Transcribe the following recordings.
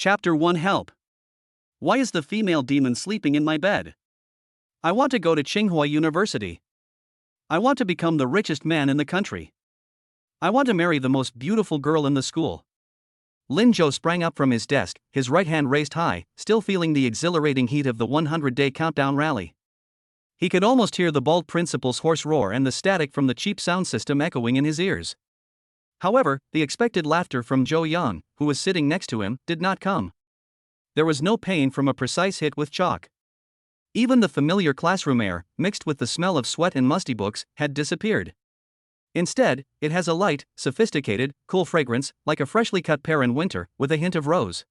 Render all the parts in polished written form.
Chapter 1 Help. Why is the female demon sleeping in my bed? I want to go to Tsinghua University. I want to become the richest man in the country. I want to marry the most beautiful girl in the school. Lin Zhou sprang up from his desk, his right hand raised high, still feeling the exhilarating heat of the 100-day countdown rally. He could almost hear the bald principal's hoarse roar and the static from the cheap sound system echoing in his ears. However, the expected laughter from Zhou Yang, who was sitting next to him, did not come. There was no pain from a precise hit with chalk. Even the familiar classroom air, mixed with the smell of sweat and musty books, had disappeared. Instead, it has a light, sophisticated, cool fragrance, like a freshly cut pear in winter, with a hint of rose.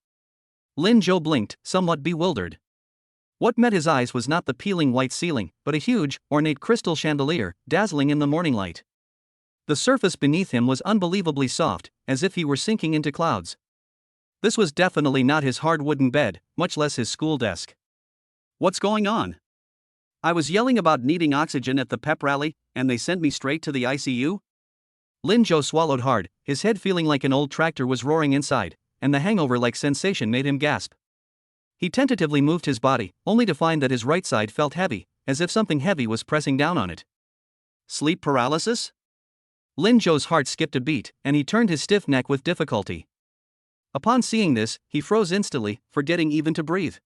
Lin Zhou blinked, somewhat bewildered. What met his eyes was not the peeling white ceiling, but a huge, ornate crystal chandelier, dazzling in the morning light. The surface beneath him was unbelievably soft, as if he were sinking into clouds. This was definitely not his hard wooden bed, much less his school desk. What's going on? I was yelling about needing oxygen at the pep rally, and they sent me straight to the ICU? Lin Zhou swallowed hard, his head feeling like an old tractor was roaring inside, and the hangover-like sensation made him gasp. He tentatively moved his body, only to find that his right side felt heavy, as if something heavy was pressing down on it. Sleep paralysis? Lin Zhou's heart skipped a beat, and he turned his stiff neck with difficulty. Upon seeing this, he froze instantly, forgetting even to breathe.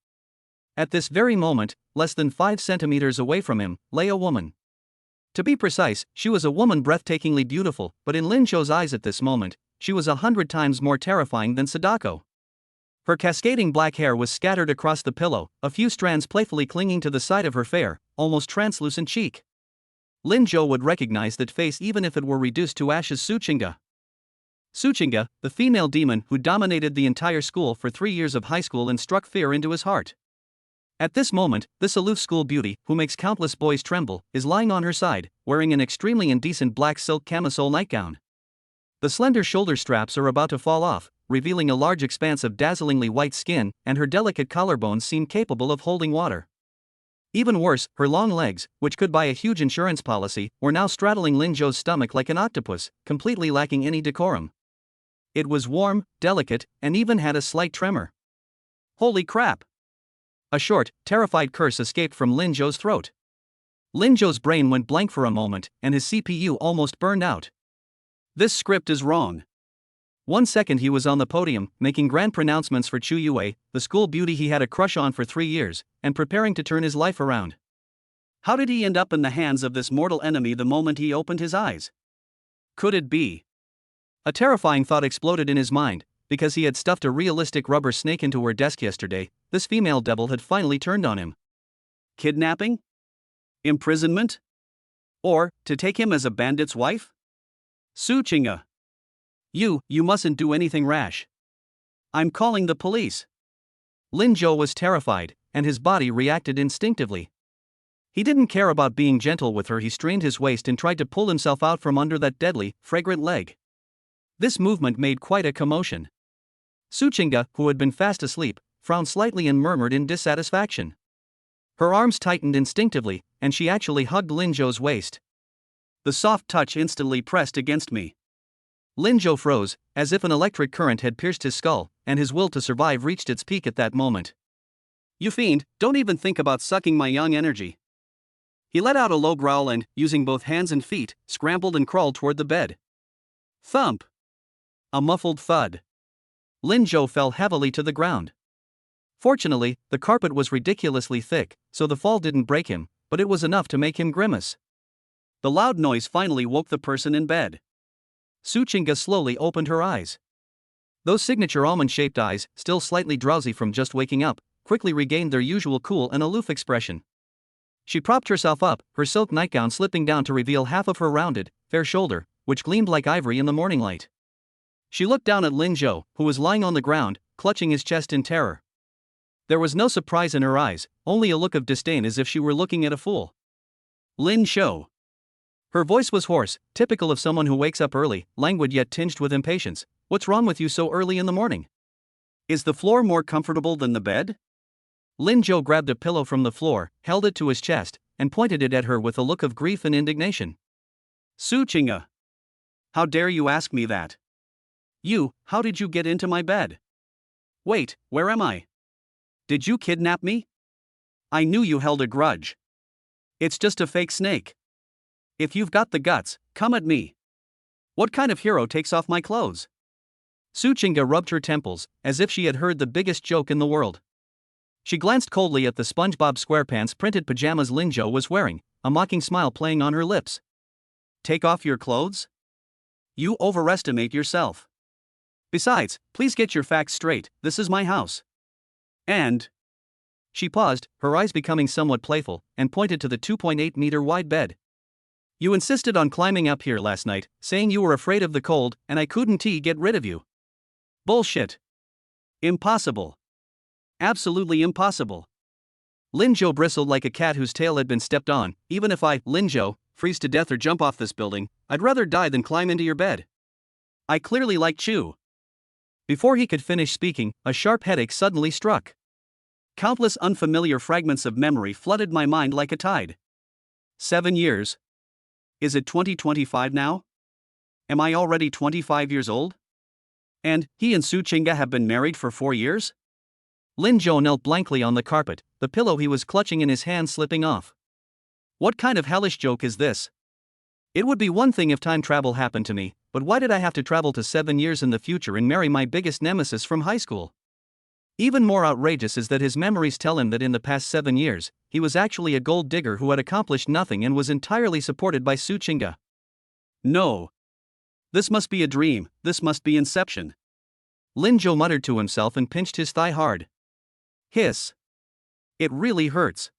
At this very moment, less than 5 centimeters away from him, lay a woman. To be precise, she was a woman breathtakingly beautiful, but in Lin Zhou's eyes at this moment, she was 100 times more terrifying than Sadako. Her cascading black hair was scattered across the pillow, a few strands playfully clinging to the side of her fair, almost translucent cheek. Lin Zhou would recognize that face even if it were reduced to ashes. Suchinga. Suchinga, the female demon who dominated the entire school for 3 years of high school and struck fear into his heart. At this moment, this aloof school beauty, who makes countless boys tremble, is lying on her side, wearing an extremely indecent black silk camisole nightgown. The slender shoulder straps are about to fall off, revealing a large expanse of dazzlingly white skin, and her delicate collarbones seem capable of holding water. Even worse, her long legs, which could buy a huge insurance policy, were now straddling Lin Zhou's stomach like an octopus, completely lacking any decorum. It was warm, delicate, and even had a slight tremor. Holy crap! A short, terrified curse escaped from Lin Zhou's throat. Lin Zhou's brain went blank for a moment, and his CPU almost burned out. This script is wrong. 1 second he was on the podium, making grand pronouncements for Chu Yue, the school beauty he had a crush on for 3 years, and preparing to turn his life around. How did he end up in the hands of this mortal enemy the moment he opened his eyes? Could it be? A terrifying thought exploded in his mind, because he had stuffed a realistic rubber snake into her desk yesterday. This female devil had finally turned on him. Kidnapping? Imprisonment? Or, to take him as a bandit's wife? Suchinga. You mustn't do anything rash. I'm calling the police. Lin Zhou was terrified, and his body reacted instinctively. He didn't care about being gentle with her. He strained his waist and tried to pull himself out from under that deadly, fragrant leg. This movement made quite a commotion. Suchinga, who had been fast asleep, frowned slightly and murmured in dissatisfaction. Her arms tightened instinctively, and she actually hugged Lin Zhou's waist. The soft touch instantly pressed against me. Lin Zhou froze, as if an electric current had pierced his skull, and his will to survive reached its peak at that moment. You fiend, don't even think about sucking my young energy. He let out a low growl and, using both hands and feet, scrambled and crawled toward the bed. Thump! A muffled thud. Lin Zhou fell heavily to the ground. Fortunately, the carpet was ridiculously thick, so the fall didn't break him, but it was enough to make him grimace. The loud noise finally woke the person in bed. Suchinga slowly opened her eyes. Those signature almond-shaped eyes, still slightly drowsy from just waking up, quickly regained their usual cool and aloof expression. She propped herself up, her silk nightgown slipping down to reveal half of her rounded, fair shoulder, which gleamed like ivory in the morning light. She looked down at Lin Zhou, who was lying on the ground, clutching his chest in terror. There was no surprise in her eyes, only a look of disdain as if she were looking at a fool. Lin Zhou. Her voice was hoarse, typical of someone who wakes up early, languid yet tinged with impatience. What's wrong with you so early in the morning? Is the floor more comfortable than the bed? Lin Zhou grabbed a pillow from the floor, held it to his chest, and pointed it at her with a look of grief and indignation. Suchinga. How dare you ask me that? How did you get into my bed? Wait, where am I? Did you kidnap me? I knew you held a grudge. It's just a fake snake. If you've got the guts, come at me. What kind of hero takes off my clothes? Suchinga rubbed her temples, as if she had heard the biggest joke in the world. She glanced coldly at the SpongeBob SquarePants printed pajamas Linjo was wearing, a mocking smile playing on her lips. Take off your clothes? You overestimate yourself. Besides, please get your facts straight, this is my house. And... She paused, her eyes becoming somewhat playful, and pointed to the 2.8-meter wide bed. You insisted on climbing up here last night, saying you were afraid of the cold, and I couldn't get rid of you. Bullshit. Impossible. Absolutely impossible. Linjo bristled like a cat whose tail had been stepped on. Even if I, Linjo, freeze to death or jump off this building, I'd rather die than climb into your bed. I clearly like Chew. Before he could finish speaking, a sharp headache suddenly struck. Countless unfamiliar fragments of memory flooded my mind like a tide. 7 years. Is it 2025 now? Am I already 25 years old? And he and Suchinga have been married for 4 years? Linjo knelt blankly on the carpet, the pillow he was clutching in his hand slipping off. What kind of hellish joke is this? It would be one thing if time travel happened to me, but why did I have to travel to 7 years in the future and marry my biggest nemesis from high school? Even more outrageous is that his memories tell him that in the past 7 years, he was actually a gold digger who had accomplished nothing and was entirely supported by Suchinga. No. This must be a dream, this must be Inception. Linjo muttered to himself and pinched his thigh hard. Hiss. It really hurts.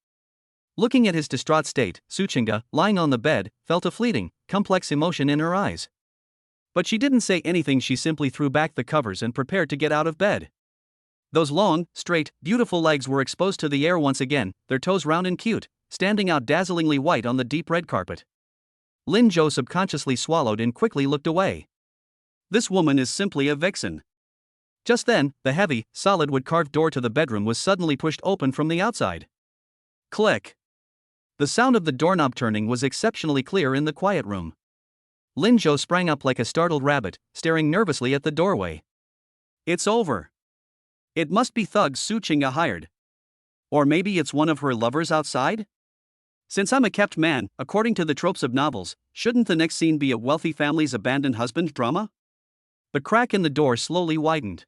Looking at his distraught state, Suchinga, lying on the bed, felt a fleeting, complex emotion in her eyes. But she didn't say anything, she simply threw back the covers and prepared to get out of bed. Those long, straight, beautiful legs were exposed to the air once again, their toes round and cute, standing out dazzlingly white on the deep red carpet. Linjo subconsciously swallowed and quickly looked away. This woman is simply a vixen. Just then, the heavy, solid wood-carved door to the bedroom was suddenly pushed open from the outside. Click. The sound of the doorknob turning was exceptionally clear in the quiet room. Linjo sprang up like a startled rabbit, staring nervously at the doorway. It's over. It must be thugs Suchinga hired. Or maybe it's one of her lovers outside? Since I'm a kept man, according to the tropes of novels, shouldn't the next scene be a wealthy family's abandoned husband drama? The crack in the door slowly widened.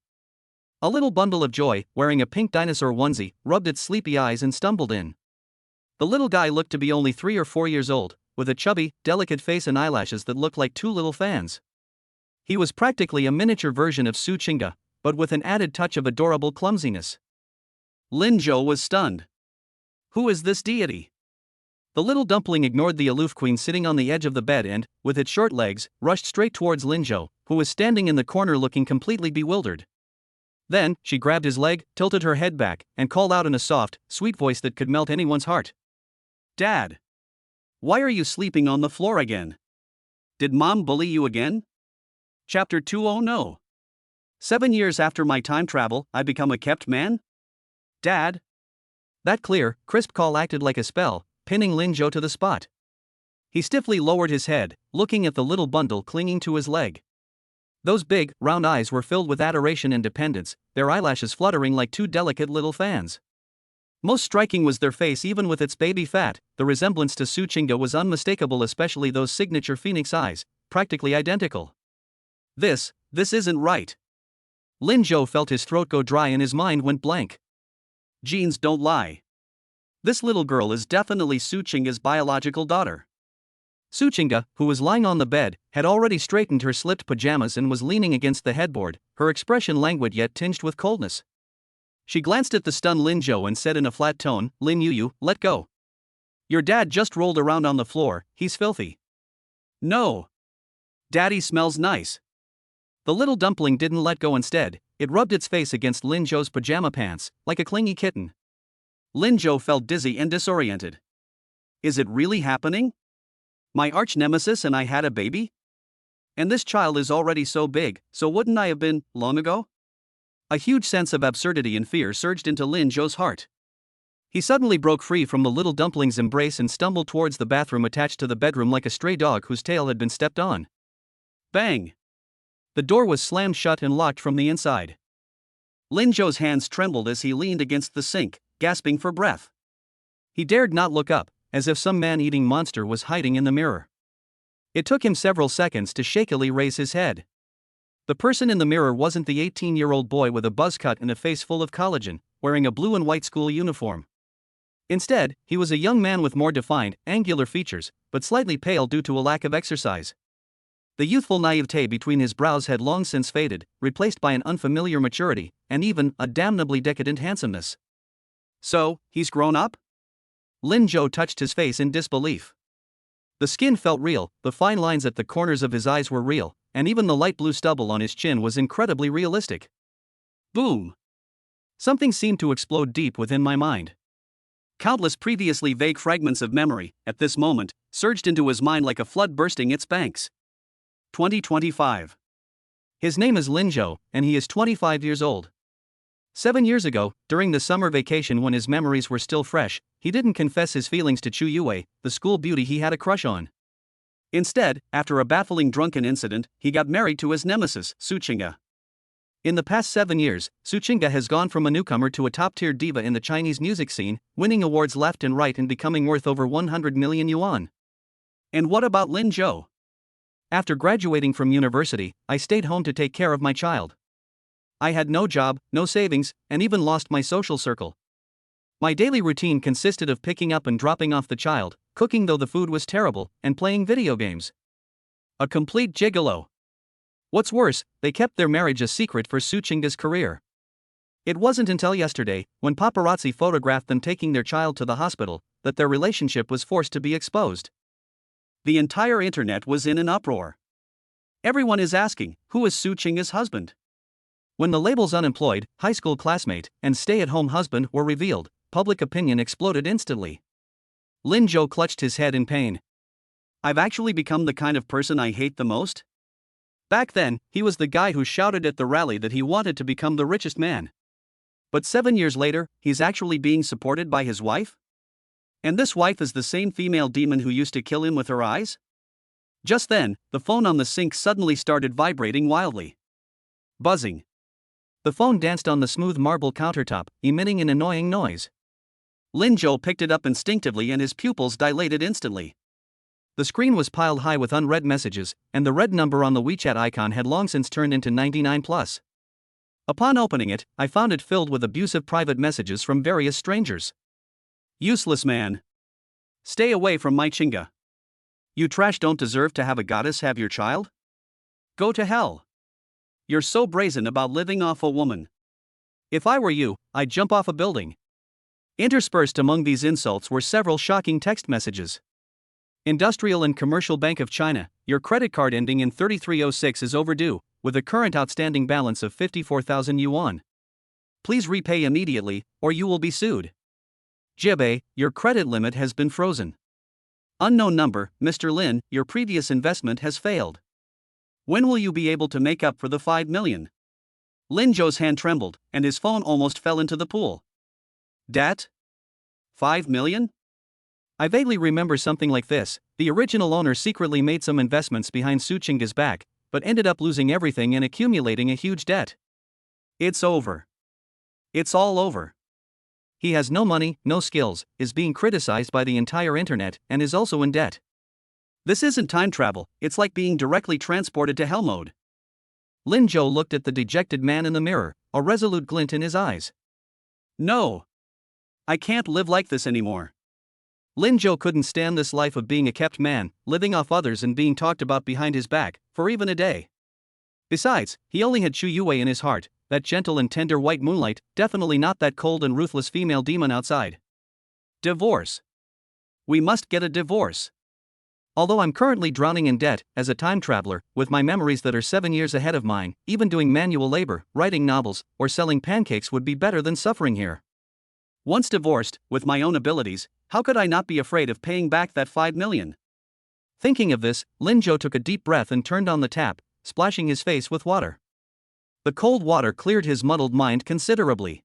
A little bundle of joy, wearing a pink dinosaur onesie, rubbed its sleepy eyes and stumbled in. The little guy looked to be only 3 or 4 years old, with a chubby, delicate face and eyelashes that looked like 2 little fans. He was practically a miniature version of Suchinga, but with an added touch of adorable clumsiness. Linjo was stunned. Who is this deity? The little dumpling ignored the aloof queen sitting on the edge of the bed and, with its short legs, rushed straight towards Linjo, who was standing in the corner looking completely bewildered. Then, she grabbed his leg, tilted her head back, and called out in a soft, sweet voice that could melt anyone's heart. Dad! Why are you sleeping on the floor again? Did Mom bully you again? Chapter 2. Oh no. 7 years after my time travel, I become a kept man? Dad? That clear, crisp call acted like a spell, pinning Linjo to the spot. He stiffly lowered his head, looking at the little bundle clinging to his leg. Those big, round eyes were filled with adoration and dependence, their eyelashes fluttering like 2 delicate little fans. Most striking was their face, even with its baby fat. The resemblance to Suchinga was unmistakable, especially those signature phoenix eyes, practically identical. This isn't right. Linjo felt his throat go dry and his mind went blank. Genes don't lie. This little girl is definitely Suchinga's biological daughter. Suchinga, who was lying on the bed, had already straightened her slipped pajamas and was leaning against the headboard, her expression languid yet tinged with coldness. She glanced at the stunned Linjo and said in a flat tone, Lin Yu, let go. Your dad just rolled around on the floor, he's filthy. No. Daddy smells nice. The little dumpling didn't let go. Instead, it rubbed its face against Linjo's pajama pants, like a clingy kitten. Linjo felt dizzy and disoriented. Is it really happening? My arch nemesis and I had a baby? And this child is already so big, so wouldn't I have been, long ago? A huge sense of absurdity and fear surged into Linjo's heart. He suddenly broke free from the little dumpling's embrace and stumbled towards the bathroom attached to the bedroom like a stray dog whose tail had been stepped on. Bang! The door was slammed shut and locked from the inside. Lin Zhou's hands trembled as he leaned against the sink, gasping for breath. He dared not look up, as if some man-eating monster was hiding in the mirror. It took him several seconds to shakily raise his head. The person in the mirror wasn't the 18-year-old boy with a buzz cut and a face full of collagen, wearing a blue and white school uniform. Instead, he was a young man with more defined, angular features, but slightly pale due to a lack of exercise. The youthful naivete between his brows had long since faded, replaced by an unfamiliar maturity, and even a damnably decadent handsomeness. So, he's grown up? Lin Zhou touched his face in disbelief. The skin felt real, the fine lines at the corners of his eyes were real, and even the light blue stubble on his chin was incredibly realistic. Boom! Something seemed to explode deep within my mind. Countless previously vague fragments of memory, at this moment, surged into his mind like a flood bursting its banks. 2025. His name is Lin Zhou, and he is 25 years old. 7 years ago, during the summer vacation when his memories were still fresh, he didn't confess his feelings to Chu Yue, the school beauty he had a crush on. Instead, after a baffling drunken incident, he got married to his nemesis, Su Qingge. In the past 7 years, Su Qingge has gone from a newcomer to a top-tier diva in the Chinese music scene, winning awards left and right and becoming worth over 100 million yuan. And what about Lin Zhou? After graduating from university, I stayed home to take care of my child. I had no job, no savings, and even lost my social circle. My daily routine consisted of picking up and dropping off the child, cooking though the food was terrible, and playing video games. A complete gigolo. What's worse, they kept their marriage a secret for Su Qingge's career. It wasn't until yesterday, when paparazzi photographed them taking their child to the hospital, that their relationship was forced to be exposed. The entire internet was in an uproar. Everyone is asking, who is Su Qingge's husband? When the labels unemployed, high school classmate, and stay-at-home husband were revealed, public opinion exploded instantly. Lin Zhou clutched his head in pain. I've actually become the kind of person I hate the most? Back then, he was the guy who shouted at the rally that he wanted to become the richest man. But 7 years later, he's actually being supported by his wife? And this wife is the same female demon who used to kill him with her eyes? Just then, the phone on the sink suddenly started vibrating wildly. Buzzing. The phone danced on the smooth marble countertop, emitting an annoying noise. Lin Zhou picked it up instinctively and his pupils dilated instantly. The screen was piled high with unread messages, and the red number on the WeChat icon had long since turned into 99+. Upon opening it, I found it filled with abusive private messages from various strangers. Useless man. Stay away from my Qingge. You trash don't deserve to have a goddess have your child? Go to hell. You're so brazen about living off a woman. If I were you, I'd jump off a building. Interspersed among these insults were several shocking text messages. Industrial and Commercial Bank of China, your credit card ending in 3306 is overdue, with a current outstanding balance of 54,000 yuan. Please repay immediately, or you will be sued. Jibei, your credit limit has been frozen. Unknown number, Mr. Lin, your previous investment has failed. When will you be able to make up for the 5 million? Lin Zhou's hand trembled, and his phone almost fell into the pool. Dat? 5 million? I vaguely remember something like this. The original owner secretly made some investments behind Su Qingge's back, but ended up losing everything and accumulating a huge debt. It's over. It's all over. He has no money, no skills, is being criticized by the entire internet, and is also in debt. This isn't time travel, it's like being directly transported to hell mode. Lin Zhou looked at the dejected man in the mirror, a resolute glint in his eyes. No. I can't live like this anymore. Lin Zhou couldn't stand this life of being a kept man, living off others and being talked about behind his back, for even a day. Besides, he only had Chu Yue in his heart, that gentle and tender white moonlight, definitely not that cold and ruthless female demon outside. Divorce. We must get a divorce. Although I'm currently drowning in debt, as a time traveler, with my memories that are 7 years ahead of mine, even doing manual labor, writing novels, or selling pancakes would be better than suffering here. Once divorced, with my own abilities, how could I not be afraid of paying back that 5 million? Thinking of this, Lin Zhou took a deep breath and turned on the tap, splashing his face with water. The cold water cleared his muddled mind considerably.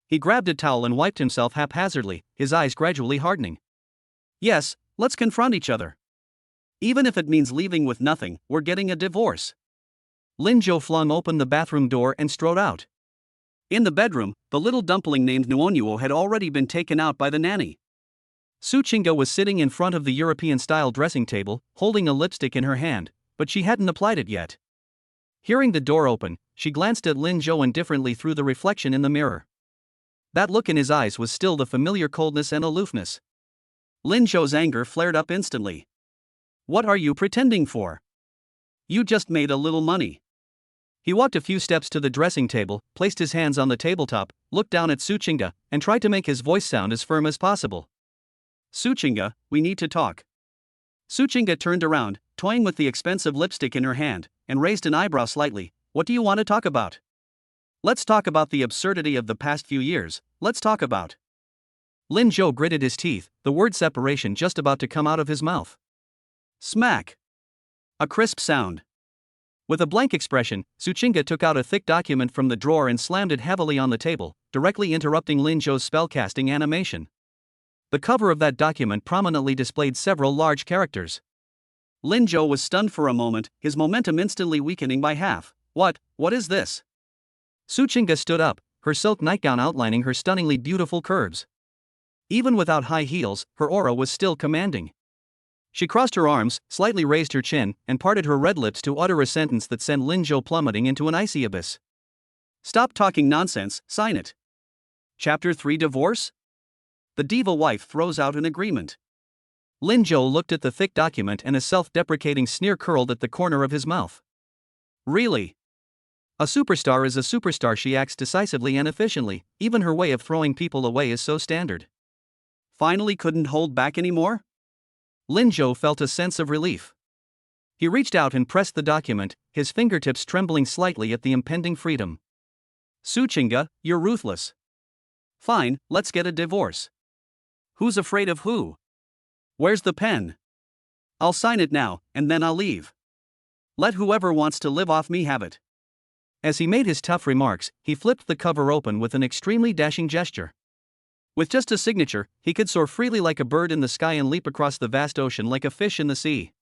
He grabbed a towel and wiped himself haphazardly, his eyes gradually hardening. Yes, let's confront each other. Even if it means leaving with nothing, we're getting a divorce. Lin Zhou flung open the bathroom door and strode out. In the bedroom, the little dumpling named Nuonuo had already been taken out by the nanny. Suchinga was sitting in front of the European-style dressing table, holding a lipstick in her hand, but she hadn't applied it yet. Hearing the door open, she glanced at Lin Zhou indifferently through the reflection in the mirror. That look in his eyes was still the familiar coldness and aloofness. Lin Zhou's anger flared up instantly. What are you pretending for? You just made a little money. He walked a few steps to the dressing table, placed his hands on the tabletop, looked down at Suchinga, and tried to make his voice sound as firm as possible. Suchinga, we need to talk. Suchinga turned around, toying with the expensive lipstick in her hand, and raised an eyebrow slightly. What do you want to talk about? Let's talk about the absurdity of the past few years. Let's talk about. Lin Zhou gritted his teeth, the word separation just about to come out of his mouth. Smack. A crisp sound. With a blank expression, Suchinga took out a thick document from the drawer and slammed it heavily on the table, directly interrupting Lin Zhou's spellcasting animation. The cover of that document prominently displayed several large characters. Lin Zhou was stunned for a moment, his momentum instantly weakening by half. What is this? Suchinga stood up, her silk nightgown outlining her stunningly beautiful curves. Even without high heels, her aura was still commanding. She crossed her arms, slightly raised her chin, and parted her red lips to utter a sentence that sent Lin Zhou plummeting into an icy abyss. Stop talking nonsense, sign it. Chapter 3 Divorce? The diva wife throws out an agreement. Lin Zhou looked at the thick document and a self-deprecating sneer curled at the corner of his mouth. Really? A superstar is a superstar. She acts decisively and efficiently, even her way of throwing people away is so standard. Finally couldn't hold back anymore? Lin Zhou felt a sense of relief. He reached out and pressed the document, his fingertips trembling slightly at the impending freedom. Suchinga, you're ruthless. Fine, let's get a divorce. Who's afraid of who? Where's the pen? I'll sign it now, and then I'll leave. Let whoever wants to live off me have it. As he made his tough remarks, he flipped the cover open with an extremely dashing gesture. With just a signature, he could soar freely like a bird in the sky and leap across the vast ocean like a fish in the sea.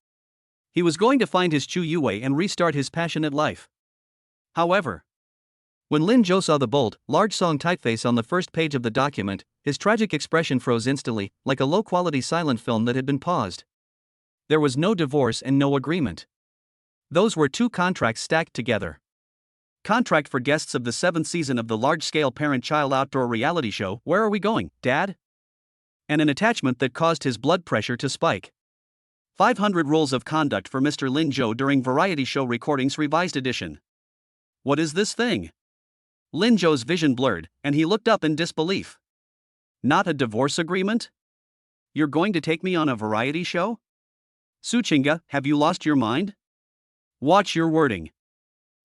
He was going to find his Chu Yue and restart his passionate life. However, when Lin Zhou saw the bold, large song typeface on the first page of the document, his tragic expression froze instantly, like a low-quality silent film that had been paused. There was no divorce and no agreement. Those were two contracts stacked together. Contract for guests of the 7th season of the large-scale parent-child outdoor reality show Where Are We Going, Dad? And an attachment that caused his blood pressure to spike. 500 Rules of Conduct for Mr. Lin Zhou during Variety Show Recordings Revised Edition. What is this thing? Lin Zhou's vision blurred, and he looked up in disbelief. Not a divorce agreement? You're going to take me on a variety show? Suchinga, have you lost your mind? Watch your wording.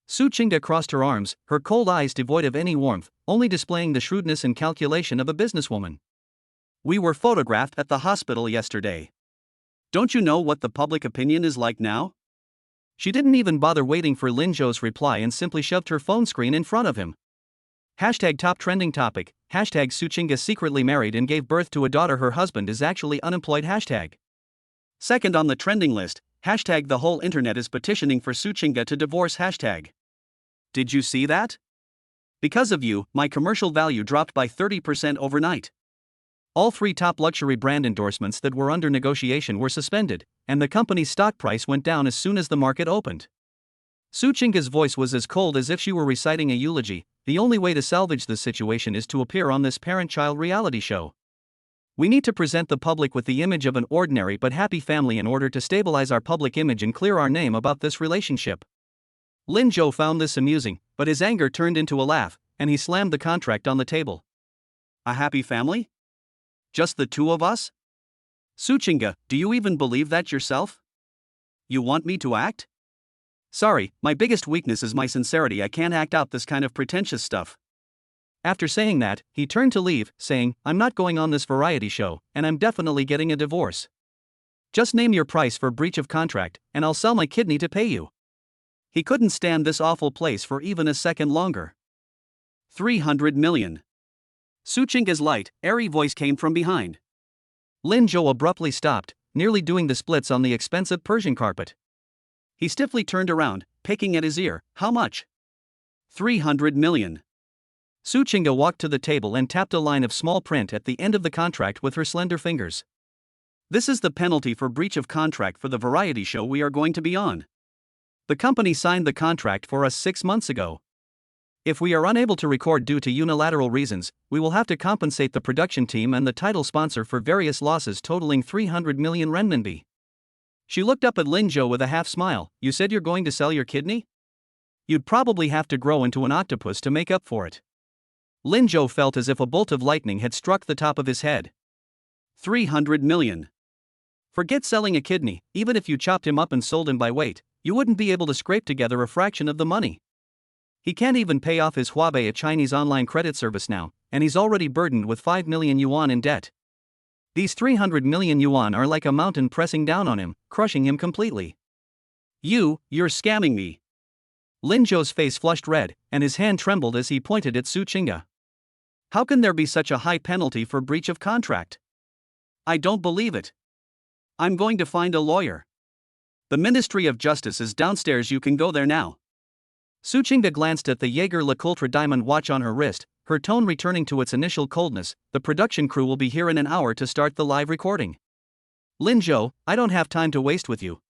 Suchinga crossed her arms, her cold eyes devoid of any warmth, only displaying the shrewdness and calculation of a businesswoman. We were photographed at the hospital yesterday. Don't you know what the public opinion is like now? She didn't even bother waiting for Lin Zhou's reply and simply shoved her phone screen in front of him. Hashtag top trending topic, hashtag Suchinga secretly married and gave birth to a daughter her husband is actually unemployed hashtag. Second on the trending list, hashtag the whole internet is petitioning for Suchinga to divorce hashtag. Did you see that? Because of you, my commercial value dropped by 30% overnight. All 3 top luxury brand endorsements that were under negotiation were suspended, and the company's stock price went down as soon as the market opened. Suchinga's voice was as cold as if she were reciting a eulogy. The only way to salvage this situation is to appear on this parent-child reality show. We need to present the public with the image of an ordinary but happy family in order to stabilize our public image and clear our name about this relationship. Lin Zhou found this amusing, but his anger turned into a laugh, and he slammed the contract on the table. A happy family? Just the two of us? Suchinga, do you even believe that yourself? You want me to act? Sorry, my biggest weakness is my sincerity. I can't act out this kind of pretentious stuff. After saying that, he turned to leave, saying, I'm not going on this variety show, and I'm definitely getting a divorce. Just name your price for breach of contract, and I'll sell my kidney to pay you. He couldn't stand this awful place for even a second longer. 300 million. Suchinga's light, airy voice came from behind. Lin Zhou abruptly stopped, nearly doing the splits on the expensive Persian carpet. He stiffly turned around, picking at his ear. How much? 300 million. Su Chinga walked to the table and tapped a line of small print at the end of the contract with her slender fingers. This is the penalty for breach of contract for the variety show we are going to be on. The company signed the contract for us 6 months ago. If we are unable to record due to unilateral reasons, we will have to compensate the production team and the title sponsor for various losses totaling 300 million renminbi. She looked up at Lin Zhou with a half smile. You said you're going to sell your kidney? You'd probably have to grow into an octopus to make up for it. Lin Zhou felt as if a bolt of lightning had struck the top of his head. 300 million. Forget selling a kidney, even if you chopped him up and sold him by weight, you wouldn't be able to scrape together a fraction of the money. He can't even pay off his Huabei, a Chinese online credit service now, and he's already burdened with 5 million yuan in debt. These 300 million yuan are like a mountain pressing down on him, crushing him completely. You're scamming me. Lin Zhou's face flushed red, and his hand trembled as he pointed at Su Chinga. How can there be such a high penalty for breach of contract? I don't believe it. I'm going to find a lawyer. The Ministry of Justice is downstairs, you can go there now. Su Chinga glanced at the Jaeger LeCoultre diamond watch on her wrist, her tone returning to its initial coldness. The production crew will be here in an hour to start the live recording. Lin Zhou, I don't have time to waste with you.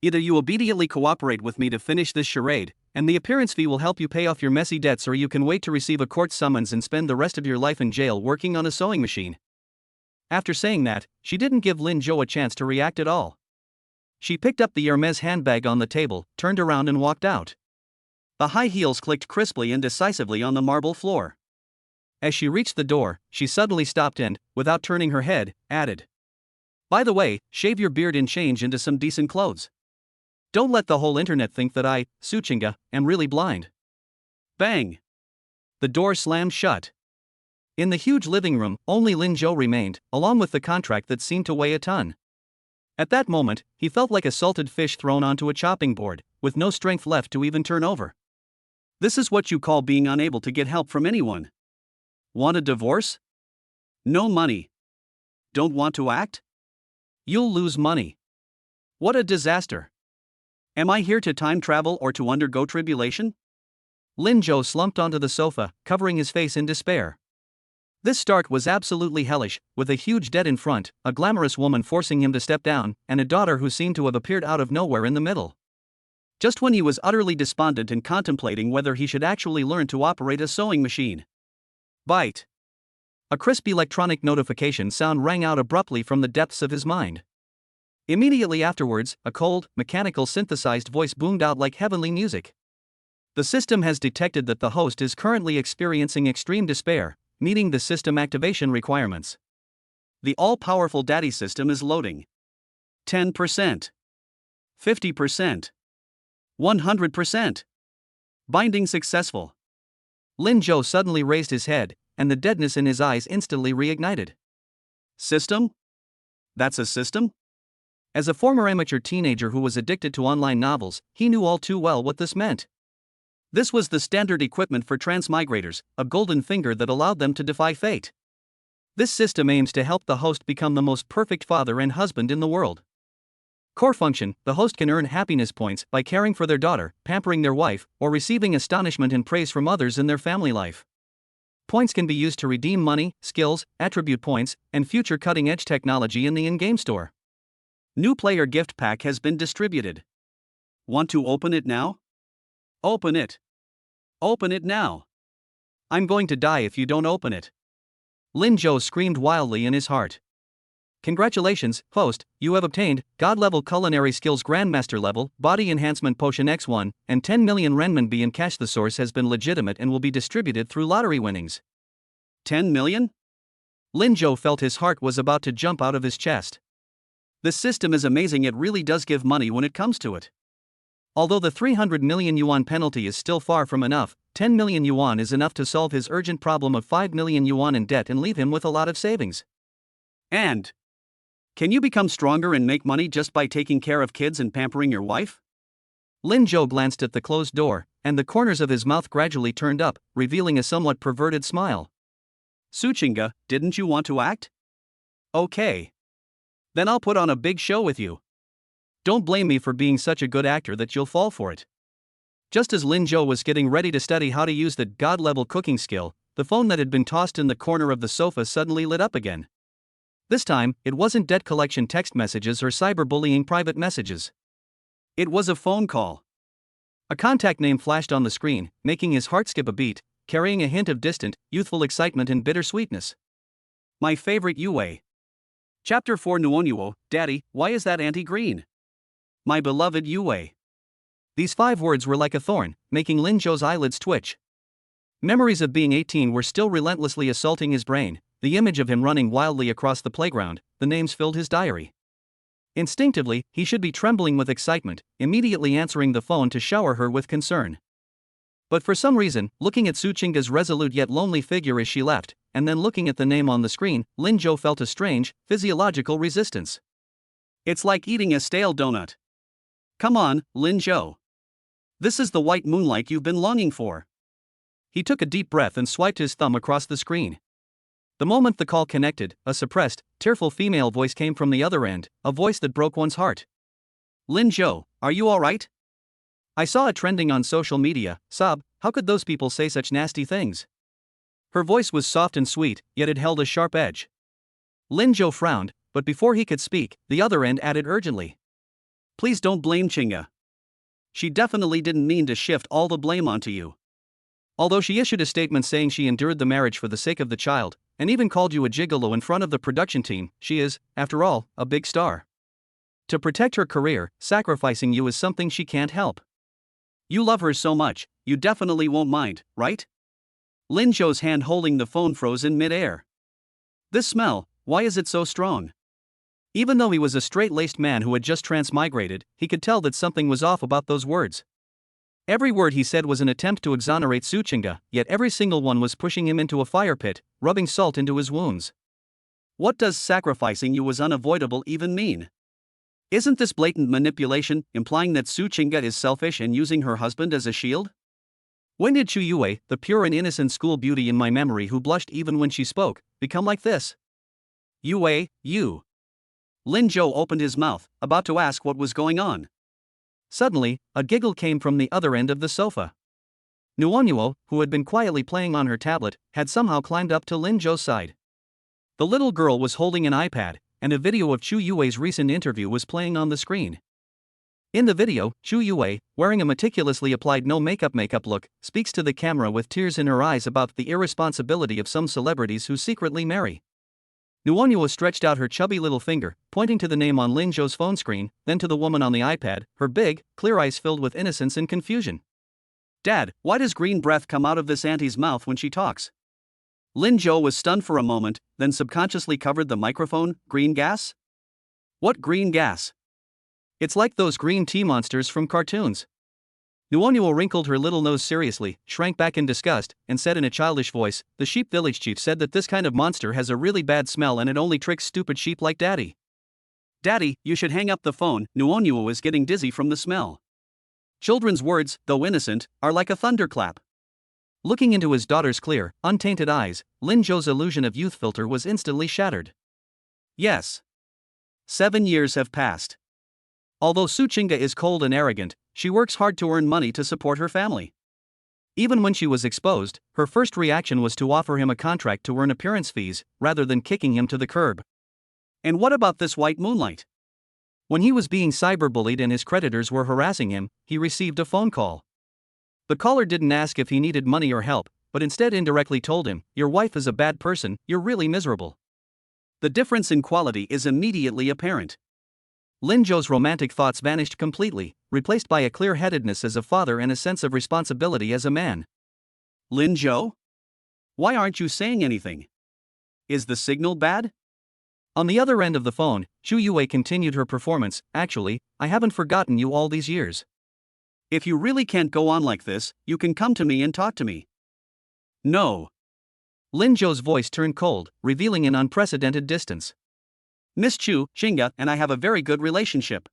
Either you obediently cooperate with me to finish this charade, and the appearance fee will help you pay off your messy debts, or you can wait to receive a court summons and spend the rest of your life in jail working on a sewing machine. After saying that, she didn't give Lin Zhou a chance to react at all. She picked up the Hermes handbag on the table, turned around and walked out. The high heels clicked crisply and decisively on the marble floor. As she reached the door, she suddenly stopped and, without turning her head, added, "By the way, shave your beard and change into some decent clothes. Don't let the whole internet think that I, Su Chinga, am really blind." Bang! The door slammed shut. In the huge living room, only Lin Zhou remained, along with the contract that seemed to weigh a ton. At that moment, he felt like a salted fish thrown onto a chopping board, with no strength left to even turn over. This is what you call being unable to get help from anyone. Want a divorce? No money. Don't want to act? You'll lose money. What a disaster. Am I here to time travel or to undergo tribulation? Lin Zhou slumped onto the sofa, covering his face in despair. This start was absolutely hellish, with a huge debt in front, a glamorous woman forcing him to step down, and a daughter who seemed to have appeared out of nowhere in the middle. Just when he was utterly despondent and contemplating whether he should actually learn to operate a sewing machine. Bite! A crisp electronic notification sound rang out abruptly from the depths of his mind. Immediately afterwards, a cold, mechanical synthesized voice boomed out like heavenly music. The system has detected that the host is currently experiencing extreme despair, meeting the system activation requirements. The all-powerful daddy system is loading. 10%. 50%. 100%. Binding successful. Lin Zhou suddenly raised his head, and the deadness in his eyes instantly reignited. System? That's a system? As a former amateur teenager who was addicted to online novels, he knew all too well what this meant. This was the standard equipment for transmigrators, a golden finger that allowed them to defy fate. This system aims to help the host become the most perfect father and husband in the world. Core function: the host can earn happiness points by caring for their daughter, pampering their wife, or receiving astonishment and praise from others in their family life. Points can be used to redeem money, skills, attribute points, and future cutting-edge technology in the in-game store. New player gift pack has been distributed. Want to open it now? Open it. Open it now. I'm going to die if you don't open it. Lin Zhou screamed wildly in his heart. Congratulations, host, you have obtained God-level culinary skills Grandmaster level, body enhancement potion X1, and 10 million renminbi in cash. The source has been legitimate and will be distributed through lottery winnings. 10 million? Lin Zhou felt his heart was about to jump out of his chest. This system is amazing, it really does give money when it comes to it. Although the 300 million yuan penalty is still far from enough, 10 million yuan is enough to solve his urgent problem of 5 million yuan in debt and leave him with a lot of savings. And can you become stronger and make money just by taking care of kids and pampering your wife? Lin Zhou glanced at the closed door, and the corners of his mouth gradually turned up, revealing a somewhat perverted smile. Su Chinga, didn't you want to act? Okay. Then I'll put on a big show with you. Don't blame me for being such a good actor that you'll fall for it. Just as Lin Zhou was getting ready to study how to use the god-level cooking skill, the phone that had been tossed in the corner of the sofa suddenly lit up again. This time, it wasn't debt collection text messages or cyberbullying private messages. It was a phone call. A contact name flashed on the screen, making his heart skip a beat, carrying a hint of distant, youthful excitement and bittersweetness. My favorite Yue. Chapter 4 Nuonyuo, Daddy, why is that auntie green? My beloved Yue. These 5 words were like a thorn, making Lin Zhou's eyelids twitch. Memories of being 18 were still relentlessly assaulting his brain, the image of him running wildly across the playground, the names filled his diary. Instinctively, he should be trembling with excitement, immediately answering the phone to shower her with concern. But for some reason, looking at Su Qingga's resolute yet lonely figure as she left, and then looking at the name on the screen, Lin Zhou felt a strange, physiological resistance. It's like eating a stale donut. Come on, Lin Zhou. This is the white moonlight you've been longing for. He took a deep breath and swiped his thumb across the screen. The moment the call connected, a suppressed, tearful female voice came from the other end, a voice that broke one's heart. Lin Zhou, are you alright? I saw it trending on social media. Sob, how could those people say such nasty things? Her voice was soft and sweet, yet it held a sharp edge. Lin Zhou frowned, but before he could speak, the other end added urgently. Please don't blame Qingga. She definitely didn't mean to shift all the blame onto you. Although she issued a statement saying she endured the marriage for the sake of the child, and even called you a gigolo in front of the production team, she is, after all, a big star. To protect her career, sacrificing you is something she can't help. You love her so much, you definitely won't mind, right? Lin Zhou's hand holding the phone froze in mid-air. This smell, why is it so strong? Even though he was a straight-laced man who had just transmigrated, he could tell that something was off about those words. Every word he said was an attempt to exonerate Su Qingga, yet every single one was pushing him into a fire pit, rubbing salt into his wounds. What does sacrificing you was unavoidable even mean? Isn't this blatant manipulation, implying that Su Qingga is selfish and using her husband as a shield? When did Chu Yue, the pure and innocent school beauty in my memory who blushed even when she spoke, become like this? Yue, you. Lin Zhou opened his mouth, about to ask what was going on. Suddenly, a giggle came from the other end of the sofa. Nuonyuo, who had been quietly playing on her tablet, had somehow climbed up to Lin Zhou's side. The little girl was holding an iPad, and a video of Chu Yue's recent interview was playing on the screen. In the video, Chu Yue, wearing a meticulously applied no-makeup look, speaks to the camera with tears in her eyes about the irresponsibility of some celebrities who secretly marry. Nuonyuo stretched out her chubby little finger, pointing to the name on Lin Zhou's phone screen, then to the woman on the iPad, her big, clear eyes filled with innocence and confusion. Dad, why does green breath come out of this auntie's mouth when she talks? Lin Zhou was stunned for a moment, then subconsciously covered the microphone. Green gas? What green gas? It's like those green tea monsters from cartoons. Nuonyuo wrinkled her little nose seriously, shrank back in disgust, and said in a childish voice, the sheep village chief said that this kind of monster has a really bad smell and it only tricks stupid sheep like Daddy. Daddy, you should hang up the phone. Nuonyuo is getting dizzy from the smell. Children's words, though innocent, are like a thunderclap. Looking into his daughter's clear, untainted eyes, Lin Zhou's illusion of youth filter was instantly shattered. Yes. 7 years have passed. Although Su Qingga is cold and arrogant, she works hard to earn money to support her family. Even when she was exposed, her first reaction was to offer him a contract to earn appearance fees, rather than kicking him to the curb. And what about this white moonlight? When he was being cyberbullied and his creditors were harassing him, he received a phone call. The caller didn't ask if he needed money or help, but instead indirectly told him, "Your wife is a bad person, you're really miserable." The difference in quality is immediately apparent. Lin Zhou's romantic thoughts vanished completely, replaced by a clear-headedness as a father and a sense of responsibility as a man. Lin Zhou? Why aren't you saying anything? Is the signal bad? On the other end of the phone, Chu Yue continued her performance. Actually, I haven't forgotten you all these years. If you really can't go on like this, you can come to me and talk to me. No. Lin Zhou's voice turned cold, revealing an unprecedented distance. Miss Chu, Qingga and I have a very good relationship.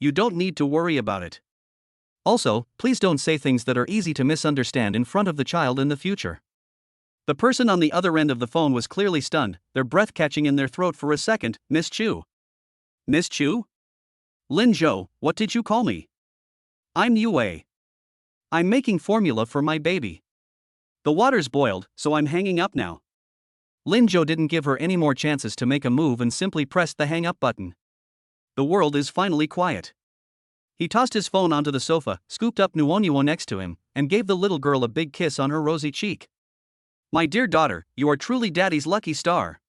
You don't need to worry about it. Also, please don't say things that are easy to misunderstand in front of the child in the future. The person on the other end of the phone was clearly stunned, their breath catching in their throat for a second. Miss Chu? Miss Chu? Lin Zhou, what did you call me? I'm Yue. I'm making formula for my baby. The water's boiled, so I'm hanging up now. Lin Jo didn't give her any more chances to make a move and simply pressed the hang up button. The world is finally quiet. He tossed his phone onto the sofa, scooped up Nuonyo next to him, and gave the little girl a big kiss on her rosy cheek. My dear daughter, you are truly Daddy's lucky star.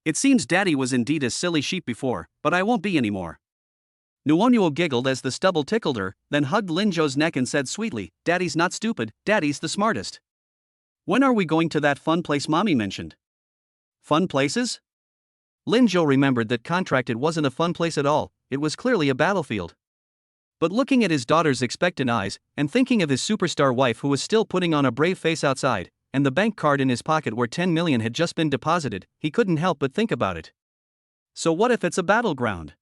It seems Daddy was indeed a silly sheep before, but I won't be anymore. Nuonyo giggled as the stubble tickled her, then hugged Lin Jo's neck and said sweetly, Daddy's not stupid, Daddy's the smartest. When are we going to that fun place Mommy mentioned? Fun places? Lin Jo remembered that Contracted wasn't a fun place at all, it was clearly a battlefield. But looking at his daughter's expectant eyes, and thinking of his superstar wife who was still putting on a brave face outside, and the bank card in his pocket where 10 million had just been deposited, he couldn't help but think about it. So what if it's a battleground?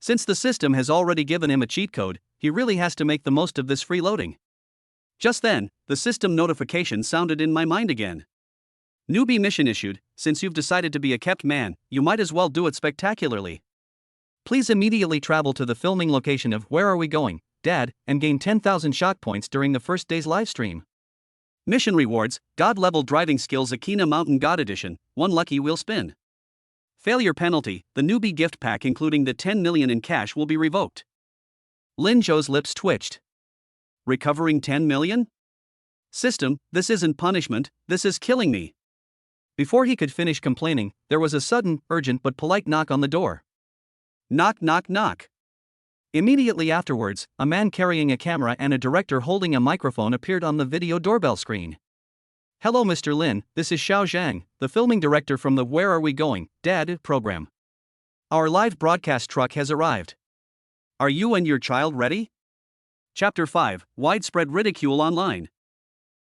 Since the system has already given him a cheat code, he really has to make the most of this freeloading. Just then, the system notification sounded in my mind again. Newbie mission issued. Since you've decided to be a kept man, you might as well do it spectacularly. Please immediately travel to the filming location of Where Are We Going, Dad, and gain 10,000 shock points during the first day's livestream. Mission rewards, God-level driving skills Akina Mountain God Edition, 1 lucky wheel spin. Failure penalty, the newbie gift pack including the 10 million in cash will be revoked. Lin Jo's lips twitched. Recovering 10 million? System, this isn't punishment, this is killing me. Before he could finish complaining, there was a sudden, urgent but polite knock on the door. Knock knock knock. Immediately afterwards, a man carrying a camera and a director holding a microphone appeared on the video doorbell screen. Hello Mr. Lin, this is Xiao Zhang, the filming director from the Where Are We Going, Dad program. Our live broadcast truck has arrived. Are you and your child ready? Chapter 5, Widespread Ridicule Online.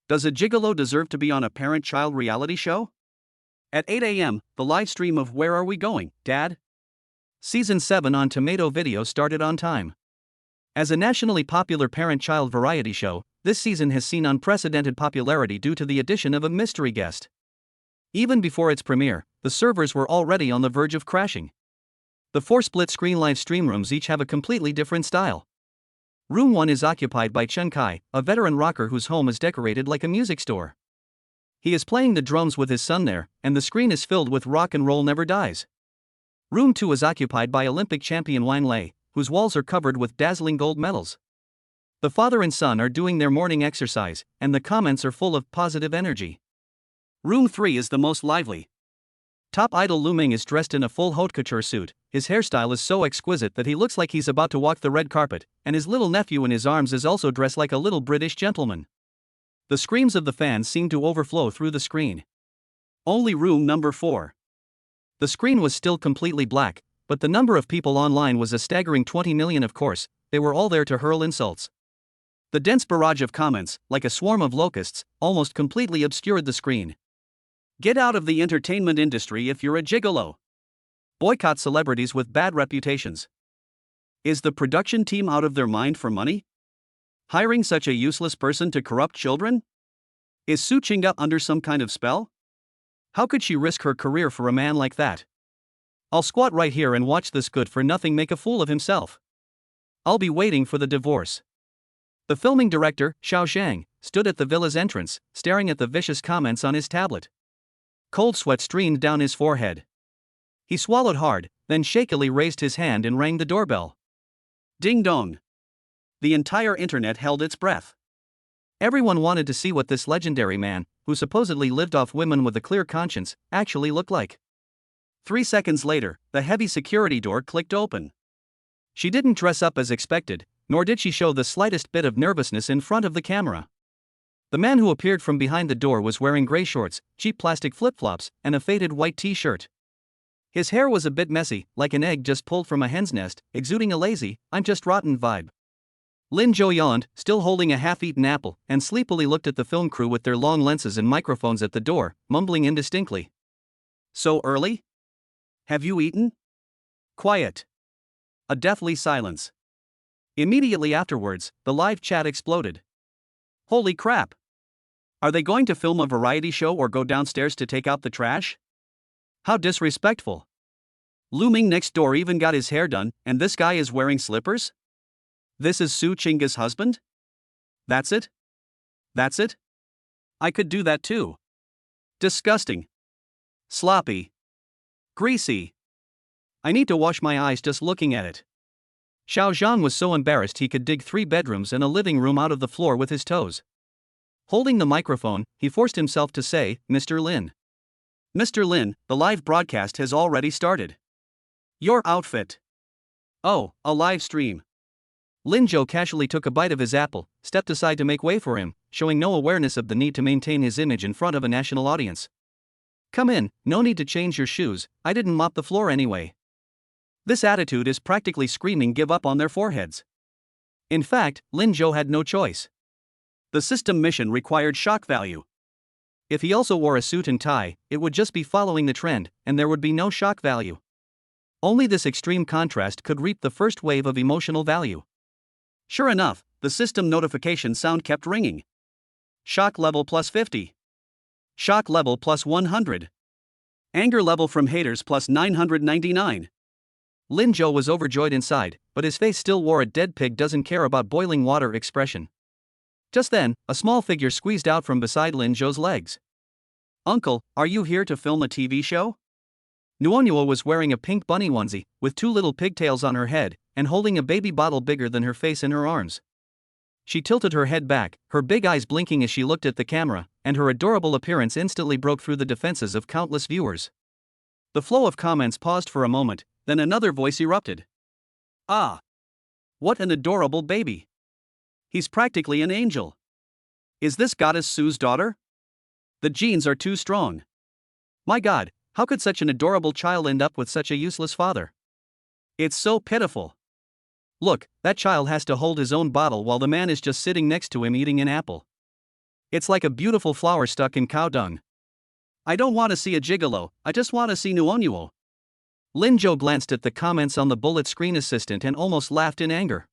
Does a gigolo deserve to be on a parent-child reality show? At 8 a.m., the live stream of Where Are We Going, Dad? Season 7 on Tomato Video started on time. As a nationally popular parent-child variety show, this season has seen unprecedented popularity due to the addition of a mystery guest. Even before its premiere, the servers were already on the verge of crashing. The 4 split-screen live stream rooms each have a completely different style. Room 1 is occupied by Chen Kai, a veteran rocker whose home is decorated like a music store. He is playing the drums with his son there, and the screen is filled with Rock and Roll Never Dies. Room 2 is occupied by Olympic champion Wang Lei, whose walls are covered with dazzling gold medals. The father and son are doing their morning exercise, and the comments are full of positive energy. Room 3 is the most lively. Top idol Lu Ming is dressed in a full haute couture suit, his hairstyle is so exquisite that he looks like he's about to walk the red carpet, and his little nephew in his arms is also dressed like a little British gentleman. The screams of the fans seem to overflow through the screen. Only room number 4. The screen was still completely black, but the number of people online was a staggering 20 million. Of course, they were all there to hurl insults. The dense barrage of comments, like a swarm of locusts, almost completely obscured the screen. Get out of the entertainment industry if you're a gigolo. Boycott celebrities with bad reputations. Is the production team out of their mind for money? Hiring such a useless person to corrupt children? Is Su Chinga under some kind of spell? How could she risk her career for a man like that? I'll squat right here and watch this good-for-nothing make a fool of himself. I'll be waiting for the divorce. The filming director, Xiao Zhang, stood at the villa's entrance, staring at the vicious comments on his tablet. Cold sweat streamed down his forehead. He swallowed hard, then shakily raised his hand and rang the doorbell. Ding dong. The entire internet held its breath. Everyone wanted to see what this legendary man, who supposedly lived off women with a clear conscience, actually looked like. 3 seconds later, the heavy security door clicked open. She didn't dress up as expected, nor did she show the slightest bit of nervousness in front of the camera. The man who appeared from behind the door was wearing gray shorts, cheap plastic flip-flops, and a faded white t-shirt. His hair was a bit messy, like an egg just pulled from a hen's nest, exuding a lazy, I'm just rotten vibe. Lin Jo yawned, still holding a half-eaten apple, and sleepily looked at the film crew with their long lenses and microphones at the door, mumbling indistinctly. So early? Have you eaten? Quiet. A deathly silence. Immediately afterwards, the live chat exploded. Holy crap! Are they going to film a variety show or go downstairs to take out the trash? How disrespectful. Lu Ming next door even got his hair done, and this guy is wearing slippers? This is Su Chinga's husband? That's it? That's it? I could do that too. Disgusting. Sloppy. Greasy. I need to wash my eyes just looking at it. Xiao Zhan was so embarrassed he could dig 3 bedrooms and a living room out of the floor with his toes. Holding the microphone, he forced himself to say, "Mr. Lin. Mr. Lin, the live broadcast has already started. Your outfit." "Oh, a live stream." Lin Zhou casually took a bite of his apple, stepped aside to make way for him, showing no awareness of the need to maintain his image in front of a national audience. "Come in, no need to change your shoes, I didn't mop the floor anyway." This attitude is practically screaming give up on their foreheads. In fact, Lin Zhou had no choice. The system mission required shock value. If he also wore a suit and tie, it would just be following the trend, and there would be no shock value. Only this extreme contrast could reap the first wave of emotional value. Sure enough, the system notification sound kept ringing. Shock level plus 50. Shock level plus 100. Anger level from haters plus 999. Lin Zhou was overjoyed inside, but his face still wore a dead pig doesn't care about boiling water expression. Just then, a small figure squeezed out from beside Lin Zhou's legs. "Uncle, are you here to film a TV show?" Nuonuo was wearing a pink bunny onesie, with 2 little pigtails on her head, and holding a baby bottle bigger than her face in her arms. She tilted her head back, her big eyes blinking as she looked at the camera, and her adorable appearance instantly broke through the defenses of countless viewers. The flow of comments paused for a moment, then another voice erupted. "Ah! What an adorable baby! He's practically an angel. Is this Goddess Su's daughter? The genes are too strong. My God, how could such an adorable child end up with such a useless father? It's so pitiful. Look, that child has to hold his own bottle while the man is just sitting next to him eating an apple. It's like a beautiful flower stuck in cow dung. I don't want to see a gigolo, I just want to see Nuonuo." Lin Zhou glanced at the comments on the bullet screen assistant and almost laughed in anger.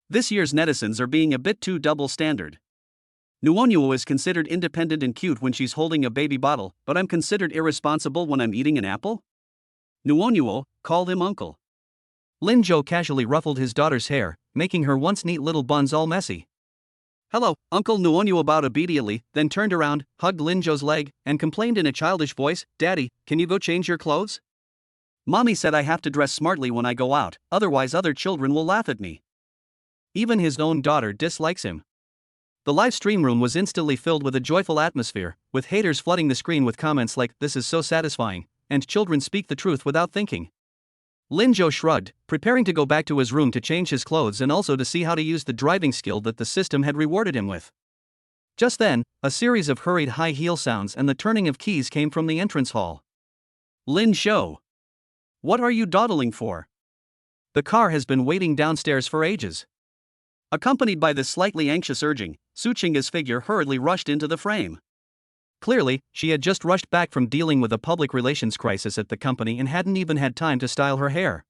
This year's netizens are being a bit too double standard. Nuonuo is considered independent and cute when she's holding a baby bottle, but I'm considered irresponsible when I'm eating an apple? Nuonuo, call him uncle. Lin Zhou casually ruffled his daughter's hair, making her once neat little buns all messy. "Hello, Uncle," Nuonuo bowed obediently, then turned around, hugged Lin Zhou's leg, and complained in a childish voice, "Daddy, can you go change your clothes? Mommy said I have to dress smartly when I go out, otherwise other children will laugh at me." Even his own daughter dislikes him. The live stream room was instantly filled with a joyful atmosphere, with haters flooding the screen with comments like, "This is so satisfying," and "Children speak the truth without thinking." Lin Zhou shrugged, preparing to go back to his room to change his clothes and also to see how to use the driving skill that the system had rewarded him with. Just then, a series of hurried high heel sounds and the turning of keys came from the entrance hall. "Lin Zhou. What are you dawdling for? The car has been waiting downstairs for ages." Accompanied by this slightly anxious urging, Su Qingga's figure hurriedly rushed into the frame. Clearly, she had just rushed back from dealing with a public relations crisis at the company and hadn't even had time to style her hair.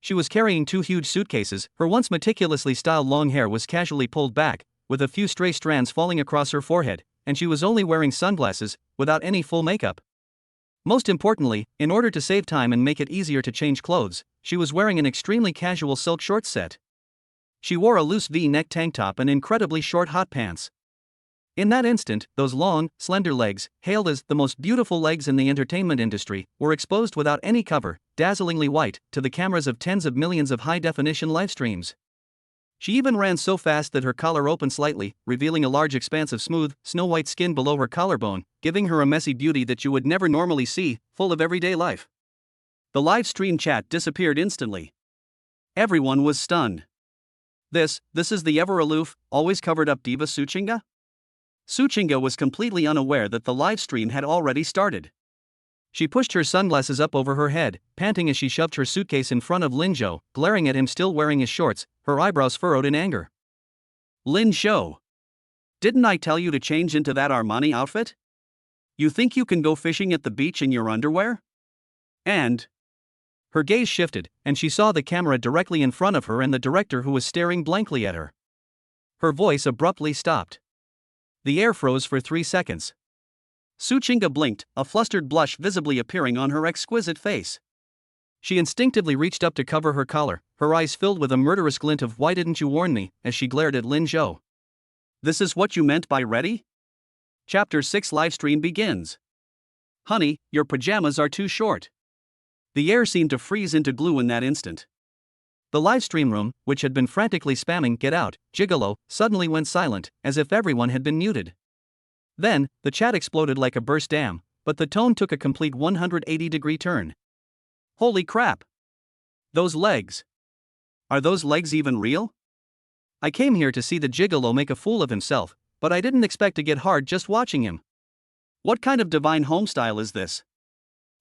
She was carrying 2 huge suitcases, her once meticulously styled long hair was casually pulled back, with a few stray strands falling across her forehead, and she was only wearing sunglasses, without any full makeup. Most importantly, in order to save time and make it easier to change clothes, she was wearing an extremely casual silk short set. She wore a loose V-neck tank top and incredibly short hot pants. In that instant, those long, slender legs, hailed as the most beautiful legs in the entertainment industry, were exposed without any cover, dazzlingly white, to the cameras of tens of millions of high-definition live streams. She even ran so fast that her collar opened slightly, revealing a large expanse of smooth, snow-white skin below her collarbone, giving her a messy beauty that you would never normally see, full of everyday life. The live stream chat disappeared instantly. Everyone was stunned. This is the ever-aloof, always covered-up diva Su Qingga? Su Qingga was completely unaware that the live stream had already started. She pushed her sunglasses up over her head, panting as she shoved her suitcase in front of Lin Zhou, glaring at him still wearing his shorts, her eyebrows furrowed in anger. "Lin Zhou, didn't I tell you to change into that Armani outfit? You think you can go fishing at the beach in your underwear? And..." Her gaze shifted, and she saw the camera directly in front of her and the director who was staring blankly at her. Her voice abruptly stopped. The air froze for 3 seconds. Su Qingga blinked, a flustered blush visibly appearing on her exquisite face. She instinctively reached up to cover her collar, her eyes filled with a murderous glint of "Why didn't you warn me?" as she glared at Lin Zhou. This is what you meant by ready? Chapter 6 livestream begins. Honey, your pajamas are too short. The air seemed to freeze into glue in that instant. The livestream room, which had been frantically spamming "Get out, Gigolo," suddenly went silent, as if everyone had been muted. Then, the chat exploded like a burst dam, but the tone took a complete 180-degree turn. Holy crap! Those legs! Are those legs even real? I came here to see the Gigolo make a fool of himself, but I didn't expect to get hard just watching him. What kind of divine homestyle is this?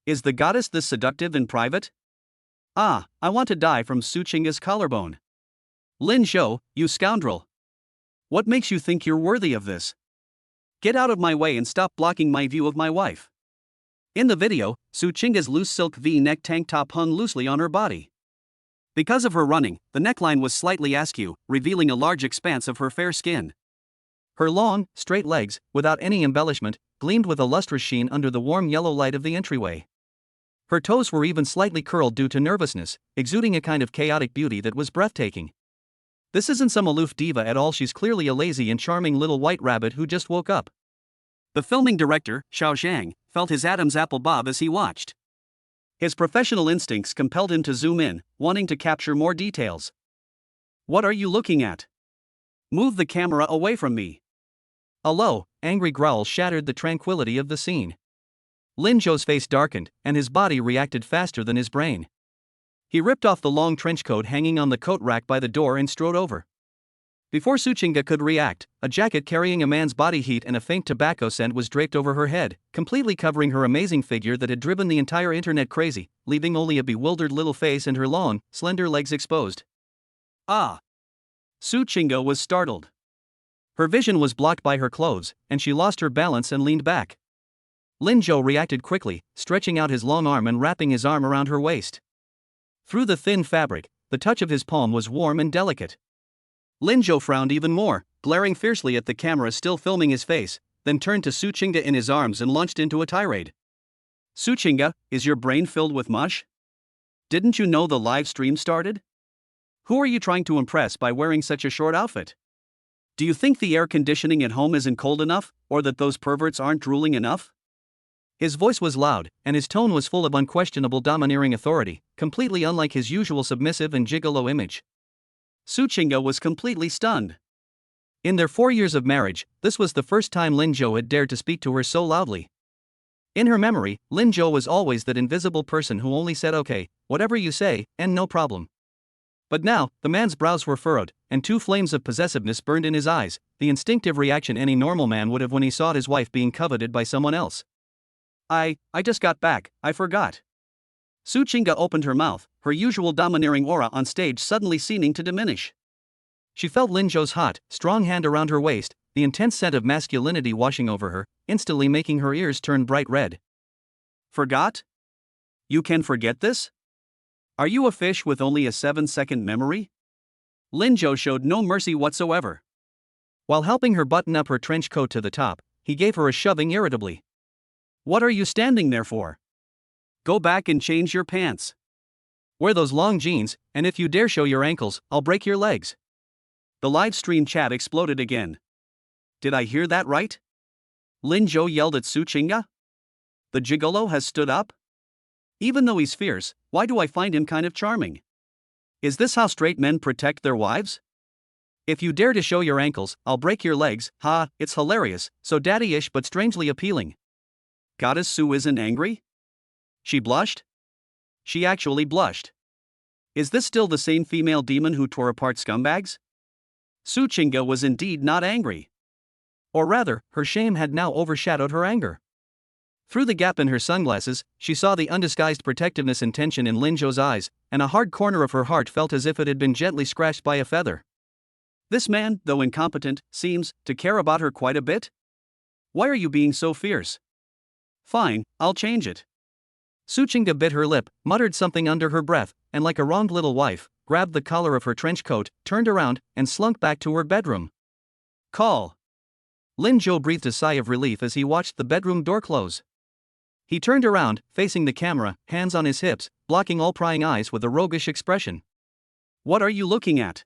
Is the goddess this seductive in private? Ah, I want to die from Su Chinga's collarbone. Lin Zhou, you scoundrel! What makes you think you're worthy of this? Get out of my way and stop blocking my view of my wife. In the video, Su Chinga's loose silk V-neck tank top hung loosely on her body. Because of her running, the neckline was slightly askew, revealing a large expanse of her fair skin. Her long, straight legs, without any embellishment, gleamed with a lustrous sheen under the warm yellow light of the entryway. Her toes were even slightly curled due to nervousness, exuding a kind of chaotic beauty that was breathtaking. This isn't some aloof diva at all, she's clearly a lazy and charming little white rabbit who just woke up. The filming director, Xiao Zhang, felt his Adam's apple bob as he watched. His professional instincts compelled him to zoom in, wanting to capture more details. What are you looking at? Move the camera away from me. A low, angry growl shattered the tranquility of the scene. Lin Zhou's face darkened, and his body reacted faster than his brain. He ripped off the long trench coat hanging on the coat rack by the door and strode over. Before Su Chinga could react, a jacket carrying a man's body heat and a faint tobacco scent was draped over her head, completely covering her amazing figure that had driven the entire internet crazy, leaving only a bewildered little face and her long, slender legs exposed. Ah! Su Chinga was startled. Her vision was blocked by her clothes, and she lost her balance and leaned back. Lin Zhou reacted quickly, stretching out his long arm and wrapping his arm around her waist. Through the thin fabric, the touch of his palm was warm and delicate. Lin Zhou frowned even more, glaring fiercely at the camera still filming his face, then turned to Su Chinga in his arms and launched into a tirade. Su Chinga, is your brain filled with mush? Didn't you know the live stream started? Who are you trying to impress by wearing such a short outfit? Do you think the air conditioning at home isn't cold enough, or that those perverts aren't drooling enough? His voice was loud, and his tone was full of unquestionable domineering authority, completely unlike his usual submissive and gigolo image. Su Chinga was completely stunned. In their 4 years of marriage, this was the first time Lin Zhou had dared to speak to her so loudly. In her memory, Lin Zhou was always that invisible person who only said okay, whatever you say, and no problem. But now, the man's brows were furrowed, and 2 flames of possessiveness burned in his eyes, the instinctive reaction any normal man would have when he saw his wife being coveted by someone else. I just got back, I forgot. Su Chinga opened her mouth, her usual domineering aura on stage suddenly seeming to diminish. She felt Lin Zhou's hot, strong hand around her waist, the intense scent of masculinity washing over her, instantly making her ears turn bright red. Forgot? You can forget this? Are you a fish with only a 7-second memory? Lin Zhou showed no mercy whatsoever. While helping her button up her trench coat to the top, he gave her a shoving irritably. What are you standing there for? Go back and change your pants. Wear those long jeans, and if you dare show your ankles, I'll break your legs. The live stream chat exploded again. Did I hear that right? Lin Zhou yelled at Su Chinga. The gigolo has stood up? Even though he's fierce, why do I find him kind of charming? Is this how straight men protect their wives? If you dare to show your ankles, I'll break your legs. Ha, it's hilarious, so daddy-ish but strangely appealing. Goddess Su isn't angry? She blushed? She actually blushed. Is this still the same female demon who tore apart scumbags? Su Chinga was indeed not angry. Or rather, her shame had now overshadowed her anger. Through the gap in her sunglasses, she saw the undisguised protectiveness and tension in Lin Zhou's eyes, and a hard corner of her heart felt as if it had been gently scratched by a feather. This man, though incompetent, seems to care about her quite a bit? Why are you being so fierce? Fine, I'll change it. Su Chinga bit her lip, muttered something under her breath, and like a wronged little wife, grabbed the collar of her trench coat, turned around, and slunk back to her bedroom. Call. Lin Zhou breathed a sigh of relief as he watched the bedroom door close. He turned around, facing the camera, hands on his hips, blocking all prying eyes with a roguish expression. What are you looking at?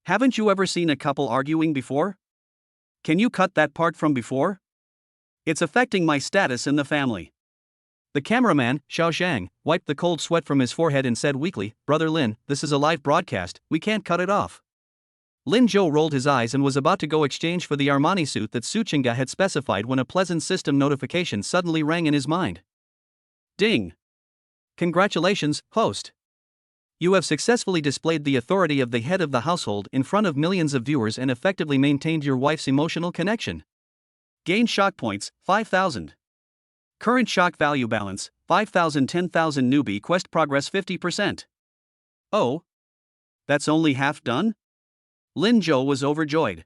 Haven't you ever seen a couple arguing before? Can you cut that part from before? It's affecting my status in the family. The cameraman, Xiao Zhang, wiped the cold sweat from his forehead and said weakly, Brother Lin, this is a live broadcast, we can't cut it off. Lin Zhou rolled his eyes and was about to go exchange for the Armani suit that Su Qingge had specified when a pleasant system notification suddenly rang in his mind. Ding! Congratulations, host! You have successfully displayed the authority of the head of the household in front of millions of viewers and effectively maintained your wife's emotional connection. Gain shock points, 5,000. Current shock value balance, 5,000 10,000 newbie quest progress 50%. Oh? That's only half done? Lin Zhou was overjoyed.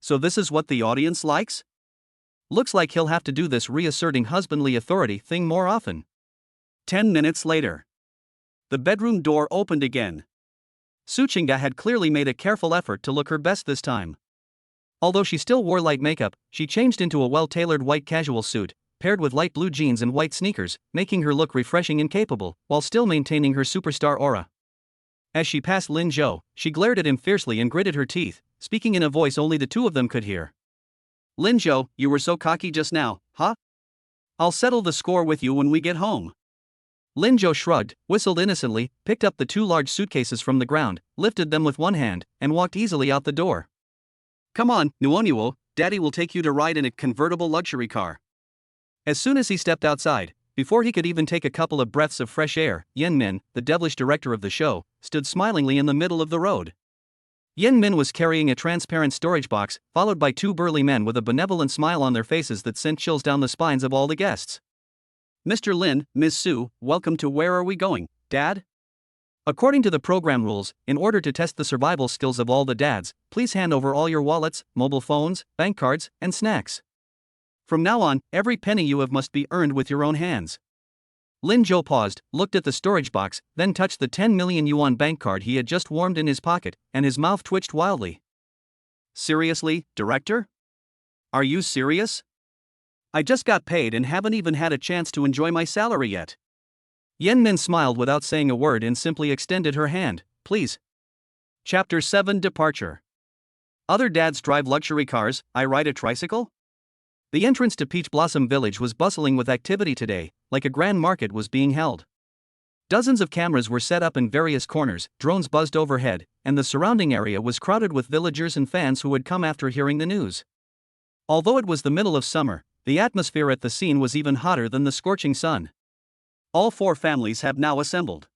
So this is what the audience likes? Looks like he'll have to do this reasserting husbandly authority thing more often. 10 minutes later. The bedroom door opened again. Su Qingge had clearly made a careful effort to look her best this time. Although she still wore light makeup, she changed into a well-tailored white casual suit, paired with light blue jeans and white sneakers, making her look refreshing and capable, while still maintaining her superstar aura. As she passed Lin Zhou, she glared at him fiercely and gritted her teeth, speaking in a voice only the two of them could hear. Lin Zhou, you were so cocky just now, huh? I'll settle the score with you when we get home. Lin Zhou shrugged, whistled innocently, picked up the two large suitcases from the ground, lifted them with one hand, and walked easily out the door. Come on, Nuonuo, Daddy will take you to ride in a convertible luxury car. As soon as he stepped outside, before he could even take a couple of breaths of fresh air, Yan Min, the devilish director of the show, stood smilingly in the middle of the road. Yan Min was carrying a transparent storage box, followed by two burly men with a benevolent smile on their faces that sent chills down the spines of all the guests. Mr. Lin, Ms. Su, welcome to Where Are We Going, Dad? According to the program rules, in order to test the survival skills of all the dads, please hand over all your wallets, mobile phones, bank cards, and snacks. From now on, every penny you have must be earned with your own hands. Lin Zhou paused, looked at the storage box, then touched the 10 million yuan bank card he had just warmed in his pocket, and his mouth twitched wildly. Seriously, Director? Are you serious? I just got paid and haven't even had a chance to enjoy my salary yet. Yan Min smiled without saying a word and simply extended her hand, please. Chapter 7 Departure. Other dads drive luxury cars, I ride a tricycle? The entrance to Peach Blossom Village was bustling with activity today, like a grand market was being held. Dozens of cameras were set up in various corners, drones buzzed overhead, and the surrounding area was crowded with villagers and fans who had come after hearing the news. Although it was the middle of summer, the atmosphere at the scene was even hotter than the scorching sun. All four families have now assembled.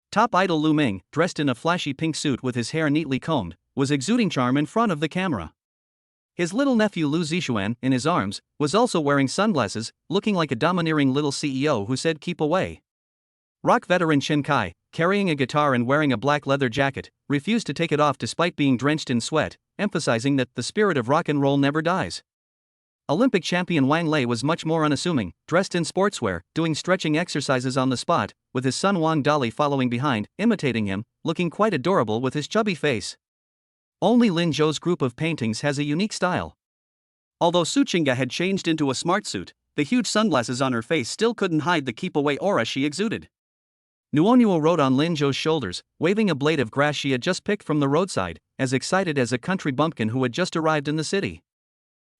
Top idol Lu Ming, dressed in a flashy pink suit with his hair neatly combed, was exuding charm in front of the camera. His little nephew Lu Zixuan, in his arms, was also wearing sunglasses, looking like a domineering little CEO who said keep away. Rock veteran Chen Kai, carrying a guitar and wearing a black leather jacket, refused to take it off despite being drenched in sweat, emphasizing that the spirit of rock and roll never dies. Olympic champion Wang Lei was much more unassuming, dressed in sportswear, doing stretching exercises on the spot, with his son Wang Dali following behind, imitating him, looking quite adorable with his chubby face. Only Lin Zhou's group of paintings has a unique style. Although Su Qingge had changed into a smart suit, the huge sunglasses on her face still couldn't hide the keep-away aura she exuded. Nuonuo rode on Lin Zhou's shoulders, waving a blade of grass she had just picked from the roadside, as excited as a country bumpkin who had just arrived in the city.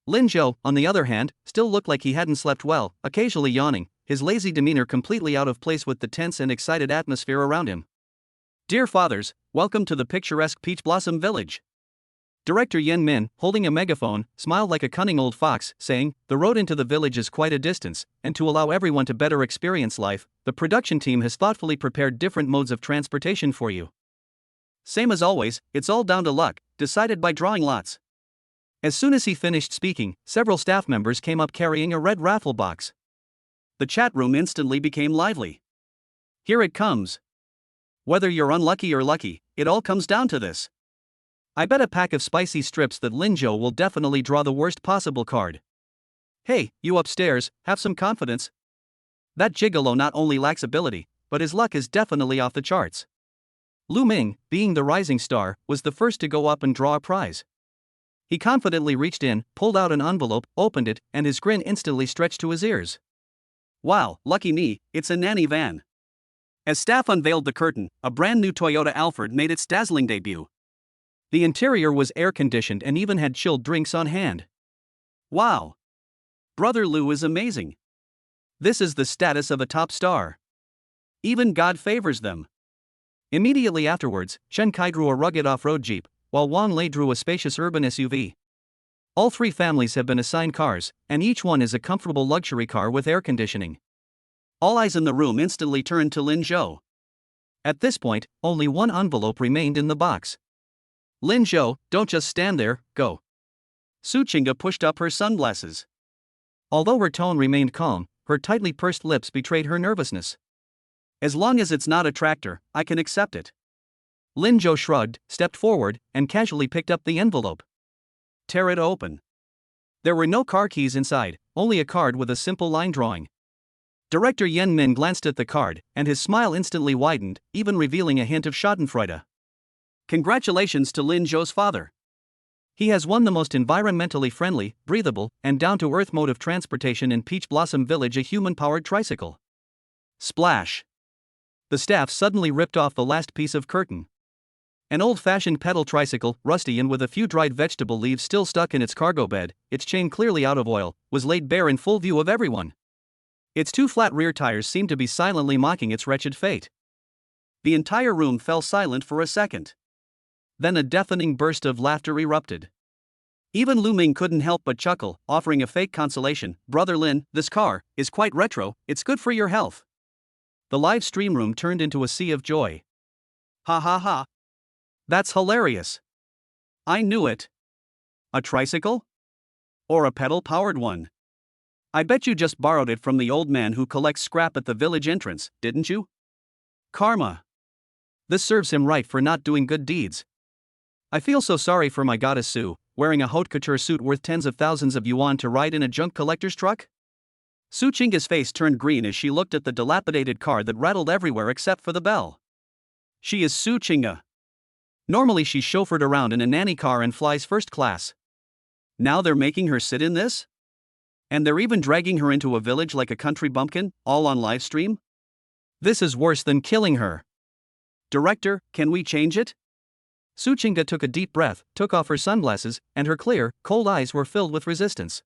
Lin Zhou, on the other hand, still looked like he hadn't slept well, occasionally yawning, his lazy demeanor completely out of place with the tense and excited atmosphere around him. Dear fathers, welcome to the picturesque Peach Blossom Village. Director Yan Min, holding a megaphone, smiled like a cunning old fox, saying, the road into the village is quite a distance, and to allow everyone to better experience life, the production team has thoughtfully prepared different modes of transportation for you. Same as always, it's all down to luck, decided by drawing lots. As soon as he finished speaking, several staff members came up carrying a red raffle box. The chat room instantly became lively. Here it comes. Whether you're unlucky or lucky, it all comes down to this. I bet a pack of spicy strips that Lin Zhou will definitely draw the worst possible card. Hey, you upstairs, have some confidence. That gigolo not only lacks ability, but his luck is definitely off the charts. Lu Ming, being the rising star, was the first to go up and draw a prize. He confidently reached in, pulled out an envelope, opened it, and his grin instantly stretched to his ears. Wow, lucky me, it's a nanny van. As staff unveiled the curtain, a brand new Toyota Alphard made its dazzling debut. The interior was air-conditioned and even had chilled drinks on hand. Wow! Brother Lu is amazing. This is the status of a top star. Even God favors them. Immediately afterwards, Chen Kai drew a rugged off-road jeep, while Wang Lei drew a spacious urban SUV. All three families have been assigned cars, and each one is a comfortable luxury car with air conditioning. All eyes in the room instantly turned to Lin Zhou. At this point, only one envelope remained in the box. Lin Zhou, don't just stand there, go. Su Qingge pushed up her sunglasses. Although her tone remained calm, her tightly pursed lips betrayed her nervousness. As long as it's not a tractor, I can accept it. Lin Zhou shrugged, stepped forward, and casually picked up the envelope. Tear it open. There were no car keys inside, only a card with a simple line drawing. Director Yen Min glanced at the card, and his smile instantly widened, even revealing a hint of schadenfreude. Congratulations to Lin Zhou's father. He has won the most environmentally friendly, breathable, and down-to-earth mode of transportation in Peach Blossom Village, a human-powered tricycle. Splash! The staff suddenly ripped off the last piece of curtain. An old-fashioned pedal tricycle, rusty and with a few dried vegetable leaves still stuck in its cargo bed, its chain clearly out of oil, was laid bare in full view of everyone. Its two flat rear tires seemed to be silently mocking its wretched fate. The entire room fell silent for a second. Then a deafening burst of laughter erupted. Even Lu Ming couldn't help but chuckle, offering a fake consolation. Brother Lin, this car is quite retro, it's good for your health. The live stream room turned into a sea of joy. Ha ha ha. That's hilarious. I knew it. A tricycle? Or a pedal-powered one? I bet you just borrowed it from the old man who collects scrap at the village entrance, didn't you? Karma. This serves him right for not doing good deeds. I feel so sorry for my goddess Su, wearing a haute couture suit worth tens of thousands of yuan to ride in a junk collector's truck? Su Qingge's face turned green as she looked at the dilapidated car that rattled everywhere except for the bell. She is Su Qingge. Normally she's chauffeured around in a nanny car and flies first class. Now they're making her sit in this? And they're even dragging her into a village like a country bumpkin, all on live stream? This is worse than killing her. Director, can we change it? Su Qingge took a deep breath, took off her sunglasses, and her clear, cold eyes were filled with resistance.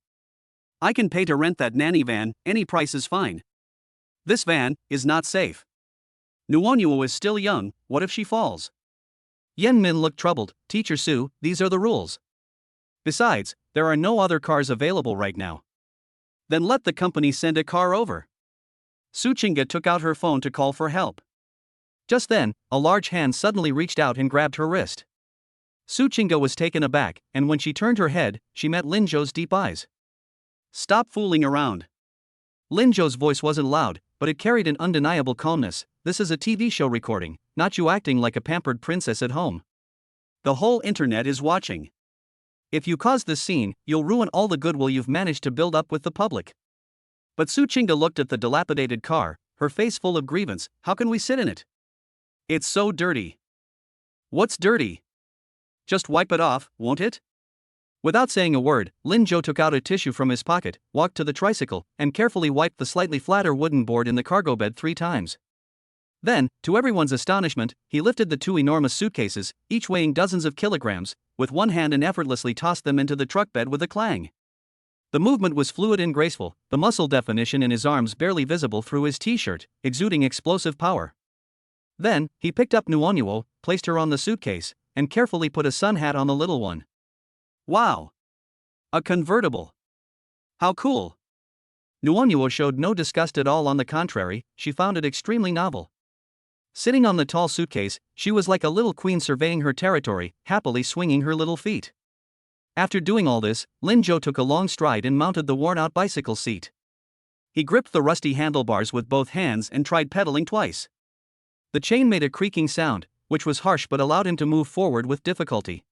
I can pay to rent that nanny van, any price is fine. This van is not safe. Nuonyuo is still young, what if she falls? Yen Min looked troubled. Teacher Su, these are the rules. Besides, there are no other cars available right now. Then let the company send a car over. Su Qingge took out her phone to call for help. Just then, a large hand suddenly reached out and grabbed her wrist. Su Qingge was taken aback, and when she turned her head, she met Lin Zhou's deep eyes. Stop fooling around. Lin Zhou's voice wasn't loud, but it carried an undeniable calmness. This is a TV show recording, not you acting like a pampered princess at home. The whole internet is watching. If you cause this scene, you'll ruin all the goodwill you've managed to build up with the public. But Su Qingge looked at the dilapidated car, her face full of grievance. How can we sit in it? It's so dirty. What's dirty? Just wipe it off, won't it? Without saying a word, Lin Zhou took out a tissue from his pocket, walked to the tricycle, and carefully wiped the slightly flatter wooden board in the cargo bed 3 times. Then, to everyone's astonishment, he lifted the 2 enormous suitcases, each weighing dozens of kilograms, with one hand and effortlessly tossed them into the truck bed with a clang. The movement was fluid and graceful, the muscle definition in his arms barely visible through his t-shirt, exuding explosive power. Then, he picked up Nuonyuo, placed her on the suitcase, and carefully put a sun hat on the little one. Wow! A convertible! How cool! Nuonyuo showed no disgust at all, on the contrary, she found it extremely novel. Sitting on the tall suitcase, she was like a little queen surveying her territory, happily swinging her little feet. After doing all this, Lin Zhou took a long stride and mounted the worn-out bicycle seat. He gripped the rusty handlebars with both hands and tried pedaling twice. The chain made a creaking sound, which was harsh but allowed him to move forward with difficulty.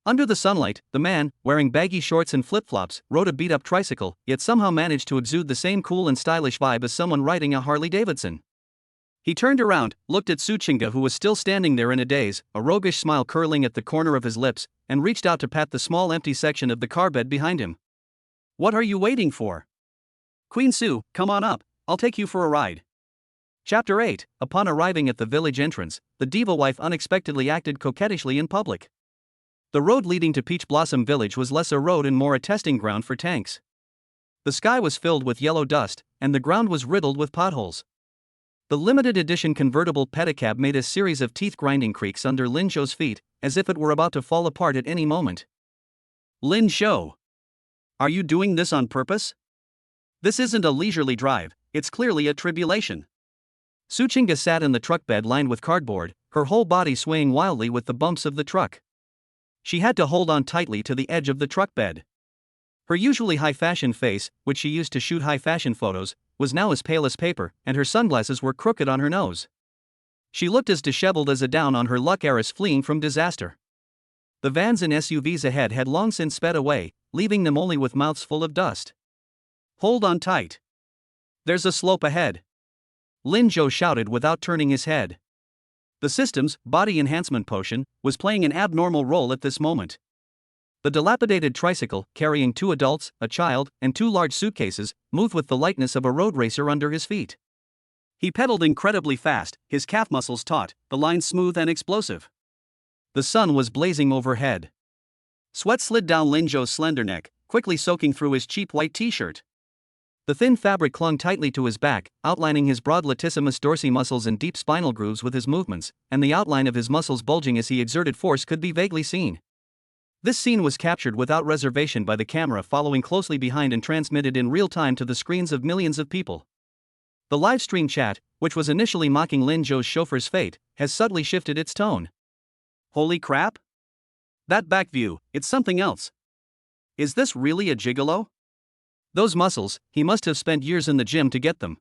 Under the sunlight, the man, wearing baggy shorts and flip-flops, rode a beat-up tricycle, yet somehow managed to exude the same cool and stylish vibe as someone riding a Harley-Davidson. He turned around, looked at Su Qingge, who was still standing there in a daze, a roguish smile curling at the corner of his lips, and reached out to pat the small empty section of the car bed behind him. What are you waiting for? Queen Su, come on up, I'll take you for a ride. Chapter 8. Upon arriving at the village entrance, the diva wife unexpectedly acted coquettishly in public. The road leading to Peach Blossom Village was less a road and more a testing ground for tanks. The sky was filled with yellow dust, and the ground was riddled with potholes. The limited edition convertible pedicab made a series of teeth-grinding creaks under Lin Zhou's feet, as if it were about to fall apart at any moment. Lin Zhou. Are you doing this on purpose? This isn't a leisurely drive, it's clearly a tribulation. Su Qingge sat in the truck bed lined with cardboard, her whole body swaying wildly with the bumps of the truck. She had to hold on tightly to the edge of the truck bed. Her usually high-fashion face, which she used to shoot high-fashion photos, was now as pale as paper, and her sunglasses were crooked on her nose. She looked as disheveled as a down on her luck heiress fleeing from disaster. The vans and SUVs ahead had long since sped away, leaving them only with mouths full of dust. Hold on tight. There's a slope ahead. Lin Zhou shouted without turning his head. The system's body enhancement potion was playing an abnormal role at this moment. The dilapidated tricycle, carrying 2 adults, a child, and 2 large suitcases, moved with the lightness of a road racer under his feet. He pedaled incredibly fast, his calf muscles taut, the lines smooth and explosive. The sun was blazing overhead. Sweat slid down Lin Zhou's slender neck, quickly soaking through his cheap white t-shirt. The thin fabric clung tightly to his back, outlining his broad latissimus dorsi muscles and deep spinal grooves with his movements, and the outline of his muscles bulging as he exerted force could be vaguely seen. This scene was captured without reservation by the camera following closely behind and transmitted in real time to the screens of millions of people. The live stream chat, which was initially mocking Lin Zhou's chauffeur's fate, has subtly shifted its tone. Holy crap? That back view, it's something else. Is this really a gigolo? Those muscles, he must have spent years in the gym to get them.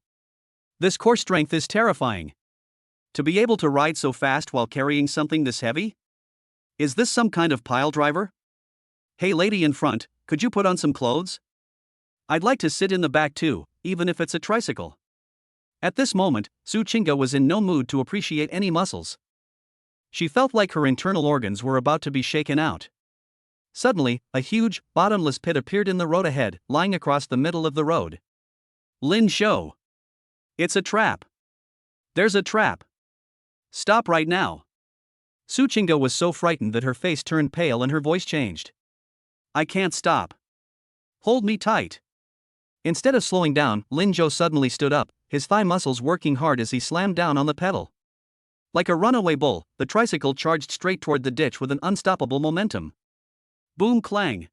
This core strength is terrifying. To be able to ride so fast while carrying something this heavy? Is this some kind of pile driver? Hey lady in front, could you put on some clothes? I'd like to sit in the back too, even if it's a tricycle. At this moment, Su Qingge was in no mood to appreciate any muscles. She felt like her internal organs were about to be shaken out. Suddenly, a huge, bottomless pit appeared in the road ahead, lying across the middle of the road. Lin Zhou. It's a trap. There's a trap. Stop right now. Su Qingge was so frightened that her face turned pale and her voice changed. I can't stop. Hold me tight. Instead of slowing down, Lin Zhou suddenly stood up, his thigh muscles working hard as he slammed down on the pedal. Like a runaway bull, the tricycle charged straight toward the ditch with an unstoppable momentum. Boom clang.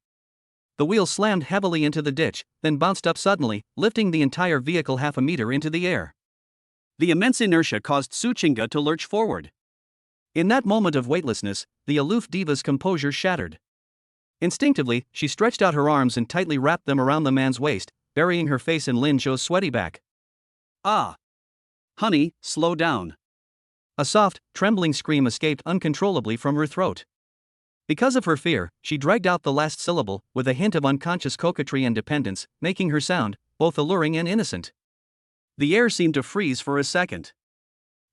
The wheel slammed heavily into the ditch, then bounced up suddenly, lifting the entire vehicle half a meter into the air. The immense inertia caused Su Qingge to lurch forward. In that moment of weightlessness, the aloof diva's composure shattered. Instinctively, she stretched out her arms and tightly wrapped them around the man's waist, burying her face in Lin Zhou's sweaty back. Ah! Honey, slow down. A soft, trembling scream escaped uncontrollably from her throat. Because of her fear, she dragged out the last syllable, with a hint of unconscious coquetry and dependence, making her sound both alluring and innocent. The air seemed to freeze for a second.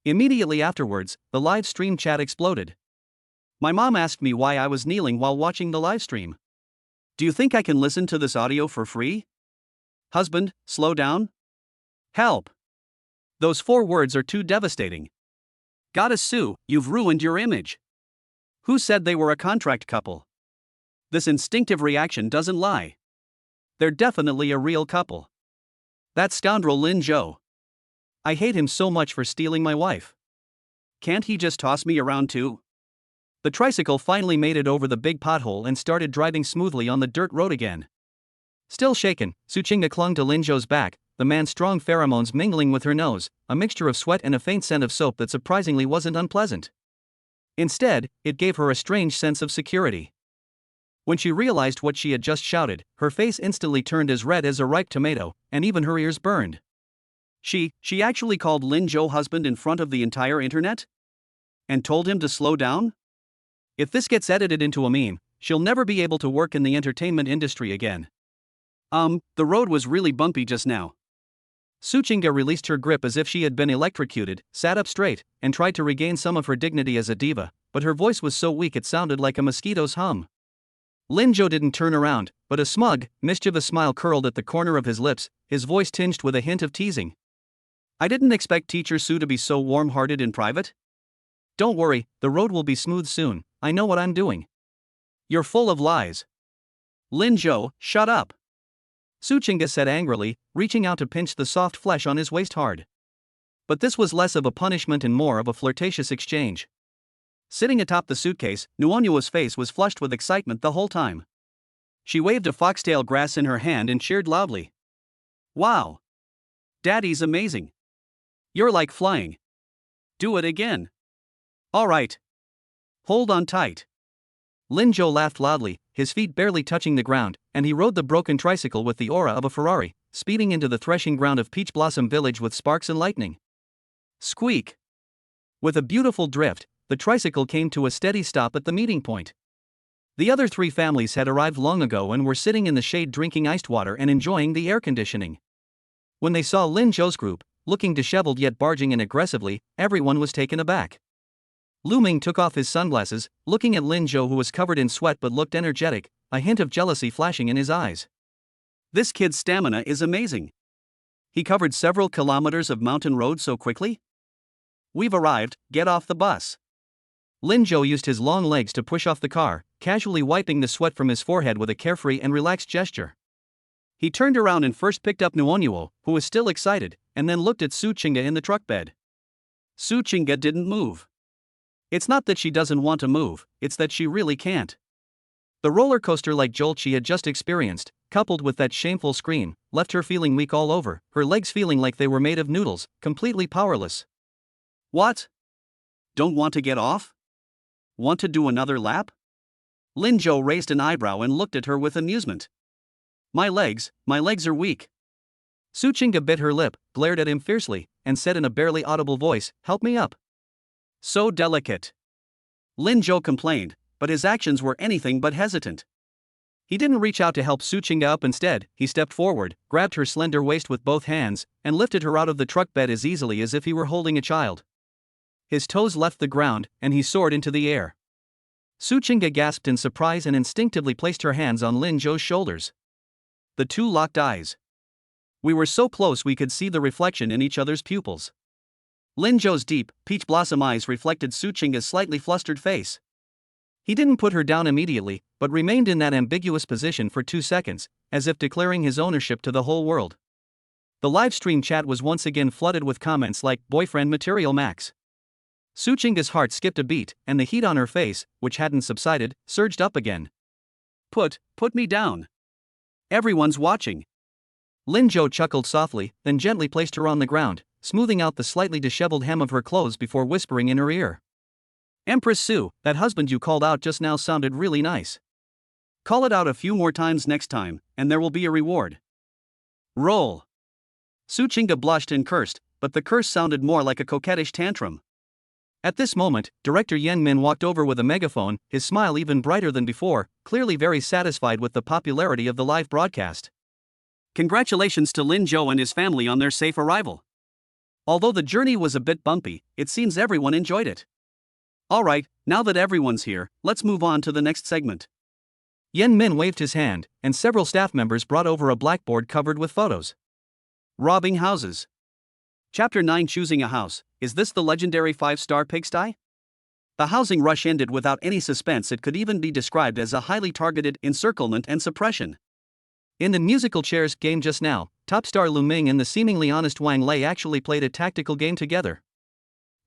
Immediately afterwards, the live stream chat exploded. My mom asked me why I was kneeling while watching the live stream. Do you think I can listen to this audio for free? Husband, slow down. Help. Those 4 words are too devastating. Goddess Su, you've ruined your image. Who said they were a contract couple? This instinctive reaction doesn't lie. They're definitely a real couple. That scoundrel Lin Zhou. I hate him so much for stealing my wife. Can't he just toss me around too? The tricycle finally made it over the big pothole and started driving smoothly on the dirt road again. Still shaken, Su Qingge clung to Lin Zhou's back, the man's strong pheromones mingling with her nose, a mixture of sweat and a faint scent of soap that surprisingly wasn't unpleasant. Instead, it gave her a strange sense of security. When she realized what she had just shouted, her face instantly turned as red as a ripe tomato, and even her ears burned. She actually called Lin Zhou husband in front of the entire internet? And told him to slow down? If this gets edited into a meme, she'll never be able to work in the entertainment industry again. The road was really bumpy just now. Su Qingge released her grip as if she had been electrocuted, sat up straight, and tried to regain some of her dignity as a diva, but her voice was so weak it sounded like a mosquito's hum. Lin Zhou didn't turn around, but a smug, mischievous smile curled at the corner of his lips, his voice tinged with a hint of teasing. I didn't expect Teacher Su to be so warm-hearted in private. Don't worry, the road will be smooth soon, I know what I'm doing. You're full of lies. Lin Zhou, shut up. Su Qingge said angrily, reaching out to pinch the soft flesh on his waist hard. But this was less of a punishment and more of a flirtatious exchange. Sitting atop the suitcase, Nuonyuo's face was flushed with excitement the whole time. She waved a foxtail grass in her hand and cheered loudly. Wow! Daddy's amazing. You're like flying. Do it again. All right. Hold on tight. Lin Zhou laughed loudly, his feet barely touching the ground, and he rode the broken tricycle with the aura of a Ferrari, speeding into the threshing ground of Peach Blossom Village with sparks and lightning. Squeak! With a beautiful drift, the tricycle came to a steady stop at the meeting point. The other three families had arrived long ago and were sitting in the shade drinking iced water and enjoying the air conditioning. When they saw Lin Zhou's group, looking disheveled yet barging in aggressively, everyone was taken aback. Lu Ming took off his sunglasses, looking at Lin Zhou, who was covered in sweat but looked energetic, a hint of jealousy flashing in his eyes. This kid's stamina is amazing. He covered several kilometers of mountain road so quickly? We've arrived, get off the bus. Lin Zhou used his long legs to push off the car, casually wiping the sweat from his forehead with a carefree and relaxed gesture. He turned around and first picked up Nuonyuo, who was still excited, and then looked at Su Qingge in the truck bed. Su Qingge didn't move. It's not that she doesn't want to move, it's that she really can't. The roller coaster-like jolt she had just experienced, coupled with that shameful scream, left her feeling weak all over, her legs feeling like they were made of noodles, completely powerless. What? Don't want to get off? Want to do another lap? Lin Zhou raised an eyebrow and looked at her with amusement. My legs are weak. Su Qingge bit her lip, glared at him fiercely, and said in a barely audible voice, help me up. So delicate. Lin Zhou complained, but his actions were anything but hesitant. He didn't reach out to help Su Qingge up. Instead, he stepped forward, grabbed her slender waist with both hands, and lifted her out of the truck bed as easily as if he were holding a child. His toes left the ground, and he soared into the air. Su Qingge gasped in surprise and instinctively placed her hands on Lin Zhou's shoulders. The two locked eyes. We were so close we could see the reflection in each other's pupils. Lin Zhou's deep, peach blossom eyes reflected Su Qingge's slightly flustered face. He didn't put her down immediately, but remained in that ambiguous position for 2 seconds, as if declaring his ownership to the whole world. The live stream chat was once again flooded with comments like, boyfriend material max. Su Qingge's heart skipped a beat, and the heat on her face, which hadn't subsided, surged up again. Put me down. Everyone's watching. Lin Zhou chuckled softly, then gently placed her on the ground, smoothing out the slightly disheveled hem of her clothes before whispering in her ear. Empress Su, that husband you called out just now sounded really nice. Call it out a few more times next time, and there will be a reward. Roll. Su Qingge blushed and cursed, but the curse sounded more like a coquettish tantrum. At this moment, Director Yen Min walked over with a megaphone, his smile even brighter than before, clearly very satisfied with the popularity of the live broadcast. Congratulations to Lin Zhou and his family on their safe arrival. Although the journey was a bit bumpy, it seems everyone enjoyed it. Alright, now that everyone's here, let's move on to the next segment. Yen Min waved his hand, and several staff members brought over a blackboard covered with photos. Robbing houses. Chapter 9, Choosing a House. Is this the legendary 5-star pigsty? The housing rush ended without any suspense. It could even be described as a highly targeted encirclement and suppression. In the musical chairs game just now, top star Lu Ming and the seemingly honest Wang Lei actually played a tactical game together.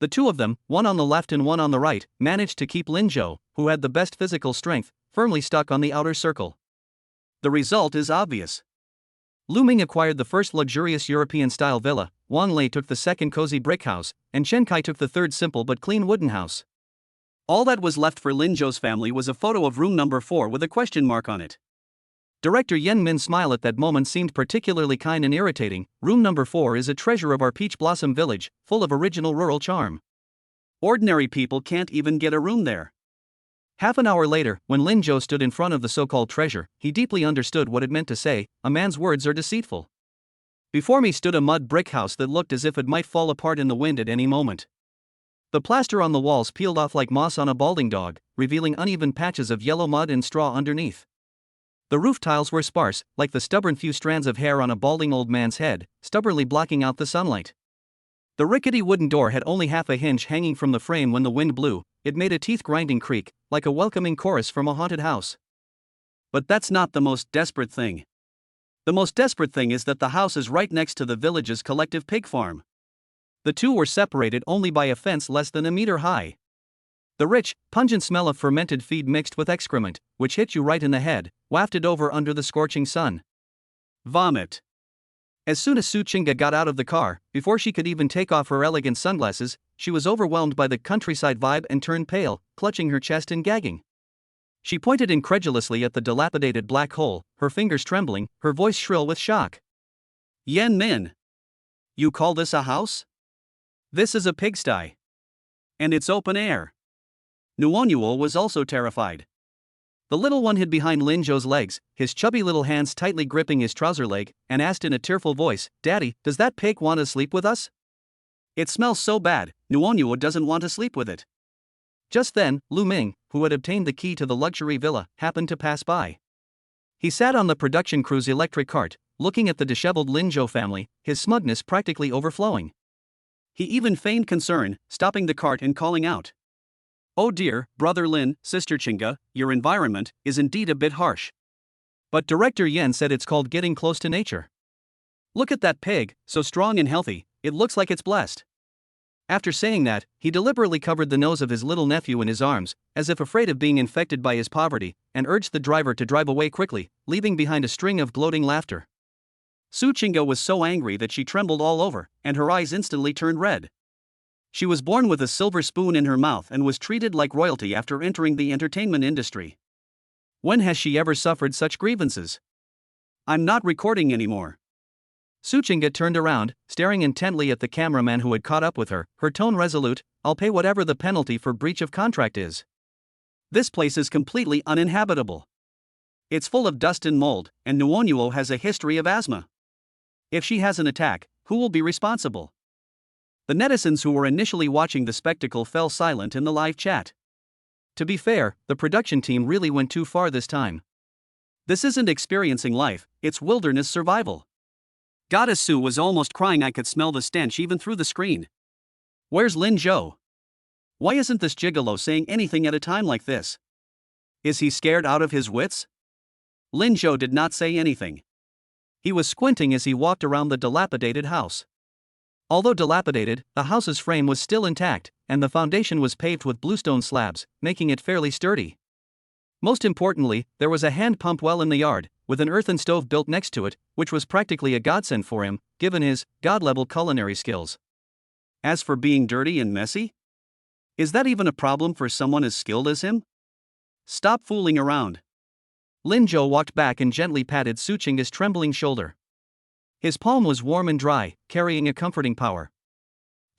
The two of them, one on the left and one on the right, managed to keep Lin Zhou, who had the best physical strength, firmly stuck on the outer circle. The result is obvious. Lu Ming acquired the first luxurious European-style villa, Wang Lei took the second cozy brick house, and Chen Kai took the third simple but clean wooden house. All that was left for Lin Zhou's family was a photo of room number 4 with a question mark on it. Director Yen Min's smile at that moment seemed particularly kind and irritating. Room number 4 is a treasure of our Peach Blossom Village, full of original rural charm. Ordinary people can't even get a room there. Half an hour later, when Lin Zhou stood in front of the so-called treasure, he deeply understood what it meant to say, a man's words are deceitful. Before me stood a mud brick house that looked as if it might fall apart in the wind at any moment. The plaster on the walls peeled off like moss on a balding dog, revealing uneven patches of yellow mud and straw underneath. The roof tiles were sparse, like the stubborn few strands of hair on a balding old man's head, stubbornly blocking out the sunlight. The rickety wooden door had only half a hinge hanging from the frame when the wind blew, it made a teeth-grinding creak, like a welcoming chorus from a haunted house. But that's not the most desperate thing. The most desperate thing is that the house is right next to the village's collective pig farm. The two were separated only by a fence less than a meter high. The rich, pungent smell of fermented feed mixed with excrement, which hit you right in the head, wafted over under the scorching sun. Vomit. As soon as Su Chinga got out of the car, before she could even take off her elegant sunglasses, she was overwhelmed by the countryside vibe and turned pale, clutching her chest and gagging. She pointed incredulously at the dilapidated black hole, her fingers trembling, her voice shrill with shock. Yen Min. You call this a house? This is a pigsty. And it's open air. Nuonuo was also terrified. The little one hid behind Lin Zhou's legs, his chubby little hands tightly gripping his trouser leg, and asked in a tearful voice, "Daddy, does that pig want to sleep with us? It smells so bad, Nuonuo doesn't want to sleep with it." Just then, Lu Ming, who had obtained the key to the luxury villa, happened to pass by. He sat on the production crew's electric cart, looking at the disheveled Lin Zhou family, his smugness practically overflowing. He even feigned concern, stopping the cart and calling out, "Oh dear, brother Lin, sister Chinga, your environment is indeed a bit harsh. But Director Yen said it's called getting close to nature. Look at that pig, so strong and healthy, it looks like it's blessed." After saying that, he deliberately covered the nose of his little nephew in his arms, as if afraid of being infected by his poverty, and urged the driver to drive away quickly, leaving behind a string of gloating laughter. Su Chinga was so angry that she trembled all over, and her eyes instantly turned red. She was born with a silver spoon in her mouth and was treated like royalty after entering the entertainment industry. When has she ever suffered such grievances? "I'm not recording anymore." Su Chinga turned around, staring intently at the cameraman who had caught up with her, her tone resolute, "I'll pay whatever the penalty for breach of contract is. This place is completely uninhabitable. It's full of dust and mold, and Nuonuo has a history of asthma. If she has an attack, who will be responsible?" The netizens who were initially watching the spectacle fell silent in the live chat. To be fair, the production team really went too far this time. This isn't experiencing life, it's wilderness survival. Goddess Su was almost crying. I could smell the stench even through the screen. Where's Lin Zhou? Why isn't this gigolo saying anything at a time like this? Is he scared out of his wits? Lin Zhou did not say anything. He was squinting as he walked around the dilapidated house. Although dilapidated, the house's frame was still intact, and the foundation was paved with bluestone slabs, making it fairly sturdy. Most importantly, there was a hand pump well in the yard, with an earthen stove built next to it, which was practically a godsend for him, given his god-level culinary skills. As for being dirty and messy, is that even a problem for someone as skilled as him? Stop fooling around. Lin Zhou walked back and gently patted Su Chinga's trembling shoulder. His palm was warm and dry, carrying a comforting power.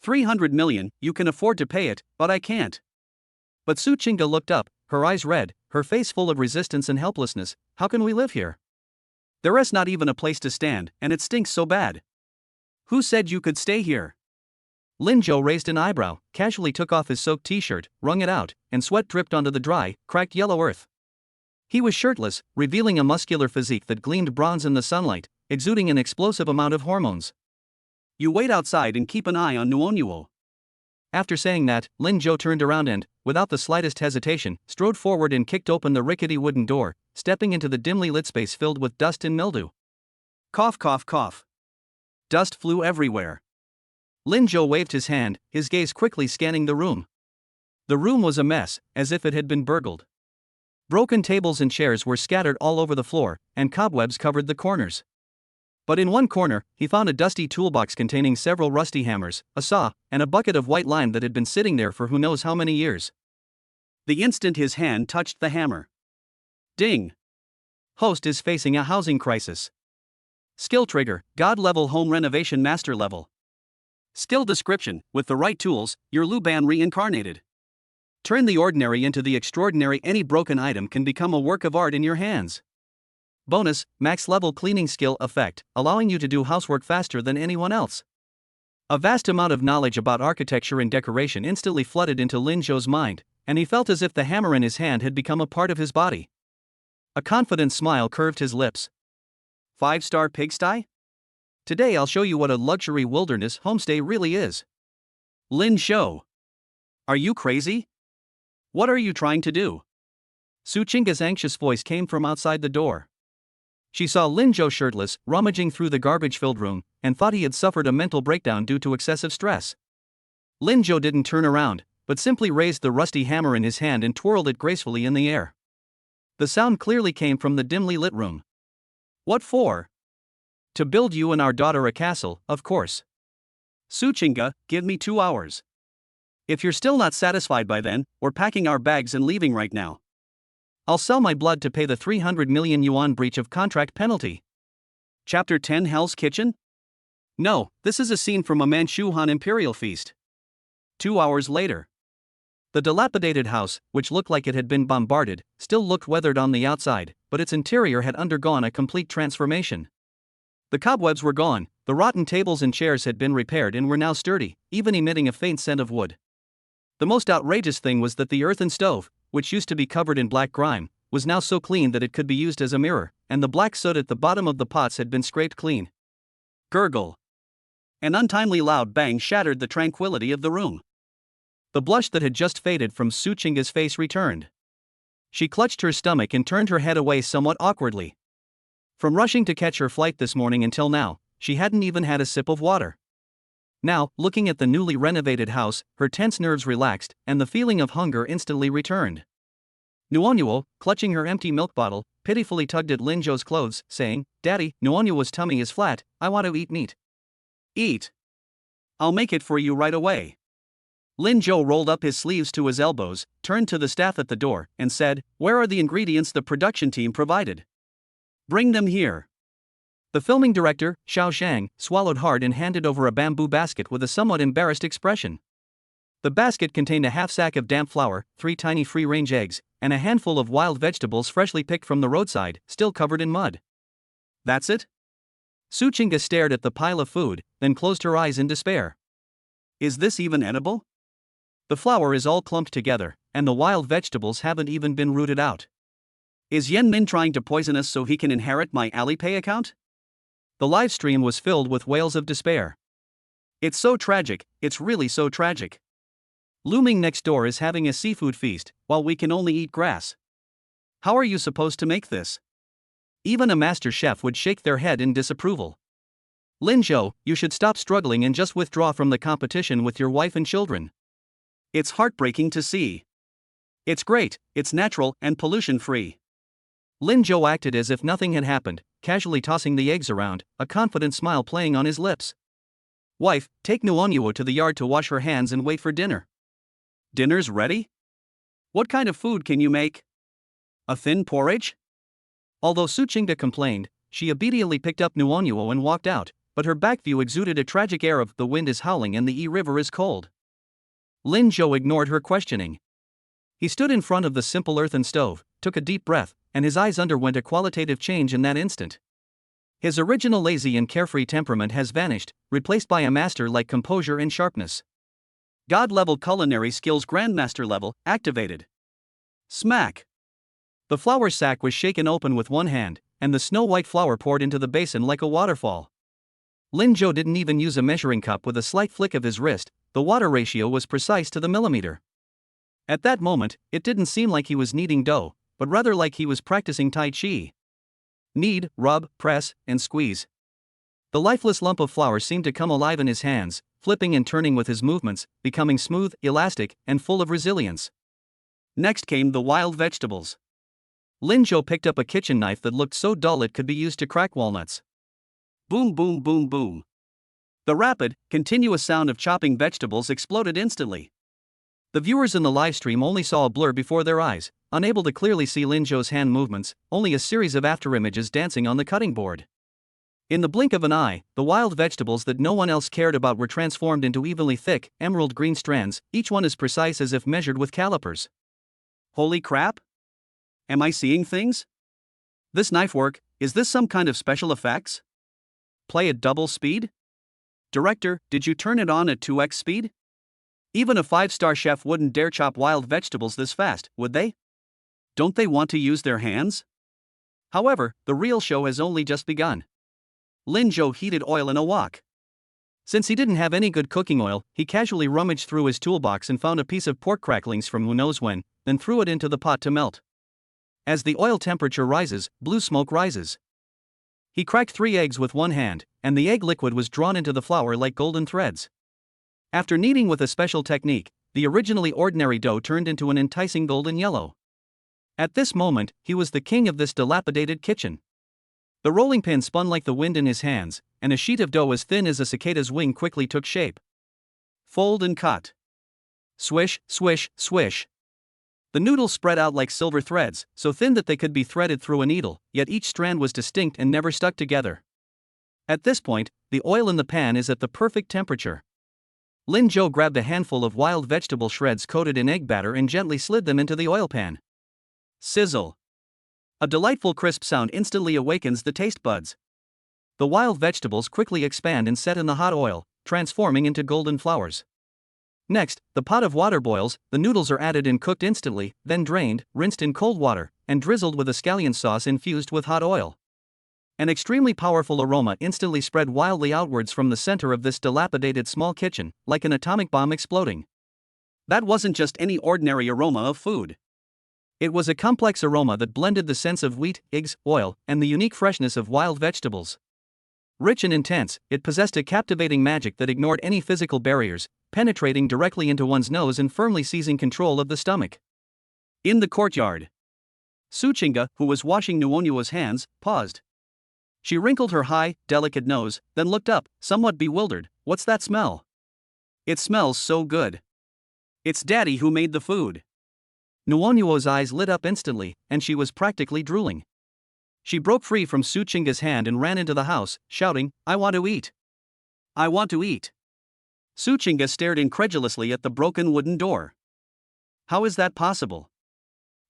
300 million, you can afford to pay it, but I can't. But Su Chinga looked up, her eyes red, her face full of resistance and helplessness. How can we live here? There's not even a place to stand, and it stinks so bad. Who said you could stay here? Lin Zhou raised an eyebrow, casually took off his soaked t-shirt, wrung it out, and sweat dripped onto the dry, cracked yellow earth. He was shirtless, revealing a muscular physique that gleamed bronze in the sunlight, exuding an explosive amount of hormones. You wait outside and keep an eye on Nuonuo. After saying that, Lin Zhou turned around and, without the slightest hesitation, strode forward and kicked open the rickety wooden door, stepping into the dimly lit space filled with dust and mildew. Cough, cough, cough. Dust flew everywhere. Lin Zhou waved his hand, his gaze quickly scanning the room. The room was a mess, as if it had been burgled. Broken tables and chairs were scattered all over the floor, and cobwebs covered the corners. But in one corner, he found a dusty toolbox containing several rusty hammers, a saw, and a bucket of white lime that had been sitting there for who knows how many years. The instant his hand touched the hammer. Ding! Host is facing a housing crisis. Skill trigger, God-level home renovation master level. Skill description, with the right tools, you're Lu Ban reincarnated. Turn the ordinary into the extraordinary. Any broken item can become a work of art in your hands. Bonus, max level cleaning skill effect, allowing you to do housework faster than anyone else. A vast amount of knowledge about architecture and decoration instantly flooded into Lin Zhou's mind, and he felt as if the hammer in his hand had become a part of his body. A confident smile curved his lips. 5-star pigsty? Today I'll show you what a luxury wilderness homestay really is. Lin Zhou. Are you crazy? What are you trying to do? Su Chinga's anxious voice came from outside the door. She saw Lin Zhou shirtless, rummaging through the garbage-filled room, and thought he had suffered a mental breakdown due to excessive stress. Lin Zhou didn't turn around, but simply raised the rusty hammer in his hand and twirled it gracefully in the air. The sound clearly came from the dimly lit room. What for? To build you and our daughter a castle, of course. Su Chinga, give me 2 hours. If you're still not satisfied by then, we're packing our bags and leaving right now. I'll sell my blood to pay the 300 million yuan breach of contract penalty. Chapter 10 Hell's Kitchen? No, this is a scene from a Manchu Han imperial feast. 2 hours later. The dilapidated house, which looked like it had been bombarded, still looked weathered on the outside, but its interior had undergone a complete transformation. The cobwebs were gone, the rotten tables and chairs had been repaired and were now sturdy, even emitting a faint scent of wood. The most outrageous thing was that the earthen stove, which used to be covered in black grime, was now so clean that it could be used as a mirror, and the black soot at the bottom of the pots had been scraped clean. Gurgle. An untimely loud bang shattered the tranquility of the room. The blush that had just faded from Su Chinga's face returned. She clutched her stomach and turned her head away somewhat awkwardly. From rushing to catch her flight this morning until now, she hadn't even had a sip of water. Now, looking at the newly renovated house, her tense nerves relaxed, and the feeling of hunger instantly returned. Nuonyuo, clutching her empty milk bottle, pitifully tugged at Lin Zhou's clothes, saying, "Daddy, Nuonyuo's tummy is flat, I want to eat meat." "Eat. I'll make it for you right away." Lin Zhou rolled up his sleeves to his elbows, turned to the staff at the door, and said, "Where are the ingredients the production team provided? Bring them here." The filming director, Xiao Shang, swallowed hard and handed over a bamboo basket with a somewhat embarrassed expression. The basket contained a half sack of damp flour, 3 tiny free-range eggs, and a handful of wild vegetables freshly picked from the roadside, still covered in mud. "That's it?" Su Chinga stared at the pile of food, then closed her eyes in despair. "Is this even edible? The flour is all clumped together, and the wild vegetables haven't even been rooted out. Is Yen Min trying to poison us so he can inherit my Alipay account?" The live stream was filled with wails of despair. "It's so tragic, it's really so tragic. Looming next door is having a seafood feast, while we can only eat grass. How are you supposed to make this?" Even a master chef would shake their head in disapproval. "Lin Zhou, you should stop struggling and just withdraw from the competition with your wife and children. It's heartbreaking to see. It's great, it's natural and pollution-free." Lin Zhou acted as if nothing had happened, casually tossing the eggs around, a confident smile playing on his lips. "Wife, take Nuonyuo to the yard to wash her hands and wait for dinner." "Dinner's ready? What kind of food can you make? A thin porridge?" Although Su Chinga complained, she obediently picked up Nuonyuo and walked out, but her back view exuded a tragic air of "the wind is howling and the Yi River is cold." Lin Zhou ignored her questioning. He stood in front of the simple earthen stove, took a deep breath, and his eyes underwent a qualitative change in that instant. His original lazy and carefree temperament has vanished, replaced by a master-like composure and sharpness. God-level culinary skills grandmaster level, activated. Smack! The flour sack was shaken open with one hand, and the snow-white flour poured into the basin like a waterfall. Lin Zhou didn't even use a measuring cup. With a slight flick of his wrist, the water ratio was precise to the millimeter. At that moment, it didn't seem like he was kneading dough, but rather like he was practicing Tai Chi. Knead, rub, press, and squeeze. The lifeless lump of flour seemed to come alive in his hands, flipping and turning with his movements, becoming smooth, elastic, and full of resilience. Next came the wild vegetables. Lin Zhou picked up a kitchen knife that looked so dull it could be used to crack walnuts. Boom, boom, boom, boom. The rapid, continuous sound of chopping vegetables exploded instantly. The viewers in the livestream only saw a blur before their eyes, unable to clearly see Lin Zhou's hand movements, only a series of afterimages dancing on the cutting board. In the blink of an eye, the wild vegetables that no one else cared about were transformed into evenly thick, emerald green strands, each one as precise as if measured with calipers. Holy crap! Am I seeing things? This knife work, is this some kind of special effects? Play at double speed? Director, did you turn it on at 2x speed? Even a 5-star chef wouldn't dare chop wild vegetables this fast, would they? Don't they want to use their hands? However, the real show has only just begun. Lin Zhou heated oil in a wok. Since he didn't have any good cooking oil, he casually rummaged through his toolbox and found a piece of pork cracklings from who knows when, then threw it into the pot to melt. As the oil temperature rises, blue smoke rises. He cracked 3 eggs with one hand, and the egg liquid was drawn into the flour like golden threads. After kneading with a special technique, the originally ordinary dough turned into an enticing golden yellow. At this moment, he was the king of this dilapidated kitchen. The rolling pin spun like the wind in his hands, and a sheet of dough as thin as a cicada's wing quickly took shape. Fold and cut. Swish, swish, swish. The noodles spread out like silver threads, so thin that they could be threaded through a needle, yet each strand was distinct and never stuck together. At this point, the oil in the pan is at the perfect temperature. Lin Zhou grabbed a handful of wild vegetable shreds coated in egg batter and gently slid them into the oil pan. Sizzle. A delightful crisp sound instantly awakens the taste buds. The wild vegetables quickly expand and set in the hot oil, transforming into golden flowers. Next, the pot of water boils, the noodles are added and cooked instantly, then drained, rinsed in cold water, and drizzled with a scallion sauce infused with hot oil. An extremely powerful aroma instantly spread wildly outwards from the center of this dilapidated small kitchen, like an atomic bomb exploding. That wasn't just any ordinary aroma of food. It was a complex aroma that blended the scents of wheat, eggs, oil, and the unique freshness of wild vegetables. Rich and intense, it possessed a captivating magic that ignored any physical barriers, penetrating directly into one's nose and firmly seizing control of the stomach. In the courtyard, Su Qingge, who was washing Nuonyuo's hands, paused. She wrinkled her high, delicate nose, then looked up, somewhat bewildered. What's that smell? It smells so good. It's Daddy who made the food. Nuonyuo's eyes lit up instantly, and she was practically drooling. She broke free from Su Qingge's hand and ran into the house, shouting, I want to eat. I want to eat. Su Qingge stared incredulously at the broken wooden door. How is that possible?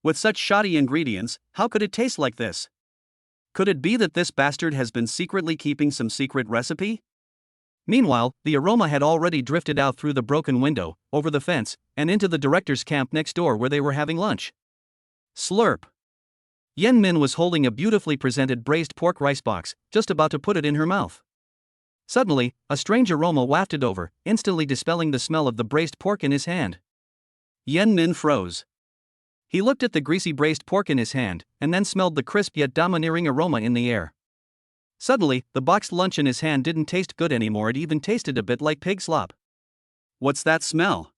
With such shoddy ingredients, how could it taste like this? Could it be that this bastard has been secretly keeping some secret recipe? Meanwhile, the aroma had already drifted out through the broken window, over the fence, and into the director's camp next door where they were having lunch. Slurp. Yen Min was holding a beautifully presented braised pork rice box, just about to put it in her mouth. Suddenly, a strange aroma wafted over, instantly dispelling the smell of the braised pork in his hand. Yen Min froze. He looked at the greasy braised pork in his hand, and then smelled the crisp yet domineering aroma in the air. Suddenly, the boxed lunch in his hand didn't taste good anymore, it even tasted a bit like pig slop. What's that smell?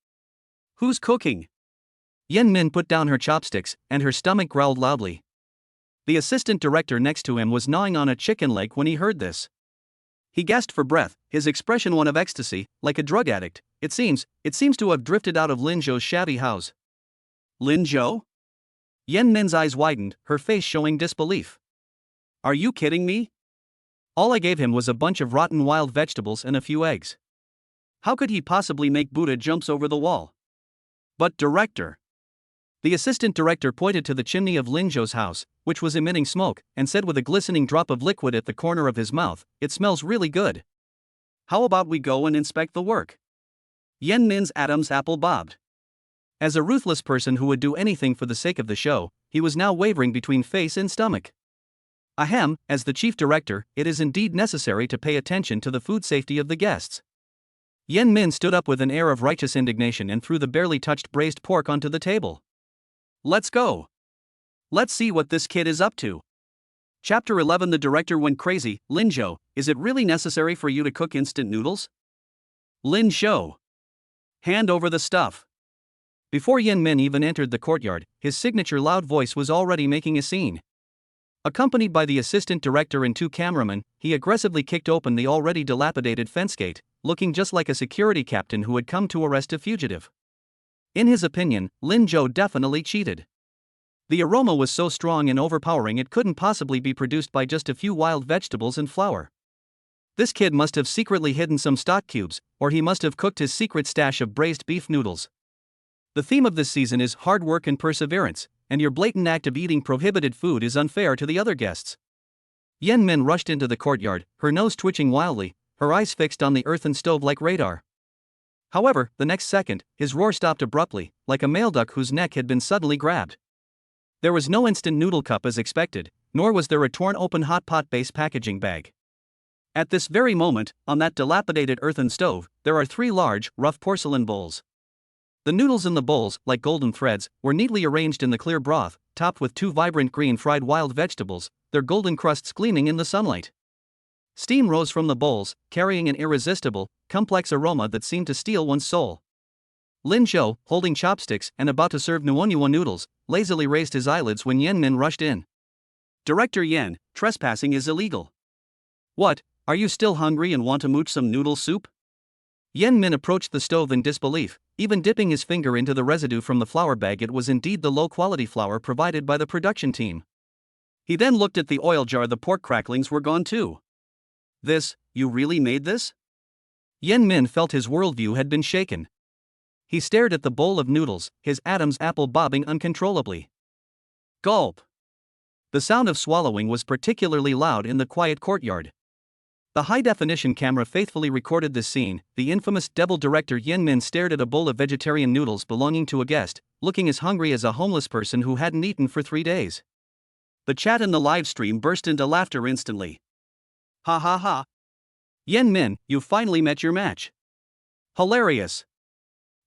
Who's cooking? Yen Min put down her chopsticks, and her stomach growled loudly. The assistant director next to him was gnawing on a chicken leg when he heard this. He gasped for breath, his expression one of ecstasy, like a drug addict. It seems to have drifted out of Lin Zhou's shabby house. Lin Zhou? Yen Min's eyes widened, her face showing disbelief. Are you kidding me? All I gave him was a bunch of rotten wild vegetables and a few eggs. How could he possibly make Buddha jumps over the wall? But director. The assistant director pointed to the chimney of Lin Zhou's house, which was emitting smoke, and said with a glistening drop of liquid at the corner of his mouth, it smells really good. How about we go and inspect the work? Yen Min's Adam's apple bobbed. As a ruthless person who would do anything for the sake of the show, he was now wavering between face and stomach. Ahem, as the chief director, it is indeed necessary to pay attention to the food safety of the guests. Yen Min stood up with an air of righteous indignation and threw the barely touched braised pork onto the table. Let's go. Let's see what this kid is up to. Chapter 11. The director went crazy. Lin Zhou, is it really necessary for you to cook instant noodles? Lin Zhou. Hand over the stuff. Before Yen Min even entered the courtyard, his signature loud voice was already making a scene. Accompanied by the assistant director and 2 cameramen, he aggressively kicked open the already dilapidated fence gate, looking just like a security captain who had come to arrest a fugitive. In his opinion, Lin Zhou definitely cheated. The aroma was so strong and overpowering it couldn't possibly be produced by just a few wild vegetables and flour. This kid must have secretly hidden some stock cubes, or he must have cooked his secret stash of braised beef noodles. The theme of this season is hard work and perseverance, and your blatant act of eating prohibited food is unfair to the other guests. Yen Min rushed into the courtyard, her nose twitching wildly, her eyes fixed on the earthen stove like radar. However, the next second, his roar stopped abruptly, like a male duck whose neck had been suddenly grabbed. There was no instant noodle cup as expected, nor was there a torn open hot pot base packaging bag. At this very moment, on that dilapidated earthen stove, there are 3 large, rough porcelain bowls. The noodles in the bowls, like golden threads, were neatly arranged in the clear broth, topped with 2 vibrant green fried wild vegetables, their golden crusts gleaming in the sunlight. Steam rose from the bowls, carrying an irresistible, complex aroma that seemed to steal one's soul. Lin Zhou, holding chopsticks and about to serve nuonyuo noodles, lazily raised his eyelids when Yan Min rushed in. "Director Yan, trespassing is illegal." "What, are you still hungry and want to mooch some noodle soup?" Yan Min approached the stove in disbelief, even dipping his finger into the residue from the flour bag. It was indeed the low-quality flour provided by the production team. He then looked at the oil jar. The pork cracklings were gone too. "This, you really made this?" Yan Min felt his worldview had been shaken. He stared at the bowl of noodles, his Adam's apple bobbing uncontrollably. Gulp! The sound of swallowing was particularly loud in the quiet courtyard. The high-definition camera faithfully recorded this scene. The infamous devil director Yan Min stared at a bowl of vegetarian noodles belonging to a guest, looking as hungry as a homeless person who hadn't eaten for 3 days. The chat in the live stream burst into laughter instantly. "Ha ha ha! Yan Min, you finally met your match. Hilarious!"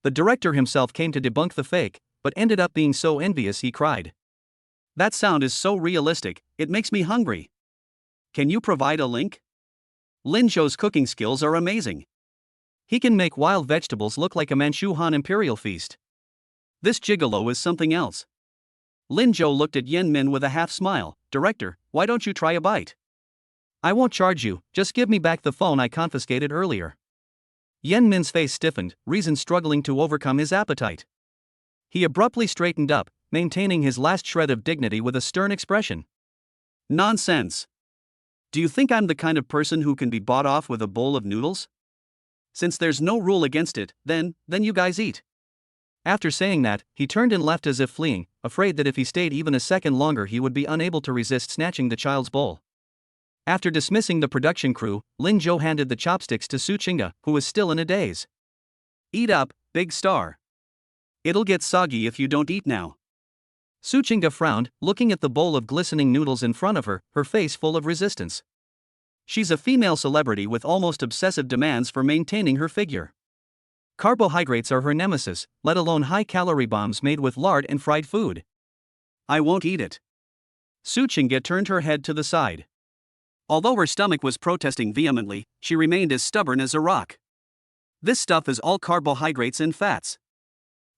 The director himself came to debunk the fake, but ended up being so envious he cried. "That sound is so realistic, it makes me hungry. Can you provide a link? Lin Zhou's cooking skills are amazing. He can make wild vegetables look like a Manchu Han imperial feast. This gigolo is something else." Lin Zhou looked at Yan Min with a half smile. "Director, why don't you try a bite? I won't charge you, just give me back the phone I confiscated earlier." Yan Min's face stiffened, reason struggling to overcome his appetite. He abruptly straightened up, maintaining his last shred of dignity with a stern expression. "Nonsense! Do you think I'm the kind of person who can be bought off with a bowl of noodles? Since there's no rule against it, then you guys eat." After saying that, he turned and left as if fleeing, afraid that if he stayed even a second longer he would be unable to resist snatching the child's bowl. After dismissing the production crew, Lin Zhou handed the chopsticks to Su Qingge, who was still in a daze. "Eat up, big star. It'll get soggy if you don't eat now." Su Qingge frowned, looking at the bowl of glistening noodles in front of her, her face full of resistance. She's a female celebrity with almost obsessive demands for maintaining her figure. Carbohydrates are her nemesis, let alone high-calorie bombs made with lard and fried food. "I won't eat it." Su Qingge turned her head to the side. Although her stomach was protesting vehemently, she remained as stubborn as a rock. "This stuff is all carbohydrates and fats.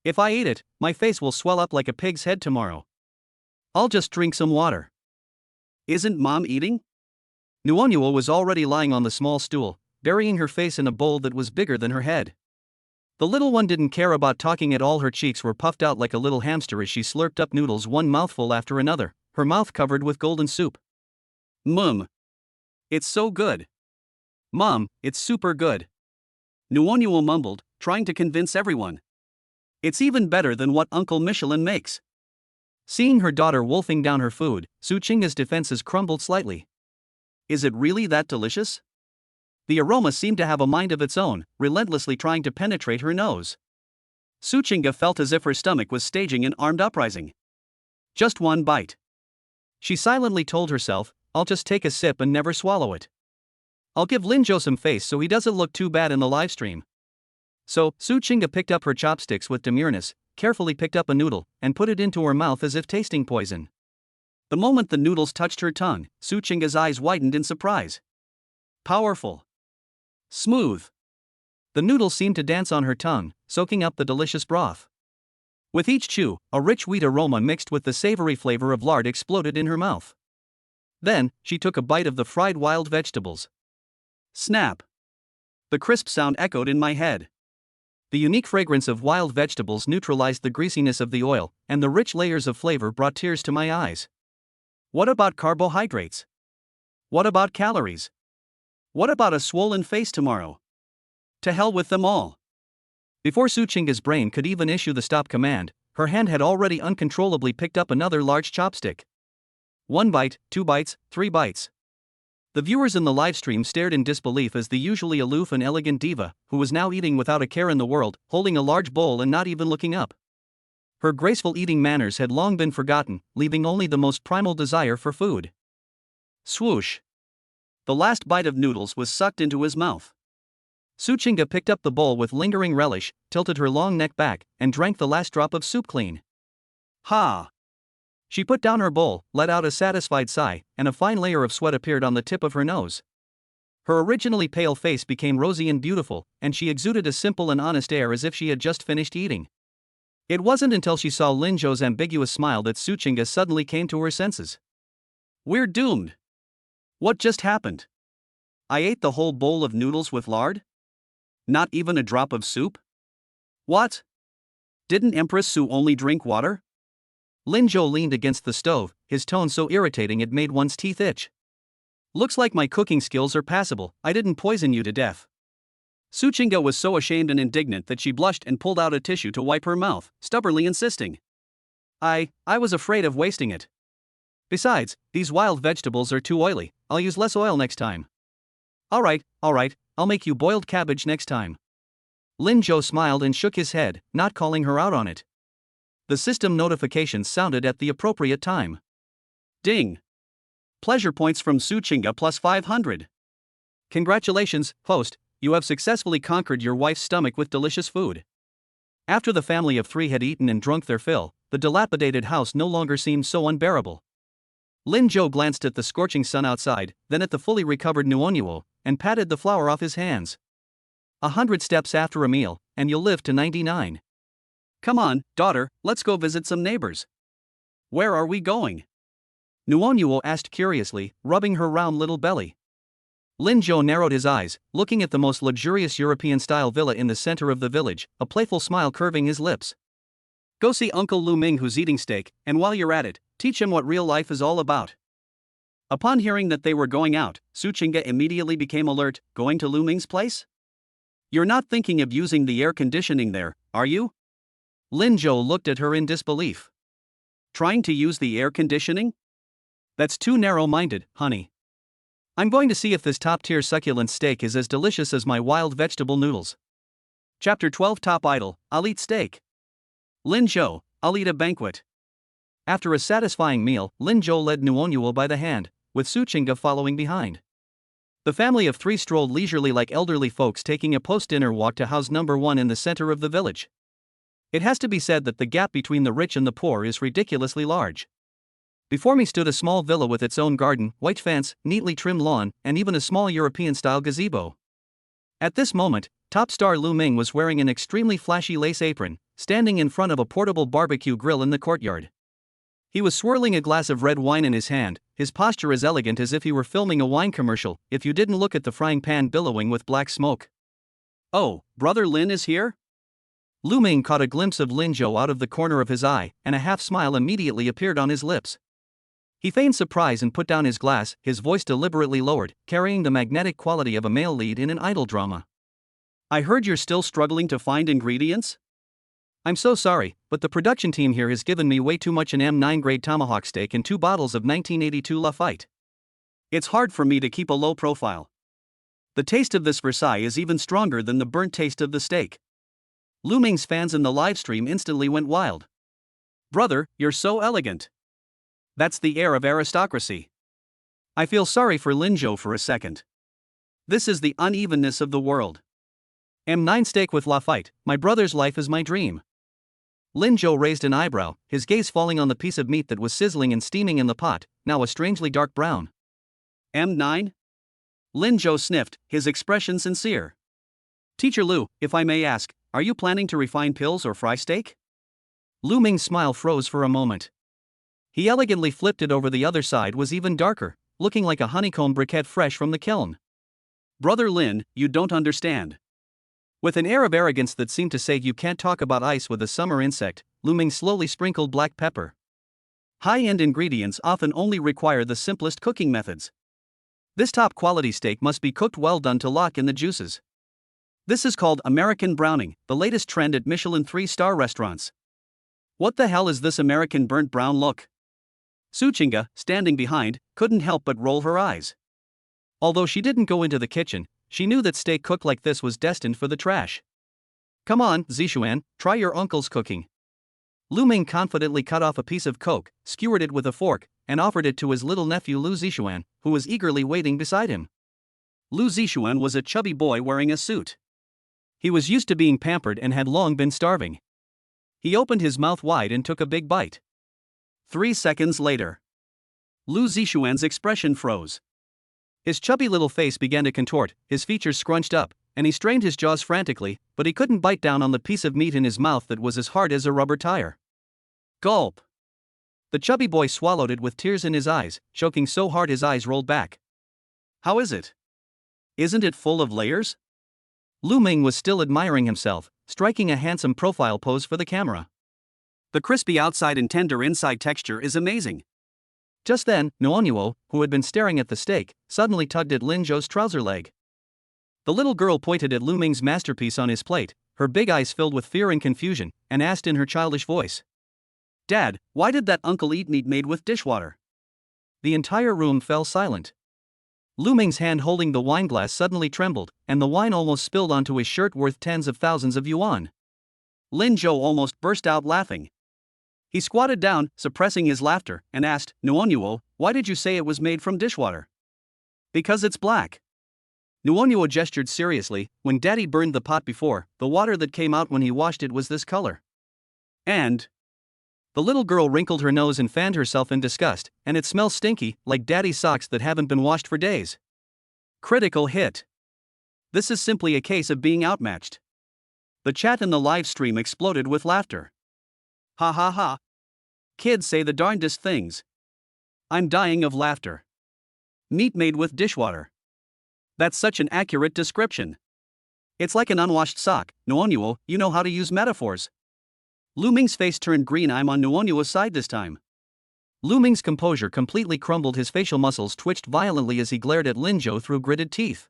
If I eat it, my face will swell up like a pig's head tomorrow. I'll just drink some water." "Isn't Mom eating?" Nuonyuo was already lying on the small stool, burying her face in a bowl that was bigger than her head. The little one didn't care about talking at all. Her cheeks were puffed out like a little hamster as she slurped up noodles one mouthful after another, her mouth covered with golden soup. "Mum. It's so good. Mom, it's super good." Nuonyuo mumbled, trying to convince everyone. "It's even better than what Uncle Michelin makes." Seeing her daughter wolfing down her food, Su Qingge's defenses crumbled slightly. "Is it really that delicious?" The aroma seemed to have a mind of its own, relentlessly trying to penetrate her nose. Su Qingge felt as if her stomach was staging an armed uprising. "Just one bite." She silently told herself, "I'll just take a sip and never swallow it. I'll give Lin Zhou some face so he doesn't look too bad in the livestream." So, Su Qingge picked up her chopsticks with demureness, carefully picked up a noodle, and put it into her mouth as if tasting poison. The moment the noodles touched her tongue, Su Qingge's eyes widened in surprise. Powerful. Smooth. The noodles seemed to dance on her tongue, soaking up the delicious broth. With each chew, a rich wheat aroma mixed with the savory flavor of lard exploded in her mouth. Then, she took a bite of the fried wild vegetables. Snap! The crisp sound echoed in my head. The unique fragrance of wild vegetables neutralized the greasiness of the oil, and the rich layers of flavor brought tears to my eyes. What about carbohydrates? What about calories? What about a swollen face tomorrow? To hell with them all. Before Su Qingge's brain could even issue the stop command, her hand had already uncontrollably picked up another large chopstick. 1 bite, 2 bites, 3 bites. The viewers in the livestream stared in disbelief as the usually aloof and elegant diva, who was now eating without a care in the world, holding a large bowl and not even looking up. Her graceful eating manners had long been forgotten, leaving only the most primal desire for food. Swoosh! The last bite of noodles was sucked into his mouth. Suchinga picked up the bowl with lingering relish, tilted her long neck back, and drank the last drop of soup clean. Ha! She put down her bowl, let out a satisfied sigh, and a fine layer of sweat appeared on the tip of her nose. Her originally pale face became rosy and beautiful, and she exuded a simple and honest air as if she had just finished eating. It wasn't until she saw Lin Zhou's ambiguous smile that Suchinga suddenly came to her senses. We're doomed. What just happened? I ate the whole bowl of noodles with lard? Not even a drop of soup? What? Didn't Empress Su only drink water? Lin Zhou leaned against the stove, his tone so irritating it made one's teeth itch. Looks like my cooking skills are passable, I didn't poison you to death. Suchinga was so ashamed and indignant that she blushed and pulled out a tissue to wipe her mouth, stubbornly insisting. I was afraid of wasting it. Besides, these wild vegetables are too oily, I'll use less oil next time. Alright, I'll make you boiled cabbage next time. Lin Zhou smiled and shook his head, not calling her out on it. The system notifications sounded at the appropriate time. Ding! Pleasure points from Suchinga plus 500. Congratulations, host, you have successfully conquered your wife's stomach with delicious food. After the family of 3 had eaten and drunk their fill, the dilapidated house no longer seemed so unbearable. Lin Zhou glanced at the scorching sun outside, then at the fully recovered Nuonyuo, and patted the flour off his hands. 100 steps after a meal, and you'll live to 99. Come on, daughter, let's go visit some neighbors. Where are we going? Nuonyuo asked curiously, rubbing her round little belly. Lin Zhou narrowed his eyes, looking at the most luxurious European-style villa in the center of the village, a playful smile curving his lips. Go see Uncle Lu Ming who's eating steak, and while you're at it, teach him what real life is all about. Upon hearing that they were going out, Suchinga immediately became alert. Going to Lu Ming's place? You're not thinking of using the air conditioning there, are you? Lin Zhou looked at her in disbelief. Trying to use the air conditioning? That's too narrow-minded, honey. I'm going to see if this top-tier succulent steak is as delicious as my wild vegetable noodles. Chapter 12 Top Idol, I'll eat steak. Lin Zhou, I'll eat a banquet. After a satisfying meal, Lin Zhou led Nuonyuo by the hand, with Suchinga following behind. The family of 3 strolled leisurely like elderly folks taking a post-dinner walk to house number 1 in the center of the village. It has to be said that the gap between the rich and the poor is ridiculously large. Before me stood a small villa with its own garden, white fence, neatly trimmed lawn, and even a small European-style gazebo. At this moment, top star Lu Ming was wearing an extremely flashy lace apron, standing in front of a portable barbecue grill in the courtyard. He was swirling a glass of red wine in his hand, his posture as elegant as if he were filming a wine commercial, if you didn't look at the frying pan billowing with black smoke. Oh, brother Lin is here? Lu Ming caught a glimpse of Lin Zhou out of the corner of his eye, and a half-smile immediately appeared on his lips. He feigned surprise and put down his glass, his voice deliberately lowered, carrying the magnetic quality of a male lead in an idol drama. I heard you're still struggling to find ingredients? I'm so sorry, but the production team here has given me way too much an M9 grade tomahawk steak and 2 bottles of 1982 Lafite. It's hard for me to keep a low profile. The taste of this Versailles is even stronger than the burnt taste of the steak. Lu Ming's fans in the livestream instantly went wild. Brother, you're so elegant. That's the air of aristocracy. I feel sorry for Lin Zhou for a second. This is the unevenness of the world. M9 steak with Lafite, my brother's life is my dream. Lin Zhou raised an eyebrow, his gaze falling on the piece of meat that was sizzling and steaming in the pot, now a strangely dark brown. M9? Lin Zhou sniffed, his expression sincere. Teacher Lu, if I may ask, are you planning to refine pills or fry steak? Lu Ming's smile froze for a moment. He elegantly flipped it over. The other side was even darker, looking like a honeycomb briquette fresh from the kiln. Brother Lin, you don't understand. With an air of arrogance that seemed to say you can't talk about ice with a summer insect, Lu Ming slowly sprinkled black pepper. High-end ingredients often only require the simplest cooking methods. This top-quality steak must be cooked well done to lock in the juices. This is called American browning, the latest trend at Michelin 3-star restaurants. What the hell is this American burnt brown look? Suchinga, standing behind, couldn't help but roll her eyes. Although she didn't go into the kitchen, she knew that steak cooked like this was destined for the trash. Come on, Zishuan, try your uncle's cooking. Lu Ming confidently cut off a piece of coke, skewered it with a fork, and offered it to his little nephew Lu Zishuan, who was eagerly waiting beside him. Lu Zixuan was a chubby boy wearing a suit. He was used to being pampered and had long been starving. He opened his mouth wide and took a big bite. 3 seconds later, Lu Zixuan's expression froze. His chubby little face began to contort, his features scrunched up, and he strained his jaws frantically, but he couldn't bite down on the piece of meat in his mouth that was as hard as a rubber tire. Gulp! The chubby boy swallowed it with tears in his eyes, choking so hard his eyes rolled back. How is it? Isn't it full of layers? Lu Ming was still admiring himself, striking a handsome profile pose for the camera. The crispy outside and tender inside texture is amazing. Just then, Nuonyuo, who had been staring at the steak, suddenly tugged at Lin Zhou's trouser leg. The little girl pointed at Lu Ming's masterpiece on his plate, her big eyes filled with fear and confusion, and asked in her childish voice, "Dad, why did that uncle eat meat made with dishwater?" The entire room fell silent. Lu Ming's hand holding the wineglass suddenly trembled, and the wine almost spilled onto his shirt worth tens of thousands of yuan. Lin Zhou almost burst out laughing. He squatted down, suppressing his laughter, and asked, "Nuonyuo, why did you say it was made from dishwater?" "Because it's black." Nuonyuo gestured seriously. "When Daddy burned the pot before, the water that came out when he washed it was this color." And the little girl wrinkled her nose and fanned herself in disgust, "and it smells stinky, like Daddy's socks that haven't been washed for days." Critical hit. This is simply a case of being outmatched. The chat in the live stream exploded with laughter. Ha ha ha. Kids say the darndest things. I'm dying of laughter. Meat made with dishwater. That's such an accurate description. It's like an unwashed sock. Nuonyuo, you know how to use metaphors. Lu Ming's face turned green. I'm on Nuonyuo's side this time. Lu Ming's composure completely crumbled. His facial muscles twitched violently as he glared at Lin Zhou through gritted teeth.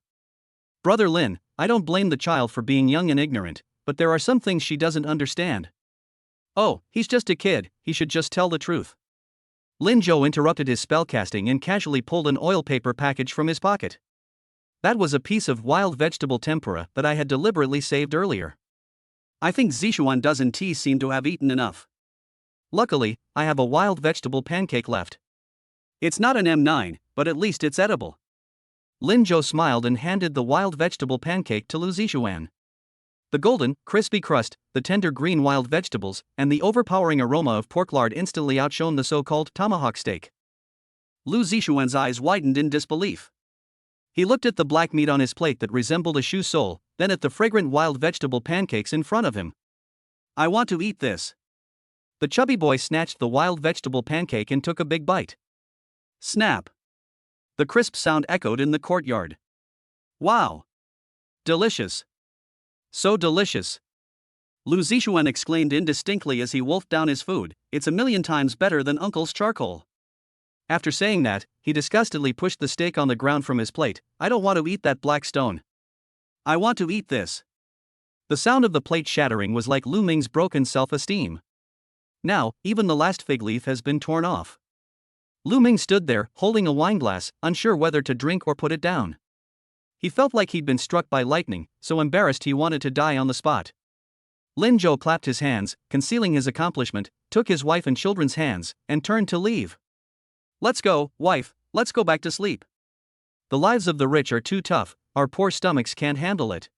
"Brother Lin, I don't blame the child for being young and ignorant, but there are some things she doesn't understand." "Oh, he's just a kid, he should just tell the truth." Lin Zhou interrupted his spellcasting and casually pulled an oil paper package from his pocket. That was a piece of wild vegetable tempura that I had deliberately saved earlier. I think Zixuan doesn't seem to have eaten enough. Luckily, I have a wild vegetable pancake left. It's not an M9, but at least it's edible. Lin Zhou smiled and handed the wild vegetable pancake to Lu Zixuan. The golden, crispy crust, the tender green wild vegetables, and the overpowering aroma of pork lard instantly outshone the so-called tomahawk steak. Lu Zixuan's eyes widened in disbelief. He looked at the black meat on his plate that resembled a shoe sole, then at the fragrant wild vegetable pancakes in front of him. "I want to eat this." The chubby boy snatched the wild vegetable pancake and took a big bite. Snap! The crisp sound echoed in the courtyard. "Wow! Delicious! So delicious!" Lu Zixuan exclaimed indistinctly as he wolfed down his food. "It's a million times better than Uncle's charcoal." After saying that, he disgustedly pushed the steak on the ground from his plate. "I don't want to eat that black stone. I want to eat this." The sound of the plate shattering was like Lu Ming's broken self-esteem. Now, even the last fig leaf has been torn off. Lu Ming stood there, holding a wineglass, unsure whether to drink or put it down. He felt like he'd been struck by lightning, so embarrassed he wanted to die on the spot. Lin Zhou clapped his hands, concealing his accomplishment, took his wife and children's hands, and turned to leave. "Let's go, wife, let's go back to sleep. The lives of the rich are too tough, our poor stomachs can't handle it."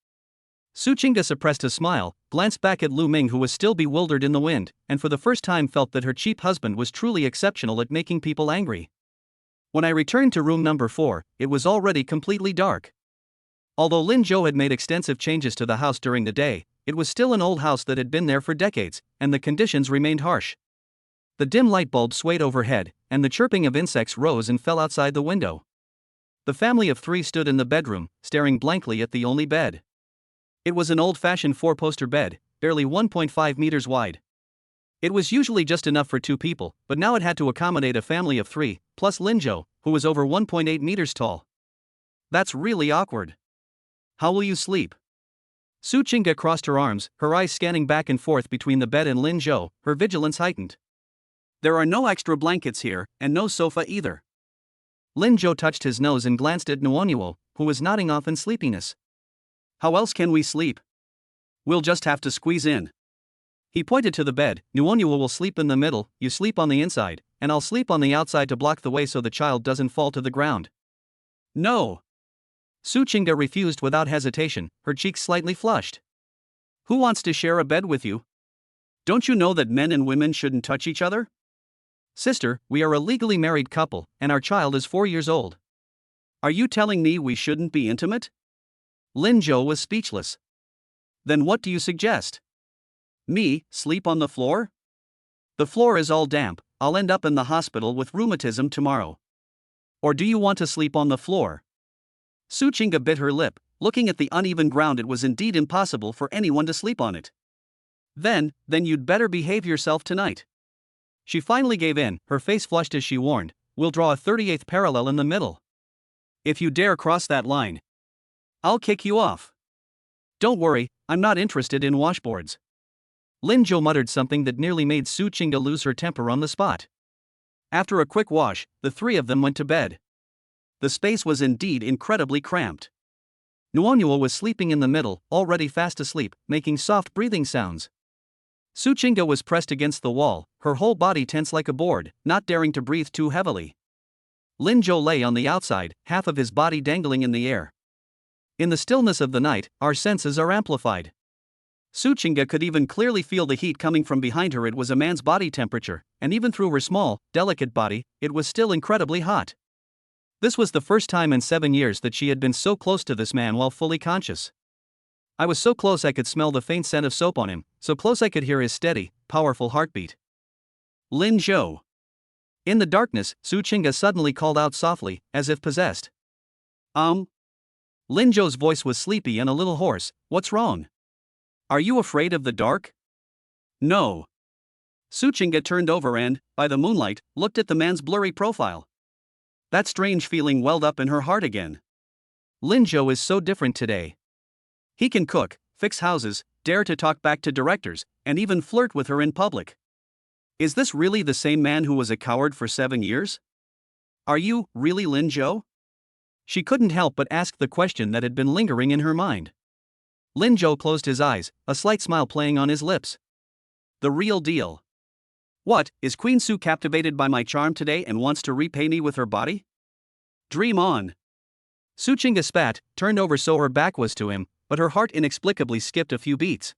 Su Qingda suppressed a smile, glanced back at Lu Ming who was still bewildered in the wind, and for the first time felt that her cheap husband was truly exceptional at making people angry. When I returned to room number 4, it was already completely dark. Although Lin Zhou had made extensive changes to the house during the day, it was still an old house that had been there for decades, and the conditions remained harsh. The dim light bulb swayed overhead, and the chirping of insects rose and fell outside the window. The family of 3 stood in the bedroom, staring blankly at the only bed. It was an old-fashioned 4-poster bed, barely 1.5 meters wide. It was usually just enough for 2 people, but now it had to accommodate a family of 3, plus Lin Zhou, who was over 1.8 meters tall. That's really awkward. How will you sleep? Su Qingda crossed her arms, her eyes scanning back and forth between the bed and Lin Zhou, her vigilance heightened. There are no extra blankets here, and no sofa either. Lin Zhou touched his nose and glanced at Nuonyuo, who was nodding off in sleepiness. How else can we sleep? We'll just have to squeeze in. He pointed to the bed. Nuonyuo will sleep in the middle, you sleep on the inside, and I'll sleep on the outside to block the way so the child doesn't fall to the ground. No. Su Chinga refused without hesitation, her cheeks slightly flushed. Who wants to share a bed with you? Don't you know that men and women shouldn't touch each other? Sister, we are a legally married couple, and our child is 4 years old. Are you telling me we shouldn't be intimate? Lin Zhou was speechless. Then what do you suggest? Me, sleep on the floor? The floor is all damp, I'll end up in the hospital with rheumatism tomorrow. Or do you want to sleep on the floor? Su Chinga bit her lip. Looking at the uneven ground, it was indeed impossible for anyone to sleep on it. Then you'd better behave yourself tonight. She finally gave in, her face flushed as she warned, we'll draw a 38th parallel in the middle. If you dare cross that line, I'll kick you off. Don't worry, I'm not interested in washboards. Lin Zhou muttered something that nearly made Su Chinga lose her temper on the spot. After a quick wash, the three of them went to bed. The space was indeed incredibly cramped. Nuonuo was sleeping in the middle, already fast asleep, making soft breathing sounds. Su Chinga was pressed against the wall, her whole body tense like a board, not daring to breathe too heavily. Lin Zhou lay on the outside, half of his body dangling in the air. In the stillness of the night, our senses are amplified. Su Chinga could even clearly feel the heat coming from behind her. It was a man's body temperature, and even through her small, delicate body, it was still incredibly hot. This was the first time in 7 years that she had been so close to this man while fully conscious. I was so close I could smell the faint scent of soap on him, so close I could hear his steady, powerful heartbeat. Lin Zhou. In the darkness, Su Chinga suddenly called out softly, as if possessed. Lin Zhou's voice was sleepy and a little hoarse. What's wrong? Are you afraid of the dark? No. Su Chinga turned over and, by the moonlight, looked at the man's blurry profile. That strange feeling welled up in her heart again. Lin Zhou is so different today. He can cook, fix houses, dare to talk back to directors, and even flirt with her in public. Is this really the same man who was a coward for 7 years? Are you, really Lin Zhou? She couldn't help but ask the question that had been lingering in her mind. Lin Zhou closed his eyes, a slight smile playing on his lips. The real deal. What, is Queen Su captivated by my charm today and wants to repay me with her body? Dream on. Su Chinga spat, turned over so her back was to him, but her heart inexplicably skipped a few beats.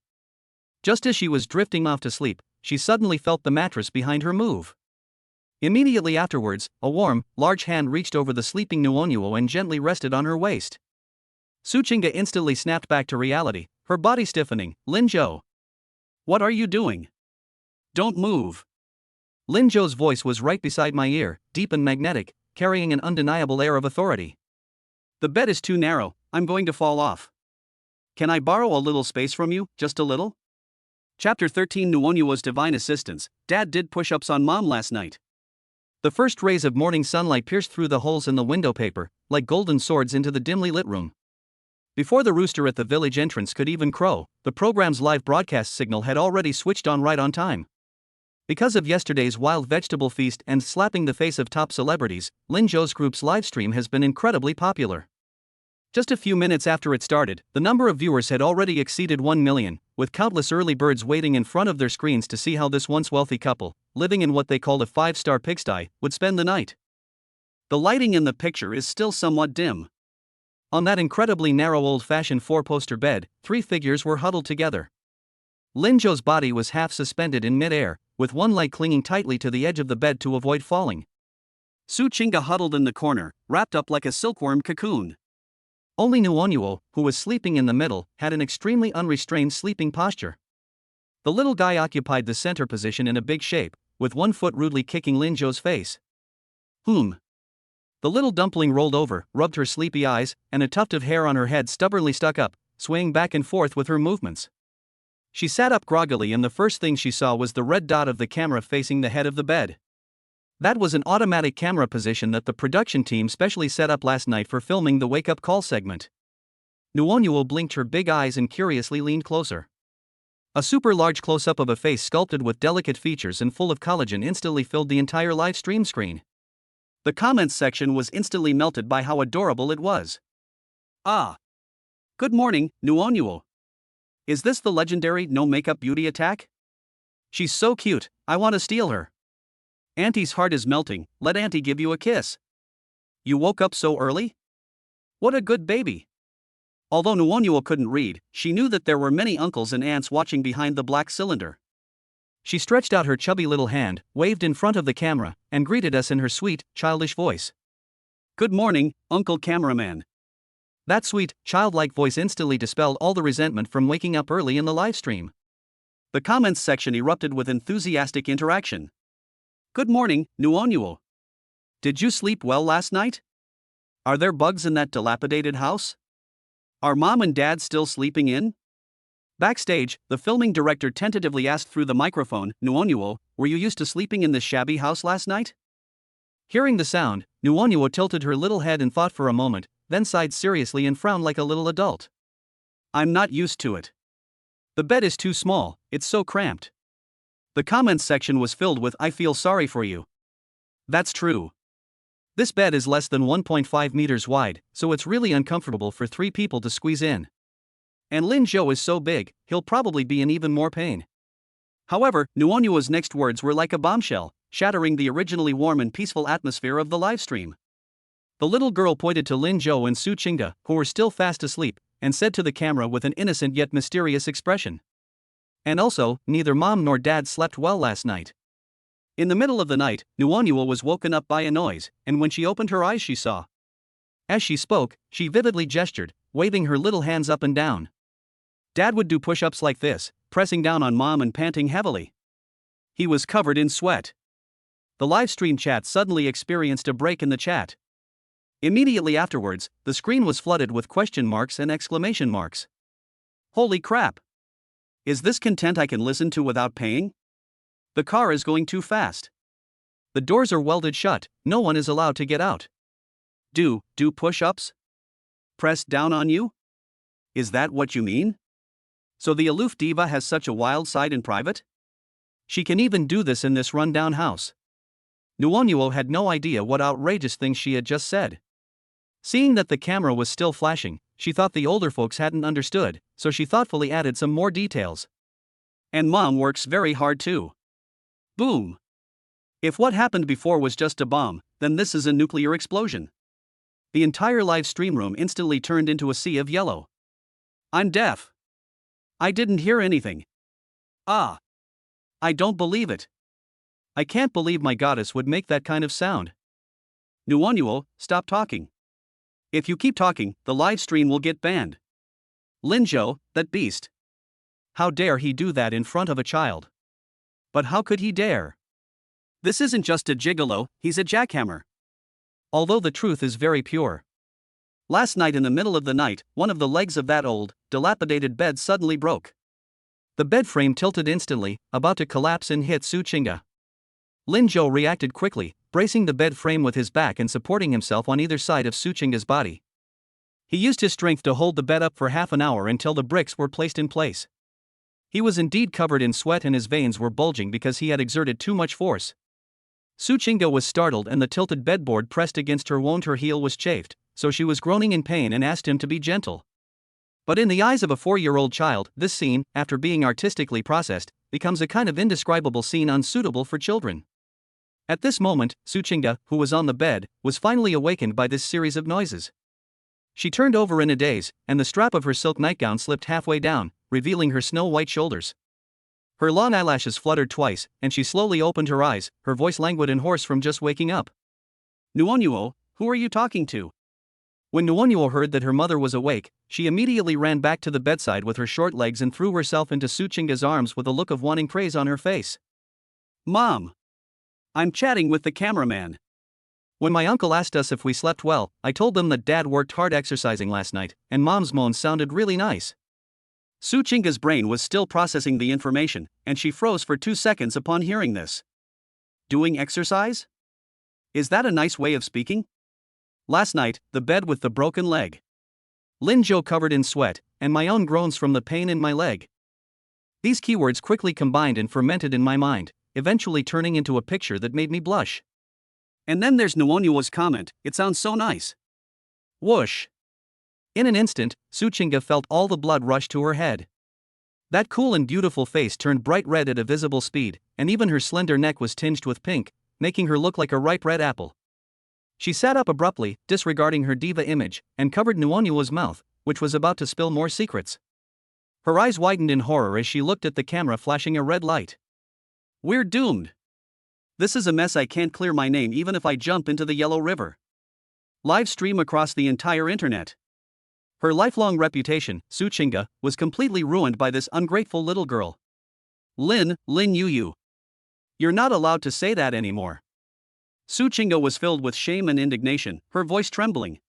Just as she was drifting off to sleep, she suddenly felt the mattress behind her move. Immediately afterwards, a warm, large hand reached over the sleeping Nuonuo and gently rested on her waist. Su Chinga instantly snapped back to reality, her body stiffening. Lin Zhou. What are you doing? Don't move. Lin Zhou's voice was right beside my ear, deep and magnetic, carrying an undeniable air of authority. The bed is too narrow, I'm going to fall off. Can I borrow a little space from you, just a little? Chapter 13 Nuonuo's Divine Assistance. Dad did push-ups on Mom last night. The first rays of morning sunlight pierced through the holes in the window paper, like golden swords into the dimly lit room. Before the rooster at the village entrance could even crow, the program's live broadcast signal had already switched on right on time. Because of yesterday's wild vegetable feast and slapping the face of top celebrities, Lin Zhou's group's livestream has been incredibly popular. Just a few minutes after it started, the number of viewers had already exceeded 1 million, with countless early birds waiting in front of their screens to see how this once wealthy couple, living in what they called a 5-star pigsty, would spend the night. The lighting in the picture is still somewhat dim. On that incredibly narrow old-fashioned 4-poster bed, 3 figures were huddled together. Lin Zhou's body was half suspended in mid-air, with one leg clinging tightly to the edge of the bed to avoid falling. Su Chinga huddled in the corner, wrapped up like a silkworm cocoon. Only Nuonuo, who was sleeping in the middle, had an extremely unrestrained sleeping posture. The little guy occupied the center position in a big shape, with one foot rudely kicking Lin Zhou's face. The little dumpling rolled over, rubbed her sleepy eyes, and a tuft of hair on her head stubbornly stuck up, swaying back and forth with her movements. She sat up groggily, and the first thing she saw was the red dot of the camera facing the head of the bed. That was an automatic camera position that the production team specially set up last night for filming the wake-up call segment. Nuonuo blinked her big eyes and curiously leaned closer. A super large close-up of a face sculpted with delicate features and full of collagen instantly filled the entire live stream screen. The comments section was instantly melted by how adorable it was. Ah! Good morning, Nuonuo. Is this the legendary no-makeup beauty attack? She's so cute, I want to steal her. Auntie's heart is melting, let Auntie give you a kiss. You woke up so early? What a good baby. Although Nuonuo couldn't read, she knew that there were many uncles and aunts watching behind the black cylinder. She stretched out her chubby little hand, waved in front of the camera, and greeted us in her sweet, childish voice. Good morning, Uncle Cameraman. That sweet, childlike voice instantly dispelled all the resentment from waking up early in the live stream. The comments section erupted with enthusiastic interaction. Good morning, Nuonuo. Did you sleep well last night? Are there bugs in that dilapidated house? Are Mom and Dad still sleeping in? Backstage, the filming director tentatively asked through the microphone, Nuonuo, were you used to sleeping in this shabby house last night? Hearing the sound, Nuonuo tilted her little head and thought for a moment, then sighed seriously and frowned like a little adult. I'm not used to it. The bed is too small, it's so cramped. The comments section was filled with I feel sorry for you. That's true. This bed is less than 1.5 meters wide, so it's really uncomfortable for 3 people to squeeze in. And Lin Zhou is so big, he'll probably be in even more pain. However, Nuonuo's next words were like a bombshell, shattering the originally warm and peaceful atmosphere of the livestream. The little girl pointed to Lin Zhou and Su Qingde, who were still fast asleep, and said to the camera with an innocent yet mysterious expression. And also, neither Mom nor Dad slept well last night. In the middle of the night, Nuonuo was woken up by a noise, and when she opened her eyes she saw. As she spoke, she vividly gestured, waving her little hands up and down. Dad would do push-ups like this, pressing down on Mom and panting heavily. He was covered in sweat. The livestream chat suddenly experienced a break in the chat. Immediately afterwards, the screen was flooded with question marks and exclamation marks. Holy crap! Is this content I can listen to without paying? The car is going too fast. The doors are welded shut, no one is allowed to get out. Do push-ups? Press down on you? Is that what you mean? So the aloof diva has such a wild side in private? She can even do this in this run-down house. Nuonuo had no idea what outrageous things she had just said. Seeing that the camera was still flashing, she thought the older folks hadn't understood, so she thoughtfully added some more details. And Mom works very hard too. Boom! If what happened before was just a bomb, then this is a nuclear explosion. The entire live stream room instantly turned into a sea of yellow. I'm deaf. I didn't hear anything. Ah! I don't believe it. I can't believe my goddess would make that kind of sound. Nuonuo, stop talking. If you keep talking, the live stream will get banned. Lin Zhou, that beast. How dare he do that in front of a child? But how could he dare? This isn't just a gigolo, he's a jackhammer. Although the truth is very pure. Last night in the middle of the night, one of the legs of that old, dilapidated bed suddenly broke. The bed frame tilted instantly, about to collapse and hit Su Qingde. Lin Zhou reacted quickly, bracing the bed frame with his back and supporting himself on either side of Su Qingde's body. He used his strength to hold the bed up for half an hour until the bricks were placed in place. He was indeed covered in sweat and his veins were bulging because he had exerted too much force. Su Qingde was startled and the tilted bedboard pressed against her wound her heel was chafed, so she was groaning in pain and asked him to be gentle. But in the eyes of a 4-year-old child, this scene, after being artistically processed, becomes a kind of indescribable scene unsuitable for children. At this moment, Su Qingde, who was on the bed, was finally awakened by this series of noises. She turned over in a daze, and the strap of her silk nightgown slipped halfway down, revealing her snow-white shoulders. Her long eyelashes fluttered twice, and she slowly opened her eyes, her voice languid and hoarse from just waking up. Nuonuo, who are you talking to? When Nuonuo heard that her mother was awake, she immediately ran back to the bedside with her short legs and threw herself into Su Qingde's arms with a look of wanting praise on her face. Mom! I'm chatting with the cameraman. When my uncle asked us if we slept well, I told them that Dad worked hard exercising last night, and Mom's moans sounded really nice. Su Qingde's brain was still processing the information, and she froze for 2 seconds upon hearing this. Doing exercise? Is that a nice way of speaking? Last night, the bed with the broken leg. Lin Zhou covered in sweat, and my own groans from the pain in my leg. These keywords quickly combined and fermented in my mind, eventually turning into a picture that made me blush. And then there's Nuonuo's comment, it sounds so nice. Whoosh! In an instant, Su Qingde felt all the blood rush to her head. That cool and beautiful face turned bright red at a visible speed, and even her slender neck was tinged with pink, making her look like a ripe red apple. She sat up abruptly, disregarding her diva image, and covered Nuonuo's mouth, which was about to spill more secrets. Her eyes widened in horror as she looked at the camera flashing a red light. We're doomed. This is a mess. I can't clear my name even if I jump into the Yellow River. Live stream across the entire internet. Her lifelong reputation, Su Chinga, was completely ruined by this ungrateful little girl. Lin Yu. You're not allowed to say that anymore. Su Chinga was filled with shame and indignation, her voice trembling.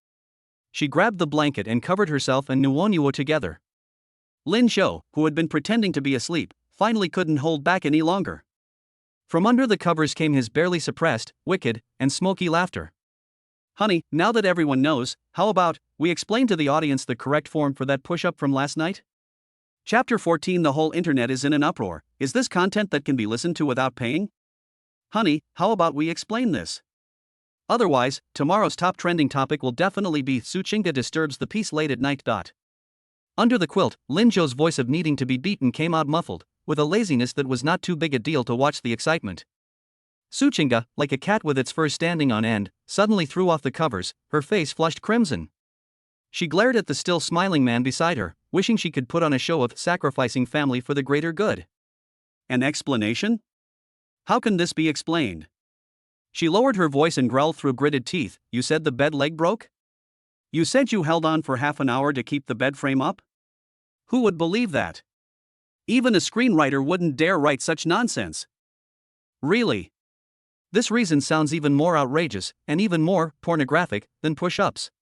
She grabbed the blanket and covered herself and Nuonuo together. Lin Shou, who had been pretending to be asleep, finally couldn't hold back any longer. From under the covers came his barely suppressed, wicked, and smoky laughter. Honey, now that everyone knows, how about we explain to the audience the correct form for that push-up from last night? Chapter 14. The whole internet is in an uproar. Is this content that can be listened to without paying? Honey, how about we explain this? Otherwise, tomorrow's top trending topic will definitely be Su Chinga disturbs the peace late at night. Under the quilt, Lin Zhou's voice of needing to be beaten came out muffled, with a laziness that was not too big a deal to watch the excitement. Su Chinga, like a cat with its fur standing on end, suddenly threw off the covers, her face flushed crimson. She glared at the still smiling man beside her, wishing she could put on a show of sacrificing family for the greater good. An explanation? How can this be explained? She lowered her voice and growled through gritted teeth, You said the bed leg broke? You said you held on for half an hour to keep the bed frame up? Who would believe that? Even a screenwriter wouldn't dare write such nonsense. Really? This reason sounds even more outrageous, and even more pornographic, than push-ups.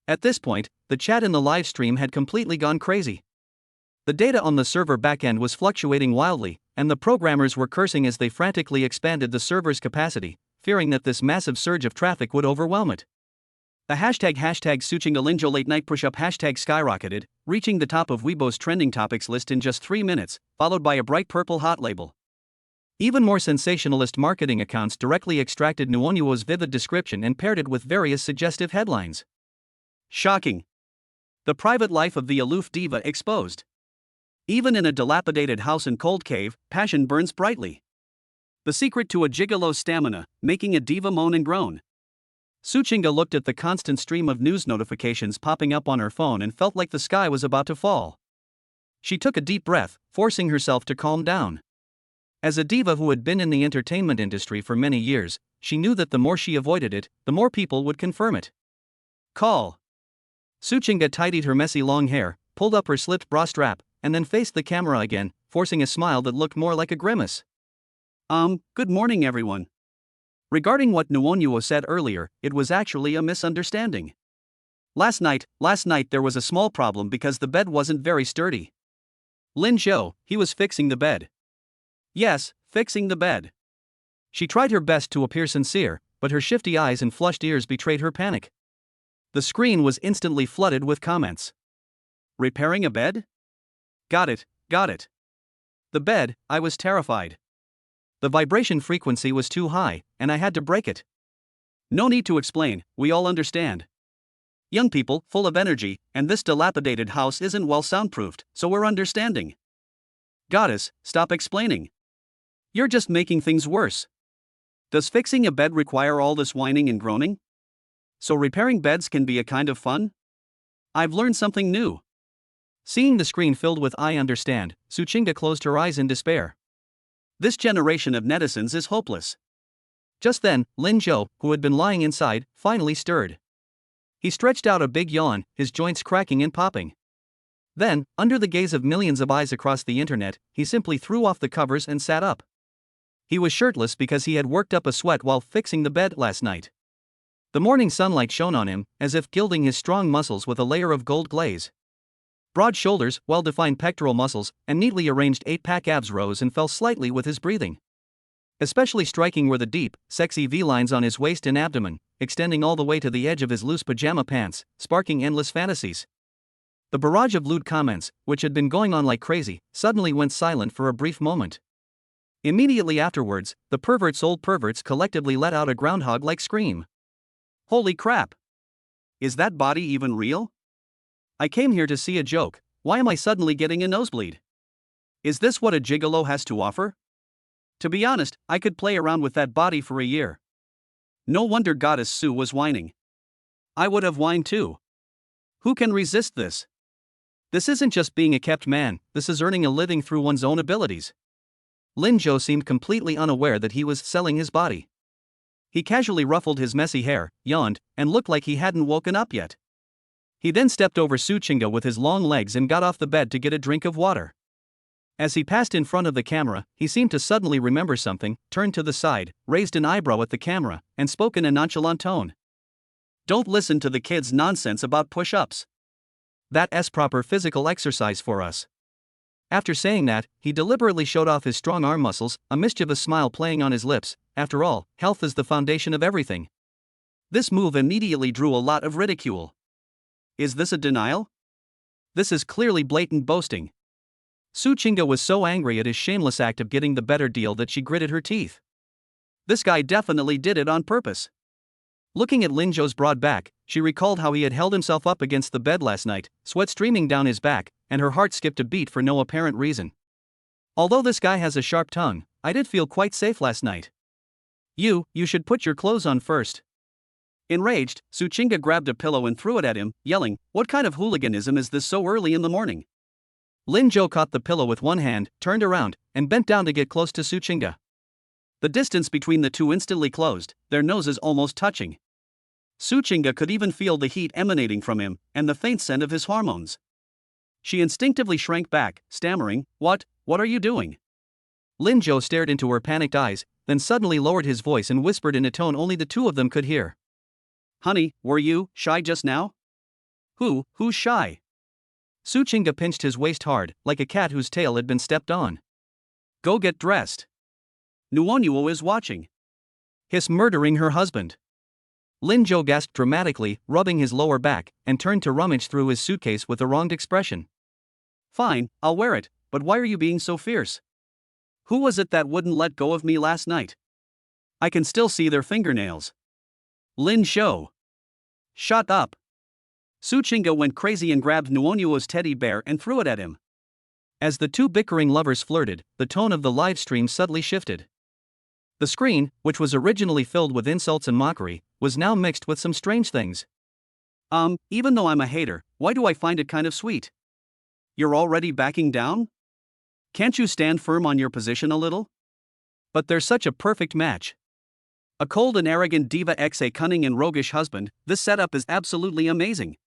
At this point, the chat in the live stream had completely gone crazy. The data on the server backend was fluctuating wildly, and the programmers were cursing as they frantically expanded the server's capacity, fearing that this massive surge of traffic would overwhelm it. The hashtag Suchinga Linzhou late night push-up hashtag skyrocketed, reaching the top of Weibo's trending topics list in just 3 minutes, followed by a bright purple hot label. Even more sensationalist marketing accounts directly extracted Nuonuo's vivid description and paired it with various suggestive headlines. Shocking. The private life of the aloof diva exposed. Even in a dilapidated house in Cold Cave, passion burns brightly. The secret to a gigolo's stamina, making a diva moan and groan. Su Chinga looked at the constant stream of news notifications popping up on her phone and felt like the sky was about to fall. She took a deep breath, forcing herself to calm down. As a diva who had been in the entertainment industry for many years, she knew that the more she avoided it, the more people would confirm it. Call. Su Chinga tidied her messy long hair, pulled up her slipped bra strap, and then faced the camera again, forcing a smile that looked more like a grimace. Good morning everyone. Regarding what Nuonuo said earlier, it was actually a misunderstanding. Last night there was a small problem because the bed wasn't very sturdy. Lin Zhou, he was fixing the bed. Yes, fixing the bed. She tried her best to appear sincere, but her shifty eyes and flushed ears betrayed her panic. The screen was instantly flooded with comments. Repairing a bed? Got it. The bed, I was terrified. The vibration frequency was too high, and I had to break it. No need to explain, we all understand. Young people, full of energy, and this dilapidated house isn't well soundproofed, so we're understanding. Goddess, stop explaining. You're just making things worse. Does fixing a bed require all this whining and groaning? So repairing beds can be a kind of fun? I've learned something new. Seeing the screen filled with I understand, Su Chinga closed her eyes in despair. This generation of netizens is hopeless. Just then, Lin Zhou, who had been lying inside, finally stirred. He stretched out a big yawn, his joints cracking and popping. Then, under the gaze of millions of eyes across the internet, he simply threw off the covers and sat up. He was shirtless because he had worked up a sweat while fixing the bed last night. The morning sunlight shone on him, as if gilding his strong muscles with a layer of gold glaze. Broad shoulders, well-defined pectoral muscles, and neatly arranged 8-pack abs rose and fell slightly with his breathing. Especially striking were the deep, sexy V-lines on his waist and abdomen, extending all the way to the edge of his loose pajama pants, sparking endless fantasies. The barrage of lewd comments, which had been going on like crazy, suddenly went silent for a brief moment. Immediately afterwards, the old perverts collectively let out a groundhog-like scream. Holy crap! Is that body even real? I came here to see a joke, why am I suddenly getting a nosebleed? Is this what a gigolo has to offer? To be honest, I could play around with that body for a year. No wonder Goddess Sue was whining. I would have whined too. Who can resist this? This isn't just being a kept man, this is earning a living through one's own abilities. Lin Zhou seemed completely unaware that he was selling his body. He casually ruffled his messy hair, yawned, and looked like he hadn't woken up yet. He then stepped over Su Qingge with his long legs and got off the bed to get a drink of water. As he passed in front of the camera, he seemed to suddenly remember something, turned to the side, raised an eyebrow at the camera, and spoke in a nonchalant tone. Don't listen to the kids' nonsense about push-ups. That's proper physical exercise for us. After saying that, he deliberately showed off his strong arm muscles, a mischievous smile playing on his lips. After all, health is the foundation of everything. This move immediately drew a lot of ridicule. Is this a denial? This is clearly blatant boasting. Su Qingge was so angry at his shameless act of getting the better deal that she gritted her teeth. This guy definitely did it on purpose. Looking at Lin Zhou's broad back, she recalled how he had held himself up against the bed last night, sweat streaming down his back, and her heart skipped a beat for no apparent reason. Although this guy has a sharp tongue, I did feel quite safe last night. You should put your clothes on first. Enraged, Su Qingge grabbed a pillow and threw it at him, yelling, "What kind of hooliganism is this so early in the morning?" Lin Zhou caught the pillow with one hand, turned around, and bent down to get close to Su Qingge. The distance between the two instantly closed, their noses almost touching. Su Qingge could even feel the heat emanating from him, and the faint scent of his hormones. She instinctively shrank back, stammering, What are you doing?" Lin Zhou stared into her panicked eyes, then suddenly lowered his voice and whispered in a tone only the two of them could hear. "Honey, were you shy just now?" Who's shy?" Su Qingge pinched his waist hard, like a cat whose tail had been stepped on. "Go get dressed. Nuonuo is watching." Hiss, murdering her husband. Lin Zhou gasped dramatically, rubbing his lower back, and turned to rummage through his suitcase with a wronged expression. "Fine, I'll wear it, but why are you being so fierce? Who was it that wouldn't let go of me last night? I can still see their fingernails." "Lin Zhou. Shut up." Su Qingge went crazy and grabbed Nuonuo's teddy bear and threw it at him. As the two bickering lovers flirted, the tone of the live stream subtly shifted. The screen, which was originally filled with insults and mockery, was now mixed with some strange things. Even though I'm a hater, why do I find it kind of sweet? You're already backing down? Can't you stand firm on your position a little? But they're such a perfect match. A cold and arrogant diva x a cunning and roguish husband, this setup is absolutely amazing.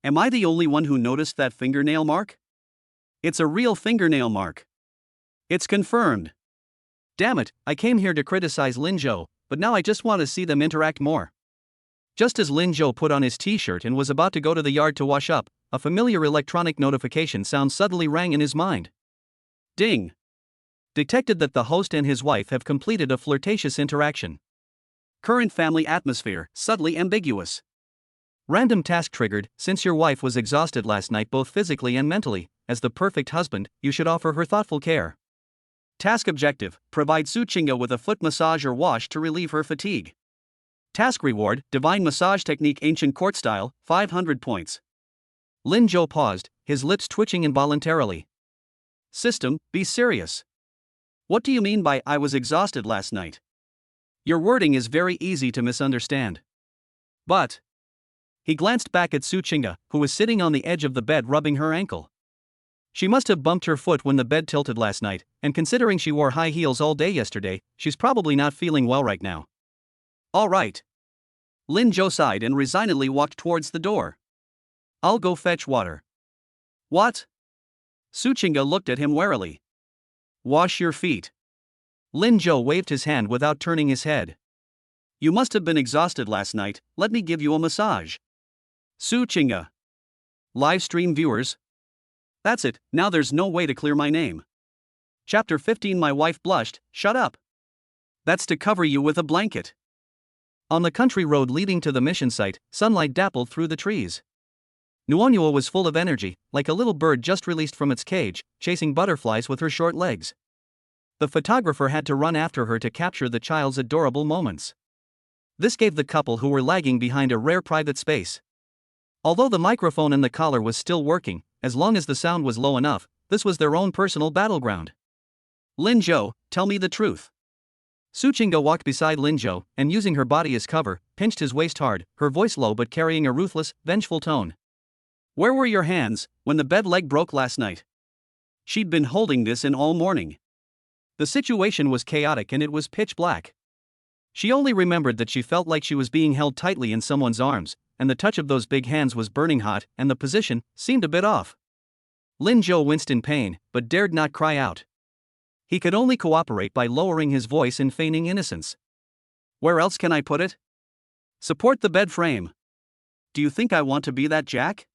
Am I the only one who noticed that fingernail mark? It's a real fingernail mark. It's confirmed. Damn it, I came here to criticize Lin Zhou, but now I just want to see them interact more. Just as Lin Zhou put on his t-shirt and was about to go to the yard to wash up, a familiar electronic notification sound suddenly rang in his mind. Ding. Detected that the host and his wife have completed a flirtatious interaction. Current family atmosphere, subtly ambiguous. Random task triggered. Since your wife was exhausted last night both physically and mentally, as the perfect husband, you should offer her thoughtful care. Task objective, provide Su Qingge with a foot massage or wash to relieve her fatigue. Task reward, divine massage technique ancient court style, 500 points. Lin Zhou paused, his lips twitching involuntarily. System, be serious. What do you mean by I was exhausted last night? Your wording is very easy to misunderstand. But. He glanced back at Su Qingge, who was sitting on the edge of the bed rubbing her ankle. She must have bumped her foot when the bed tilted last night, and considering she wore high heels all day yesterday, she's probably not feeling well right now. All right. Lin Zhou sighed and resignedly walked towards the door. I'll go fetch water. What? Su Qingge looked at him warily. Wash your feet. Lin Zhou waved his hand without turning his head. You must have been exhausted last night, let me give you a massage. Su Qingge. Livestream viewers. That's it, now there's no way to clear my name. Chapter 15. My wife blushed, shut up. That's to cover you with a blanket. On the country road leading to the mission site, sunlight dappled through the trees. Nuonuo was full of energy, like a little bird just released from its cage, chasing butterflies with her short legs. The photographer had to run after her to capture the child's adorable moments. This gave the couple who were lagging behind a rare private space. Although the microphone and the collar was still working, as long as the sound was low enough, this was their own personal battleground. Lin Zhou, tell me the truth. Suchinga walked beside Linzhou, and using her body as cover, pinched his waist hard, her voice low but carrying a ruthless, vengeful tone. Where were your hands when the bed leg broke last night? She'd been holding this in all morning. The situation was chaotic and it was pitch black. She only remembered that she felt like she was being held tightly in someone's arms, and the touch of those big hands was burning hot, and the position seemed a bit off. Linzhou winced in pain, but dared not cry out. He could only cooperate by lowering his voice and feigning innocence. Where else can I put it? Support the bed frame. Do you think I want to be that jack?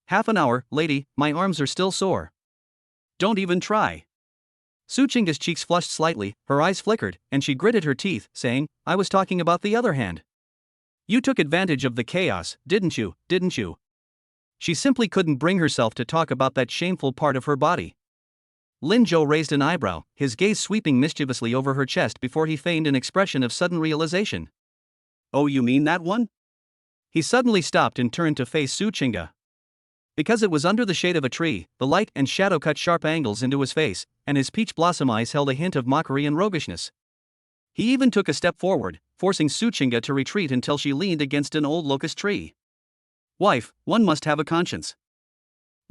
Half an hour, lady, my arms are still sore. Don't even try. Suchinga's cheeks flushed slightly, her eyes flickered, and she gritted her teeth, saying, I was talking about the other hand. You took advantage of the chaos, didn't you? She simply couldn't bring herself to talk about that shameful part of her body. Linzhou raised an eyebrow, his gaze sweeping mischievously over her chest before he feigned an expression of sudden realization. Oh, you mean that one? He suddenly stopped and turned to face Suchinga. Because it was under the shade of a tree, the light and shadow cut sharp angles into his face, and his peach blossom eyes held a hint of mockery and roguishness. He even took a step forward, forcing Suchinga to retreat until she leaned against an old locust tree. Wife, one must have a conscience.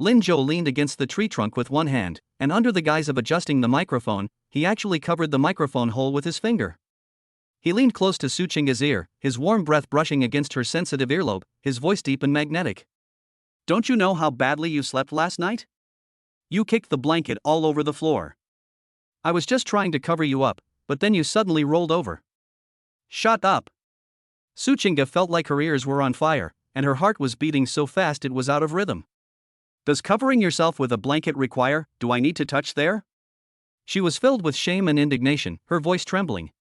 Linzhou leaned against the tree trunk with one hand, and under the guise of adjusting the microphone, he actually covered the microphone hole with his finger. He leaned close to Suchinga's ear, his warm breath brushing against her sensitive earlobe, his voice deep and magnetic. Don't you know how badly you slept last night? You kicked the blanket all over the floor. I was just trying to cover you up, but then you suddenly rolled over. Shut up. Suchinga felt like her ears were on fire, and her heart was beating so fast it was out of rhythm. Does covering yourself with a blanket require, do I need to touch there? She was filled with shame and indignation, her voice trembling.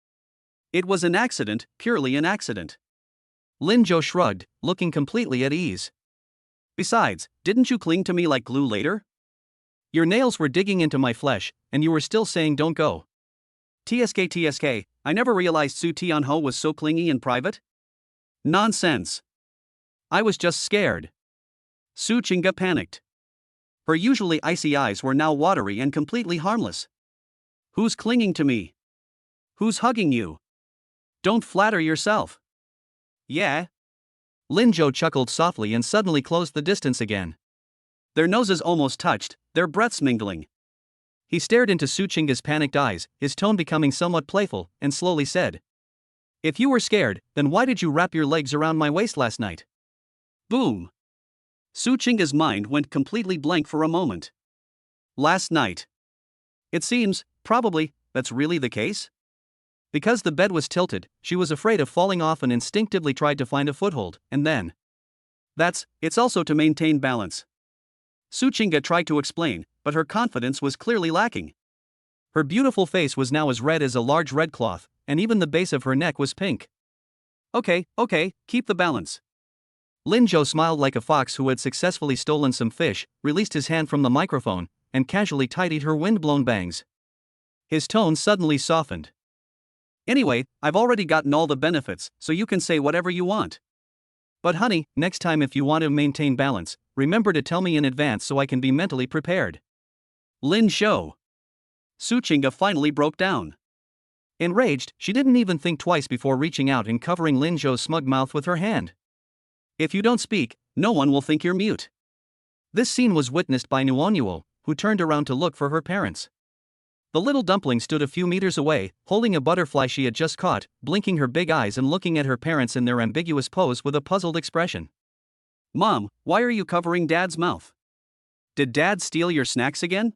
It was an accident, purely an accident. Linzhou shrugged, looking completely at ease. Besides, didn't you cling to me like glue later? Your nails were digging into my flesh, and you were still saying don't go. TSK, I never realized Su Tianho was so clingy in private. Nonsense. I was just scared. Suchinga panicked. Her usually icy eyes were now watery and completely harmless. Who's clinging to me? Who's hugging you? Don't flatter yourself. Yeah. Linzhou chuckled softly and suddenly closed the distance again. Their noses almost touched, their breaths mingling. He stared into Suchinga's panicked eyes, his tone becoming somewhat playful, and slowly said, If you were scared, then why did you wrap your legs around my waist last night? Boom. Suchinga's mind went completely blank for a moment. Last night. It seems, probably, that's really the case? Because the bed was tilted, she was afraid of falling off and instinctively tried to find a foothold, and then. It's also to maintain balance. Suchinga tried to explain, but her confidence was clearly lacking. Her beautiful face was now as red as a large red cloth, and even the base of her neck was pink. Okay, keep the balance. Linzhou smiled like a fox who had successfully stolen some fish, released his hand from the microphone, and casually tidied her wind-blown bangs. His tone suddenly softened. Anyway, I've already gotten all the benefits, so you can say whatever you want. But honey, next time if you want to maintain balance, remember to tell me in advance so I can be mentally prepared. Linzhou. Suchinga finally broke down. Enraged, she didn't even think twice before reaching out and covering Linzhou's smug mouth with her hand. If you don't speak, no one will think you're mute. This scene was witnessed by Nuonuo, who turned around to look for her parents. The little dumpling stood a few meters away, holding a butterfly she had just caught, blinking her big eyes and looking at her parents in their ambiguous pose with a puzzled expression. Mom, why are you covering Dad's mouth? Did Dad steal your snacks again?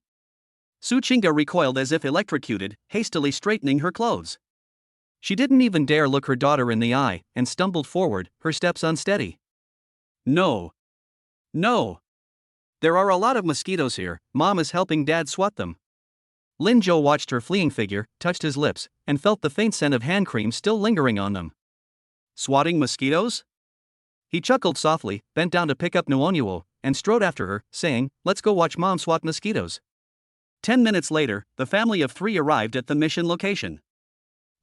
Suchinga recoiled as if electrocuted, hastily straightening her clothes. She didn't even dare look her daughter in the eye, and stumbled forward, her steps unsteady. No. There are a lot of mosquitoes here, Mom is helping Dad swat them. Linzhou watched her fleeing figure, touched his lips, and felt the faint scent of hand cream still lingering on them. Swatting mosquitoes? He chuckled softly, bent down to pick up Nuonuo, and strode after her, saying, Let's go watch Mom swat mosquitoes. 10 minutes later, the family of 3 arrived at the mission location.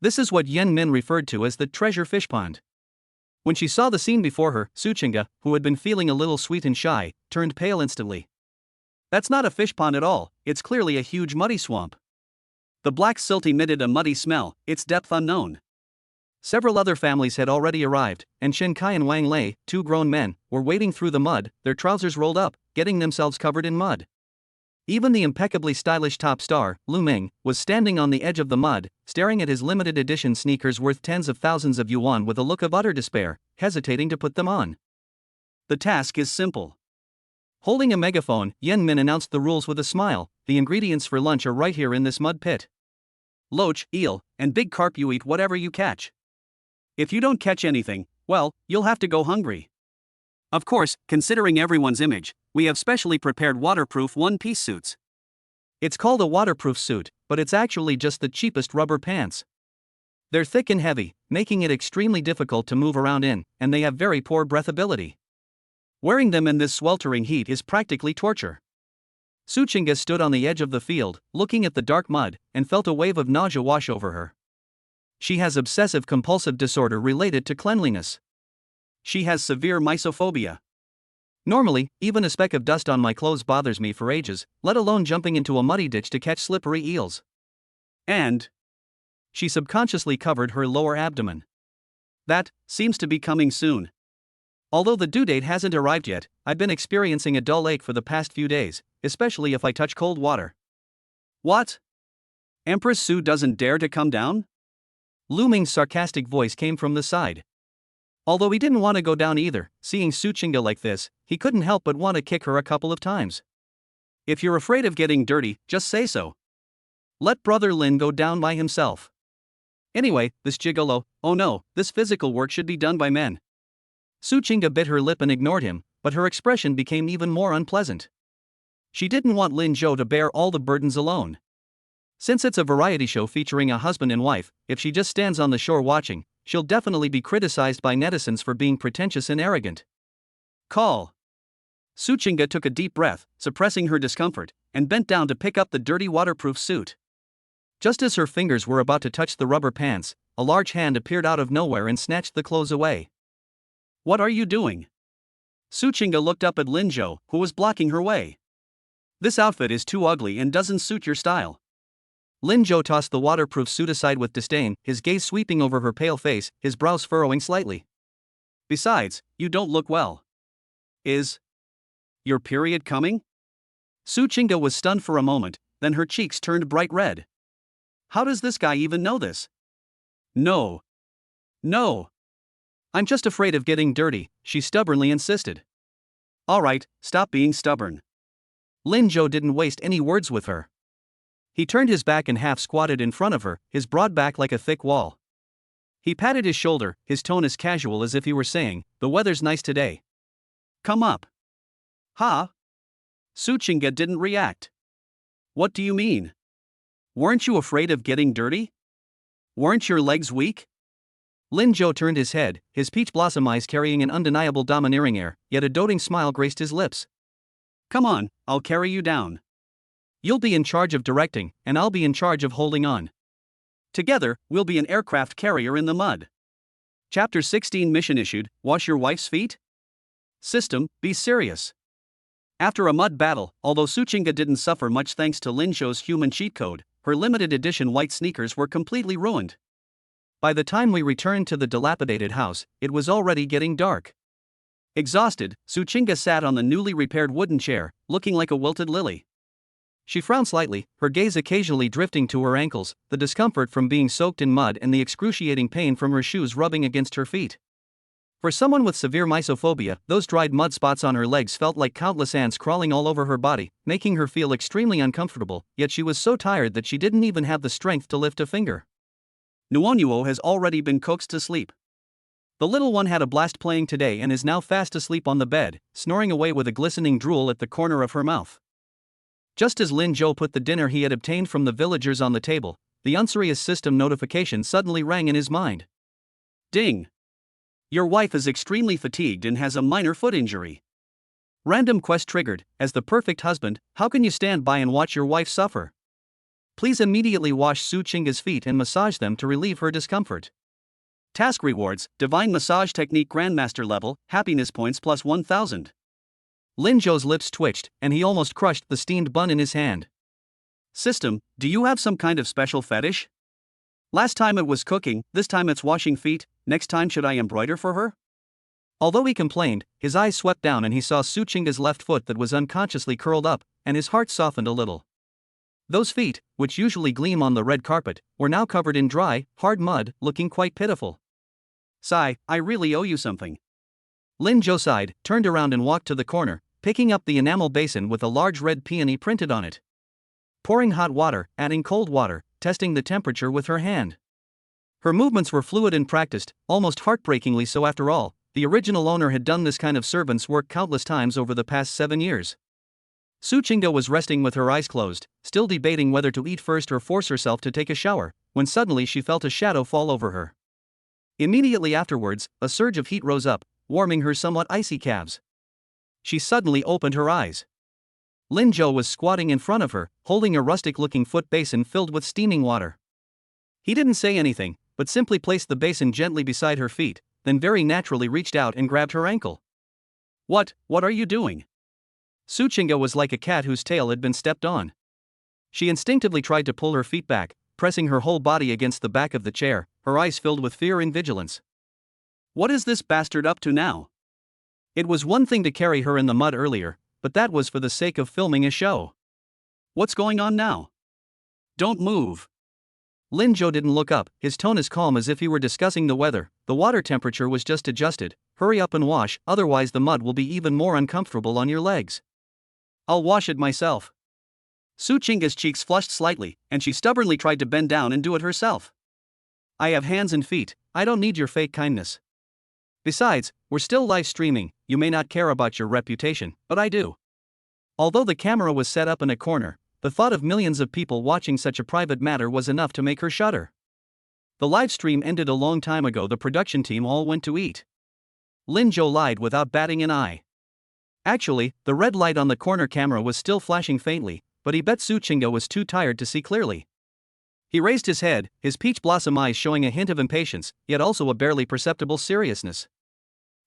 This is what Yen Min referred to as the treasure fish pond. When she saw the scene before her, Suchinga, who had been feeling a little sweet and shy, turned pale instantly. That's not a fish pond at all, it's clearly a huge muddy swamp. The black silt emitted a muddy smell, its depth unknown. Several other families had already arrived, and Shin Kai and Wang Lei, two grown men, were wading through the mud, their trousers rolled up, getting themselves covered in mud. Even the impeccably stylish top star, Lu Ming, was standing on the edge of the mud, staring at his limited edition sneakers worth tens of thousands of yuan with a look of utter despair, hesitating to put them on. The task is simple. Holding a megaphone, Yen Min announced the rules with a smile. The ingredients for lunch are right here in this mud pit. Loach, eel, and big carp. You eat whatever you catch. If you don't catch anything, well, you'll have to go hungry. Of course, considering everyone's image, we have specially prepared waterproof one-piece suits. It's called a waterproof suit, but it's actually just the cheapest rubber pants. They're thick and heavy, making it extremely difficult to move around in, and they have very poor breathability. Wearing them in this sweltering heat is practically torture. Su Chinga stood on the edge of the field, looking at the dark mud, and felt a wave of nausea wash over her. She has obsessive-compulsive disorder related to cleanliness. She has severe mysophobia. Normally, even a speck of dust on my clothes bothers me for ages, let alone jumping into a muddy ditch to catch slippery eels. And she subconsciously covered her lower abdomen. That seems to be coming soon. Although the due date hasn't arrived yet, I've been experiencing a dull ache for the past few days, especially if I touch cold water. What? Empress Su doesn't dare to come down? Lu Ming's sarcastic voice came from the side. Although he didn't want to go down either, seeing Su Chinga like this, he couldn't help but want to kick her a couple of times. If you're afraid of getting dirty, just say so. Let Brother Lin go down by himself. Anyway, this gigolo, oh no, this physical work should be done by men. Su Chinga bit her lip and ignored him, but her expression became even more unpleasant. She didn't want Lin Zhou to bear all the burdens alone. Since it's a variety show featuring a husband and wife, if she just stands on the shore watching, she'll definitely be criticized by netizens for being pretentious and arrogant. Call. Su Chinga took a deep breath, suppressing her discomfort, and bent down to pick up the dirty waterproof suit. Just as her fingers were about to touch the rubber pants, a large hand appeared out of nowhere and snatched the clothes away. What are you doing? Su Chinga looked up at Lin Zhou, who was blocking her way. This outfit is too ugly and doesn't suit your style. Lin Zhou tossed the waterproof suit aside with disdain, his gaze sweeping over her pale face, his brows furrowing slightly. Besides, you don't look well. Is your period coming? Su Chinga was stunned for a moment, then her cheeks turned bright red. How does this guy even know this? No. I'm just afraid of getting dirty, she stubbornly insisted. Alright, stop being stubborn. Lin Zhou didn't waste any words with her. He turned his back and half squatted in front of her, his broad back like a thick wall. He patted his shoulder, his tone as casual as if he were saying, "The weather's nice today. Come up." Huh? Su Chinga didn't react. What do you mean? Weren't you afraid of getting dirty? Weren't your legs weak? Lin Zhou turned his head, his peach blossom eyes carrying an undeniable domineering air, yet a doting smile graced his lips. Come on, I'll carry you down. You'll be in charge of directing, and I'll be in charge of holding on. Together, we'll be an aircraft carrier in the mud. Chapter 16 Mission issued, wash your wife's feet? System, be serious. After a mud battle, although Su Chinga didn't suffer much thanks to Lin Zhou's human cheat code, her limited edition white sneakers were completely ruined. By the time we returned to the dilapidated house, it was already getting dark. Exhausted, Su Chinga sat on the newly repaired wooden chair, looking like a wilted lily. She frowned slightly, her gaze occasionally drifting to her ankles, the discomfort from being soaked in mud and the excruciating pain from her shoes rubbing against her feet. For someone with severe mysophobia, those dried mud spots on her legs felt like countless ants crawling all over her body, making her feel extremely uncomfortable, yet she was so tired that she didn't even have the strength to lift a finger. Nuonuo has already been coaxed to sleep. The little one had a blast playing today and is now fast asleep on the bed, snoring away with a glistening drool at the corner of her mouth. Just as Lin Zhou put the dinner he had obtained from the villagers on the table, the unserious system notification suddenly rang in his mind. Ding! Your wife is extremely fatigued and has a minor foot injury. Random quest triggered. As the perfect husband, how can you stand by and watch your wife suffer? Please immediately wash Su Chinga's feet and massage them to relieve her discomfort. Task rewards, Divine Massage Technique Grandmaster level, happiness points plus 1000. Lin Zhou's lips twitched, and he almost crushed the steamed bun in his hand. System, do you have some kind of special fetish? Last time it was cooking, this time it's washing feet, next time should I embroider for her? Although he complained, his eyes swept down and he saw Su Chinga's left foot that was unconsciously curled up, and his heart softened a little. Those feet, which usually gleam on the red carpet, were now covered in dry, hard mud, looking quite pitiful. Sigh, I really owe you something. Lin Zhou sighed, turned around and walked to the corner, picking up the enamel basin with a large red peony printed on it. Pouring hot water, adding cold water, testing the temperature with her hand. Her movements were fluid and practiced, almost heartbreakingly so after all. The original owner had done this kind of servant's work countless times over the past 7 years. Su Chinga was resting with her eyes closed, still debating whether to eat first or force herself to take a shower, when suddenly she felt a shadow fall over her. Immediately afterwards, a surge of heat rose up, warming her somewhat icy calves. She suddenly opened her eyes. Lin Zhou was squatting in front of her, holding a rustic-looking foot basin filled with steaming water. He didn't say anything, but simply placed the basin gently beside her feet, then very naturally reached out and grabbed her ankle. What are you doing? Su Chinga was like a cat whose tail had been stepped on. She instinctively tried to pull her feet back, pressing her whole body against the back of the chair, her eyes filled with fear and vigilance. What is this bastard up to now? It was one thing to carry her in the mud earlier, but that was for the sake of filming a show. What's going on now? Don't move. Lin Zhou didn't look up, his tone as calm as if he were discussing the weather. The water temperature was just adjusted. Hurry up and wash, otherwise the mud will be even more uncomfortable on your legs. I'll wash it myself. Su Chinga's cheeks flushed slightly, and she stubbornly tried to bend down and do it herself. I have hands and feet, I don't need your fake kindness. Besides, we're still live streaming, you may not care about your reputation, but I do. Although the camera was set up in a corner, the thought of millions of people watching such a private matter was enough to make her shudder. The live stream ended a long time ago. The production team all went to eat. Lin Zhou lied without batting an eye. Actually, the red light on the corner camera was still flashing faintly, but he bet Su Chinga was too tired to see clearly. He raised his head, his peach blossom eyes showing a hint of impatience, yet also a barely perceptible seriousness.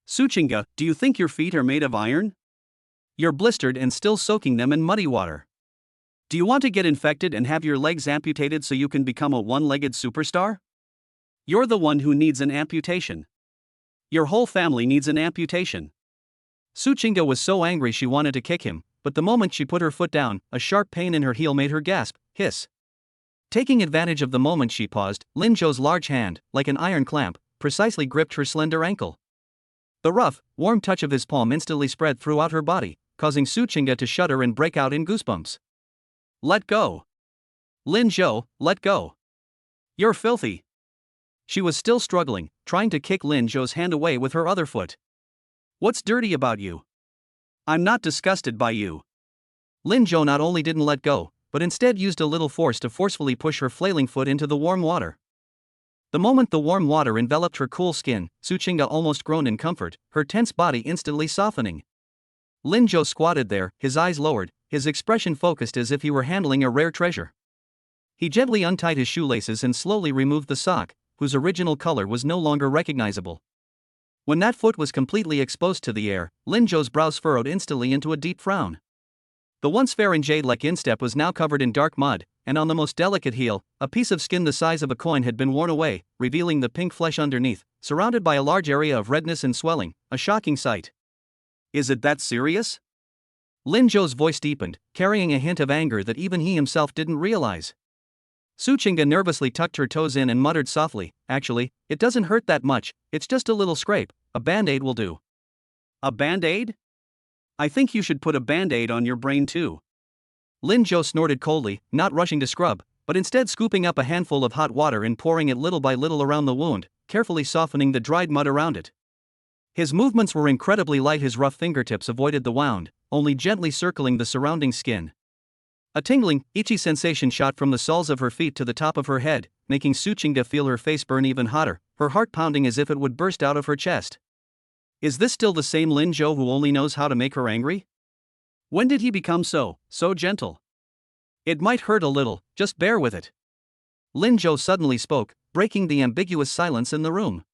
Su Chinga, do you think your feet are made of iron? You're blistered and still soaking them in muddy water. Do you want to get infected and have your legs amputated so you can become a one-legged superstar? You're the one who needs an amputation. Your whole family needs an amputation. Su Chinga was so angry she wanted to kick him, but the moment she put her foot down, a sharp pain in her heel made her gasp, hiss. Taking advantage of the moment she paused, Lin Zhou's large hand, like an iron clamp, precisely gripped her slender ankle. The rough, warm touch of his palm instantly spread throughout her body, causing Su Chinga to shudder and break out in goosebumps. Let go. Lin Zhou, let go. You're filthy. She was still struggling, trying to kick Lin Zhou's hand away with her other foot. What's dirty about you? I'm not disgusted by you. Lin Zhou not only didn't let go, but instead used a little force to forcefully push her flailing foot into the warm water. The moment the warm water enveloped her cool skin, Su Chinga almost groaned in comfort, her tense body instantly softening. Lin Zhou squatted there, his eyes lowered, his expression focused as if he were handling a rare treasure. He gently untied his shoelaces and slowly removed the sock, whose original color was no longer recognizable. When that foot was completely exposed to the air, Lin Zhou's brows furrowed instantly into a deep frown. The once fair and jade-like instep was now covered in dark mud, and on the most delicate heel, a piece of skin the size of a coin had been worn away, revealing the pink flesh underneath, surrounded by a large area of redness and swelling, a shocking sight. Is it that serious? Lin Zhou's voice deepened, carrying a hint of anger that even he himself didn't realize. Su Chinga nervously tucked her toes in and muttered softly, actually, it doesn't hurt that much, it's just a little scrape, a band-aid will do. A band-aid? I think you should put a band-aid on your brain too. Lin Zhou snorted coldly, not rushing to scrub, but instead scooping up a handful of hot water and pouring it little by little around the wound, carefully softening the dried mud around it. His movements were incredibly light, his rough fingertips avoided the wound, only gently circling the surrounding skin. A tingling, itchy sensation shot from the soles of her feet to the top of her head, making Su Chinga feel her face burn even hotter, her heart pounding as if it would burst out of her chest. Is this still the same Lin Zhou who only knows how to make her angry? When did he become so gentle? It might hurt a little, just bear with it. Lin Zhou suddenly spoke, breaking the ambiguous silence in the room.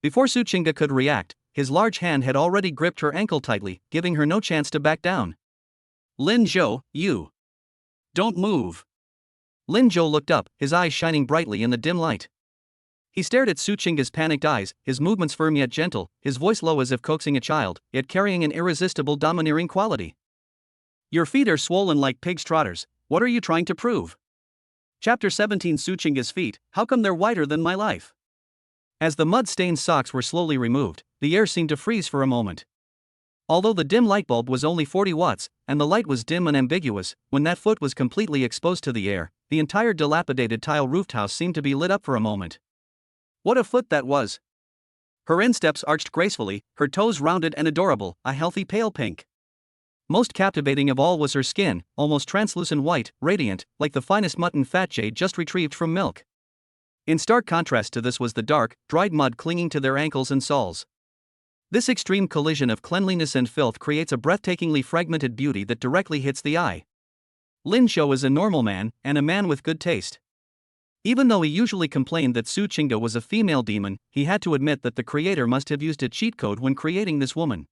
Before Su Chinga could react, his large hand had already gripped her ankle tightly, giving her no chance to back down. Lin Zhou, you. Don't move. Lin Zhou looked up, his eyes shining brightly in the dim light. He stared at Su Qingge's panicked eyes, his movements firm yet gentle, his voice low as if coaxing a child, yet carrying an irresistible domineering quality. Your feet are swollen like pig's trotters, what are you trying to prove? Chapter 17. Su Qingge's feet, how come they're whiter than my life? As the mud-stained socks were slowly removed, the air seemed to freeze for a moment. Although the dim light bulb was only 40 watts, and the light was dim and ambiguous, when that foot was completely exposed to the air, the entire dilapidated tile-roofed house seemed to be lit up for a moment. What a foot that was! Her insteps arched gracefully, her toes rounded and adorable, a healthy pale pink. Most captivating of all was her skin, almost translucent white, radiant, like the finest mutton fat jade just retrieved from milk. In stark contrast to this was the dark, dried mud clinging to their ankles and soles. This extreme collision of cleanliness and filth creates a breathtakingly fragmented beauty that directly hits the eye. Lin Zhou is a normal man, and a man with good taste. Even though he usually complained that Su Qingge was a female demon, he had to admit that the creator must have used a cheat code when creating this woman.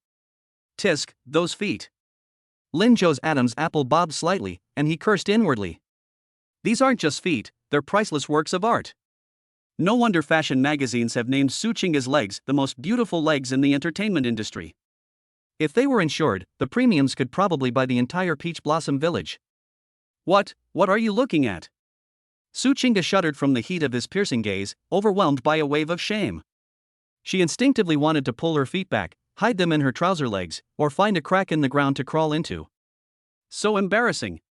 Tisk, those feet. Lin Zhou's Adam's apple bobbed slightly, and he cursed inwardly. These aren't just feet, they're priceless works of art. No wonder fashion magazines have named Su Qingge's legs the most beautiful legs in the entertainment industry. If they were insured, the premiums could probably buy the entire Peach Blossom Village. What are you looking at? Su Qingge shuddered from the heat of his piercing gaze, overwhelmed by a wave of shame. She instinctively wanted to pull her feet back, hide them in her trouser legs, or find a crack in the ground to crawl into. So embarrassing.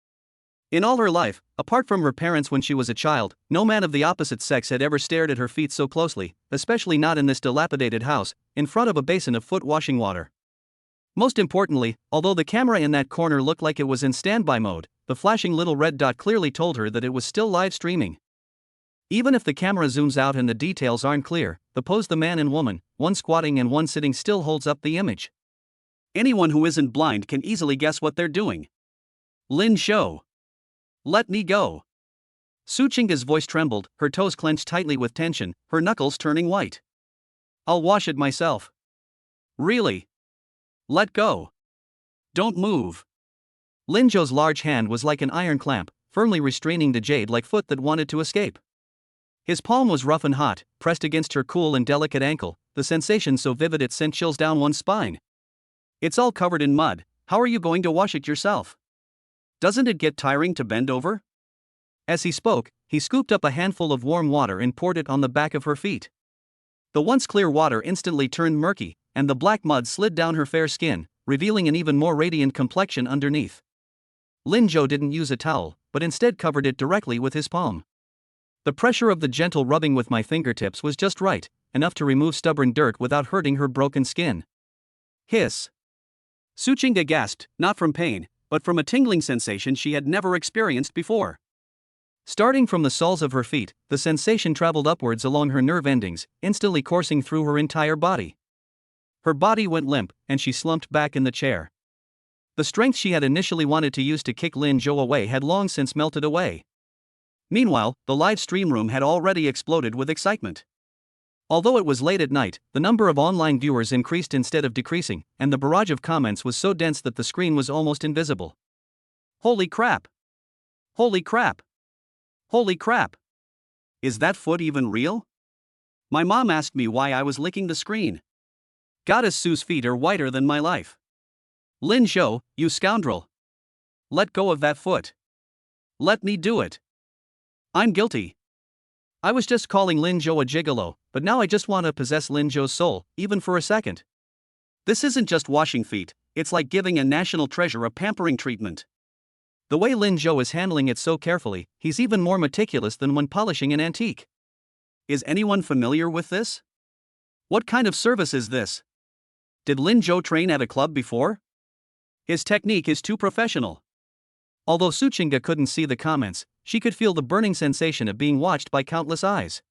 In all her life, apart from her parents when she was a child, no man of the opposite sex had ever stared at her feet so closely, especially not in this dilapidated house, in front of a basin of foot washing water. Most importantly, although the camera in that corner looked like it was in standby mode, the flashing little red dot clearly told her that it was still live streaming. Even if the camera zooms out and the details aren't clear, the pose the man and woman, one squatting and one sitting, still holds up the image. Anyone who isn't blind can easily guess what they're doing. Lin Zhou. Let me go. Su Qingge's voice trembled, her toes clenched tightly with tension, her knuckles turning white. I'll wash it myself. Really? Let go. Don't move. Lin Zhou's large hand was like an iron clamp, firmly restraining the jade-like foot that wanted to escape. His palm was rough and hot, pressed against her cool and delicate ankle, the sensation so vivid it sent chills down one's spine. It's all covered in mud, how are you going to wash it yourself? Doesn't it get tiring to bend over? As he spoke, he scooped up a handful of warm water and poured it on the back of her feet. The once clear water instantly turned murky, and the black mud slid down her fair skin, revealing an even more radiant complexion underneath. Lin Zhou didn't use a towel, but instead covered it directly with his palm. The pressure of the gentle rubbing with my fingertips was just right, enough to remove stubborn dirt without hurting her broken skin. Hiss. Su Qingge gasped, not from pain, but from a tingling sensation she had never experienced before. Starting from the soles of her feet, the sensation traveled upwards along her nerve endings, instantly coursing through her entire body. Her body went limp, and she slumped back in the chair. The strength she had initially wanted to use to kick Lin Zhou away had long since melted away. Meanwhile, the live stream room had already exploded with excitement. Although it was late at night, the number of online viewers increased instead of decreasing, and the barrage of comments was so dense that the screen was almost invisible. Holy crap! Holy crap! Holy crap! Is that foot even real? My mom asked me why I was licking the screen. Goddess Su's feet are whiter than my life. Lin Zhou, you scoundrel! Let go of that foot. Let me do it. I'm guilty. I was just calling Lin Zhou a gigolo, but now I just want to possess Lin Zhou's soul, even for a second. This isn't just washing feet, it's like giving a national treasure a pampering treatment. The way Lin Zhou is handling it so carefully, he's even more meticulous than when polishing an antique. Is anyone familiar with this? What kind of service is this? Did Lin Zhou train at a club before? His technique is too professional. Although Su Qingge couldn't see the comments, she could feel the burning sensation of being watched by countless eyes.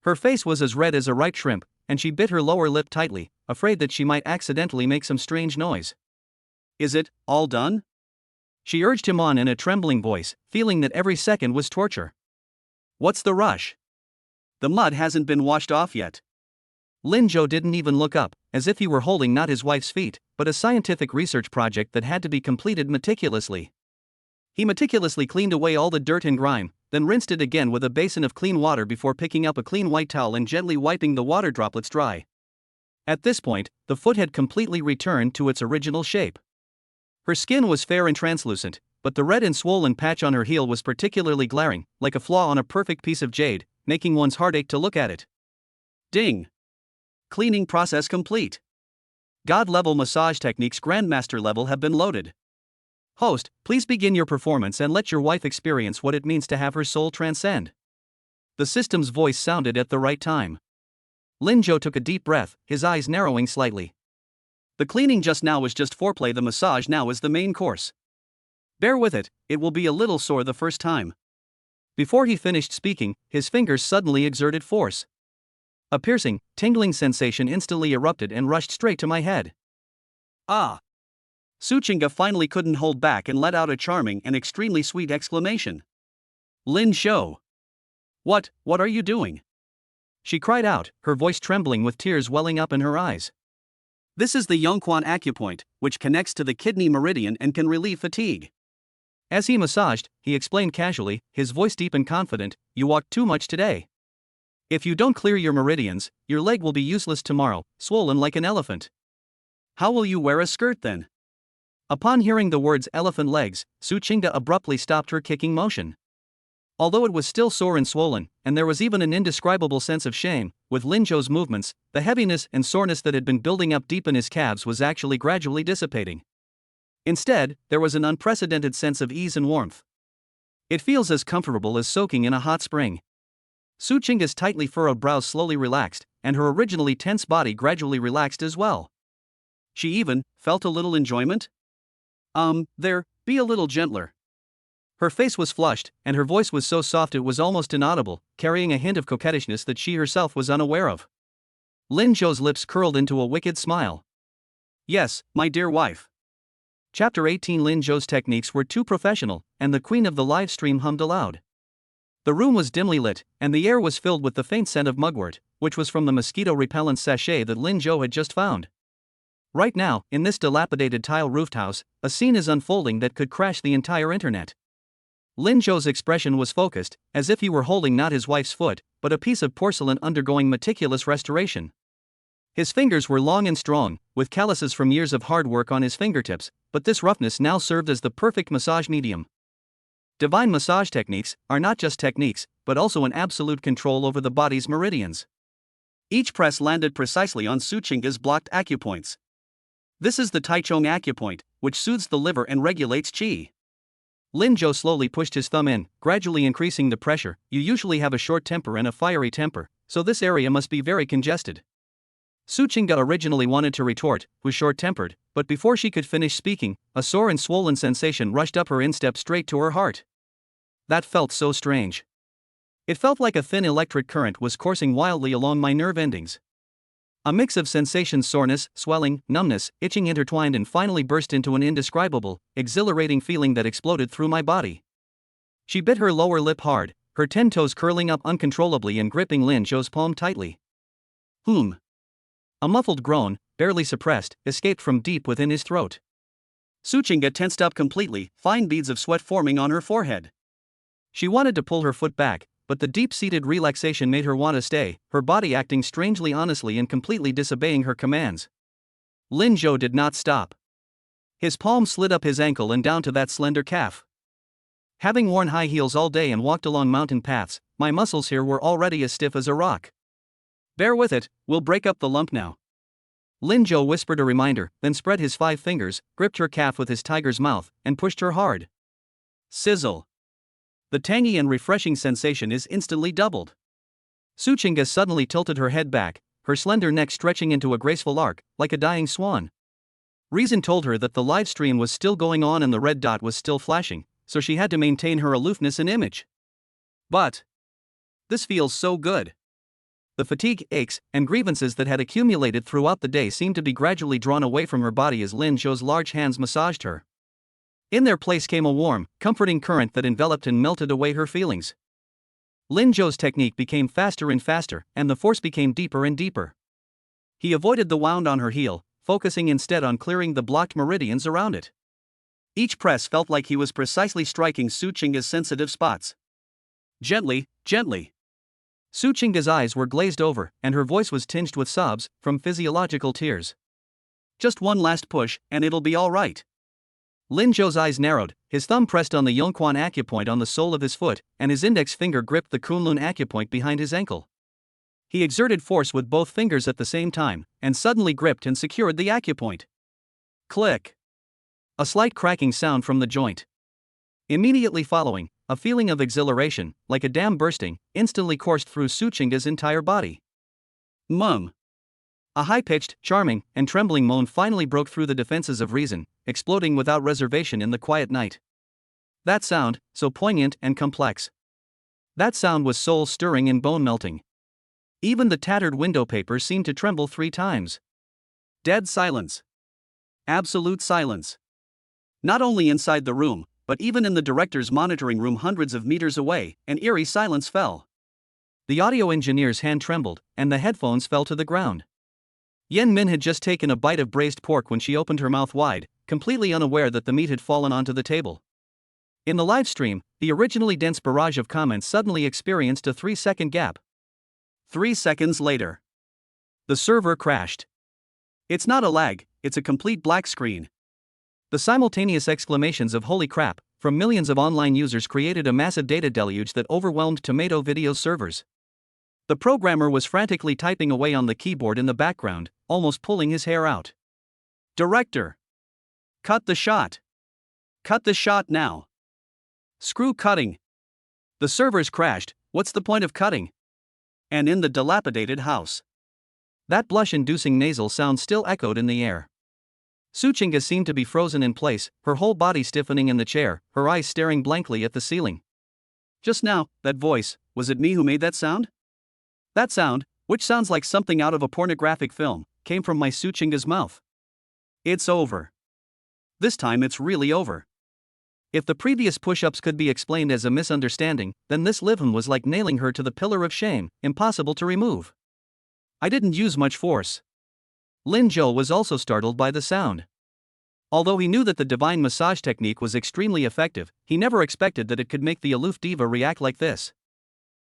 Her face was as red as a ripe shrimp, and she bit her lower lip tightly, afraid that she might accidentally make some strange noise. Is it all done? She urged him on in a trembling voice, feeling that every second was torture. What's the rush? The mud hasn't been washed off yet. Lin Zhou didn't even look up, as if he were holding not his wife's feet, but a scientific research project that had to be completed meticulously. He meticulously cleaned away all the dirt and grime, then rinsed it again with a basin of clean water before picking up a clean white towel and gently wiping the water droplets dry. At this point, the foot had completely returned to its original shape. Her skin was fair and translucent, but the red and swollen patch on her heel was particularly glaring, like a flaw on a perfect piece of jade, making one's heart ache to look at it. Ding! Cleaning process complete. God-level massage techniques Grandmaster level have been loaded. Host, please begin your performance and let your wife experience what it means to have her soul transcend. The system's voice sounded at the right time. Lin Zhou took a deep breath, his eyes narrowing slightly. The cleaning just now was just foreplay, the massage now is the main course. Bear with it, it will be a little sore the first time. Before he finished speaking, his fingers suddenly exerted force. A piercing, tingling sensation instantly erupted and rushed straight to my head. Ah! Su Qingge finally couldn't hold back and let out a charming and extremely sweet exclamation. Lin Zhou! What are you doing? She cried out, her voice trembling with tears welling up in her eyes. This is the Yongquan acupoint, which connects to the kidney meridian and can relieve fatigue. As he massaged, he explained casually, his voice deep and confident, you walked too much today. If you don't clear your meridians, your leg will be useless tomorrow, swollen like an elephant. How will you wear a skirt then? Upon hearing the words elephant legs, Su Qingde abruptly stopped her kicking motion. Although it was still sore and swollen, and there was even an indescribable sense of shame, with Lin Zhou's movements, the heaviness and soreness that had been building up deep in his calves was actually gradually dissipating. Instead, there was an unprecedented sense of ease and warmth. It feels as comfortable as soaking in a hot spring. Su Qingge's tightly furrowed brows slowly relaxed, and her originally tense body gradually relaxed as well. She even felt a little enjoyment. Be a little gentler. Her face was flushed, and her voice was so soft it was almost inaudible, carrying a hint of coquettishness that she herself was unaware of. Lin Zhou's lips curled into a wicked smile. Yes, my dear wife. Chapter 18. Lin Zhou's techniques were too professional, and the queen of the live stream hummed aloud. The room was dimly lit, and the air was filled with the faint scent of mugwort, which was from the mosquito repellent sachet that Lin Zhou had just found. Right now, in this dilapidated tile-roofed house, a scene is unfolding that could crash the entire internet. Lin Zhou's expression was focused, as if he were holding not his wife's foot, but a piece of porcelain undergoing meticulous restoration. His fingers were long and strong, with calluses from years of hard work on his fingertips, but this roughness now served as the perfect massage medium. Divine massage techniques are not just techniques, but also an absolute control over the body's meridians. Each press landed precisely on Su Qingge's blocked acupoints. This is the Taichung acupoint, which soothes the liver and regulates qi. Lin Zhou slowly pushed his thumb in, gradually increasing the pressure. You usually have a short temper and a fiery temper, so this area must be very congested. Su Qingge originally wanted to retort, was short-tempered, but before she could finish speaking, a sore and swollen sensation rushed up her instep straight to her heart. That felt so strange. It felt like a thin electric current was coursing wildly along my nerve endings. A mix of sensations: soreness, swelling, numbness, itching intertwined and finally burst into an indescribable, exhilarating feeling that exploded through my body. She bit her lower lip hard, her 10 toes curling up uncontrollably and gripping Lin Zhou's palm tightly. A muffled groan, barely suppressed, escaped from deep within his throat. Su Qingge tensed up completely, fine beads of sweat forming on her forehead. She wanted to pull her foot back, but the deep-seated relaxation made her want to stay, her body acting strangely honestly and completely disobeying her commands. Lin Zhou did not stop. His palm slid up his ankle and down to that slender calf. Having worn high heels all day and walked along mountain paths, my muscles here were already as stiff as a rock. Bear with it, we'll break up the lump now. Lin Zhou whispered a reminder, then spread his 5 fingers, gripped her calf with his tiger's mouth, and pushed her hard. Sizzle. The tangy and refreshing sensation is instantly doubled. Su Qingge suddenly tilted her head back, her slender neck stretching into a graceful arc, like a dying swan. Reason told her that the live stream was still going on and the red dot was still flashing, so she had to maintain her aloofness and image. But this feels so good. The fatigue, aches, and grievances that had accumulated throughout the day seemed to be gradually drawn away from her body as Lin Zhou's large hands massaged her. In their place came a warm, comforting current that enveloped and melted away her feelings. Lin Zhou's technique became faster and faster, and the force became deeper and deeper. He avoided the wound on her heel, focusing instead on clearing the blocked meridians around it. Each press felt like he was precisely striking Su Qingge's sensitive spots. Gently, gently. Su Chinga's eyes were glazed over, and her voice was tinged with sobs, from physiological tears. Just one last push, and it'll be all right. Lin Zhou's eyes narrowed, his thumb pressed on the Yongquan acupoint on the sole of his foot, and his index finger gripped the Kunlun acupoint behind his ankle. He exerted force with both fingers at the same time, and suddenly gripped and secured the acupoint. Click. A slight cracking sound from the joint. Immediately following, a feeling of exhilaration, like a dam bursting, instantly coursed through Su Chinga's entire body. Mum. A high-pitched, charming, and trembling moan finally broke through the defenses of reason, exploding without reservation in the quiet night. That sound, so poignant and complex. That sound was soul-stirring and bone-melting. Even the tattered window paper seemed to tremble 3 times. Dead silence. Absolute silence. Not only inside the room, but even in the director's monitoring room hundreds of meters away, an eerie silence fell. The audio engineer's hand trembled, and the headphones fell to the ground. Yen Min had just taken a bite of braised pork when she opened her mouth wide, completely unaware that the meat had fallen onto the table. In the live stream, the originally dense barrage of comments suddenly experienced a 3-second gap. 3 seconds later, the server crashed. It's not a lag, it's a complete black screen. The simultaneous exclamations of "holy crap" from millions of online users created a massive data deluge that overwhelmed Tomato Video's servers. The programmer was frantically typing away on the keyboard in the background, almost pulling his hair out. Director! Cut the shot! Cut the shot now! Screw cutting! The servers crashed, what's the point of cutting? And in the dilapidated house. That blush-inducing nasal sound still echoed in the air. Su Chinga seemed to be frozen in place, her whole body stiffening in the chair, her eyes staring blankly at the ceiling. Just now, that voice, was it me who made that sound? That sound, which sounds like something out of a pornographic film, came from my Su Chinga's mouth. It's over. This time it's really over. If the previous push-ups could be explained as a misunderstanding, then this living was like nailing her to the pillar of shame, impossible to remove. I didn't use much force. Lin Zhou was also startled by the sound. Although he knew that the divine massage technique was extremely effective, he never expected that it could make the aloof diva react like this.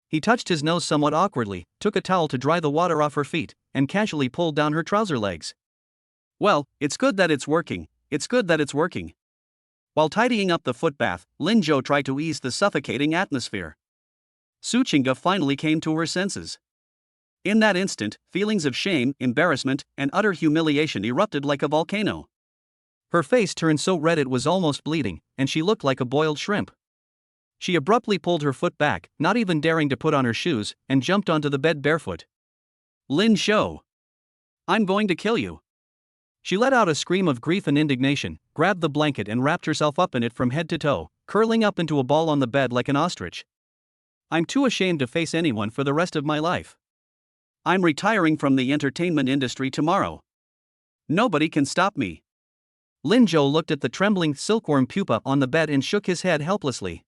He touched his nose somewhat awkwardly, took a towel to dry the water off her feet, and casually pulled down her trouser legs. Well, it's good that it's working, it's good that it's working. While tidying up the foot bath, Lin Zhou tried to ease the suffocating atmosphere. Su Chinga finally came to her senses. In that instant, feelings of shame, embarrassment, and utter humiliation erupted like a volcano. Her face turned so red it was almost bleeding, and she looked like a boiled shrimp. She abruptly pulled her foot back, not even daring to put on her shoes, and jumped onto the bed barefoot. Lin Zhou! I'm going to kill you! She let out a scream of grief and indignation, grabbed the blanket and wrapped herself up in it from head to toe, curling up into a ball on the bed like an ostrich. I'm too ashamed to face anyone for the rest of my life. I'm retiring from the entertainment industry tomorrow. Nobody can stop me. Lin Zhou looked at the trembling silkworm pupa on the bed and shook his head helplessly.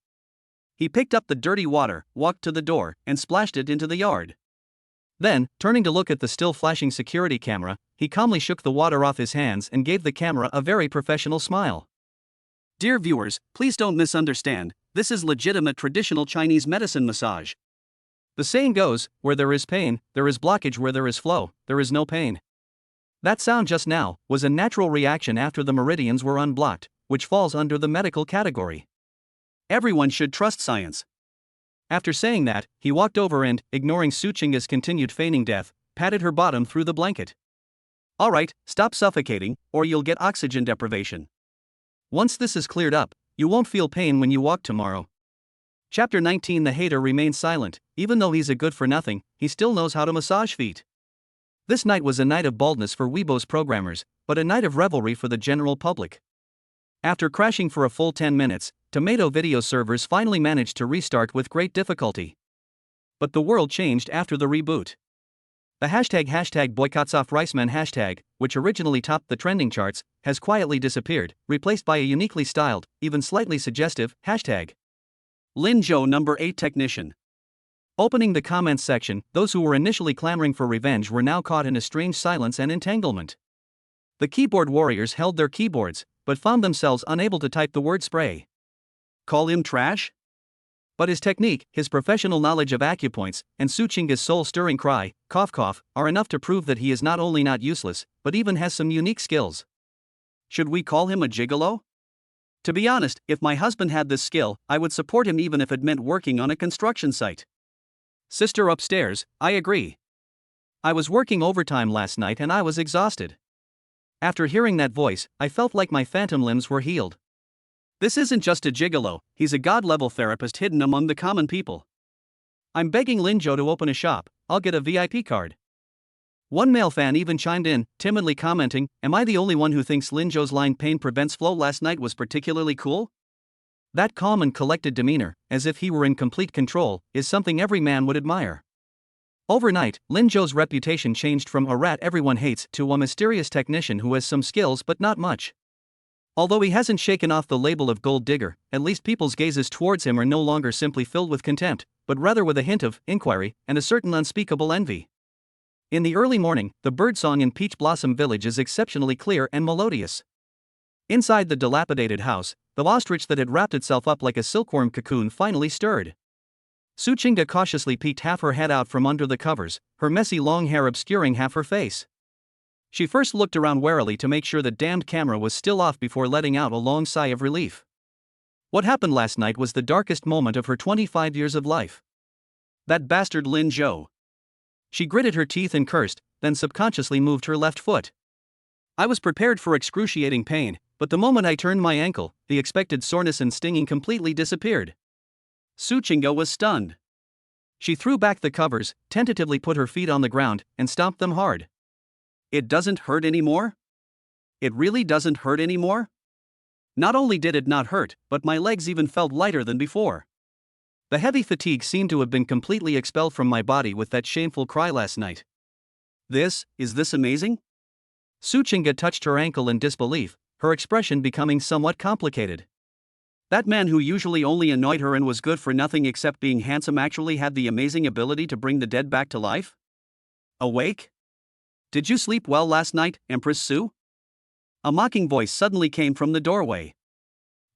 He picked up the dirty water, walked to the door, and splashed it into the yard. Then, turning to look at the still flashing security camera, he calmly shook the water off his hands and gave the camera a very professional smile. Dear viewers, please don't misunderstand, this is legitimate traditional Chinese medicine massage. The saying goes, where there is pain, there is blockage, where there is flow, there is no pain. That sound just now was a natural reaction after the meridians were unblocked, which falls under the medical category. Everyone should trust science. After saying that, he walked over and, ignoring Su Chinga's continued feigning death, patted her bottom through the blanket. Alright, stop suffocating, or you'll get oxygen deprivation. Once this is cleared up, you won't feel pain when you walk tomorrow. Chapter 19. The hater remains silent. Even though he's a good-for-nothing, he still knows how to massage feet. This night was a night of baldness for Weibo's programmers, but a night of revelry for the general public. After crashing for a full 10 minutes, Tomato Video servers finally managed to restart with great difficulty. But the world changed after the reboot. The hashtag #BoycottsOffRiceman hashtag, which originally topped the trending charts, has quietly disappeared, replaced by a uniquely styled, even slightly suggestive, hashtag Lin Zhou number 8 technician. Opening the comments section, those who were initially clamoring for revenge were now caught in a strange silence and entanglement. The keyboard warriors held their keyboards, but found themselves unable to type the word spray. Call him trash? But his technique, his professional knowledge of acupoints, and Su Chinga's soul-stirring cry, cough cough, are enough to prove that he is not only not useless, but even has some unique skills. Should we call him a gigolo? To be honest, if my husband had this skill, I would support him even if it meant working on a construction site. Sister upstairs, I agree. I was working overtime last night and I was exhausted. After hearing that voice, I felt like my phantom limbs were healed. This isn't just a gigolo, he's a god-level therapist hidden among the common people. I'm begging Lin Zhou to open a shop, I'll get a VIP card. One male fan even chimed in, timidly commenting, "Am I the only one who thinks Lin Zhou's line 'pain prevents flow' last night was particularly cool?" That calm and collected demeanor, as if he were in complete control, is something every man would admire. Overnight, Lin Zhou's reputation changed from a rat everyone hates to a mysterious technician who has some skills but not much. Although he hasn't shaken off the label of gold digger, at least people's gazes towards him are no longer simply filled with contempt, but rather with a hint of inquiry and a certain unspeakable envy. In the early morning, the birdsong in Peach Blossom Village is exceptionally clear and melodious. Inside the dilapidated house, the ostrich that had wrapped itself up like a silkworm cocoon finally stirred. Su Chinga cautiously peeked half her head out from under the covers, her messy long hair obscuring half her face. She first looked around warily to make sure the damned camera was still off before letting out a long sigh of relief. What happened last night was the darkest moment of her 25 years of life. That bastard Lin Zhou. She gritted her teeth and cursed, then subconsciously moved her left foot. I was prepared for excruciating pain, but the moment I turned my ankle, the expected soreness and stinging completely disappeared. Su Chinga was stunned. She threw back the covers, tentatively put her feet on the ground, and stomped them hard. It doesn't hurt anymore? It really doesn't hurt anymore? Not only did it not hurt, but my legs even felt lighter than before. The heavy fatigue seemed to have been completely expelled from my body with that shameful cry last night. Is this amazing? Su Chinga touched her ankle in disbelief, her expression becoming somewhat complicated. That man who usually only annoyed her and was good for nothing except being handsome actually had the amazing ability to bring the dead back to life? Awake? Did you sleep well last night, Empress Su? A mocking voice suddenly came from the doorway.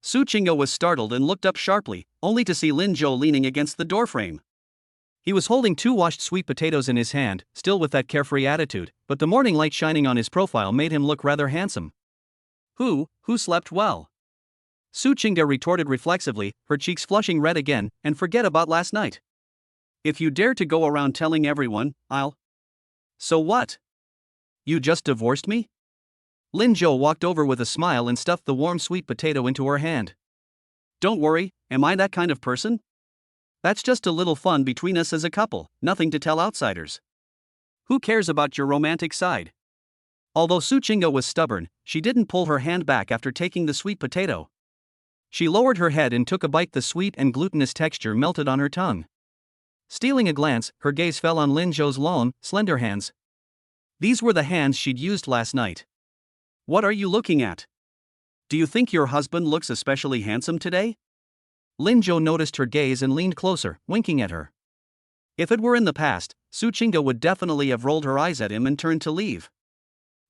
Su Chinga was startled and looked up sharply, only to see Lin Zhou leaning against the doorframe. He was holding 2 washed sweet potatoes in his hand, still with that carefree attitude, but the morning light shining on his profile made him look rather handsome. Who slept well? Su Chinga retorted reflexively, her cheeks flushing red again, and forget about last night. If you dare to go around telling everyone, I'll... So what? You just divorced me? Lin Zhou walked over with a smile and stuffed the warm sweet potato into her hand. Don't worry, am I that kind of person? That's just a little fun between us as a couple, nothing to tell outsiders. Who cares about your romantic side? Although Su Chinga was stubborn, she didn't pull her hand back after taking the sweet potato. She lowered her head and took a bite. The sweet and glutinous texture melted on her tongue. Stealing a glance, her gaze fell on Lin Zhou's long, slender hands. These were the hands she'd used last night. What are you looking at? Do you think your husband looks especially handsome today? Lin Zhou noticed her gaze and leaned closer, winking at her. If it were in the past, Su Chinga would definitely have rolled her eyes at him and turned to leave.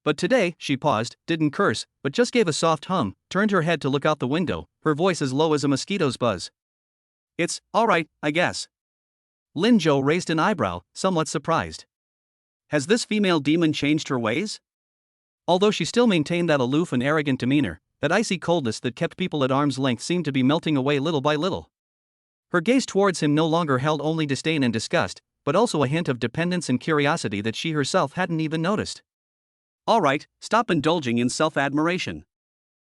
But today, she paused, didn't curse, but just gave a soft hum, turned her head to look out the window, her voice as low as a mosquito's buzz. It's all right, I guess. Lin Zhou raised an eyebrow, somewhat surprised. Has this female demon changed her ways? Although she still maintained that aloof and arrogant demeanor, that icy coldness that kept people at arm's length seemed to be melting away little by little. Her gaze towards him no longer held only disdain and disgust, but also a hint of dependence and curiosity that she herself hadn't even noticed. All right, stop indulging in self-admiration.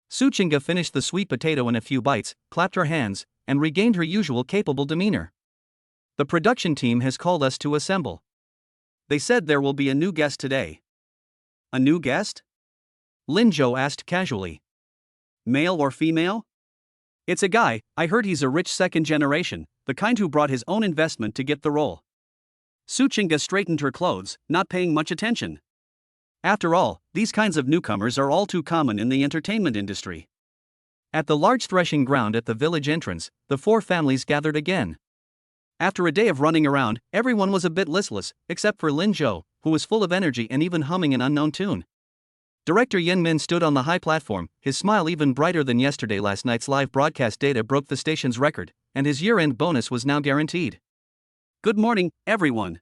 Su Chinga finished the sweet potato in a few bites, clapped her hands, and regained her usual capable demeanor. The production team has called us to assemble. They said there will be a new guest today. A new guest? Lin Zhou asked casually. Male or female? It's a guy, I heard he's a rich second generation, the kind who brought his own investment to get the role. Su Chinga straightened her clothes, not paying much attention. After all, these kinds of newcomers are all too common in the entertainment industry. At the large threshing ground at the village entrance, the 4 families gathered again. After a day of running around, everyone was a bit listless, except for Lin Zhou, who was full of energy and even humming an unknown tune. Director Yen Min stood on the high platform, his smile even brighter than yesterday. Last night's live broadcast data broke the station's record, and his year-end bonus was now guaranteed. Good morning, everyone.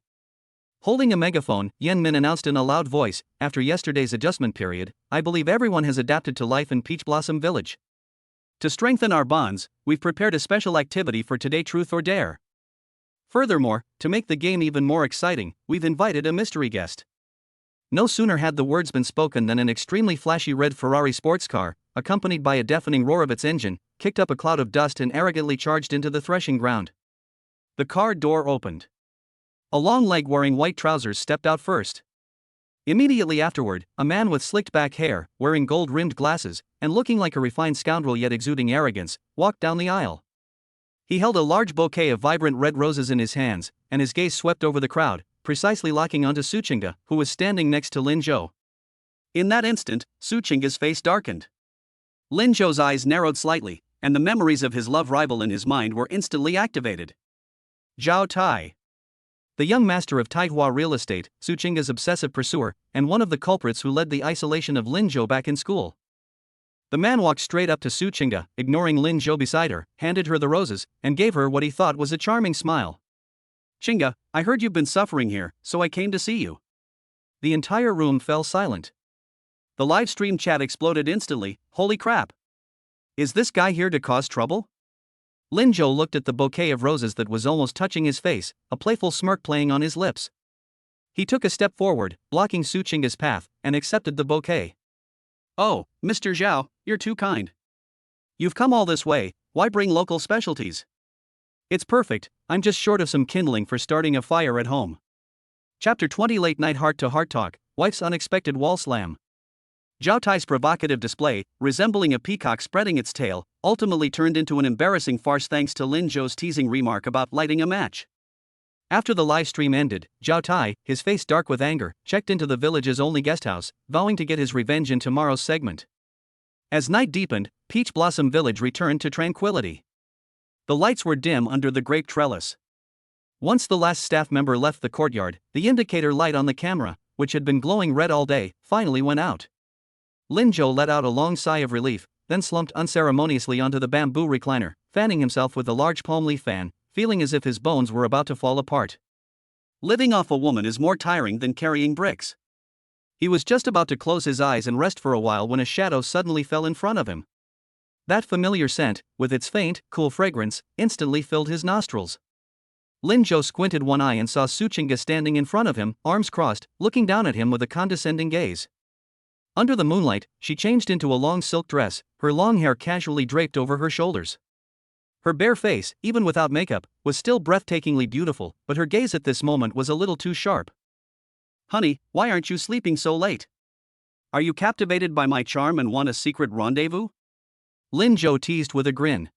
Holding a megaphone, Yen Min announced in a loud voice, after yesterday's adjustment period, I believe everyone has adapted to life in Peach Blossom Village. To strengthen our bonds, we've prepared a special activity for today, Truth or Dare. Furthermore, to make the game even more exciting, we've invited a mystery guest. No sooner had the words been spoken than an extremely flashy red Ferrari sports car, accompanied by a deafening roar of its engine, kicked up a cloud of dust and arrogantly charged into the threshing ground. The car door opened. A long leg wearing white trousers stepped out first. Immediately afterward, a man with slicked back hair, wearing gold-rimmed glasses, and looking like a refined scoundrel yet exuding arrogance, walked down the aisle. He held a large bouquet of vibrant red roses in his hands, and his gaze swept over the crowd, precisely locking onto Suchinga, who was standing next to Lin Zhou. In that instant, Suchinga's face darkened. Lin Zhou's eyes narrowed slightly, and the memories of his love rival in his mind were instantly activated. Zhao Tai. The young master of Taihua real estate, Suchinga's obsessive pursuer, and one of the culprits who led the isolation of Lin Zhou back in school. The man walked straight up to Suchinga, ignoring Lin Zhou beside her, handed her the roses, and gave her what he thought was a charming smile. Chinga, I heard you've been suffering here, so I came to see you. The entire room fell silent. The live stream chat exploded instantly. Holy crap! Is this guy here to cause trouble? Lin Zhou looked at the bouquet of roses that was almost touching his face, a playful smirk playing on his lips. He took a step forward, blocking Suchinga's path, and accepted the bouquet. Oh, Mr. Zhao, you're too kind. You've come all this way, why bring local specialties? It's perfect, I'm just short of some kindling for starting a fire at home. Chapter 20 Late Night Heart-to-Heart Talk, Wife's Unexpected Wall Slam. Zhao Tai's provocative display, resembling a peacock spreading its tail, ultimately turned into an embarrassing farce thanks to Lin Zhou's teasing remark about lighting a match. After the live stream ended, Zhao Tai, his face dark with anger, checked into the village's only guesthouse, vowing to get his revenge in tomorrow's segment. As night deepened, Peach Blossom Village returned to tranquility. The lights were dim under the grape trellis. Once the last staff member left the courtyard, the indicator light on the camera, which had been glowing red all day, finally went out. Lin Zhou let out a long sigh of relief, then slumped unceremoniously onto the bamboo recliner, fanning himself with a large palm leaf fan, feeling as if his bones were about to fall apart. Living off a woman is more tiring than carrying bricks. He was just about to close his eyes and rest for a while when a shadow suddenly fell in front of him. That familiar scent, with its faint, cool fragrance, instantly filled his nostrils. Lin Zhou squinted one eye and saw Suchinga standing in front of him, arms crossed, looking down at him with a condescending gaze. Under the moonlight, she changed into a long silk dress, her long hair casually draped over her shoulders. Her bare face, even without makeup, was still breathtakingly beautiful, but her gaze at this moment was a little too sharp. Honey, why aren't you sleeping so late? Are you captivated by my charm and want a secret rendezvous? Lin Zhou teased with a grin.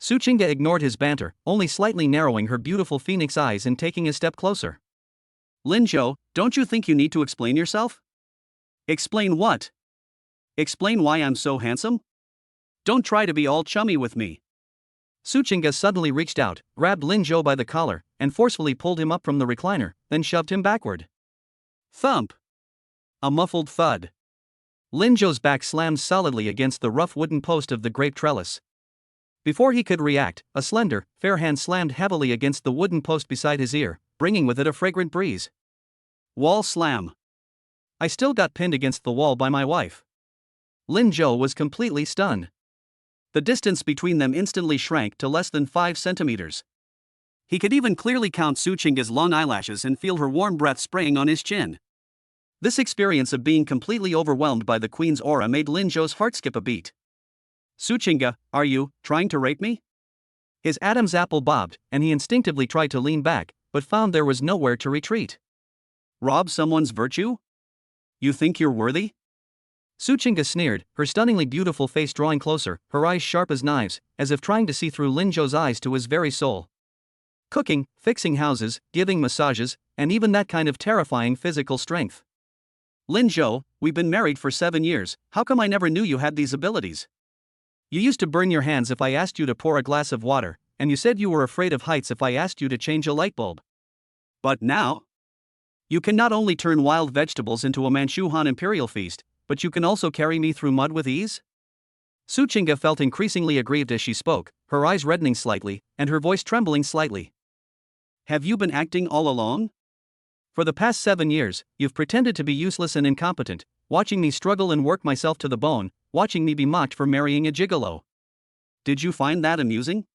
Suchinga ignored his banter, only slightly narrowing her beautiful phoenix eyes and taking a step closer. Lin Zhou, don't you think you need to explain yourself? Explain what? Explain why I'm so handsome? Don't try to be all chummy with me. Suchinga suddenly reached out, grabbed Lin Zhou by the collar, and forcefully pulled him up from the recliner, then shoved him backward. Thump! A muffled thud. Lin Zhou's back slammed solidly against the rough wooden post of the grape trellis. Before he could react, a slender, fair hand slammed heavily against the wooden post beside his ear, bringing with it a fragrant breeze. Wall slam. I still got pinned against the wall by my wife. Lin Zhou was completely stunned. The distance between them instantly shrank to less than 5 centimeters. He could even clearly count Suchinga's long eyelashes and feel her warm breath spraying on his chin. This experience of being completely overwhelmed by the queen's aura made Lin Zhou's heart skip a beat. Suchinga, are you trying to rape me? His Adam's apple bobbed, and he instinctively tried to lean back, but found there was nowhere to retreat. Rob someone's virtue? You think you're worthy? Suchinga sneered, her stunningly beautiful face drawing closer, her eyes sharp as knives, as if trying to see through Lin Zhou's eyes to his very soul. Cooking, fixing houses, giving massages, and even that kind of terrifying physical strength. Lin Zhou, we've been married for 7 years, how come I never knew you had these abilities? You used to burn your hands if I asked you to pour a glass of water, and you said you were afraid of heights if I asked you to change a light bulb. But now? You can not only turn wild vegetables into a Manchu-Han imperial feast, but you can also carry me through mud with ease? Suchinga felt increasingly aggrieved as she spoke, her eyes reddening slightly, and her voice trembling slightly. Have you been acting all along? For the past 7 years, you've pretended to be useless and incompetent, watching me struggle and work myself to the bone, watching me be mocked for marrying a gigolo. Did you find that amusing?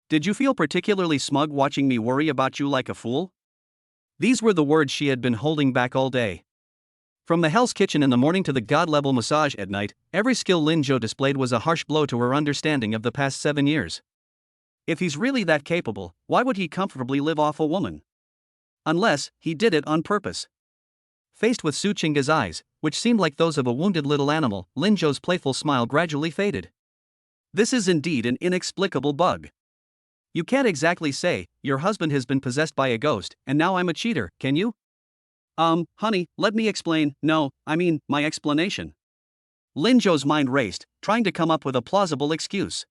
Did you feel particularly smug watching me worry about you like a fool? These were the words she had been holding back all day. From the Hell's Kitchen in the morning to the God-level massage at night, every skill Lin Zhou displayed was a harsh blow to her understanding of the past 7 years. If he's really that capable, why would he comfortably live off a woman? Unless he did it on purpose. Faced with Su Qingge's eyes, which seemed like those of a wounded little animal, Lin Zhou's playful smile gradually faded. This is indeed an inexplicable bug. You can't exactly say, your husband has been possessed by a ghost, and now I'm a cheater, can you? Honey, let me explain. No, I mean, my explanation. Lin Zhou's mind raced, trying to come up with a plausible excuse.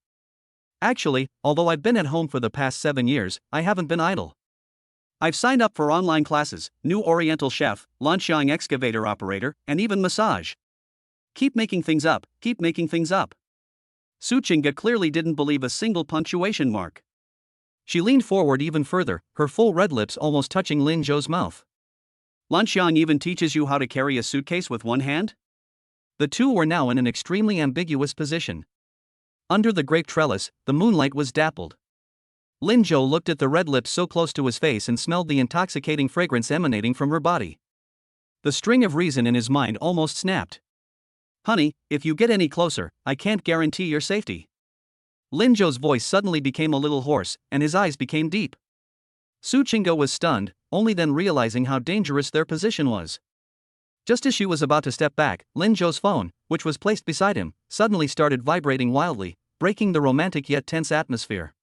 Actually, although I've been at home for the past 7 years, I haven't been idle. I've signed up for online classes, new Oriental chef, Lanxiang excavator operator, and even massage. Keep making things up, keep making things up. Su Qingge clearly didn't believe a single punctuation mark. She leaned forward even further, her full red lips almost touching Lin Zhou's mouth. Lanxiang even teaches you how to carry a suitcase with one hand? The two were now in an extremely ambiguous position. Under the grape trellis, the moonlight was dappled. Lin Zhou looked at the red lips so close to his face and smelled the intoxicating fragrance emanating from her body. The string of reason in his mind almost snapped. Honey, if you get any closer, I can't guarantee your safety. Lin Zhou's voice suddenly became a little hoarse, and his eyes became deep. Su Qingge was stunned, only then realizing how dangerous their position was. Just as she was about to step back, Lin Zhou's phone, which was placed beside him, suddenly started vibrating wildly, breaking the romantic yet tense atmosphere.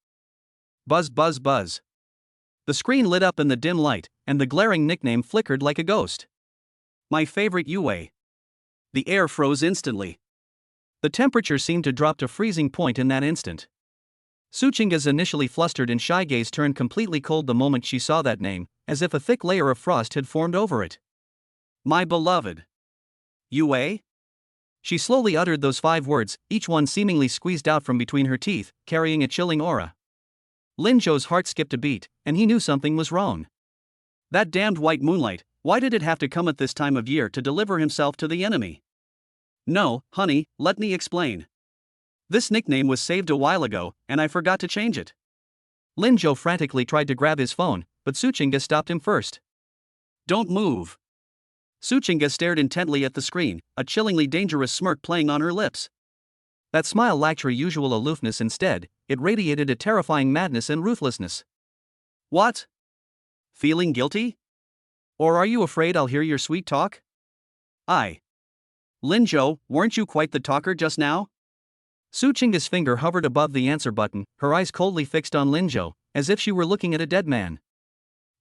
Buzz buzz buzz. The screen lit up in the dim light, and the glaring nickname flickered like a ghost. My favorite Yue. The air froze instantly. The temperature seemed to drop to freezing point in that instant. Su Qingge's initially flustered and shy gaze turned completely cold the moment she saw that name, as if a thick layer of frost had formed over it. My beloved. Yue? She slowly uttered those 5 words, each one seemingly squeezed out from between her teeth, carrying a chilling aura. Lin Zhou's heart skipped a beat, and he knew something was wrong. That damned white moonlight, why did it have to come at this time of year to deliver himself to the enemy? No, honey, let me explain. This nickname was saved a while ago, and I forgot to change it. Lin Zhou frantically tried to grab his phone, but Su Qingge stopped him first. Don't move. Su Qingge stared intently at the screen, a chillingly dangerous smirk playing on her lips. That smile lacked her usual aloofness. Instead, it radiated a terrifying madness and ruthlessness. What? Feeling guilty? Or are you afraid I'll hear your sweet talk? Lin Zhou, weren't you quite the talker just now? Su Qingge's finger hovered above the answer button, her eyes coldly fixed on Lin Zhou, as if she were looking at a dead man.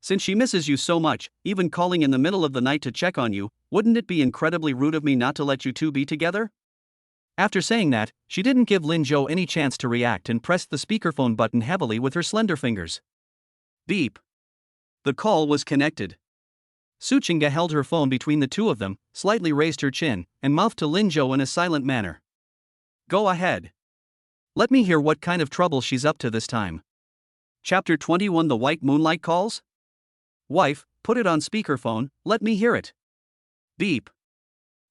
Since she misses you so much, even calling in the middle of the night to check on you, wouldn't it be incredibly rude of me not to let you two be together? After saying that, she didn't give Lin Zhou any chance to react and pressed the speakerphone button heavily with her slender fingers. Beep. The call was connected. Su Qingge held her phone between the two of them, slightly raised her chin, and mouthed to Lin Zhou in a silent manner. Go ahead. Let me hear what kind of trouble she's up to this time. Chapter 21 The White Moonlight Calls? Wife, put it on speakerphone, let me hear it. Beep.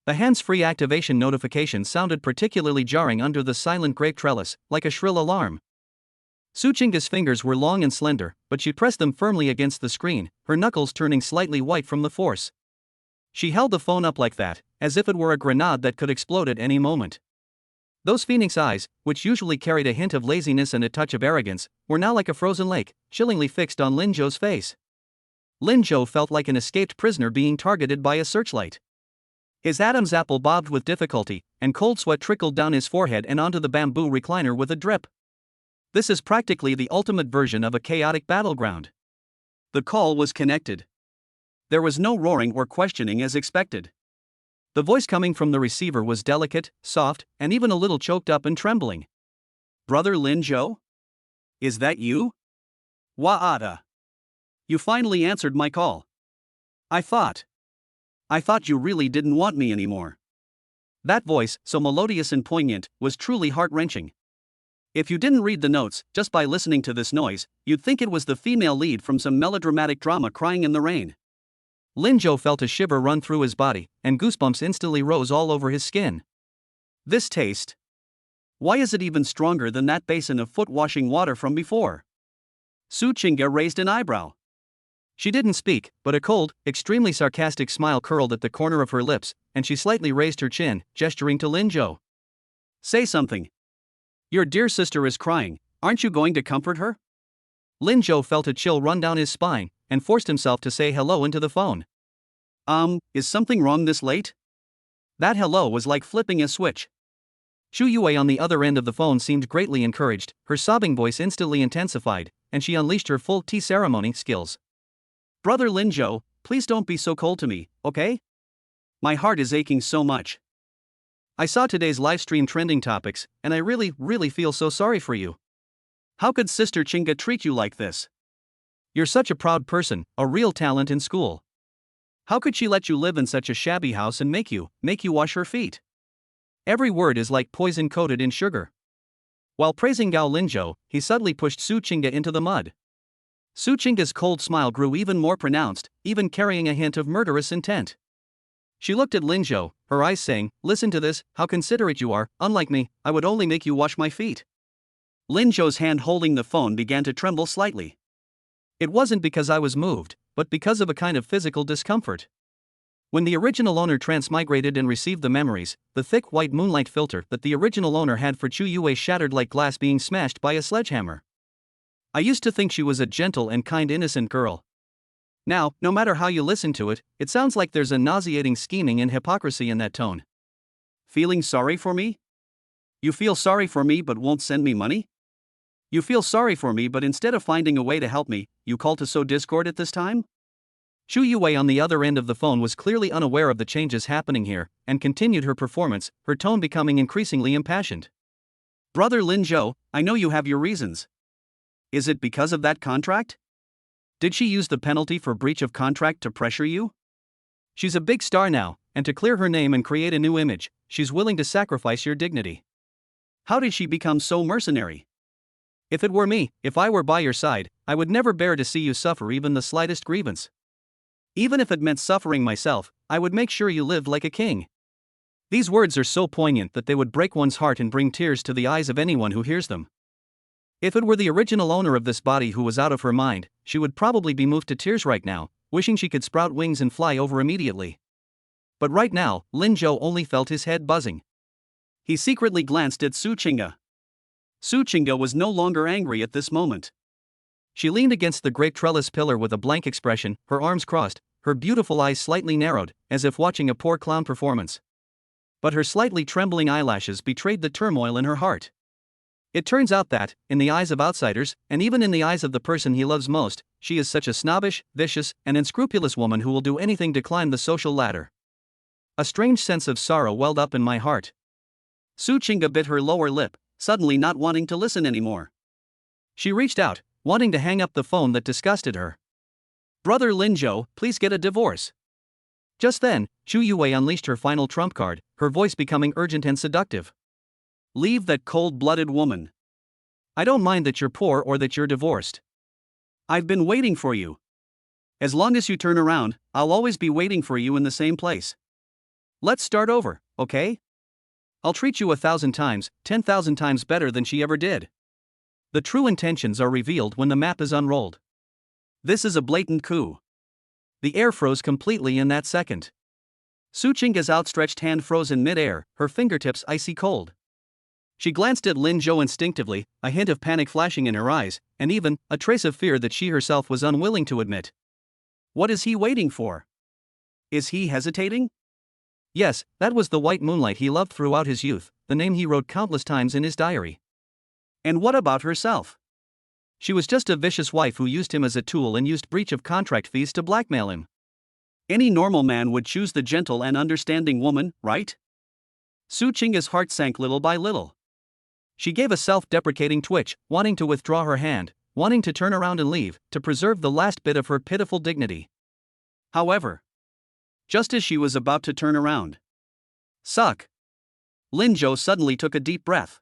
The hands-free activation notification sounded particularly jarring under the silent grape trellis, like a shrill alarm. Su Qingge's fingers were long and slender, but she pressed them firmly against the screen, her knuckles turning slightly white from the force. She held the phone up like that, as if it were a grenade that could explode at any moment. Those phoenix eyes, which usually carried a hint of laziness and a touch of arrogance, were now like a frozen lake, chillingly fixed on Lin Zhou's face. Lin Zhou felt like an escaped prisoner being targeted by a searchlight. His Adam's apple bobbed with difficulty, and cold sweat trickled down his forehead and onto the bamboo recliner with a drip. This is practically the ultimate version of a chaotic battleground. The call was connected. There was no roaring or questioning as expected. The voice coming from the receiver was delicate, soft, and even a little choked up and trembling. Brother Lin Zhou? Is that you? Wa'ada. You finally answered my call. I thought you really didn't want me anymore. That voice, so melodious and poignant, was truly heart-wrenching. If you didn't read the notes, just by listening to this noise, you'd think it was the female lead from some melodramatic drama crying in the rain. Lin Zhou felt a shiver run through his body, and goosebumps instantly rose all over his skin. This taste. Why is it even stronger than that basin of foot-washing water from before? Su Qingge raised an eyebrow. She didn't speak, but a cold, extremely sarcastic smile curled at the corner of her lips, and she slightly raised her chin, gesturing to Lin Zhou. Say something. Your dear sister is crying, aren't you going to comfort her? Lin Zhou felt a chill run down his spine, and forced himself to say hello into the phone. Is something wrong this late? That hello was like flipping a switch. Xu Yue on the other end of the phone seemed greatly encouraged, her sobbing voice instantly intensified, and she unleashed her full tea ceremony skills. Brother Lin Zhou, please don't be so cold to me, okay? My heart is aching so much. I saw today's livestream trending topics, and I really feel so sorry for you. How could Sister Qingge treat you like this? You're such a proud person, a real talent in school. How could she let you live in such a shabby house and make you wash her feet? Every word is like poison coated in sugar. While praising Gao Linzhou, he suddenly pushed Su Qingge into the mud. Su Qingge's cold smile grew even more pronounced, even carrying a hint of murderous intent. She looked at Lin Zhou, her eyes saying, "Listen to this, how considerate you are, unlike me, I would only make you wash my feet." Lin Zhou's hand holding the phone began to tremble slightly. It wasn't because I was moved, but because of a kind of physical discomfort. When the original owner transmigrated and received the memories, the thick white moonlight filter that the original owner had for Chu Yue shattered like glass being smashed by a sledgehammer. I used to think she was a gentle and kind innocent girl. Now, no matter how you listen to it, it sounds like there's a nauseating scheming and hypocrisy in that tone. Feeling sorry for me? You feel sorry for me but won't send me money? You feel sorry for me but instead of finding a way to help me, you call to sow discord at this time? Xu Yue on the other end of the phone was clearly unaware of the changes happening here, and continued her performance, her tone becoming increasingly impassioned. Brother Lin Zhou, I know you have your reasons. Is it because of that contract? Did she use the penalty for breach of contract to pressure you? She's a big star now, and to clear her name and create a new image, she's willing to sacrifice your dignity. How did she become so mercenary? If it were me, if I were by your side, I would never bear to see you suffer even the slightest grievance. Even if it meant suffering myself, I would make sure you lived like a king. These words are so poignant that they would break one's heart and bring tears to the eyes of anyone who hears them. If it were the original owner of this body who was out of her mind, she would probably be moved to tears right now, wishing she could sprout wings and fly over immediately. But right now, Lin Zhou only felt his head buzzing. He secretly glanced at Su Qingge. Su Qingge was no longer angry at this moment. She leaned against the great trellis pillar with a blank expression, her arms crossed, her beautiful eyes slightly narrowed, as if watching a poor clown performance. But her slightly trembling eyelashes betrayed the turmoil in her heart. It turns out that, in the eyes of outsiders, and even in the eyes of the person he loves most, she is such a snobbish, vicious, and unscrupulous woman who will do anything to climb the social ladder. A strange sense of sorrow welled up in my heart. Su Qingge bit her lower lip, suddenly not wanting to listen anymore. She reached out, wanting to hang up the phone that disgusted her. Brother Lin Zhou, please get a divorce. Just then, Xu Yue unleashed her final trump card, her voice becoming urgent and seductive. Leave that cold-blooded woman. I don't mind that you're poor or that you're divorced. I've been waiting for you. As long as you turn around, I'll always be waiting for you in the same place. Let's start over, okay? I'll treat you 1,000 times, 10,000 times better than she ever did. The true intentions are revealed when the map is unrolled. This is a blatant coup. The air froze completely in that second. Su Qingge's outstretched hand froze in mid-air, her fingertips icy cold. She glanced at Lin Zhou instinctively, a hint of panic flashing in her eyes, and even a trace of fear that she herself was unwilling to admit. What is he waiting for? Is he hesitating? Yes, that was the white moonlight he loved throughout his youth, the name he wrote countless times in his diary. And what about herself? She was just a vicious wife who used him as a tool and used breach of contract fees to blackmail him. Any normal man would choose the gentle and understanding woman, right? Su Qingge's heart sank little by little. She gave a self-deprecating twitch, wanting to withdraw her hand, wanting to turn around and leave, to preserve the last bit of her pitiful dignity. However, just as she was about to turn around, suck! Lin Zhou suddenly took a deep breath.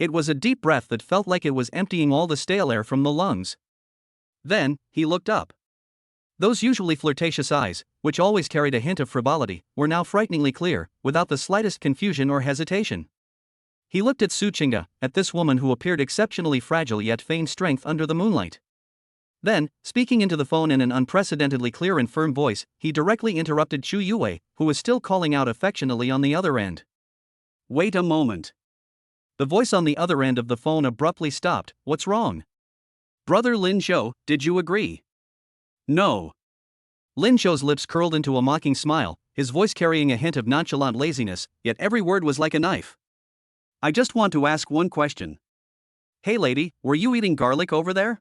It was a deep breath that felt like it was emptying all the stale air from the lungs. Then, he looked up. Those usually flirtatious eyes, which always carried a hint of frivolity, were now frighteningly clear, without the slightest confusion or hesitation. He looked at Su Chinga, at this woman who appeared exceptionally fragile yet feigned strength under the moonlight. Then, speaking into the phone in an unprecedentedly clear and firm voice, he directly interrupted Chu Yue, who was still calling out affectionately on the other end. "Wait a moment." The voice on the other end of the phone abruptly stopped. "What's wrong?" "Brother Lin Zhou, did you agree?" "No." Lin Zhou's lips curled into a mocking smile, his voice carrying a hint of nonchalant laziness, yet every word was like a knife. "I just want to ask one question. Hey lady, were you eating garlic over there?"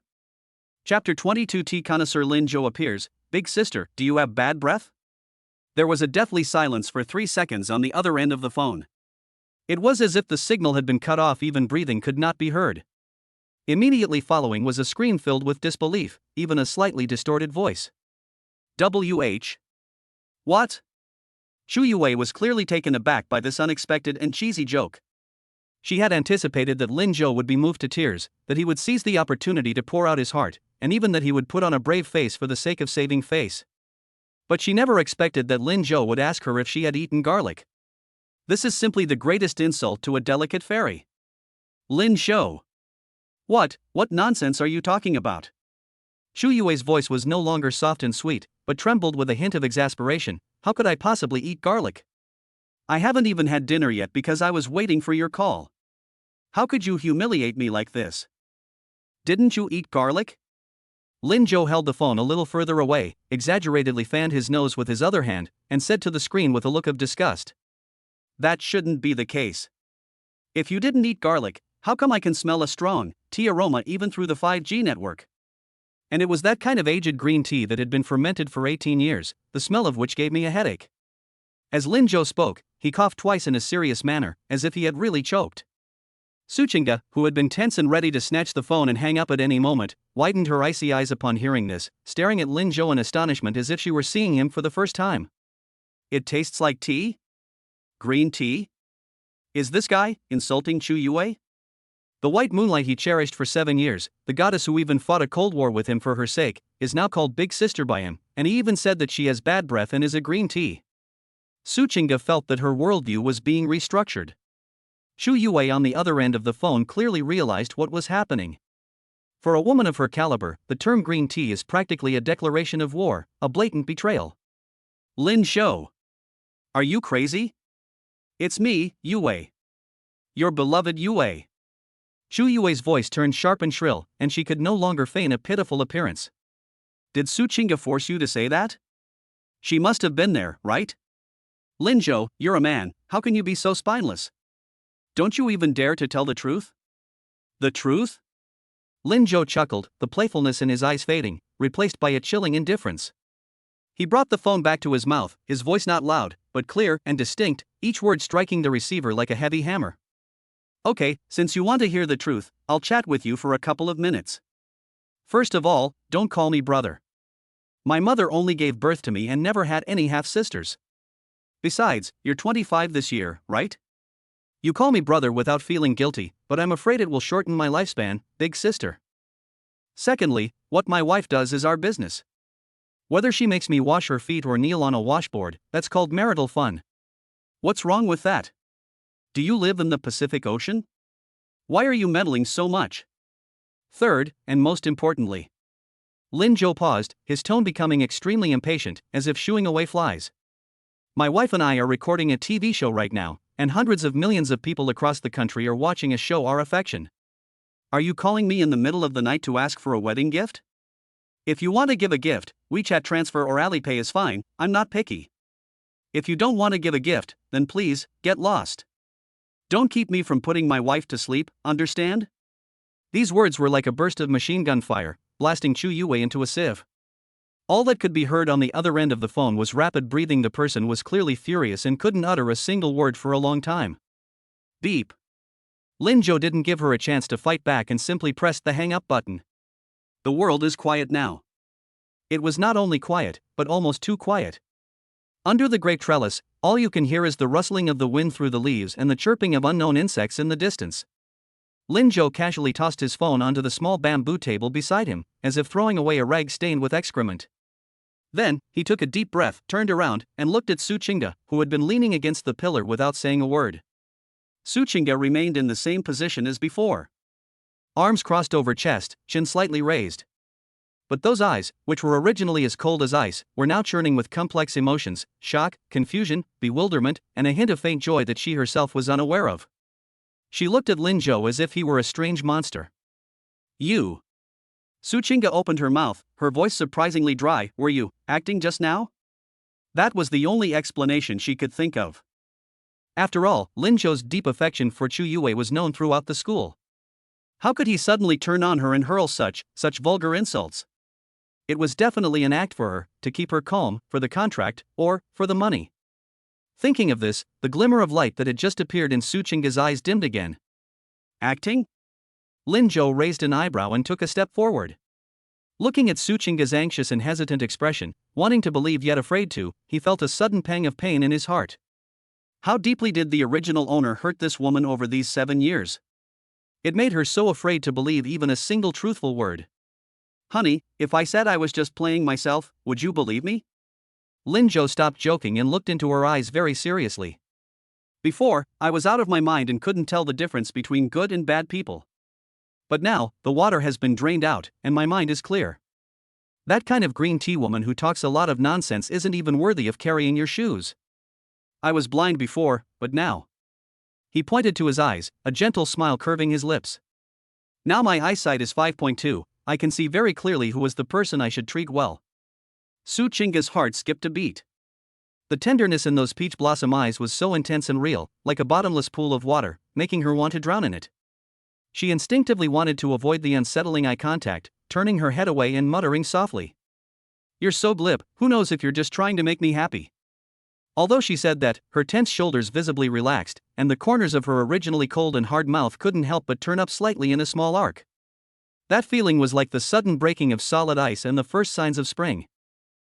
Chapter 22. Tea connoisseur Lin Zhou appears. "Big sister, do you have bad breath?" There was a deathly silence for 3 seconds on the other end of the phone. It was as if the signal had been cut off, even breathing could not be heard. Immediately following was a scream filled with disbelief, even a slightly distorted voice. "WH? What?" Chu Yue was clearly taken aback by this unexpected and cheesy joke. She had anticipated that Lin Zhou would be moved to tears, that he would seize the opportunity to pour out his heart, and even that he would put on a brave face for the sake of saving face. But she never expected that Lin Zhou would ask her if she had eaten garlic. This is simply the greatest insult to a delicate fairy. "Lin Zhou. What nonsense are you talking about?" Chu Yue's voice was no longer soft and sweet, but trembled with a hint of exasperation. "How could I possibly eat garlic? I haven't even had dinner yet because I was waiting for your call. How could you humiliate me like this? Didn't you eat garlic?" Lin Zhou held the phone a little further away, exaggeratedly fanned his nose with his other hand, and said to the screen with a look of disgust, "That shouldn't be the case. If you didn't eat garlic, how come I can smell a strong tea aroma even through the 5G network? And it was that kind of aged green tea that had been fermented for 18 years, the smell of which gave me a headache." As Lin Zhou spoke, he coughed twice in a serious manner, as if he had really choked. Su Chinga, who had been tense and ready to snatch the phone and hang up at any moment, widened her icy eyes upon hearing this, staring at Lin Zhou in astonishment as if she were seeing him for the first time. "It tastes like tea? Green tea? Is this guy insulting Chu Yue? The white moonlight he cherished for 7 years, the goddess who even fought a cold war with him for her sake, is now called Big Sister by him, and he even said that she has bad breath and is a green tea." Su Chinga felt that her worldview was being restructured. Chu Yue on the other end of the phone clearly realized what was happening. For a woman of her caliber, the term green tea is practically a declaration of war, a blatant betrayal. "Lin Zhou. Are you crazy? It's me, Yue. Your beloved Yue." Chu Yue's voice turned sharp and shrill, and she could no longer feign a pitiful appearance. "Did Su Chinga force you to say that? She must have been there, right? Lin Zhou, you're a man, how can you be so spineless? Don't you even dare to tell the truth?" "The truth?" Lin Zhou chuckled, the playfulness in his eyes fading, replaced by a chilling indifference. He brought the phone back to his mouth, his voice not loud, but clear and distinct, each word striking the receiver like a heavy hammer. "Okay, since you want to hear the truth, I'll chat with you for a couple of minutes. First of all, don't call me brother. My mother only gave birth to me and never had any half-sisters. Besides, you're 25 this year, right? You call me brother without feeling guilty, but I'm afraid it will shorten my lifespan, big sister. Secondly, what my wife does is our business. Whether she makes me wash her feet or kneel on a washboard, that's called marital fun. What's wrong with that? Do you live in the Pacific Ocean? Why are you meddling so much? Third, and most importantly." Lin Zhou paused, his tone becoming extremely impatient, as if shooing away flies. "My wife and I are recording a TV show right now, and hundreds of millions of people across the country are watching us show our affection. Are you calling me in the middle of the night to ask for a wedding gift? If you want to give a gift, WeChat transfer or Alipay is fine, I'm not picky. If you don't want to give a gift, then please, get lost. Don't keep me from putting my wife to sleep, understand?" These words were like a burst of machine gun fire, blasting Chu Yue into a sieve. All that could be heard on the other end of the phone was rapid breathing. The person was clearly furious and couldn't utter a single word for a long time. Beep. Lin Zhou didn't give her a chance to fight back and simply pressed the hang-up button. The world is quiet now. It was not only quiet, but almost too quiet. Under the grape trellis, all you can hear is the rustling of the wind through the leaves and the chirping of unknown insects in the distance. Lin Zhou casually tossed his phone onto the small bamboo table beside him, as if throwing away a rag stained with excrement. Then, he took a deep breath, turned around, and looked at Su Qingde, who had been leaning against the pillar without saying a word. Su Qingde remained in the same position as before. Arms crossed over chest, chin slightly raised. But those eyes, which were originally as cold as ice, were now churning with complex emotions: shock, confusion, bewilderment, and a hint of faint joy that she herself was unaware of. She looked at Lin Zhou as if he were a strange monster. You. Su Qingde opened her mouth, her voice surprisingly dry. Were you acting just now? That was the only explanation she could think of. After all, Lin Zhou's deep affection for Chu Yue was known throughout the school. How could he suddenly turn on her and hurl such vulgar insults? It was definitely an act for her, to keep her calm, for the contract, or for the money. Thinking of this, the glimmer of light that had just appeared in Su Qingde's eyes dimmed again. Acting? Lin Zhou raised an eyebrow and took a step forward. Looking at Su Qingde's anxious and hesitant expression, wanting to believe yet afraid to, he felt a sudden pang of pain in his heart. How deeply did the original owner hurt this woman over these 7 years? It made her so afraid to believe even a single truthful word. Honey, if I said I was just playing myself, would you believe me? Lin Zhou stopped joking and looked into her eyes very seriously. Before, I was out of my mind and couldn't tell the difference between good and bad people. But now, the water has been drained out, and my mind is clear. That kind of green tea woman who talks a lot of nonsense isn't even worthy of carrying your shoes. I was blind before, but now. He pointed to his eyes, a gentle smile curving his lips. Now my eyesight is 5.2, I can see very clearly who was the person I should treat well. Su Qingde's heart skipped a beat. The tenderness in those peach blossom eyes was so intense and real, like a bottomless pool of water, making her want to drown in it. She instinctively wanted to avoid the unsettling eye contact, turning her head away and muttering softly. You're so glib, who knows if you're just trying to make me happy. Although she said that, her tense shoulders visibly relaxed, and the corners of her originally cold and hard mouth couldn't help but turn up slightly in a small arc. That feeling was like the sudden breaking of solid ice and the first signs of spring.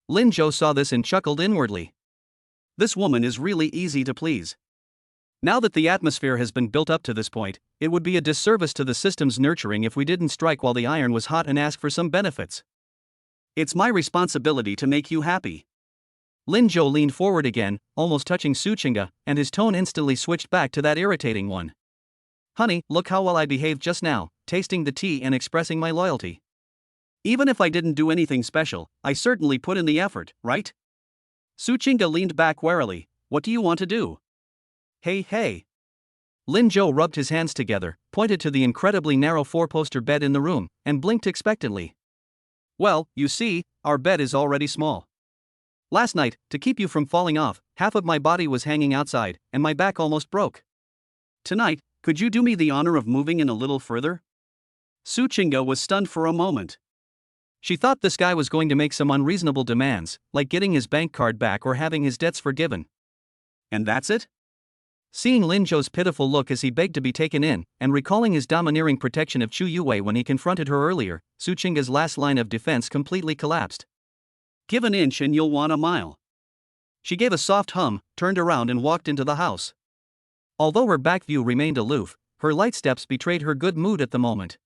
Lin Zhou saw this and chuckled inwardly. This woman is really easy to please. Now that the atmosphere has been built up to this point, it would be a disservice to the system's nurturing if we didn't strike while the iron was hot and ask for some benefits. It's my responsibility to make you happy. Lin Zhou leaned forward again, almost touching Su Qingde, and his tone instantly switched back to that irritating one. Honey, look how well I behaved just now, tasting the tea and expressing my loyalty. Even if I didn't do anything special, I certainly put in the effort, right? Su Qingde leaned back warily. What do you want to do? Hey. Lin Zhou rubbed his hands together, pointed to the incredibly narrow four-poster bed in the room, and blinked expectantly. Well, you see, our bed is already small. Last night, to keep you from falling off, half of my body was hanging outside, and my back almost broke. Tonight, could you do me the honor of moving in a little further? Su Qingde was stunned for a moment. She thought this guy was going to make some unreasonable demands, like getting his bank card back or having his debts forgiven. And that's it? Seeing Lin Zhou's pitiful look as he begged to be taken in, and recalling his domineering protection of Chu Yue when he confronted her earlier, Su Qingde's last line of defense completely collapsed. Give an inch and you'll want a mile. She gave a soft hum, turned around and walked into the house. Although her back view remained aloof, her light steps betrayed her good mood at the moment.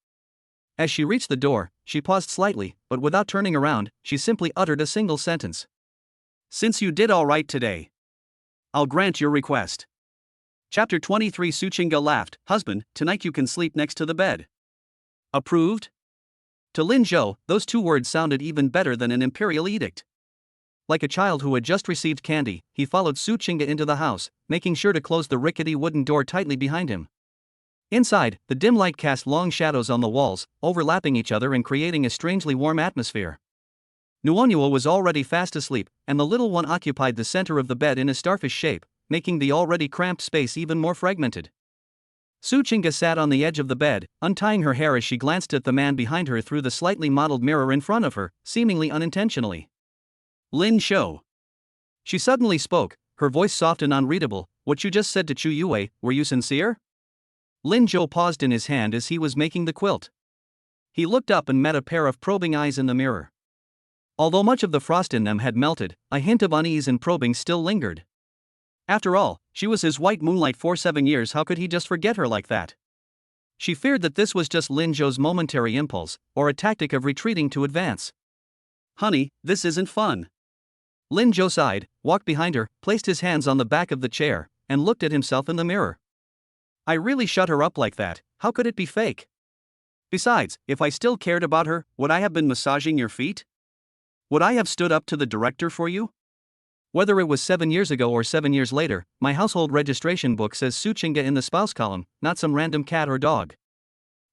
As she reached the door, she paused slightly, but without turning around, she simply uttered a single sentence. Since you did all right today, I'll grant your request. Chapter 23. Su Qingde laughed. Husband, tonight you can sleep next to the bed. Approved? To Lin Zhou, those two words sounded even better than an imperial edict. Like a child who had just received candy, he followed Su Qingde into the house, making sure to close the rickety wooden door tightly behind him. Inside, the dim light cast long shadows on the walls, overlapping each other and creating a strangely warm atmosphere. Nuonyuo was already fast asleep, and the little one occupied the center of the bed in a starfish shape, making the already cramped space even more fragmented. Su Qingde sat on the edge of the bed, untying her hair as she glanced at the man behind her through the slightly modeled mirror in front of her, seemingly unintentionally. Lin Zhou. She suddenly spoke, her voice soft and unreadable. What you just said to Chu Yue, were you sincere? Lin Zhou paused in his hand as he was making the quilt. He looked up and met a pair of probing eyes in the mirror. Although much of the frost in them had melted, a hint of unease and probing still lingered. After all, she was his white moonlight for 7 years. How could he just forget her like that? She feared that this was just Lin Zhou's momentary impulse, or a tactic of retreating to advance. Honey, this isn't fun. Lin Zhou sighed, walked behind her, placed his hands on the back of the chair, and looked at himself in the mirror. I really shut her up like that, how could it be fake? Besides, if I still cared about her, would I have been massaging your feet? Would I have stood up to the director for you? Whether it was 7 years ago or 7 years later, my household registration book says Su Qingge in the spouse column, not some random cat or dog.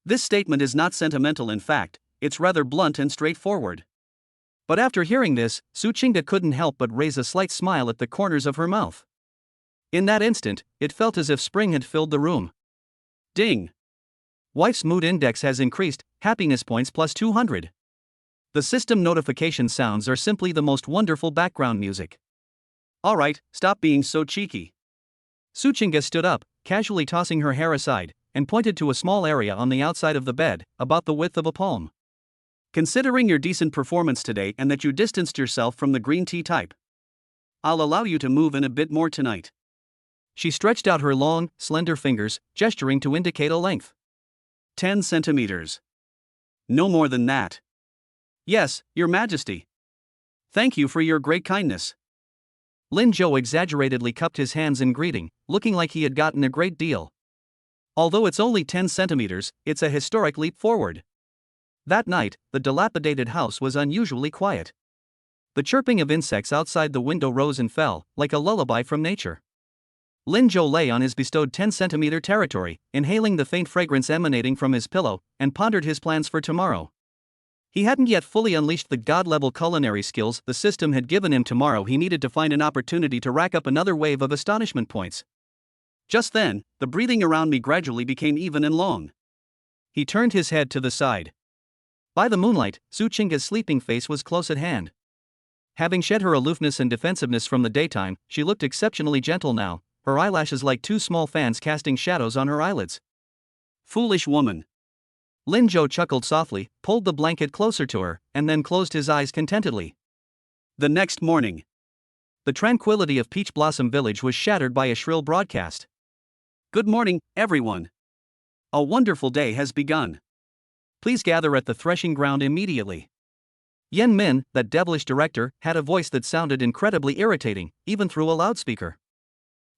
This statement is not sentimental in fact, it's rather blunt and straightforward. But after hearing this, Su Qingge couldn't help but raise a slight smile at the corners of her mouth. In that instant, it felt as if spring had filled the room. Ding! Wife's mood index has increased, happiness points plus 200. The system notification sounds are simply the most wonderful background music. Alright, stop being so cheeky. Su Qingge stood up, casually tossing her hair aside, and pointed to a small area on the outside of the bed, about the width of a palm. Considering your decent performance today and that you distanced yourself from the green tea type, I'll allow you to move in a bit more tonight. She stretched out her long, slender fingers, gesturing to indicate a length. 10 centimeters. No more than that. Yes, Your Majesty. Thank you for your great kindness. Lin Zhou exaggeratedly cupped his hands in greeting, looking like he had gotten a great deal. Although it's only 10 centimeters, it's a historic leap forward. That night, the dilapidated house was unusually quiet. The chirping of insects outside the window rose and fell, like a lullaby from nature. Lin Zhou lay on his bestowed 10-centimeter territory, inhaling the faint fragrance emanating from his pillow, and pondered his plans for tomorrow. He hadn't yet fully unleashed the god-level culinary skills the system had given him. Tomorrow he needed to find an opportunity to rack up another wave of astonishment points. Just then, the breathing around me gradually became even and long. He turned his head to the side. By the moonlight, Su Qingge's sleeping face was close at hand. Having shed her aloofness and defensiveness from the daytime, she looked exceptionally gentle now, her eyelashes like two small fans casting shadows on her eyelids. Foolish woman. Lin Zhou chuckled softly, pulled the blanket closer to her, and then closed his eyes contentedly. The next morning, the tranquility of Peach Blossom Village was shattered by a shrill broadcast. Good morning, everyone. A wonderful day has begun. Please gather at the threshing ground immediately. Yan Min, that devilish director, had a voice that sounded incredibly irritating, even through a loudspeaker.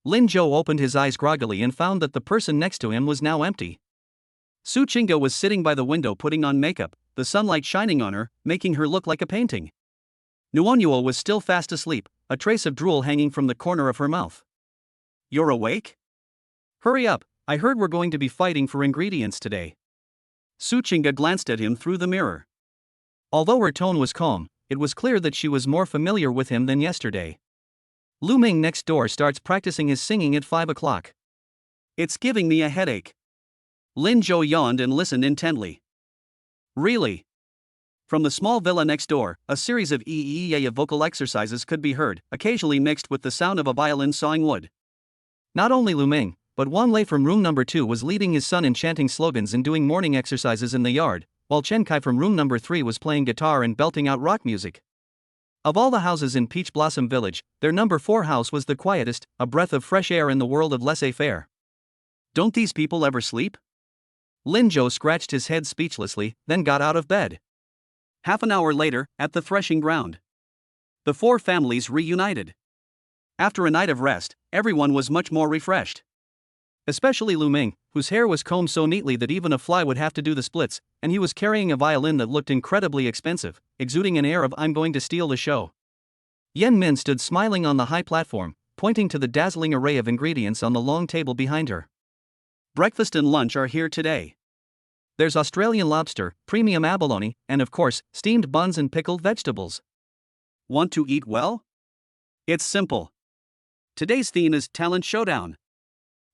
Lin Zhou opened his eyes groggily and found that the person next to him was now empty. Su Qingge was sitting by the window putting on makeup, the sunlight shining on her, making her look like a painting. Nuonyuo was still fast asleep, a trace of drool hanging from the corner of her mouth. You're awake? Hurry up, I heard we're going to be fighting for ingredients today. Su Qingge glanced at him through the mirror. Although her tone was calm, it was clear that she was more familiar with him than yesterday. Lu Ming next door starts practicing his singing at 5 o'clock. It's giving me a headache. Lin Zhou yawned and listened intently. Really? From the small villa next door, a series of vocal exercises could be heard, occasionally mixed with the sound of a violin sawing wood. Not only Lu Ming, but Wang Lei from room number 2 was leading his son in chanting slogans and doing morning exercises in the yard, while Chen Kai from room number 3 was playing guitar and belting out rock music. Of all the houses in Peach Blossom Village, their number 4 house was the quietest, a breath of fresh air in the world of laissez-faire. Don't these people ever sleep? Lin Zhou scratched his head speechlessly, then got out of bed. Half an hour later, at the threshing ground, the 4 families reunited. After a night of rest, everyone was much more refreshed. Especially Lu Ming, whose hair was combed so neatly that even a fly would have to do the splits, and he was carrying a violin that looked incredibly expensive, exuding an air of "I'm going to steal the show." Yan Min stood smiling on the high platform, pointing to the dazzling array of ingredients on the long table behind her. Breakfast and lunch are here today. There's Australian lobster, premium abalone, and of course, steamed buns and pickled vegetables. Want to eat well? It's simple. Today's theme is Talent Showdown.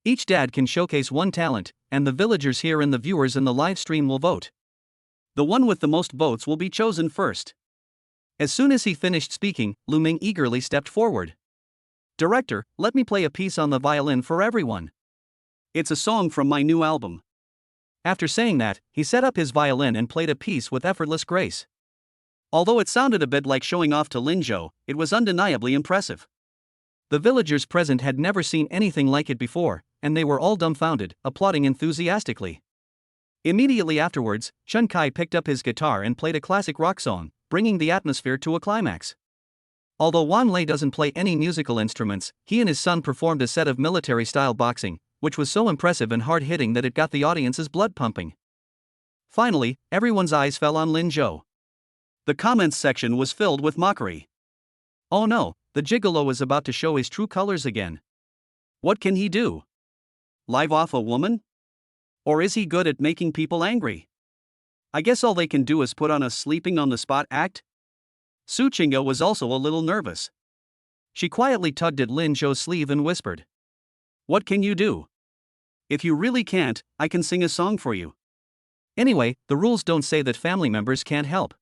Each dad can showcase one talent, and the villagers here and the viewers in the live stream will vote. The one with the most votes will be chosen first. As soon as he finished speaking, Lu Ming eagerly stepped forward. Director, let me play a piece on the violin for everyone. It's a song from my new album. After saying that, he set up his violin and played a piece with effortless grace. Although it sounded a bit like showing off to Lin Zhou, it was undeniably impressive. The villagers present had never seen anything like it before, and they were all dumbfounded, applauding enthusiastically. Immediately afterwards, Chun Kai picked up his guitar and played a classic rock song, bringing the atmosphere to a climax. Although Wan Lei doesn't play any musical instruments, he and his son performed a set of military-style boxing, which was so impressive and hard-hitting that it got the audience's blood pumping. Finally, everyone's eyes fell on Lin Zhou. The comments section was filled with mockery. Oh no, the gigolo is about to show his true colors again. What can he do? Live off a woman? Or is he good at making people angry? I guess all they can do is put on a sleeping on the spot act? Su Qingge was also a little nervous. She quietly tugged at Lin Zhou's sleeve and whispered, "What can you do? If you really can't, I can sing a song for you. Anyway, the rules don't say that family members can't help."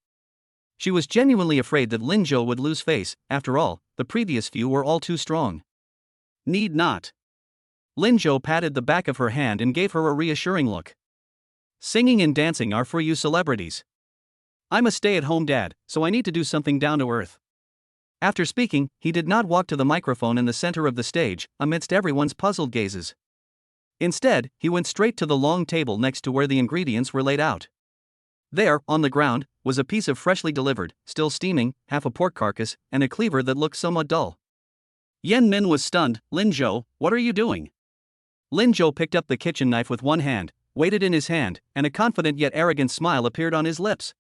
She was genuinely afraid that Lin Zhou would lose face. After all, the previous few were all too strong. Need not. Lin Zhou patted the back of her hand and gave her a reassuring look. Singing and dancing are for you celebrities. I'm a stay-at-home dad, so I need to do something down to earth. After speaking, he did not walk to the microphone in the center of the stage, amidst everyone's puzzled gazes. Instead, he went straight to the long table next to where the ingredients were laid out. There, on the ground, was a piece of freshly delivered, still steaming, half a pork carcass, and a cleaver that looked somewhat dull. Yan Min was stunned. "Lin Zhou, what are you doing?" Lin Zhou picked up the kitchen knife with one hand, weighed it in his hand, and a confident yet arrogant smile appeared on his lips.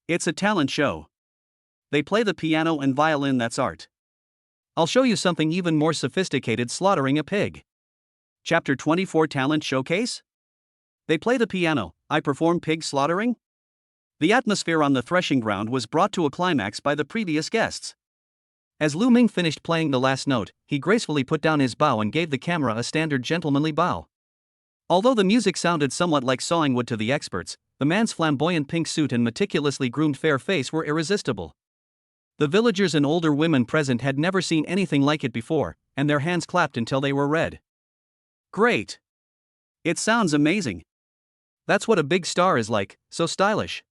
It's a talent show. They play the piano and violin, that's art. I'll show you something even more sophisticated: slaughtering a pig. Chapter 24 Talent Showcase? They play the piano, I perform pig slaughtering? The atmosphere on the threshing ground was brought to a climax by the previous guests. As Lu Ming finished playing the last note, he gracefully put down his bow and gave the camera a standard gentlemanly bow. Although the music sounded somewhat like sawing wood to the experts, the man's flamboyant pink suit and meticulously groomed fair face were irresistible. The villagers and older women present had never seen anything like it before, and their hands clapped until they were red. Great! It sounds amazing. That's what a big star is like, so stylish.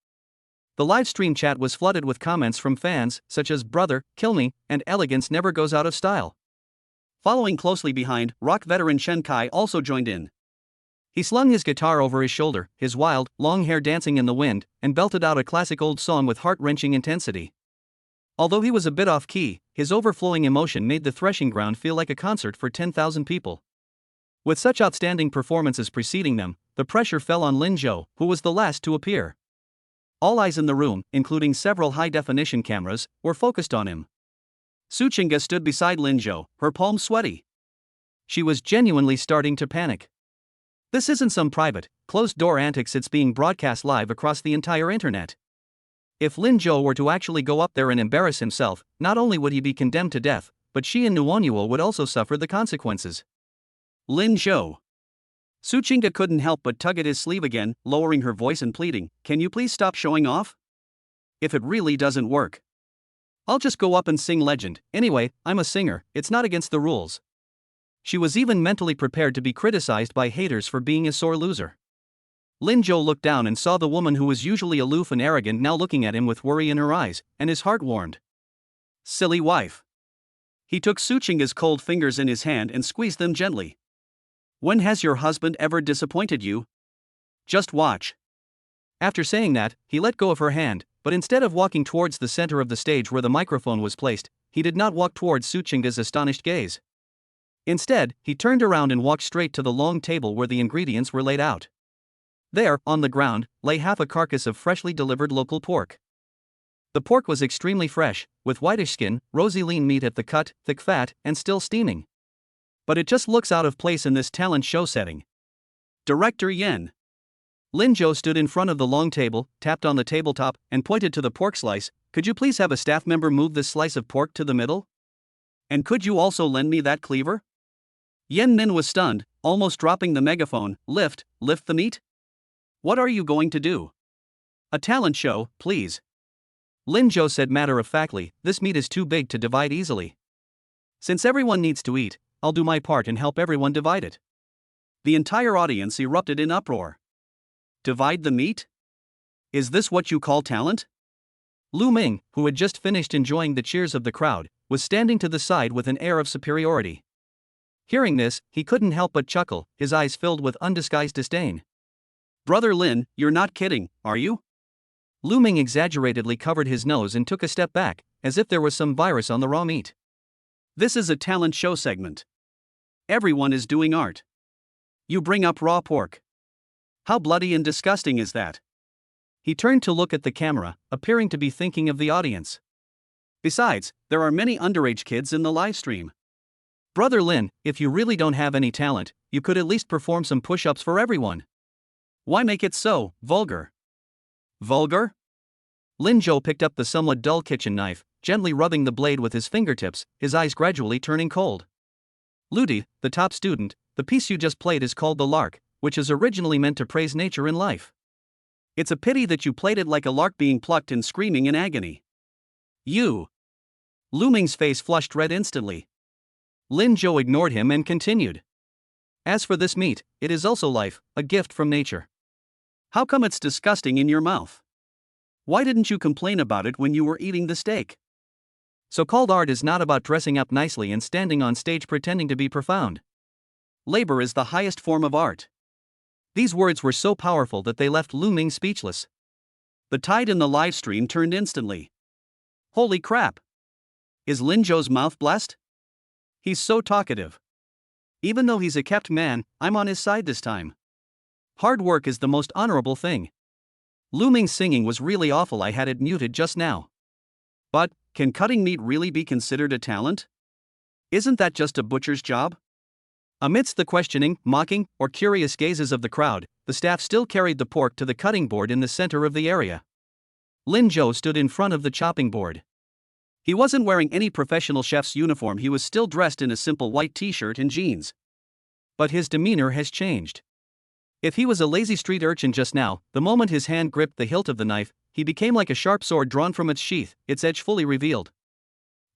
The livestream chat was flooded with comments from fans, such as "Brother, kill me," and "Elegance never goes out of style." Following closely behind, rock veteran Chen Kai also joined in. He slung his guitar over his shoulder, his wild, long hair dancing in the wind, and belted out a classic old song with heart-wrenching intensity. Although he was a bit off-key, his overflowing emotion made the threshing ground feel like a concert for 10,000 people. With such outstanding performances preceding them, the pressure fell on Lin Zhou, who was the last to appear. All eyes in the room, including several high-definition cameras, were focused on him. Su Qingge stood beside Lin Zhou, her palms sweaty. She was genuinely starting to panic. This isn't some private, closed-door antics, it's being broadcast live across the entire internet. If Lin Zhou were to actually go up there and embarrass himself, not only would he be condemned to death, but she and Nuonyuo would also suffer the consequences. Lin Zhou. Su Qingge couldn't help but tug at his sleeve again, lowering her voice and pleading, "Can you please stop showing off? If it really doesn't work, I'll just go up and sing Legend. Anyway, I'm a singer, it's not against the rules." She was even mentally prepared to be criticized by haters for being a sore loser. Lin Zhou looked down and saw the woman who was usually aloof and arrogant now looking at him with worry in her eyes, and his heart warmed. Silly wife. He took Su Qingge's cold fingers in his hand and squeezed them gently. When has your husband ever disappointed you? Just watch. After saying that, he let go of her hand, but instead of walking towards the center of the stage where the microphone was placed, he did not walk towards Su Qingge's astonished gaze. Instead, he turned around and walked straight to the long table where the ingredients were laid out. There, on the ground, lay half a carcass of freshly delivered local pork. The pork was extremely fresh, with whitish skin, rosy lean meat at the cut, thick fat, and still steaming. But it just looks out of place in this talent show setting. Director Yen. Lin Zhou stood in front of the long table, tapped on the tabletop, and pointed to the pork slice. Could you please have a staff member move this slice of pork to the middle? And could you also lend me that cleaver? Yan Min was stunned, almost dropping the megaphone. Lift the meat? What are you going to do? A talent show, please. Lin Zhou said matter-of-factly, this meat is too big to divide easily. Since everyone needs to eat, I'll do my part and help everyone divide it. The entire audience erupted in uproar. Divide the meat? Is this what you call talent? Lu Ming, who had just finished enjoying the cheers of the crowd, was standing to the side with an air of superiority. Hearing this, he couldn't help but chuckle, his eyes filled with undisguised disdain. Brother Lin, you're not kidding, are you? Lu Ming exaggeratedly covered his nose and took a step back, as if there was some virus on the raw meat. This is a talent show segment. Everyone is doing art. You bring up raw pork. How bloody and disgusting is that? He turned to look at the camera, appearing to be thinking of the audience. Besides, there are many underage kids in the live stream. Brother Lin, if you really don't have any talent, you could at least perform some push-ups for everyone. Why make it so vulgar? Vulgar? Lin Zhou picked up the somewhat dull kitchen knife, gently rubbing the blade with his fingertips, his eyes gradually turning cold. Ludi, the top student, the piece you just played is called The Lark, which is originally meant to praise nature in life. It's a pity that you played it like a lark being plucked and screaming in agony. You. Lu Ming's face flushed red instantly. Lin Zhou ignored him and continued. As for this meat, it is also life, a gift from nature. How come it's disgusting in your mouth? Why didn't you complain about it when you were eating the steak? So-called art is not about dressing up nicely and standing on stage pretending to be profound. Labor is the highest form of art. These words were so powerful that they left Lu Ming speechless. The tide in the live stream turned instantly. Holy crap! Is Lin Zhou's mouth blessed? He's so talkative. Even though he's a kept man, I'm on his side this time. Hard work is the most honorable thing. Lu Ming's singing was really awful. I had it muted just now. But, can cutting meat really be considered a talent? Isn't that just a butcher's job? Amidst the questioning, mocking, or curious gazes of the crowd, the staff still carried the pork to the cutting board in the center of the area. Lin Zhou stood in front of the chopping board. He wasn't wearing any professional chef's uniform. He was still dressed in a simple white t-shirt and jeans. But his demeanor has changed. If he was a lazy street urchin just now, the moment his hand gripped the hilt of the knife, he became like a sharp sword drawn from its sheath, its edge fully revealed.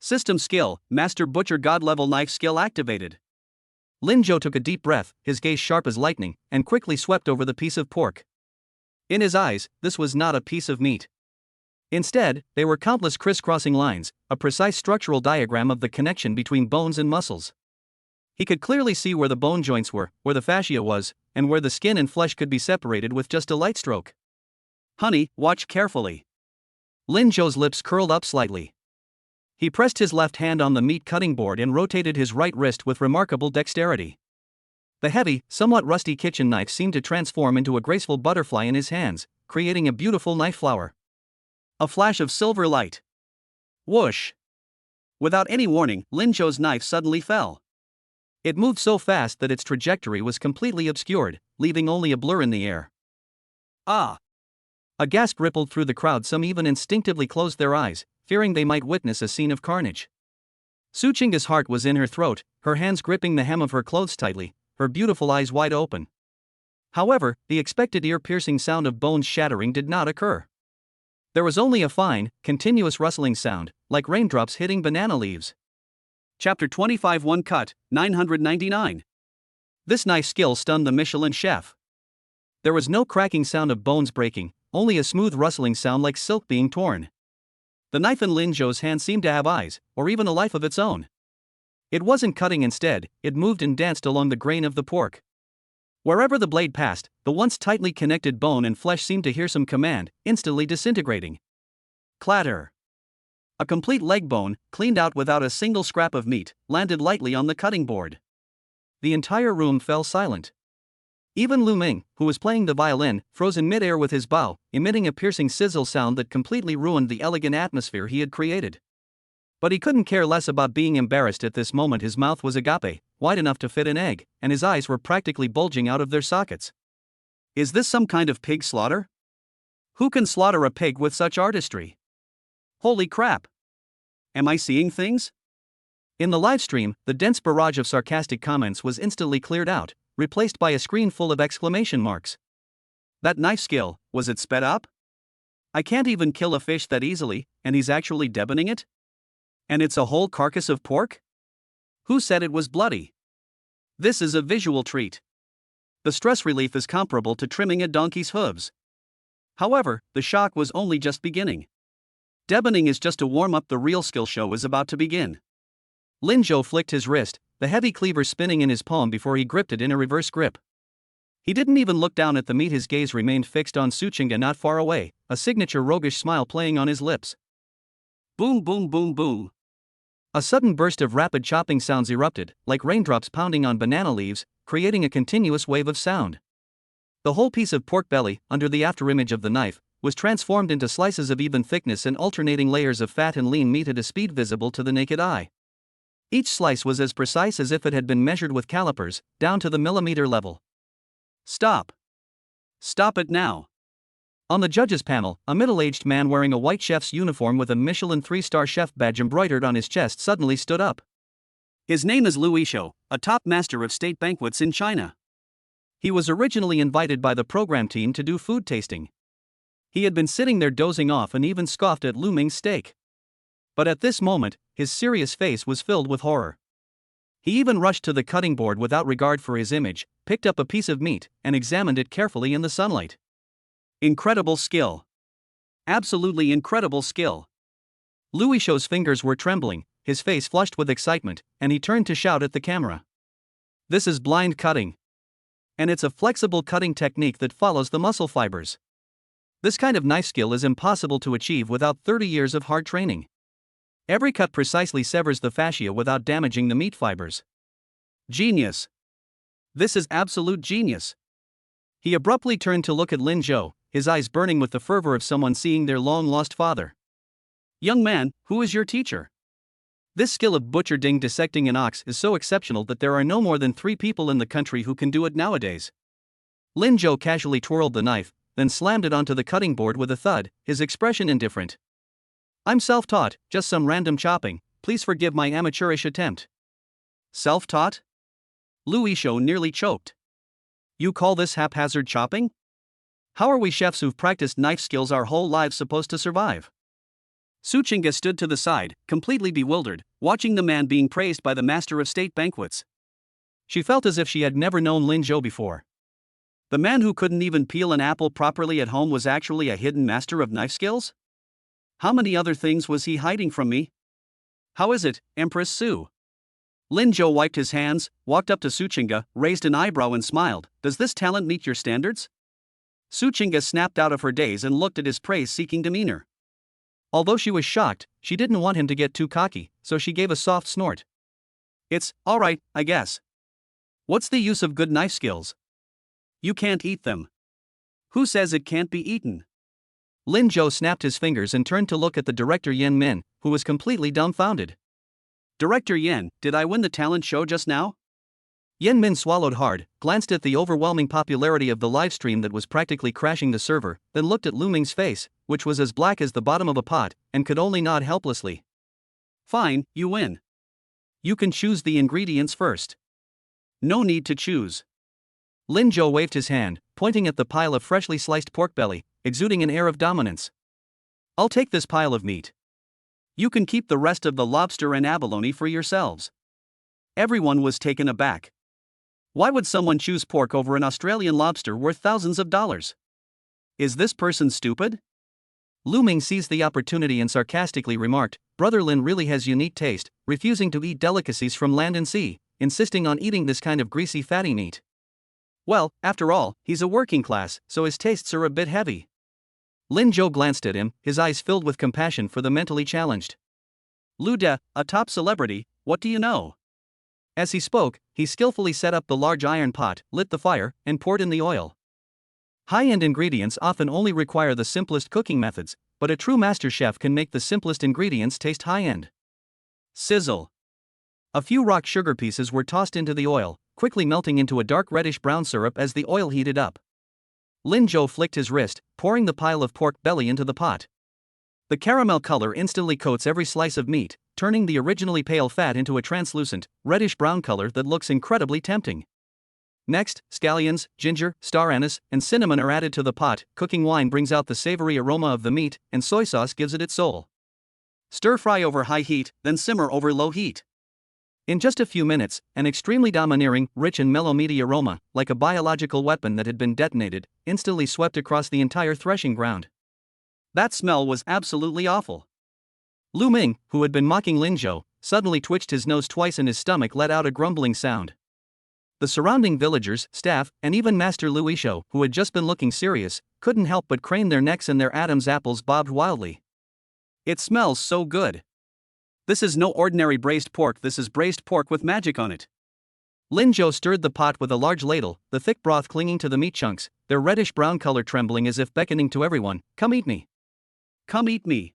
System skill, Master Butcher God-level knife skill activated. Lin Zhou took a deep breath, his gaze sharp as lightning, and quickly swept over the piece of pork. In his eyes, this was not a piece of meat. Instead, they were countless crisscrossing lines, a precise structural diagram of the connection between bones and muscles. He could clearly see where the bone joints were, where the fascia was, and where the skin and flesh could be separated with just a light stroke. Honey, watch carefully. Lin Zhou's lips curled up slightly. He pressed his left hand on the meat cutting board and rotated his right wrist with remarkable dexterity. The heavy, somewhat rusty kitchen knife seemed to transform into a graceful butterfly in his hands, creating a beautiful knife flower. A flash of silver light. Whoosh! Without any warning, Lin Zhou's knife suddenly fell. It moved so fast that its trajectory was completely obscured, leaving only a blur in the air. Ah! A gasp rippled through the crowd. Some even instinctively closed their eyes, fearing they might witness a scene of carnage. Su Qingga's heart was in her throat, her hands gripping the hem of her clothes tightly, her beautiful eyes wide open. However, the expected ear-piercing sound of bones shattering did not occur. There was only a fine, continuous rustling sound, like raindrops hitting banana leaves. Chapter 25 One Cut, 999. This knife skill stunned the Michelin chef. There was no cracking sound of bones breaking, only a smooth rustling sound like silk being torn. The knife in Lin Zhou's hand seemed to have eyes, or even a life of its own. It wasn't cutting instead, it moved and danced along the grain of the pork. Wherever the blade passed, the once tightly connected bone and flesh seemed to hear some command, instantly disintegrating. Clatter. A complete leg bone, cleaned out without a single scrap of meat, landed lightly on the cutting board. The entire room fell silent. Even Lu Ming, who was playing the violin, froze in midair with his bow, emitting a piercing sizzle sound that completely ruined the elegant atmosphere he had created. But he couldn't care less about being embarrassed at this moment. His mouth was agape, wide enough to fit an egg, and his eyes were practically bulging out of their sockets. Is this some kind of pig slaughter? Who can slaughter a pig with such artistry? Holy crap! Am I seeing things? In the live stream, the dense barrage of sarcastic comments was instantly cleared out, replaced by a screen full of exclamation marks. That knife skill, was it sped up? I can't even kill a fish that easily, and he's actually deboning it? And it's a whole carcass of pork? Who said it was bloody? This is a visual treat. The stress relief is comparable to trimming a donkey's hooves. However, the shock was only just beginning. Deboning is just to warm up. The real skill show is about to begin. Lin Zhou flicked his wrist, the heavy cleaver spinning in his palm before he gripped it in a reverse grip. He didn't even look down at the meat, his gaze remained fixed on Suchinga not far away, a signature roguish smile playing on his lips. Boom, boom, boom, boom. A sudden burst of rapid chopping sounds erupted, like raindrops pounding on banana leaves, creating a continuous wave of sound. The whole piece of pork belly, under the afterimage of the knife, was transformed into slices of even thickness and alternating layers of fat and lean meat at a speed visible to the naked eye. Each slice was as precise as if it had been measured with calipers, down to the millimeter level. Stop. Stop it now. On the judges' panel, a middle-aged man wearing a white chef's uniform with a Michelin 3-star chef badge embroidered on his chest suddenly stood up. His name is Lu Yishou, a top master of state banquets in China. He was originally invited by the program team to do food tasting. He had been sitting there dozing off and even scoffed at Lu Ming's steak. But at this moment, his serious face was filled with horror. He even rushed to the cutting board without regard for his image, picked up a piece of meat, and examined it carefully in the sunlight. Incredible skill. Absolutely incredible skill. Lu Yishou's fingers were trembling, his face flushed with excitement, and he turned to shout at the camera. This is blind cutting. And it's a flexible cutting technique that follows the muscle fibers. This kind of knife skill is impossible to achieve without 30 years of hard training. Every cut precisely severs the fascia without damaging the meat fibers. Genius. This is absolute genius. He abruptly turned to look at Lin Zhou, his eyes burning with the fervor of someone seeing their long-lost father. Young man, who is your teacher? This skill of butchering dissecting an ox is so exceptional that there are no more than 3 people in the country who can do it nowadays. Lin Zhou casually twirled the knife, then slammed it onto the cutting board with a thud, his expression indifferent. I'm self-taught, just some random chopping, please forgive my amateurish attempt. Self-taught? Lu Yishou nearly choked. You call this haphazard chopping? How are we chefs who've practiced knife skills our whole lives supposed to survive? Suchinga stood to the side, completely bewildered, watching the man being praised by the master of state banquets. She felt as if she had never known Lin Zhou before. The man who couldn't even peel an apple properly at home was actually a hidden master of knife skills? How many other things was he hiding from me? How is it, Empress Su? Lin Zhou wiped his hands, walked up to Suchinga, raised an eyebrow and smiled. Does this talent meet your standards? Suchinga snapped out of her daze and looked at his praise-seeking demeanor. Although she was shocked, she didn't want him to get too cocky, so she gave a soft snort. It's all right, I guess. What's the use of good knife skills? You can't eat them. Who says it can't be eaten? Lin Zhou snapped his fingers and turned to look at the director Yan Min, who was completely dumbfounded. Director Yan, did I win the talent show just now? Yan Min swallowed hard, glanced at the overwhelming popularity of the livestream that was practically crashing the server, then looked at Lu Ming's face, which was as black as the bottom of a pot, and could only nod helplessly. Fine, you win. You can choose the ingredients first. No need to choose. Lin Zhou waved his hand, pointing at the pile of freshly sliced pork belly, exuding an air of dominance. I'll take this pile of meat. You can keep the rest of the lobster and abalone for yourselves. Everyone was taken aback. Why would someone choose pork over an Australian lobster worth thousands of dollars? Is this person stupid? Lu Ming seized the opportunity and sarcastically remarked, Brother Lin really has unique taste, refusing to eat delicacies from land and sea, insisting on eating this kind of greasy fatty meat. Well, after all, he's a working class, so his tastes are a bit heavy. Lin Zhou glanced at him, his eyes filled with compassion for the mentally challenged. Lu De, a top celebrity, what do you know? As he spoke, he skillfully set up the large iron pot, lit the fire, and poured in the oil. High-end ingredients often only require the simplest cooking methods, but a true master chef can make the simplest ingredients taste high-end. Sizzle. A few rock sugar pieces were tossed into the oil, quickly melting into a dark reddish-brown syrup as the oil heated up. Lin Zhou flicked his wrist, pouring the pile of pork belly into the pot. The caramel color instantly coats every slice of meat, turning the originally pale fat into a translucent, reddish-brown color that looks incredibly tempting. Next, scallions, ginger, star anise, and cinnamon are added to the pot. Cooking wine brings out the savory aroma of the meat, and soy sauce gives it its soul. Stir-fry over high heat, then simmer over low heat. In just a few minutes, an extremely domineering, rich and mellow meaty aroma, like a biological weapon that had been detonated, instantly swept across the entire threshing ground. That smell was absolutely awful. Lu Ming, who had been mocking Lin Zhou, suddenly twitched his nose twice and his stomach let out a grumbling sound. The surrounding villagers, staff, and even Master Luisho, who had just been looking serious, couldn't help but crane their necks and their Adam's apples bobbed wildly. It smells so good. This is no ordinary braised pork, this is braised pork with magic on it. Lin Zhou stirred the pot with a large ladle, the thick broth clinging to the meat chunks, their reddish-brown color trembling as if beckoning to everyone, "Come eat me. Come eat me."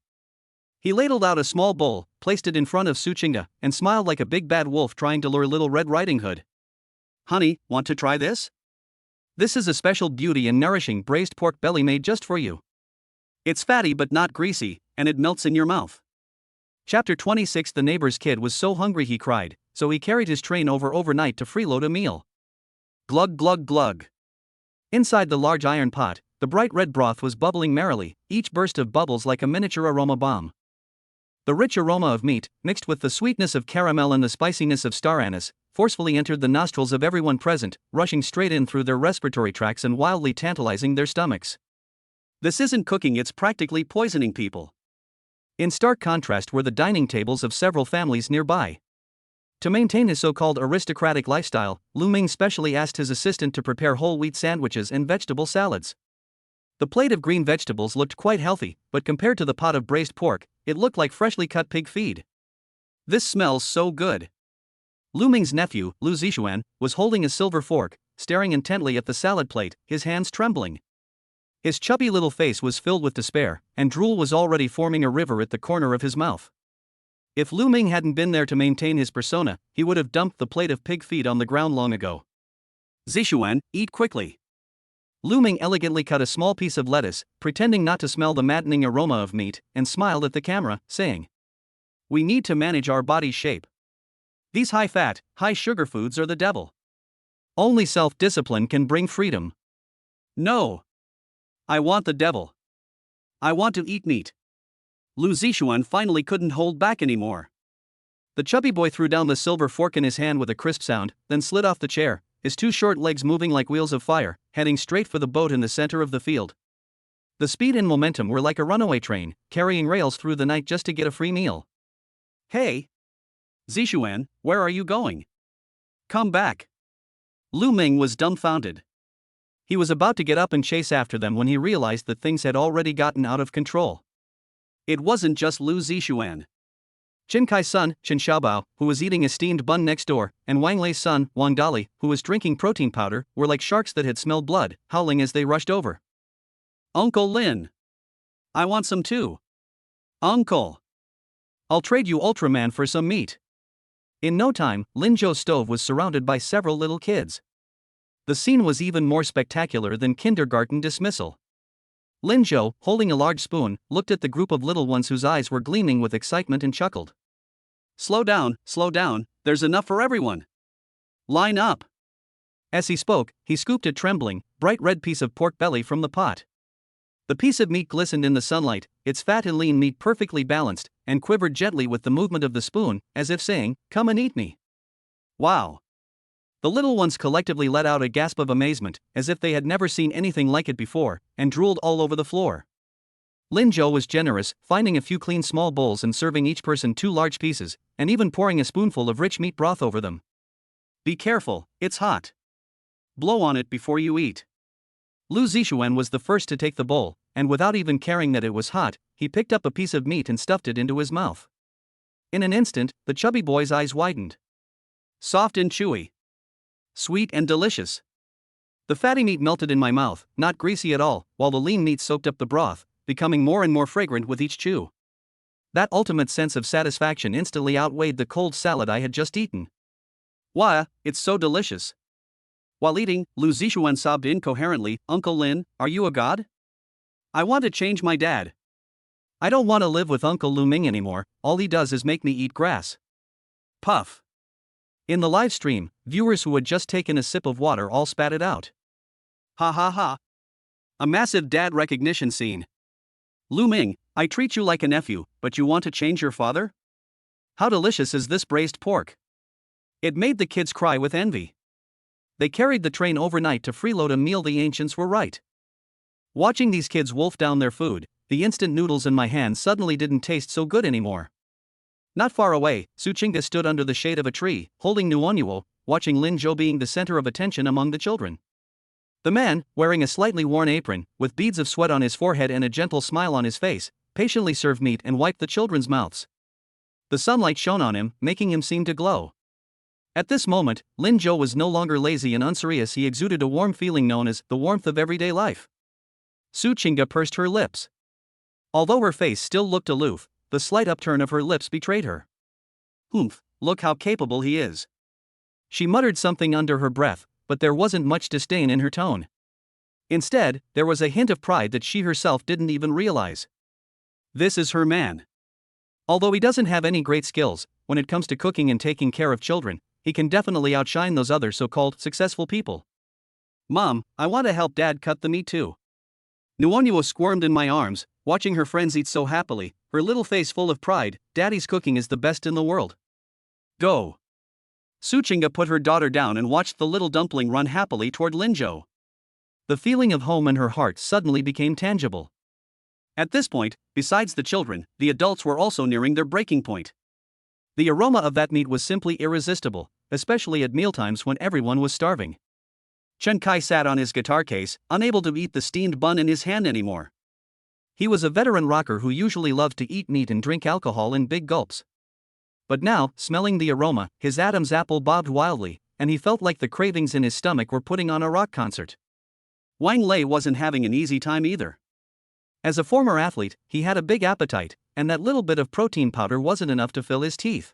He ladled out a small bowl, placed it in front of Su Qingge, and smiled like a big bad wolf trying to lure Little Red Riding Hood. "Honey, want to try this? This is a special beauty and nourishing braised pork belly made just for you. It's fatty but not greasy, and it melts in your mouth." Chapter 26. The neighbor's kid was so hungry he cried, so he carried his train overnight to freeload a meal. Glug glug glug. Inside the large iron pot, the bright red broth was bubbling merrily, each burst of bubbles like a miniature aroma bomb. The rich aroma of meat, mixed with the sweetness of caramel and the spiciness of star anise, forcefully entered the nostrils of everyone present, rushing straight in through their respiratory tracts and wildly tantalizing their stomachs. This isn't cooking, it's practically poisoning people. In stark contrast were the dining tables of several families nearby. To maintain his so-called aristocratic lifestyle, Lu Ming specially asked his assistant to prepare whole wheat sandwiches and vegetable salads. The plate of green vegetables looked quite healthy, but compared to the pot of braised pork, it looked like freshly cut pig feed. "This smells so good." Lu Ming's nephew, Lu Zixuan, was holding a silver fork, staring intently at the salad plate, his hands trembling. His chubby little face was filled with despair, and drool was already forming a river at the corner of his mouth. If Lu Ming hadn't been there to maintain his persona, he would have dumped the plate of pig feed on the ground long ago. "Zixuan, eat quickly." Lu Ming elegantly cut a small piece of lettuce, pretending not to smell the maddening aroma of meat, and smiled at the camera, saying, "We need to manage our body's shape. These high-fat, high-sugar foods are the devil. Only self-discipline can bring freedom." "No. I want the devil. I want to eat meat." Lu Zixuan finally couldn't hold back anymore. The chubby boy threw down the silver fork in his hand with a crisp sound, then slid off the chair, his two short legs moving like wheels of fire, heading straight for the boat in the center of the field. The speed and momentum were like a runaway train, carrying rails through the night just to get a free meal. "Hey! Zixuan, where are you going? Come back." Lu Ming was dumbfounded. He was about to get up and chase after them when he realized that things had already gotten out of control. It wasn't just Lu Zixuan. Qin Kai's son, Qin Xiaobao, who was eating a steamed bun next door, and Wang Lei's son, Wang Dali, who was drinking protein powder, were like sharks that had smelled blood, howling as they rushed over. "Uncle Lin! I want some too. Uncle! I'll trade you Ultraman for some meat." In no time, Lin Zhou's stove was surrounded by several little kids. The scene was even more spectacular than kindergarten dismissal. Lin Zhou, holding a large spoon, looked at the group of little ones whose eyes were gleaming with excitement and chuckled. Slow down, there's enough for everyone. Line up." As he spoke, he scooped a trembling, bright red piece of pork belly from the pot. The piece of meat glistened in the sunlight, its fat and lean meat perfectly balanced, and quivered gently with the movement of the spoon, as if saying, "Come and eat me." Wow! The little ones collectively let out a gasp of amazement, as if they had never seen anything like it before, and drooled all over the floor. Lin Zhou was generous, finding a few clean small bowls and serving each person 2 large pieces, and even pouring a spoonful of rich meat broth over them. "Be careful, it's hot. Blow on it before you eat." Lu Zixuan was the first to take the bowl, and without even caring that it was hot, he picked up a piece of meat and stuffed it into his mouth. In an instant, the chubby boy's eyes widened. Soft and chewy. Sweet and delicious. The fatty meat melted in my mouth, not greasy at all, while the lean meat soaked up the broth, becoming more and more fragrant with each chew. That ultimate sense of satisfaction instantly outweighed the cold salad I had just eaten. "Why, it's so delicious." While eating, Lu Zixuan sobbed incoherently, "Uncle Lin, are you a god? I want to change my dad. I don't want to live with Uncle Lu Ming anymore, all he does is make me eat grass." Puff. In the live stream, viewers who had just taken a sip of water all spat it out. Ha ha ha. A massive dad recognition scene. "Lu Ming, I treat you like a nephew, but you want to change your father? How delicious is this braised pork?" It made the kids cry with envy. They carried the train overnight to freeload a meal. The ancients were right. Watching these kids wolf down their food, the instant noodles in my hand suddenly didn't taste so good anymore. Not far away, Su Qingge stood under the shade of a tree, holding Nuonyuo, watching Lin Zhou being the center of attention among the children. The man, wearing a slightly worn apron, with beads of sweat on his forehead and a gentle smile on his face, patiently served meat and wiped the children's mouths. The sunlight shone on him, making him seem to glow. At this moment, Lin Zhou was no longer lazy and unserious. He exuded a warm feeling known as the warmth of everyday life. Su Qingge pursed her lips. Although her face still looked aloof, the slight upturn of her lips betrayed her. "Humph, look how capable he is." She muttered something under her breath, but there wasn't much disdain in her tone. Instead, there was a hint of pride that she herself didn't even realize. This is her man. Although he doesn't have any great skills, when it comes to cooking and taking care of children, he can definitely outshine those other so-called successful people. "Mom, I want to help Dad cut the meat too." Nuonyuo squirmed in my arms, watching her friends eat so happily, her little face full of pride. "Daddy's cooking is the best in the world. Go." Su Qingge put her daughter down and watched the little dumpling run happily toward Lin Zhou. The feeling of home in her heart suddenly became tangible. At this point, besides the children, the adults were also nearing their breaking point. The aroma of that meat was simply irresistible, especially at mealtimes when everyone was starving. Chen Kai sat on his guitar case, unable to eat the steamed bun in his hand anymore. He was a veteran rocker who usually loved to eat meat and drink alcohol in big gulps. But now, smelling the aroma, his Adam's apple bobbed wildly, and he felt like the cravings in his stomach were putting on a rock concert. Wang Lei wasn't having an easy time either. As a former athlete, he had a big appetite, and that little bit of protein powder wasn't enough to fill his teeth.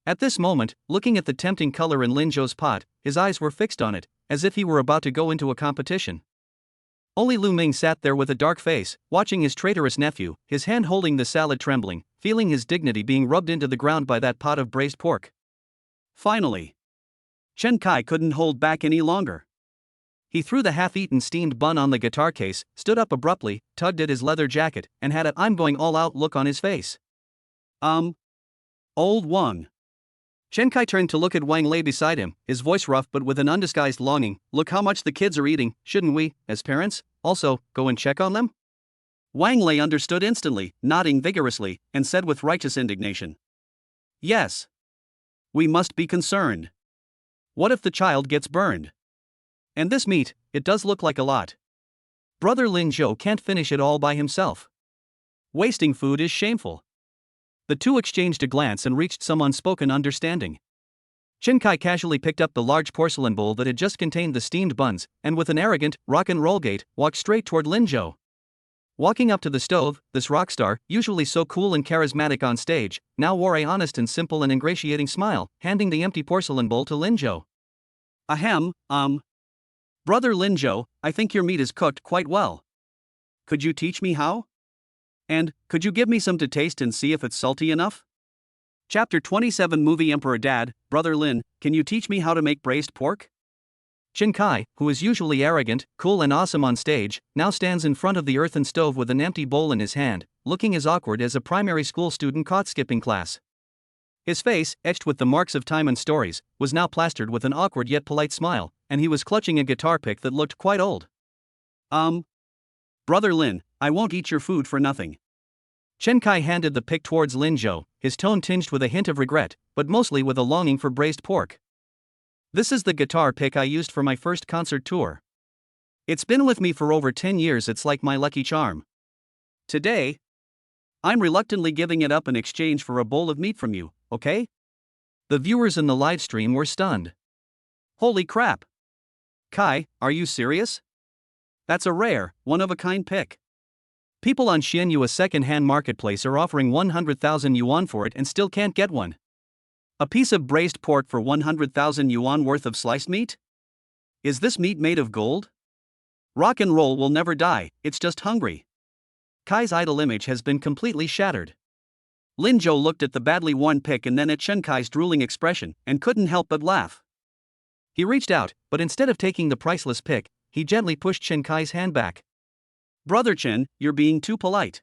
At this moment, looking at the tempting color in Lin Zhou's pot, his eyes were fixed on it, as if he were about to go into a competition. Only Lu Ming sat there with a dark face, watching his traitorous nephew, his hand holding the salad trembling, feeling his dignity being rubbed into the ground by that pot of braised pork. Finally, Chen Kai couldn't hold back any longer. He threw the half-eaten steamed bun on the guitar case, stood up abruptly, tugged at his leather jacket, and had a "I'm going all out" look on his face. Old Wang. Chen Kai turned to look at Wang Lei beside him, his voice rough but with an undisguised longing. "Look how much the kids are eating. Shouldn't we, as parents, also go and check on them?" Wang Lei understood instantly, nodding vigorously, and said with righteous indignation, "Yes. We must be concerned. What if the child gets burned? And this meat, it does look like a lot. Brother Lin Zhou can't finish it all by himself. Wasting food is shameful." The two exchanged a glance and reached some unspoken understanding. Chen Kai casually picked up the large porcelain bowl that had just contained the steamed buns, and with an arrogant, rock and roll gait, walked straight toward Lin Zhou. Walking up to the stove, this rock star, usually so cool and charismatic on stage, now wore a honest and simple and ingratiating smile, handing the empty porcelain bowl to Lin Zhou. "Ahem, Brother Lin Zhou, I think your meat is cooked quite well. Could you teach me how? And, could you give me some to taste and see if it's salty enough?" Chapter 27 Movie Emperor Dad, Brother Lin, can you teach me how to make braised pork? Chen Kai, who is usually arrogant, cool and awesome on stage, now stands in front of the earthen stove with an empty bowl in his hand, looking as awkward as a primary school student caught skipping class. His face, etched with the marks of time and stories, was now plastered with an awkward yet polite smile, and he was clutching a guitar pick that looked quite old. Brother Lin, I won't eat your food for nothing." Chen Kai handed the pick towards Lin Zhou, his tone tinged with a hint of regret, but mostly with a longing for braised pork. "This is the guitar pick I used for my first concert tour. It's been with me for over 10 years, it's like my lucky charm. Today, I'm reluctantly giving it up in exchange for a bowl of meat from you, okay?" The viewers in the live stream were stunned. Holy crap! Kai, are you serious? That's a rare, one-of-a-kind pick. People on Xianyue second-hand marketplace are offering 100,000 yuan for it and still can't get one. A piece of braised pork for 100,000 yuan worth of sliced meat? Is this meat made of gold? Rock and roll will never die, it's just hungry. Kai's idol image has been completely shattered. Lin Zhou looked at the badly worn pick and then at Chen Kai's drooling expression, and couldn't help but laugh. He reached out, but instead of taking the priceless pick, he gently pushed Chen Kai's hand back. "Brother Chen, you're being too polite."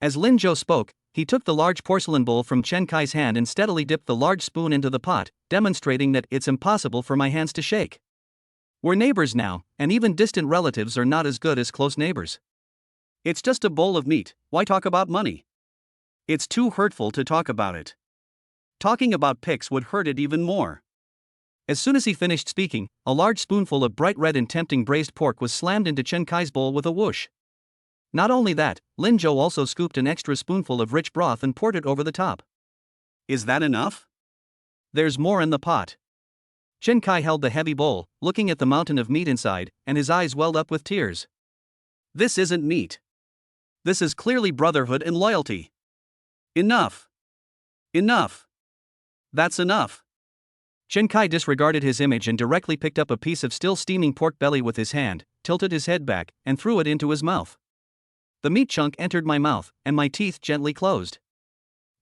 As Lin Zhou spoke, he took the large porcelain bowl from Chen Kai's hand and steadily dipped the large spoon into the pot, demonstrating that it's impossible for my hands to shake. We're neighbors now, and even distant relatives are not as good as close neighbors. It's just a bowl of meat, why talk about money? It's too hurtful to talk about it. Talking about picks would hurt it even more. As soon as he finished speaking, a large spoonful of bright red and tempting braised pork was slammed into Chen Kai's bowl with a whoosh. Not only that, Lin Zhou also scooped an extra spoonful of rich broth and poured it over the top. Is that enough? There's more in the pot. Chen Kai held the heavy bowl, looking at the mountain of meat inside, and his eyes welled up with tears. This isn't meat. This is clearly brotherhood and loyalty. Enough. Enough. That's enough. Chen Kai disregarded his image and directly picked up a piece of still steaming pork belly with his hand, tilted his head back, and threw it into his mouth. The meat chunk entered my mouth, and my teeth gently closed.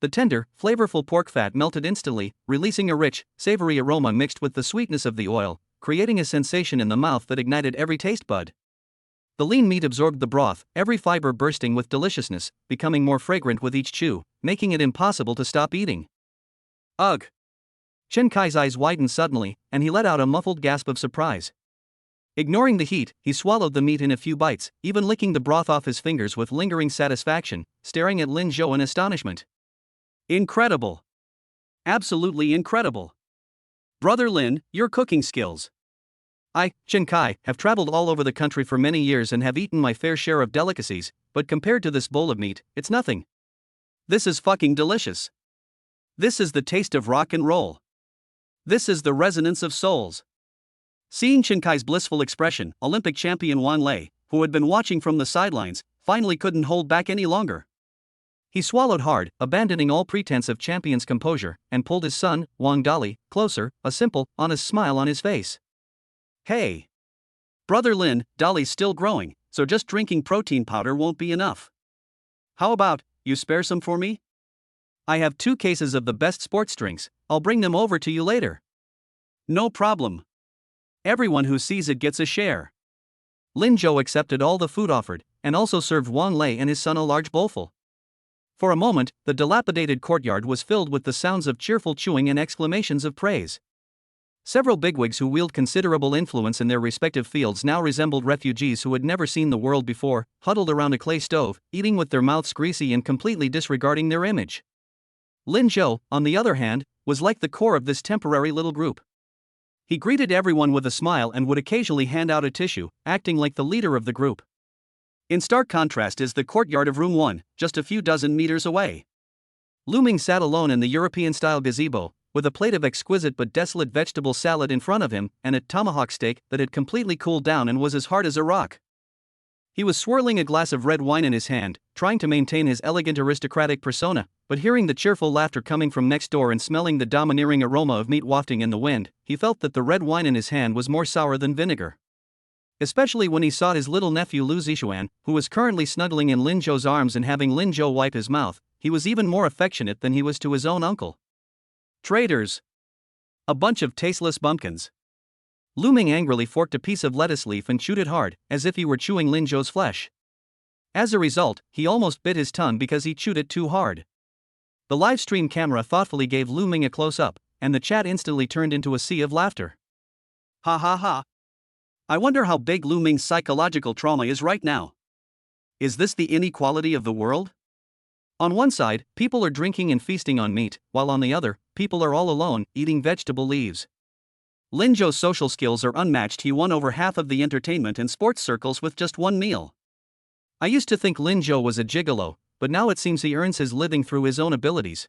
The tender, flavorful pork fat melted instantly, releasing a rich, savory aroma mixed with the sweetness of the oil, creating a sensation in the mouth that ignited every taste bud. The lean meat absorbed the broth, every fiber bursting with deliciousness, becoming more fragrant with each chew, making it impossible to stop eating. Ugh! Chen Kai's eyes widened suddenly, and he let out a muffled gasp of surprise. Ignoring the heat, he swallowed the meat in a few bites, even licking the broth off his fingers with lingering satisfaction, staring at Lin Zhou in astonishment. Incredible! Absolutely incredible! Brother Lin, your cooking skills. I, Chen Kai, have traveled all over the country for many years and have eaten my fair share of delicacies, but compared to this bowl of meat, it's nothing. This is fucking delicious. This is the taste of rock and roll. This is the resonance of souls. Seeing Chen Kai's blissful expression, Olympic champion Wang Lei, who had been watching from the sidelines, finally couldn't hold back any longer. He swallowed hard, abandoning all pretense of champion's composure, and pulled his son, Wang Dali, closer, a simple, honest smile on his face. Hey! Brother Lin, Dali's still growing, so just drinking protein powder won't be enough. How about, you spare some for me? I have 2 cases of the best sports drinks, I'll bring them over to you later. No problem. Everyone who sees it gets a share. Lin Zhou accepted all the food offered, and also served Wang Lei and his son a large bowlful. For a moment, the dilapidated courtyard was filled with the sounds of cheerful chewing and exclamations of praise. Several bigwigs who wield considerable influence in their respective fields now resembled refugees who had never seen the world before, huddled around a clay stove, eating with their mouths greasy and completely disregarding their image. Lin Zhou, on the other hand, was like the core of this temporary little group. He greeted everyone with a smile and would occasionally hand out a tissue, acting like the leader of the group. In stark contrast is the courtyard of Room 1, just a few dozen meters away. Lu Ming sat alone in the European-style gazebo, with a plate of exquisite but desolate vegetable salad in front of him and a tomahawk steak that had completely cooled down and was as hard as a rock. He was swirling a glass of red wine in his hand, trying to maintain his elegant aristocratic persona, but hearing the cheerful laughter coming from next door and smelling the domineering aroma of meat wafting in the wind, he felt that the red wine in his hand was more sour than vinegar. Especially when he saw his little nephew Lu Zixuan, who was currently snuggling in Lin Zhou's arms and having Lin Zhou wipe his mouth, he was even more affectionate than he was to his own uncle. Traitors! A bunch of tasteless bumpkins. Lu Ming angrily forked a piece of lettuce leaf and chewed it hard, as if he were chewing Lin Zhou's flesh. As a result, he almost bit his tongue because he chewed it too hard. The live stream camera thoughtfully gave Lu Ming a close-up, and the chat instantly turned into a sea of laughter. Ha ha ha. I wonder how big Lu Ming's psychological trauma is right now. Is this the inequality of the world? On one side, people are drinking and feasting on meat, while on the other, people are all alone, eating vegetable leaves. Lin Zhou's social skills are unmatched. He won over half of the entertainment and sports circles with just one meal. I used to think Lin Zhou was a gigolo, but now it seems he earns his living through his own abilities.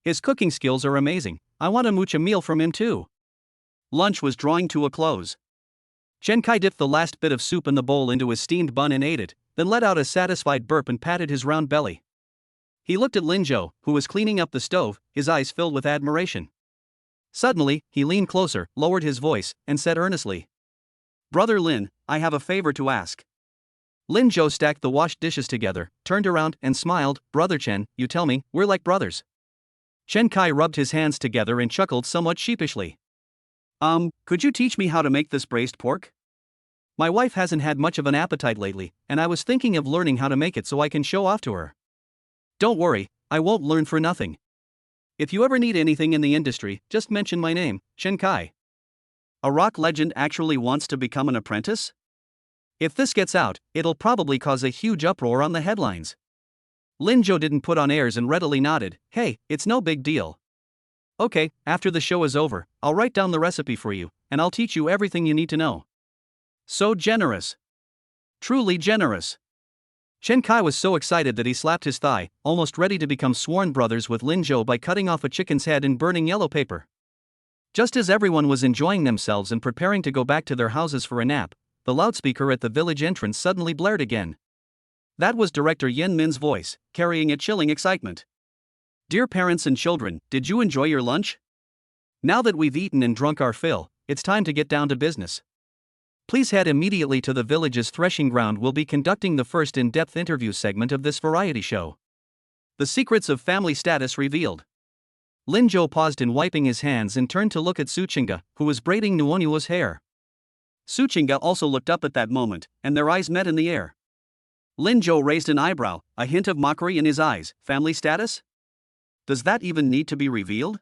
His cooking skills are amazing. I want to mooch a meal from him too. Lunch was drawing to a close. Chen Kai dipped the last bit of soup in the bowl into his steamed bun and ate it, then let out a satisfied burp and patted his round belly. He looked at Lin Zhou, who was cleaning up the stove, his eyes filled with admiration. Suddenly, he leaned closer, lowered his voice, and said earnestly, "Brother Lin, I have a favor to ask." Lin Zhou stacked the washed dishes together, turned around, and smiled. "Brother Chen, you tell me, we're like brothers." Chen Kai rubbed his hands together and chuckled somewhat sheepishly. Could you teach me how to make this braised pork? My wife hasn't had much of an appetite lately, and I was thinking of learning how to make it so I can show off to her. Don't worry, I won't learn for nothing. If you ever need anything in the industry, just mention my name, Chen Kai. A rock legend actually wants to become an apprentice? If this gets out, it'll probably cause a huge uproar on the headlines. Lin Zhou didn't put on airs and readily nodded, "Hey, it's no big deal." Okay, after the show is over, I'll write down the recipe for you, and I'll teach you everything you need to know. So generous. Truly generous. Chen Kai was so excited that he slapped his thigh, almost ready to become sworn brothers with Lin Zhou by cutting off a chicken's head in burning yellow paper. Just as everyone was enjoying themselves and preparing to go back to their houses for a nap, the loudspeaker at the village entrance suddenly blared again. That was director Yen Min's voice, carrying a chilling excitement. Dear parents and children, did you enjoy your lunch? Now that we've eaten and drunk our fill, it's time to get down to business. Please head immediately to the village's threshing ground. We'll be conducting the first in-depth interview segment of this variety show. The secrets of family status revealed. Lin Zhou paused in wiping his hands and turned to look at Su Qingge, who was braiding Nuonyuo's hair. Su Qingge also looked up at that moment, and their eyes met in the air. Lin Zhou raised an eyebrow, a hint of mockery in his eyes. Family status? Does that even need to be revealed?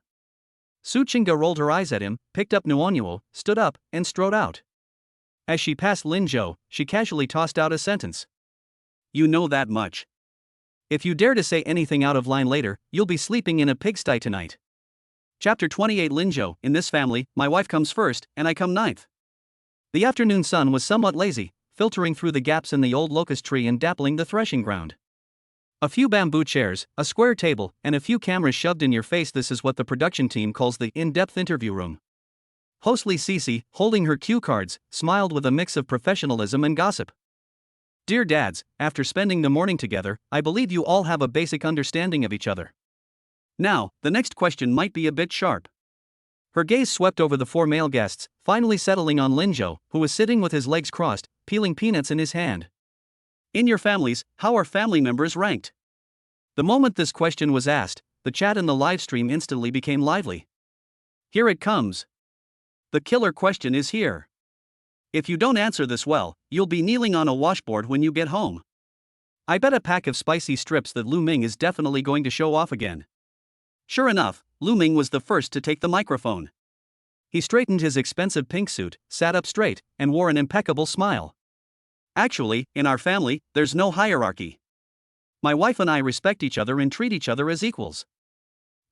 Su Qingge rolled her eyes at him, picked up Nuonyuo, stood up, and strode out. As she passed Lin Zhou, she casually tossed out a sentence. You know that much. If you dare to say anything out of line later, you'll be sleeping in a pigsty tonight. Chapter 28. Lin Zhou. In this family, my wife comes first, and I come ninth. The afternoon sun was somewhat lazy, filtering through the gaps in the old locust tree and dappling the threshing ground. A few bamboo chairs, a square table, and a few cameras shoved in your face. This is what the production team calls the in-depth interview room. Host Li Sisi, holding her cue cards, smiled with a mix of professionalism and gossip. Dear dads, after spending the morning together, I believe you all have a basic understanding of each other. Now, the next question might be a bit sharp. Her gaze swept over the four male guests, finally settling on Lin Zhou, who was sitting with his legs crossed, peeling peanuts in his hand. In your families, how are family members ranked? The moment this question was asked, the chat in the live stream instantly became lively. Here it comes. The killer question is here. If you don't answer this well, you'll be kneeling on a washboard when you get home. I bet a pack of spicy strips that Lu Ming is definitely going to show off again. Sure enough, Lu Ming was the first to take the microphone. He straightened his expensive pink suit, sat up straight, and wore an impeccable smile. Actually, in our family, there's no hierarchy. My wife and I respect each other and treat each other as equals.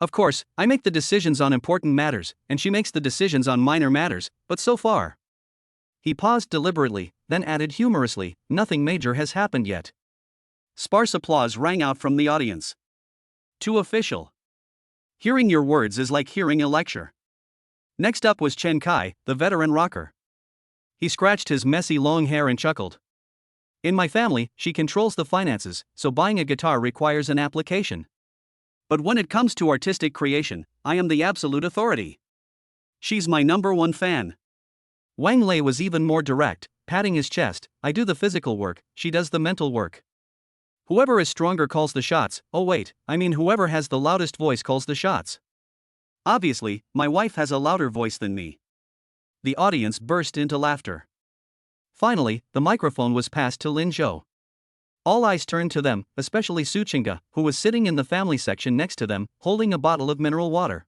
Of course, I make the decisions on important matters, and she makes the decisions on minor matters, but so far. He paused deliberately, then added humorously, nothing major has happened yet. Sparse applause rang out from the audience. Too official. Hearing your words is like hearing a lecture. Next up was Chen Kai, the veteran rocker. He scratched his messy long hair and chuckled. In my family, she controls the finances, so buying a guitar requires an application. But when it comes to artistic creation, I am the absolute authority. She's my #1 fan. Wang Lei was even more direct, patting his chest. I do the physical work, she does the mental work. Whoever is stronger calls the shots. Oh wait, I mean whoever has the loudest voice calls the shots. Obviously, my wife has a louder voice than me. The audience burst into laughter. Finally, the microphone was passed to Lin Zhou. All eyes turned to them, especially Su Qingge, who was sitting in the family section next to them, holding a bottle of mineral water.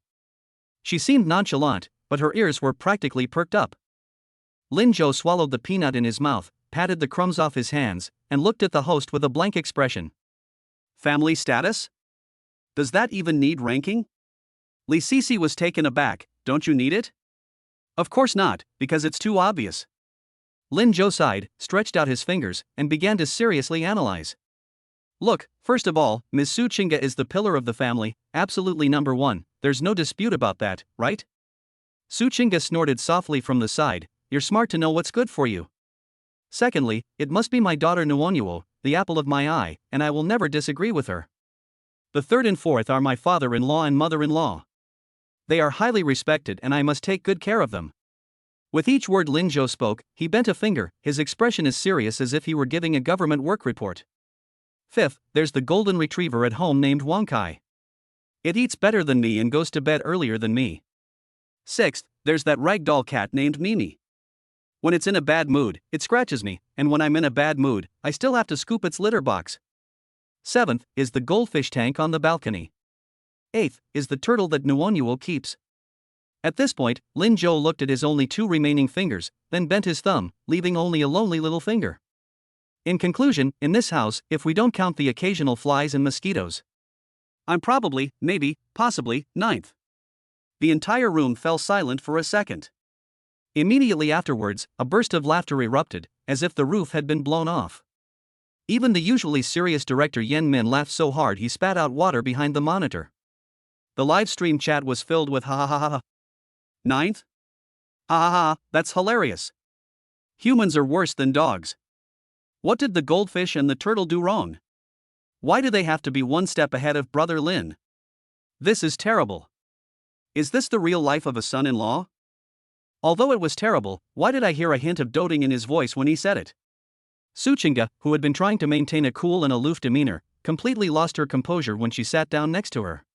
She seemed nonchalant, but her ears were practically perked up. Lin Zhou swallowed the peanut in his mouth, patted the crumbs off his hands, and looked at the host with a blank expression. Family status? Does that even need ranking? Li Sisi was taken aback. Don't you need it? Of course not, because it's too obvious. Lin Zhou sighed, stretched out his fingers, and began to seriously analyze. Look, first of all, Ms. Su Qingge is the pillar of the family, absolutely #1, there's no dispute about that, right? Su Qingge snorted softly from the side. You're smart to know what's good for you. Secondly, it must be my daughter Nuonyuo, the apple of my eye, and I will never disagree with her. The third and fourth are my father-in-law and mother-in-law. They are highly respected and I must take good care of them. With each word Lin Zhou spoke, he bent a finger, his expression as serious as if he were giving a government work report. Fifth, there's the golden retriever at home named Wang Kai. It eats better than me and goes to bed earlier than me. Sixth, there's that ragdoll cat named Mimi. When it's in a bad mood, it scratches me, and when I'm in a bad mood, I still have to scoop its litter box. Seventh, is the goldfish tank on the balcony. Eighth, is the turtle that Nuonyuo keeps. At this point, Lin Zhou looked at his only 2 remaining fingers, then bent his thumb, leaving only a lonely little finger. In conclusion, in this house, if we don't count the occasional flies and mosquitoes, I'm probably, maybe, possibly, 9th. The entire room fell silent for a second. Immediately afterwards, a burst of laughter erupted, as if the roof had been blown off. Even the usually serious director Yen Min laughed so hard he spat out water behind the monitor. The live stream chat was filled with ha ha ha ha. Ninth? Ha ha ha, that's hilarious. Humans are worse than dogs. What did the goldfish and the turtle do wrong? Why do they have to be one step ahead of Brother Lin? This is terrible. Is this the real life of a son-in-law? Although it was terrible, why did I hear a hint of doting in his voice when he said it? Suchinga, who had been trying to maintain a cool and aloof demeanor, completely lost her composure when she sat down next to her.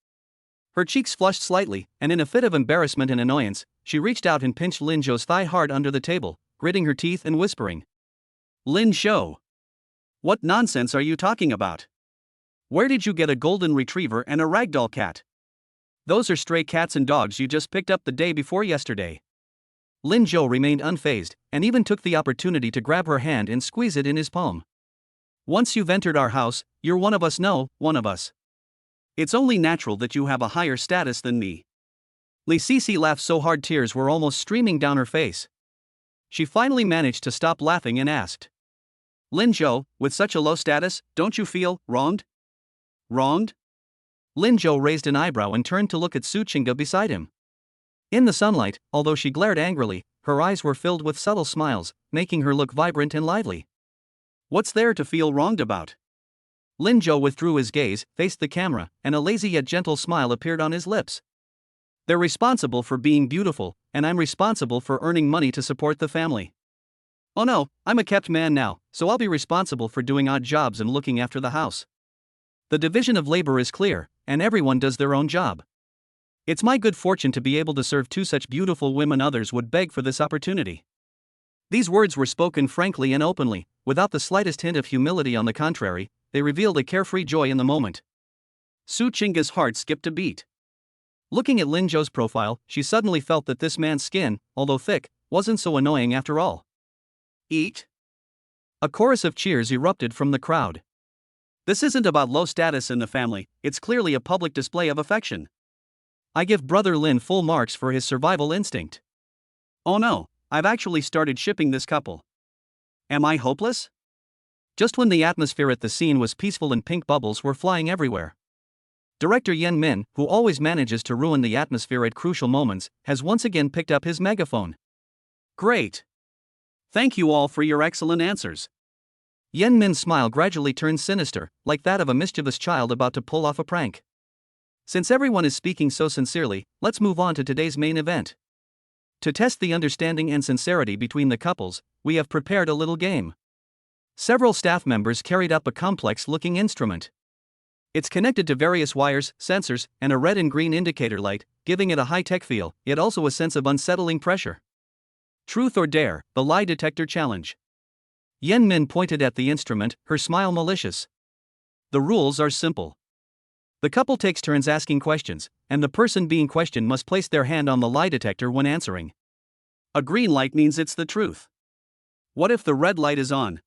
Her cheeks flushed slightly, and in a fit of embarrassment and annoyance, she reached out and pinched Lin Zhou's thigh hard under the table, gritting her teeth and whispering. Lin Zhou. What nonsense are you talking about? Where did you get a golden retriever and a ragdoll cat? Those are stray cats and dogs you just picked up the day before yesterday. Lin Zhou remained unfazed, and even took the opportunity to grab her hand and squeeze it in his palm. Once you've entered our house, you're one of us. No, one of us. It's only natural that you have a higher status than me. Li Sisi laughed so hard tears were almost streaming down her face. She finally managed to stop laughing and asked. Lin Zhou, with such a low status, don't you feel wronged? Wronged? Lin Zhou raised an eyebrow and turned to look at Suchinga beside him. In the sunlight, although she glared angrily, her eyes were filled with subtle smiles, making her look vibrant and lively. What's there to feel wronged about? Lin Zhou withdrew his gaze, faced the camera, and a lazy yet gentle smile appeared on his lips. They're responsible for being beautiful, and I'm responsible for earning money to support the family. Oh no, I'm a kept man now, so I'll be responsible for doing odd jobs and looking after the house. The division of labor is clear, and everyone does their own job. It's my good fortune to be able to serve two such beautiful women. Others would beg for this opportunity. These words were spoken frankly and openly, without the slightest hint of humility. On the contrary, they revealed a carefree joy in the moment. Suchinga's heart skipped a beat. Looking at Lin Zhou's profile, she suddenly felt that this man's skin, although thick, wasn't so annoying after all. Eat? A chorus of cheers erupted from the crowd. This isn't about low status in the family, it's clearly a public display of affection. I give Brother Lin full marks for his survival instinct. Oh no, I've actually started shipping this couple. Am I hopeless? Just when the atmosphere at the scene was peaceful and pink bubbles were flying everywhere. Director Yen Min, who always manages to ruin the atmosphere at crucial moments, has once again picked up his megaphone. Great. Thank you all for your excellent answers. Yen Min's smile gradually turned sinister, like that of a mischievous child about to pull off a prank. Since everyone is speaking so sincerely, let's move on to today's main event. To test the understanding and sincerity between the couples, we have prepared a little game. Several staff members carried up a complex-looking instrument. It's connected to various wires, sensors, and a red and green indicator light, giving it a high-tech feel, yet also a sense of unsettling pressure. Truth or dare, the lie detector challenge. Yen Min pointed at the instrument, her smile malicious. The rules are simple. The couple takes turns asking questions, and the person being questioned must place their hand on the lie detector when answering. A green light means it's the truth. What if the red light is on?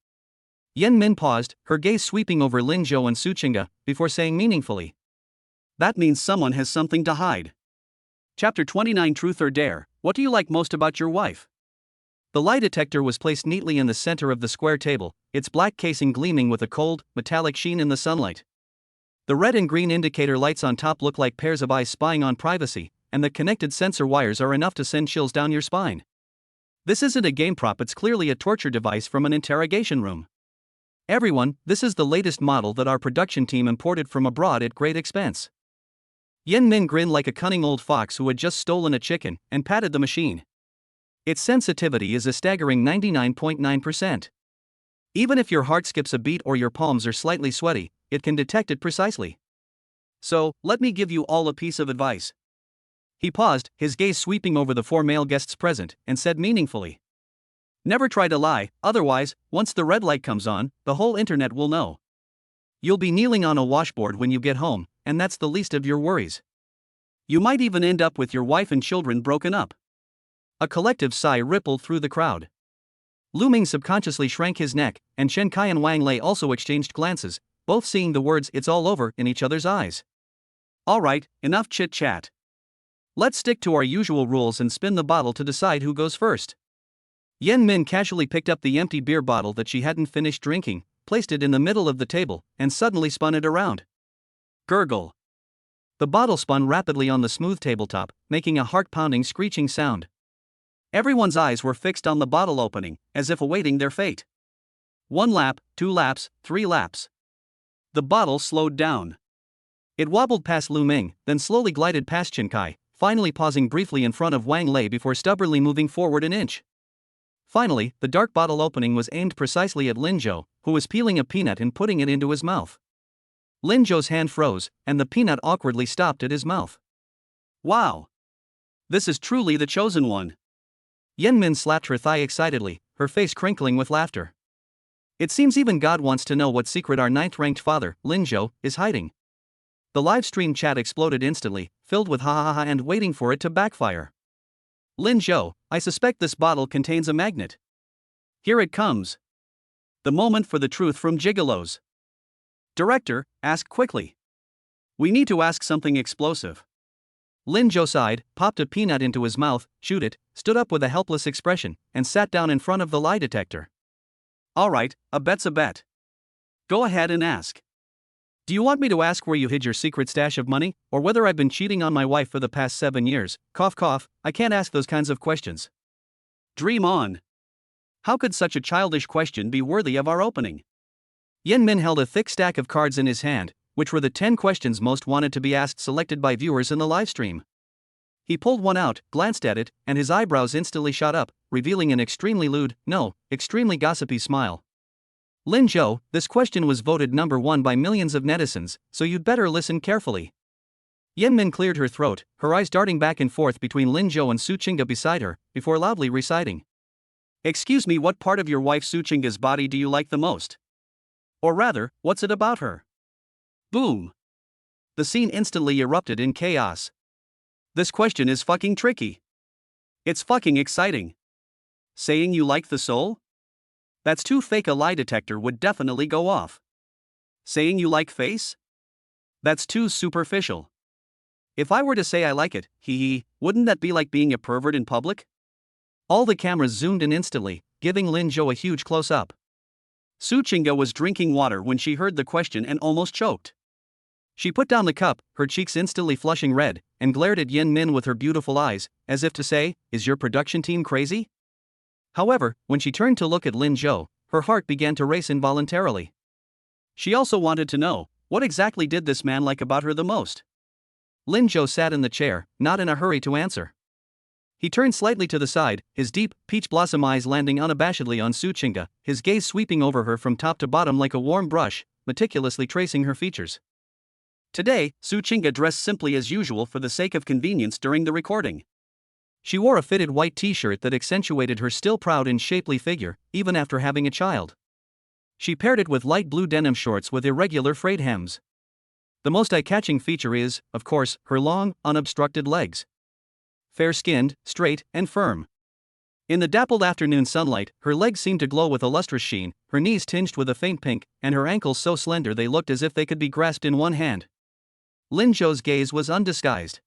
Yen Min paused, her gaze sweeping over Lin Zhou and Suchinga, before saying meaningfully. That means someone has something to hide. Chapter 29 Truth or Dare, what do you like most about your wife? The lie detector was placed neatly in the center of the square table, its black casing gleaming with a cold, metallic sheen in the sunlight. The red and green indicator lights on top look like pairs of eyes spying on privacy, and the connected sensor wires are enough to send chills down your spine. This isn't a game prop, it's clearly a torture device from an interrogation room. Everyone, this is the latest model that our production team imported from abroad at great expense. Yen Min grinned like a cunning old fox who had just stolen a chicken, and patted the machine. Its sensitivity is a staggering 99.9%. Even if your heart skips a beat or your palms are slightly sweaty, it can detect it precisely. So, let me give you all a piece of advice. He paused, his gaze sweeping over the 4 male guests present, and said meaningfully. Never try to lie, otherwise, once the red light comes on, the whole internet will know. You'll be kneeling on a washboard when you get home, and that's the least of your worries. You might even end up with your wife and children broken up. A collective sigh rippled through the crowd. Lu Ming subconsciously shrank his neck, and Shen Kai and Wang Lei also exchanged glances, both seeing the words "it's all over" in each other's eyes. Alright, enough chit-chat. Let's stick to our usual rules and spin the bottle to decide who goes first. Yen Min casually picked up the empty beer bottle that she hadn't finished drinking, placed it in the middle of the table, and suddenly spun it around. Gurgle. The bottle spun rapidly on the smooth tabletop, making a heart-pounding screeching sound. Everyone's eyes were fixed on the bottle opening, as if awaiting their fate. 1 lap, 2 laps, 3 laps. The bottle slowed down. It wobbled past Lu Ming, then slowly glided past Qin Kai, finally pausing briefly in front of Wang Lei before stubbornly moving forward an inch. Finally, the dark bottle opening was aimed precisely at Lin Zhou, who was peeling a peanut and putting it into his mouth. Lin Zhou's hand froze, and the peanut awkwardly stopped at his mouth. Wow! This is truly the chosen one. Yen Min slapped her thigh excitedly, her face crinkling with laughter. It seems even God wants to know what secret our 9th-ranked father, Lin Zhou, is hiding. The live stream chat exploded instantly, filled with ha ha ha and waiting for it to backfire. Lin Zhou, I suspect this bottle contains a magnet. Here it comes. The moment for the truth from Gigolos. Director, ask quickly. We need to ask something explosive. Lin Zhou sighed, popped a peanut into his mouth, chewed it, stood up with a helpless expression, and sat down in front of the lie detector. Alright, a bet's a bet. Go ahead and ask. Do you want me to ask where you hid your secret stash of money, or whether I've been cheating on my wife for the past 7 years? Cough cough, I can't ask those kinds of questions. Dream on. How could such a childish question be worthy of our opening? Yen Min held a thick stack of cards in his hand, which were the 10 questions most wanted to be asked selected by viewers in the livestream. He pulled one out, glanced at it, and his eyebrows instantly shot up, revealing an extremely lewd, no, extremely gossipy smile. Lin Zhou, this question was voted number 1 by millions of netizens, so you'd better listen carefully. Yen Min cleared her throat, her eyes darting back and forth between Lin Zhou and Su Qingge beside her, before loudly reciting. Excuse me, what part of your wife Su Qingge's body do you like the most? Or rather, what's it about her? Boom. The scene instantly erupted in chaos. This question is fucking tricky. It's fucking exciting. Saying you like the soul? That's too fake, a lie detector would definitely go off. Saying you like face? That's too superficial. If I were to say I like it, wouldn't that be like being a pervert in public? All the cameras zoomed in instantly, giving Lin Zhou a huge close-up. Su Qingge was drinking water when she heard the question and almost choked. She put down the cup, her cheeks instantly flushing red, and glared at Yen Min with her beautiful eyes, as if to say, is your production team crazy? However, when she turned to look at Lin Zhou, her heart began to race involuntarily. She also wanted to know, what exactly did this man like about her the most? Lin Zhou sat in the chair, not in a hurry to answer. He turned slightly to the side, his deep, peach blossom eyes landing unabashedly on Su Qingge, his gaze sweeping over her from top to bottom like a warm brush, meticulously tracing her features. Today, Su Qingge dressed simply as usual for the sake of convenience during the recording. She wore a fitted white t-shirt that accentuated her still proud and shapely figure, even after having a child. She paired it with light blue denim shorts with irregular frayed hems. The most eye-catching feature is, of course, her long, unobstructed legs. Fair-skinned, straight, and firm. In the dappled afternoon sunlight, her legs seemed to glow with a lustrous sheen, her knees tinged with a faint pink, and her ankles so slender they looked as if they could be grasped in one hand. Lin Zhou's gaze was undisguised.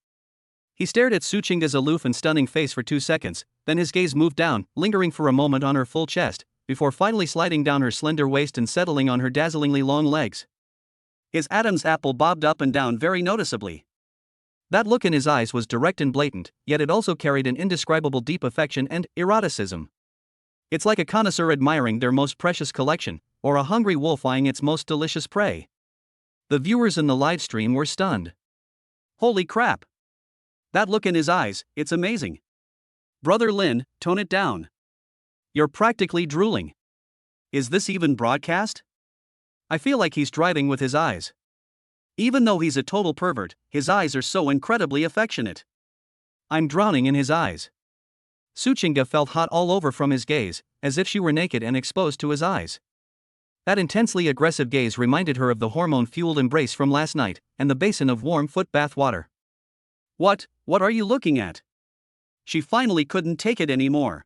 He stared at Su Qingge's aloof and stunning face for 2 seconds, then his gaze moved down, lingering for a moment on her full chest, before finally sliding down her slender waist and settling on her dazzlingly long legs. His Adam's apple bobbed up and down very noticeably. That look in his eyes was direct and blatant, yet it also carried an indescribable deep affection and eroticism. It's like a connoisseur admiring their most precious collection, or a hungry wolf eyeing its most delicious prey. The viewers in the live stream were stunned. Holy crap! That look in his eyes, it's amazing. Brother Lin, tone it down. You're practically drooling. Is this even broadcast? I feel like he's driving with his eyes. Even though he's a total pervert, his eyes are so incredibly affectionate. I'm drowning in his eyes. Su Qingge felt hot all over from his gaze, as if she were naked and exposed to his eyes. That intensely aggressive gaze reminded her of the hormone-fueled embrace from last night, and the basin of warm foot bath water. What are you looking at? She finally couldn't take it anymore.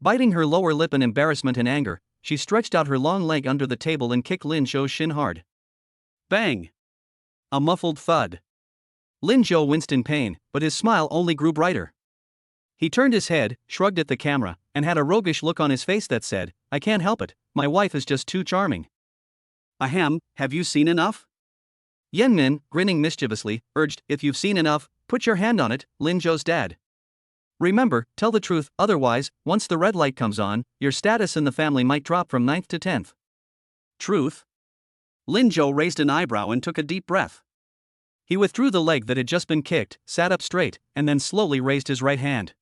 Biting her lower lip in embarrassment and anger, she stretched out her long leg under the table and kicked Lin Zhou's shin hard. Bang! A muffled thud. Lin Zhou winced in pain, but his smile only grew brighter. He turned his head, shrugged at the camera, and had a roguish look on his face that said, "I can't help it, my wife is just too charming." Ahem, have you seen enough? Yan Min, grinning mischievously, urged, "If you've seen enough, put your hand on it, Lin Zhou's dad. Remember, tell the truth, otherwise, once the red light comes on, your status in the family might drop from 9th to 10th. Truth? Lin Zhou raised an eyebrow and took a deep breath. He withdrew the leg that had just been kicked, sat up straight, and then slowly raised his right hand.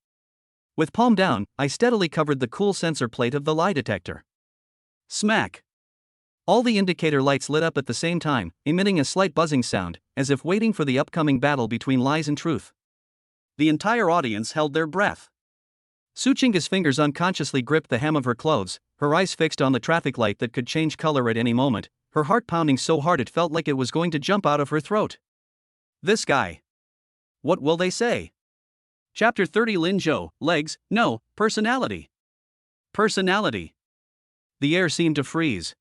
With palm down, I steadily covered the cool sensor plate of the lie detector. Smack! All the indicator lights lit up at the same time, emitting a slight buzzing sound, as if waiting for the upcoming battle between lies and truth. The entire audience held their breath. Suchinga's fingers unconsciously gripped the hem of her clothes, her eyes fixed on the traffic light that could change color at any moment, her heart pounding so hard it felt like it was going to jump out of her throat. This guy. What will they say? Chapter 30 Lin Zhou, legs, no, personality. Personality. The air seemed to freeze.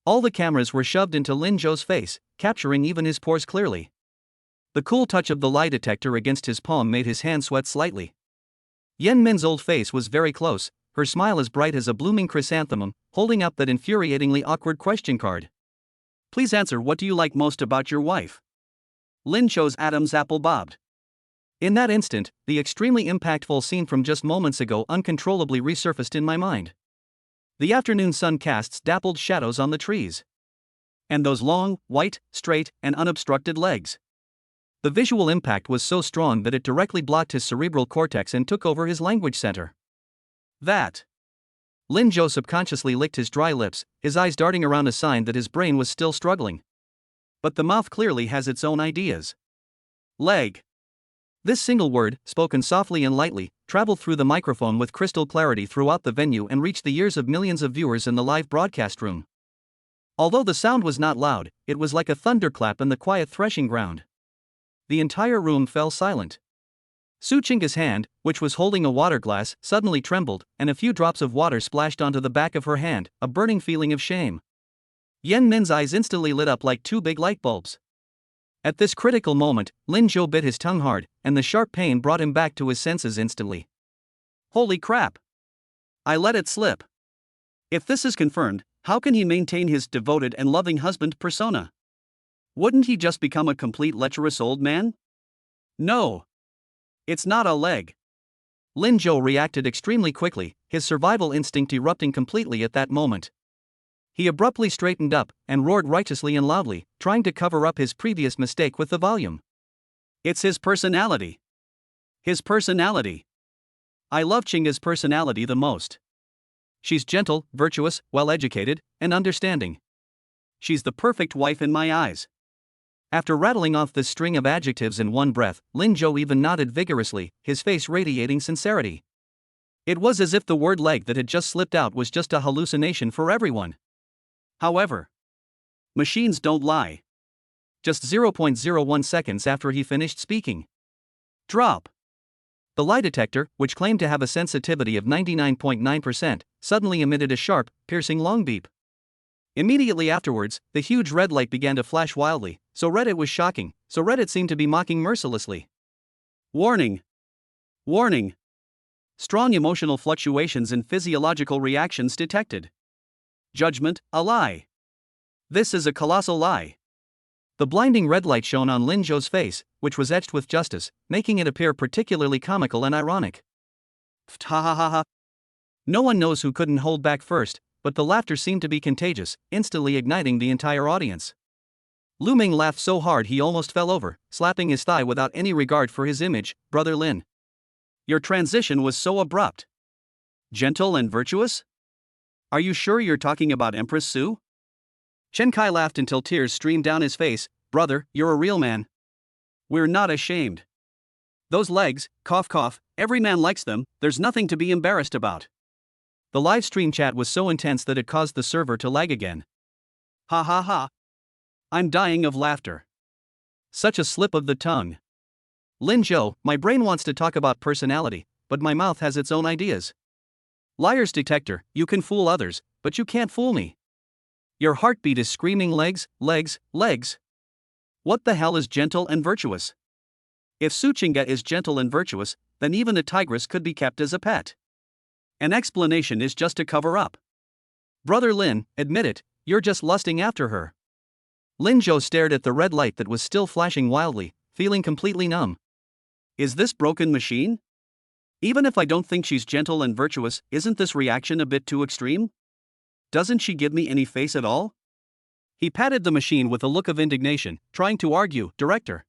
All the cameras were shoved into Lin Zhou's face, capturing even his pores clearly. The cool touch of the lie detector against his palm made his hand sweat slightly. Yan Min's old face was very close, her smile as bright as a blooming chrysanthemum, holding up that infuriatingly awkward question card. Please answer, what do you like most about your wife? Lin Zhou's Adam's apple bobbed. In that instant, the extremely impactful scene from just moments ago uncontrollably resurfaced in my mind. The afternoon sun casts dappled shadows on the trees. And those long, white, straight, and unobstructed legs. The visual impact was so strong that it directly blocked his cerebral cortex and took over his language center. That. Lin Zhou subconsciously licked his dry lips, his eyes darting around a sign that his brain was still struggling. But the mouth clearly has its own ideas. Leg. This single word, spoken softly and lightly, traveled through the microphone with crystal clarity throughout the venue and reached the ears of millions of viewers in the live broadcast room. Although the sound was not loud, it was like a thunderclap in the quiet threshing ground. The entire room fell silent. Suchinga's hand, which was holding a water glass, suddenly trembled, and a few drops of water splashed onto the back of her hand, a burning feeling of shame. Yan Min's eyes instantly lit up like two big light bulbs. At this critical moment, Lin Zhou bit his tongue hard, and the sharp pain brought him back to his senses instantly. Holy crap! I let it slip. If this is confirmed, how can he maintain his devoted and loving husband persona? Wouldn't he just become a complete lecherous old man? No. It's not a leg. Lin Zhou reacted extremely quickly, his survival instinct erupting completely at that moment. He abruptly straightened up and roared righteously and loudly, trying to cover up his previous mistake with the volume. It's his personality. His personality. I love Chinga's personality the most. She's gentle, virtuous, well-educated, and understanding. She's the perfect wife in my eyes. After rattling off this string of adjectives in one breath, Lin Zhou even nodded vigorously, his face radiating sincerity. It was as if the word leg that had just slipped out was just a hallucination for everyone. However, machines don't lie. Just 0.01 seconds after he finished speaking. Drop. The lie detector, which claimed to have a sensitivity of 99.9%, suddenly emitted a sharp, piercing long beep. Immediately afterwards, the huge red light began to flash wildly, so red it was shocking, so red it seemed to be mocking mercilessly. Warning! Warning! Strong emotional fluctuations in physiological reactions detected. Judgment, a lie. This is a colossal lie. The blinding red light shone on Lin Zhou's face, which was etched with justice, making it appear particularly comical and ironic. Ha ha ha ha. No one knows who couldn't hold back first, but the laughter seemed to be contagious, instantly igniting the entire audience. Lu Ming laughed so hard he almost fell over, slapping his thigh without any regard for his image. Brother Lin. Your transition was so abrupt. Gentle and virtuous? Are you sure you're talking about Empress Su? Chen Kai laughed until tears streamed down his face. Brother, you're a real man. We're not ashamed. Those legs, cough cough, every man likes them, there's nothing to be embarrassed about. The live stream chat was so intense that it caused the server to lag again. Ha ha ha. I'm dying of laughter. Such a slip of the tongue. Lin Zhou, my brain wants to talk about personality, but my mouth has its own ideas. Liar's detector, you can fool others, but you can't fool me. Your heartbeat is screaming legs, legs, legs. What the hell is gentle and virtuous? If Su Qingge is gentle and virtuous, then even a tigress could be kept as a pet. An explanation is just a cover up. Brother Lin, admit it, you're just lusting after her. Lin Zhou stared at the red light that was still flashing wildly, feeling completely numb. Is this broken machine? Even if I don't think she's gentle and virtuous, isn't this reaction a bit too extreme? Doesn't she give me any face at all? He patted the machine with a look of indignation, trying to argue, Director.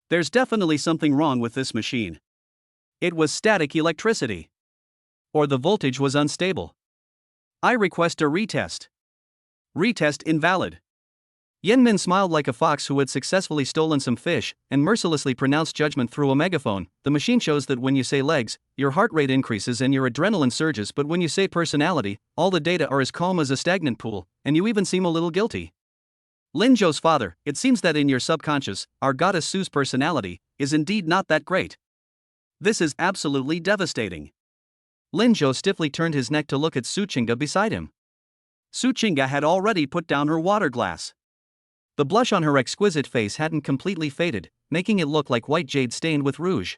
There's definitely something wrong with this machine. It was static electricity. Or the voltage was unstable. I request a retest. Retest invalid. Yanmin smiled like a fox who had successfully stolen some fish, and mercilessly pronounced judgment through a megaphone. The machine shows that when you say legs, your heart rate increases and your adrenaline surges, but when you say personality, all the data are as calm as a stagnant pool, and you even seem a little guilty. Lin Zhou's father, it seems that in your subconscious, our goddess Su's personality is indeed not that great. This is absolutely devastating. Lin Zhou stiffly turned his neck to look at Su Qingge beside him. Su Qingge had already put down her water glass. The blush on her exquisite face hadn't completely faded, making it look like white jade stained with rouge.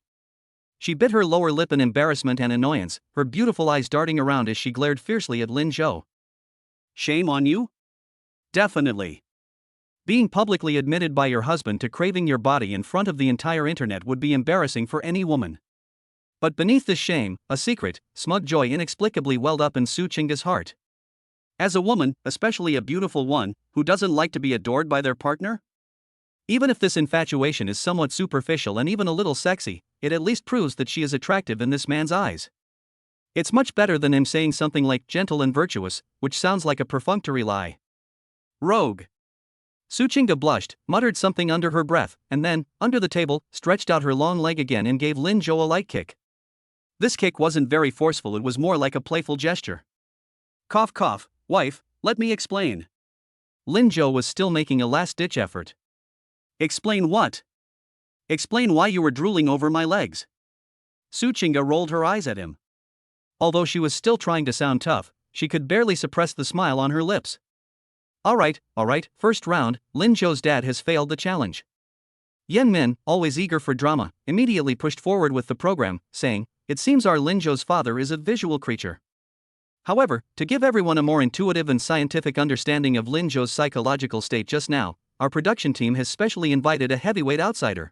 She bit her lower lip in embarrassment and annoyance, her beautiful eyes darting around as she glared fiercely at Lin Zhou. Shame on you? Definitely. Being publicly admitted by your husband to craving your body in front of the entire internet would be embarrassing for any woman. But beneath this shame, a secret, smug joy inexplicably welled up in Su Qingge's heart. As a woman, especially a beautiful one, who doesn't like to be adored by their partner? Even if this infatuation is somewhat superficial and even a little sexy, it at least proves that she is attractive in this man's eyes. It's much better than him saying something like gentle and virtuous, which sounds like a perfunctory lie. Rogue. Su Qingge blushed, muttered something under her breath, and then, under the table, stretched out her long leg again and gave Lin Zhou a light kick. This kick wasn't very forceful, it was more like a playful gesture. Cough cough, wife, let me explain. Lin Zhou was still making a last-ditch effort. Explain what? Explain why you were drooling over my legs. Su Qingge rolled her eyes at him. Although she was still trying to sound tough, she could barely suppress the smile on her lips. Alright, first round, Lin Zhou's dad has failed the challenge. Yan Min, always eager for drama, immediately pushed forward with the program, saying, it seems our Lin Zhou's father is a visual creature. However, to give everyone a more intuitive and scientific understanding of Lin Zhou's psychological state just now, our production team has specially invited a heavyweight outsider.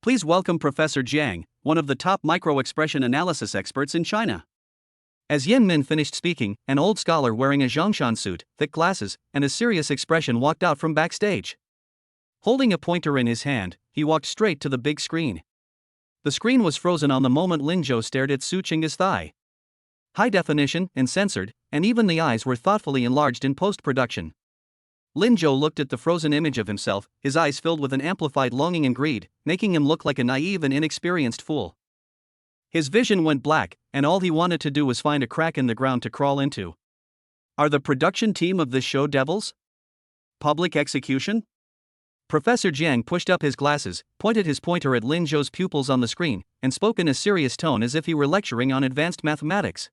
Please welcome Professor Jiang, one of the top micro-expression analysis experts in China. As Yan Min finished speaking, an old scholar wearing a Zhongshan suit, thick glasses, and a serious expression walked out from backstage. Holding a pointer in his hand, he walked straight to the big screen. The screen was frozen on the moment Lin Zhou stared at Su Qingge's thigh. High definition and censored, and even the eyes were thoughtfully enlarged in post-production. Lin Zhou looked at the frozen image of himself, his eyes filled with an amplified longing and greed, making him look like a naive and inexperienced fool. His vision went black, and all he wanted to do was find a crack in the ground to crawl into. Are the production team of this show devils? Public execution? Professor Jiang pushed up his glasses, pointed his pointer at Lin Zhou's pupils on the screen, and spoke in a serious tone as if he were lecturing on advanced mathematics.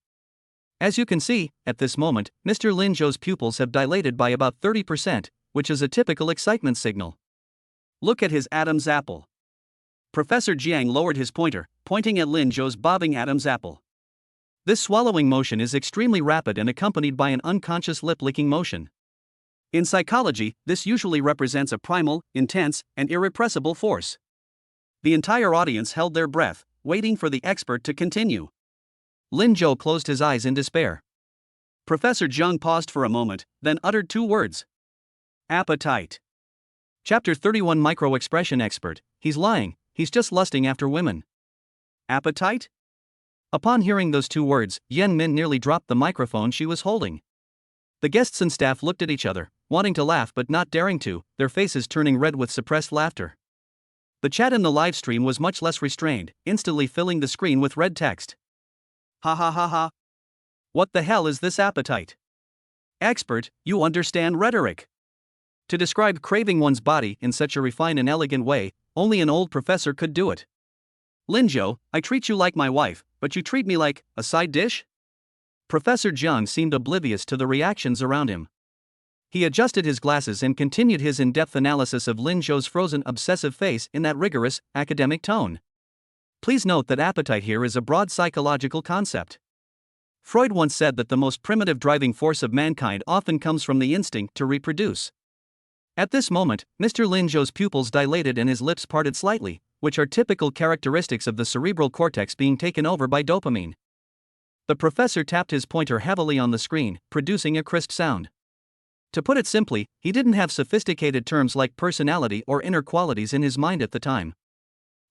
As you can see, at this moment, Mr. Lin Zhou's pupils have dilated by about 30%, which is a typical excitement signal. Look at his Adam's apple. Professor Jiang lowered his pointer, pointing at Lin Zhou's bobbing Adam's apple. This swallowing motion is extremely rapid and accompanied by an unconscious lip-licking motion. In psychology, this usually represents a primal, intense, and irrepressible force. The entire audience held their breath, waiting for the expert to continue. Lin Zhou closed his eyes in despair. Professor Jiang paused for a moment, then uttered two words. Appetite. Chapter 31 Micro-expression expert, he's lying, he's just lusting after women. Appetite? Upon hearing those two words, Yan Min nearly dropped the microphone she was holding. The guests and staff looked at each other, wanting to laugh but not daring to, their faces turning red with suppressed laughter. The chat in the live stream was much less restrained, instantly filling the screen with red text. Ha ha ha ha. What the hell is this appetite? Expert, you understand rhetoric. To describe craving one's body in such a refined and elegant way, only an old professor could do it. Lin Zhou, I treat you like my wife, but you treat me like a side dish? Professor Jiang seemed oblivious to the reactions around him. He adjusted his glasses and continued his in-depth analysis of Lin Zhou's frozen, obsessive face in that rigorous, academic tone. Please note that appetite here is a broad psychological concept. Freud once said that the most primitive driving force of mankind often comes from the instinct to reproduce. At this moment, Mr. Lin Zhou's pupils dilated and his lips parted slightly, which are typical characteristics of the cerebral cortex being taken over by dopamine. The professor tapped his pointer heavily on the screen, producing a crisp sound. To put it simply, he didn't have sophisticated terms like personality or inner qualities in his mind at the time.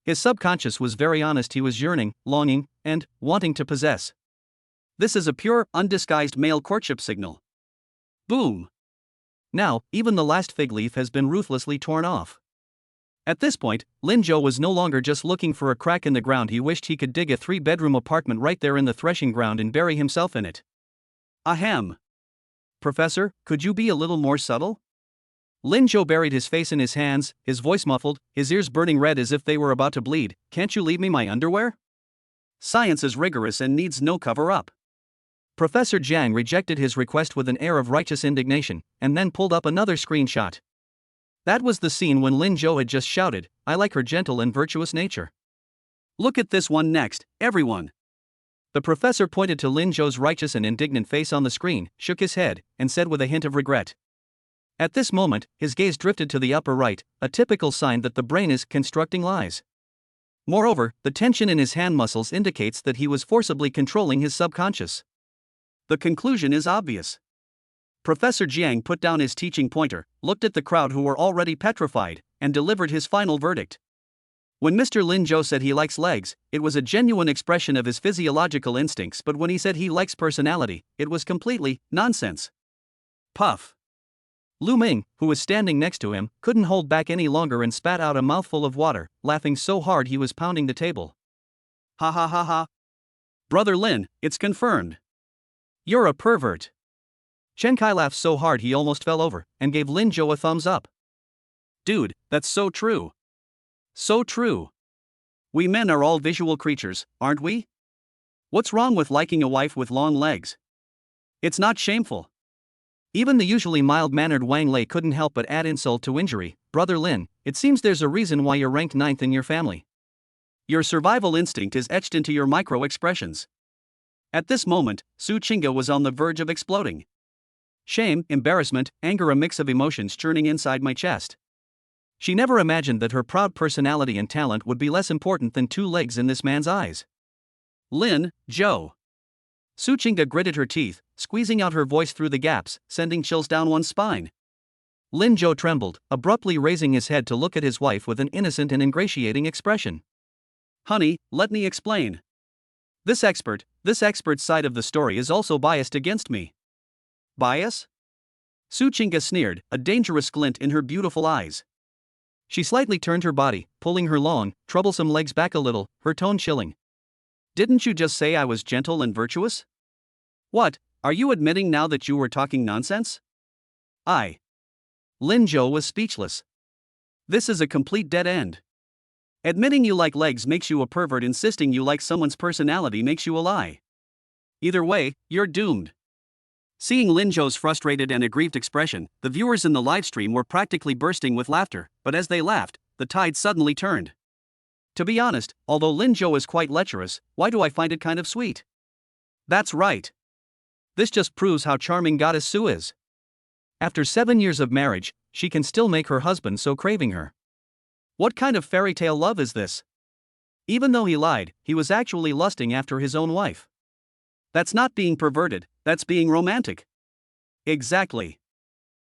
His subconscious was very honest. He was yearning, longing, and wanting to possess. This is a pure, undisguised male courtship signal. Boom! Now, even the last fig leaf has been ruthlessly torn off. At this point, Lin Zhou was no longer just looking for a crack in the ground. He wished he could dig a 3-bedroom apartment right there in the threshing ground and bury himself in it. Ahem. Professor, could you be a little more subtle? Lin Zhou buried his face in his hands, his voice muffled, his ears burning red as if they were about to bleed. Can't you leave me my underwear? Science is rigorous and needs no cover-up. Professor Jiang rejected his request with an air of righteous indignation, and then pulled up another screenshot. That was the scene when Lin Zhou had just shouted, "I like her gentle and virtuous nature." Look at this one next, everyone. The professor pointed to Lin Zhou's righteous and indignant face on the screen, shook his head, and said with a hint of regret. At this moment, his gaze drifted to the upper right, a typical sign that the brain is constructing lies. Moreover, the tension in his hand muscles indicates that he was forcibly controlling his subconscious. The conclusion is obvious. Professor Jiang put down his teaching pointer, looked at the crowd who were already petrified, and delivered his final verdict. When Mr. Lin Zhou said he likes legs, it was a genuine expression of his physiological instincts, but when he said he likes personality, it was completely nonsense. Puff. Lu Ming, who was standing next to him, couldn't hold back any longer and spat out a mouthful of water, laughing so hard he was pounding the table. Ha ha ha ha. Brother Lin, it's confirmed. You're a pervert. Chen Kai laughed so hard he almost fell over, and gave Lin Zhou a thumbs up. Dude, that's so true. So true. We men are all visual creatures, aren't we? What's wrong with liking a wife with long legs? It's not shameful. Even the usually mild-mannered Wang Lei couldn't help but add insult to injury. Brother Lin, it seems there's a reason why you're ranked 9th in your family. Your survival instinct is etched into your micro-expressions. At this moment, Su Qingge was on the verge of exploding. Shame, embarrassment, anger, a mix of emotions churning inside my chest. She never imagined that her proud personality and talent would be less important than 2 legs in this man's eyes. Lin Zhou. Su Qingge gritted her teeth, squeezing out her voice through the gaps, sending chills down one's spine. Lin Zhou trembled, abruptly raising his head to look at his wife with an innocent and ingratiating expression. Honey, let me explain. This expert's side of the story is also biased against me. Bias? Su Qingge sneered, a dangerous glint in her beautiful eyes. She slightly turned her body, pulling her long, troublesome legs back a little, her tone chilling. Didn't you just say I was gentle and virtuous? What, are you admitting now that you were talking nonsense? Lin Zhou was speechless. This is a complete dead end. Admitting you like legs makes you a pervert, insisting you like someone's personality makes you a lie. Either way, you're doomed. Seeing Lin Zhou's frustrated and aggrieved expression, the viewers in the livestream were practically bursting with laughter, but as they laughed, the tide suddenly turned. To be honest, although Lin Zhou is quite lecherous, why do I find it kind of sweet? That's right. This just proves how charming Goddess Su is. After 7 years of marriage, she can still make her husband so craving her. What kind of fairy tale love is this? Even though he lied, he was actually lusting after his own wife. That's not being perverted, that's being romantic. Exactly.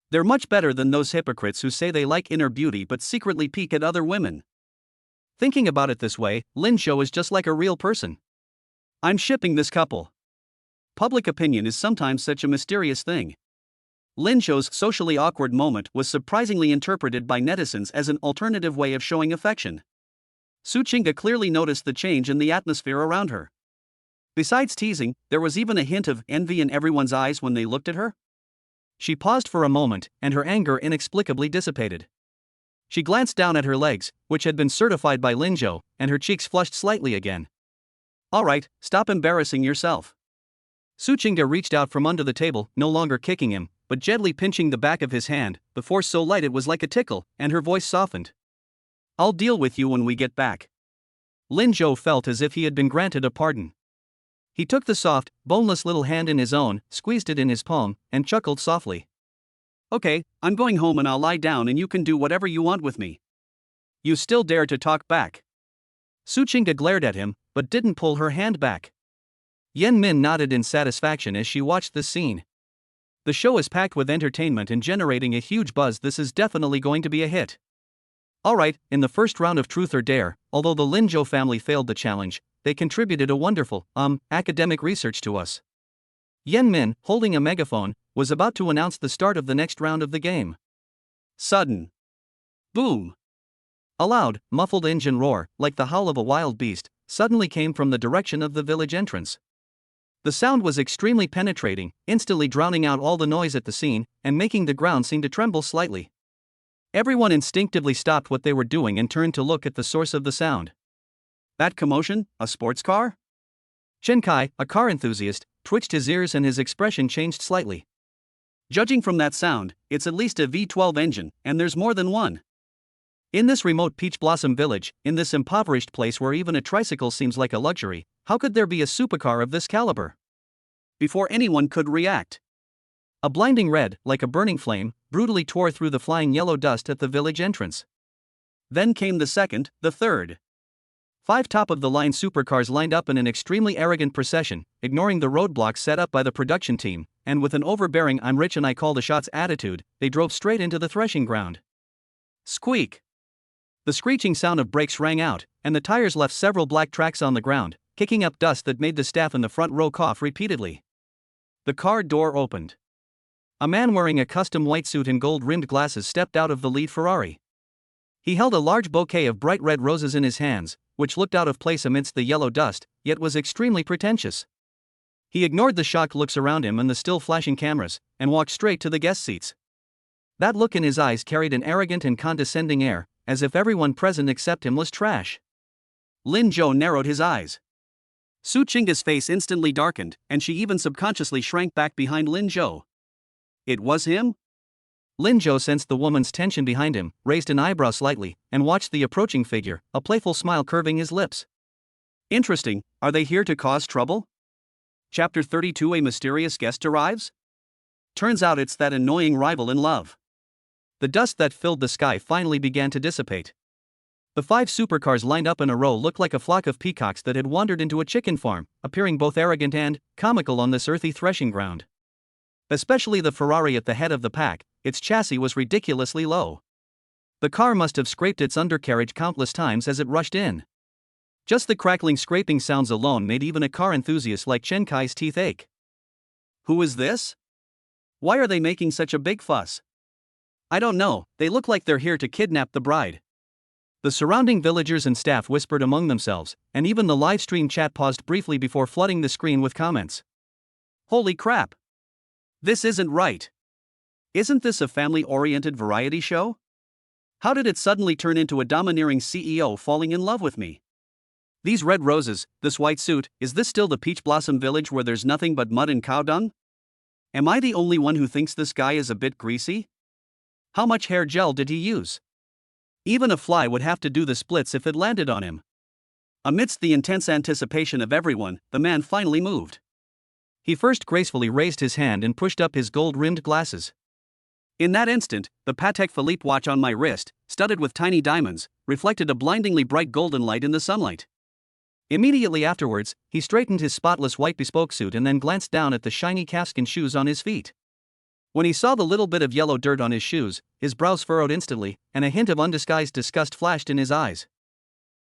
They're much better than those hypocrites who say they like inner beauty but secretly peek at other women. Thinking about it this way, Lin Zhou is just like a real person. I'm shipping this couple. Public opinion is sometimes such a mysterious thing. Lin Zhou's socially awkward moment was surprisingly interpreted by netizens as an alternative way of showing affection. Su Qingge clearly noticed the change in the atmosphere around her. Besides teasing, there was even a hint of envy in everyone's eyes when they looked at her. She paused for a moment, and her anger inexplicably dissipated. She glanced down at her legs, which had been certified by Lin Zhou, and her cheeks flushed slightly again. All right, stop embarrassing yourself. Su Qingge reached out from under the table, no longer kicking him, but gently pinching the back of his hand, the force so light it was like a tickle, and her voice softened. "I'll deal with you when we get back." Lin Zhou felt as if he had been granted a pardon. He took the soft, boneless little hand in his own, squeezed it in his palm, and chuckled softly. "Okay, I'm going home and I'll lie down and you can do whatever you want with me." "You still dare to talk back?" Su Qingge glared at him, but didn't pull her hand back. Yan Min nodded in satisfaction as she watched this scene. The show is packed with entertainment and generating a huge buzz. This is definitely going to be a hit. Alright, in the first round of Truth or Dare, although the Lin Zhou family failed the challenge, they contributed a wonderful, academic research to us. Yan Min, holding a megaphone, was about to announce the start of the next round of the game. Sudden boom! A loud, muffled engine roar, like the howl of a wild beast, suddenly came from the direction of the village entrance. The sound was extremely penetrating, instantly drowning out all the noise at the scene, and making the ground seem to tremble slightly. Everyone instinctively stopped what they were doing and turned to look at the source of the sound. That commotion, a sports car? Chen Kai, a car enthusiast, twitched his ears and his expression changed slightly. Judging from that sound, it's at least a V12 engine, and there's more than one. In this remote Peach Blossom village, in this impoverished place where even a tricycle seems like a luxury, how could there be a supercar of this caliber? Before anyone could react, a blinding red, like a burning flame, brutally tore through the flying yellow dust at the village entrance. Then came the second, the third. 5 top-of-the-line supercars lined up in an extremely arrogant procession, ignoring the roadblocks set up by the production team, and with an overbearing "I'm rich and I call the shots" attitude, they drove straight into the threshing ground. Squeak! The screeching sound of brakes rang out, and the tires left several black tracks on the ground, kicking up dust that made the staff in the front row cough repeatedly. The car door opened. A man wearing a custom white suit and gold-rimmed glasses stepped out of the lead Ferrari. He held a large bouquet of bright red roses in his hands, which looked out of place amidst the yellow dust, yet was extremely pretentious. He ignored the shocked looks around him and the still flashing cameras, and walked straight to the guest seats. That look in his eyes carried an arrogant and condescending air, as if everyone present except him was trash. Lin Zhou narrowed his eyes. Su Qingge's face instantly darkened, and she even subconsciously shrank back behind Lin Zhou. It was him? Lin Zhou sensed the woman's tension behind him, raised an eyebrow slightly, and watched the approaching figure, a playful smile curving his lips. Interesting, are they here to cause trouble? Chapter 32: A mysterious guest arrives? Turns out it's that annoying rival in love. The dust that filled the sky finally began to dissipate. The 5 supercars lined up in a row looked like a flock of peacocks that had wandered into a chicken farm, appearing both arrogant and comical on this earthy threshing ground. Especially the Ferrari at the head of the pack, its chassis was ridiculously low. The car must have scraped its undercarriage countless times as it rushed in. Just the crackling scraping sounds alone made even a car enthusiast like Chen Kai's teeth ache. Who is this? Why are they making such a big fuss? I don't know, they look like they're here to kidnap the bride. The surrounding villagers and staff whispered among themselves, and even the live stream chat paused briefly before flooding the screen with comments. Holy crap! This isn't right. Isn't this a family-oriented variety show? How did it suddenly turn into a domineering CEO falling in love with me? These red roses, this white suit, is this still the Peach Blossom village where there's nothing but mud and cow dung? Am I the only one who thinks this guy is a bit greasy? How much hair gel did he use? Even a fly would have to do the splits if it landed on him. Amidst the intense anticipation of everyone, the man finally moved. He first gracefully raised his hand and pushed up his gold-rimmed glasses. In that instant, the Patek Philippe watch on my wrist, studded with tiny diamonds, reflected a blindingly bright golden light in the sunlight. Immediately afterwards, he straightened his spotless white bespoke suit and then glanced down at the shiny calfskin shoes on his feet. When he saw the little bit of yellow dirt on his shoes, his brows furrowed instantly, and a hint of undisguised disgust flashed in his eyes.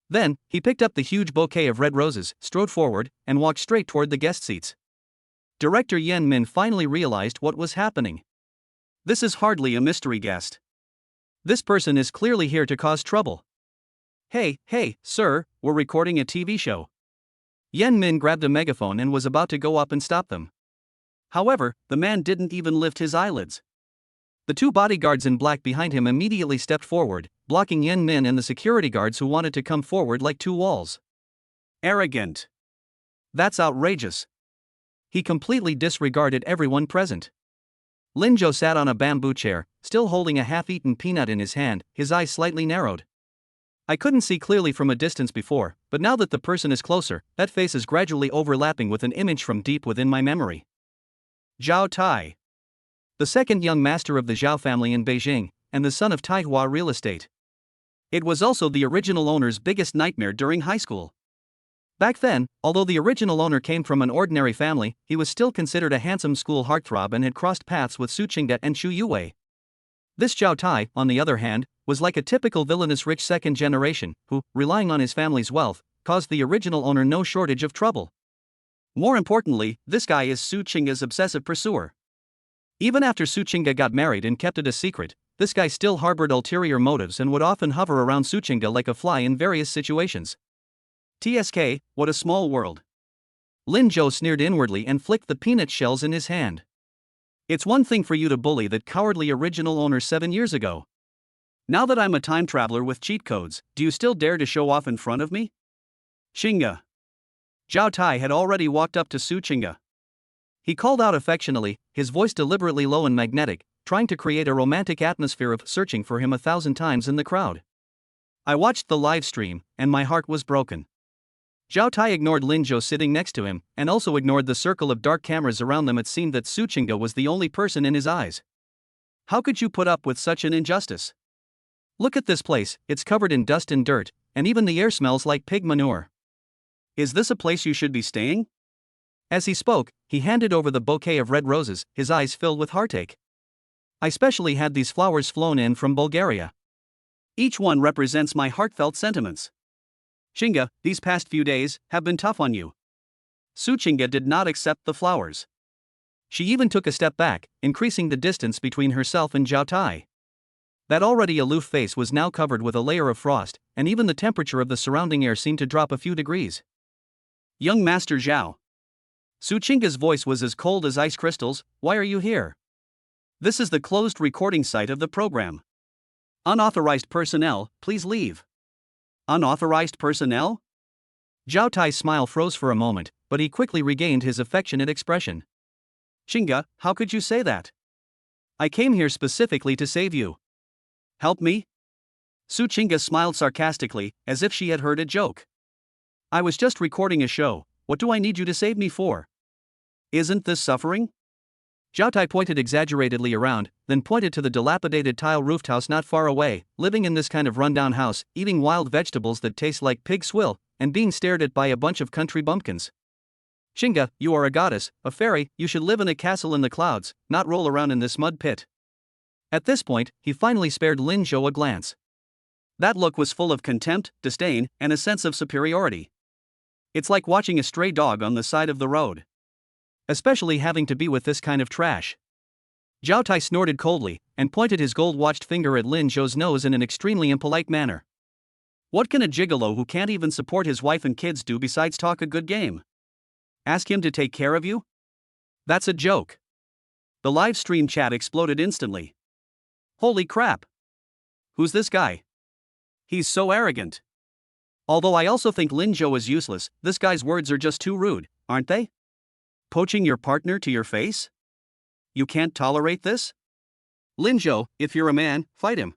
Then, he picked up the huge bouquet of red roses, strode forward, and walked straight toward the guest seats. Director Yan Min finally realized what was happening. This is hardly a mystery guest. This person is clearly here to cause trouble. Hey, sir, we're recording a TV show. Yan Min grabbed a megaphone and was about to go up and stop them. However, the man didn't even lift his eyelids. The 2 bodyguards in black behind him immediately stepped forward, blocking Yan Min and the security guards who wanted to come forward like 2 walls. Arrogant. That's outrageous. He completely disregarded everyone present. Lin Zhou sat on a bamboo chair, still holding a half-eaten peanut in his hand, his eyes slightly narrowed. I couldn't see clearly from a distance before, but now that the person is closer, that face is gradually overlapping with an image from deep within my memory. Zhao Tai. The second young master of the Zhao family in Beijing, and the son of Taihua Real Estate. It was also the original owner's biggest nightmare during high school. Back then, although the original owner came from an ordinary family, he was still considered a handsome school heartthrob and had crossed paths with Su Qingde and Chu Yuwei. This Zhao Tai, on the other hand, was like a typical villainous rich second generation, who, relying on his family's wealth, caused the original owner no shortage of trouble. More importantly, this guy is Su Qingde's obsessive pursuer. Even after Su Qingde got married and kept it a secret, this guy still harbored ulterior motives and would often hover around Su Qingde like a fly in various situations. TSK, what a small world. Lin Zhou sneered inwardly and flicked the peanut shells in his hand. It's one thing for you to bully that cowardly original owner 7 years ago. Now that I'm a time traveler with cheat codes, do you still dare to show off in front of me? Qingde. Zhao Tai had already walked up to Su Qingde. He called out affectionately, his voice deliberately low and magnetic, trying to create a romantic atmosphere of searching for him 1,000 times in the crowd. I watched the live stream, and my heart was broken. Zhao Tai ignored Lin Zhou sitting next to him, and also ignored the circle of dark cameras around them. It seemed that Su Qingde was the only person in his eyes. How could you put up with such an injustice? Look at this place, it's covered in dust and dirt, and even the air smells like pig manure. Is this a place you should be staying? As he spoke, he handed over the bouquet of red roses, his eyes filled with heartache. I specially had these flowers flown in from Bulgaria. Each one represents my heartfelt sentiments. Qingde, these past few days have been tough on you. Su Qingde did not accept the flowers. She even took a step back, increasing the distance between herself and Zhao Tai. That already aloof face was now covered with a layer of frost, and even the temperature of the surrounding air seemed to drop a few degrees. Young Master Zhao. Su Qingde's voice was as cold as ice crystals. Why are you here? This is the closed recording site of the program. Unauthorized personnel, please leave. Unauthorized personnel? Zhao Tai's smile froze for a moment, but he quickly regained his affectionate expression. Qingde, how could you say that? I came here specifically to save you. Help me? Su Qingde smiled sarcastically, as if she had heard a joke. I was just recording a show, what do I need you to save me for? Isn't this suffering? Zhao Tai pointed exaggeratedly around, then pointed to the dilapidated tile-roofed house not far away, living in this kind of rundown house, eating wild vegetables that taste like pig swill, and being stared at by a bunch of country bumpkins. Qingde, you are a goddess, a fairy, you should live in a castle in the clouds, not roll around in this mud pit. At this point, he finally spared Lin Zhou a glance. That look was full of contempt, disdain, and a sense of superiority. It's like watching a stray dog on the side of the road. Especially having to be with this kind of trash. Zhao Tai snorted coldly, and pointed his gold-watched finger at Lin Zhou's nose in an extremely impolite manner. What can a gigolo who can't even support his wife and kids do besides talk a good game? Ask him to take care of you? That's a joke. The live stream chat exploded instantly. Holy crap! Who's this guy? He's so arrogant. Although I also think Lin Zhou is useless, this guy's words are just too rude, aren't they? Poaching your partner to your face? You can't tolerate this? Lin Zhou, if you're a man, fight him.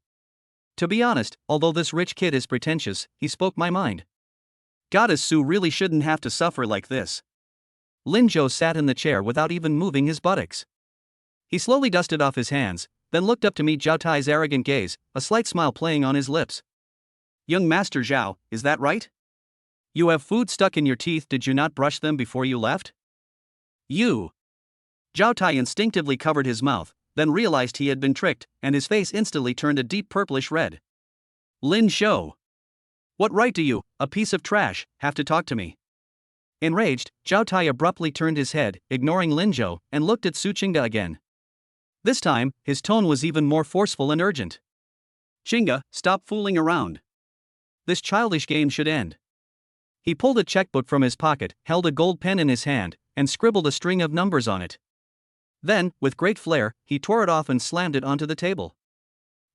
To be honest, although this rich kid is pretentious, he spoke my mind. Goddess Su really shouldn't have to suffer like this. Lin Zhou sat in the chair without even moving his buttocks. He slowly dusted off his hands, then looked up to meet Zhao Tai's arrogant gaze, a slight smile playing on his lips. Young Master Zhao, is that right? You have food stuck in your teeth, did you not brush them before you left? You. Zhao Tai instinctively covered his mouth, then realized he had been tricked, and his face instantly turned a deep purplish red. Lin Zhou. What right do you, a piece of trash, have to talk to me? Enraged, Zhao Tai abruptly turned his head, ignoring Lin Zhou, and looked at Su Qingde again. This time, his tone was even more forceful and urgent. Qingde, stop fooling around. This childish game should end. He pulled a checkbook from his pocket, held a gold pen in his hand, and scribbled a string of numbers on it. Then, with great flair, he tore it off and slammed it onto the table.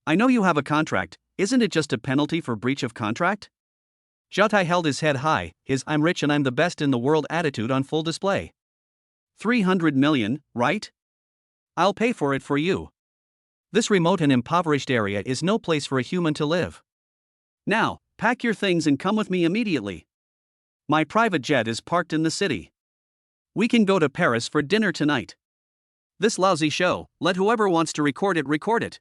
I know you have a contract, isn't it just a penalty for breach of contract? Zhao Tai held his head high, his I'm rich and I'm the best in the world attitude on full display. 300 million, right? I'll pay for it for you. This remote and impoverished area is no place for a human to live. Now, pack your things and come with me immediately. My private jet is parked in the city. We can go to Paris for dinner tonight. This lousy show, let whoever wants to record it record it.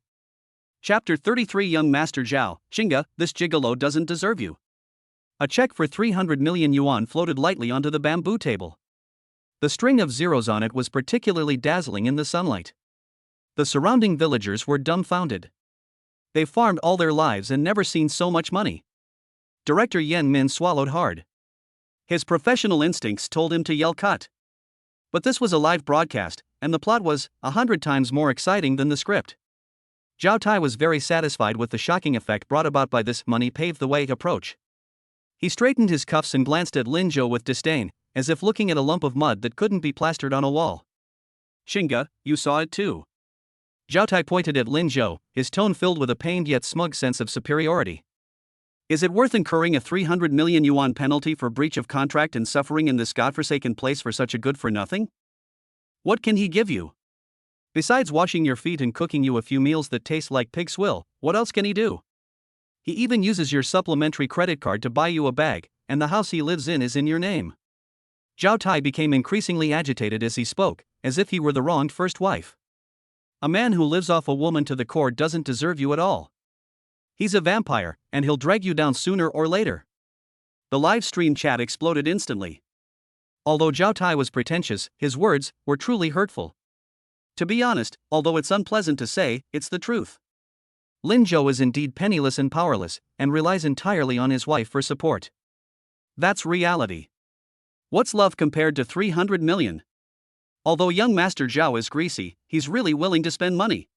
Chapter 33. Young Master Zhao, Chinga, this gigolo doesn't deserve you. A check for 300 million yuan floated lightly onto the bamboo table. The string of zeros on it was particularly dazzling in the sunlight. The surrounding villagers were dumbfounded. They farmed all their lives and never seen so much money. Director Yan Min swallowed hard. His professional instincts told him to yell cut. But this was a live broadcast, and the plot was 100 times more exciting than the script. Zhao Tai was very satisfied with the shocking effect brought about by this money-paved-the-way approach. He straightened his cuffs and glanced at Lin Zhou with disdain, as if looking at a lump of mud that couldn't be plastered on a wall. Chinga, you saw it too. Zhao Tai pointed at Lin Zhou, his tone filled with a pained yet smug sense of superiority. Is it worth incurring a 300 million yuan penalty for breach of contract and suffering in this godforsaken place for such a good-for-nothing? What can he give you? Besides washing your feet and cooking you a few meals that taste like pig swill, what else can he do? He even uses your supplementary credit card to buy you a bag, and the house he lives in is in your name. Zhao Tai became increasingly agitated as he spoke, as if he were the wronged first wife. A man who lives off a woman to the core doesn't deserve you at all. He's a vampire, and he'll drag you down sooner or later. The live stream chat exploded instantly. Although Zhao Tai was pretentious, his words were truly hurtful. To be honest, although it's unpleasant to say, it's the truth. Lin Zhou is indeed penniless and powerless, and relies entirely on his wife for support. That's reality. What's love compared to 300 million? Although young Master Zhao is greasy, he's really willing to spend money.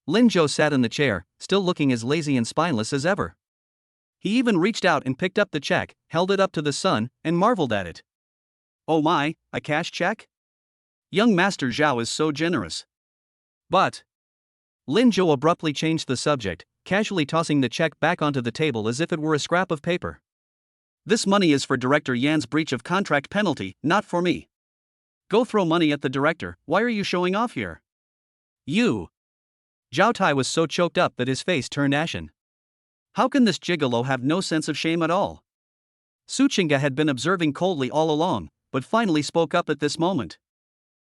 Lin Zhou sat in the chair, still looking as lazy and spineless as ever. He even reached out and picked up the check, held it up to the sun, and marveled at it. Oh my, a cash check? Young Master Zhao is so generous. But Lin Zhou abruptly changed the subject, casually tossing the check back onto the table as if it were a scrap of paper. This money is for Director Yan's breach of contract penalty, not for me. Go throw money at the director, why are you showing off here? You. Zhao Tai was so choked up that his face turned ashen. How can this gigolo have no sense of shame at all? Su Chinga had been observing coldly all along, but finally spoke up at this moment.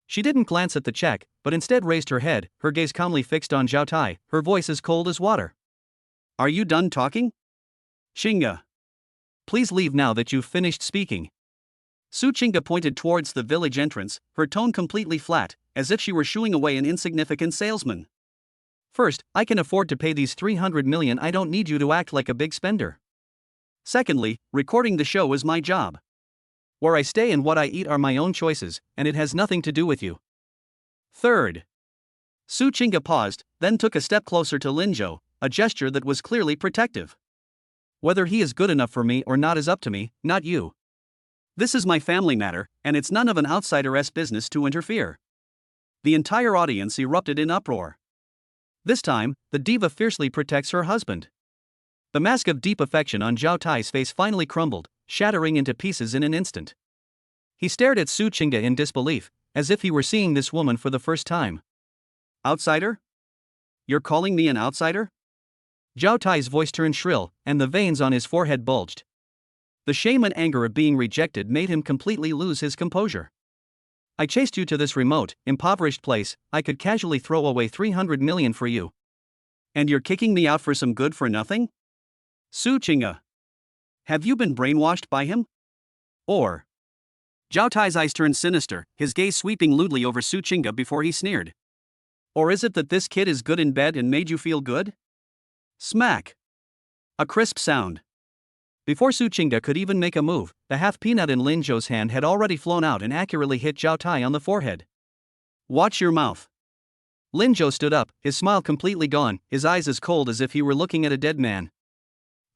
She didn't glance at the check, but instead raised her head, her gaze calmly fixed on Zhao Tai, her voice as cold as water. Are you done talking? Chinga. Please leave now that you've finished speaking. Su Chinga pointed towards the village entrance, her tone completely flat, as if she were shooing away an insignificant salesman. First, I can afford to pay these 300 million. I don't need you to act like a big spender. Secondly, recording the show is my job. Where I stay and what I eat are my own choices, and it has nothing to do with you. Third. Su Chinga paused, then took a step closer to Lin Zhou, a gesture that was clearly protective. Whether he is good enough for me or not is up to me, not you. This is my family matter, and it's none of an outsider's business to interfere. The entire audience erupted in uproar. This time, the diva fiercely protects her husband. The mask of deep affection on Zhao Tai's face finally crumbled, shattering into pieces in an instant. He stared at Su Chinga in disbelief, as if he were seeing this woman for the first time. Outsider? You're calling me an outsider? Zhao Tai's voice turned shrill, and the veins on his forehead bulged. The shame and anger of being rejected made him completely lose his composure. I chased you to this remote, impoverished place. I could casually throw away 300 million for you. And you're kicking me out for some good for nothing? Su Chinga. Have you been brainwashed by him? Or? Zhao Tai's eyes turned sinister, his gaze sweeping lewdly over Su Chinga before he sneered. Or is it that this kid is good in bed and made you feel good? Smack. A crisp sound. Before Su Chinga could even make a move, the half peanut in Lin Zhou's hand had already flown out and accurately hit Zhao Tai on the forehead. Watch your mouth. Lin Zhou stood up, his smile completely gone, his eyes as cold as if he were looking at a dead man.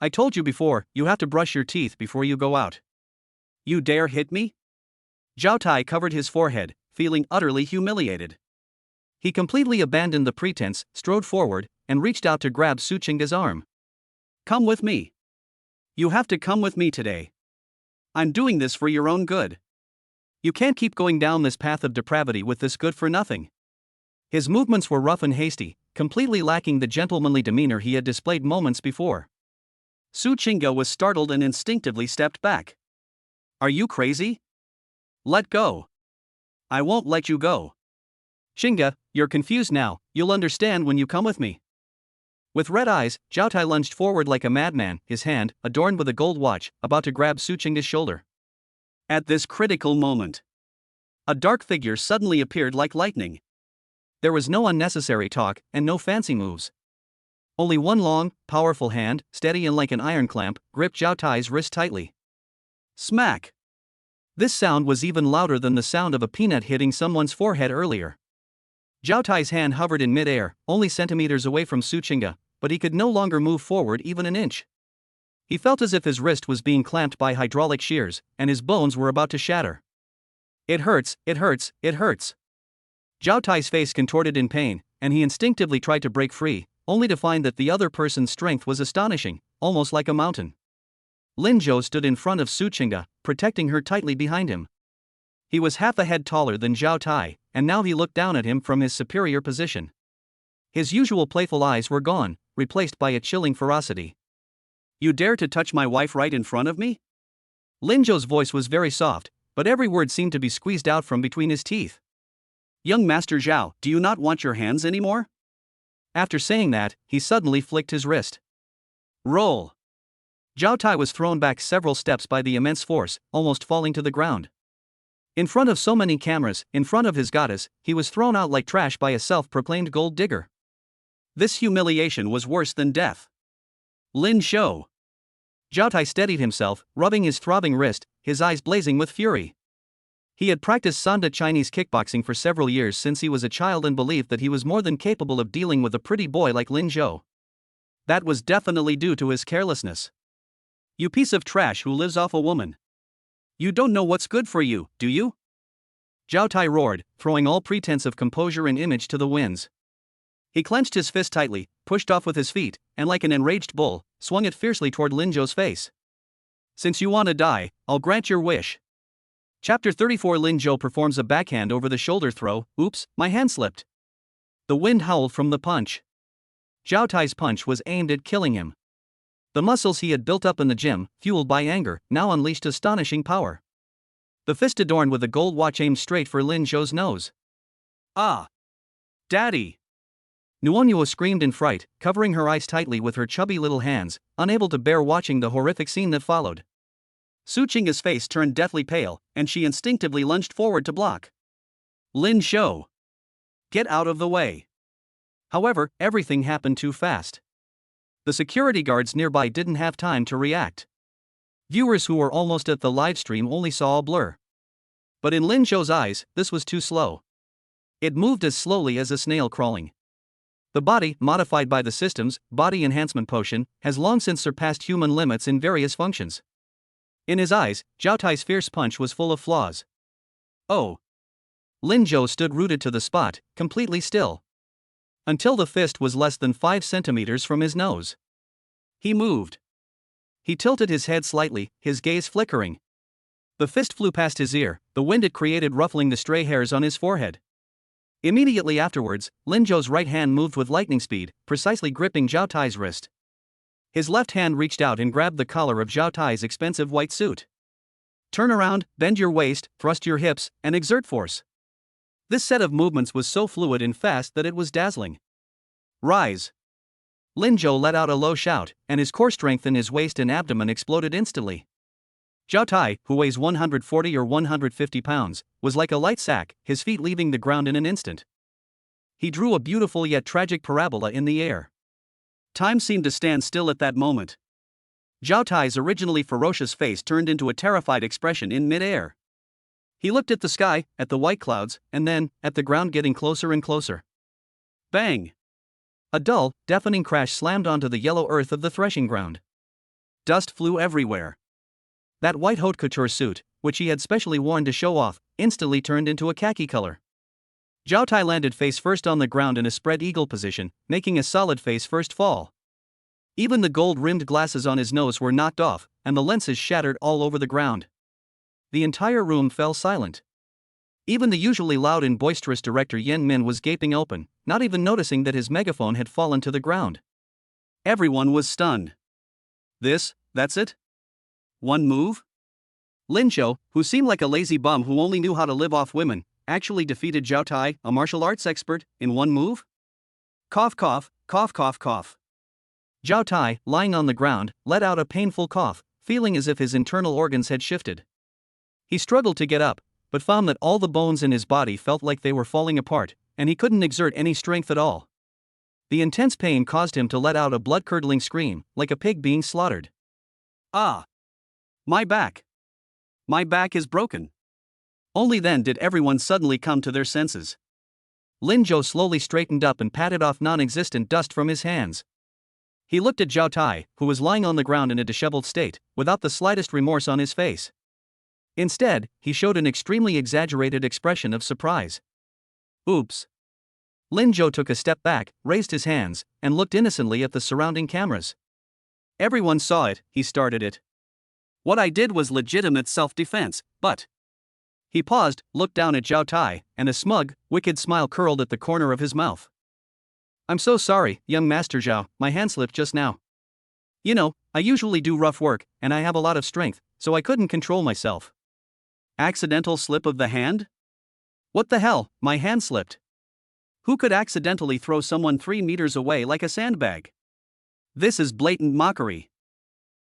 I told you before, you have to brush your teeth before you go out. You dare hit me? Zhao Tai covered his forehead, feeling utterly humiliated. He completely abandoned the pretense, strode forward, and reached out to grab Su Chinga's arm. Come with me. You have to come with me today. I'm doing this for your own good. You can't keep going down this path of depravity with this good for nothing. His movements were rough and hasty, completely lacking the gentlemanly demeanor he had displayed moments before. Su Chinga was startled and instinctively stepped back. Are you crazy? Let go. I won't let you go. Chinga, you're confused now, you'll understand when you come with me. With red eyes, Zhao Tai lunged forward like a madman, his hand, adorned with a gold watch, about to grab Su Chinga's shoulder. At this critical moment, a dark figure suddenly appeared like lightning. There was no unnecessary talk, and no fancy moves. Only one long, powerful hand, steady and like an iron clamp, gripped Zhao Tai's wrist tightly. Smack! This sound was even louder than the sound of a peanut hitting someone's forehead earlier. Zhao Tai's hand hovered in mid-air, only centimeters away from Su Chinga, but he could no longer move forward even an inch. He felt as if his wrist was being clamped by hydraulic shears, and his bones were about to shatter. It hurts, it hurts, it hurts. Zhao Tai's face contorted in pain, and he instinctively tried to break free, only to find that the other person's strength was astonishing, almost like a mountain. Lin Zhou stood in front of Su Chinga, protecting her tightly behind him. He was half a head taller than Zhao Tai, and now he looked down at him from his superior position. His usual playful eyes were gone, replaced by a chilling ferocity. You dare to touch my wife right in front of me? Lin Zhou's voice was very soft, but every word seemed to be squeezed out from between his teeth. Young Master Zhao, do you not want your hands anymore? After saying that, he suddenly flicked his wrist. Roll! Zhao Tai was thrown back several steps by the immense force, almost falling to the ground. In front of so many cameras, in front of his goddess, he was thrown out like trash by a self-proclaimed gold digger. This humiliation was worse than death. Lin Zhou. Zhao Tai steadied himself, rubbing his throbbing wrist, his eyes blazing with fury. He had practiced Sanda Chinese kickboxing for several years since he was a child and believed that he was more than capable of dealing with a pretty boy like Lin Zhou. That was definitely due to his carelessness. You piece of trash who lives off a woman. You don't know what's good for you, do you? Zhao Tai roared, throwing all pretense of composure and image to the winds. He clenched his fist tightly, pushed off with his feet, and like an enraged bull, swung it fiercely toward Lin Zhou's face. Since you want to die, I'll grant your wish. Chapter 34 Lin Zhou performs a backhand over the shoulder throw. Oops, my hand slipped. The wind howled from the punch. Zhao Tai's punch was aimed at killing him. The muscles he had built up in the gym, fueled by anger, now unleashed astonishing power. The fist adorned with a gold watch aimed straight for Lin Zhou's nose. Ah! Daddy! Nuonyo screamed in fright, covering her eyes tightly with her chubby little hands, unable to bear watching the horrific scene that followed. Su Chinga's face turned deathly pale, and she instinctively lunged forward to block. Lin Zhou! Get out of the way! However, everything happened too fast. The security guards nearby didn't have time to react. Viewers who were almost at the live stream only saw a blur. But in Lin Zhou's eyes, this was too slow. It moved as slowly as a snail crawling. The body, modified by the system's body enhancement potion, has long since surpassed human limits in various functions. In his eyes, Zhao Tai's fierce punch was full of flaws. Oh! Lin Zhou stood rooted to the spot, completely still. Until the fist was less than 5 centimeters from his nose. He moved. He tilted his head slightly, his gaze flickering. The fist flew past his ear, the wind it created ruffling the stray hairs on his forehead. Immediately afterwards, Lin Zhou's right hand moved with lightning speed, precisely gripping Zhao Tai's wrist. His left hand reached out and grabbed the collar of Zhao Tai's expensive white suit. Turn around, bend your waist, thrust your hips, and exert force. This set of movements was so fluid and fast that it was dazzling. Rise! Lin Zhou let out a low shout, and his core strength in his waist and abdomen exploded instantly. Zhao Tai, who weighs 140 or 150 pounds, was like a light sack, his feet leaving the ground in an instant. He drew a beautiful yet tragic parabola in the air. Time seemed to stand still at that moment. Zhao Tai's originally ferocious face turned into a terrified expression in mid-air. He looked at the sky, at the white clouds, and then, at the ground getting closer and closer. Bang! A dull, deafening crash slammed onto the yellow earth of the threshing ground. Dust flew everywhere. That white haute couture suit, which he had specially worn to show off, instantly turned into a khaki color. Zhao Tai landed face first on the ground in a spread eagle position, making a solid face first fall. Even the gold-rimmed glasses on his nose were knocked off, and the lenses shattered all over the ground. The entire room fell silent. Even the usually loud and boisterous director Yen Min was gaping open, not even noticing that his megaphone had fallen to the ground. Everyone was stunned. That's it? One move? Lin Zhou, who seemed like a lazy bum who only knew how to live off women, actually defeated Zhao Tai, a martial arts expert, in one move? Cough cough, cough cough cough. Zhao Tai, lying on the ground, let out a painful cough, feeling as if his internal organs had shifted. He struggled to get up, but found that all the bones in his body felt like they were falling apart, and he couldn't exert any strength at all. The intense pain caused him to let out a blood-curdling scream, like a pig being slaughtered. Ah! My back! My back is broken. Only then did everyone suddenly come to their senses. Lin Zhou slowly straightened up and patted off non-existent dust from his hands. He looked at Zhao Tai, who was lying on the ground in a disheveled state, without the slightest remorse on his face. Instead, he showed an extremely exaggerated expression of surprise. Oops. Lin Zhou took a step back, raised his hands, and looked innocently at the surrounding cameras. Everyone saw it, he started it. What I did was legitimate self-defense, but... He paused, looked down at Zhao Tai, and a smug, wicked smile curled at the corner of his mouth. I'm so sorry, young Master Zhao, my hand slipped just now. You know, I usually do rough work, and I have a lot of strength, so I couldn't control myself. Accidental slip of the hand? What the hell, my hand slipped. Who could accidentally throw someone 3 meters away like a sandbag? This is blatant mockery.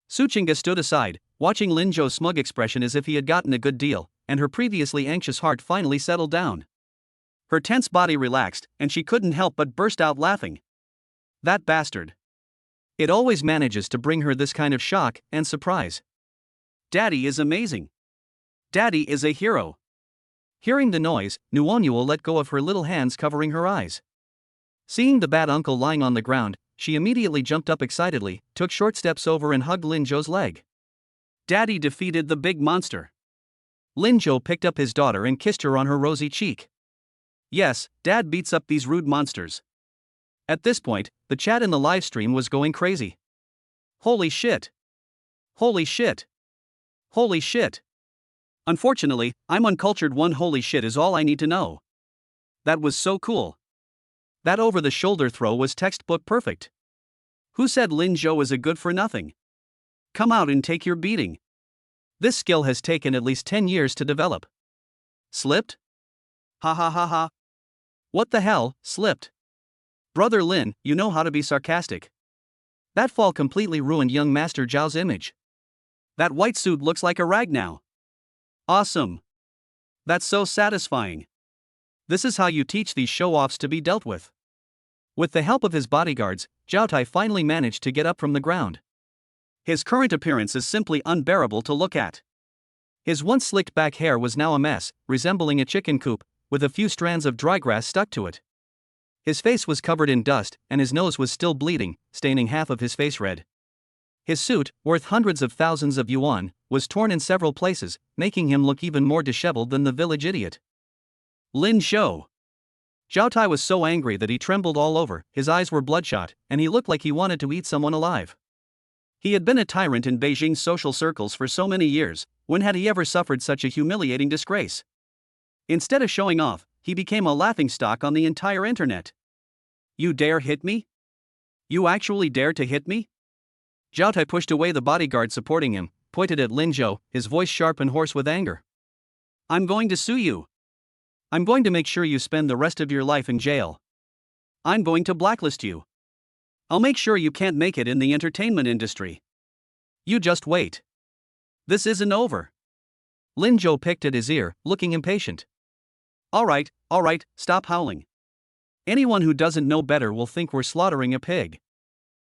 Su Chinga stood aside, watching Lin Zhou's smug expression as if he had gotten a good deal, and her previously anxious heart finally settled down. Her tense body relaxed, and she couldn't help but burst out laughing. That bastard. It always manages to bring her this kind of shock and surprise. Daddy is amazing. Daddy is a hero. Hearing the noise, Nuonyuo let go of her little hands covering her eyes. Seeing the bad uncle lying on the ground, she immediately jumped up excitedly, took short steps over and hugged Lin Zhou's leg. Daddy defeated the big monster. Lin Zhou picked up his daughter and kissed her on her rosy cheek. Yes, Dad beats up these rude monsters. At this point, the chat in the live stream was going crazy. Holy shit! Holy shit! Holy shit! Unfortunately, I'm uncultured. One holy shit is all I need to know. That was so cool. That over-the-shoulder throw was textbook perfect. Who said Lin Zhou is a good-for-nothing? Come out and take your beating. This skill has taken at least 10 years to develop. Slipped? Ha ha ha ha. What the hell, slipped? Brother Lin, you know how to be sarcastic. That fall completely ruined young Master Zhao's image. That white suit looks like a rag now. Awesome. That's so satisfying. This is how you teach these show-offs to be dealt with. With the help of his bodyguards, Zhao Tai finally managed to get up from the ground. His current appearance is simply unbearable to look at. His once slicked back hair was now a mess, resembling a chicken coop, with a few strands of dry grass stuck to it. His face was covered in dust, and his nose was still bleeding, staining half of his face red. His suit, worth hundreds of thousands of yuan, was torn in several places, making him look even more disheveled than the village idiot. Lin Zhou. Zhao Tai was so angry that he trembled all over, his eyes were bloodshot, and he looked like he wanted to eat someone alive. He had been a tyrant in Beijing's social circles for so many years, when had he ever suffered such a humiliating disgrace? Instead of showing off, he became a laughingstock on the entire internet. You dare hit me? You actually dare to hit me? Zhao Tai pushed away the bodyguard supporting him, pointed at Lin Zhou, his voice sharp and hoarse with anger. I'm going to sue you. I'm going to make sure you spend the rest of your life in jail. I'm going to blacklist you. I'll make sure you can't make it in the entertainment industry. You just wait. This isn't over. Lin Zhou picked at his ear, looking impatient. All right, stop howling. Anyone who doesn't know better will think we're slaughtering a pig.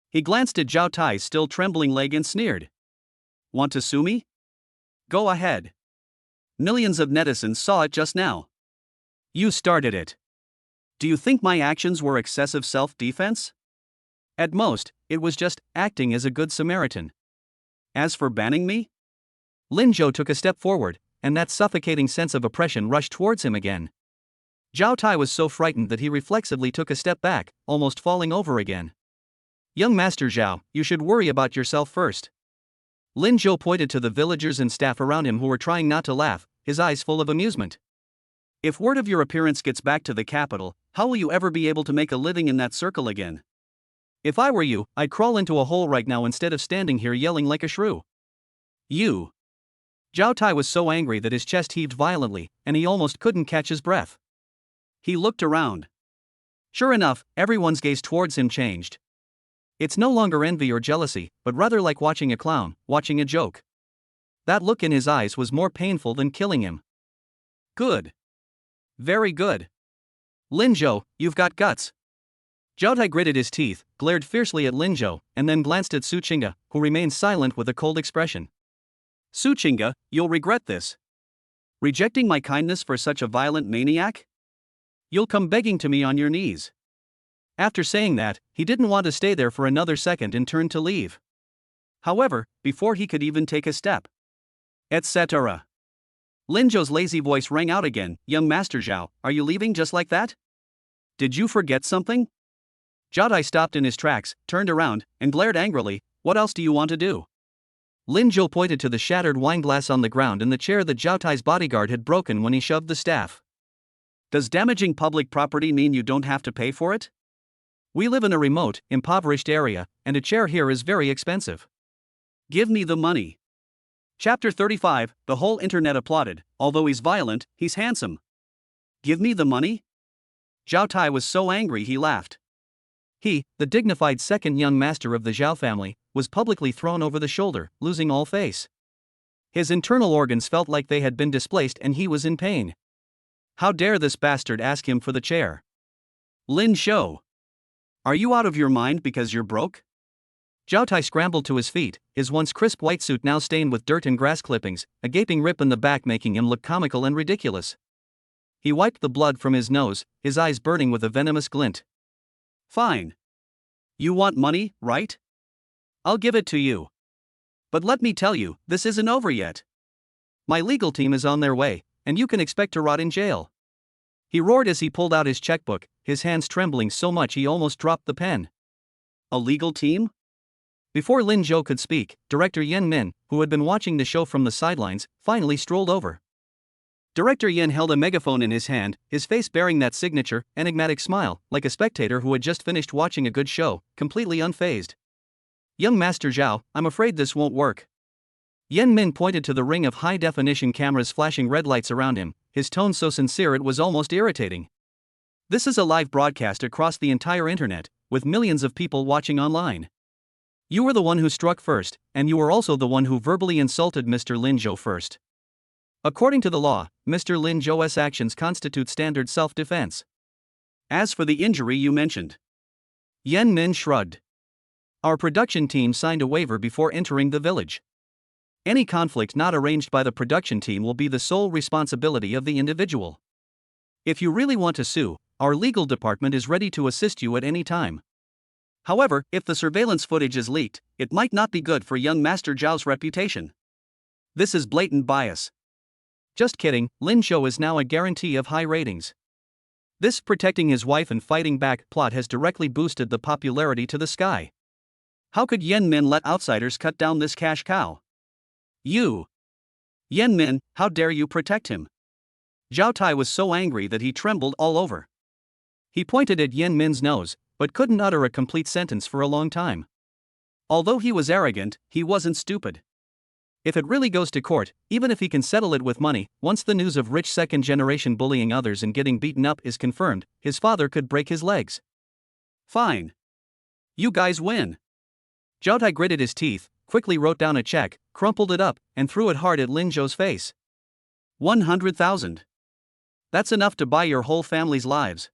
He glanced at Zhao Tai's still trembling leg and sneered. Want to sue me? Go ahead. Millions of netizens saw it just now. You started it. Do you think my actions were excessive self-defense? At most, it was just acting as a good Samaritan. As for banning me? Lin Zhou took a step forward, and that suffocating sense of oppression rushed towards him again. Zhao Tai was so frightened that he reflexively took a step back, almost falling over again. Young Master Zhao, you should worry about yourself first. Lin Zhou pointed to the villagers and staff around him who were trying not to laugh, his eyes full of amusement. If word of your appearance gets back to the capital, how will you ever be able to make a living in that circle again? If I were you, I'd crawl into a hole right now instead of standing here yelling like a shrew. You. Zhao Tai was so angry that his chest heaved violently, and he almost couldn't catch his breath. He looked around. Sure enough, everyone's gaze towards him changed. It's no longer envy or jealousy, but rather like watching a clown, watching a joke. That look in his eyes was more painful than killing him. Good. Very good. Lin Zhou, you've got guts. Zhao Tai gritted his teeth, glared fiercely at Lin Zhou, and then glanced at Su Qingge, who remained silent with a cold expression. Su Qingge, you'll regret this. Rejecting my kindness for such a violent maniac? You'll come begging to me on your knees. After saying that, he didn't want to stay there for another second and turned to leave. However, before he could even take a step, etc. Lin Zhou's lazy voice rang out again. Young Master Zhao, are you leaving just like that? Did you forget something? Zhao Tai stopped in his tracks, turned around, and glared angrily. What else do you want to do? Lin Zhou pointed to the shattered wineglass on the ground and the chair that Zhao Tai's bodyguard had broken when he shoved the staff. Does damaging public property mean you don't have to pay for it? We live in a remote, impoverished area, and a chair here is very expensive. Give me the money. Chapter 35, the whole internet applauded. Although he's violent, he's handsome. Give me the money? Zhao Tai was so angry he laughed. He, the dignified second young master of the Zhao family, was publicly thrown over the shoulder, losing all face. His internal organs felt like they had been displaced and he was in pain. How dare this bastard ask him for the chair? Lin Zhou. Are you out of your mind because you're broke? Zhao Tai scrambled to his feet, his once crisp white suit now stained with dirt and grass clippings, a gaping rip in the back making him look comical and ridiculous. He wiped the blood from his nose, his eyes burning with a venomous glint. Fine. You want money, right? I'll give it to you. But let me tell you, this isn't over yet. My legal team is on their way, and you can expect to rot in jail. He roared as he pulled out his checkbook, his hands trembling so much he almost dropped the pen. A legal team? Before Lin Zhou could speak, Director Yan Min, who had been watching the show from the sidelines, finally strolled over. Director Yan held a megaphone in his hand, his face bearing that signature, enigmatic smile, like a spectator who had just finished watching a good show, completely unfazed. Young Master Zhao, I'm afraid this won't work. Yan Min pointed to the ring of high-definition cameras flashing red lights around him, his tone so sincere it was almost irritating. This is a live broadcast across the entire internet, with millions of people watching online. You were the one who struck first, and you were also the one who verbally insulted Mr. Lin Zhou first. According to the law, Mr. Lin Zhou's actions constitute standard self-defense. As for the injury you mentioned, Yan Min shrugged. Our production team signed a waiver before entering the village. Any conflict not arranged by the production team will be the sole responsibility of the individual. If you really want to sue, our legal department is ready to assist you at any time. However, if the surveillance footage is leaked, it might not be good for young Master Zhao's reputation. This is blatant bias. Just kidding, Lin Zhou is now a guarantee of high ratings. This protecting his wife and fighting back plot has directly boosted the popularity to the sky. How could Yan Min let outsiders cut down this cash cow? You! Yan Min, how dare you protect him? Zhao Tai was so angry that he trembled all over. He pointed at Yan Min's nose, but couldn't utter a complete sentence for a long time. Although he was arrogant, he wasn't stupid. If it really goes to court, even if he can settle it with money, once the news of rich second-generation bullying others and getting beaten up is confirmed, his father could break his legs. Fine. You guys win. Zhao Tai gritted his teeth, quickly wrote down a check, crumpled it up, and threw it hard at Lin Zhou's face. 100,000. That's enough to buy your whole family's lives.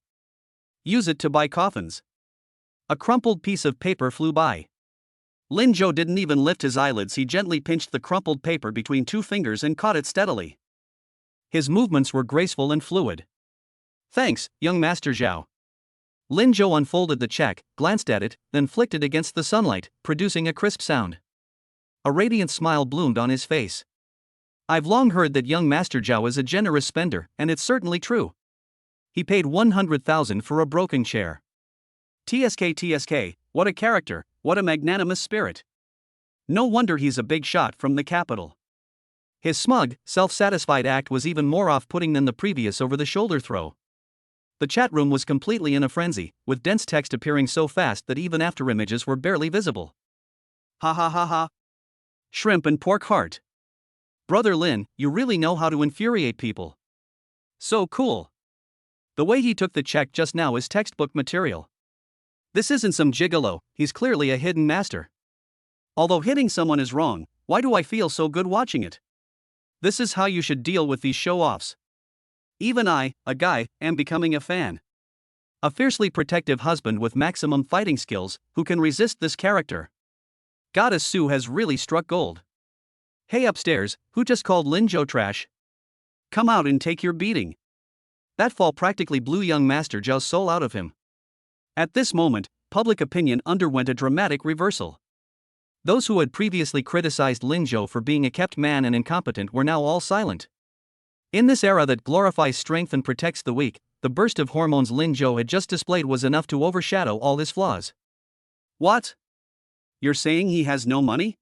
Use it to buy coffins. A crumpled piece of paper flew by. Lin Zhou didn't even lift his eyelids. He gently pinched the crumpled paper between two fingers and caught it steadily. His movements were graceful and fluid. Thanks, young Master Zhao. Lin Zhou unfolded the check, glanced at it, then flicked it against the sunlight, producing a crisp sound. A radiant smile bloomed on his face. I've long heard that young Master Zhao is a generous spender, and it's certainly true. He paid 100,000 for a broken chair. TSK, what a character, what a magnanimous spirit. No wonder he's a big shot from the capital. His smug, self-satisfied act was even more off-putting than the previous over-the-shoulder throw. The chat room was completely in a frenzy, with dense text appearing so fast that even after images were barely visible. Ha ha ha ha. Shrimp and pork heart. Brother Lin, you really know how to infuriate people. So cool. The way he took the check just now is textbook material. This isn't some gigolo, he's clearly a hidden master. Although hitting someone is wrong, why do I feel so good watching it? This is how you should deal with these show-offs. Even I, a guy, am becoming a fan. A fiercely protective husband with maximum fighting skills, who can resist this character. Goddess Sue has really struck gold. Hey upstairs, who just called Lin Zhou trash? Come out and take your beating. That fall practically blew young Master Zhou's soul out of him. At this moment, public opinion underwent a dramatic reversal. Those who had previously criticized Lin Zhou for being a kept man and incompetent were now all silent. In this era that glorifies strength and protects the weak, the burst of hormones Lin Zhou had just displayed was enough to overshadow all his flaws. What? You're saying he has no money?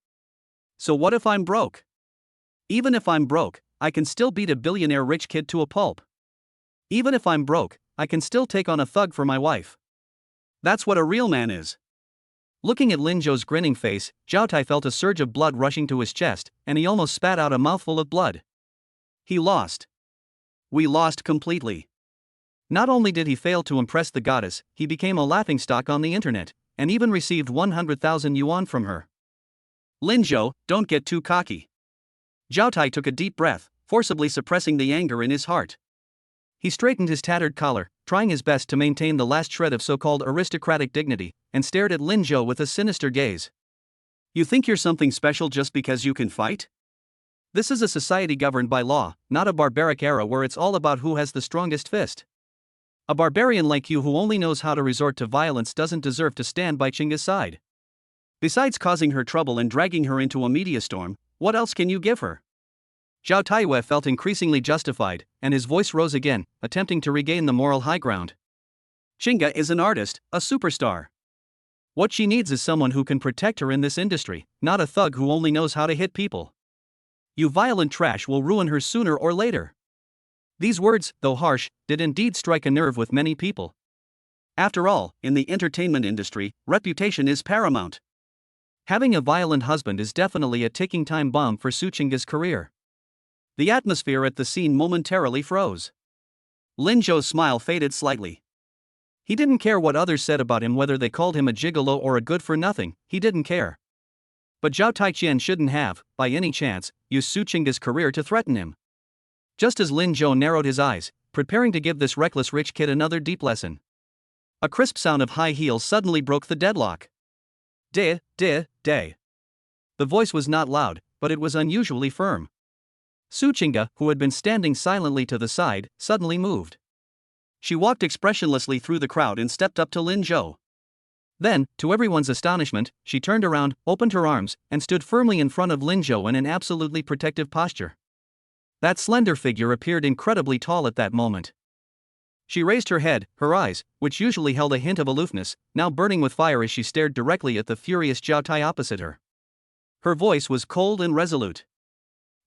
So what if I'm broke? Even if I'm broke, I can still beat a billionaire rich kid to a pulp. Even if I'm broke, I can still take on a thug for my wife. That's what a real man is. Looking at Lin Zhou's grinning face, Zhao Tai felt a surge of blood rushing to his chest, and he almost spat out a mouthful of blood. He lost. We lost completely. Not only did he fail to impress the goddess, he became a laughingstock on the internet, and even received 100,000 yuan from her. Lin Zhou, don't get too cocky. Zhao Tai took a deep breath, forcibly suppressing the anger in his heart. He straightened his tattered collar, trying his best to maintain the last shred of so-called aristocratic dignity, and stared at Lin Zhou with a sinister gaze. You think you're something special just because you can fight? This is a society governed by law, not a barbaric era where it's all about who has the strongest fist. A barbarian like you who only knows how to resort to violence doesn't deserve to stand by Chinga's side. Besides causing her trouble and dragging her into a media storm, what else can you give her? Zhao Taiyue felt increasingly justified, and his voice rose again, attempting to regain the moral high ground. Chinga is an artist, a superstar. What she needs is someone who can protect her in this industry, not a thug who only knows how to hit people. You violent trash will ruin her sooner or later. These words, though harsh, did indeed strike a nerve with many people. After all, in the entertainment industry, reputation is paramount. Having a violent husband is definitely a ticking time bomb for Su Chinga's career. The atmosphere at the scene momentarily froze. Lin Zhou's smile faded slightly. He didn't care what others said about him, whether they called him a gigolo or a good-for-nothing, he didn't care. But Zhao Taiqian shouldn't have, by any chance, used Su Chinga's career to threaten him. Just as Lin Zhou narrowed his eyes, preparing to give this reckless rich kid another deep lesson, a crisp sound of high heels suddenly broke the deadlock. De. The voice was not loud, but it was unusually firm. Su Chinga, who had been standing silently to the side, suddenly moved. She walked expressionlessly through the crowd and stepped up to Lin Zhou. Then, to everyone's astonishment, she turned around, opened her arms, and stood firmly in front of Lin Zhou in an absolutely protective posture. That slender figure appeared incredibly tall at that moment. She raised her head, her eyes, which usually held a hint of aloofness, now burning with fire as she stared directly at the furious Zhao Tai opposite her. Her voice was cold and resolute.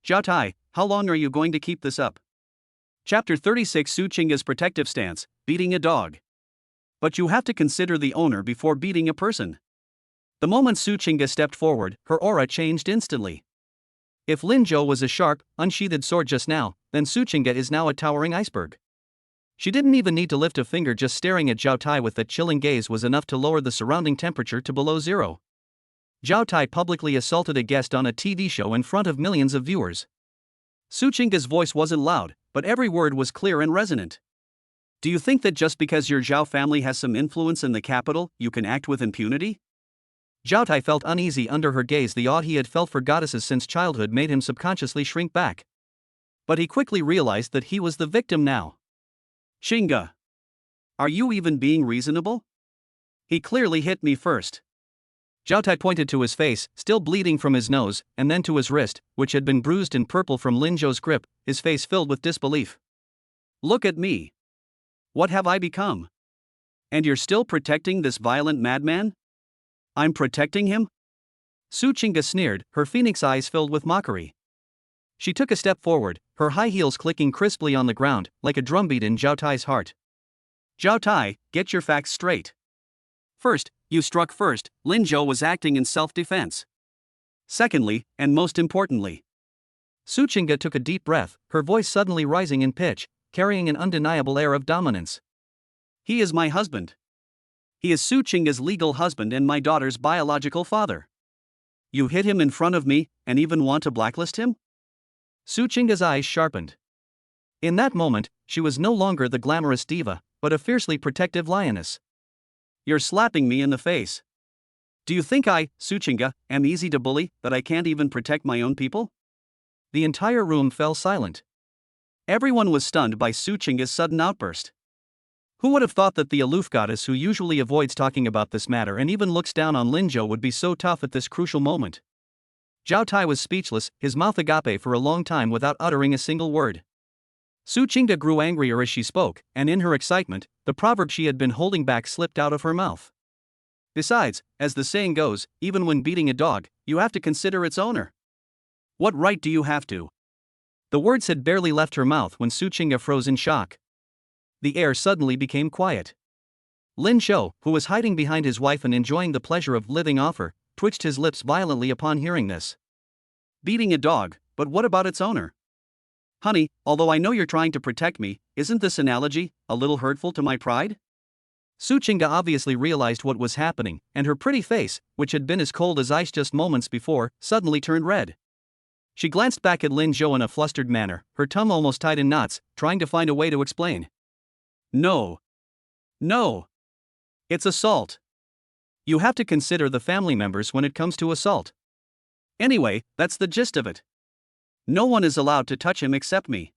Zhao Tai, how long are you going to keep this up? Chapter 36 Su Chinga's protective stance, beating a dog. But you have to consider the owner before beating a person. The moment Su Chinga stepped forward, her aura changed instantly. If Lin Zhou was a sharp, unsheathed sword just now, then Su Chinga is now a towering iceberg. She didn't even need to lift a finger. Just staring at Zhao Tai with that chilling gaze was enough to lower the surrounding temperature to below zero. Zhao Tai publicly assaulted a guest on a TV show in front of millions of viewers. Su Chinga's voice wasn't loud, but every word was clear and resonant. Do you think that just because your Zhao family has some influence in the capital, you can act with impunity? Zhao Tai felt uneasy under her gaze. The awe he had felt for goddesses since childhood made him subconsciously shrink back. But he quickly realized that he was the victim now. Chinga. Are you even being reasonable? He clearly hit me first. Zhao Tai pointed to his face, still bleeding from his nose, and then to his wrist, which had been bruised and purple from Lin Zhou's grip, his face filled with disbelief. Look at me. What have I become? And you're still protecting this violent madman? I'm protecting him? Su Chinga sneered, her phoenix eyes filled with mockery. She took a step forward, her high heels clicking crisply on the ground, like a drumbeat in Zhao Tai's heart. Zhao Tai, get your facts straight. First, you struck first, Lin Zhou was acting in self-defense. Secondly, and most importantly, Su Qingge took a deep breath, her voice suddenly rising in pitch, carrying an undeniable air of dominance. He is my husband. He is Su Qingge's legal husband and my daughter's biological father. You hit him in front of me, and even want to blacklist him? Su Qingge's eyes sharpened. In that moment, she was no longer the glamorous diva, but a fiercely protective lioness. You're slapping me in the face. Do you think I, Su Qingge, am easy to bully, that I can't even protect my own people? The entire room fell silent. Everyone was stunned by Su Qingge's sudden outburst. Who would have thought that the aloof goddess who usually avoids talking about this matter and even looks down on Lin Zhou would be so tough at this crucial moment? Zhao Tai was speechless, his mouth agape for a long time without uttering a single word. Su Qingge grew angrier as she spoke, and in her excitement, the proverb she had been holding back slipped out of her mouth. Besides, as the saying goes, even when beating a dog, you have to consider its owner. What right do you have to? The words had barely left her mouth when Su Qingge froze in shock. The air suddenly became quiet. Lin Zhou, who was hiding behind his wife and enjoying the pleasure of living off her, twitched his lips violently upon hearing this. Beating a dog, but what about its owner? Honey, although I know you're trying to protect me, isn't this analogy a little hurtful to my pride? Su Qingge obviously realized what was happening, and her pretty face, which had been as cold as ice just moments before, suddenly turned red. She glanced back at Lin Zhou in a flustered manner, her tongue almost tied in knots, trying to find a way to explain. No. No. It's assault. You have to consider the family members when it comes to assault. Anyway, that's the gist of it. No one is allowed to touch him except me.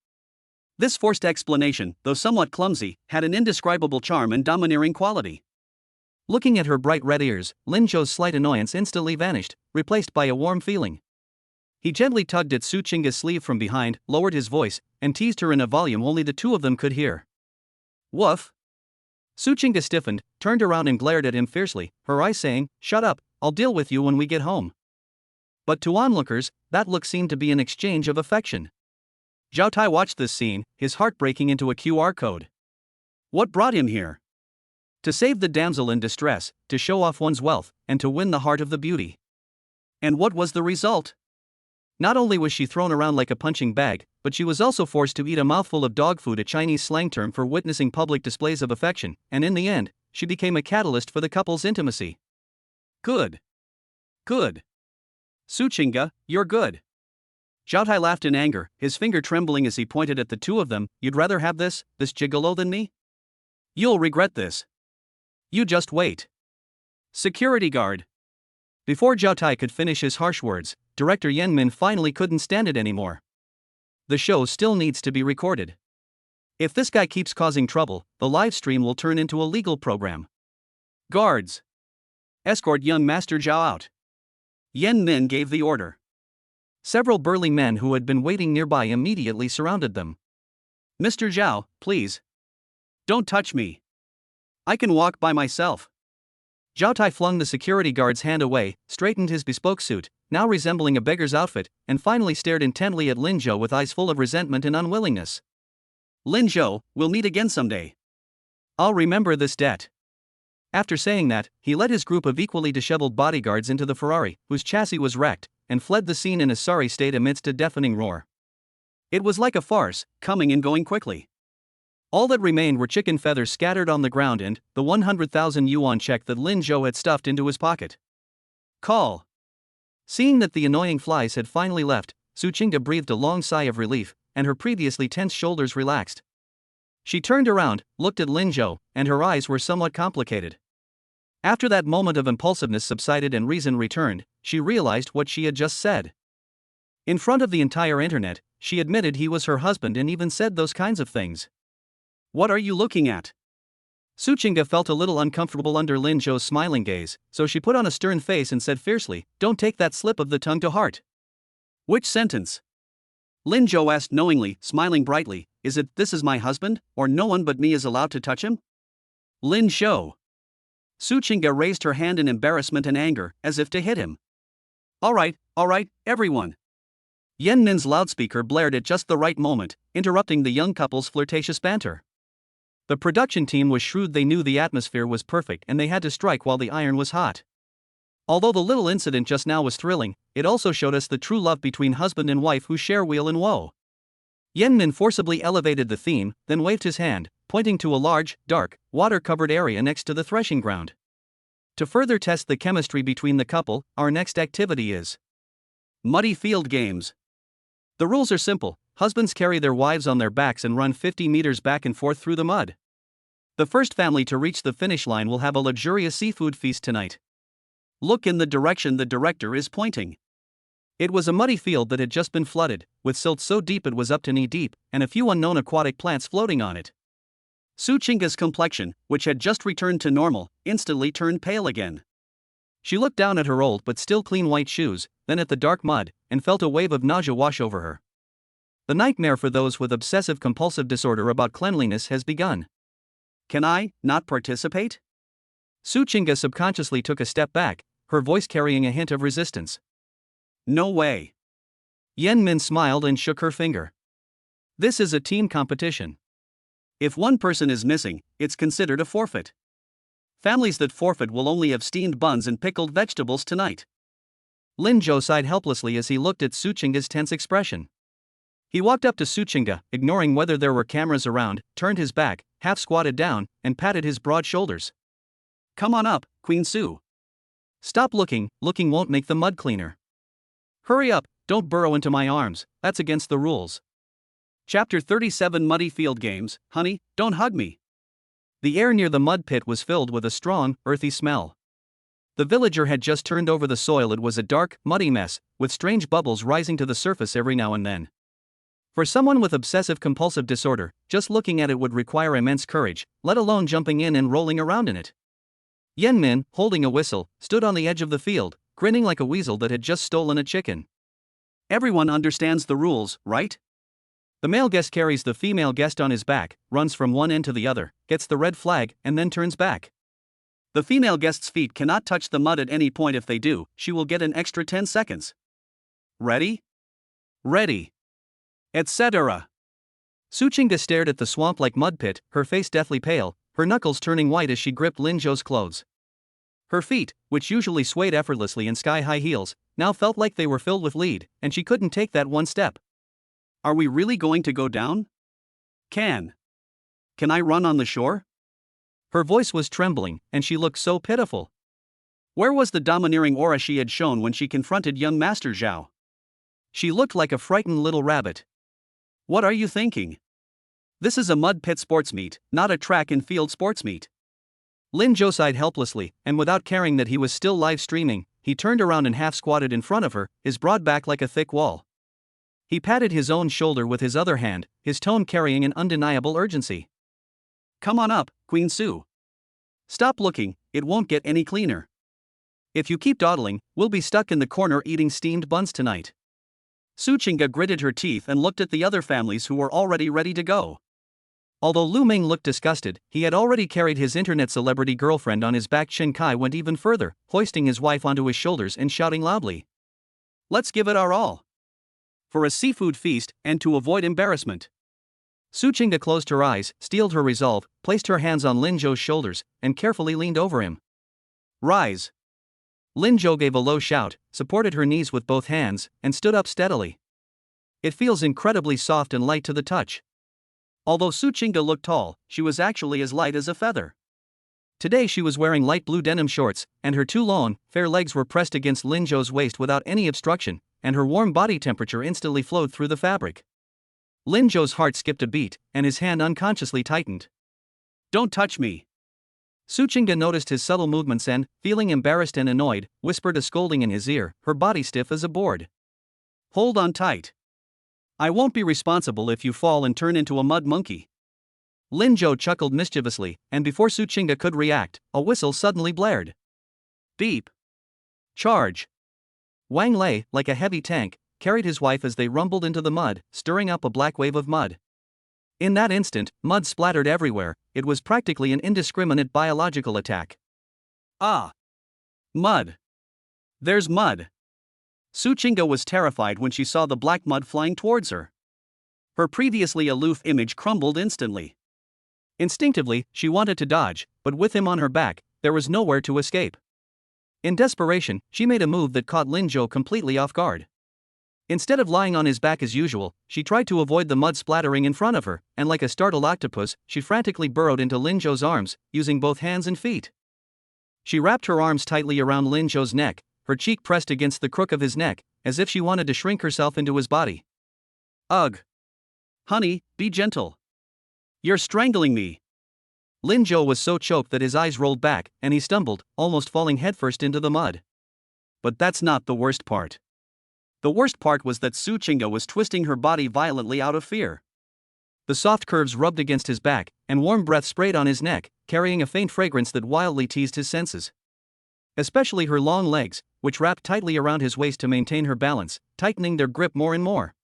This forced explanation, though somewhat clumsy, had an indescribable charm and domineering quality. Looking at her bright red ears, Lin Zhou's slight annoyance instantly vanished, replaced by a warm feeling. He gently tugged at Su Qingge's sleeve from behind, lowered his voice, and teased her in a volume only the two of them could hear. Woof! Su Qingge stiffened, turned around and glared at him fiercely, her eyes saying, "Shut up, I'll deal with you when we get home." But to onlookers, that look seemed to be an exchange of affection. Zhao Tai watched this scene, his heart breaking into a QR code. What brought him here? To save the damsel in distress, to show off one's wealth, and to win the heart of the beauty. And what was the result? Not only was she thrown around like a punching bag, but she was also forced to eat a mouthful of dog food, a Chinese slang term for witnessing public displays of affection, and in the end, she became a catalyst for the couple's intimacy. Good. Good. Su Qingge, you're good. Zhao Tai laughed in anger, his finger trembling as he pointed at the two of them. You'd rather have this gigolo than me? You'll regret this. You just wait. Security guard. Before Zhao Tai could finish his harsh words, Director Yan Min finally couldn't stand it anymore. The show still needs to be recorded. If this guy keeps causing trouble, the live stream will turn into a legal program. Guards! Escort young Master Zhao out. Yan Min gave the order. Several burly men who had been waiting nearby immediately surrounded them. Mr. Zhao, please. Don't touch me. I can walk by myself. Zhao Tai flung the security guard's hand away, straightened his bespoke suit, now resembling a beggar's outfit, and finally stared intently at Lin Zhou with eyes full of resentment and unwillingness. Lin Zhou, we'll meet again someday. I'll remember this debt. After saying that, he led his group of equally disheveled bodyguards into the Ferrari, whose chassis was wrecked, and fled the scene in a sorry state amidst a deafening roar. It was like a farce, coming and going quickly. All that remained were chicken feathers scattered on the ground and the 100,000 yuan check that Lin Zhou had stuffed into his pocket. Call. Seeing that the annoying flies had finally left, Su Qingge breathed a long sigh of relief, and her previously tense shoulders relaxed. She turned around, looked at Lin Zhou, and her eyes were somewhat complicated. After that moment of impulsiveness subsided and reason returned, she realized what she had just said. In front of the entire internet, she admitted he was her husband and even said those kinds of things. What are you looking at? Su Qingge felt a little uncomfortable under Lin Zhou's smiling gaze, so she put on a stern face and said fiercely, "Don't take that slip of the tongue to heart." Which sentence? Lin Zhou asked knowingly, smiling brightly. Is it, "This is my husband, or no one but me is allowed to touch him"? Lin Zhou. Su Qingge raised her hand in embarrassment and anger, as if to hit him. All right, everyone. Yen Min's loudspeaker blared at just the right moment, interrupting the young couple's flirtatious banter. The production team was shrewd. They knew the atmosphere was perfect and they had to strike while the iron was hot. Although the little incident just now was thrilling, it also showed us the true love between husband and wife who share weal and woe. Yen Min forcibly elevated the theme, then waved his hand, pointing to a large, dark, water-covered area next to the threshing ground. To further test the chemistry between the couple, our next activity is Muddy Field Games. The rules are simple. Husbands carry their wives on their backs and run 50 meters back and forth through the mud. The first family to reach the finish line will have a luxurious seafood feast tonight. Look in the direction the director is pointing. It was a muddy field that had just been flooded, with silt so deep it was up to knee deep, and a few unknown aquatic plants floating on it. Su Chinga's complexion, which had just returned to normal, instantly turned pale again. She looked down at her old but still clean white shoes, then at the dark mud, and felt a wave of nausea wash over her. The nightmare for those with obsessive-compulsive disorder about cleanliness has begun. Can I not participate? Su Chinga subconsciously took a step back, her voice carrying a hint of resistance. No way. Yen Min smiled and shook her finger. This is a team competition. If one person is missing, it's considered a forfeit. Families that forfeit will only have steamed buns and pickled vegetables tonight. Lin Zhou sighed helplessly as he looked at Su Chinga's tense expression. He walked up to Su Chinga, ignoring whether there were cameras around, turned his back, half squatted down, and patted his broad shoulders. Come on up, Queen Su. Stop looking won't make the mud cleaner. Hurry up, don't burrow into my arms, that's against the rules. Chapter 37 Muddy Field Games. Honey, don't hug me. The air near the mud pit was filled with a strong, earthy smell. The villager had just turned over the soil. It was a dark, muddy mess, with strange bubbles rising to the surface every now and then. For someone with obsessive-compulsive disorder, just looking at it would require immense courage, let alone jumping in and rolling around in it. Yen Min, holding a whistle, stood on the edge of the field, grinning like a weasel that had just stolen a chicken. Everyone understands the rules, right? The male guest carries the female guest on his back, runs from one end to the other, gets the red flag, and then turns back. The female guest's feet cannot touch the mud at any point. If they do, she will get an extra 10 seconds. Ready? Ready. Etc. Su Chinga stared at the swamp-like mud pit, her face deathly pale, her knuckles turning white as she gripped Lin Zhou's clothes. Her feet, which usually swayed effortlessly in sky-high heels, now felt like they were filled with lead, and she couldn't take that one step. Are we really going to go down? Can I run on the shore? Her voice was trembling, and she looked so pitiful. Where was the domineering aura she had shown when she confronted young Master Zhao? She looked like a frightened little rabbit. What are you thinking? This is a mud pit sports meet, not a track and field sports meet. Lin Zhou sighed helplessly, and without caring that he was still live streaming, he turned around and half squatted in front of her, his broad back like a thick wall. He patted his own shoulder with his other hand, his tone carrying an undeniable urgency. Come on up, Queen Su. Stop looking, it won't get any cleaner. If you keep dawdling, we'll be stuck in the corner eating steamed buns tonight. Su Chinga gritted her teeth and looked at the other families who were already ready to go. Although Lu Ming looked disgusted, he had already carried his internet celebrity girlfriend on his back. Chen Kai went even further, hoisting his wife onto his shoulders and shouting loudly. Let's give it our all. For a seafood feast, and to avoid embarrassment. Su Chinga closed her eyes, steeled her resolve, placed her hands on Lin Zhou's shoulders, and carefully leaned over him. Rise. Lin Zhou gave a low shout, supported her knees with both hands, and stood up steadily. It feels incredibly soft and light to the touch. Although Su Chinga looked tall, she was actually as light as a feather. Today she was wearing light blue denim shorts, and her two long, fair legs were pressed against Lin Zhou's waist without any obstruction, and her warm body temperature instantly flowed through the fabric. Lin Zhou's heart skipped a beat, and his hand unconsciously tightened. Don't touch me. Su Chinga noticed his subtle movements and, feeling embarrassed and annoyed, whispered a scolding in his ear, her body stiff as a board. Hold on tight. I won't be responsible if you fall and turn into a mud monkey. Lin Zhou chuckled mischievously, and before Su Chinga could react, a whistle suddenly blared. Beep. Charge. Wang Lei, like a heavy tank, carried his wife as they rumbled into the mud, stirring up a black wave of mud. In that instant, mud splattered everywhere. It was practically an indiscriminate biological attack. Ah! Mud! There's mud! Su Chinga was terrified when she saw the black mud flying towards her. Her previously aloof image crumbled instantly. Instinctively, she wanted to dodge, but with him on her back, there was nowhere to escape. In desperation, she made a move that caught Lin Zhou completely off guard. Instead of lying on his back as usual, she tried to avoid the mud splattering in front of her, and like a startled octopus, she frantically burrowed into Lin Zhou's arms, using both hands and feet. She wrapped her arms tightly around Lin Zhou's neck, her cheek pressed against the crook of his neck, as if she wanted to shrink herself into his body. Ugh! Honey, be gentle. You're strangling me. Lin Zhou was so choked that his eyes rolled back, and he stumbled, almost falling headfirst into the mud. But that's not the worst part. The worst part was that Su Chinga was twisting her body violently out of fear. The soft curves rubbed against his back, and warm breath sprayed on his neck, carrying a faint fragrance that wildly teased his senses. Especially her long legs, which wrapped tightly around his waist to maintain her balance, tightening their grip more and more.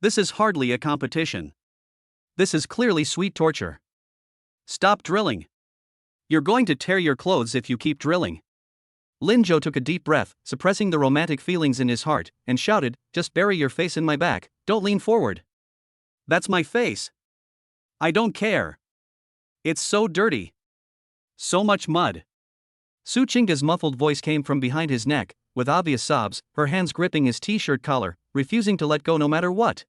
This is hardly a competition. This is clearly sweet torture. Stop drilling. You're going to tear your clothes if you keep drilling. Lin Zhou took a deep breath, suppressing the romantic feelings in his heart, and shouted, "Just bury your face in my back, don't lean forward." That's my face. I don't care. It's so dirty. So much mud. Su Chinga's muffled voice came from behind his neck, with obvious sobs, her hands gripping his t-shirt collar, refusing to let go no matter what.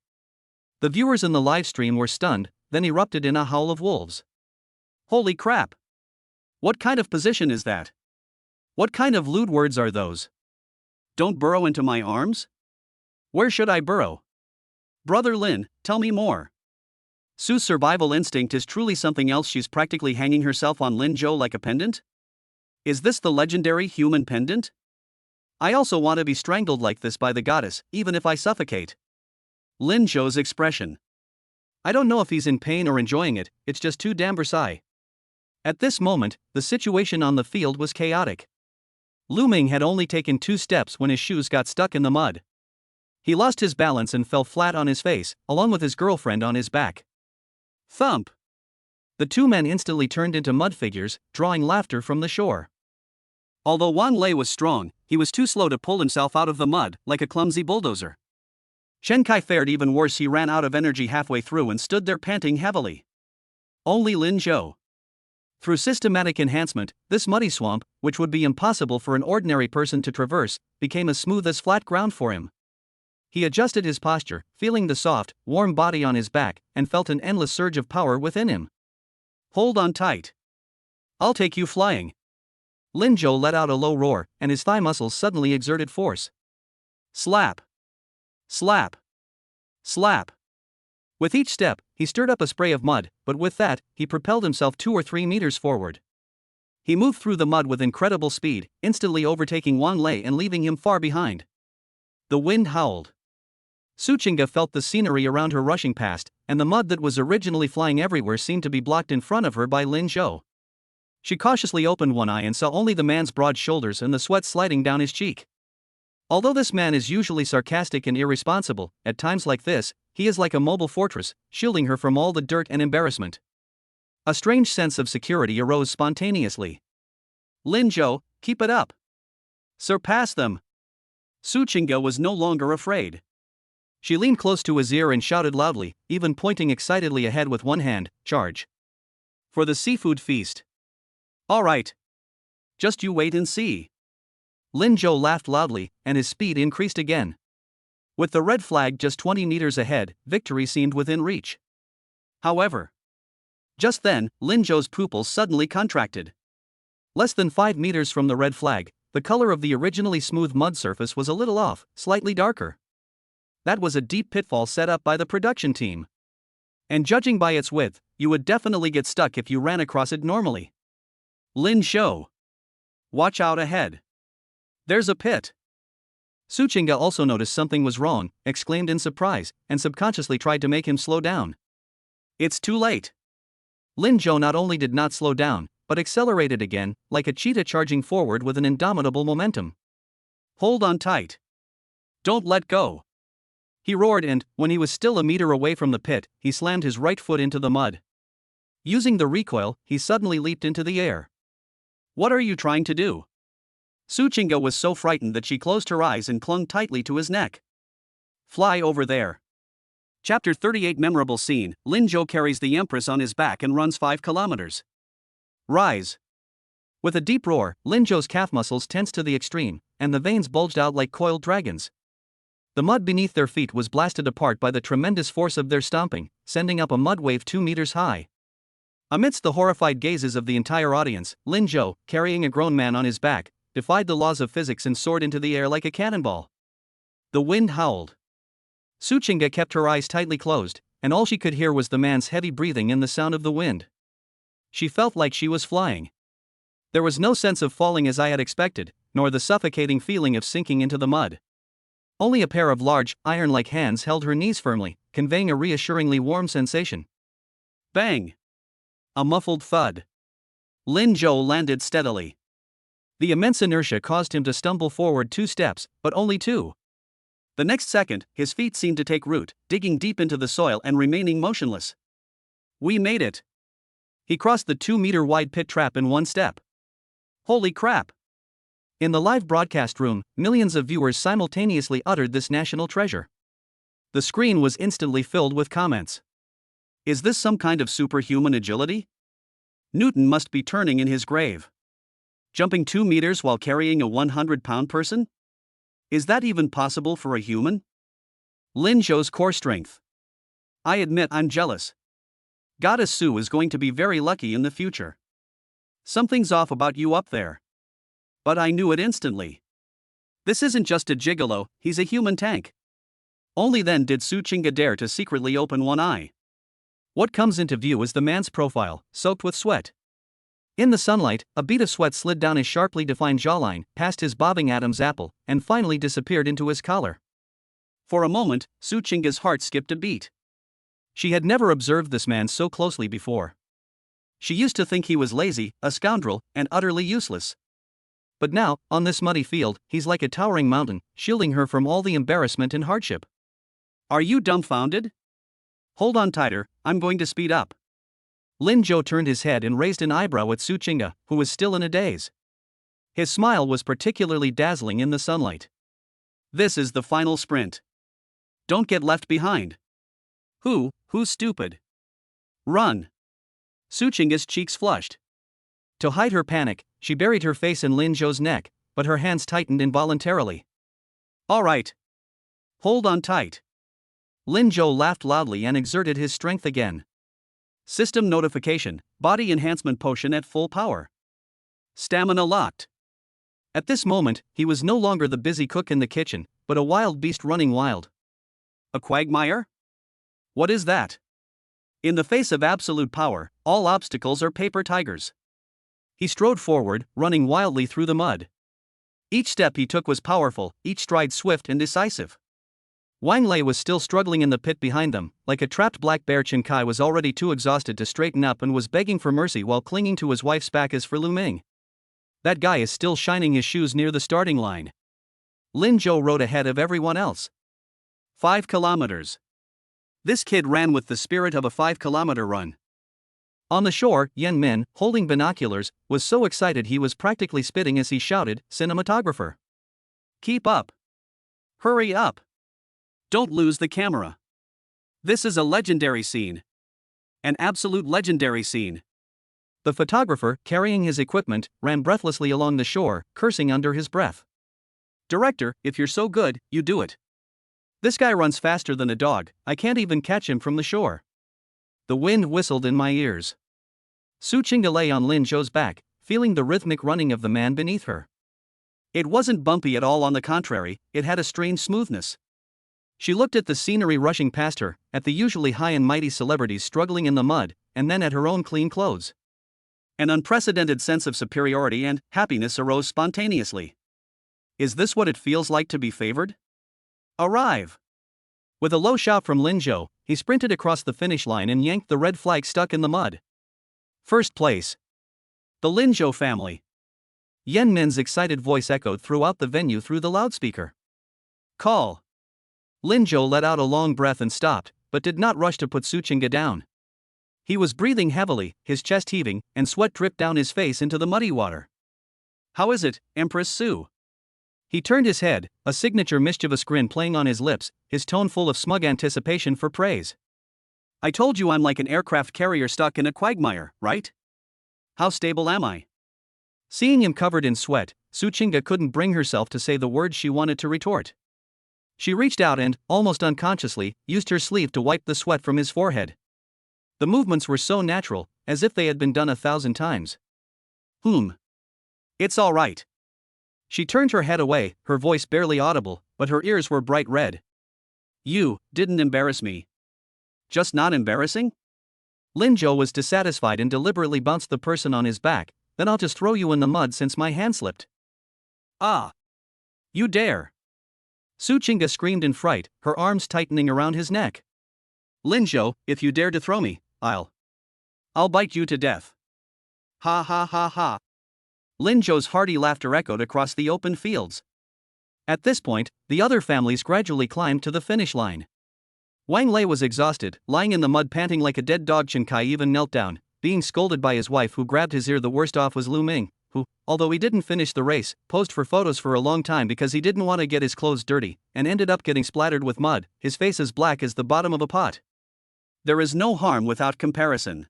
The viewers in the live stream were stunned, then erupted in a howl of wolves. Holy crap! What kind of position is that? What kind of lewd words are those? Don't burrow into my arms? Where should I burrow? Brother Lin, tell me more. Su's survival instinct is truly something else. She's practically hanging herself on Lin Zhou like a pendant? Is this the legendary human pendant? I also want to be strangled like this by the goddess, even if I suffocate. Lin Zhou's expression. I don't know if he's in pain or enjoying it, it's just too damn Versailles. At this moment, the situation on the field was chaotic. Lu Ming had only taken 2 steps when his shoes got stuck in the mud. He lost his balance and fell flat on his face, along with his girlfriend on his back. Thump! The 2 men instantly turned into mud figures, drawing laughter from the shore. Although Wan Lei was strong, he was too slow to pull himself out of the mud, like a clumsy bulldozer. Chen Kai fared even worse. He ran out of energy halfway through and stood there panting heavily. Only Lin Zhou. Through systematic enhancement, this muddy swamp, which would be impossible for an ordinary person to traverse, became as smooth as flat ground for him. He adjusted his posture, feeling the soft, warm body on his back, and felt an endless surge of power within him. Hold on tight. I'll take you flying. Lin Zhou let out a low roar, and his thigh muscles suddenly exerted force. Slap. Slap. Slap. With each step, he stirred up a spray of mud, but with that, he propelled himself 2 or 3 meters forward. He moved through the mud with incredible speed, instantly overtaking Wan Lei and leaving him far behind. The wind howled. Su Chinga felt the scenery around her rushing past, and the mud that was originally flying everywhere seemed to be blocked in front of her by Lin Zhou. She cautiously opened one eye and saw only the man's broad shoulders and the sweat sliding down his cheek. Although this man is usually sarcastic and irresponsible, at times like this, he is like a mobile fortress, shielding her from all the dirt and embarrassment. A strange sense of security arose spontaneously. Lin Zhou, keep it up. Surpass them. Su Chinga was no longer afraid. She leaned close to his ear and shouted loudly, even pointing excitedly ahead with one hand, "Charge. For the seafood feast." All right. Just you wait and see. Lin Zhou laughed loudly, and his speed increased again. With the red flag just 20 meters ahead, victory seemed within reach. However, just then, Lin Zhou's pupils suddenly contracted. Less than 5 meters from the red flag, the color of the originally smooth mud surface was a little off, slightly darker. That was a deep pitfall set up by the production team. And judging by its width, you would definitely get stuck if you ran across it normally. Lin Zhou. Watch out ahead. There's a pit. Su Chinga also noticed something was wrong, exclaimed in surprise, and subconsciously tried to make him slow down. It's too late. Lin Zhou not only did not slow down, but accelerated again, like a cheetah charging forward with an indomitable momentum. Hold on tight. Don't let go. He roared and, when he was still a meter away from the pit, he slammed his right foot into the mud. Using the recoil, he suddenly leaped into the air. What are you trying to do? Su Chinga was so frightened that she closed her eyes and clung tightly to his neck. Fly over there. Chapter 38 Memorable scene, Lin Zhou carries the Empress on his back and runs 5 kilometers. Rise. With a deep roar, Lin Zhou's calf muscles tensed to the extreme, and the veins bulged out like coiled dragons. The mud beneath their feet was blasted apart by the tremendous force of their stomping, sending up a mud wave 2 meters high. Amidst the horrified gazes of the entire audience, Lin Zhou, carrying a grown man on his back, defied the laws of physics and soared into the air like a cannonball. The wind howled. Su Chinga kept her eyes tightly closed, and all she could hear was the man's heavy breathing and the sound of the wind. She felt like she was flying. There was no sense of falling as I had expected, nor the suffocating feeling of sinking into the mud. Only a pair of large, iron-like hands held her knees firmly, conveying a reassuringly warm sensation. Bang! A muffled thud. Lin Zhou landed steadily. The immense inertia caused him to stumble forward 2 steps, but only 2. The next second, his feet seemed to take root, digging deep into the soil and remaining motionless. We made it. He crossed the 2-meter-wide pit trap in 1 step. Holy crap! In the live broadcast room, millions of viewers simultaneously uttered this national treasure. The screen was instantly filled with comments. Is this some kind of superhuman agility? Newton must be turning in his grave. Jumping 2 meters while carrying a 100-pound person? Is that even possible for a human? Lin Zhou's core strength. I admit I'm jealous. Goddess Su is going to be very lucky in the future. Something's off about you up there. But I knew it instantly. This isn't just a gigolo, he's a human tank. Only then did Su Chinga dare to secretly open one eye. What comes into view is the man's profile, soaked with sweat. In the sunlight, a bead of sweat slid down his sharply defined jawline, past his bobbing Adam's apple, and finally disappeared into his collar. For a moment, Su Chinga's heart skipped a beat. She had never observed this man so closely before. She used to think he was lazy, a scoundrel, and utterly useless. But now, on this muddy field, he's like a towering mountain, shielding her from all the embarrassment and hardship. Are you dumbfounded? Hold on tighter, I'm going to speed up. Lin Zhou turned his head and raised an eyebrow at Su Chinga, who was still in a daze. His smile was particularly dazzling in the sunlight. This is the final sprint. Don't get left behind. Who's stupid? Run. Su Chinga's cheeks flushed. To hide her panic, she buried her face in Lin Zhou's neck, but her hands tightened involuntarily. All right. Hold on tight. Lin Zhou laughed loudly and exerted his strength again. System notification, body enhancement potion at full power. Stamina locked. At this moment, he was no longer the busy cook in the kitchen, but a wild beast running wild. A quagmire? What is that? In the face of absolute power, all obstacles are paper tigers. He strode forward, running wildly through the mud. Each step he took was powerful, each stride swift and decisive. Wang Lei was still struggling in the pit behind them, like a trapped black bear. Chen Kai was already too exhausted to straighten up and was begging for mercy while clinging to his wife's back as for Lu Ming. That guy is still shining his shoes near the starting line. Lin Zhou rode ahead of everyone else. 5 kilometers. This kid ran with the spirit of a 5-kilometer run. On the shore, Yan Min, holding binoculars, was so excited he was practically spitting as he shouted, "Cinematographer! Keep up! Hurry up! Don't lose the camera! This is a legendary scene! An absolute legendary scene!" The photographer, carrying his equipment, ran breathlessly along the shore, cursing under his breath. "Director, if you're so good, you do it. This guy runs faster than a dog, I can't even catch him from the shore." The wind whistled in my ears. Su Chinga lay on Lin Zhou's back, feeling the rhythmic running of the man beneath her. It wasn't bumpy at all, on the contrary, it had a strange smoothness. She looked at the scenery rushing past her, at the usually high and mighty celebrities struggling in the mud, and then at her own clean clothes. An unprecedented sense of superiority and happiness arose spontaneously. Is this what it feels like to be favored? Arrive! With a low shout from Lin Zhou, he sprinted across the finish line and yanked the red flag stuck in the mud. First place. The Lin Zhou family. Yan Min's excited voice echoed throughout the venue through the loudspeaker. Call. Lin Zhou let out a long breath and stopped, but did not rush to put Su Chinga down. He was breathing heavily, his chest heaving, and sweat dripped down his face into the muddy water. How is it, Empress Sue? He turned his head, a signature mischievous grin playing on his lips, his tone full of smug anticipation for praise. I told you I'm like an aircraft carrier stuck in a quagmire, right? How stable am I? Seeing him covered in sweat, Suchinga couldn't bring herself to say the words she wanted to retort. She reached out and, almost unconsciously, used her sleeve to wipe the sweat from his forehead. The movements were so natural, as if they had been done 1,000 times. It's all right. She turned her head away, her voice barely audible, but her ears were bright red. You didn't embarrass me. Just not embarrassing? Lin Zhou was dissatisfied and deliberately bounced the person on his back. Then I'll just throw you in the mud since my hand slipped. Ah! You dare! Suchinga screamed in fright, her arms tightening around his neck. Lin Zhou, if you dare to throw me, I'll bite you to death. Ha ha ha ha. Lin Zhou's hearty laughter echoed across the open fields. At this point, the other families gradually climbed to the finish line. Wang Lei was exhausted, lying in the mud panting like a dead dog. Chen Kai even knelt down, being scolded by his wife who grabbed his ear. The worst off was Lu Ming, who, although he didn't finish the race, posed for photos for a long time because he didn't want to get his clothes dirty, and ended up getting splattered with mud, his face as black as the bottom of a pot. There is no harm without comparison.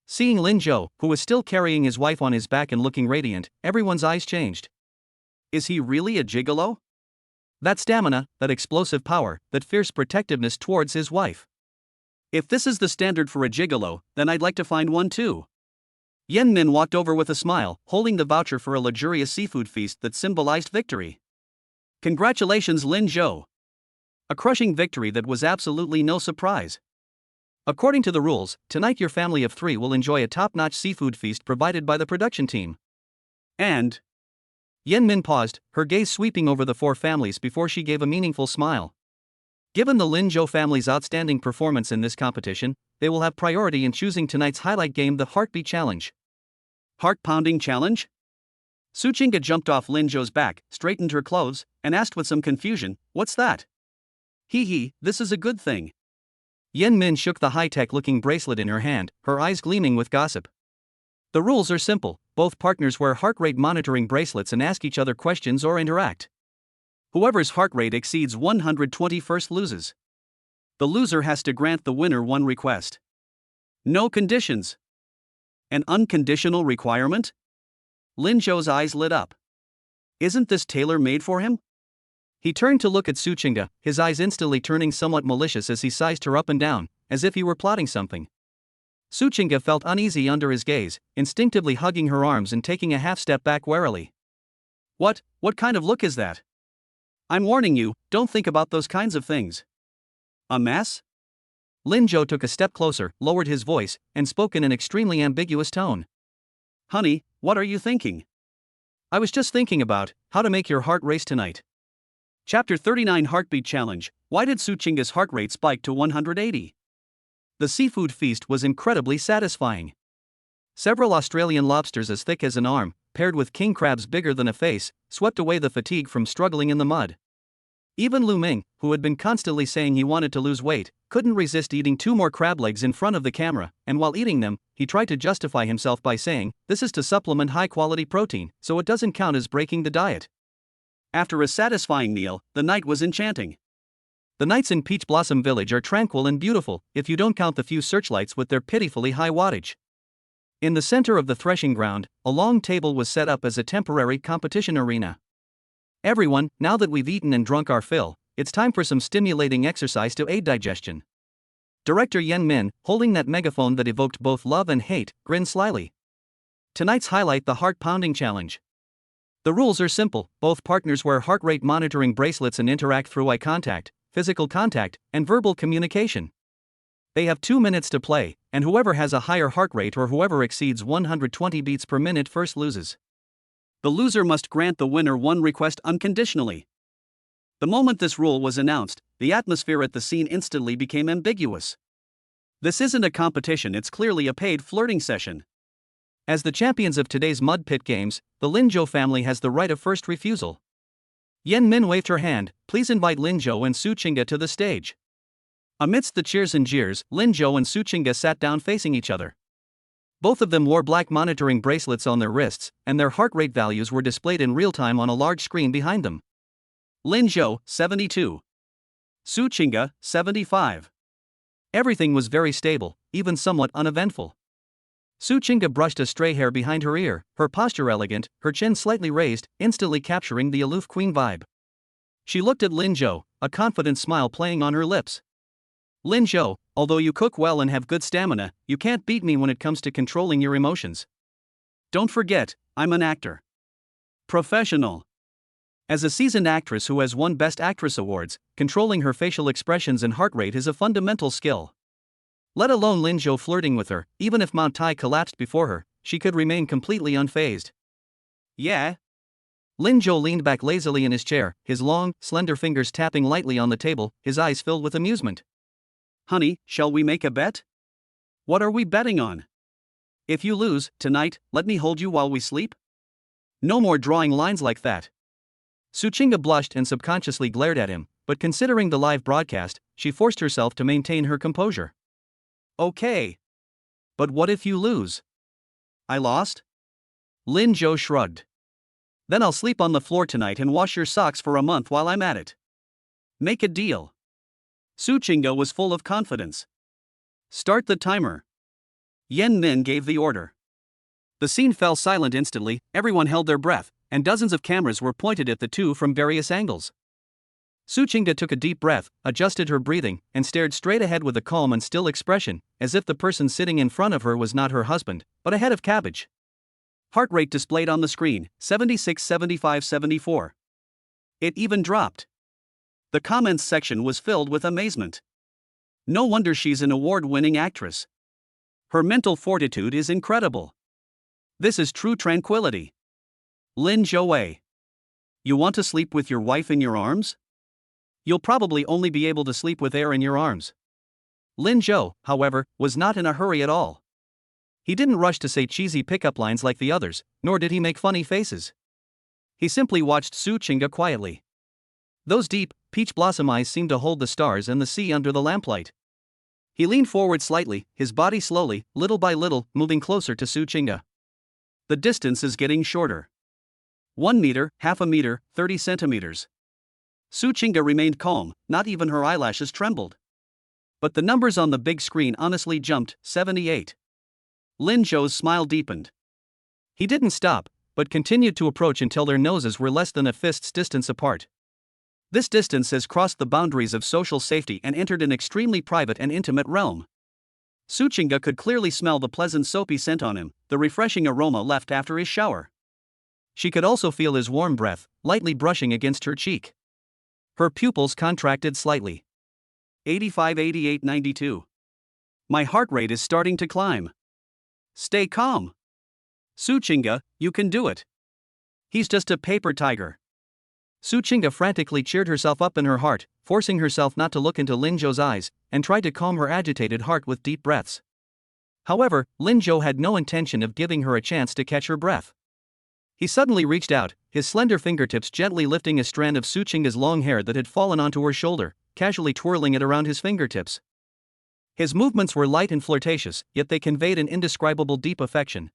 Seeing Lin Zhou, who was still carrying his wife on his back and looking radiant, everyone's eyes changed. Is he really a gigolo? That stamina, that explosive power, that fierce protectiveness towards his wife. If this is the standard for a gigolo, then I'd like to find one too. Yan Min walked over with a smile, holding the voucher for a luxurious seafood feast that symbolized victory. Congratulations, Lin Zhou. A crushing victory that was absolutely no surprise. According to the rules, tonight your family of 3 will enjoy a top-notch seafood feast provided by the production team. And Yan Min paused, her gaze sweeping over the 4 families before she gave a meaningful smile. Given the Lin Zhou family's outstanding performance in this competition, they will have priority in choosing tonight's highlight game, the Heartbeat Challenge. Heart-pounding challenge? Suchinga jumped off Lin Zhou's back, straightened her clothes, and asked with some confusion, "What's that?" Hee, this is a good thing. Yan Min shook the high-tech looking bracelet in her hand, her eyes gleaming with gossip. The rules are simple, both partners wear heart rate monitoring bracelets and ask each other questions or interact. Whoever's heart rate exceeds 120 first loses. The loser has to grant the winner one request. No conditions. An unconditional requirement? Lin Zhou's eyes lit up. Isn't this tailor-made for him? He turned to look at Suchinga, his eyes instantly turning somewhat malicious as he sized her up and down, as if he were plotting something. Suchinga felt uneasy under his gaze, instinctively hugging her arms and taking a half-step back warily. What kind of look is that? I'm warning you, don't think about those kinds of things. A mess? Lin Zhou took a step closer, lowered his voice, and spoke in an extremely ambiguous tone. Honey, what are you thinking? I was just thinking about how to make your heart race tonight. Chapter 39 Heartbeat Challenge. Why did Suchinga's heart rate spike to 180? The seafood feast was incredibly satisfying. Several Australian lobsters as thick as an arm, paired with king crabs bigger than a face, swept away the fatigue from struggling in the mud. Even Lu Ming, who had been constantly saying he wanted to lose weight, couldn't resist eating 2 more crab legs in front of the camera, and while eating them, he tried to justify himself by saying, this is to supplement high-quality protein, so it doesn't count as breaking the diet. After a satisfying meal, the night was enchanting. The nights in Peach Blossom Village are tranquil and beautiful, if you don't count the few searchlights with their pitifully high wattage. In the center of the threshing ground, a long table was set up as a temporary competition arena. Everyone, now that we've eaten and drunk our fill, it's time for some stimulating exercise to aid digestion. Director Yan Min, holding that megaphone that evoked both love and hate, grinned slyly. Tonight's highlight, the heart-pounding challenge. The rules are simple, both partners wear heart rate monitoring bracelets and interact through eye contact, physical contact, and verbal communication. They have 2 minutes to play, and whoever has a higher heart rate or whoever exceeds 120 beats per minute first loses. The loser must grant the winner one request unconditionally. The moment this rule was announced, the atmosphere at the scene instantly became ambiguous. This isn't a competition, it's clearly a paid flirting session. As the champions of today's mud pit games, the Lin Zhou family has the right of first refusal. Yan Min waved her hand, please invite Lin Zhou and Suchinga to the stage. Amidst the cheers and jeers, Lin Zhou and Suchinga sat down facing each other. Both of them wore black monitoring bracelets on their wrists, and their heart rate values were displayed in real time on a large screen behind them. Lin Zhou, 72. Su Qingge, 75. Everything was very stable, even somewhat uneventful. Su Qingge brushed a stray hair behind her ear, her posture elegant, her chin slightly raised, instantly capturing the aloof queen vibe. She looked at Lin Zhou, a confident smile playing on her lips. Lin Zhou, although you cook well and have good stamina, you can't beat me when it comes to controlling your emotions. Don't forget, I'm an actor. Professional. As a seasoned actress who has won Best Actress awards, controlling her facial expressions and heart rate is a fundamental skill. Let alone Lin Zhou flirting with her, even if Mount Tai collapsed before her, she could remain completely unfazed. Yeah? Lin Zhou leaned back lazily in his chair, his long, slender fingers tapping lightly on the table, his eyes filled with amusement. Honey, shall we make a bet? What are we betting on? If you lose, tonight, let me hold you while we sleep? No more drawing lines like that. Su Qingge blushed and subconsciously glared at him, but considering the live broadcast, she forced herself to maintain her composure. Okay. But what if you lose? I lost? Lin Zhou shrugged. Then I'll sleep on the floor tonight and wash your socks for a month while I'm at it. Make a deal. Su Qingge was full of confidence. Start the timer. Yan Nin gave the order. The scene fell silent instantly, everyone held their breath, and dozens of cameras were pointed at the two from various angles. Su Qingge took a deep breath, adjusted her breathing, and stared straight ahead with a calm and still expression, as if the person sitting in front of her was not her husband, but a head of cabbage. Heart rate displayed on the screen, 76, 75, 74. It even dropped. The comments section was filled with amazement. No wonder she's an award-winning actress. Her mental fortitude is incredible. This is true tranquility. Lin Zhou. You want to sleep with your wife in your arms? You'll probably only be able to sleep with air in your arms. Lin Zhou, however, was not in a hurry at all. He didn't rush to say cheesy pickup lines like the others, nor did he make funny faces. He simply watched Su Qingge quietly. Those deep, peach blossom eyes seemed to hold the stars and the sea under the lamplight. He leaned forward slightly, his body slowly, little by little, moving closer to Su Qingge. The distance is getting shorter. 1 meter, half a meter, 30 centimeters. Su Qingge remained calm, not even her eyelashes trembled. But the numbers on the big screen honestly jumped, 78. Lin Zhou's smile deepened. He didn't stop, but continued to approach until their noses were less than a fist's distance apart. This distance has crossed the boundaries of social safety and entered an extremely private and intimate realm. Su Qingge could clearly smell the pleasant soapy scent on him, the refreshing aroma left after his shower. She could also feel his warm breath, lightly brushing against her cheek. Her pupils contracted slightly. 85, 88, 92. My heart rate is starting to climb. Stay calm. Su Qingge, you can do it. He's just a paper tiger. Su Qingge frantically cheered herself up in her heart, forcing herself not to look into Lin Zhou's eyes, and tried to calm her agitated heart with deep breaths. However, Lin Zhou had no intention of giving her a chance to catch her breath. He suddenly reached out, his slender fingertips gently lifting a strand of Su Qingge's long hair that had fallen onto her shoulder, casually twirling it around his fingertips. His movements were light and flirtatious, yet they conveyed an indescribable deep affection.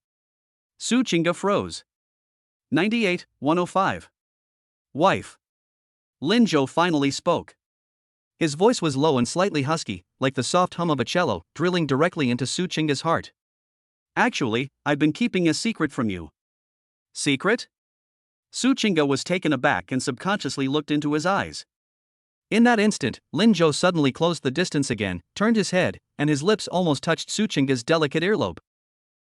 Su Qingge froze. 98, 105. Wife. Lin Zhou finally spoke. His voice was low and slightly husky, like the soft hum of a cello, drilling directly into Su Qingge's heart. Actually, I've been keeping a secret from you. Secret? Su Qingge was taken aback and subconsciously looked into his eyes. In that instant, Lin Zhou suddenly closed the distance again, turned his head, and his lips almost touched Su Qingge's delicate earlobe.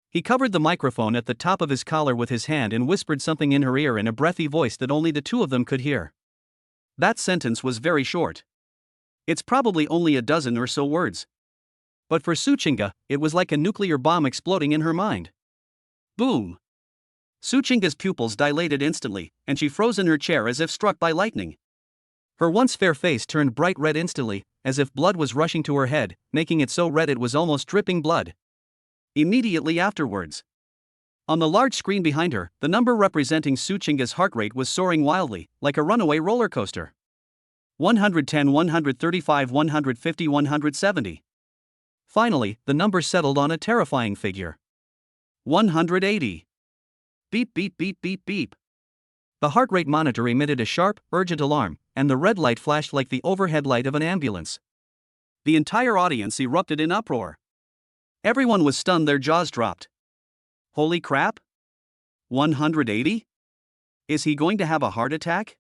He covered the microphone at the top of his collar with his hand and whispered something in her ear in a breathy voice that only the two of them could hear. That sentence was very short. It's probably only a dozen or so words. But for Su Qingge, it was like a nuclear bomb exploding in her mind. Boom! Su Qingge's pupils dilated instantly, and she froze in her chair as if struck by lightning. Her once fair face turned bright red instantly, as if blood was rushing to her head, making it so red it was almost dripping blood. Immediately afterwards, on the large screen behind her, the number representing Su Qingge's heart rate was soaring wildly, like a runaway roller coaster. 110, 135, 150, 170. Finally, the number settled on a terrifying figure. 180. Beep beep beep beep beep. The heart rate monitor emitted a sharp, urgent alarm, and the red light flashed like the overhead light of an ambulance. The entire audience erupted in uproar. Everyone was stunned, their jaws dropped. Holy crap? 180? Is he going to have a heart attack?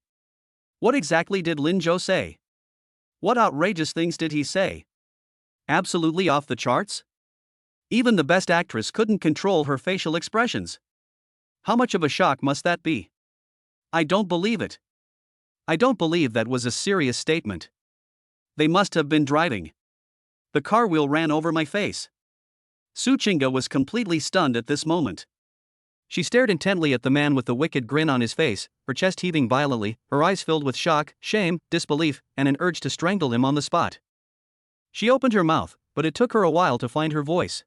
What exactly did Lin Zhou say? What outrageous things did he say? Absolutely off the charts? Even the best actress couldn't control her facial expressions. How much of a shock must that be? I don't believe it. I don't believe that was a serious statement. They must have been driving. The car wheel ran over my face. Su Qingge was completely stunned at this moment. She stared intently at the man with the wicked grin on his face, her chest heaving violently, her eyes filled with shock, shame, disbelief, and an urge to strangle him on the spot. She opened her mouth, but it took her a while to find her voice.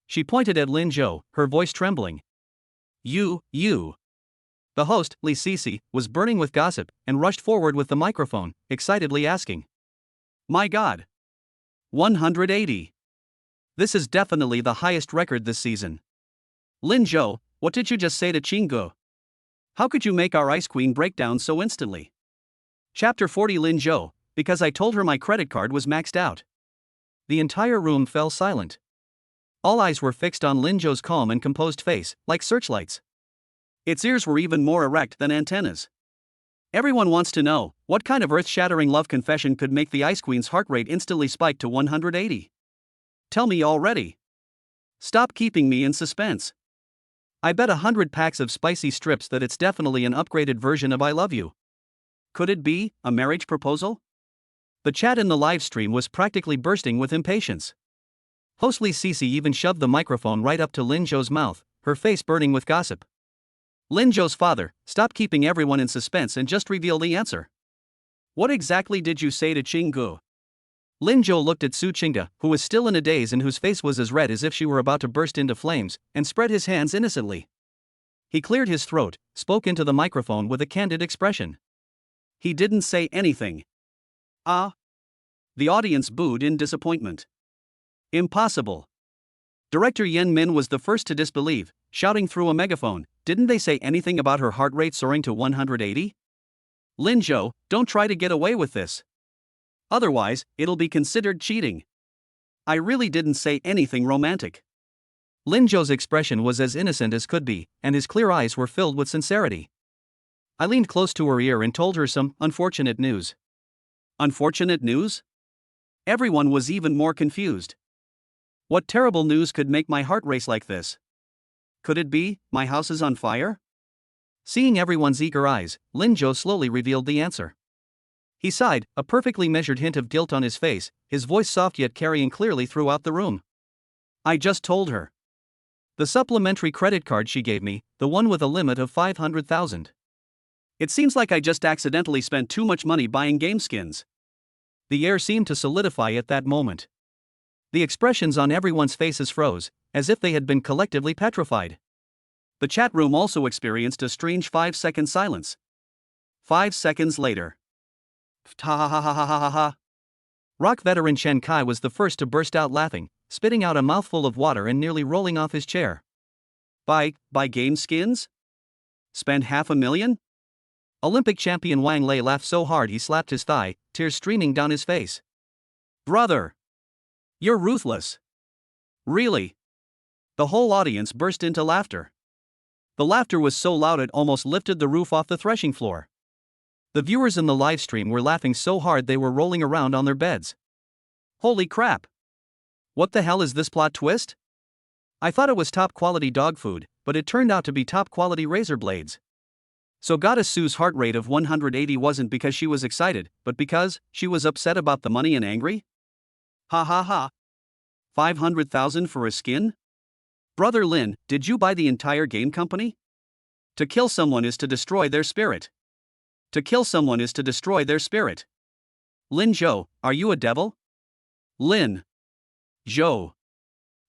She pointed at Lin Zhou, her voice trembling. You. The host, Li Sisi, was burning with gossip and rushed forward with the microphone, excitedly asking. My God! 180. This is definitely the highest record this season. Lin Zhou, what did you just say to Qingge? How could you make our Ice Queen break down so instantly? Chapter 40. Lin Zhou, because I told her my credit card was maxed out. The entire room fell silent. All eyes were fixed on Lin Zhou's calm and composed face, like searchlights. Its ears were even more erect than antennas. Everyone wants to know, what kind of earth-shattering love confession could make the Ice Queen's heart rate instantly spike to 180? Tell me already. Stop keeping me in suspense. I bet 100 packs of spicy strips that it's definitely an upgraded version of I Love You. Could it be a marriage proposal? The chat in the live stream was practically bursting with impatience. Host Li Sisi even shoved the microphone right up to Lin Zhou's mouth, her face burning with gossip. Lin Zhou's father, stop keeping everyone in suspense and just reveal the answer. What exactly did you say to Qingge? Lin Zhou looked at Su Qingge, who was still in a daze and whose face was as red as if she were about to burst into flames, and spread his hands innocently. He cleared his throat, spoke into the microphone with a candid expression. He didn't say anything. Ah? The audience booed in disappointment. Impossible. Director Yen Min was the first to disbelieve, shouting through a megaphone, didn't they say anything about her heart rate soaring to 180? Lin Zhou, don't try to get away with this. Otherwise, it'll be considered cheating. I really didn't say anything romantic. Lin Zhou's expression was as innocent as could be, and his clear eyes were filled with sincerity. I leaned close to her ear and told her some unfortunate news. Unfortunate news? Everyone was even more confused. What terrible news could make my heart race like this? Could it be, my house is on fire? Seeing everyone's eager eyes, Lin Zhou slowly revealed the answer. He sighed, a perfectly measured hint of guilt on his face, his voice soft yet carrying clearly throughout the room. I just told her. The supplementary credit card she gave me, the one with a limit of 500,000. It seems like I just accidentally spent too much money buying game skins. The air seemed to solidify at that moment. The expressions on everyone's faces froze, as if they had been collectively petrified. The chat room also experienced a strange 5-second silence. 5 seconds later. Ha ha ha ha ha ha ha. Rock veteran Chen Kai was the first to burst out laughing, spitting out a mouthful of water and nearly rolling off his chair. Buy game skins? Spend $500,000? Olympic champion Wang Lei laughed so hard he slapped his thigh, tears streaming down his face. Brother! You're ruthless. Really? The whole audience burst into laughter. The laughter was so loud it almost lifted the roof off the threshing floor. The viewers in the live stream were laughing so hard they were rolling around on their beds. Holy crap! What the hell is this plot twist? I thought it was top quality dog food, but it turned out to be top quality razor blades. So Goddess Sue's heart rate of 180 wasn't because she was excited, but because she was upset about the money and angry? Ha ha ha. 500,000 for a skin? Brother Lin, did you buy the entire game company? To kill someone is to destroy their spirit. To kill someone is to destroy their spirit. Lin Zhou, are you a devil? Lin Zhou.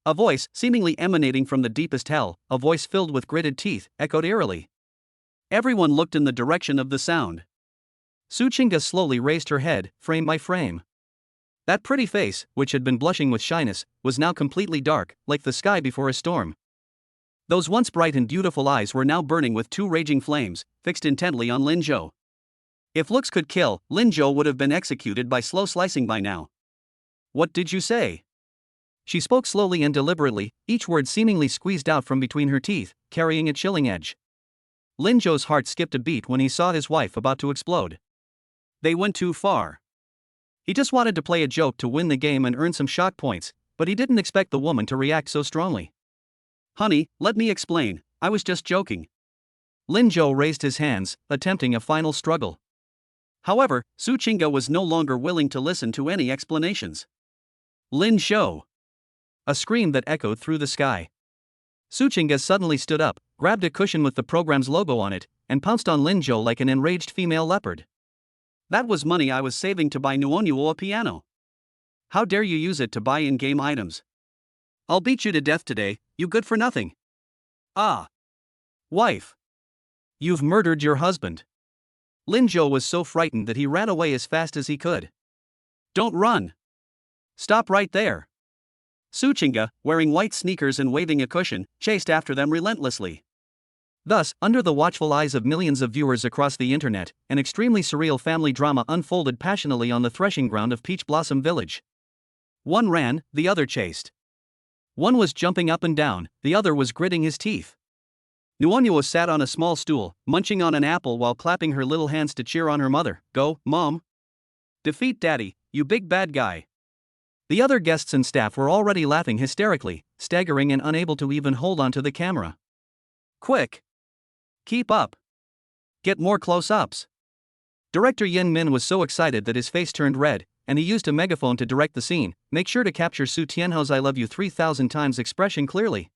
A voice, seemingly emanating from the deepest hell, a voice filled with gritted teeth, echoed eerily. Everyone looked in the direction of the sound. Su Qingge slowly raised her head, frame by frame. That pretty face, which had been blushing with shyness, was now completely dark, like the sky before a storm. Those once bright and beautiful eyes were now burning with two raging flames, fixed intently on Lin Zhou. If looks could kill, Lin Zhou would have been executed by slow slicing by now. "What did you say?" She spoke slowly and deliberately, each word seemingly squeezed out from between her teeth, carrying a chilling edge. Lin Zhou's heart skipped a beat when he saw his wife about to explode. They went too far. He just wanted to play a joke to win the game and earn some shock points, but he didn't expect the woman to react so strongly. "Honey, let me explain, I was just joking." Lin Zhou raised his hands, attempting a final struggle. However, Su Qingge was no longer willing to listen to any explanations. "Lin Zhou!" A scream that echoed through the sky. Su Qingge suddenly stood up, grabbed a cushion with the program's logo on it, and pounced on Lin Zhou like an enraged female leopard. "That was money I was saving to buy Nuonyuo a piano. How dare you use it to buy in-game items? I'll beat you to death today, you good for nothing." "Ah! Wife! You've murdered your husband." Lin Zhou was so frightened that he ran away as fast as he could. "Don't run! Stop right there!" Su Qingge, wearing white sneakers and waving a cushion, chased after them relentlessly. Thus, under the watchful eyes of millions of viewers across the internet, an extremely surreal family drama unfolded passionately on the threshing ground of Peach Blossom Village. One ran, the other chased. One was jumping up and down, the other was gritting his teeth. Nuonyuo sat on a small stool, munching on an apple while clapping her little hands to cheer on her mother. "Go, Mom! Defeat Daddy, you big bad guy!" The other guests and staff were already laughing hysterically, staggering and unable to even hold onto the camera. "Quick! Keep up! Get more close-ups!" Director Yin Min was so excited that his face turned red, and he used a megaphone to direct the scene. "Make sure to capture Su Tianho's 'I love you 3,000 times' expression clearly.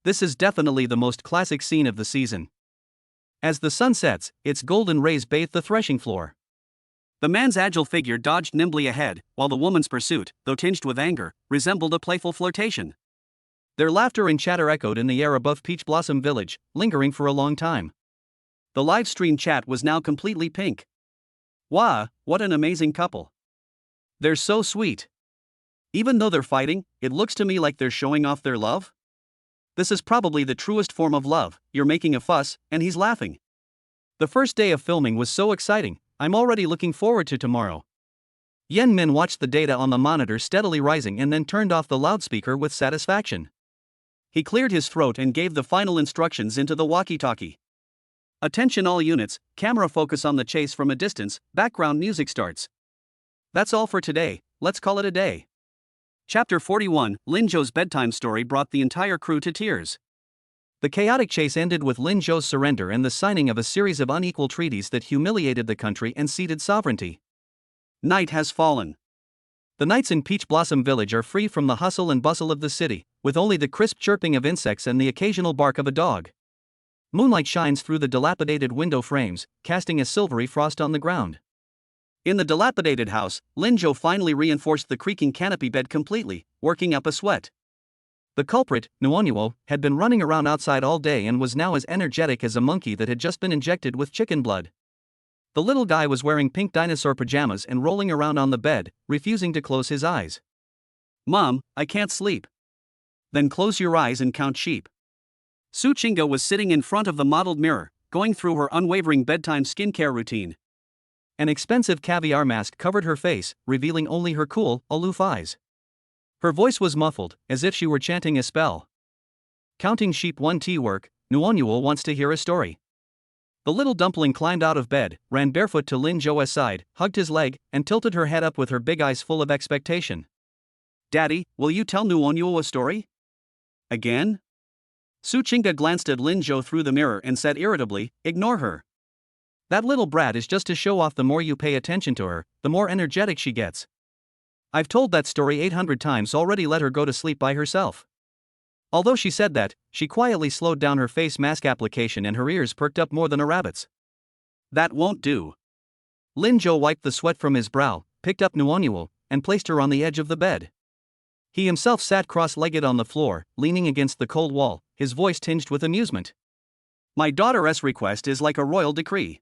This is definitely the most classic scene of the season." As the sun sets, its golden rays bathed the threshing floor. The man's agile figure dodged nimbly ahead, while the woman's pursuit, though tinged with anger, resembled a playful flirtation. Their laughter and chatter echoed in the air above Peach Blossom Village, lingering for a long time. The live stream chat was now completely pink. "Wow, what an amazing couple. They're so sweet. Even though they're fighting, it looks to me like they're showing off their love. This is probably the truest form of love. You're making a fuss, and he's laughing. The first day of filming was so exciting, I'm already looking forward to tomorrow." Yen Min watched the data on the monitor steadily rising and then turned off the loudspeaker with satisfaction. He cleared his throat and gave the final instructions into the walkie-talkie. "Attention all units, camera focus on the chase from a distance, background music starts. That's all for today, let's call it a day." Chapter 41, Lin Zhou's bedtime story brought the entire crew to tears. The chaotic chase ended with Lin Zhou's surrender and the signing of a series of unequal treaties that humiliated the country and ceded sovereignty. Night has fallen. The nights in Peach Blossom Village are free from the hustle and bustle of the city, with only the crisp chirping of insects and the occasional bark of a dog. Moonlight shines through the dilapidated window frames, casting a silvery frost on the ground. In the dilapidated house, Lin Zhou finally reinforced the creaking canopy bed completely, working up a sweat. The culprit, Nuonyuo, had been running around outside all day and was now as energetic as a monkey that had just been injected with chicken blood. The little guy was wearing pink dinosaur pajamas and rolling around on the bed, refusing to close his eyes. "Mom, I can't sleep." "Then close your eyes and count sheep." Su Qingge was sitting in front of the modeled mirror, going through her unwavering bedtime skincare routine. An expensive caviar mask covered her face, revealing only her cool, aloof eyes. Her voice was muffled, as if she were chanting a spell. "Counting sheep 1T work, Nuonyuo wants to hear a story." The little dumpling climbed out of bed, ran barefoot to Lin Zhou's side, hugged his leg, and tilted her head up with her big eyes full of expectation. "Daddy, will you tell Nuonyuo a story? Again?" Su Qingge glanced at Lin Zhou through the mirror and said irritably, "Ignore her. That little brat is just to show off. The more you pay attention to her, the more energetic she gets. I've told that story 800 times already. Let her go to sleep by herself." Although she said that, she quietly slowed down her face mask application and her ears perked up more than a rabbit's. "That won't do." Lin Zhou wiped the sweat from his brow, picked up Nuonyuo, and placed her on the edge of the bed. He himself sat cross-legged on the floor, leaning against the cold wall, his voice tinged with amusement. "My daughter's request is like a royal decree.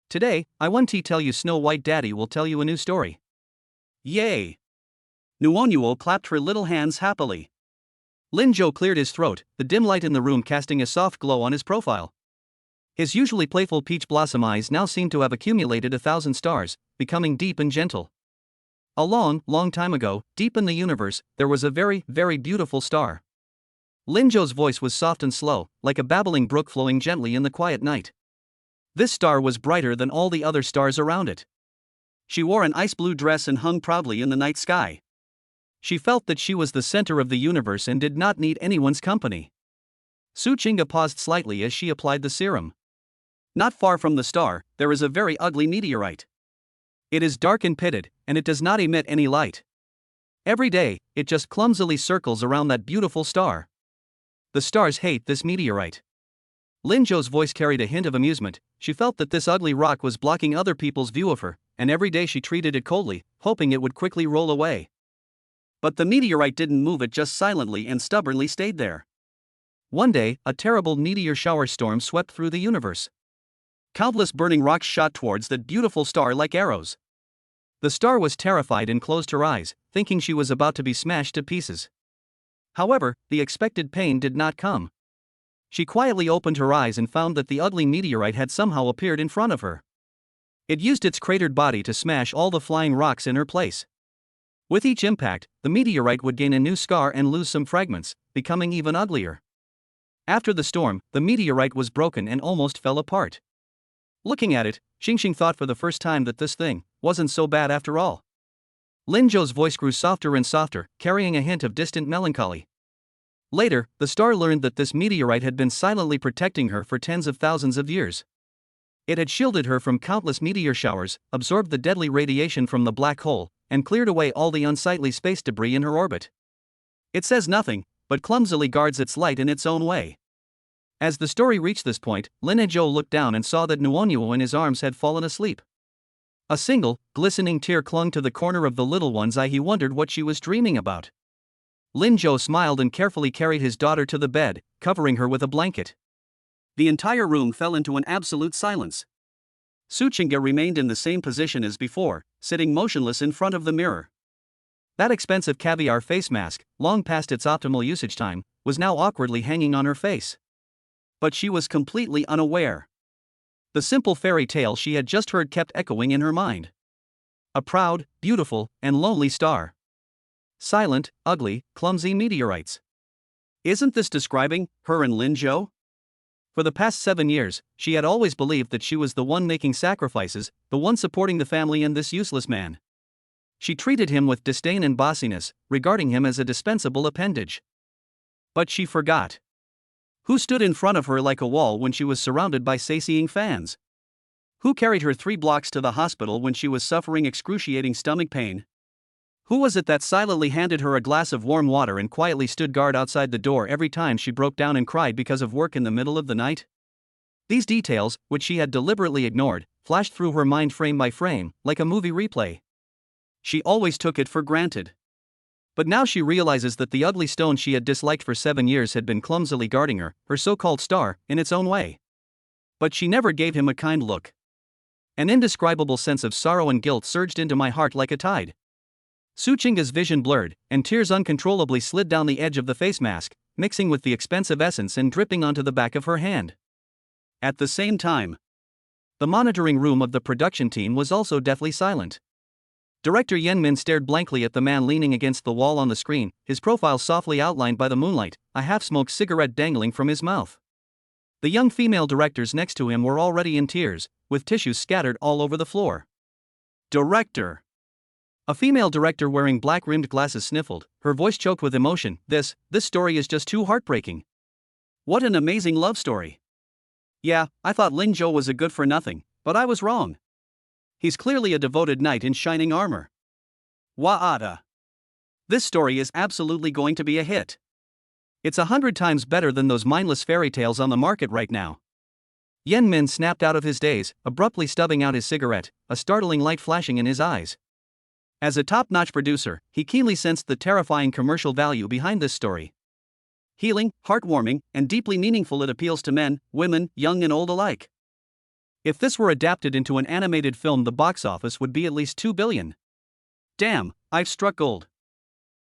Today, I want to tell you Snow White. Daddy will tell you a new story." "Yay!" Nuonyuo clapped her little hands happily. Lin Zhou cleared his throat, the dim light in the room casting a soft glow on his profile. His usually playful peach blossom eyes now seemed to have accumulated 1,000 stars, becoming deep and gentle. A long, long time ago, deep in the universe, there was a very, very beautiful star. Lin Zhou's voice was soft and slow, like a babbling brook flowing gently in the quiet night. This star was brighter than all the other stars around it. She wore an ice blue dress and hung proudly in the night sky. She felt that she was the center of the universe and did not need anyone's company. Su Qingge paused slightly as she applied the serum. Not far from the star, there is a very ugly meteorite. It is dark and pitted, and it does not emit any light. Every day, it just clumsily circles around that beautiful star. The stars hate this meteorite. Lin Zhou's voice carried a hint of amusement. She felt that this ugly rock was blocking other people's view of her, and every day she treated it coldly, hoping it would quickly roll away. But the meteorite didn't move, it just silently and stubbornly stayed there. One day, a terrible meteor shower storm swept through the universe. Countless burning rocks shot towards that beautiful star like arrows. The star was terrified and closed her eyes, thinking she was about to be smashed to pieces. However, the expected pain did not come. She quietly opened her eyes and found that the ugly meteorite had somehow appeared in front of her. It used its cratered body to smash all the flying rocks in her place. With each impact, the meteorite would gain a new scar and lose some fragments, becoming even uglier. After the storm, the meteorite was broken and almost fell apart. Looking at it, Xingxing thought for the first time that this thing wasn't so bad after all. Lin Zhou's voice grew softer and softer, carrying a hint of distant melancholy. Later, the star learned that this meteorite had been silently protecting her for tens of thousands of years. It had shielded her from countless meteor showers, absorbed the deadly radiation from the black hole, and cleared away all the unsightly space debris in her orbit. It says nothing, but clumsily guards its light in its own way. As the story reached this point, Lin Zhou looked down and saw that Nuonyuo in his arms had fallen asleep. A single, glistening tear clung to the corner of the little one's eye. He wondered what she was dreaming about. Lin Zhou smiled and carefully carried his daughter to the bed, covering her with a blanket. The entire room fell into an absolute silence. Su Qingge remained in the same position as before, sitting motionless in front of the mirror. That expensive caviar face mask, long past its optimal usage time, was now awkwardly hanging on her face. But she was completely unaware. The simple fairy tale she had just heard kept echoing in her mind. A proud, beautiful, and lonely star. Silent, ugly, clumsy meteorites. Isn't this describing her and Lin Zhou? For the past 7 years, she had always believed that she was the one making sacrifices, the one supporting the family and this useless man. She treated him with disdain and bossiness, regarding him as a dispensable appendage. But she forgot. Who stood in front of her like a wall when she was surrounded by satiating fans? Who carried her 3 blocks to the hospital when she was suffering excruciating stomach pain? Who was it that silently handed her a glass of warm water and quietly stood guard outside the door every time she broke down and cried because of work in the middle of the night? These details, which she had deliberately ignored, flashed through her mind frame by frame, like a movie replay. She always took it for granted. But now she realizes that the ugly stone she had disliked for 7 years had been clumsily guarding her so-called star, in its own way. But she never gave him a kind look. An indescribable sense of sorrow and guilt surged into my heart like a tide. Su Qingge's vision blurred, and tears uncontrollably slid down the edge of the face mask, mixing with the expensive essence and dripping onto the back of her hand. At the same time, the monitoring room of the production team was also deathly silent. Director Yen Min stared blankly at the man leaning against the wall on the screen, his profile softly outlined by the moonlight, a half-smoked cigarette dangling from his mouth. The young female directors next to him were already in tears, with tissues scattered all over the floor. Director! A female director wearing black-rimmed glasses sniffled, her voice choked with emotion. This story is just too heartbreaking. What an amazing love story. Yeah, I thought Lin Zhou was a good-for-nothing, but I was wrong. He's clearly a devoted knight in shining armor. Wa'ada. This story is absolutely going to be a hit. It's 100 times better than those mindless fairy tales on the market right now. Yen Min snapped out of his daze, abruptly stubbing out his cigarette, a startling light flashing in his eyes. As a top-notch producer, he keenly sensed the terrifying commercial value behind this story. Healing, heartwarming, and deeply meaningful, it appeals to men, women, young and old alike. If this were adapted into an animated film, the box office would be at least 2 billion. Damn, I've struck gold.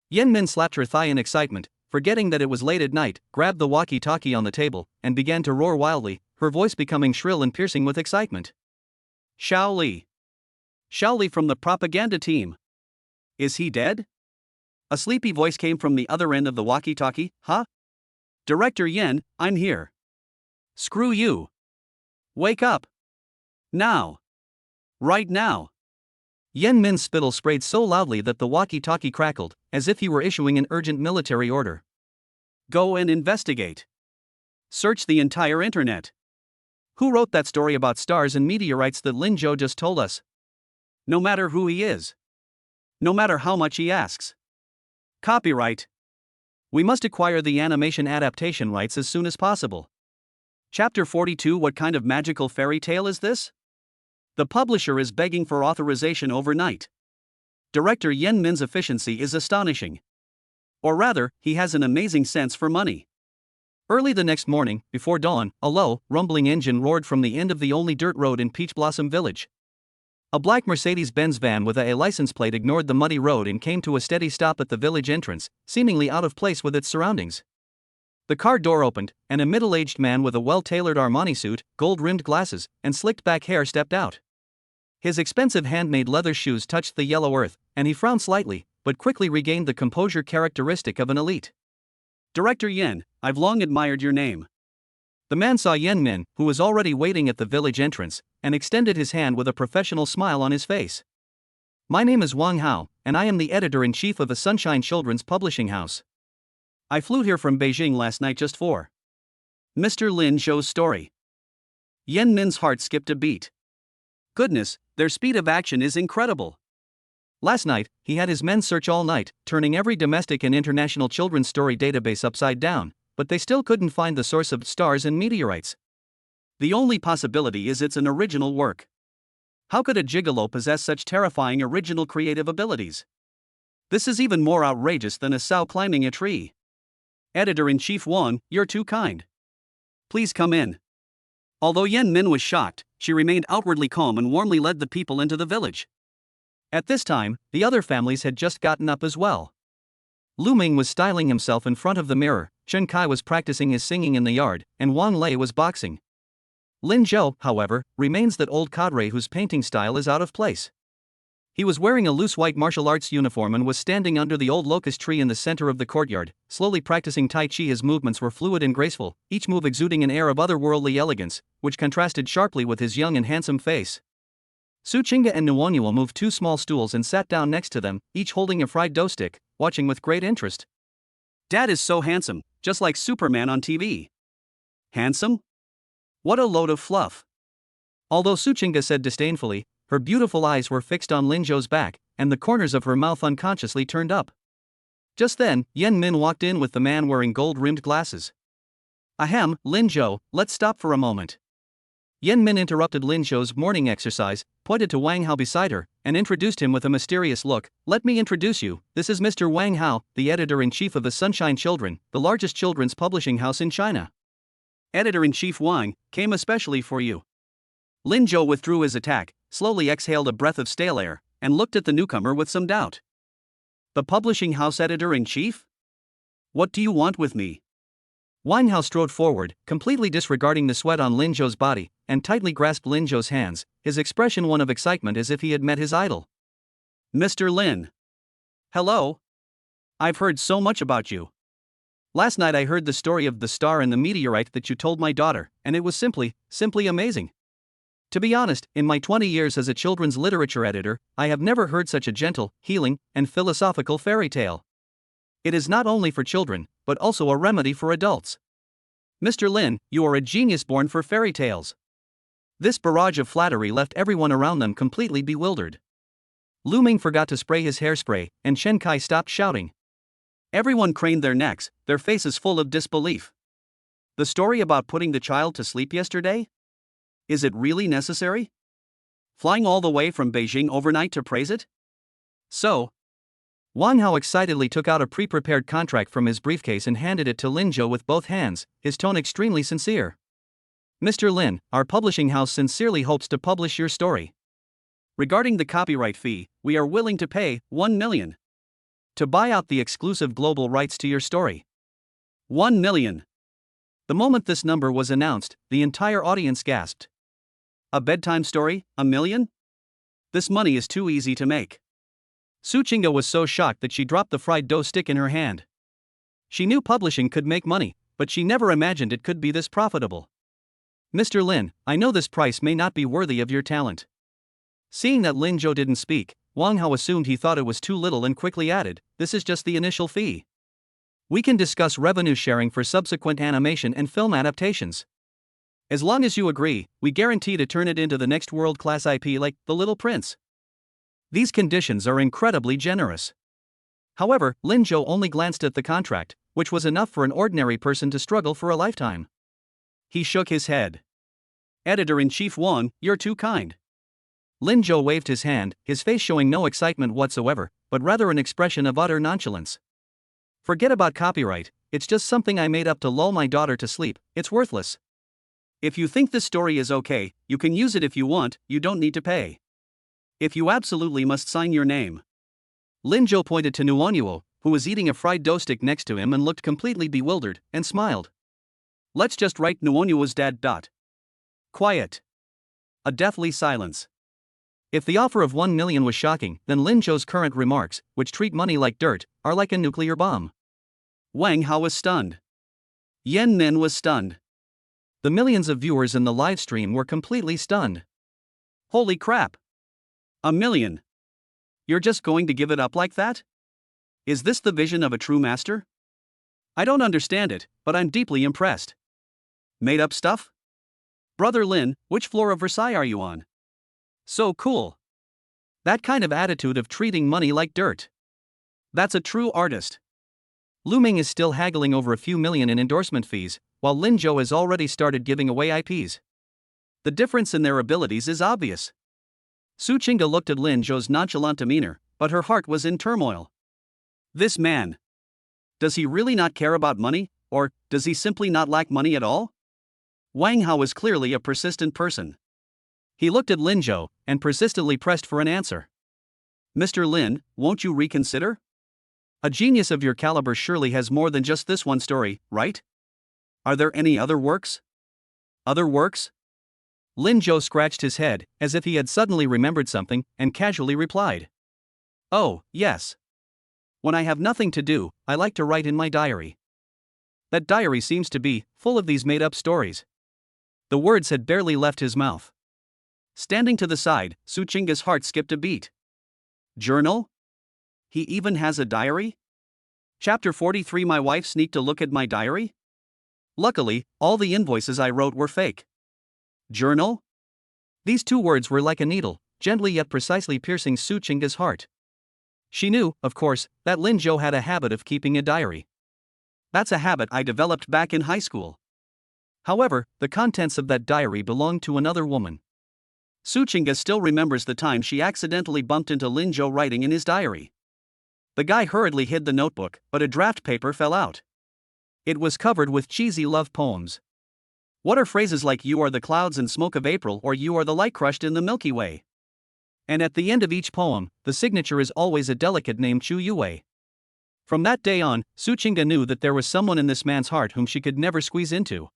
Yen Min slapped her thigh in excitement, forgetting that it was late at night, grabbed the walkie-talkie on the table and began to roar wildly, her voice becoming shrill and piercing with excitement. Xiao Li. Xiao Li from the propaganda team. Is he dead? A sleepy voice came from the other end of the walkie-talkie. Huh? Director Yen, I'm here. Screw you. Wake up. Now. Right now. Yen Min's spittle sprayed so loudly that the walkie-talkie crackled, as if he were issuing an urgent military order. Go and investigate. Search the entire internet. Who wrote that story about stars and meteorites that Lin Zhou just told us? No matter who he is. No matter how much he asks. Copyright. We must acquire the animation adaptation rights as soon as possible. Chapter 42. What kind of magical fairy tale is this? The publisher is begging for authorization overnight. Director Yen Min's efficiency is astonishing. Or rather, he has an amazing sense for money. Early the next morning, before dawn, a low, rumbling engine roared from the end of the only dirt road in Peach Blossom Village. A black Mercedes-Benz van with a license plate ignored the muddy road and came to a steady stop at the village entrance, seemingly out of place with its surroundings. The car door opened, and a middle-aged man with a well-tailored Armani suit, gold-rimmed glasses, and slicked-back hair stepped out. His expensive handmade leather shoes touched the yellow earth, and he frowned slightly, but quickly regained the composure characteristic of an elite. Director Yen, I've long admired your name. The man saw Yen Min, who was already waiting at the village entrance, and extended his hand with a professional smile on his face. My name is Wang Hao, and I am the editor-in-chief of a Sunshine Children's publishing house. I flew here from Beijing last night just for Mr. Lin Zhou's story. Yen Min's heart skipped a beat. Goodness, their speed of action is incredible. Last night, he had his men search all night, turning every domestic and international children's story database upside down, but they still couldn't find the source of stars and meteorites. The only possibility is it's an original work. How could a gigolo possess such terrifying original creative abilities? This is even more outrageous than a sow climbing a tree. Editor-in-Chief Wang, you're too kind. Please come in. Although Yen Min was shocked, she remained outwardly calm and warmly led the people into the village. At this time, the other families had just gotten up as well. Lu Ming was styling himself in front of the mirror, Chen Kai was practicing his singing in the yard, and Wang Lei was boxing. Lin Zhou, however, remains that old cadre whose painting style is out of place. He was wearing a loose white martial arts uniform and was standing under the old locust tree in the center of the courtyard, slowly practicing Tai Chi. His movements were fluid and graceful, each move exuding an air of otherworldly elegance, which contrasted sharply with his young and handsome face. Su Qingge and Nuonyuo moved two small stools and sat down next to them, each holding a fried dough stick, watching with great interest. Dad is so handsome, just like Superman on TV. Handsome? What a load of fluff. Although Su Qingge said disdainfully, her beautiful eyes were fixed on Lin Zhou's back, and the corners of her mouth unconsciously turned up. Just then, Yen Min walked in with the man wearing gold-rimmed glasses. Ahem, Lin Zhou, let's stop for a moment. Yen Min interrupted Lin Zhou's morning exercise, pointed to Wang Hao beside her, and introduced him with a mysterious look. Let me introduce you, this is Mr. Wang Hao, the editor-in-chief of the Sunshine Children, the largest children's publishing house in China. Editor-in-chief Wang, came especially for you. Lin Zhou withdrew his attack, slowly exhaled a breath of stale air, and looked at the newcomer with some doubt. The publishing house editor-in-chief? What do you want with me? Wang Hao strode forward, completely disregarding the sweat on Lin Zhou's body, and tightly grasped Lin Zhou's hands, his expression one of excitement as if he had met his idol. Mr. Lin. Hello. I've heard so much about you. Last night I heard the story of the star and the meteorite that you told my daughter, and it was simply amazing. To be honest, in my 20 years as a children's literature editor, I have never heard such a gentle, healing, and philosophical fairy tale. It is not only for children, but also a remedy for adults. Mr. Lin, you are a genius born for fairy tales. This barrage of flattery left everyone around them completely bewildered. Lu Ming forgot to spray his hairspray, and Chen Kai stopped shouting. Everyone craned their necks, their faces full of disbelief. The story about putting the child to sleep yesterday? Is it really necessary? Flying all the way from Beijing overnight to praise it? So, Wang Hao excitedly took out a pre-prepared contract from his briefcase and handed it to Lin Zhou with both hands, his tone extremely sincere. Mr. Lin, our publishing house sincerely hopes to publish your story. Regarding the copyright fee, we are willing to pay 1 million to buy out the exclusive global rights to your story. 1 million. The moment this number was announced, the entire audience gasped. A bedtime story, $1 million? This money is too easy to make. Su Chinga was so shocked that she dropped the fried dough stick in her hand. She knew publishing could make money, but she never imagined it could be this profitable. Mr. Lin, I know this price may not be worthy of your talent. Seeing that Lin Zhou didn't speak, Wang Hao assumed he thought it was too little and quickly added, this is just the initial fee. We can discuss revenue sharing for subsequent animation and film adaptations. As long as you agree, we guarantee to turn it into the next world-class IP like The Little Prince. These conditions are incredibly generous. However, Lin Zhou only glanced at the contract, which was enough for an ordinary person to struggle for a lifetime. He shook his head. Editor-in-Chief Wang, you're too kind. Lin Zhou waved his hand, his face showing no excitement whatsoever, but rather an expression of utter nonchalance. Forget about copyright, it's just something I made up to lull my daughter to sleep, it's worthless. If you think this story is okay, you can use it if you want, you don't need to pay. If you absolutely must sign your name. Lin Zhou pointed to Nuonyuo, who was eating a fried dough stick next to him and looked completely bewildered, and smiled. Let's just write Nuonyuo's dad. Quiet. A deathly silence. If the offer of 1 million was shocking, then Lin Zhou's current remarks, which treat money like dirt, are like a nuclear bomb. Wang Hao was stunned. Yan Nin was stunned. The millions of viewers in the live stream were completely stunned. Holy crap! 1 million. You're just going to give it up like that? Is this the vision of a true master? I don't understand it, but I'm deeply impressed. Made up stuff? Brother Lin, which floor of Versailles are you on? So cool. That kind of attitude of treating money like dirt. That's a true artist. Lu Ming is still haggling over a few million in endorsement fees, while Lin Zhou has already started giving away IPs. The difference in their abilities is obvious. Su Chinga looked at Lin Zhou's nonchalant demeanor, but her heart was in turmoil. This man. Does he really not care about money, or does he simply not lack money at all? Wang Hao was clearly a persistent person. He looked at Lin Zhou and persistently pressed for an answer. Mr. Lin, won't you reconsider? A genius of your caliber surely has more than just this one story, right? Are there any other works? Other works? Lin Zhou scratched his head, as if he had suddenly remembered something, and casually replied. Oh, yes. When I have nothing to do, I like to write in my diary. That diary seems to be full of these made-up stories. The words had barely left his mouth. Standing to the side, Su Chinga's heart skipped a beat. Journal? He even has a diary? Chapter 43. My wife sneaked a look at my diary? Luckily, all the invoices I wrote were fake. Journal? These two words were like a needle, gently yet precisely piercing Su Chinga's heart. She knew, of course, that Lin Zhou had a habit of keeping a diary. That's a habit I developed back in high school. However, the contents of that diary belonged to another woman. Su Chinga still remembers the time she accidentally bumped into Lin Zhou writing in his diary. The guy hurriedly hid the notebook, but a draft paper fell out. It was covered with cheesy love poems. What are phrases like "you are the clouds and smoke of April" or "you are the light crushed in the Milky Way"? And at the end of each poem, the signature is always a delicate name, Chu Yue. From that day on, Su Chinga knew that there was someone in this man's heart whom she could never squeeze into.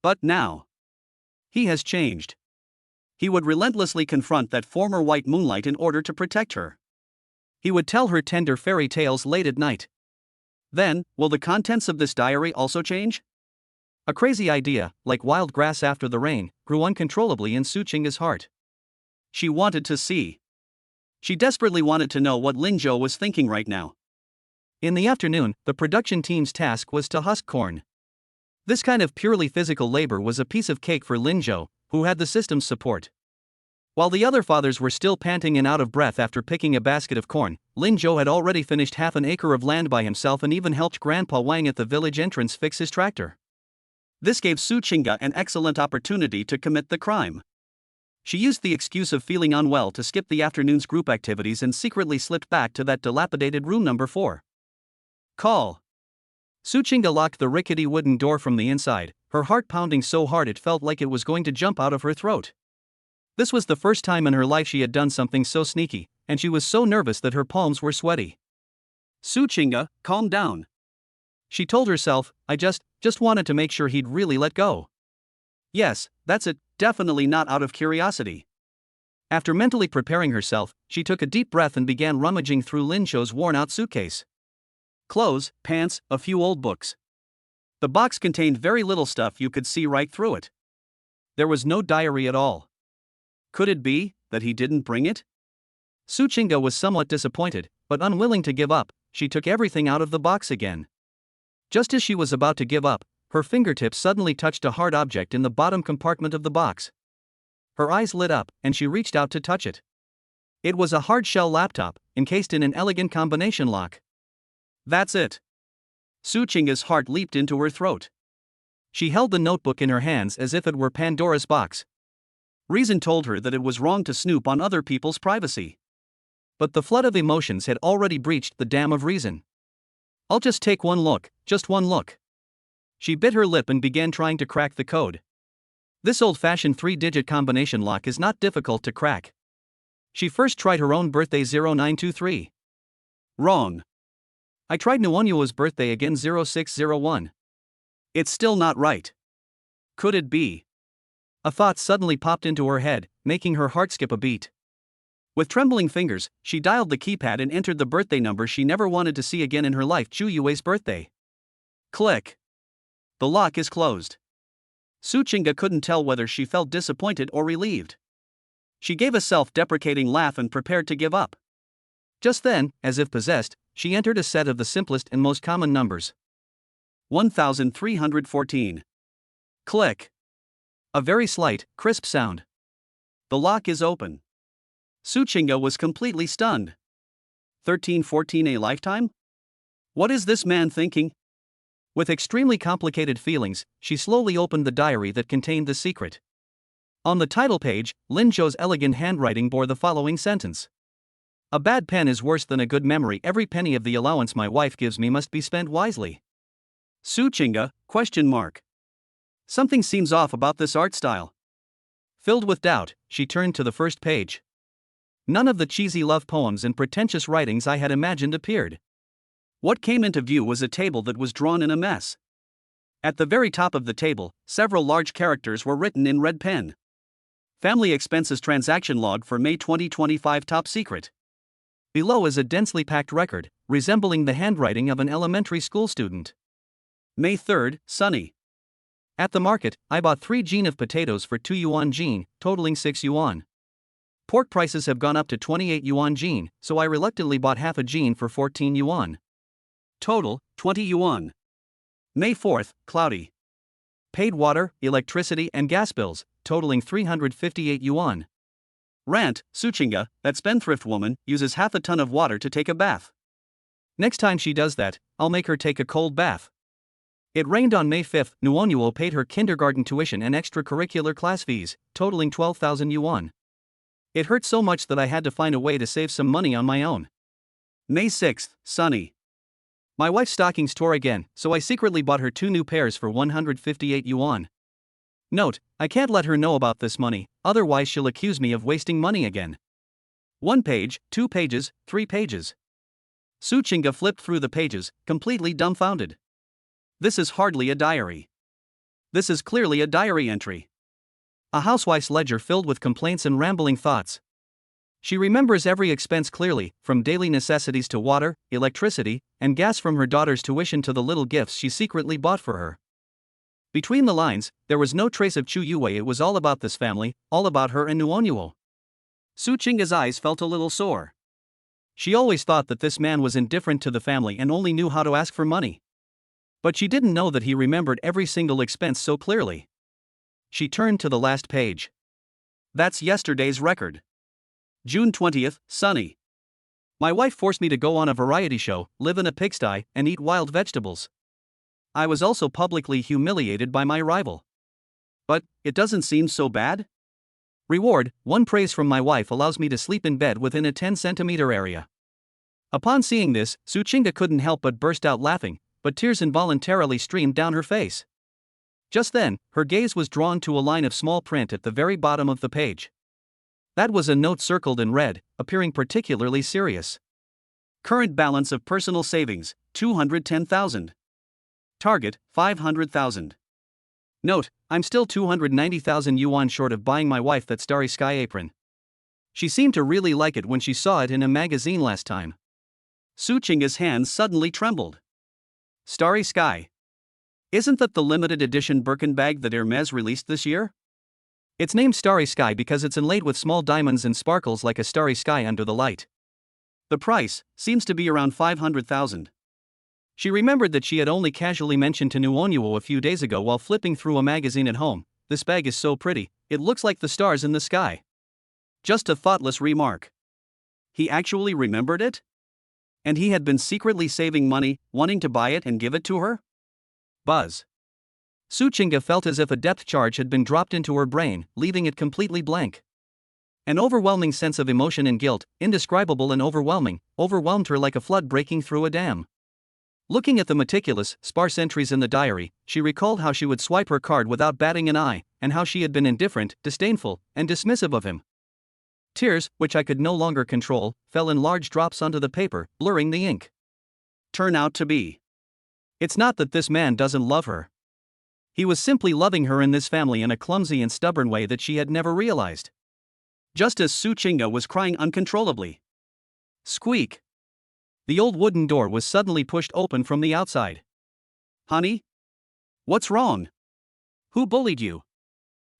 But now, he has changed. He would relentlessly confront that former white moonlight in order to protect her. He would tell her tender fairy tales late at night. Then, will the contents of this diary also change? A crazy idea, like wild grass after the rain, grew uncontrollably in Su Chinga's heart. She wanted to see. She desperately wanted to know what Lin Zhou was thinking right now. In the afternoon, the production team's task was to husk corn. This kind of purely physical labor was a piece of cake for Lin Zhou, who had the system's support. While the other fathers were still panting and out of breath after picking a basket of corn, Lin Zhou had already finished half an acre of land by himself and even helped Grandpa Wang at the village entrance fix his tractor. This gave Su Chinga an excellent opportunity to commit the crime. She used the excuse of feeling unwell to skip the afternoon's group activities and secretly slipped back to that dilapidated room number 4. Call. Su Chinga locked the rickety wooden door from the inside, her heart pounding so hard it felt like it was going to jump out of her throat. This was the first time in her life she had done something so sneaky, and she was so nervous that her palms were sweaty. Su Chinga, calm down. She told herself, I just wanted to make sure he'd really let go. Yes, that's it, definitely not out of curiosity. After mentally preparing herself, she took a deep breath and began rummaging through Lin Shou's worn-out suitcase. Clothes, pants, a few old books. The box contained very little stuff, you could see right through it. There was no diary at all. Could it be that he didn't bring it? Su Chinga was somewhat disappointed, but unwilling to give up. She took everything out of the box again. Just as she was about to give up, her fingertips suddenly touched a hard object in the bottom compartment of the box. Her eyes lit up, and she reached out to touch it. It was a hard-shell laptop, encased in an elegant combination lock. That's it. Su Chinga's heart leaped into her throat. She held the notebook in her hands as if it were Pandora's box. Reason told her that it was wrong to snoop on other people's privacy. But the flood of emotions had already breached the dam of reason. I'll just take one look, just one look. She bit her lip and began trying to crack the code. This old-fashioned 3-digit combination lock is not difficult to crack. She first tried her own birthday 0923. Wrong. I tried Nuonyuo's birthday again 0601. It's still not right. Could it be? A thought suddenly popped into her head, making her heart skip a beat. With trembling fingers, she dialed the keypad and entered the birthday number she never wanted to see again in her life, Chu Yue's birthday. Click. The lock is closed. Su Chinga couldn't tell whether she felt disappointed or relieved. She gave a self-deprecating laugh and prepared to give up. Just then, as if possessed, she entered a set of the simplest and most common numbers. 1314. Click. A very slight, crisp sound. The lock is open. Su Chinga was completely stunned. 1314, a lifetime? What is this man thinking? With extremely complicated feelings, she slowly opened the diary that contained the secret. On the title page, Lin Shou's elegant handwriting bore the following sentence. A bad pen is worse than a good memory. Every penny of the allowance my wife gives me must be spent wisely. Su Chinga, ? Something seems off about this art style. Filled with doubt, she turned to the first page. None of the cheesy love poems and pretentious writings I had imagined appeared. What came into view was a table that was drawn in a mess. At the very top of the table, several large characters were written in red pen. Family expenses transaction log for May 2025, top secret. Below is a densely packed record, resembling the handwriting of an elementary school student. May 3rd, sunny. At the market, I bought 3 jin of potatoes for 2 yuan jin, totaling 6 yuan. Pork prices have gone up to 28 yuan jin, so I reluctantly bought half a jin for 14 yuan. Total, 20 yuan. May 4th, cloudy. Paid water, electricity and gas bills, totaling 358 yuan. Rant, Su Chinga, that spendthrift woman, uses half a ton of water to take a bath. Next time she does that, I'll make her take a cold bath. It rained on May 5th. Nuonyuo paid her kindergarten tuition and extracurricular class fees, totaling 12,000 yuan. It hurt so much that I had to find a way to save some money on my own. May 6th, sunny. My wife's stockings tore again, so I secretly bought her 2 new pairs for 158 yuan. Note, I can't let her know about this money, otherwise she'll accuse me of wasting money again. 1 page, 2 pages, 3 pages. Su Chinga flipped through the pages, completely dumbfounded. This is hardly a diary. This is clearly a diary entry. A housewife's ledger filled with complaints and rambling thoughts. She remembers every expense clearly, from daily necessities to water, electricity, and gas, from her daughter's tuition to the little gifts she secretly bought for her. Between the lines, there was no trace of Chu Yue. It was all about this family, all about her and Nuonyuo. Su Chinga's eyes felt a little sore. She always thought that this man was indifferent to the family and only knew how to ask for money. But she didn't know that he remembered every single expense so clearly. She turned to the last page. That's yesterday's record. June 20th, sunny. My wife forced me to go on a variety show, live in a pigsty, and eat wild vegetables. I was also publicly humiliated by my rival. But it doesn't seem so bad? Reward, 1 praise from my wife allows me to sleep in bed within a 10-centimeter area. Upon seeing this, Su Chinga couldn't help but burst out laughing, but tears involuntarily streamed down her face. Just then, her gaze was drawn to a line of small print at the very bottom of the page. That was a note circled in red, appearing particularly serious. Current balance of personal savings, 210,000. Target, 500,000. Note, I'm still 290,000 yuan short of buying my wife that Starry Sky apron. She seemed to really like it when she saw it in a magazine last time. Su Qingga's hands suddenly trembled. Starry Sky. Isn't that the limited edition Birkin bag that Hermes released this year? It's named Starry Sky because it's inlaid with small diamonds and sparkles like a starry sky under the light. The price seems to be around 500,000. She remembered that she had only casually mentioned to Nuonyuo a few days ago while flipping through a magazine at home, "This bag is so pretty, it looks like the stars in the sky." Just a thoughtless remark. He actually remembered it? And he had been secretly saving money, wanting to buy it and give it to her? Buzz. Su Qingga felt as if a depth charge had been dropped into her brain, leaving it completely blank. An overwhelming sense of emotion and guilt, indescribable and overwhelming, overwhelmed her like a flood breaking through a dam. Looking at the meticulous, sparse entries in the diary, she recalled how she would swipe her card without batting an eye, and how she had been indifferent, disdainful, and dismissive of him. Tears, which I could no longer control, fell in large drops onto the paper, blurring the ink. Turn out to be. It's not that this man doesn't love her. He was simply loving her and this family in a clumsy and stubborn way that she had never realized. Just as Su Qingga was crying uncontrollably. Squeak! The old wooden door was suddenly pushed open from the outside. Honey? What's wrong? Who bullied you?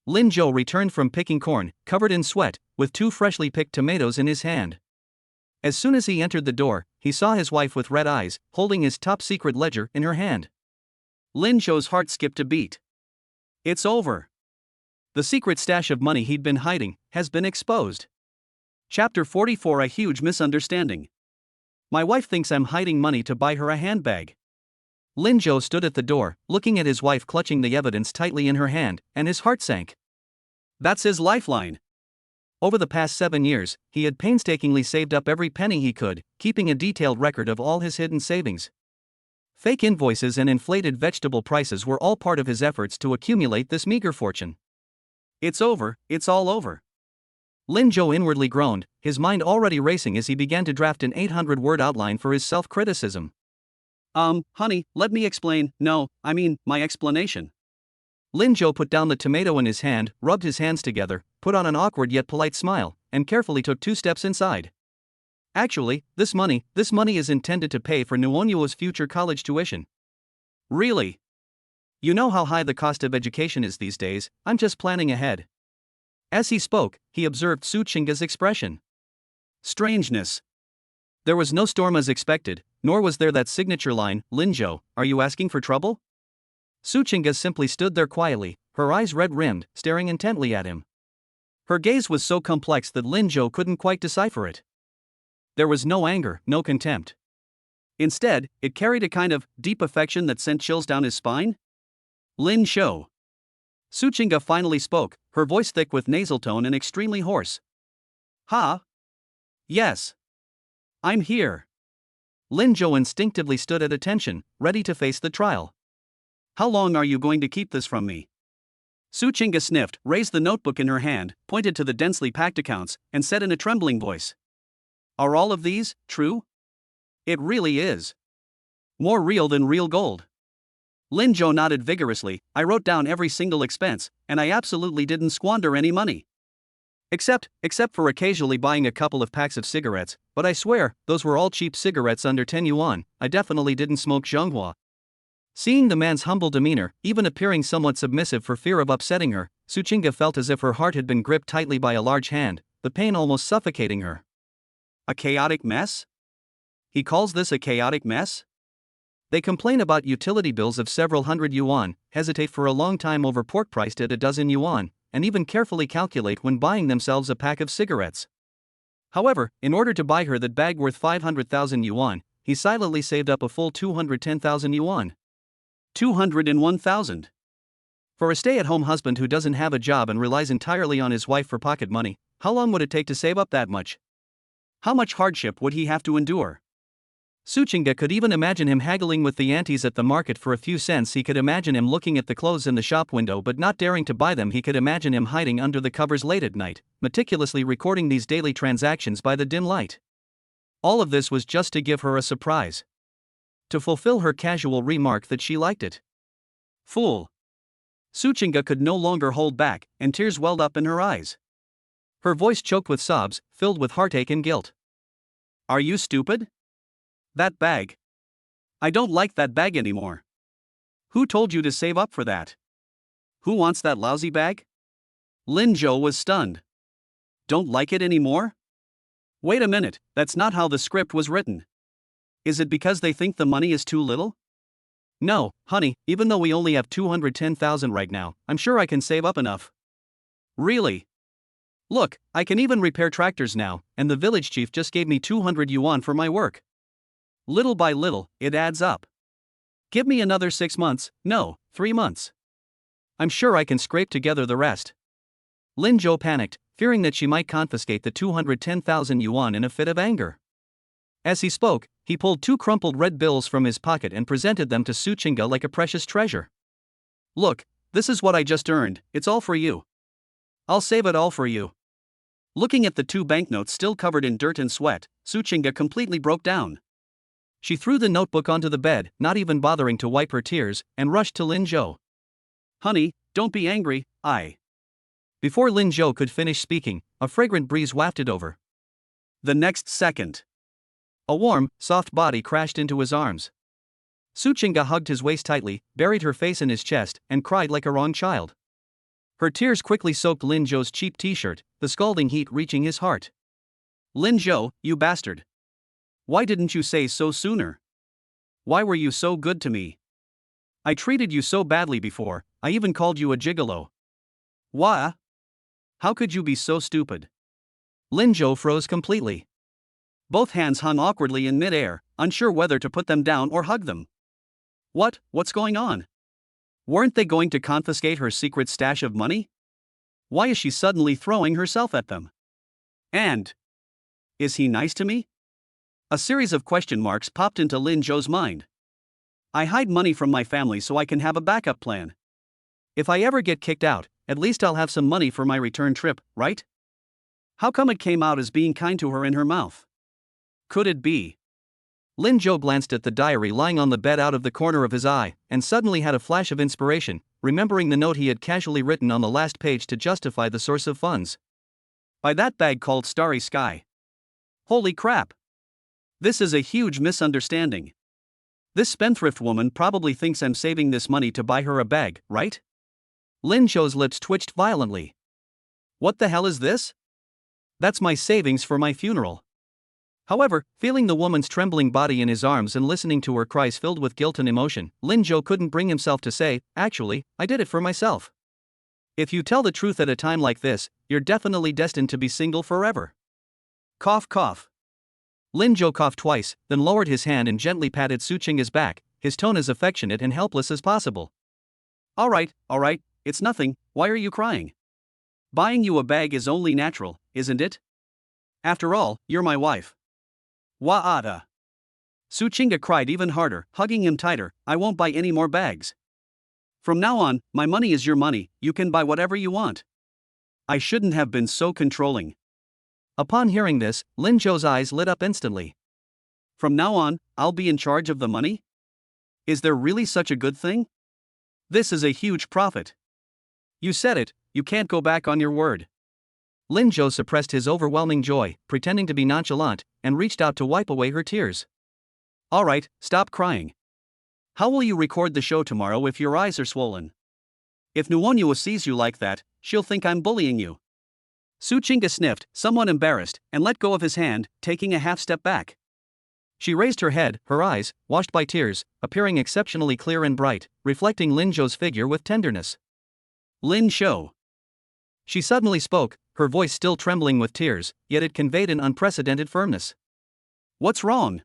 Lin Zhou returned from picking corn, covered in sweat, with 2 freshly picked tomatoes in his hand. As soon as he entered the door, he saw his wife with red eyes, holding his top-secret ledger in her hand. Lin Zhou's heart skipped a beat. It's over. The secret stash of money he'd been hiding has been exposed. Chapter 44: A huge misunderstanding. My wife thinks I'm hiding money to buy her a handbag. Lin Zhou stood at the door, looking at his wife clutching the evidence tightly in her hand, and his heart sank. That's his lifeline. Over the past 7 years, he had painstakingly saved up every penny he could, keeping a detailed record of all his hidden savings. Fake invoices and inflated vegetable prices were all part of his efforts to accumulate this meager fortune. It's over, it's all over. Lin Zhou inwardly groaned, his mind already racing as he began to draft an 800-word outline for his self-criticism. Honey, let me explain. No, I mean, my explanation. Lin Zhou put down the tomato in his hand, rubbed his hands together, put on an awkward yet polite smile, and carefully took 2 steps inside. Actually, this money is intended to pay for Nuonyuo's future college tuition. Really? You know how high the cost of education is these days, I'm just planning ahead. As he spoke, he observed Su Qingga's expression. Strangeness. There was no storm as expected, nor was there that signature line, "Lin Zhou, are you asking for trouble?" Su Qingga simply stood there quietly, her eyes red-rimmed, staring intently at him. Her gaze was so complex that Lin Zhou couldn't quite decipher it. There was no anger, no contempt. Instead, it carried a kind of deep affection that sent chills down his spine. Lin Zhou. Su Qingga finally spoke, her voice thick with nasal tone and extremely hoarse. Ha? Yes. I'm here. Lin Zhou instinctively stood at attention, ready to face the trial. How long are you going to keep this from me? Su Qingga sniffed, raised the notebook in her hand, pointed to the densely packed accounts, and said in a trembling voice. Are all of these true? It really is. More real than real gold. Lin Zhou nodded vigorously. I wrote down every single expense, and I absolutely didn't squander any money. Except for occasionally buying a couple of packs of cigarettes, but I swear, those were all cheap cigarettes under 10 yuan, I definitely didn't smoke Zhonghua. Seeing the man's humble demeanor, even appearing somewhat submissive for fear of upsetting her, Su Qingga felt as if her heart had been gripped tightly by a large hand, the pain almost suffocating her. A chaotic mess? He calls this a chaotic mess? They complain about utility bills of several hundred yuan, hesitate for a long time over pork priced at a dozen yuan, and even carefully calculate when buying themselves a pack of cigarettes. However, in order to buy her that bag worth 500,000 yuan, he silently saved up a full 210,000 yuan. 201,000. For a stay-at-home husband who doesn't have a job and relies entirely on his wife for pocket money, how long would it take to save up that much? How much hardship would he have to endure? Su Qingga could even imagine him haggling with the aunties at the market for a few cents. He could imagine him looking at the clothes in the shop window but not daring to buy them. He could imagine him hiding under the covers late at night, meticulously recording these daily transactions by the dim light. All of this was just to give her a surprise. to fulfill her casual remark that she liked it. Fool! Suchinga could no longer hold back, and tears welled up in her eyes. Her voice choked with sobs, filled with heartache and guilt. Are you stupid? That bag. I don't like that bag anymore. Who told you to save up for that? Who wants that lousy bag? Lin Zhou was stunned. Don't like it anymore? Wait a minute, that's not how the script was written. Is it because they think the money is too little? No, honey, even though we only have 210,000 right now, I'm sure I can save up enough. Really? Look, I can even repair tractors now, and the village chief just gave me 200 yuan for my work. Little by little, it adds up. Give me another 6 months, no, 3 months. I'm sure I can scrape together the rest. Lin Zhou panicked, fearing that she might confiscate the 210,000 yuan in a fit of anger. As he spoke, he pulled 2 crumpled red bills from his pocket and presented them to Suchinga like a precious treasure. Look, this is what I just earned, it's all for you. I'll save it all for you. Looking at the 2 banknotes still covered in dirt and sweat, Suchinga completely broke down. She threw the notebook onto the bed, not even bothering to wipe her tears, and rushed to Lin Zhou. Honey, don't be angry, Before Lin Zhou could finish speaking, a fragrant breeze wafted over. The next second, a warm, soft body crashed into his arms. Suchinga hugged his waist tightly, buried her face in his chest, and cried like a wronged child. Her tears quickly soaked Lin Zhou's cheap t-shirt, the scalding heat reaching his heart. Lin Zhou, you bastard! Why didn't you say so sooner? Why were you so good to me? I treated you so badly before, I even called you a gigolo. Why? How could you be so stupid? Lin Zhou froze completely. Both hands hung awkwardly in mid-air, unsure whether to put them down or hug them. What's going on? Weren't they going to confiscate her secret stash of money? Why is she suddenly throwing herself at them? And is he nice to me? A series of question marks popped into Lin Zhou's mind. I hide money from my family so I can have a backup plan. If I ever get kicked out, at least I'll have some money for my return trip, right? How come it came out as being kind to her in her mouth? Could it be? Lin Zhou glanced at the diary lying on the bed out of the corner of his eye, and suddenly had a flash of inspiration, remembering the note he had casually written on the last page to justify the source of funds. By that bag called Starry Sky. Holy crap! This is a huge misunderstanding. This spendthrift woman probably thinks I'm saving this money to buy her a bag, right? Lin Zhou's lips twitched violently. What the hell is this? That's my savings for my funeral. However, feeling the woman's trembling body in his arms and listening to her cries filled with guilt and emotion, Lin Zhou couldn't bring himself to say, actually, I did it for myself. If you tell the truth at a time like this, you're definitely destined to be single forever. Cough cough. Lin Zhou coughed twice, then lowered his hand and gently patted Suchinga's back, his tone as affectionate and helpless as possible. All right, it's nothing, why are you crying? Buying you a bag is only natural, isn't it? After all, you're my wife. Wa'ada. Suchinga cried even harder, hugging him tighter, I won't buy any more bags. From now on, my money is your money, you can buy whatever you want. I shouldn't have been so controlling. Upon hearing this, Lin Zhou's eyes lit up instantly. From now on, I'll be in charge of the money? Is there really such a good thing? This is a huge profit. You said it, you can't go back on your word. Lin Zhou suppressed his overwhelming joy, pretending to be nonchalant, and reached out to wipe away her tears. All right, stop crying. How will you record the show tomorrow if your eyes are swollen? If Nuonua sees you like that, she'll think I'm bullying you. Suchinga sniffed, somewhat embarrassed, and let go of his hand, taking a half step back. She raised her head, her eyes, washed by tears, appearing exceptionally clear and bright, reflecting Lin Zhou's figure with tenderness. Lin Zhou. She suddenly spoke, her voice still trembling with tears, yet it conveyed an unprecedented firmness. What's wrong?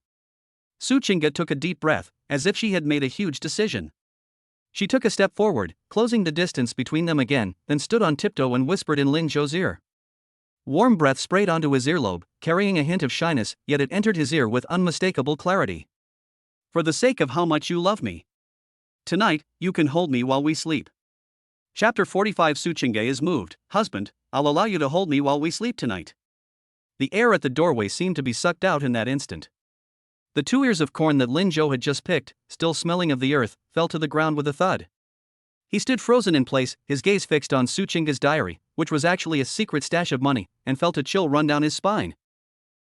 Suchinga took a deep breath, as if she had made a huge decision. She took a step forward, closing the distance between them again, then stood on tiptoe and whispered in Lin Zhou's ear. Warm breath sprayed onto his earlobe, carrying a hint of shyness, yet it entered his ear with unmistakable clarity. For the sake of how much you love me. Tonight, you can hold me while we sleep. Chapter 45 Suchinga is moved. Husband, I'll allow you to hold me while we sleep tonight. The air at the doorway seemed to be sucked out in that instant. The 2 ears of corn that Lin Zhou had just picked, still smelling of the earth, fell to the ground with a thud. He stood frozen in place, his gaze fixed on Su Chinga's diary, which was actually a secret stash of money, and felt a chill run down his spine.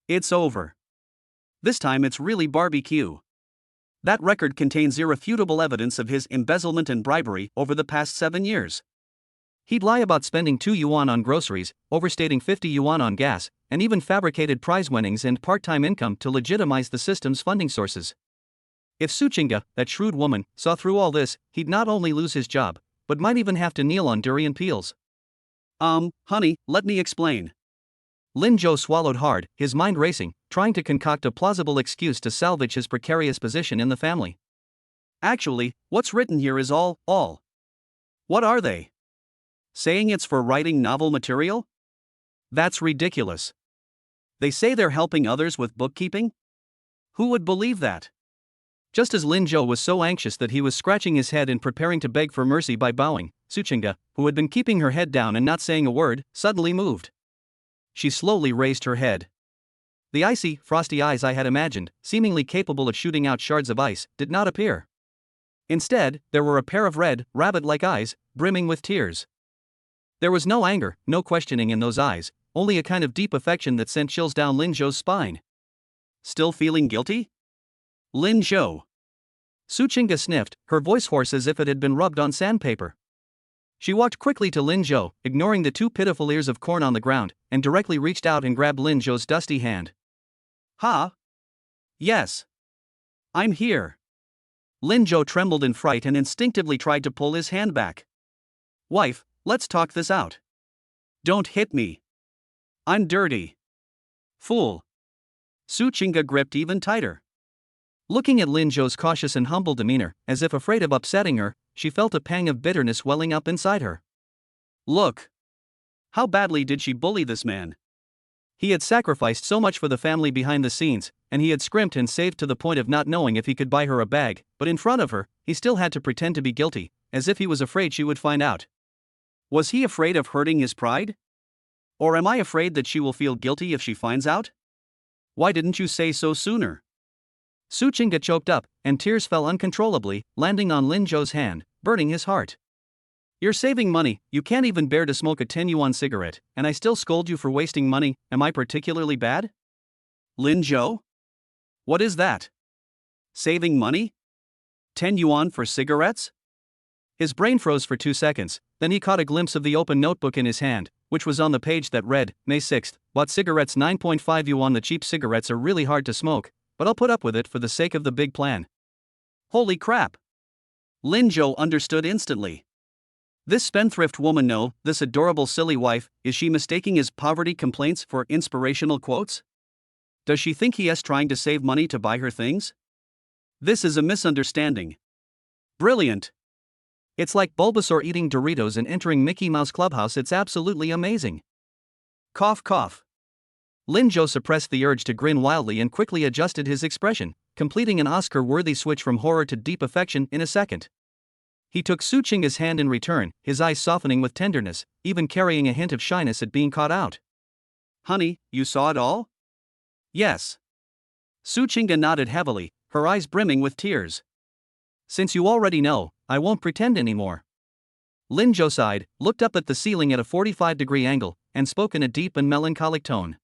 It's over. This time it's really barbecue. That record contains irrefutable evidence of his embezzlement and bribery over the past 7 years. He'd lie about spending 2 yuan on groceries, overstating 50 yuan on gas, and even fabricated prize winnings and part-time income to legitimize the system's funding sources. If Su Chinga, that shrewd woman, saw through all this, he'd not only lose his job, but might even have to kneel on durian peels. Honey, let me explain. Lin Zhou swallowed hard, his mind racing, trying to concoct a plausible excuse to salvage his precarious position in the family. Actually, what's written here is all. What are they? Saying it's for writing novel material? That's ridiculous. They say they're helping others with bookkeeping? Who would believe that? Just as Lin Zhou was so anxious that he was scratching his head and preparing to beg for mercy by bowing, Su Chinga, who had been keeping her head down and not saying a word, suddenly moved. She slowly raised her head. The icy, frosty eyes I had imagined, seemingly capable of shooting out shards of ice, did not appear. Instead, there were a pair of red, rabbit-like eyes, brimming with tears. There was no anger, no questioning in those eyes, only a kind of deep affection that sent chills down Lin Zhou's spine. Still feeling guilty? Lin Zhou. Su Chinga sniffed, her voice hoarse as if it had been rubbed on sandpaper. She walked quickly to Lin Zhou, ignoring the 2 pitiful ears of corn on the ground, and directly reached out and grabbed Lin Zhou's dusty hand. Huh? Yes. I'm here. Lin Zhou trembled in fright and instinctively tried to pull his hand back. Wife, let's talk this out. Don't hit me. I'm dirty. Fool. Su Chinga gripped even tighter. Looking at Lin Zhou's cautious and humble demeanor, as if afraid of upsetting her, she felt a pang of bitterness welling up inside her. Look. How badly did she bully this man? He had sacrificed so much for the family behind the scenes, and he had scrimped and saved to the point of not knowing if he could buy her a bag, but in front of her, he still had to pretend to be guilty, as if he was afraid she would find out. Was he afraid of hurting his pride? Or am I afraid that she will feel guilty if she finds out? Why didn't you say so sooner? Su Chinga choked up, and tears fell uncontrollably, landing on Lin Zhou's hand, burning his heart. You're saving money, you can't even bear to smoke a 10 yuan cigarette, and I still scold you for wasting money. Am I particularly bad? Lin Zhou? What is that? Saving money? 10 yuan for cigarettes? His brain froze for 2 seconds, then he caught a glimpse of the open notebook in his hand, which was on the page that read, May 6th, bought cigarettes 9.5 yuan. The cheap cigarettes are really hard to smoke, but I'll put up with it for the sake of the big plan. Holy crap! Lin Zhou understood instantly. This spendthrift woman, no, this adorable silly wife, is she mistaking his poverty complaints for inspirational quotes? Does she think he is trying to save money to buy her things? This is a misunderstanding. Brilliant. It's like Bulbasaur eating Doritos and entering Mickey Mouse Clubhouse. It's absolutely amazing. Cough cough. Lin Zhou suppressed the urge to grin wildly and quickly adjusted his expression, completing an Oscar-worthy switch from horror to deep affection in a second. He took Su Chinga's hand in return, his eyes softening with tenderness, even carrying a hint of shyness at being caught out. Honey, you saw it all? Yes. Su Chinga nodded heavily, her eyes brimming with tears. Since you already know, I won't pretend anymore. Lin Zhou sighed, looked up at the ceiling at a 45-degree angle, and spoke in a deep and melancholic tone.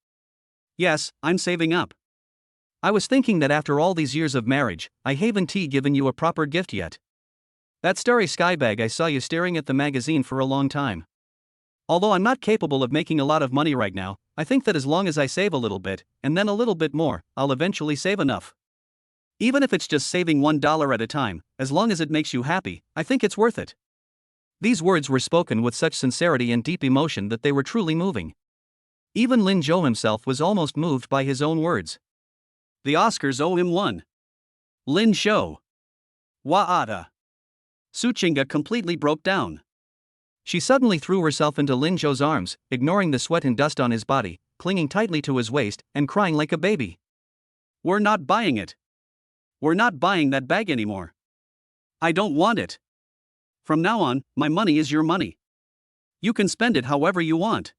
Yes, I'm saving up. I was thinking that after all these years of marriage, I haven't given you a proper gift yet. That starry sky bag, I saw you staring at the magazine for a long time. Although I'm not capable of making a lot of money right now, I think that as long as I save a little bit, and then a little bit more, I'll eventually save enough. Even if it's just saving $1 at a time, as long as it makes you happy, I think it's worth it. These words were spoken with such sincerity and deep emotion that they were truly moving. Even Lin Zhou himself was almost moved by his own words. The Oscars owe him one. Lin Zhou. Wa'ada. Su Chinga completely broke down. She suddenly threw herself into Lin Zhou's arms, ignoring the sweat and dust on his body, clinging tightly to his waist, and crying like a baby. We're not buying it. We're not buying that bag anymore. I don't want it. From now on, my money is your money. You can spend it however you want.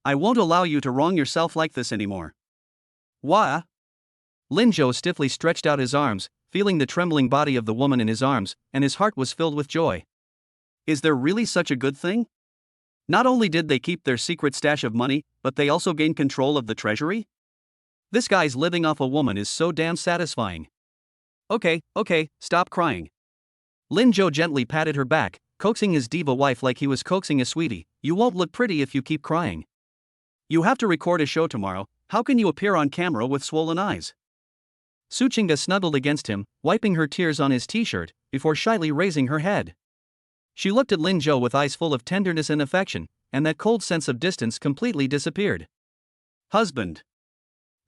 I won't allow you to wrong yourself like this anymore. Why? Lin Zhou stiffly stretched out his arms, feeling the trembling body of the woman in his arms, and his heart was filled with joy. Is there really such a good thing? Not only did they keep their secret stash of money, but they also gained control of the treasury? This guy's living off a woman is so damn satisfying. Okay, stop crying. Lin Zhou gently patted her back, coaxing his diva wife like he was coaxing a sweetie. You won't look pretty if you keep crying. You have to record a show tomorrow, how can you appear on camera with swollen eyes? Su Qingge snuggled against him, wiping her tears on his t-shirt, before shyly raising her head. She looked at Lin Zhou with eyes full of tenderness and affection, and that cold sense of distance completely disappeared. Husband.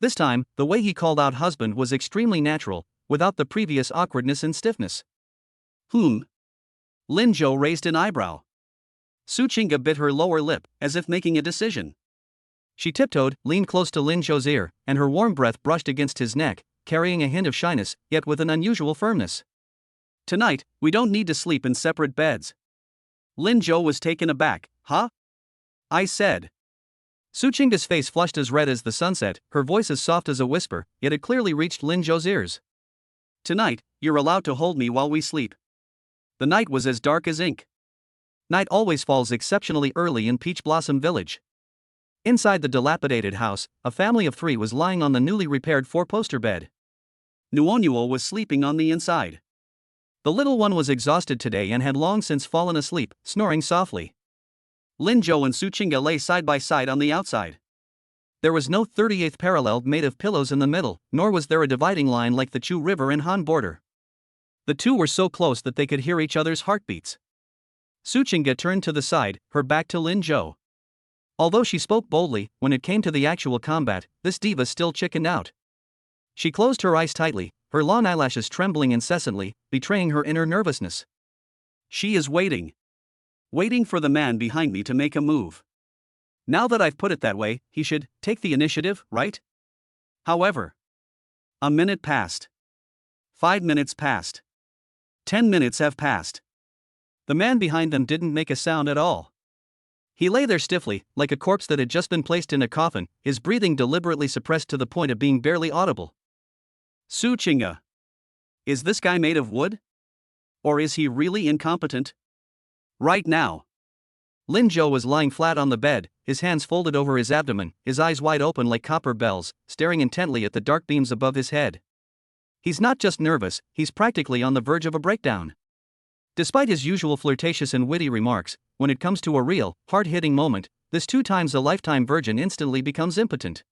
This time, the way he called out husband was extremely natural, without the previous awkwardness and stiffness. Lin Zhou raised an eyebrow. Su Qingge bit her lower lip, as if making a decision. She tiptoed, leaned close to Lin Zhou's ear, and her warm breath brushed against his neck, carrying a hint of shyness, yet with an unusual firmness. Tonight, we don't need to sleep in separate beds. Lin Zhou was taken aback. Huh? I said. Su Qingge's face flushed as red as the sunset, her voice as soft as a whisper, yet it clearly reached Lin Zhou's ears. Tonight, you're allowed to hold me while we sleep. The night was as dark as ink. Night always falls exceptionally early in Peach Blossom Village. Inside the dilapidated house, a family of 3 was lying on the newly repaired 4-poster bed. Nuonuo was sleeping on the inside. The little one was exhausted today and had long since fallen asleep, snoring softly. Lin Zhou and Su Qingge lay side by side on the outside. There was no 38th parallel made of pillows in the middle, nor was there a dividing line like the Chu River and Han border. The two were so close that they could hear each other's heartbeats. Su Qingge turned to the side, her back to Lin Zhou. Although she spoke boldly, when it came to the actual combat, this diva still chickened out. She closed her eyes tightly, her long eyelashes trembling incessantly, betraying her inner nervousness. She is waiting. Waiting for the man behind me to make a move. Now that I've put it that way, he should take the initiative, right? However, a minute passed. 5 minutes passed. 10 minutes have passed. The man behind them didn't make a sound at all. He lay there stiffly, like a corpse that had just been placed in a coffin, his breathing deliberately suppressed to the point of being barely audible. Su Qingge. Is this guy made of wood? Or is he really incompetent? Right now. Lin Zhou was lying flat on the bed, his hands folded over his abdomen, his eyes wide open like copper bells, staring intently at the dark beams above his head. He's not just nervous, he's practically on the verge of a breakdown. Despite his usual flirtatious and witty remarks, when it comes to a real, hard-hitting moment, this 2-times-a-lifetime virgin instantly becomes impotent.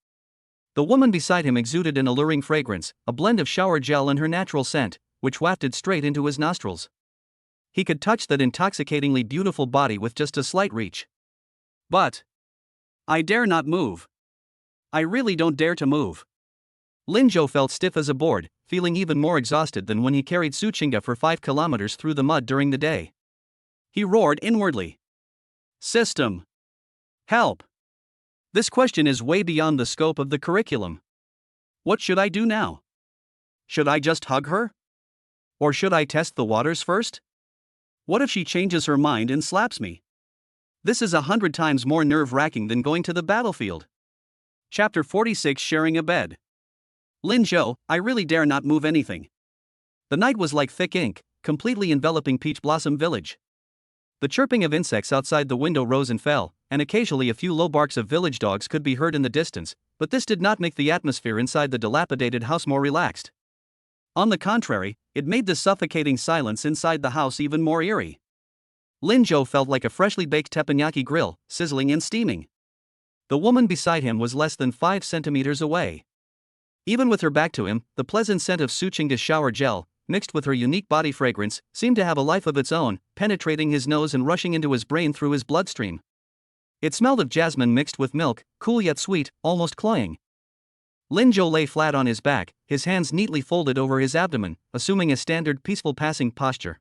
The woman beside him exuded an alluring fragrance, a blend of shower gel and her natural scent, which wafted straight into his nostrils. He could touch that intoxicatingly beautiful body with just a slight reach. But I dare not move. I really don't dare to move. Lin Zhou felt stiff as a board, feeling even more exhausted than when he carried Su Qingge for 5 kilometers through the mud during the day. He roared inwardly. System. Help. This question is way beyond the scope of the curriculum. What should I do now? Should I just hug her? Or should I test the waters first? What if she changes her mind and slaps me? This is 100 times more nerve-wracking than going to the battlefield. Chapter 46, Sharing a Bed. Lin Zhou, I really dare not move anything. The night was like thick ink, completely enveloping Peach Blossom Village. The chirping of insects outside the window rose and fell, and occasionally a few low barks of village dogs could be heard in the distance, but this did not make the atmosphere inside the dilapidated house more relaxed. On the contrary, it made the suffocating silence inside the house even more eerie. Lin Zhou felt like a freshly baked teppanyaki grill, sizzling and steaming. The woman beside him was less than 5 centimeters away. Even with her back to him, the pleasant scent of Su Qingge's shower gel, mixed with her unique body fragrance, seemed to have a life of its own, penetrating his nose and rushing into his brain through his bloodstream. It smelled of jasmine mixed with milk, cool yet sweet, almost cloying. Lin Zhou lay flat on his back, his hands neatly folded over his abdomen, assuming a standard peaceful passing posture.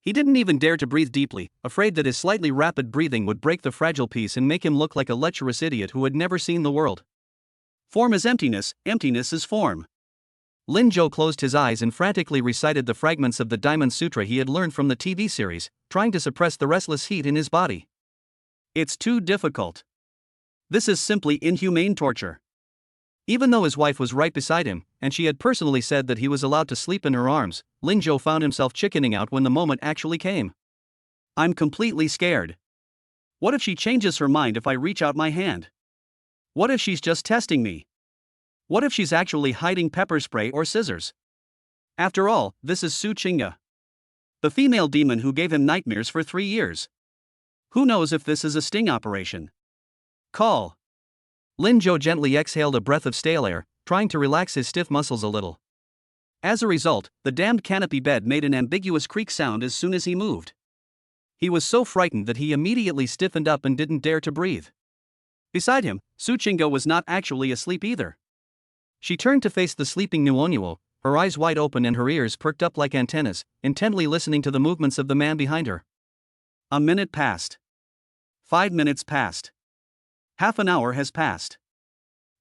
He didn't even dare to breathe deeply, afraid that his slightly rapid breathing would break the fragile peace and make him look like a lecherous idiot who had never seen the world. Form is emptiness, emptiness is form. Lin Zhou closed his eyes and frantically recited the fragments of the Diamond Sutra he had learned from the TV series, trying to suppress the restless heat in his body. It's too difficult. This is simply inhumane torture. Even though his wife was right beside him, and she had personally said that he was allowed to sleep in her arms, Lin Zhou found himself chickening out when the moment actually came. I'm completely scared. What if she changes her mind if I reach out my hand? What if she's just testing me? What if she's actually hiding pepper spray or scissors? After all, this is Su Qingge, the female demon who gave him nightmares for 3 years. Who knows if this is a sting operation? Call. Lin Zhou gently exhaled a breath of stale air, trying to relax his stiff muscles a little. As a result, the damned canopy bed made an ambiguous creak sound as soon as he moved. He was so frightened that he immediately stiffened up and didn't dare to breathe. Beside him, Su Qingge was not actually asleep either. She turned to face the sleeping Nuonuo, her eyes wide open and her ears perked up like antennas, intently listening to the movements of the man behind her. A minute passed. 5 minutes passed. Half an hour has passed.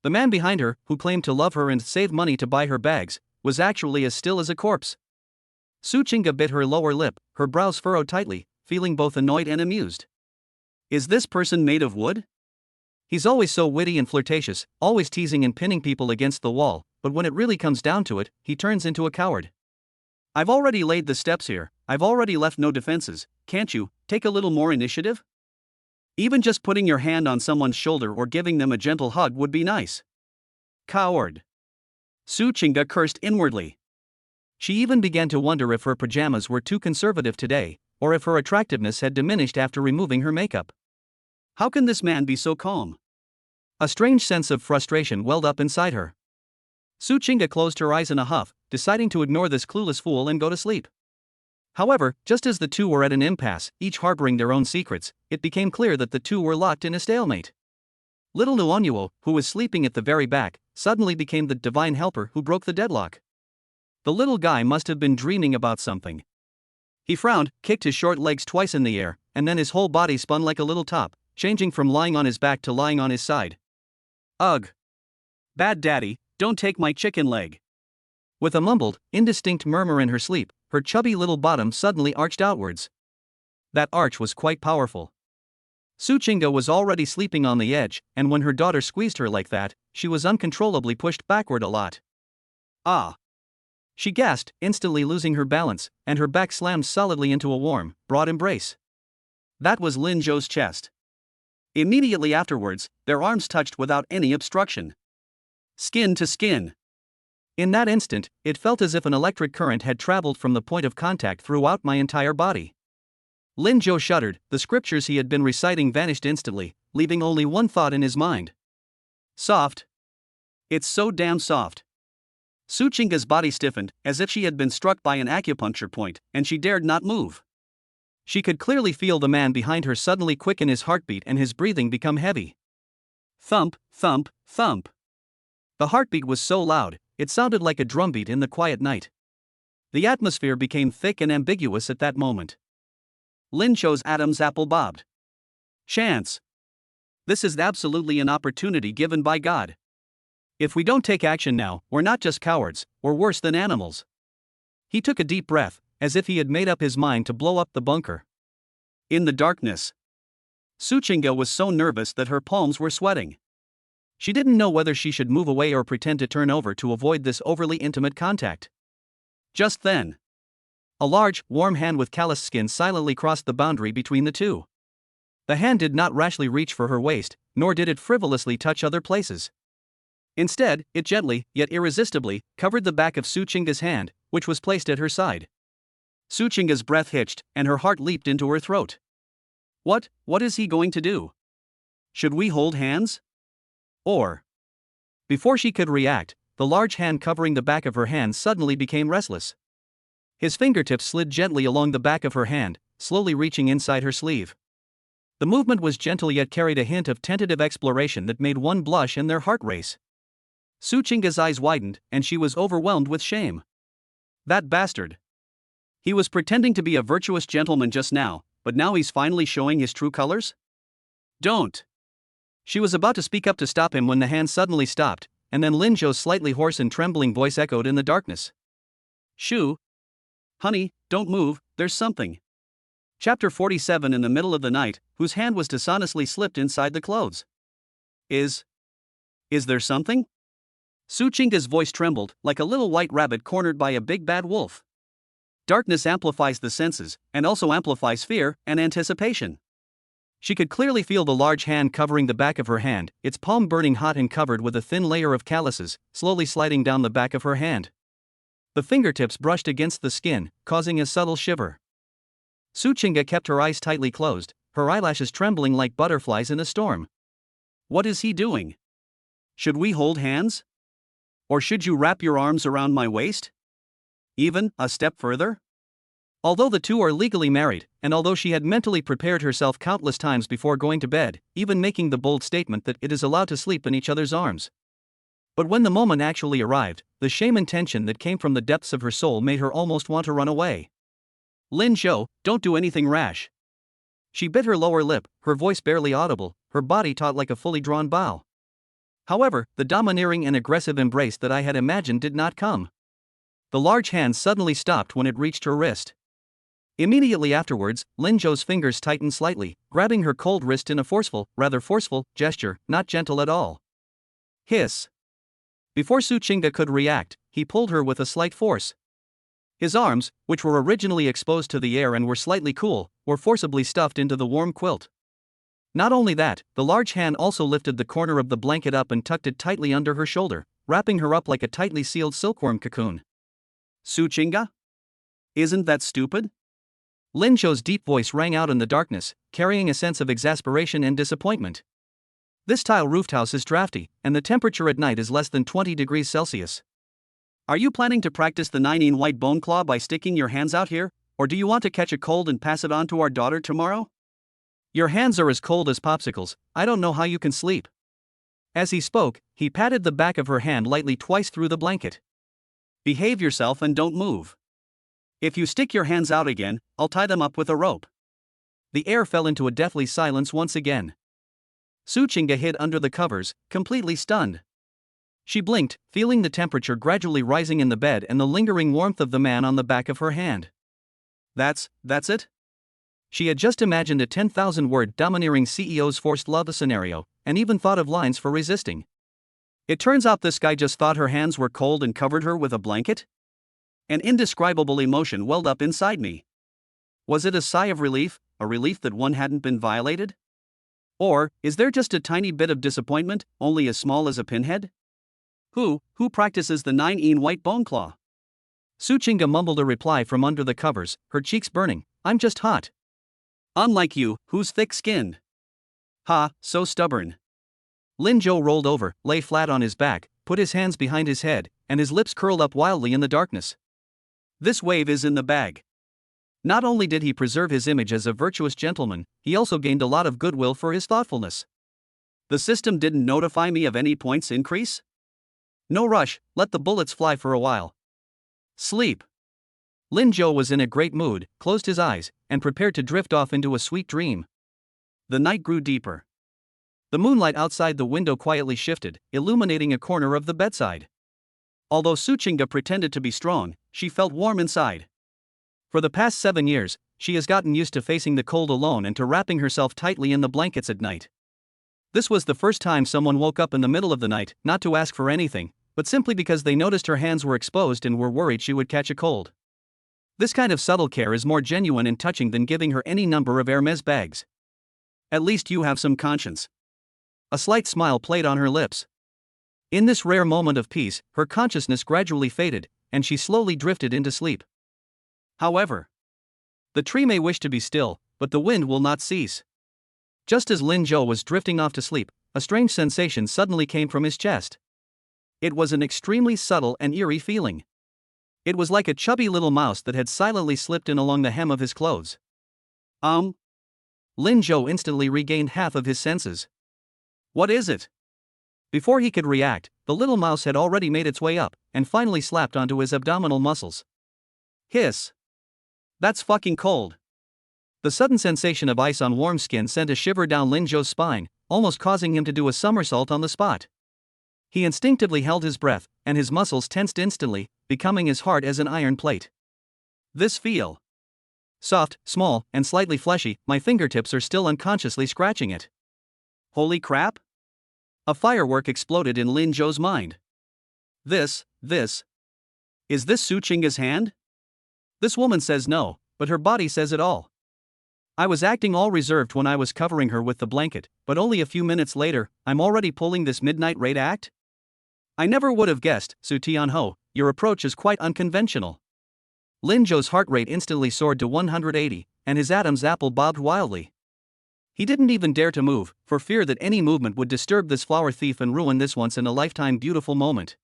The man behind her, who claimed to love her and save money to buy her bags, was actually as still as a corpse. Su Qingge bit her lower lip, her brows furrowed tightly, feeling both annoyed and amused. Is this person made of wood? He's always so witty and flirtatious, always teasing and pinning people against the wall, but when it really comes down to it, he turns into a coward. I've already laid the steps here, I've already left no defenses, can't you take a little more initiative? Even just putting your hand on someone's shoulder or giving them a gentle hug would be nice. Coward. Su Qingge cursed inwardly. She even began to wonder if her pajamas were too conservative today, or if her attractiveness had diminished after removing her makeup. How can this man be so calm? A strange sense of frustration welled up inside her. Su Qingge closed her eyes in a huff, deciding to ignore this clueless fool and go to sleep. However, just as the two were at an impasse, each harboring their own secrets, it became clear that the two were locked in a stalemate. Little Nuonuo, who was sleeping at the very back, suddenly became the divine helper who broke the deadlock. The little guy must have been dreaming about something. He frowned, kicked his short legs twice in the air, and then his whole body spun like a little top, changing from lying on his back to lying on his side. Ugh. Bad daddy, don't take my chicken leg. With a mumbled, indistinct murmur in her sleep, her chubby little bottom suddenly arched outwards. That arch was quite powerful. Su Qingge was already sleeping on the edge, and when her daughter squeezed her like that, she was uncontrollably pushed backward a lot. Ah! She gasped, instantly losing her balance, and her back slammed solidly into a warm, broad embrace. That was Lin Zhou's chest. Immediately afterwards, their arms touched without any obstruction. Skin to skin. In that instant, it felt as if an electric current had traveled from the point of contact throughout my entire body. Lin Zhou shuddered, the scriptures he had been reciting vanished instantly, leaving only one thought in his mind. Soft. It's so damn soft. Su Qingge's body stiffened, as if she had been struck by an acupuncture point, and she dared not move. She could clearly feel the man behind her suddenly quicken his heartbeat and his breathing become heavy. Thump, thump, thump. The heartbeat was so loud, it sounded like a drumbeat in the quiet night. The atmosphere became thick and ambiguous at that moment. Lin Zhou's Adam's apple bobbed. Chance. This is absolutely an opportunity given by God. If we don't take action now, we're not just cowards, we're worse than animals. He took a deep breath, as if he had made up his mind to blow up the bunker. In the darkness, Su Qingge was so nervous that her palms were sweating. She didn't know whether she should move away or pretend to turn over to avoid this overly intimate contact. Just then, a large, warm hand with calloused skin silently crossed the boundary between the two. The hand did not rashly reach for her waist, nor did it frivolously touch other places. Instead, it gently, yet irresistibly, covered the back of Su Qingge's hand, which was placed at her side. Su Qingge's breath hitched, and her heart leaped into her throat. What is he going to do? Should we hold hands? Or... Before she could react, the large hand covering the back of her hand suddenly became restless. His fingertips slid gently along the back of her hand, slowly reaching inside her sleeve. The movement was gentle yet carried a hint of tentative exploration that made one blush and their heart race. Su Qingge's eyes widened, and she was overwhelmed with shame. That bastard. He was pretending to be a virtuous gentleman just now, but now he's finally showing his true colors? Don't. She was about to speak up to stop him when the hand suddenly stopped, and then Lin Zhou's slightly hoarse and trembling voice echoed in the darkness. Shu. Honey, don't move, there's something. Chapter 47. In the middle of the night, whose hand was dishonestly slipped inside the clothes. Is there something? Su Chinga's voice trembled, like a little white rabbit cornered by a big bad wolf. Darkness amplifies the senses, and also amplifies fear and anticipation. She could clearly feel the large hand covering the back of her hand, its palm burning hot and covered with a thin layer of calluses, slowly sliding down the back of her hand. The fingertips brushed against the skin, causing a subtle shiver. Su Chinga kept her eyes tightly closed, her eyelashes trembling like butterflies in a storm. What is he doing? Should we hold hands? Or should you wrap your arms around my waist? Even a step further? Although the two are legally married, and although she had mentally prepared herself countless times before going to bed, even making the bold statement that it is allowed to sleep in each other's arms. But when the moment actually arrived, the shame and tension that came from the depths of her soul made her almost want to run away. Lin Zhou, don't do anything rash. She bit her lower lip, her voice barely audible, her body taut like a fully drawn bow. However, the domineering and aggressive embrace that I had imagined did not come. The large hand suddenly stopped when it reached her wrist. Immediately afterwards, Lin Zhou's fingers tightened slightly, grabbing her cold wrist in a rather forceful, gesture, not gentle at all. Hiss. Before Su Chinga could react, he pulled her with a slight force. His arms, which were originally exposed to the air and were slightly cool, were forcibly stuffed into the warm quilt. Not only that, the large hand also lifted the corner of the blanket up and tucked it tightly under her shoulder, wrapping her up like a tightly sealed silkworm cocoon. Su Chinga? Isn't that stupid? Lin Zhou's deep voice rang out in the darkness, carrying a sense of exasperation and disappointment. This tile-roofed house is drafty, and the temperature at night is less than 20 degrees Celsius. Are you planning to practice the 9-in white bone claw by sticking your hands out here, or do you want to catch a cold and pass it on to our daughter tomorrow? Your hands are as cold as popsicles, I don't know how you can sleep. As he spoke, he patted the back of her hand lightly twice through the blanket. Behave yourself and don't move. If you stick your hands out again, I'll tie them up with a rope. The air fell into a deathly silence once again. Su Chinga hid under the covers, completely stunned. She blinked, feeling the temperature gradually rising in the bed and the lingering warmth of the man on the back of her hand. That's it? She had just imagined a 10,000-word domineering CEO's forced love scenario, and even thought of lines for resisting. It turns out this guy just thought her hands were cold and covered her with a blanket? An indescribable emotion welled up inside me. Was it a sigh of relief, a relief that one hadn't been violated? Or, is there just a tiny bit of disappointment, only as small as a pinhead? Who practices the 9-in white bone claw? Su Chinga mumbled a reply from under the covers, her cheeks burning. I'm just hot. Unlike you, who's thick-skinned. Ha, so stubborn. Lin Zhou rolled over, lay flat on his back, put his hands behind his head, and his lips curled up wildly in the darkness. This wave is in the bag. Not only did he preserve his image as a virtuous gentleman, he also gained a lot of goodwill for his thoughtfulness. The system didn't notify me of any points increase? No rush, let the bullets fly for a while. Sleep. Lin Zhou was in a great mood, closed his eyes, and prepared to drift off into a sweet dream. The night grew deeper. The moonlight outside the window quietly shifted, illuminating a corner of the bedside. Although Su Chinga pretended to be strong, she felt warm inside. For the past 7 years, she has gotten used to facing the cold alone and to wrapping herself tightly in the blankets at night. This was the first time someone woke up in the middle of the night, not to ask for anything, but simply because they noticed her hands were exposed and were worried she would catch a cold. This kind of subtle care is more genuine and touching than giving her any number of Hermes bags. At least you have some conscience. A slight smile played on her lips. In this rare moment of peace, her consciousness gradually faded, and she slowly drifted into sleep. However, the tree may wish to be still, but the wind will not cease. Just as Lin Zhou was drifting off to sleep, a strange sensation suddenly came from his chest. It was an extremely subtle and eerie feeling. It was like a chubby little mouse that had silently slipped in along the hem of his clothes. Lin Zhou instantly regained half of his senses. What is it? Before he could react, the little mouse had already made its way up, and finally slapped onto his abdominal muscles. Hiss. That's fucking cold. The sudden sensation of ice on warm skin sent a shiver down Lin Zhou's spine, almost causing him to do a somersault on the spot. He instinctively held his breath, and his muscles tensed instantly, becoming as hard as an iron plate. This feel. Soft, small, and slightly fleshy, my fingertips are still unconsciously scratching it. Holy crap? A firework exploded in Lin Zhou's mind. This. Is this Su Chinga's hand? This woman says no, but her body says it all. I was acting all reserved when I was covering her with the blanket, but only a few minutes later, I'm already pulling this midnight raid act? I never would have guessed, Su Tianho, your approach is quite unconventional. Lin Zhou's heart rate instantly soared to 180, and his Adam's apple bobbed wildly. He didn't even dare to move, for fear that any movement would disturb this flower thief and ruin this once-in-a-lifetime beautiful moment.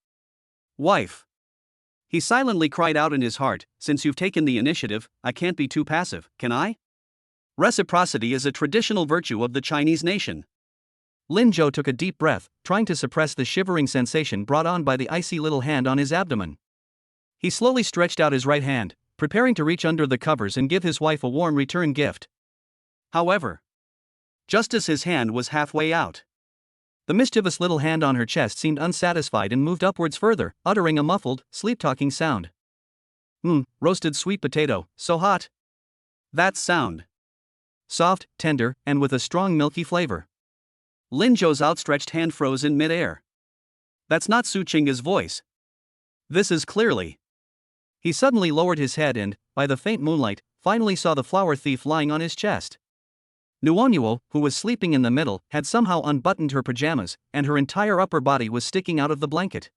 Wife! He silently cried out in his heart, since you've taken the initiative, I can't be too passive, can I? Reciprocity is a traditional virtue of the Chinese nation. Lin Zhou took a deep breath, trying to suppress the shivering sensation brought on by the icy little hand on his abdomen. He slowly stretched out his right hand, preparing to reach under the covers and give his wife a warm return gift. However, just as his hand was halfway out, the mischievous little hand on her chest seemed unsatisfied and moved upwards further, uttering a muffled, sleep-talking sound. Roasted sweet potato, so hot. That sound. Soft, tender, and with a strong milky flavor. Lin Zhou's outstretched hand froze in mid-air. That's not Su Chinga's voice. This is clearly. He suddenly lowered his head and, by the faint moonlight, finally saw the flower thief lying on his chest. Nuonuo, who was sleeping in the middle, had somehow unbuttoned her pajamas, and her entire upper body was sticking out of the blanket.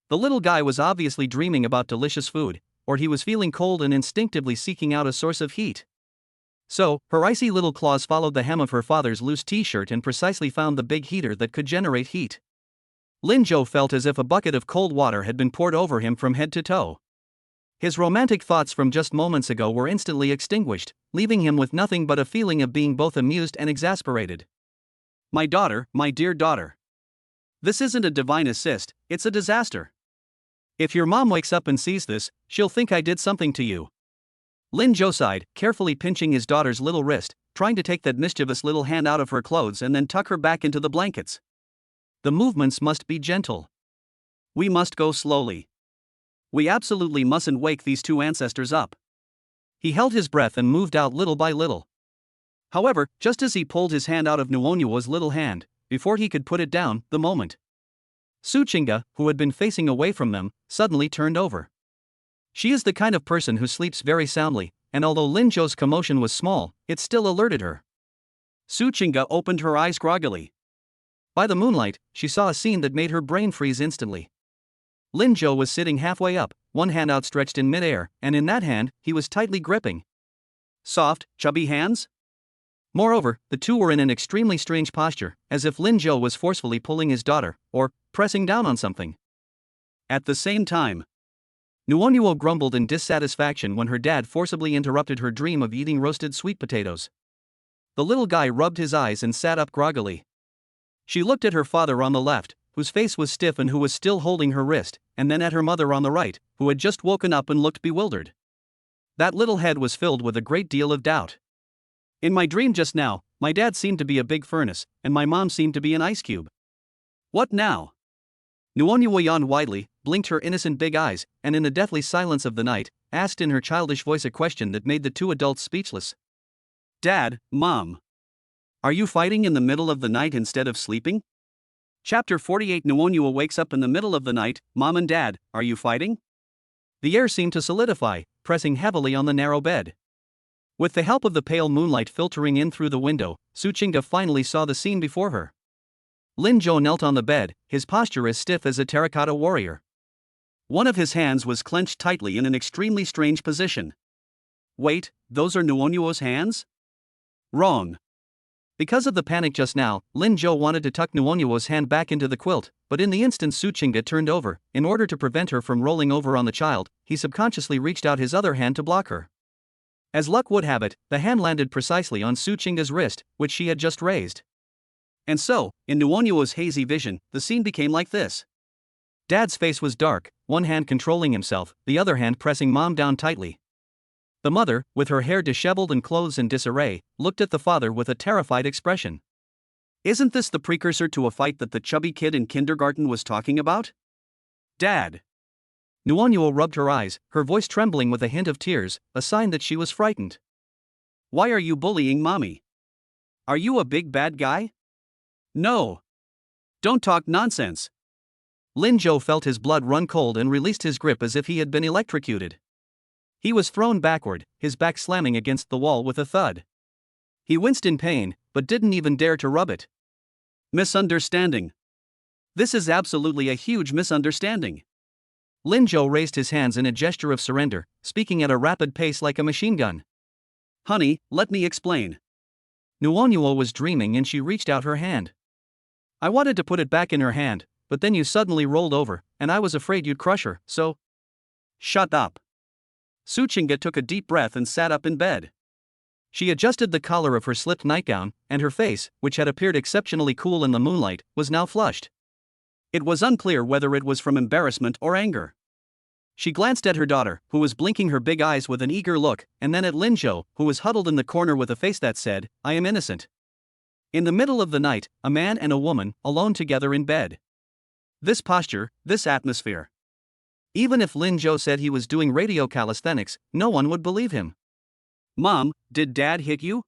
The little guy was obviously dreaming about delicious food, or he was feeling cold and instinctively seeking out a source of heat. So, her icy little claws followed the hem of her father's loose t-shirt and precisely found the big heater that could generate heat. Lin Zhou felt as if a bucket of cold water had been poured over him from head to toe. His romantic thoughts from just moments ago were instantly extinguished, leaving him with nothing but a feeling of being both amused and exasperated. My daughter, my dear daughter. This isn't a divine assist, it's a disaster. If your mom wakes up and sees this, she'll think I did something to you. Lin Zhou sighed, carefully pinching his daughter's little wrist, trying to take that mischievous little hand out of her clothes and then tuck her back into the blankets. The movements must be gentle. We must go slowly. We absolutely mustn't wake these two ancestors up. He held his breath and moved out little by little. However, just as he pulled his hand out of Nuonuo's little hand, before he could put it down, the moment Su Chinga, who had been facing away from them, suddenly turned over. She is the kind of person who sleeps very soundly, and although Lin Zhou's commotion was small, it still alerted her. Su Chinga opened her eyes groggily. By the moonlight, she saw a scene that made her brain freeze instantly. Lin Zhou was sitting halfway up, one hand outstretched in midair, and in that hand, he was tightly gripping soft, chubby hands? Moreover, the two were in an extremely strange posture, as if Lin Zhou was forcefully pulling his daughter, or pressing down on something. At the same time, Nuonuo grumbled in dissatisfaction when her dad forcibly interrupted her dream of eating roasted sweet potatoes. The little guy rubbed his eyes and sat up groggily. She looked at her father on the left, whose face was stiff and who was still holding her wrist, and then at her mother on the right, who had just woken up and looked bewildered. That little head was filled with a great deal of doubt. In my dream just now, my dad seemed to be a big furnace, and my mom seemed to be an ice cube. What now? Nuonuo yawned widely, blinked her innocent big eyes, and in the deathly silence of the night, asked in her childish voice a question that made the two adults speechless. Dad, Mom. Are you fighting in the middle of the night instead of sleeping? Chapter 48 Nuonuo wakes up in the middle of the night. Mom and Dad, are you fighting? The air seemed to solidify, pressing heavily on the narrow bed. With the help of the pale moonlight filtering in through the window, Su Chinga finally saw the scene before her. Lin Zhou knelt on the bed, his posture as stiff as a terracotta warrior. One of his hands was clenched tightly in an extremely strange position. Wait, those are Nuonuo's hands? Wrong. Because of the panic just now, Lin Zhou wanted to tuck Nuonuo's hand back into the quilt, but in the instant Su Chinga turned over, in order to prevent her from rolling over on the child, he subconsciously reached out his other hand to block her. As luck would have it, the hand landed precisely on Su Chinga's wrist, which she had just raised. And so, in Nuonuo's hazy vision, the scene became like this. Dad's face was dark, one hand controlling himself, the other hand pressing Mom down tightly. The mother, with her hair disheveled and clothes in disarray, looked at the father with a terrified expression. Isn't this the precursor to a fight that the chubby kid in kindergarten was talking about? Dad. Nuonuo rubbed her eyes, her voice trembling with a hint of tears, a sign that she was frightened. Why are you bullying Mommy? Are you a big bad guy? No. Don't talk nonsense. Lin Zhou felt his blood run cold and released his grip as if he had been electrocuted. He was thrown backward, his back slamming against the wall with a thud. He winced in pain, but didn't even dare to rub it. Misunderstanding. This is absolutely a huge misunderstanding. Lin Zhou raised his hands in a gesture of surrender, speaking at a rapid pace like a machine gun. Honey, let me explain. Nuonuo was dreaming and she reached out her hand. I wanted to put it back in her hand, but then you suddenly rolled over, and I was afraid you'd crush her, so. Shut up. Su Qingge took a deep breath and sat up in bed. She adjusted the collar of her slipped nightgown, and her face, which had appeared exceptionally cool in the moonlight, was now flushed. It was unclear whether it was from embarrassment or anger. She glanced at her daughter, who was blinking her big eyes with an eager look, and then at Lin Zhou, who was huddled in the corner with a face that said, I am innocent. In the middle of the night, a man and a woman, alone together in bed. This posture, this atmosphere. Even if Lin Zhou said he was doing radio calisthenics, no one would believe him. Mom, did Dad hit you?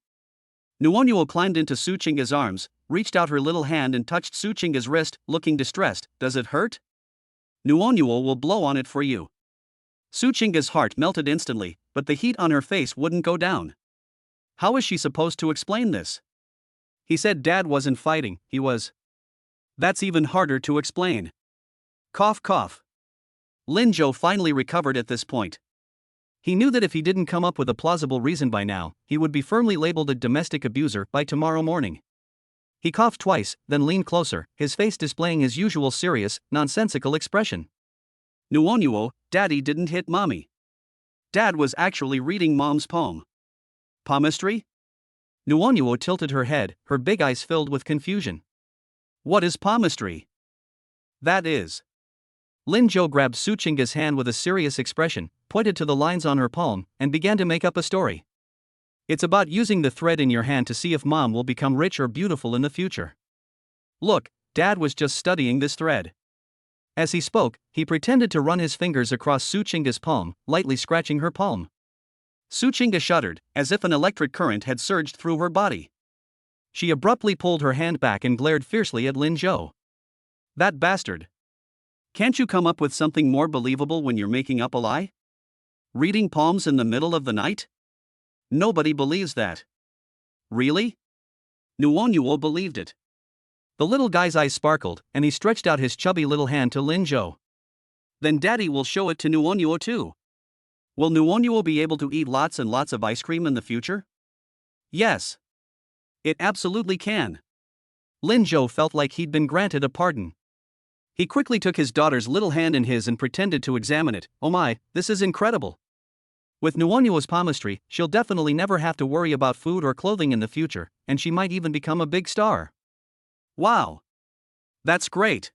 Nuonuo climbed into Su Qingge's arms, reached out her little hand and touched Su Qingge's wrist, looking distressed. Does it hurt? Nuonuo will blow on it for you. Su Qingge's heart melted instantly, but the heat on her face wouldn't go down. How is she supposed to explain this? He said Dad wasn't fighting, he was. That's even harder to explain. Cough cough. Lin Zhou finally recovered at this point. He knew that if he didn't come up with a plausible reason by now, he would be firmly labeled a domestic abuser by tomorrow morning. He coughed twice, then leaned closer, his face displaying his usual serious, nonsensical expression. Nuonuo, Daddy didn't hit Mommy. Dad was actually reading Mom's poem. Palmistry? Nuonuo tilted her head, her big eyes filled with confusion. What is palmistry? That is. Lin Zhou grabbed Su Qingge's hand with a serious expression, pointed to the lines on her palm, and began to make up a story. It's about using the thread in your hand to see if Mom will become rich or beautiful in the future. Look, Dad was just studying this thread. As he spoke, he pretended to run his fingers across Su Qingge's palm, lightly scratching her palm. Su Qingge shuddered, as if an electric current had surged through her body. She abruptly pulled her hand back and glared fiercely at Lin Zhou. That bastard. Can't you come up with something more believable when you're making up a lie? Reading palms in the middle of the night? Nobody believes that. Really? Nuonuo believed it. The little guy's eyes sparkled, and he stretched out his chubby little hand to Lin Zhou. Then Daddy will show it to Nuonuo too. Will Nuonuo be able to eat lots and lots of ice cream in the future? Yes. It absolutely can. Lin Zhou felt like he'd been granted a pardon. He quickly took his daughter's little hand in his and pretended to examine it. Oh my, this is incredible. With Nuonuo's palmistry, she'll definitely never have to worry about food or clothing in the future, and she might even become a big star. Wow. That's great.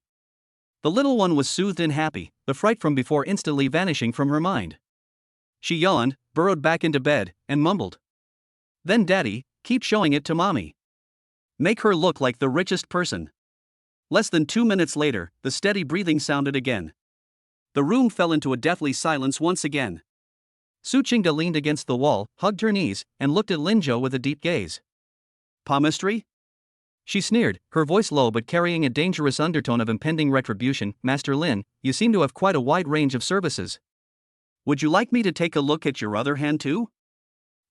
The little one was soothed and happy, the fright from before instantly vanishing from her mind. She yawned, burrowed back into bed, and mumbled. Then Daddy, keep showing it to Mommy. Make her look like the richest person. Less than 2 minutes later, the steady breathing sounded again. The room fell into a deathly silence once again. Su Qingge leaned against the wall, hugged her knees, and looked at Lin Zhou with a deep gaze. Palmistry? She sneered, her voice low but carrying a dangerous undertone of impending retribution. Master Lin, you seem to have quite a wide range of services. Would you like me to take a look at your other hand too?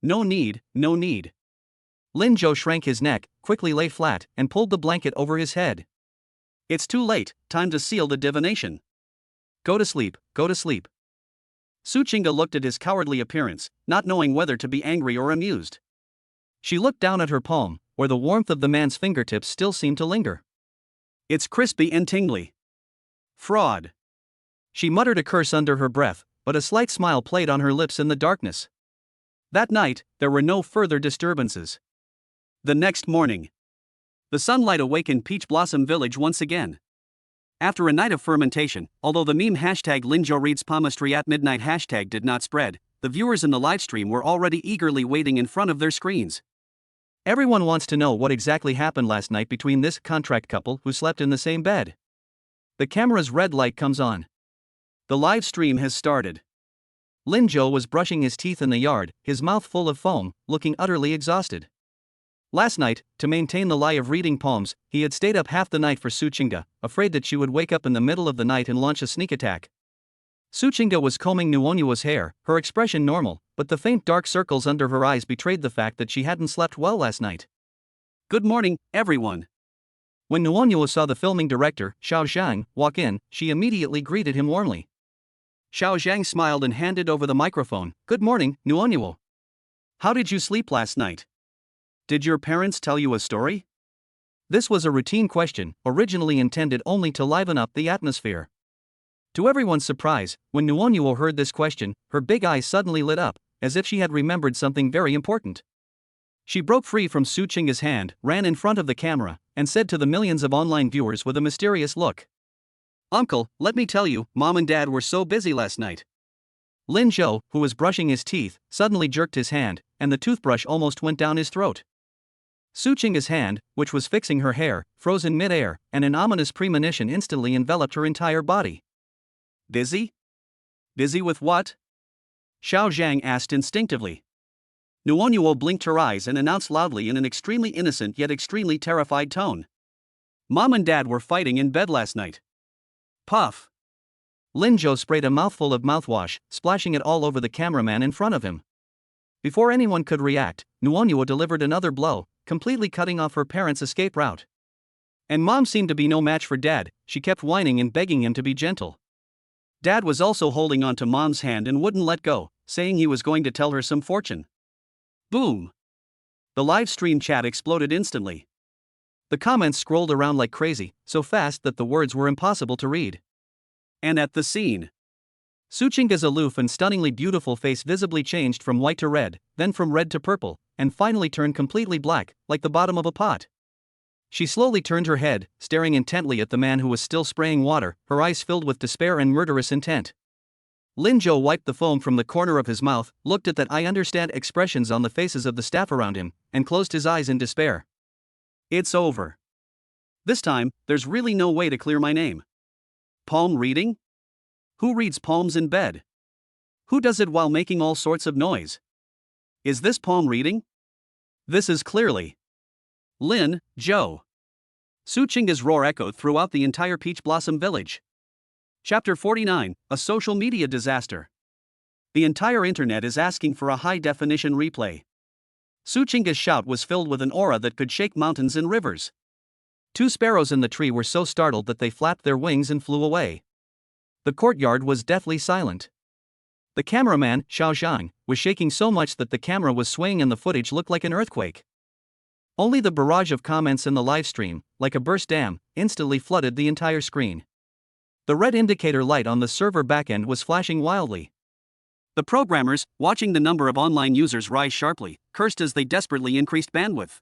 No need, no need. Lin Zhou shrank his neck, quickly lay flat, and pulled the blanket over his head. It's too late, time to seal the divination. Go to sleep, go to sleep. Su Qingge looked at his cowardly appearance, not knowing whether to be angry or amused. She looked down at her palm, where the warmth of the man's fingertips still seemed to linger. It's crispy and tingly. Fraud. She muttered a curse under her breath, but a slight smile played on her lips in the darkness. That night, there were no further disturbances. The next morning, the sunlight awakened Peach Blossom Village once again. After a night of fermentation, although the meme hashtag Lin Zhou reads palmistry at midnight hashtag did not spread, the viewers in the livestream were already eagerly waiting in front of their screens. Everyone wants to know what exactly happened last night between this contract couple who slept in the same bed. The camera's red light comes on. The live stream has started. Lin Zhou was brushing his teeth in the yard, his mouth full of foam, looking utterly exhausted. Last night, to maintain the lie of reading palms, he had stayed up half the night for Suchinga, afraid that she would wake up in the middle of the night and launch a sneak attack. Suchinga was combing Nuonyuo's hair, her expression normal, but the faint dark circles under her eyes betrayed the fact that she hadn't slept well last night. Good morning, everyone. When Nuonyuo saw the filming director, Xiao Zhang, walk in, she immediately greeted him warmly. Xiao Zhang smiled and handed over the microphone. Good morning, Nuonyuo. How did you sleep last night? Did your parents tell you a story? This was a routine question, originally intended only to liven up the atmosphere. To everyone's surprise, when Nuonyuo heard this question, her big eyes suddenly lit up, as if she had remembered something very important. She broke free from Suchinga's hand, ran in front of the camera, and said to the millions of online viewers with a mysterious look. Uncle, let me tell you, Mom and Dad were so busy last night. Lin Zhou, who was brushing his teeth, suddenly jerked his hand, and the toothbrush almost went down his throat. Suchinga's hand, which was fixing her hair, froze in mid-air, and an ominous premonition instantly enveloped her entire body. Busy? Busy with what? Xiao Zhang asked instinctively. Nuonyuo blinked her eyes and announced loudly in an extremely innocent yet extremely terrified tone. Mom and Dad were fighting in bed last night. Puff. Lin Zhou sprayed a mouthful of mouthwash, splashing it all over the cameraman in front of him. Before anyone could react, Nuonyuo delivered another blow, completely cutting off her parents' escape route. And Mom seemed to be no match for Dad. She kept whining and begging him to be gentle. Dad was also holding onto Mom's hand and wouldn't let go, saying he was going to tell her some fortune. Boom! The live stream chat exploded instantly. The comments scrolled around like crazy, so fast that the words were impossible to read. And at the scene, Suchinga's aloof and stunningly beautiful face visibly changed from white to red, then from red to purple, and finally turned completely black, like the bottom of a pot. She slowly turned her head, staring intently at the man who was still spraying water, her eyes filled with despair and murderous intent. Lin Zhou wiped the foam from the corner of his mouth, looked at that I understand expressions on the faces of the staff around him, and closed his eyes in despair. It's over. This time, there's really no way to clear my name. Palm reading? Who reads palms in bed? Who does it while making all sorts of noise? Is this palm reading? This is clearly Lin Zhou. Suchinga's roar echoed throughout the entire Peach Blossom village. Chapter 49, A Social Media Disaster. The entire internet is asking for a high-definition replay. Suchinga's shout was filled with an aura that could shake mountains and rivers. 2 sparrows in the tree were so startled that they flapped their wings and flew away. The courtyard was deathly silent. The cameraman, Xiao Zhang, was shaking so much that the camera was swaying and the footage looked like an earthquake. Only the barrage of comments in the livestream, like a burst dam, instantly flooded the entire screen. The red indicator light on the server backend was flashing wildly. The programmers, watching the number of online users rise sharply, cursed as they desperately increased bandwidth.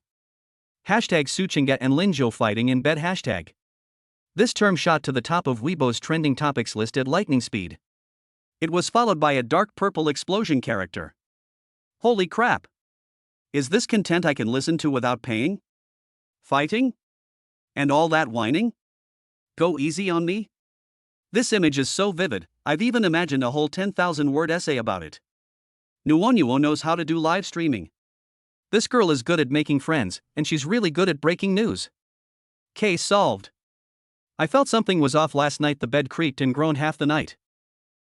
Hashtag Suchinga and Lin Zhou fighting in bed hashtag. This term shot to the top of Weibo's trending topics list at lightning speed. It was followed by a dark purple explosion character. Holy crap! Is this content I can listen to without paying? Fighting? And all that whining? Go easy on me? This image is so vivid, I've even imagined a whole 10,000-word essay about it. Nuonyuo knows how to do live streaming. This girl is good at making friends, and she's really good at breaking news. Case solved. I felt something was off last night. The bed creaked and groaned half the night.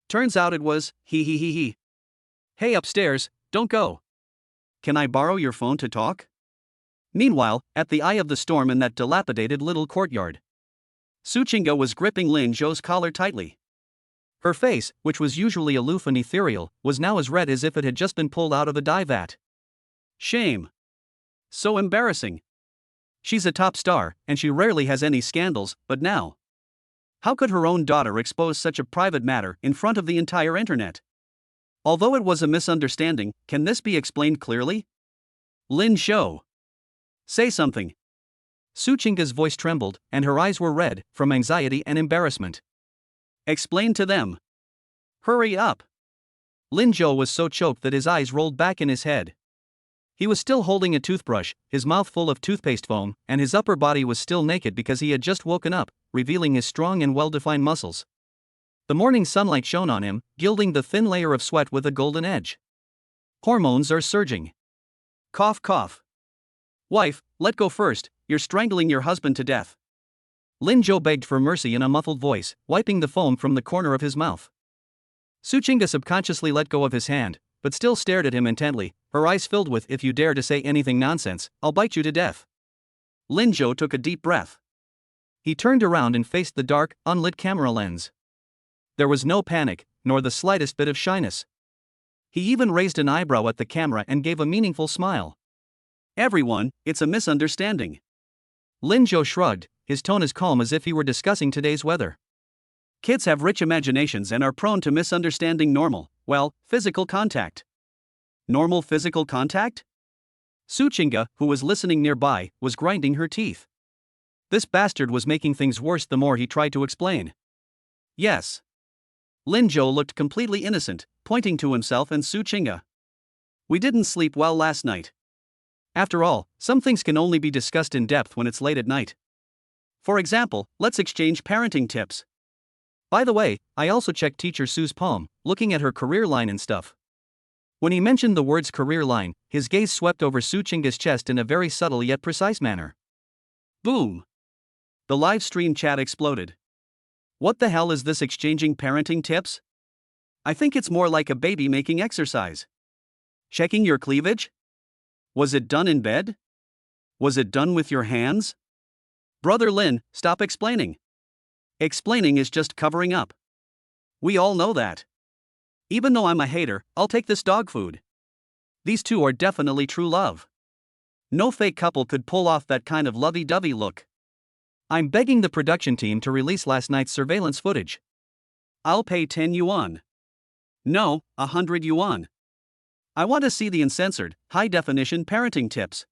Turns out it was, he. Hey upstairs, don't go. Can I borrow your phone to talk? Meanwhile, at the eye of the storm in that dilapidated little courtyard, Suchinga was gripping Lin Zhou's collar tightly. Her face, which was usually aloof and ethereal, was now as red as if it had just been pulled out of a dye vat. Shame. So embarrassing. She's a top star, and she rarely has any scandals, but now. How could her own daughter expose such a private matter in front of the entire internet? Although it was a misunderstanding, can this be explained clearly? Lin Zhou. Say something. Suchinga's voice trembled, and her eyes were red, from anxiety and embarrassment. Explain to them. Hurry up. Lin Zhou was so choked that his eyes rolled back in his head. He was still holding a toothbrush, his mouth full of toothpaste foam, and his upper body was still naked because he had just woken up, revealing his strong and well-defined muscles. The morning sunlight shone on him, gilding the thin layer of sweat with a golden edge. Hormones are surging. Cough cough. Wife, let go first, you're strangling your husband to death. Lin Zhou begged for mercy in a muffled voice, wiping the foam from the corner of his mouth. Su Qingge subconsciously let go of his hand, but still stared at him intently, her eyes filled with, "If you dare to say anything nonsense, I'll bite you to death." Lin Zhou took a deep breath. He turned around and faced the dark, unlit camera lens. There was no panic, nor the slightest bit of shyness. He even raised an eyebrow at the camera and gave a meaningful smile. "Everyone, it's a misunderstanding." Lin Zhou shrugged, his tone as calm as if he were discussing today's weather. "Kids have rich imaginations and are prone to misunderstanding normal, well, physical contact." Normal physical contact? Su Qingge, who was listening nearby, was grinding her teeth. This bastard was making things worse the more he tried to explain. "Yes." Lin Zhou looked completely innocent, pointing to himself and Su Qingge. "We didn't sleep well last night. After all, some things can only be discussed in depth when it's late at night. For example, let's exchange parenting tips. By the way, I also checked Teacher Sue's palm, looking at her career line and stuff." When he mentioned the words career line, his gaze swept over Su Qingge's chest in a very subtle yet precise manner. Boom! The live stream chat exploded. What the hell is this exchanging parenting tips? I think it's more like a baby making exercise. Checking your cleavage? Was it done in bed? Was it done with your hands? Brother Lin, stop explaining. Explaining is just covering up. We all know that. Even though I'm a hater, I'll take this dog food. These two are definitely true love. No fake couple could pull off that kind of lovey-dovey look. I'm begging the production team to release last night's surveillance footage. I'll pay 10 yuan. No, 100 yuan. I want to see the uncensored, high-definition parenting tips.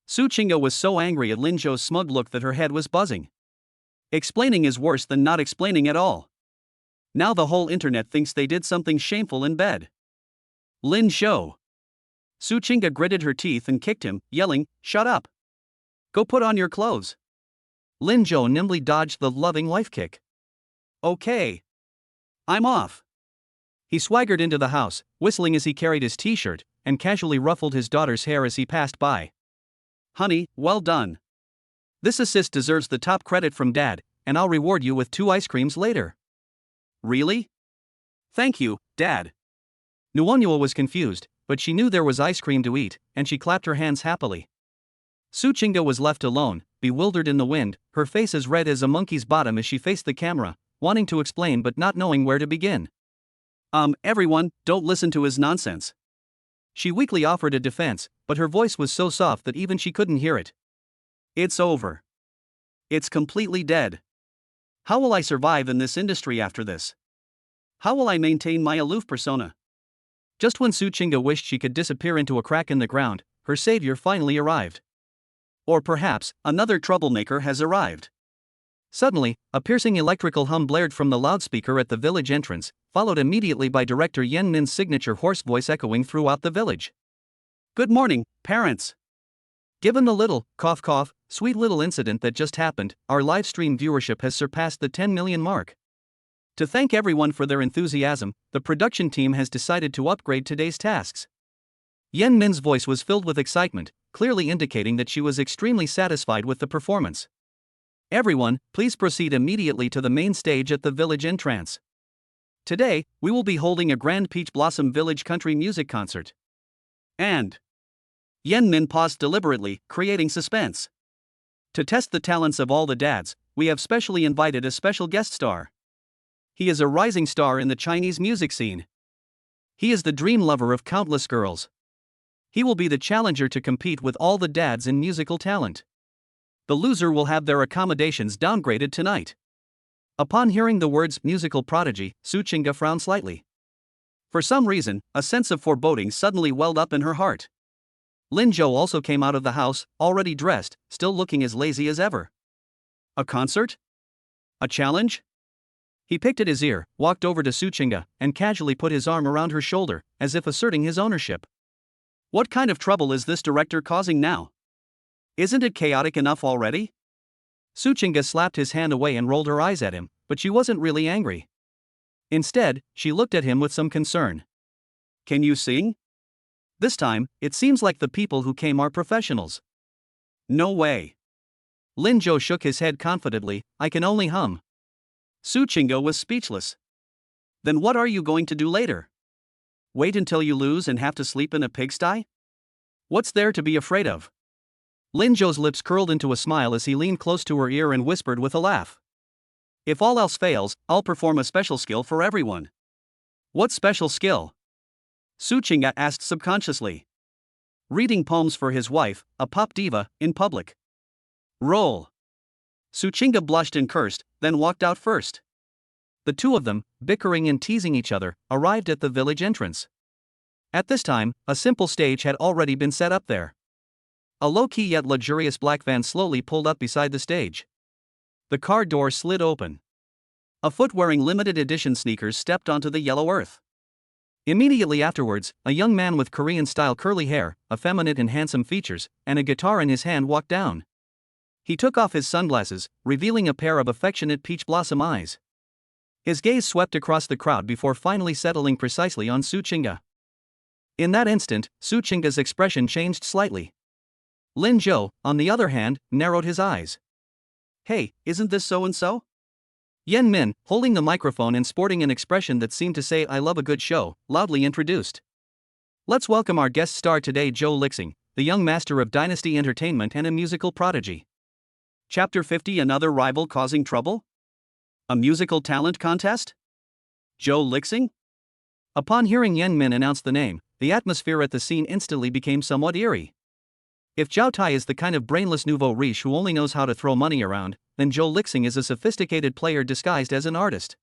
Su Qingge was so angry at Lin Zhou's smug look that her head was buzzing. Explaining is worse than not explaining at all. Now the whole internet thinks they did something shameful in bed. Lin Zhou. Su Qingge gritted her teeth and kicked him, yelling, "Shut up! Go put on your clothes." Lin Zhou nimbly dodged the loving wife kick. "Okay. I'm off." He swaggered into the house, whistling as he carried his t-shirt, and casually ruffled his daughter's hair as he passed by. "Honey, well done. This assist deserves the top credit from Dad, and I'll reward you with 2 ice creams later." "Really? Thank you, Dad." Nuonyua was confused, but she knew there was ice cream to eat, and she clapped her hands happily. Su Qingge was left alone, bewildered in the wind, her face as red as a monkey's bottom as she faced the camera, wanting to explain but not knowing where to begin. Everyone, don't listen to his nonsense." She weakly offered a defense, but her voice was so soft that even she couldn't hear it. "It's over. It's completely dead. How will I survive in this industry after this? How will I maintain my aloof persona?" Just when Su Qingge wished she could disappear into a crack in the ground, her savior finally arrived. Or perhaps, another troublemaker has arrived. Suddenly, a piercing electrical hum blared from the loudspeaker at the village entrance, followed immediately by director Yan Nin's signature hoarse voice echoing throughout the village. "Good morning, parents. Given the little, cough cough, sweet little incident that just happened, our live stream viewership has surpassed the 10 million mark. To thank everyone for their enthusiasm, the production team has decided to upgrade today's tasks." Yan Nin's voice was filled with excitement, clearly indicating that she was extremely satisfied with the performance. "Everyone, please proceed immediately to the main stage at the village entrance. Today, we will be holding a grand Peach Blossom Village country music concert. And..." Yan Nin paused deliberately, creating suspense. "To test the talents of all the dads, we have specially invited a special guest star. He is a rising star in the Chinese music scene. He is the dream lover of countless girls. He will be the challenger to compete with all the dads in musical talent. The loser will have their accommodations downgraded tonight." Upon hearing the words musical prodigy, Su Qingge frowned slightly. For some reason, a sense of foreboding suddenly welled up in her heart. Lin Zhou also came out of the house, already dressed, still looking as lazy as ever. A concert? A challenge? He picked at his ear, walked over to Su Qingge, and casually put his arm around her shoulder, as if asserting his ownership. What kind of trouble is this director causing now? Isn't it chaotic enough already? Su Qingge slapped his hand away and rolled her eyes at him, but she wasn't really angry. Instead, she looked at him with some concern. Can you sing? This time, it seems like the people who came are professionals. No way. Lin Zhou shook his head confidently, I can only hum. Su Qingge was speechless. Then what are you going to do later? Wait until you lose and have to sleep in a pigsty? What's there to be afraid of? Lin Zhou's lips curled into a smile as he leaned close to her ear and whispered with a laugh. If all else fails, I'll perform a special skill for everyone. What special skill? Su Qingge asked subconsciously. Reading poems for his wife, a pop diva, in public. Roll. Su Qingge blushed and cursed, then walked out first. The two of them, bickering and teasing each other, arrived at the village entrance. At this time, a simple stage had already been set up there. A low-key yet luxurious black van slowly pulled up beside the stage. The car door slid open. A foot wearing limited edition sneakers stepped onto the yellow earth. Immediately afterwards, a young man with Korean-style curly hair, effeminate and handsome features, and a guitar in his hand walked down. He took off his sunglasses, revealing a pair of affectionate peach blossom eyes. His gaze swept across the crowd before finally settling precisely on Su Qingge. In that instant, Su Qingge's expression changed slightly. Lin Zhou, on the other hand, narrowed his eyes. Hey, isn't this so-and-so? Yan Min, holding the microphone and sporting an expression that seemed to say I love a good show, loudly introduced. Let's welcome our guest star today, Zhou Lixing, the young master of Dynasty Entertainment and a musical prodigy. Chapter 50. Another rival causing trouble? A musical talent contest? Zhou Lixing? Upon hearing Yan Min announce the name, the atmosphere at the scene instantly became somewhat eerie. If Zhao Tai is the kind of brainless nouveau riche who only knows how to throw money around, then Zhou Lixing is a sophisticated player disguised as an artist.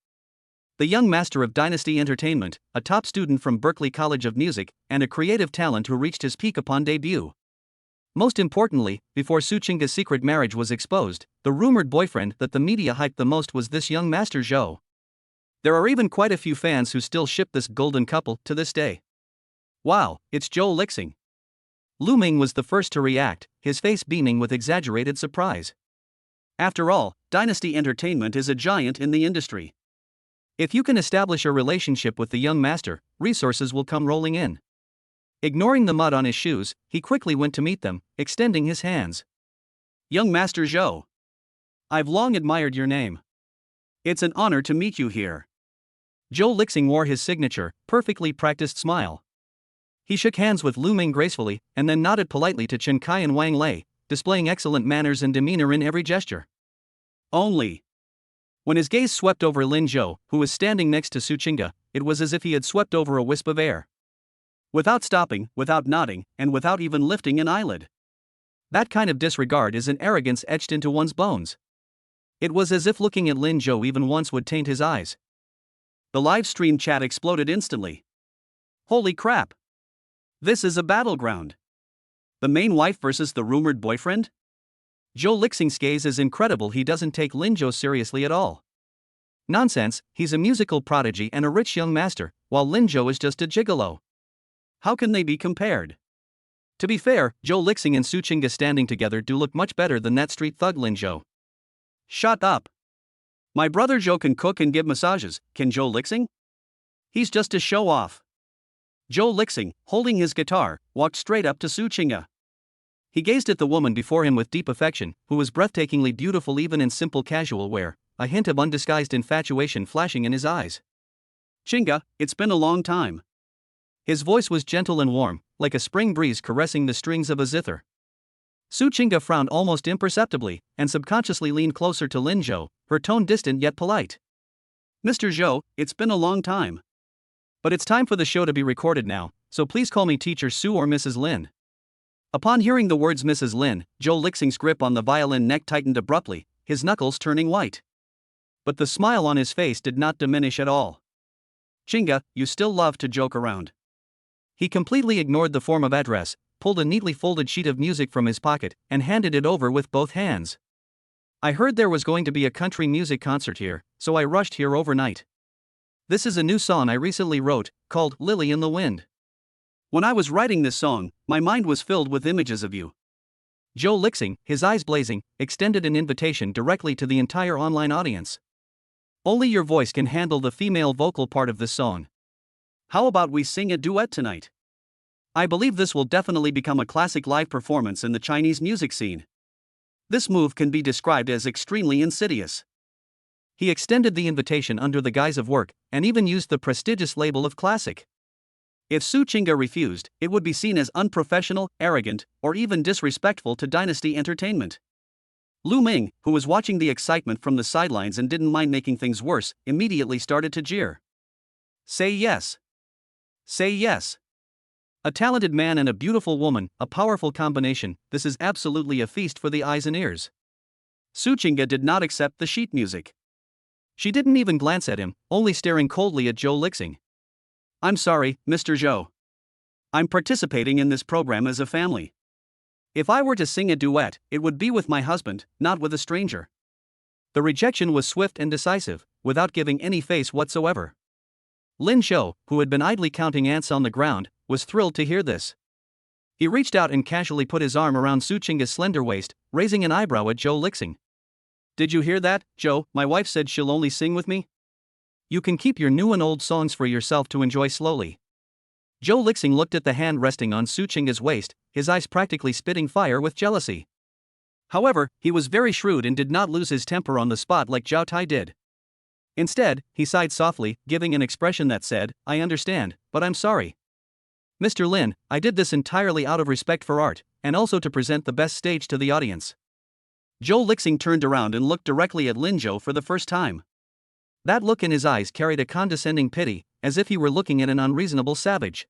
The young master of Dynasty Entertainment, a top student from Berklee College of Music, and a creative talent who reached his peak upon debut. Most importantly, before Su Qingge's secret marriage was exposed, the rumored boyfriend that the media hyped the most was this young master Zhou. There are even quite a few fans who still ship this golden couple to this day. Wow, it's Zhou Lixing. Lu Ming was the first to react, his face beaming with exaggerated surprise. After all, Dynasty Entertainment is a giant in the industry. If you can establish a relationship with the young master, resources will come rolling in. Ignoring the mud on his shoes, he quickly went to meet them, extending his hands. Young Master Zhou. I've long admired your name. It's an honor to meet you here. Zhou Lixing wore his signature, perfectly practiced smile. He shook hands with Lu Ming gracefully, and then nodded politely to Chen Kai and Wang Lei, displaying excellent manners and demeanor in every gesture. Only. When his gaze swept over Lin Zhou, who was standing next to Su Qingge, it was as if he had swept over a wisp of air. Without stopping, without nodding, and without even lifting an eyelid. That kind of disregard is an arrogance etched into one's bones. It was as if looking at Lin Zhou even once would taint his eyes. The live stream chat exploded instantly. Holy crap! This is a battleground. The main wife versus the rumored boyfriend? Zhou Lixing's gaze is incredible. He doesn't take Lin Zhou seriously at all. Nonsense, he's a musical prodigy and a rich young master, while Lin Zhou is just a gigolo. How can they be compared? To be fair, Zhou Lixing and Su Qingge standing together do look much better than that street thug Lin Zhou. Shut up. My brother Zhou can cook and give massages, can Zhou Lixing? He's just a show-off. Zhou Lixing, holding his guitar, walked straight up to Su Qingge. He gazed at the woman before him with deep affection, who was breathtakingly beautiful even in simple casual wear, a hint of undisguised infatuation flashing in his eyes. Qingge, it's been a long time. His voice was gentle and warm, like a spring breeze caressing the strings of a zither. Su Qingge frowned almost imperceptibly, and subconsciously leaned closer to Lin Zhou, her tone distant yet polite. Mr. Zhou, it's been a long time. But it's time for the show to be recorded now, so please call me Teacher Su or Mrs. Lin. Upon hearing the words Mrs. Lin, Zhou Lixing's grip on the violin neck tightened abruptly, his knuckles turning white. But the smile on his face did not diminish at all. Qingge, you still love to joke around. He completely ignored the form of address, pulled a neatly folded sheet of music from his pocket, and handed it over with both hands. I heard there was going to be a country music concert here, so I rushed here overnight. This is a new song I recently wrote, called Lily in the Wind. When I was writing this song, my mind was filled with images of you. Zhou Lixing, his eyes blazing, extended an invitation directly to the entire online audience. Only your voice can handle the female vocal part of this song. How about we sing a duet tonight? I believe this will definitely become a classic live performance in the Chinese music scene. This move can be described as extremely insidious. He extended the invitation under the guise of work, and even used the prestigious label of classic. If Su Chinga refused, it would be seen as unprofessional, arrogant, or even disrespectful to Dynasty Entertainment. Lu Ming, who was watching the excitement from the sidelines and didn't mind making things worse, immediately started to jeer. Say yes. Say yes. A talented man and a beautiful woman, a powerful combination, this is absolutely a feast for the eyes and ears. Su Chinga did not accept the sheet music. She didn't even glance at him, only staring coldly at Zhou Lixing. I'm sorry, Mr. Zhou. I'm participating in this program as a family. If I were to sing a duet, it would be with my husband, not with a stranger. The rejection was swift and decisive, without giving any face whatsoever. Lin Zhou, who had been idly counting ants on the ground, was thrilled to hear this. He reached out and casually put his arm around Su Chinga's slender waist, raising an eyebrow at Zhou Lixing. Did you hear that, Zhou? My wife said she'll only sing with me. You can keep your new and old songs for yourself to enjoy slowly. Zhou Lixing looked at the hand resting on Su Chinga's waist, his eyes practically spitting fire with jealousy. However, he was very shrewd and did not lose his temper on the spot like Zhao Tai did. Instead, he sighed softly, giving an expression that said, I understand, but I'm sorry. Mr. Lin, I did this entirely out of respect for art, and also to present the best stage to the audience. Zhou Lixing turned around and looked directly at Lin Zhou for the first time. That look in his eyes carried a condescending pity, as if he were looking at an unreasonable savage.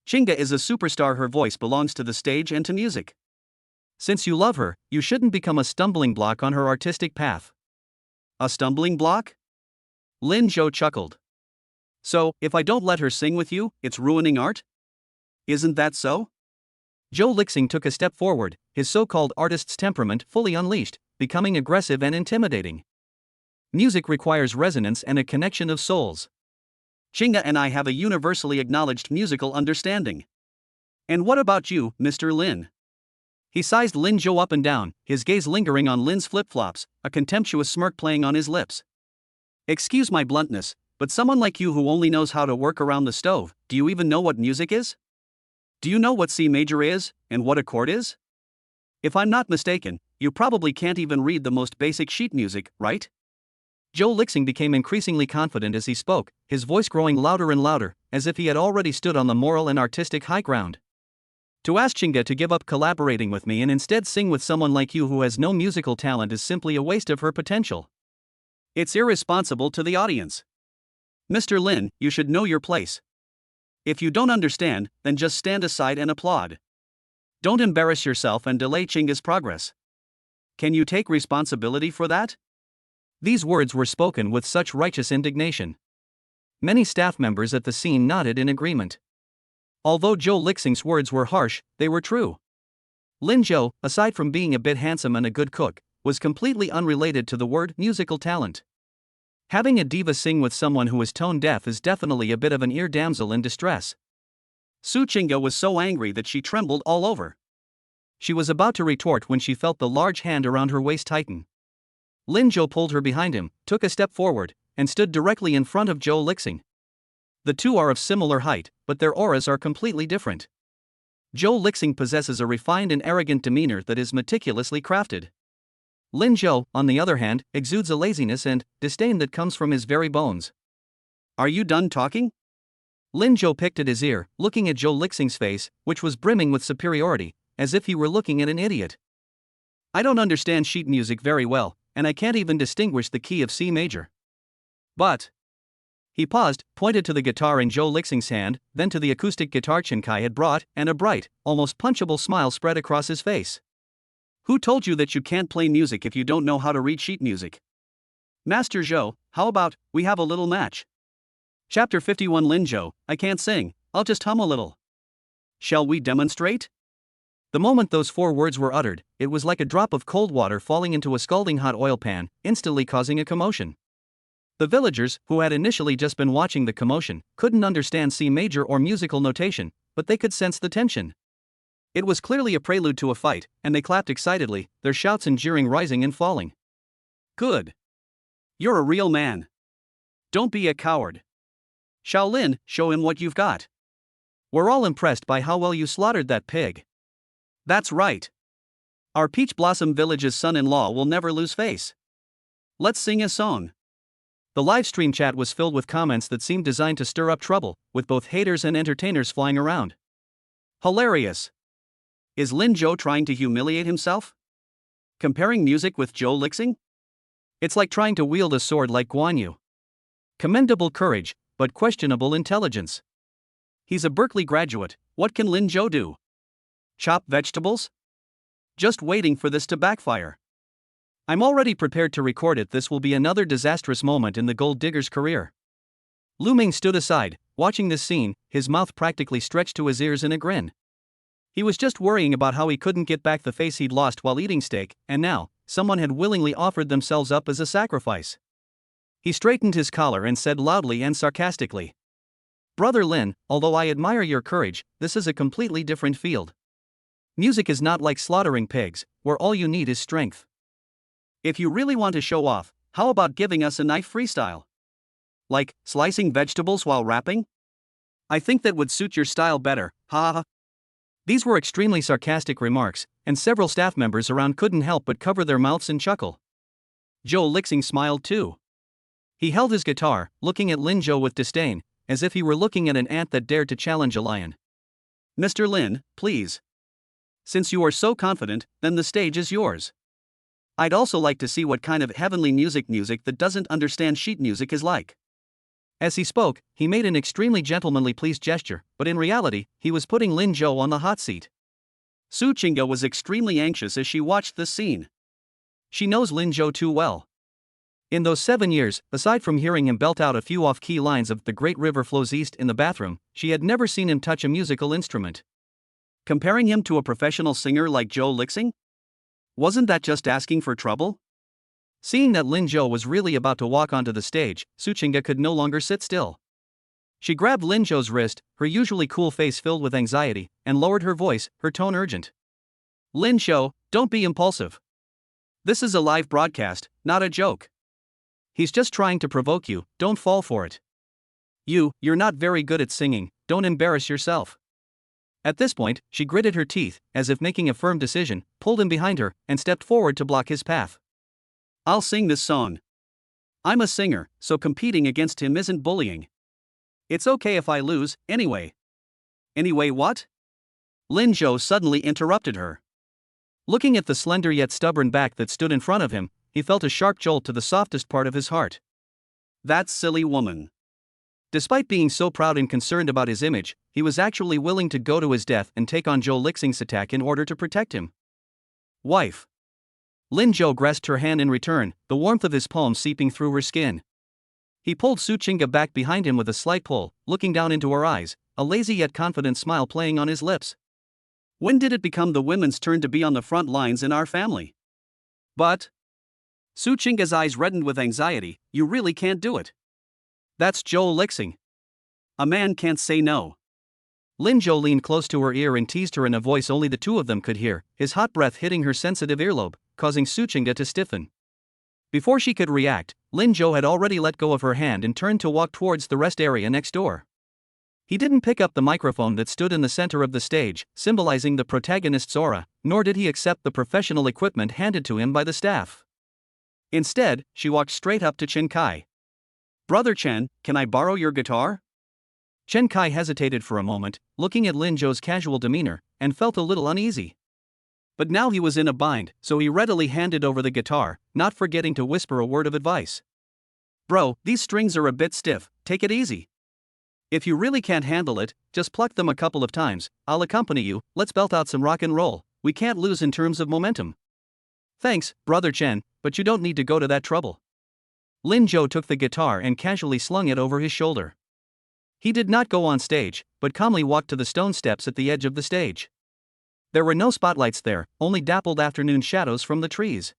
Chinga is a superstar, her voice belongs to the stage and to music. Since you love her, you shouldn't become a stumbling block on her artistic path. A stumbling block? Lin Zhou chuckled. So, if I don't let her sing with you, it's ruining art? Isn't that so? Zhou Lixing took a step forward, his so-called artist's temperament fully unleashed, becoming aggressive and intimidating. Music requires resonance and a connection of souls. Chinga and I have a universally acknowledged musical understanding. And what about you, Mr. Lin? He sized Lin Zhou up and down, his gaze lingering on Lin's flip-flops, a contemptuous smirk playing on his lips. Excuse my bluntness, but someone like you who only knows how to work around the stove, do you even know what music is? Do you know what C major is, and what a chord is? If I'm not mistaken, you probably can't even read the most basic sheet music, right? Zhou Lixing became increasingly confident as he spoke, his voice growing louder and louder, as if he had already stood on the moral and artistic high ground. To ask Chinga to give up collaborating with me and instead sing with someone like you who has no musical talent is simply a waste of her potential. It's irresponsible to the audience. Mr. Lin, you should know your place. If you don't understand, then just stand aside and applaud. Don't embarrass yourself and delay Chinga's progress. Can you take responsibility for that? These words were spoken with such righteous indignation. Many staff members at the scene nodded in agreement. Although Zhou Lixing's words were harsh, they were true. Lin Zhou, aside from being a bit handsome and a good cook, was completely unrelated to the word musical talent. Having a diva sing with someone who is tone deaf is definitely a bit of an ear damsel in distress. Su Chinga was so angry that she trembled all over. She was about to retort when she felt the large hand around her waist tighten. Lin Zhou pulled her behind him, took a step forward, and stood directly in front of Zhou Lixing. The two are of similar height, but their auras are completely different. Zhou Lixing possesses a refined and arrogant demeanor that is meticulously crafted. Lin Zhou, on the other hand, exudes a laziness and disdain that comes from his very bones. Are you done talking? Lin Zhou picked at his ear, looking at Zhou Lixing's face, which was brimming with superiority, as if he were looking at an idiot. I don't understand sheet music very well, and I can't even distinguish the key of C major. But... He paused, pointed to the guitar in Zhou Lixing's hand, then to the acoustic guitar Chen Kai had brought, and a bright, almost punchable smile spread across his face. Who told you that you can't play music if you don't know how to read sheet music? Master Zhou, how about, we have a little match? Chapter 51 Lin Zhou, I can't sing, I'll just hum a little. Shall we demonstrate? The moment those 4 words were uttered, it was like a drop of cold water falling into a scalding hot oil pan, instantly causing a commotion. The villagers, who had initially just been watching the commotion, couldn't understand C major or musical notation, but they could sense the tension. It was clearly a prelude to a fight, and they clapped excitedly, their shouts and jeering rising and falling. Good. You're a real man. Don't be a coward. Shaolin, show him what you've got. We're all impressed by how well you slaughtered that pig. That's right. Our Peach Blossom Village's son-in-law will never lose face. Let's sing a song. The live stream chat was filled with comments that seemed designed to stir up trouble, with both haters and entertainers flying around. Hilarious. Is Lin Zhou trying to humiliate himself? Comparing music with Zhou Lixing? It's like trying to wield a sword like Guan Yu. Commendable courage, but questionable intelligence. He's a Berkeley graduate, what can Lin Zhou do? Chop vegetables? Just waiting for this to backfire. I'm already prepared to record it. This will be another disastrous moment in the gold digger's career. Lu Ming stood aside, watching this scene, his mouth practically stretched to his ears in a grin. He was just worrying about how he couldn't get back the face he'd lost while eating steak, and now, someone had willingly offered themselves up as a sacrifice. He straightened his collar and said loudly and sarcastically, "Brother Lin, although I admire your courage, this is a completely different field. Music is not like slaughtering pigs, where all you need is strength. If you really want to show off, how about giving us a knife freestyle? Like, slicing vegetables while rapping? I think that would suit your style better, ha ha." These were extremely sarcastic remarks, and several staff members around couldn't help but cover their mouths and chuckle. Zhou Lixing smiled too. He held his guitar, looking at Lin Zhou with disdain, as if he were looking at an ant that dared to challenge a lion. "Mr. Lin, please. Since you are so confident, then the stage is yours. I'd also like to see what kind of heavenly music that doesn't understand sheet music is like." As he spoke, he made an extremely gentlemanly pleased gesture, but in reality, he was putting Lin Zhou on the hot seat. Su Qingge was extremely anxious as she watched this scene. She knows Lin Zhou too well. In those 7 years, aside from hearing him belt out a few off-key lines of "The Great River Flows East" in the bathroom, she had never seen him touch a musical instrument. Comparing him to a professional singer like Zhou Lixing? Wasn't that just asking for trouble? Seeing that Lin Zhou was really about to walk onto the stage, Su Qingge could no longer sit still. She grabbed Lin Zhou's wrist, her usually cool face filled with anxiety, and lowered her voice, her tone urgent. "Lin Zhou, don't be impulsive. This is a live broadcast, not a joke. He's just trying to provoke you, don't fall for it. You're not very good at singing, don't embarrass yourself." At this point, she gritted her teeth, as if making a firm decision, pulled him behind her, and stepped forward to block his path. "I'll sing this song. I'm a singer, so competing against him isn't bullying. It's okay if I lose, anyway." "Anyway what?" Lin Zhou suddenly interrupted her. Looking at the slender yet stubborn back that stood in front of him, he felt a sharp jolt to the softest part of his heart. That silly woman. Despite being so proud and concerned about his image, he was actually willing to go to his death and take on Zhou Lixing's attack in order to protect him. "Wife." Lin Zhou grasped her hand in return, the warmth of his palm seeping through her skin. He pulled Su Qingge back behind him with a slight pull, looking down into her eyes, a lazy yet confident smile playing on his lips. "When did it become the women's turn to be on the front lines in our family?" "But..." Su Qingge's eyes reddened with anxiety, "You really can't do it. That's Zhou Lixing. A man can't say no." Lin Zhou leaned close to her ear and teased her in a voice only the two of them could hear, his hot breath hitting her sensitive earlobe, causing Su Qingge to stiffen. Before she could react, Lin Zhou had already let go of her hand and turned to walk towards the rest area next door. He didn't pick up the microphone that stood in the center of the stage, symbolizing the protagonist's aura, nor did he accept the professional equipment handed to him by the staff. Instead, she walked straight up to Chen Kai. "Brother Chen, can I borrow your guitar?" Chen Kai hesitated for a moment, looking at Lin Zhou's casual demeanor, and felt a little uneasy. But now he was in a bind, so he readily handed over the guitar, not forgetting to whisper a word of advice. "Bro, these strings are a bit stiff, take it easy. If you really can't handle it, just pluck them a couple of times, I'll accompany you, let's belt out some rock and roll, we can't lose in terms of momentum." "Thanks, Brother Chen, but you don't need to go to that trouble." Lin Zhou took the guitar and casually slung it over his shoulder. He did not go on stage, but calmly walked to the stone steps at the edge of the stage. There were no spotlights there, only dappled afternoon shadows from the trees.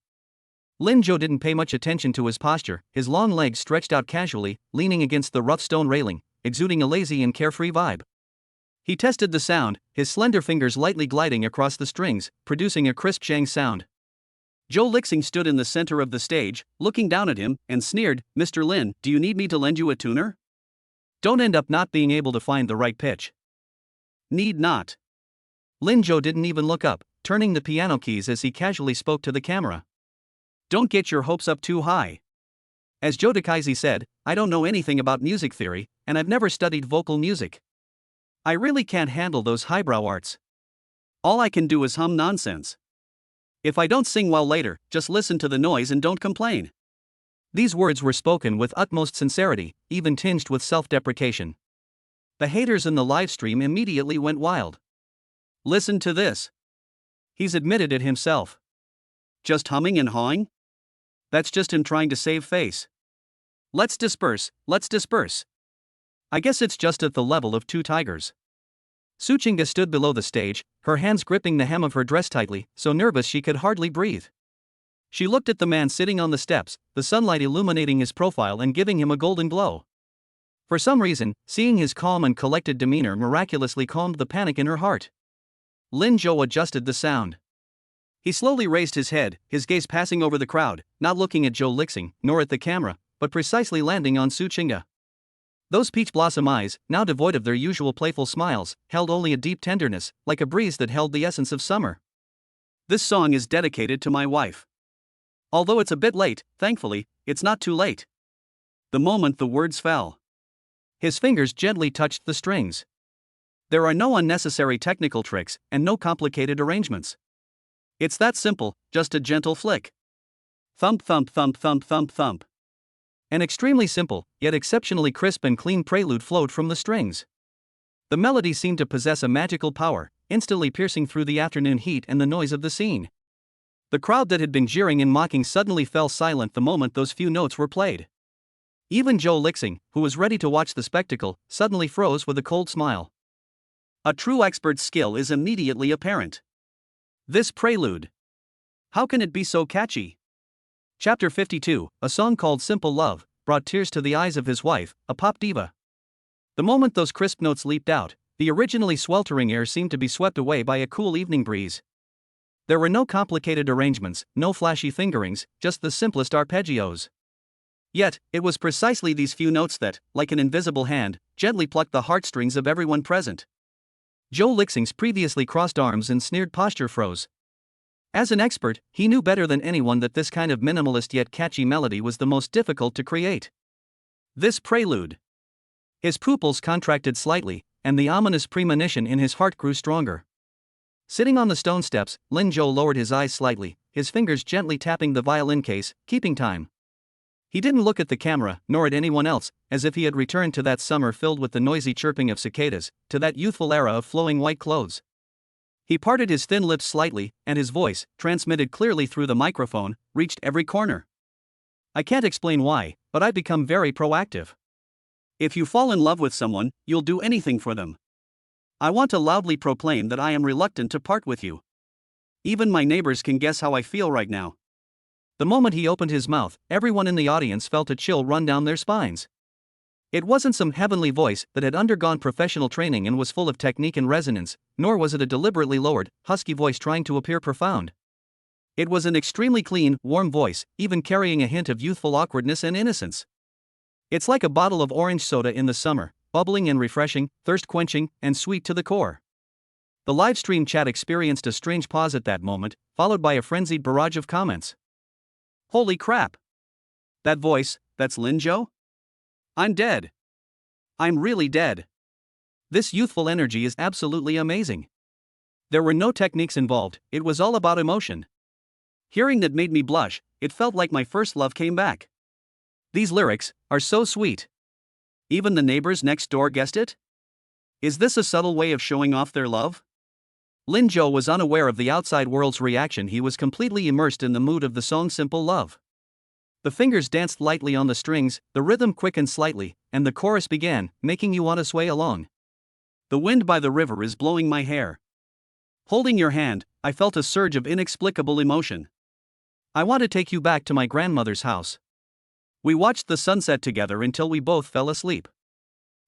Lin Zhou didn't pay much attention to his posture, his long legs stretched out casually, leaning against the rough stone railing, exuding a lazy and carefree vibe. He tested the sound, his slender fingers lightly gliding across the strings, producing a crisp shang sound. Zhou Lixing stood in the center of the stage, looking down at him, and sneered, "Mr. Lin, do you need me to lend you a tuner? Don't end up not being able to find the right pitch." "Need not." Lin Zhou didn't even look up, turning the piano keys as he casually spoke to the camera. Don't get your hopes up too high. As Joe Diceyse said, I don't know anything about music theory, and I've never studied vocal music. I really can't handle those highbrow arts. All I can do is hum nonsense. If I don't sing well later, just listen to the noise and don't complain. These words were spoken with utmost sincerity, even tinged with self-deprecation. The haters in the live stream immediately went wild. Listen to this. He's admitted it himself. Just humming and hawing? That's just him trying to save face. Let's disperse. I guess it's just at the level of two tigers. Suchinga stood below the stage, her hands gripping the hem of her dress tightly, so nervous she could hardly breathe. She looked at the man sitting on the steps, the sunlight illuminating his profile and giving him a golden glow. For some reason, seeing his calm and collected demeanor miraculously calmed the panic in her heart. Lin Zhou adjusted the sound. He slowly raised his head, his gaze passing over the crowd, not looking at Zhou Lixing, nor at the camera, but precisely landing on Suchinga. Those peach blossom eyes, now devoid of their usual playful smiles, held only a deep tenderness, like a breeze that held the essence of summer. This song is dedicated to my wife. Although it's a bit late, thankfully, it's not too late. The moment the words fell, his fingers gently touched the strings. There are no unnecessary technical tricks, and no complicated arrangements. It's that simple, just a gentle flick. Thump thump thump thump thump thump. An extremely simple, yet exceptionally crisp and clean prelude flowed from the strings. The melody seemed to possess a magical power, instantly piercing through the afternoon heat and the noise of the scene. The crowd that had been jeering and mocking suddenly fell silent the moment those few notes were played. Even Zhou Lixing, who was ready to watch the spectacle, suddenly froze with a cold smile. A true expert's skill is immediately apparent. This prelude. How can it be so catchy? Chapter 52, a song called Simple Love, brought tears to the eyes of his wife, a pop diva. The moment those crisp notes leaped out, the originally sweltering air seemed to be swept away by a cool evening breeze. There were no complicated arrangements, no flashy fingerings, just the simplest arpeggios. Yet, it was precisely these few notes that, like an invisible hand, gently plucked the heartstrings of everyone present. Zhou Lixing's previously crossed arms and sneered posture froze. As an expert, he knew better than anyone that this kind of minimalist yet catchy melody was the most difficult to create. This prelude. His pupils contracted slightly, and the ominous premonition in his heart grew stronger. Sitting on the stone steps, Lin Zhou lowered his eyes slightly, his fingers gently tapping the violin case, keeping time. He didn't look at the camera, nor at anyone else, as if he had returned to that summer filled with the noisy chirping of cicadas, to that youthful era of flowing white clothes. He parted his thin lips slightly, and his voice, transmitted clearly through the microphone, reached every corner. I can't explain why, but I've become very proactive. If you fall in love with someone, you'll do anything for them. I want to loudly proclaim that I am reluctant to part with you. Even my neighbors can guess how I feel right now. The moment he opened his mouth, everyone in the audience felt a chill run down their spines. It wasn't some heavenly voice that had undergone professional training and was full of technique and resonance, nor was it a deliberately lowered, husky voice trying to appear profound. It was an extremely clean, warm voice, even carrying a hint of youthful awkwardness and innocence. It's like a bottle of orange soda in the summer, bubbling and refreshing, thirst-quenching, and sweet to the core. The live stream chat experienced a strange pause at that moment, followed by a frenzied barrage of comments. Holy crap! That voice, that's Lin Zhou? I'm dead. I'm really dead. This youthful energy is absolutely amazing. There were no techniques involved, it was all about emotion. Hearing that made me blush, it felt like my first love came back. These lyrics are so sweet. Even the neighbors next door guessed it? Is this a subtle way of showing off their love? Lin Zhou was unaware of the outside world's reaction. He was completely immersed in the mood of the song Simple Love. The fingers danced lightly on the strings, the rhythm quickened slightly, and the chorus began, making you want to sway along. The wind by the river is blowing my hair. Holding your hand, I felt a surge of inexplicable emotion. I want to take you back to my grandmother's house. We watched the sunset together until we both fell asleep.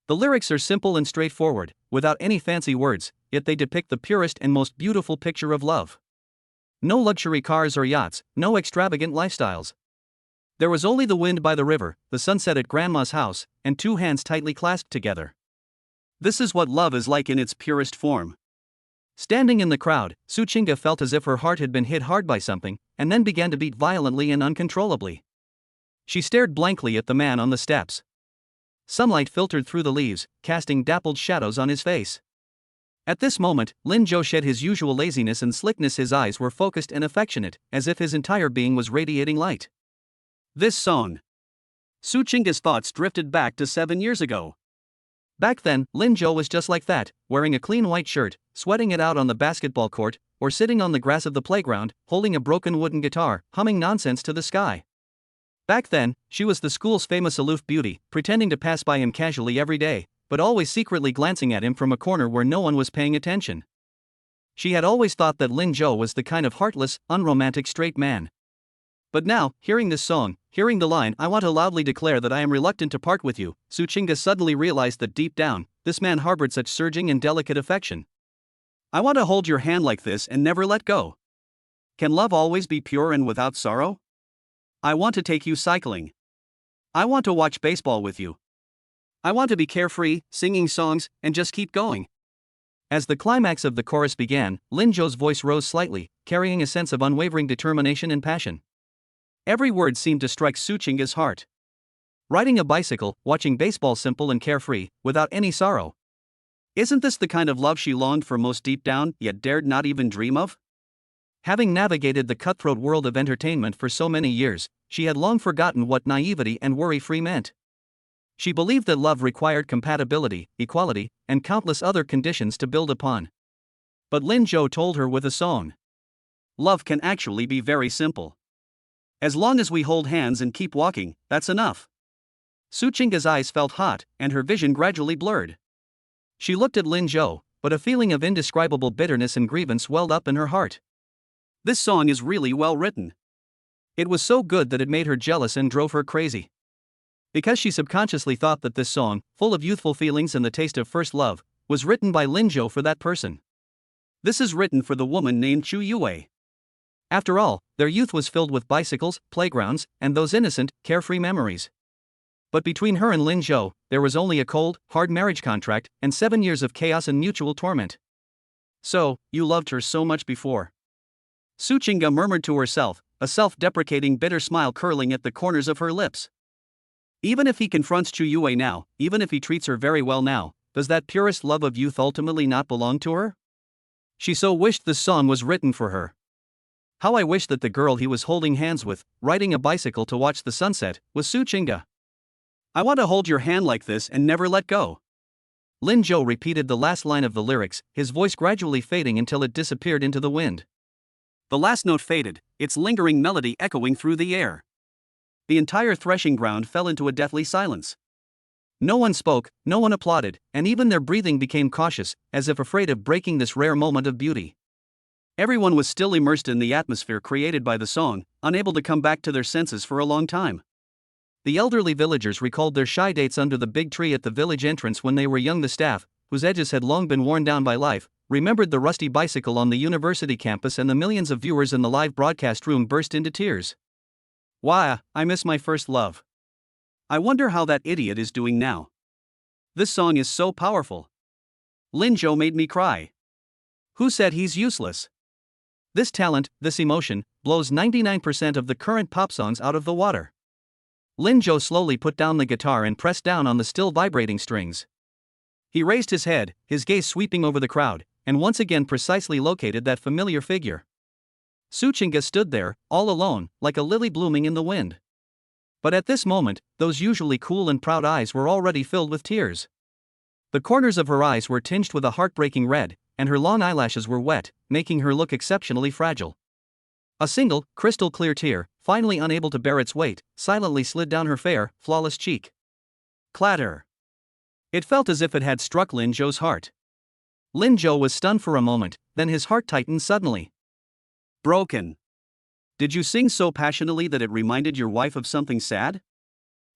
The lyrics are simple and straightforward, without any fancy words, yet they depict the purest and most beautiful picture of love. No luxury cars or yachts, no extravagant lifestyles. There was only the wind by the river, the sunset at Grandma's house, and two hands tightly clasped together. This is what love is like in its purest form. Standing in the crowd, Suchinga felt as if her heart had been hit hard by something, and then began to beat violently and uncontrollably. She stared blankly at the man on the steps. Sunlight filtered through the leaves, casting dappled shadows on his face. At this moment, Lin Zhou shed his usual laziness and slickness. His eyes were focused and affectionate, as if his entire being was radiating light. This song. Suchinga's thoughts drifted back to 7 years ago. Back then, Lin Zhou was just like that, wearing a clean white shirt, sweating it out on the basketball court, or sitting on the grass of the playground, holding a broken wooden guitar, humming nonsense to the sky. Back then, she was the school's famous aloof beauty, pretending to pass by him casually every day, but always secretly glancing at him from a corner where no one was paying attention. She had always thought that Lin Zhou was the kind of heartless, unromantic straight man. But now, hearing this song, hearing the line, "I want to loudly declare that I am reluctant to part with you," Suchinga suddenly realized that deep down, this man harbored such surging and delicate affection. I want to hold your hand like this and never let go. Can love always be pure and without sorrow? I want to take you cycling. I want to watch baseball with you. I want to be carefree, singing songs, and just keep going. As the climax of the chorus began, Lin Zhou's voice rose slightly, carrying a sense of unwavering determination and passion. Every word seemed to strike Suchinga's heart. Riding a bicycle, watching baseball, simple and carefree, without any sorrow. Isn't this the kind of love she longed for most deep down, yet dared not even dream of? Having navigated the cutthroat world of entertainment for so many years, she had long forgotten what naivety and worry-free meant. She believed that love required compatibility, equality, and countless other conditions to build upon. But Lin Zhou told her with a song. Love can actually be very simple. As long as we hold hands and keep walking, that's enough. Suchinga's eyes felt hot, and her vision gradually blurred. She looked at Lin Zhou, but a feeling of indescribable bitterness and grievance welled up in her heart. This song is really well written. It was so good that it made her jealous and drove her crazy. Because she subconsciously thought that this song, full of youthful feelings and the taste of first love, was written by Lin Zhou for that person. This is written for the woman named Chu Yue. After all, their youth was filled with bicycles, playgrounds, and those innocent, carefree memories. But between her and Lin Zhou, there was only a cold, hard marriage contract and 7 years of chaos and mutual torment. So, you loved her so much before? Suchinga murmured to herself, a self-deprecating bitter smile curling at the corners of her lips. Even if he confronts Chu Yue now, even if he treats her very well now, does that purest love of youth ultimately not belong to her? She so wished this song was written for her. How I wish that the girl he was holding hands with, riding a bicycle to watch the sunset, was Suchinga. I want to hold your hand like this and never let go. Lin Zhou repeated the last line of the lyrics, his voice gradually fading until it disappeared into the wind. The last note faded, its lingering melody echoing through the air. The entire threshing ground fell into a deathly silence. No one spoke, no one applauded, and even their breathing became cautious, as if afraid of breaking this rare moment of beauty. Everyone was still immersed in the atmosphere created by the song, unable to come back to their senses for a long time. The elderly villagers recalled their shy dates under the big tree at the village entrance when they were young. The staff, whose edges had long been worn down by life, remembered the rusty bicycle on the university campus, and the millions of viewers in the live broadcast room burst into tears. Wow, I miss my first love. I wonder how that idiot is doing now. This song is so powerful. Lin Zhou made me cry. Who said he's useless? This talent, this emotion, blows 99% of the current pop songs out of the water. Lin Zhou slowly put down the guitar and pressed down on the still vibrating strings. He raised his head, his gaze sweeping over the crowd, and once again precisely located that familiar figure. Suchinga stood there, all alone, like a lily blooming in the wind. But at this moment, those usually cool and proud eyes were already filled with tears. The corners of her eyes were tinged with a heartbreaking red, and her long eyelashes were wet, making her look exceptionally fragile. A single, crystal-clear tear, finally unable to bear its weight, silently slid down her fair, flawless cheek. Clatter! It felt as if it had struck Lin Zhou's heart. Lin Zhou was stunned for a moment, then his heart tightened suddenly. Broken. Did you sing so passionately that it reminded your wife of something sad?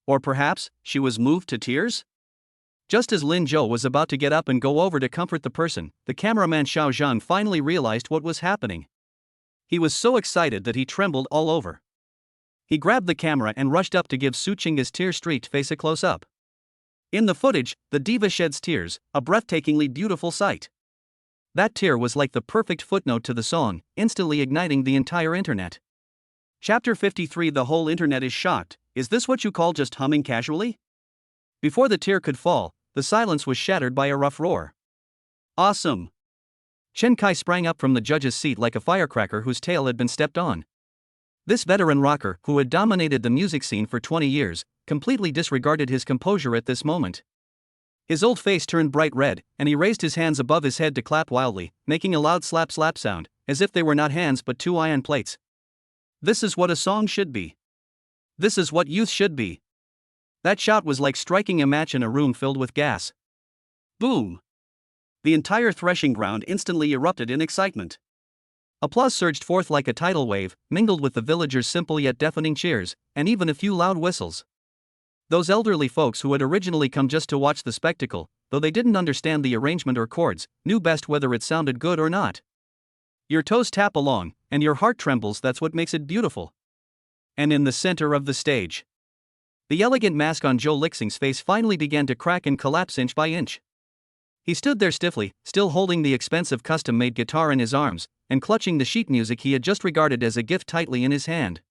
Or perhaps, she was moved to tears? Just as Lin Zhou was about to get up and go over to comfort the person, the cameraman Xiao Zhang finally realized what was happening. He was so excited that he trembled all over. He grabbed the camera and rushed up to give Suchinga's tear-streaked face a close-up. In the footage, the diva sheds tears, a breathtakingly beautiful sight. That tear was like the perfect footnote to the song, instantly igniting the entire internet. Chapter 53. The whole internet is shocked. Is this what you call just humming casually? Before the tear could fall, the silence was shattered by a rough roar. Awesome! Chen Kai sprang up from the judge's seat like a firecracker whose tail had been stepped on. This veteran rocker, who had dominated the music scene for 20 years, completely disregarded his composure at this moment. His old face turned bright red, and he raised his hands above his head to clap wildly, making a loud slap slap sound, as if they were not hands but two iron plates. This is what a song should be. This is what youth should be. That shot was like striking a match in a room filled with gas. Boom! The entire threshing ground instantly erupted in excitement. Applause surged forth like a tidal wave, mingled with the villagers' simple yet deafening cheers, and even a few loud whistles. Those elderly folks who had originally come just to watch the spectacle, though they didn't understand the arrangement or chords, knew best whether it sounded good or not. Your toes tap along, and your heart trembles. That's what makes it beautiful. And in the center of the stage, the elegant mask on Joe Lixing's face finally began to crack and collapse inch by inch. He stood there stiffly, still holding the expensive custom-made guitar in his arms, and clutching the sheet music he had just regarded as a gift tightly in his hand.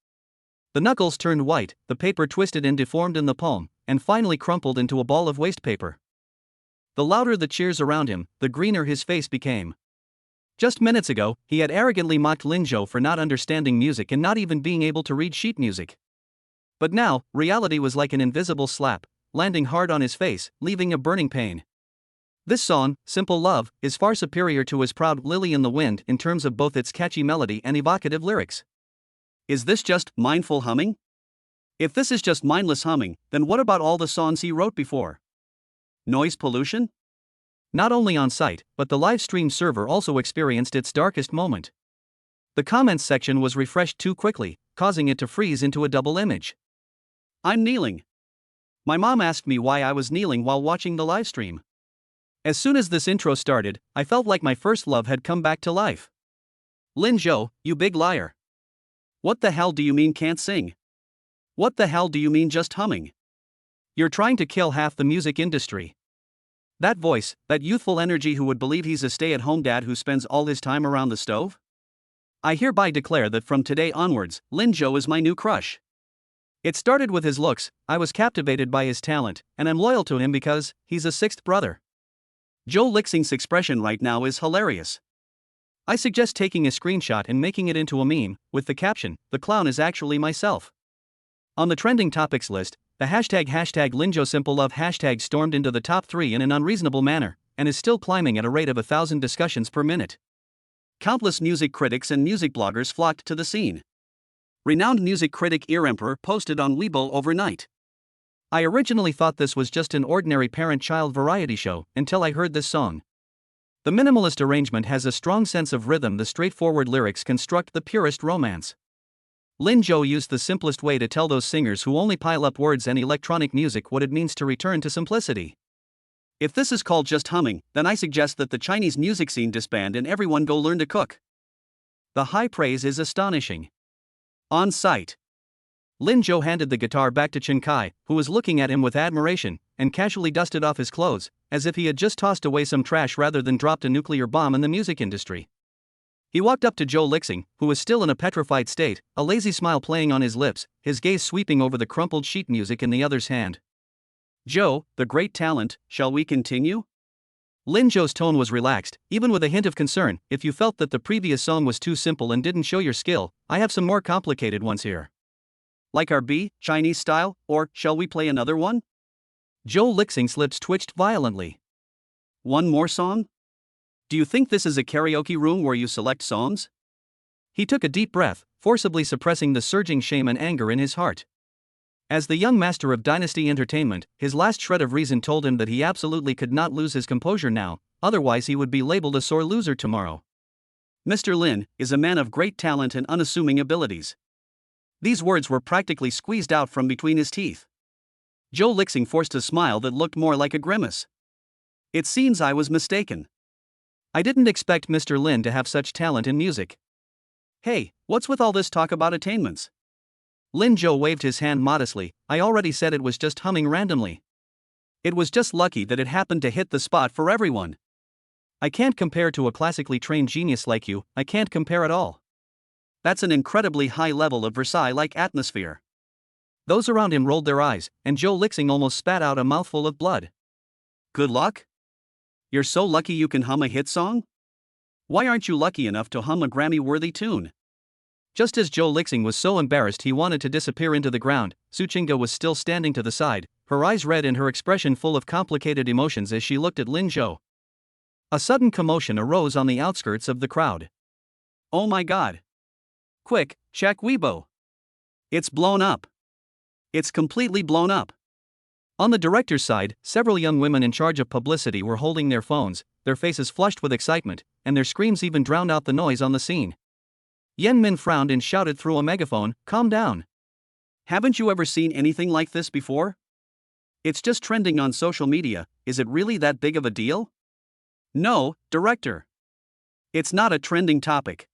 The knuckles turned white, the paper twisted and deformed in the palm, and finally crumpled into a ball of waste paper. The louder the cheers around him, the greener his face became. Just minutes ago, he had arrogantly mocked Lin Zhou for not understanding music and not even being able to read sheet music. But now, reality was like an invisible slap, landing hard on his face, leaving a burning pain. This song, Simple Love, is far superior to his proud Lily in the Wind in terms of both its catchy melody and evocative lyrics. Is this just mindful humming? If this is just mindless humming, then what about all the songs he wrote before? Noise pollution? Not only on site, but the live stream server also experienced its darkest moment. The comments section was refreshed too quickly, causing it to freeze into a double image. I'm kneeling. My mom asked me why I was kneeling while watching the live stream. As soon as this intro started, I felt like my first love had come back to life. Lin Zhou, you big liar. What the hell do you mean can't sing? What the hell do you mean just humming? You're trying to kill half the music industry. That voice, that youthful energy, who would believe he's a stay-at-home dad who spends all his time around the stove? I hereby declare that from today onwards, Lin Zhou is my new crush. It started with his looks. I was captivated by his talent, and I'm loyal to him because he's a sixth brother. Joe Lixing's expression right now is hilarious. I suggest taking a screenshot and making it into a meme, with the caption, "The clown is actually myself." On the trending topics list, the hashtag #LinZhouSimpleLove hashtag stormed into the top 3 in an unreasonable manner, and is still climbing at a rate of 1,000 discussions per minute. Countless music critics and music bloggers flocked to the scene. Renowned music critic Ear Emperor posted on Weibo overnight. I originally thought this was just an ordinary parent-child variety show, until I heard this song. The minimalist arrangement has a strong sense of rhythm. The straightforward lyrics construct the purest romance. Lin Zhou used the simplest way to tell those singers who only pile up words and electronic music what it means to return to simplicity. If this is called just humming, then I suggest that the Chinese music scene disband and everyone go learn to cook. The high praise is astonishing. On site, Lin Zhou handed the guitar back to Chen Kai, who was looking at him with admiration, and casually dusted off his clothes, as if he had just tossed away some trash rather than dropped a nuclear bomb in the music industry. He walked up to Joe Lixing, who was still in a petrified state, a lazy smile playing on his lips, his gaze sweeping over the crumpled sheet music in the other's hand. Joe, the great talent, shall we continue? Lin Zhou's tone was relaxed, even with a hint of concern. If you felt that the previous song was too simple and didn't show your skill, I have some more complicated ones here. Like our B, Chinese style, or shall we play another one? Joe Lixing's lips twitched violently. One more song? Do you think this is a karaoke room where you select songs? He took a deep breath, forcibly suppressing the surging shame and anger in his heart. As the young master of Dynasty Entertainment, his last shred of reason told him that he absolutely could not lose his composure now, otherwise he would be labeled a sore loser tomorrow. Mr. Lin is a man of great talent and unassuming abilities. These words were practically squeezed out from between his teeth. Joe Lixing forced a smile that looked more like a grimace. It seems I was mistaken. I didn't expect Mr. Lin to have such talent in music. Hey, what's with all this talk about attainments? Lin Zhou waved his hand modestly. I already said it was just humming randomly. It was just lucky that it happened to hit the spot for everyone. I can't compare to a classically trained genius like you, I can't compare at all. That's an incredibly high level of Versailles-like atmosphere. Those around him rolled their eyes, and Joe Lixing almost spat out a mouthful of blood. Good luck? You're so lucky you can hum a hit song? Why aren't you lucky enough to hum a Grammy-worthy tune? Just as Joe Lixing was so embarrassed he wanted to disappear into the ground, Su Chinga was still standing to the side, her eyes red and her expression full of complicated emotions as she looked at Lin Zhou. A sudden commotion arose on the outskirts of the crowd. Oh my god. Quick, check Weibo. It's blown up. It's completely blown up. On the director's side, several young women in charge of publicity were holding their phones, their faces flushed with excitement, and their screams even drowned out the noise on the scene. Yen Min frowned and shouted through a megaphone, "Calm down. Haven't you ever seen anything like this before? It's just trending on social media, is it really that big of a deal?" "No, director. It's not a trending topic."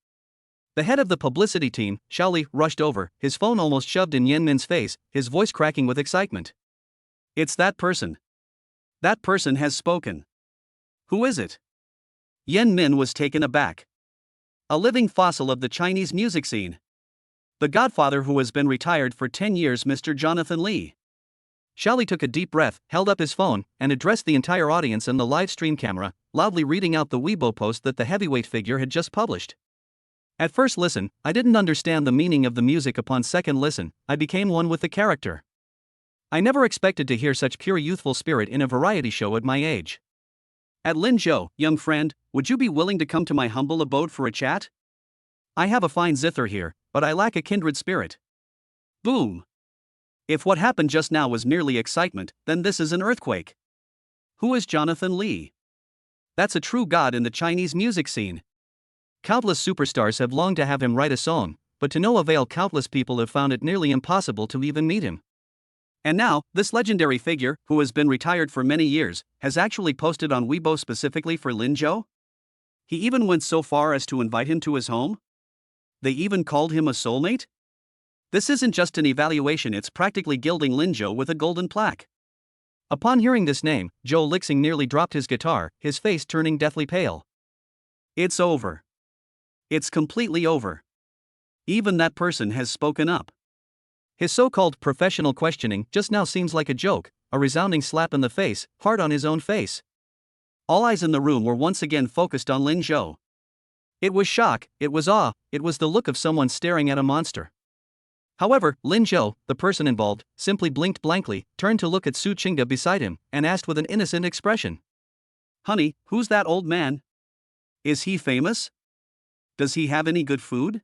The head of the publicity team, Xiao Li, rushed over, his phone almost shoved in Yen Min's face, his voice cracking with excitement. "It's that person. That person has spoken." "Who is it?" Yen Min was taken aback. "A living fossil of the Chinese music scene. The godfather who has been retired for 10 years, Mr. Jonathan Li." Xiao Li took a deep breath, held up his phone, and addressed the entire audience in the live stream camera, loudly reading out the Weibo post that the heavyweight figure had just published. "At first listen, I didn't understand the meaning of the music. Upon second listen, I became one with the character. I never expected to hear such pure youthful spirit in a variety show at my age. At Lin Zhou, young friend, would you be willing to come to my humble abode for a chat? I have a fine zither here, but I lack a kindred spirit." Boom. If what happened just now was merely excitement, then this is an earthquake. Who is Jonathan Li? That's a true god in the Chinese music scene. Countless superstars have longed to have him write a song, but to no avail. Countless people have found it nearly impossible to even meet him. And now, this legendary figure, who has been retired for many years, has actually posted on Weibo specifically for Lin Zhou? He even went so far as to invite him to his home? They even called him a soulmate? This isn't just an evaluation, it's practically gilding Lin Zhou with a golden plaque. Upon hearing this name, Joe Lixing nearly dropped his guitar, his face turning deathly pale. It's over. It's completely over. Even that person has spoken up. His so-called professional questioning just now seems like a joke, a resounding slap in the face, hard on his own face. All eyes in the room were once again focused on Lin Zhou. It was shock, it was awe, it was the look of someone staring at a monster. However, Lin Zhou, the person involved, simply blinked blankly, turned to look at Su Chinga beside him, and asked with an innocent expression. "Honey, who's that old man? Is he famous? Does he have any good food?"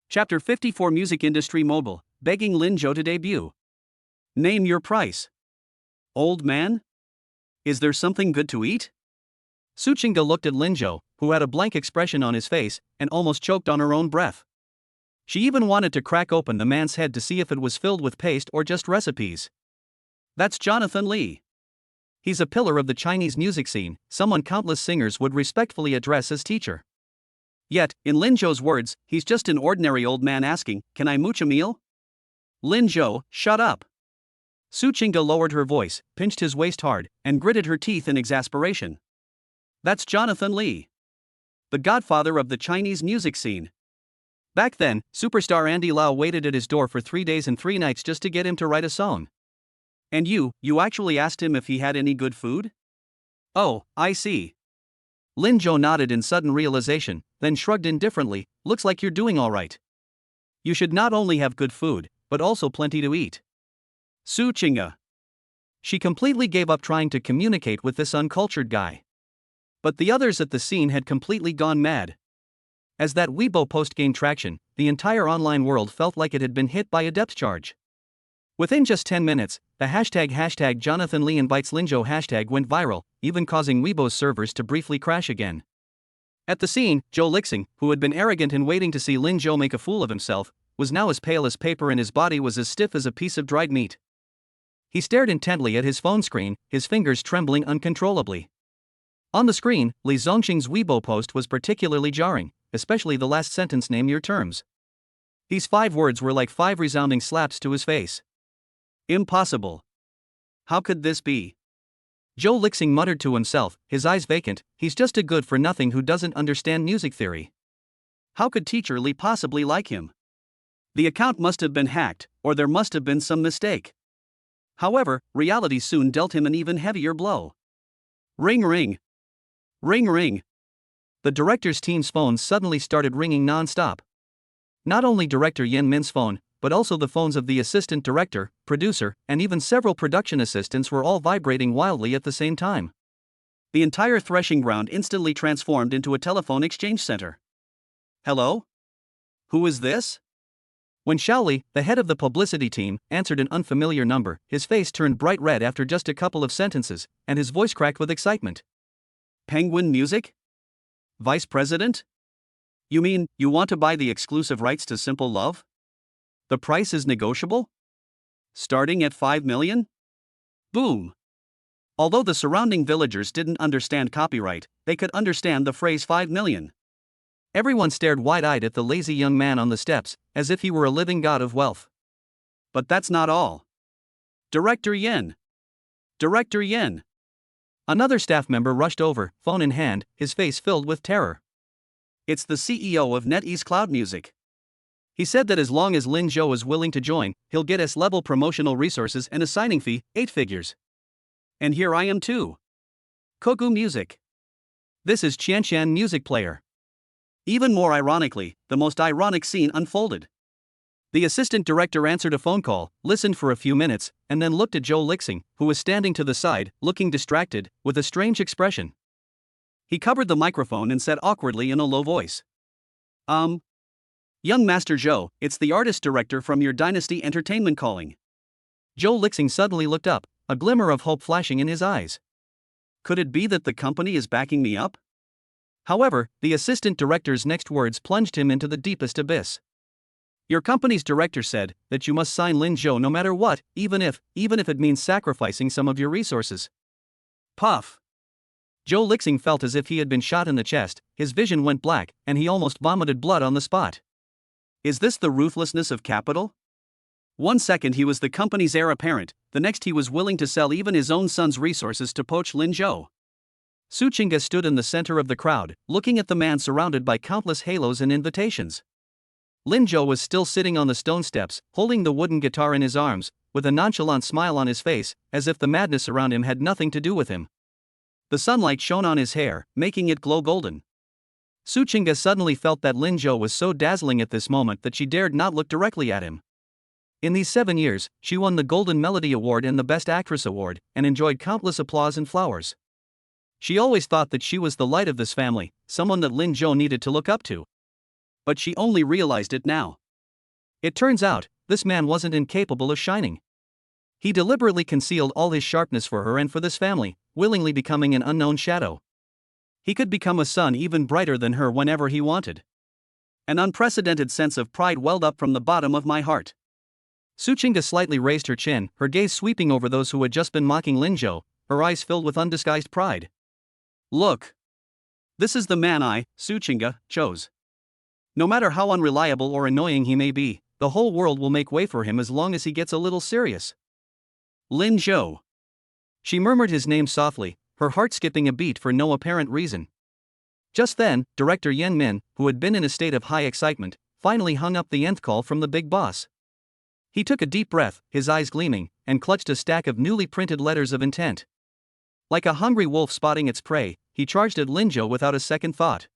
Chapter 54 Music Industry Mogul, begging Lin Zhou to debut. Name your price. Old man? Is there something good to eat? Su Chinga looked at Lin Zhou, who had a blank expression on his face, and almost choked on her own breath. She even wanted to crack open the man's head to see if it was filled with paste or just recipes. That's Jonathan Li. He's a pillar of the Chinese music scene, someone countless singers would respectfully address as teacher. Yet, in Lin Zhou's words, he's just an ordinary old man asking, "Can I mooch a meal?" Lin Zhou, shut up. Su Chinga lowered her voice, pinched his waist hard, and gritted her teeth in exasperation. That's Jonathan Li, the godfather of the Chinese music scene. Back then, superstar Andy Lau waited at his door for 3 days and 3 nights just to get him to write a song. And you actually asked him if he had any good food? Oh, I see. Lin Zhou nodded in sudden realization, then shrugged indifferently. Looks like you're doing all right. You should not only have good food, but also plenty to eat. Su Chinga. She completely gave up trying to communicate with this uncultured guy. But the others at the scene had completely gone mad. As that Weibo post gained traction, the entire online world felt like it had been hit by a depth charge. Within just 10 minutes, the hashtag Jonathan Li invites Lin Zhou hashtag went viral, even causing Weibo's servers to briefly crash again. At the scene, Joe Lixing, who had been arrogant in waiting to see Lin Zhou make a fool of himself, was now as pale as paper and his body was as stiff as a piece of dried meat. He stared intently at his phone screen, his fingers trembling uncontrollably. On the screen, Li Zongqing's Weibo post was particularly jarring, especially the last sentence, "Name your terms." These 5 words were like 5 resounding slaps to his face. Impossible. How could this be? Joe Lixing muttered to himself, his eyes vacant. He's just a good-for-nothing who doesn't understand music theory. How could Teacher Lee possibly like him? The account must have been hacked, or there must have been some mistake. However, reality soon dealt him an even heavier blow. Ring ring. Ring ring. The director's team's phones suddenly started ringing non-stop. Not only director Yen Min's phone, but also the phones of the assistant director, producer, and even several production assistants were all vibrating wildly at the same time. The entire threshing ground instantly transformed into a telephone exchange center. Hello? Who is this? When Shaoli, the head of the publicity team, answered an unfamiliar number, his face turned bright red after just a couple of sentences, and his voice cracked with excitement. Penguin Music? Vice President? You mean, you want to buy the exclusive rights to Simple Love? The price is negotiable? Starting at 5 million? Boom! Although the surrounding villagers didn't understand copyright, they could understand the phrase 5 million. Everyone stared wide-eyed at the lazy young man on the steps, as if he were a living god of wealth. But that's not all. Director Yen! Director Yen! Another staff member rushed over, phone in hand, his face filled with terror. It's the CEO of NetEase Cloud Music. He said that as long as Lin Zhou is willing to join, he'll get S-level promotional resources and a signing fee, 8 figures. And here I am too. Kogu Music. This is Qianqian Music Player. Even more ironically, the most ironic scene unfolded. The assistant director answered a phone call, listened for a few minutes, and then looked at Joe Lixing, who was standing to the side, looking distracted, with a strange expression. He covered the microphone and said awkwardly in a low voice. Young Master Zhou, it's the artist director from your Dynasty Entertainment calling. Joe Lixing suddenly looked up, a glimmer of hope flashing in his eyes. Could it be that the company is backing me up? However, the assistant director's next words plunged him into the deepest abyss. Your company's director said that you must sign Lin Zhou no matter what, even if it means sacrificing some of your resources. Puff. Joe Lixing felt as if he had been shot in the chest, his vision went black, and he almost vomited blood on the spot. Is this the ruthlessness of capital? 1 second he was the company's heir apparent, the next he was willing to sell even his own son's resources to poach Lin Zhou. Su Qingge stood in the center of the crowd, looking at the man surrounded by countless halos and invitations. Lin Zhou was still sitting on the stone steps, holding the wooden guitar in his arms, with a nonchalant smile on his face, as if the madness around him had nothing to do with him. The sunlight shone on his hair, making it glow golden. Su Qingge suddenly felt that Lin Zhou was so dazzling at this moment that she dared not look directly at him. In these 7 years, she won the Golden Melody Award and the Best Actress Award, and enjoyed countless applause and flowers. She always thought that she was the light of this family, someone that Lin Zhou needed to look up to. But she only realized it now. It turns out, this man wasn't incapable of shining. He deliberately concealed all his sharpness for her and for this family, willingly becoming an unknown shadow. He could become a sun even brighter than her whenever he wanted. An unprecedented sense of pride welled up from the bottom of my heart. Su Qingge slightly raised her chin, her gaze sweeping over those who had just been mocking Lin Zhou, her eyes filled with undisguised pride. Look. This is the man I, Su Qingge, chose. No matter how unreliable or annoying he may be, the whole world will make way for him as long as he gets a little serious. Lin Zhou. She murmured his name softly, her heart skipping a beat for no apparent reason. Just then, director Yen Min, who had been in a state of high excitement, finally hung up the nth call from the big boss. He took a deep breath, his eyes gleaming, and clutched a stack of newly printed letters of intent. Like a hungry wolf spotting its prey, he charged at Lin Zhou without a second thought.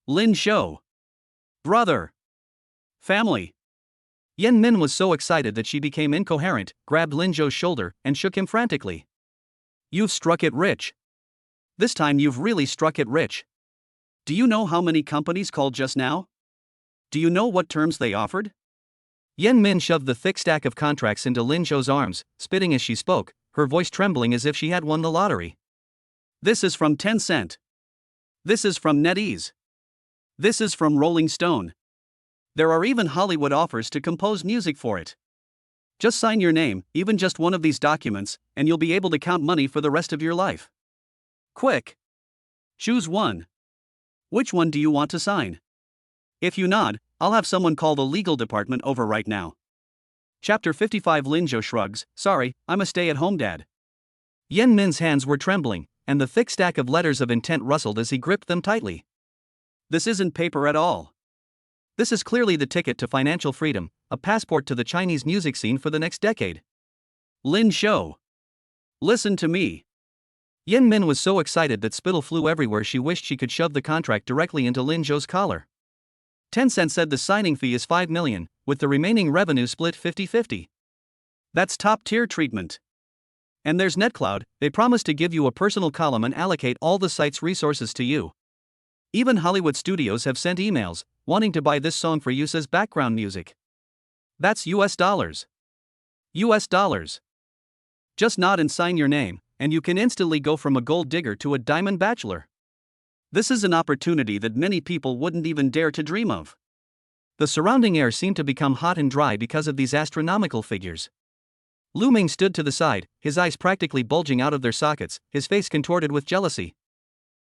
Lin Zhou. Brother. Family. Yen Min was so excited that she became incoherent, grabbed Lin Zhou's shoulder, and shook him frantically. You've struck it rich. This time you've really struck it rich. Do you know how many companies called just now? Do you know what terms they offered? Yen Min shoved the thick stack of contracts into Lin Zhou's arms, spitting as she spoke, her voice trembling as if she had won the lottery. This is from Tencent. This is from NetEase. This is from Rolling Stone. There are even Hollywood offers to compose music for it. Just sign your name, even just one of these documents, and you'll be able to count money for the rest of your life. Quick! Choose one. Which one do you want to sign? If you nod, I'll have someone call the legal department over right now. Chapter 55. Lin Zhou shrugs, sorry, I'm a stay-at-home dad. Yen Min's hands were trembling, and the thick stack of letters of intent rustled as he gripped them tightly. This isn't paper at all. This is clearly the ticket to financial freedom, a passport to the Chinese music scene for the next decade. Lin Zhou. Listen to me. Yen Min was so excited that spittle flew everywhere. She wished she could shove the contract directly into Lin Zhou's collar. Tencent said the signing fee is 5 million, with the remaining revenue split 50-50. That's top-tier treatment. And there's NetCloud, they promised to give you a personal column and allocate all the site's resources to you. Even Hollywood studios have sent emails, wanting to buy this song for use as background music. That's US dollars. US dollars. Just nod and sign your name, and you can instantly go from a gold digger to a diamond bachelor. This is an opportunity that many people wouldn't even dare to dream of. The surrounding air seemed to become hot and dry because of these astronomical figures. Lu Ming stood to the side, his eyes practically bulging out of their sockets, his face contorted with jealousy.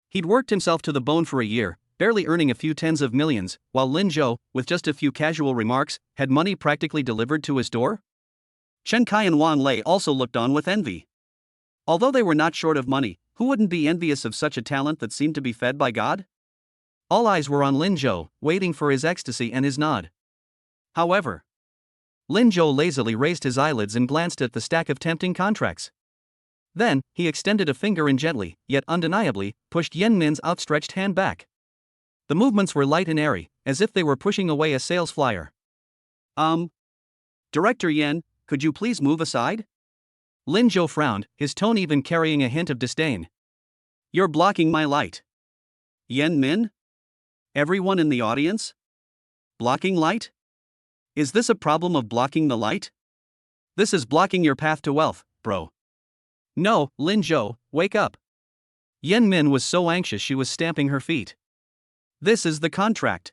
He'd worked himself to the bone for a year, barely earning a few tens of millions, while Lin Zhou, with just a few casual remarks, had money practically delivered to his door? Chen Kai and Wan Lei also looked on with envy. Although they were not short of money, who wouldn't be envious of such a talent that seemed to be fed by God? All eyes were on Lin Zhou, waiting for his ecstasy and his nod. However, Lin Zhou lazily raised his eyelids and glanced at the stack of tempting contracts. Then, he extended a finger and gently, yet undeniably, pushed Yen Min's outstretched hand back. The movements were light and airy, as if they were pushing away a sales flyer. Director Yen, could you please move aside? Lin Zhou frowned, his tone even carrying a hint of disdain. You're blocking my light. Yen Min? Everyone in the audience? Blocking light? Is this a problem of blocking the light? This is blocking your path to wealth, bro. No, Lin Zhou, wake up. Yen Min was so anxious she was stamping her feet. This is the contract.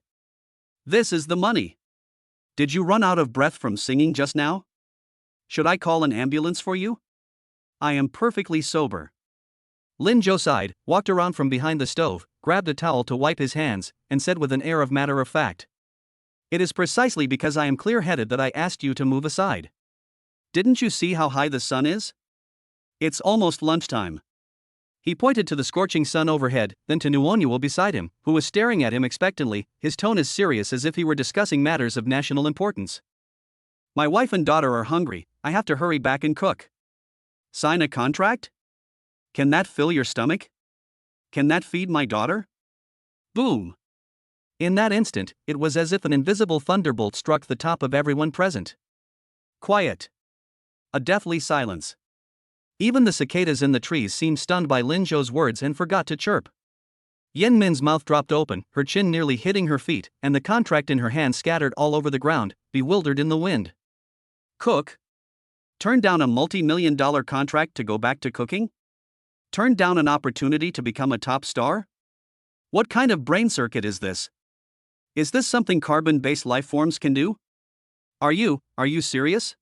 This is the money. Did you run out of breath from singing just now? Should I call an ambulance for you? I am perfectly sober. Lin Zhou sighed, walked around from behind the stove, grabbed a towel to wipe his hands, and said with an air of matter of fact. It is precisely because I am clear-headed that I asked you to move aside. Didn't you see how high the sun is? It's almost lunchtime. He pointed to the scorching sun overhead, then to Nuonyuo beside him, who was staring at him expectantly, his tone as serious as if he were discussing matters of national importance. My wife and daughter are hungry, I have to hurry back and cook. Sign a contract? Can that fill your stomach? Can that feed my daughter? Boom! In that instant, it was as if an invisible thunderbolt struck the top of everyone present. Quiet. A deathly silence. Even the cicadas in the trees seemed stunned by Lin Zhou's words and forgot to chirp. Yen Min's mouth dropped open, her chin nearly hitting her feet, and the contract in her hand scattered all over the ground, bewildered in the wind. Cook? Turn down a multi-million-dollar contract to go back to cooking? Turn down an opportunity to become a top star? What kind of brain circuit is this? Is this something carbon-based life forms can do? Are you serious?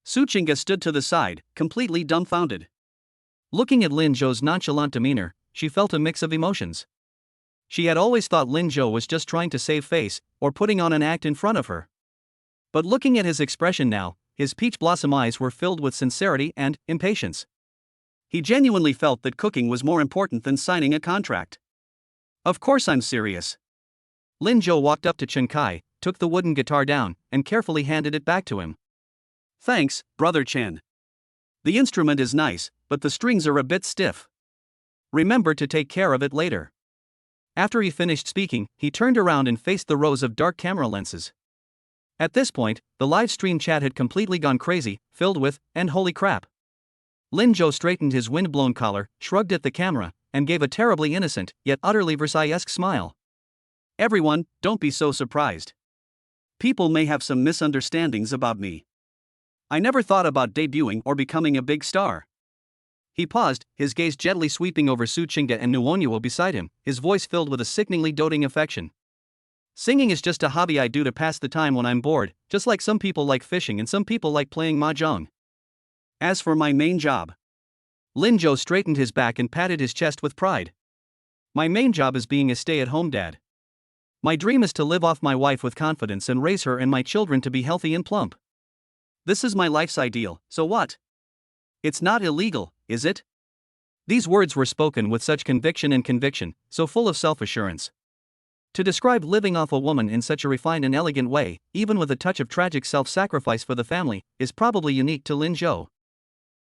Su Chinga stood to the side, completely dumbfounded. Looking at Lin Zhou's nonchalant demeanor, she felt a mix of emotions. She had always thought Lin Zhou was just trying to save face, or putting on an act in front of her. But looking at his expression now, his peach blossom eyes were filled with sincerity and impatience. He genuinely felt that cooking was more important than signing a contract. Of course I'm serious. Lin Zhou walked up to Chen Kai, took the wooden guitar down, and carefully handed it back to him. Thanks, Brother Chen. The instrument is nice, but the strings are a bit stiff. Remember to take care of it later. After he finished speaking, he turned around and faced the rows of dark camera lenses. At this point, the live stream chat had completely gone crazy, filled with, and holy crap. Lin Zhou straightened his wind-blown collar, shrugged at the camera, and gave a terribly innocent, yet utterly Versailles-esque smile. Everyone, don't be so surprised. People may have some misunderstandings about me. I never thought about debuting or becoming a big star. He paused, his gaze gently sweeping over Su Chinga and Nuonyuo beside him, his voice filled with a sickeningly doting affection. Singing is just a hobby I do to pass the time when I'm bored, just like some people like fishing and some people like playing mahjong. As for my main job, Lin Zhou straightened his back and patted his chest with pride. My main job is being a stay-at-home dad. My dream is to live off my wife with confidence and raise her and my children to be healthy and plump. This is my life's ideal, so what? It's not illegal, is it? These words were spoken with such conviction, so full of self-assurance. To describe living off a woman in such a refined and elegant way, even with a touch of tragic self-sacrifice for the family, is probably unique to Lin Zhou.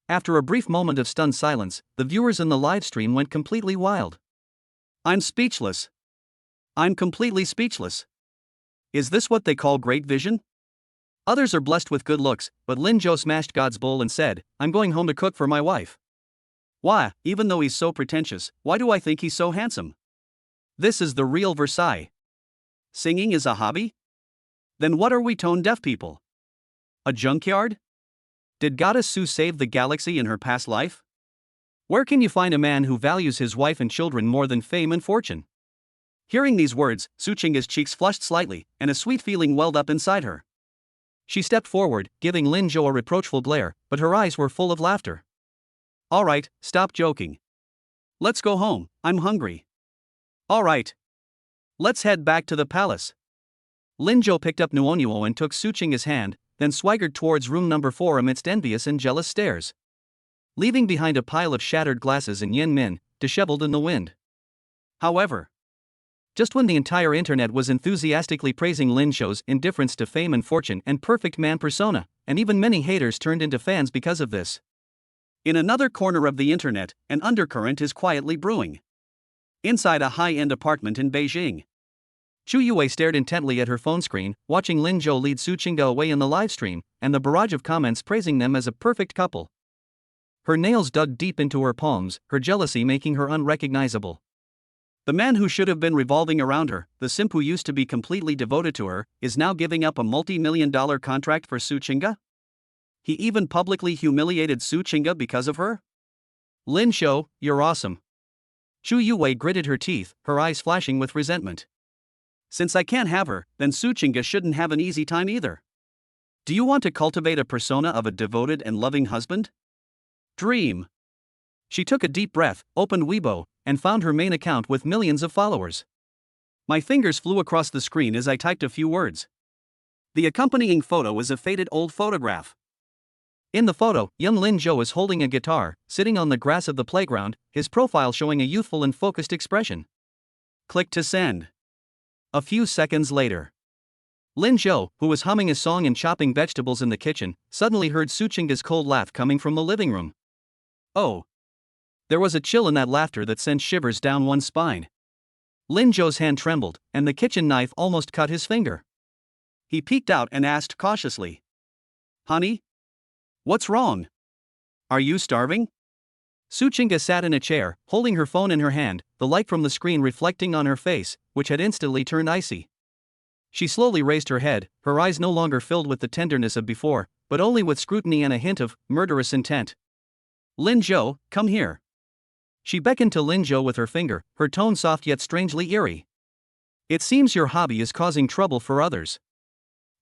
After a brief moment of stunned silence, the viewers in the live stream went completely wild. I'm speechless. I'm completely speechless. Is this what they call great vision? Others are blessed with good looks, but Lin Zhou smashed God's bowl and said, I'm going home to cook for my wife. Why, even though he's so pretentious, why do I think he's so handsome? This is the real Versailles. Singing is a hobby? Then what are we tone-deaf people? A junkyard? Did Goddess Su save the galaxy in her past life? Where can you find a man who values his wife and children more than fame and fortune? Hearing these words, Su Qingga's cheeks flushed slightly, and a sweet feeling welled up inside her. She stepped forward, giving Lin Zhou a reproachful glare, but her eyes were full of laughter. Alright, stop joking. Let's go home, I'm hungry. Alright. Let's head back to the palace. Lin Zhou picked up Nuonuo and took Su Qingga's hand, then swaggered towards room number 4 amidst envious and jealous stares. Leaving behind a pile of shattered glasses and Yen Min, disheveled in the wind. However, just when the entire internet was enthusiastically praising Lin Zhou's indifference to fame and fortune and perfect man persona, and even many haters turned into fans because of this. In another corner of the internet, an undercurrent is quietly brewing. Inside a high-end apartment in Beijing, Chu Yue stared intently at her phone screen, watching Lin Zhou lead Su Qingga away in the livestream, and the barrage of comments praising them as a perfect couple. Her nails dug deep into her palms, her jealousy making her unrecognizable. The man who should have been revolving around her, the simp who used to be completely devoted to her, is now giving up a multi-million-dollar contract for Su Qingga? He even publicly humiliated Su Qingga because of her? Lin Zhou, you're awesome. Chu Yue gritted her teeth, her eyes flashing with resentment. Since I can't have her, then Su Qingga shouldn't have an easy time either. Do you want to cultivate a persona of a devoted and loving husband? Dream. She took a deep breath, opened Weibo, and found her main account with millions of followers. My fingers flew across the screen as I typed a few words. The accompanying photo is a faded old photograph. In the photo, young Lin Zhou is holding a guitar, sitting on the grass of the playground, his profile showing a youthful and focused expression. Click to send. A few seconds later, Lin Zhou, who was humming a song and chopping vegetables in the kitchen, suddenly heard Su Qingga's cold laugh coming from the living room. Oh. There was a chill in that laughter that sent shivers down one's spine. Lin Zhou's hand trembled, and the kitchen knife almost cut his finger. He peeked out and asked cautiously, Honey? What's wrong? Are you starving? Su Qingga sat in a chair, holding her phone in her hand, the light from the screen reflecting on her face, which had instantly turned icy. She slowly raised her head, her eyes no longer filled with the tenderness of before, but only with scrutiny and a hint of murderous intent. Lin Zhou, come here. She beckoned to Lin Zhou with her finger, her tone soft yet strangely eerie. It seems your hobby is causing trouble for others.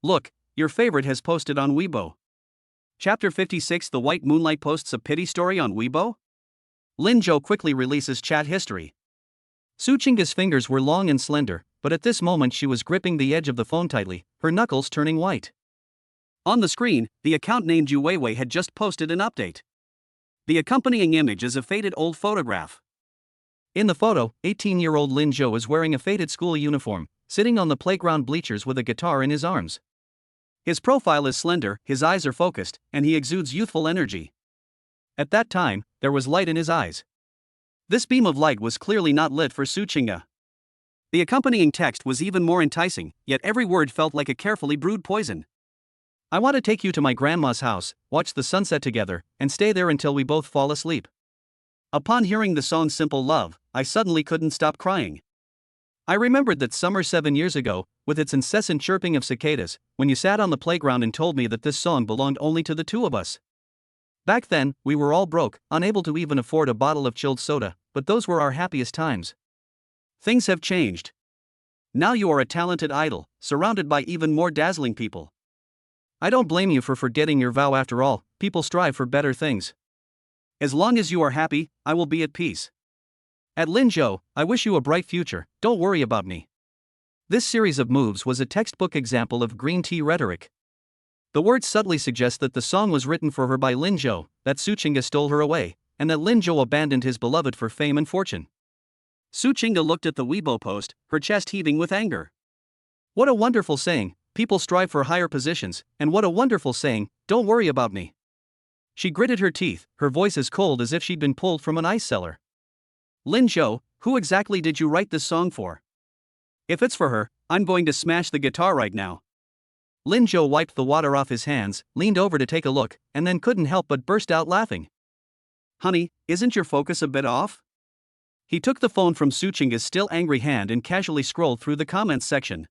Look, your favorite has posted on Weibo. Chapter 56 The White Moonlight posts a pity story on Weibo? Lin Zhou quickly releases chat history. Su Qingga's fingers were long and slender, but at this moment she was gripping the edge of the phone tightly, her knuckles turning white. On the screen, the account named Yu Weiwei had just posted an update. The accompanying image is a faded old photograph. In the photo, 18-year-old Lin Zhou is wearing a faded school uniform, sitting on the playground bleachers with a guitar in his arms. His profile is slender, his eyes are focused, and he exudes youthful energy. At that time, there was light in his eyes. This beam of light was clearly not lit for Su Qingga. The accompanying text was even more enticing, yet every word felt like a carefully brewed poison. I want to take you to my grandma's house, watch the sunset together, and stay there until we both fall asleep. Upon hearing the song Simple Love, I suddenly couldn't stop crying. I remembered that summer 7 years ago, with its incessant chirping of cicadas, when you sat on the playground and told me that this song belonged only to the two of us. Back then, we were all broke, unable to even afford a bottle of chilled soda, but those were our happiest times. Things have changed. Now you are a talented idol, surrounded by even more dazzling people. I don't blame you for forgetting your vow after all, people strive for better things. As long as you are happy, I will be at peace. At Lin Zhou, I wish you a bright future, don't worry about me. This series of moves was a textbook example of green tea rhetoric. The words subtly suggest that the song was written for her by Lin Zhou, that Su Qingge stole her away, and that Lin Zhou abandoned his beloved for fame and fortune. Su Qingge looked at the Weibo post, her chest heaving with anger. What a wonderful saying, people strive for higher positions, and what a wonderful saying, don't worry about me. She gritted her teeth, her voice as cold as if she'd been pulled from an ice cellar. Lin Zhou, who exactly did you write this song for? If it's for her, I'm going to smash the guitar right now. Lin Zhou wiped the water off his hands, leaned over to take a look, and then couldn't help but burst out laughing. Honey, isn't your focus a bit off? He took the phone from Su Qingge's still angry hand and casually scrolled through the comments section.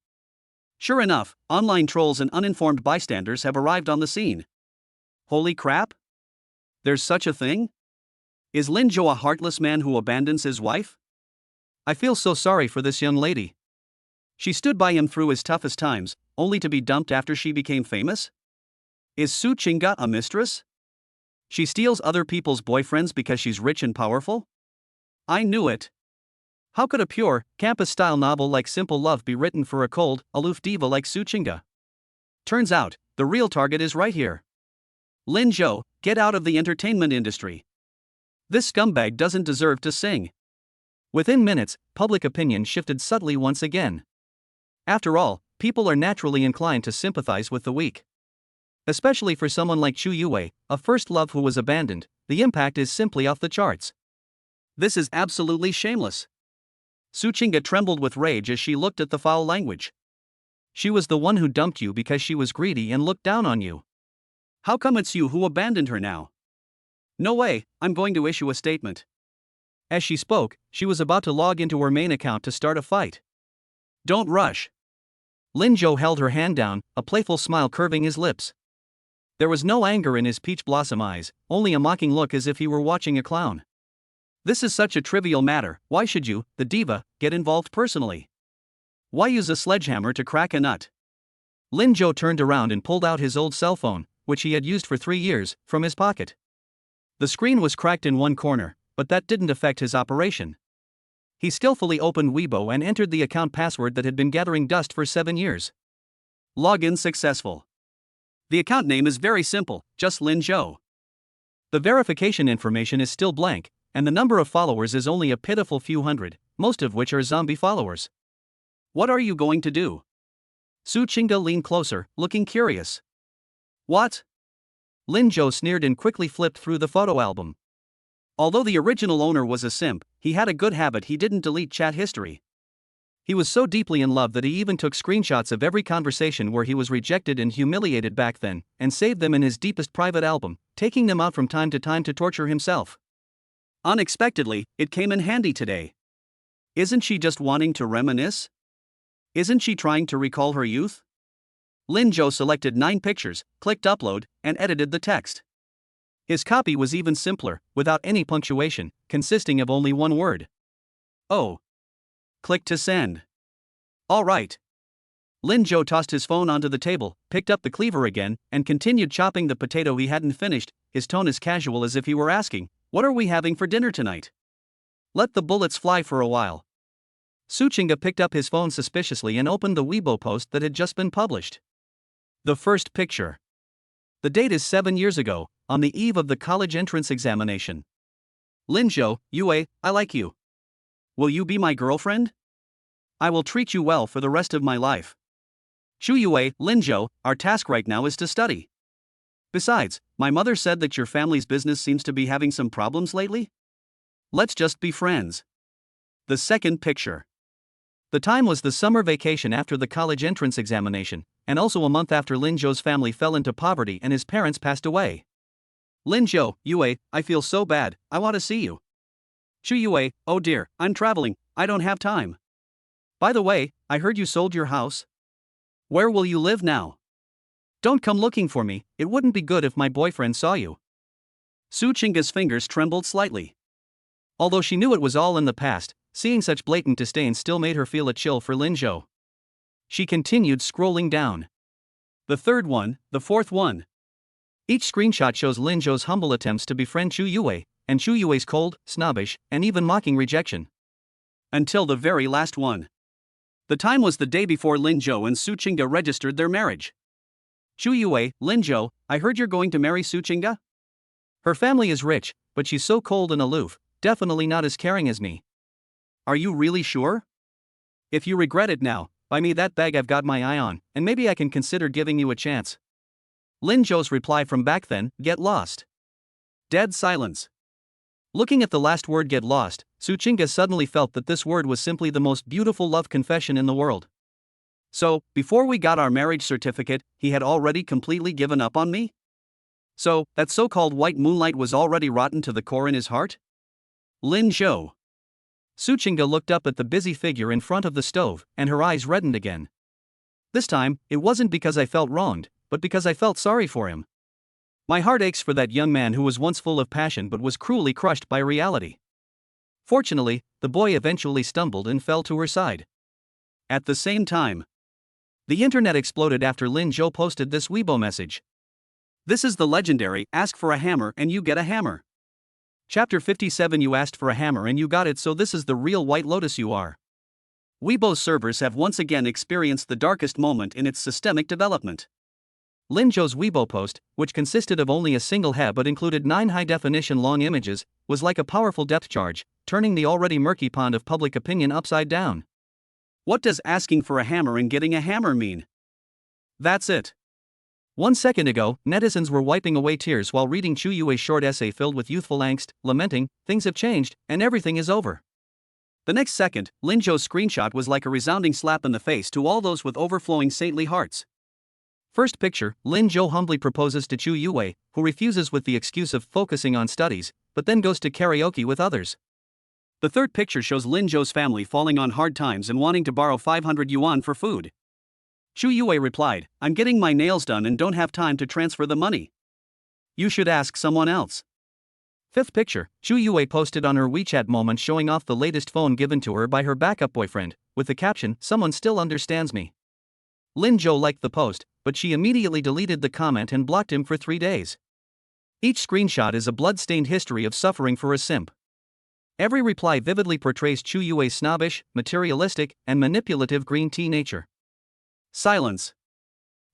Sure enough, online trolls and uninformed bystanders have arrived on the scene. Holy crap! There's such a thing? Is Lin Zhou a heartless man who abandons his wife? I feel so sorry for this young lady. She stood by him through his toughest times, only to be dumped after she became famous? Is Su Qingge a mistress? She steals other people's boyfriends because she's rich and powerful? I knew it. How could a pure, campus-style novel like Simple Love be written for a cold, aloof diva like Su Qingge? Turns out, the real target is right here. Lin Zhou, get out of the entertainment industry. This scumbag doesn't deserve to sing. Within minutes, public opinion shifted subtly once again. After all, people are naturally inclined to sympathize with the weak. Especially for someone like Chu Yue, a first love who was abandoned, the impact is simply off the charts. This is absolutely shameless. Su Qingge trembled with rage as she looked at the foul language. She was the one who dumped you because she was greedy and looked down on you. How come it's you who abandoned her now? No way, I'm going to issue a statement. As she spoke, she was about to log into her main account to start a fight. Don't rush. Lin Zhou held her hand down, a playful smile curving his lips. There was no anger in his peach blossom eyes, only a mocking look as if he were watching a clown. This is such a trivial matter, why should you, the diva, get involved personally? Why use a sledgehammer to crack a nut? Lin Zhou turned around and pulled out his old cell phone, which he had used for 3 years, from his pocket. The screen was cracked in one corner, but that didn't affect his operation. He skillfully opened Weibo and entered the account password that had been gathering dust for 7 years. Login successful. The account name is very simple, just Lin Zhou. The verification information is still blank, and the number of followers is only a pitiful few hundred, most of which are zombie followers. What are you going to do? Su Qingge leaned closer, looking curious. What? Lin Zhou sneered and quickly flipped through the photo album. Although the original owner was a simp, he had a good habit: he didn't delete chat history. He was so deeply in love that he even took screenshots of every conversation where he was rejected and humiliated back then, and saved them in his deepest private album, taking them out from time to torture himself. Unexpectedly, it came in handy today. Isn't she just wanting to reminisce? Isn't she trying to recall her youth? Lin Zhou selected 9 pictures, clicked upload, and edited the text. His copy was even simpler, without any punctuation, consisting of only one word. Oh. Click to send. All right. Lin Zhou tossed his phone onto the table, picked up the cleaver again, and continued chopping the potato he hadn't finished, his tone as casual as if he were asking, "What are we having for dinner tonight?" Let the bullets fly for a while. Su Qingge picked up his phone suspiciously and opened the Weibo post that had just been published. The first picture. The date is 7 years ago, on the eve of the college entrance examination. Lin Zhou, Yue, I like you. Will you be my girlfriend? I will treat you well for the rest of my life. Chu Yue, Lin Zhou, our task right now is to study. Besides, my mother said that your family's business seems to be having some problems lately. Let's just be friends. The second picture. The time was the summer vacation after the college entrance examination, and also a month after Lin Zhou's family fell into poverty and his parents passed away. Lin Zhou, Yue, I feel so bad, I want to see you. Chu Yue, oh dear, I'm traveling, I don't have time. By the way, I heard you sold your house. Where will you live now? Don't come looking for me, it wouldn't be good if my boyfriend saw you. Su Qingge's fingers trembled slightly. Although she knew it was all in the past, seeing such blatant disdain still made her feel a chill for Lin Zhou. She continued scrolling down. The third one, the fourth one. Each screenshot shows Lin Zhou's humble attempts to befriend Chu Yue, and Chu Yue's cold, snobbish, and even mocking rejection. Until the very last one. The time was the day before Lin Zhou and Su Qingge registered their marriage. Chu Yue, Lin Zhou, I heard you're going to marry Su Qingge? Her family is rich, but she's so cold and aloof, definitely not as caring as me. Are you really sure? If you regret it now, buy me that bag I've got my eye on, and maybe I can consider giving you a chance. Lin Zhou's reply from back then, get lost. Dead silence. Looking at the last word get lost, Su Qingge suddenly felt that this word was simply the most beautiful love confession in the world. So, before we got our marriage certificate, he had already completely given up on me? So, that so-called white moonlight was already rotten to the core in his heart? Lin Zhou. Su Qingge looked up at the busy figure in front of the stove, and her eyes reddened again. This time, it wasn't because I felt wronged, but because I felt sorry for him. My heart aches for that young man who was once full of passion but was cruelly crushed by reality. Fortunately, the boy eventually stumbled and fell to her side. At the same time, the internet exploded after Lin Zhou posted this Weibo message. This is the legendary, ask for a hammer and you get a hammer. Chapter 57. You asked for a hammer and you got it, so this is the real White Lotus you are. Weibo servers have once again experienced the darkest moment in its systemic development. Lin Zhou's Weibo post, which consisted of only a single he but included 9 high-definition long images, was like a powerful depth charge, turning the already murky pond of public opinion upside down. What does asking for a hammer and getting a hammer mean? That's it. 1 second ago, netizens were wiping away tears while reading Chu Yue's short essay filled with youthful angst, lamenting, things have changed, and everything is over. The next second, Lin Zhou's screenshot was like a resounding slap in the face to all those with overflowing saintly hearts. First picture, Lin Zhou humbly proposes to Chu Yue, who refuses with the excuse of focusing on studies, but then goes to karaoke with others. The third picture shows Lin Zhou's family falling on hard times and wanting to borrow 500 yuan for food. Chu Yue replied, I'm getting my nails done and don't have time to transfer the money. You should ask someone else. Fifth picture, Chu Yue posted on her WeChat moment showing off the latest phone given to her by her backup boyfriend, with the caption, someone still understands me. Lin Zhou liked the post, but she immediately deleted the comment and blocked him for 3 days. Each screenshot is a blood-stained history of suffering for a simp. Every reply vividly portrays Chu Yue's snobbish, materialistic, and manipulative green tea nature. Silence.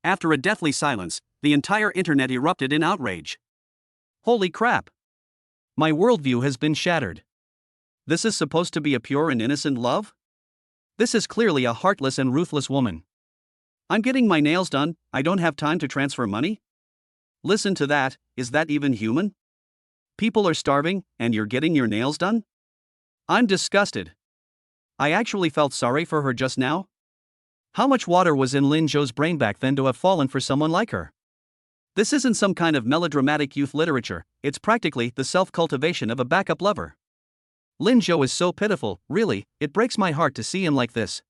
After a deathly silence, the entire internet erupted in outrage. Holy crap! My worldview has been shattered. This is supposed to be a pure and innocent love? This is clearly a heartless and ruthless woman. I'm getting my nails done, I don't have time to transfer money? Listen to that, is that even human? People are starving, and you're getting your nails done? I'm disgusted. I actually felt sorry for her just now. How much water was in Lin Zhou's brain back then to have fallen for someone like her? This isn't some kind of melodramatic youth literature, it's practically the self-cultivation of a backup lover. Lin Zhou is so pitiful, really, it breaks my heart to see him like this.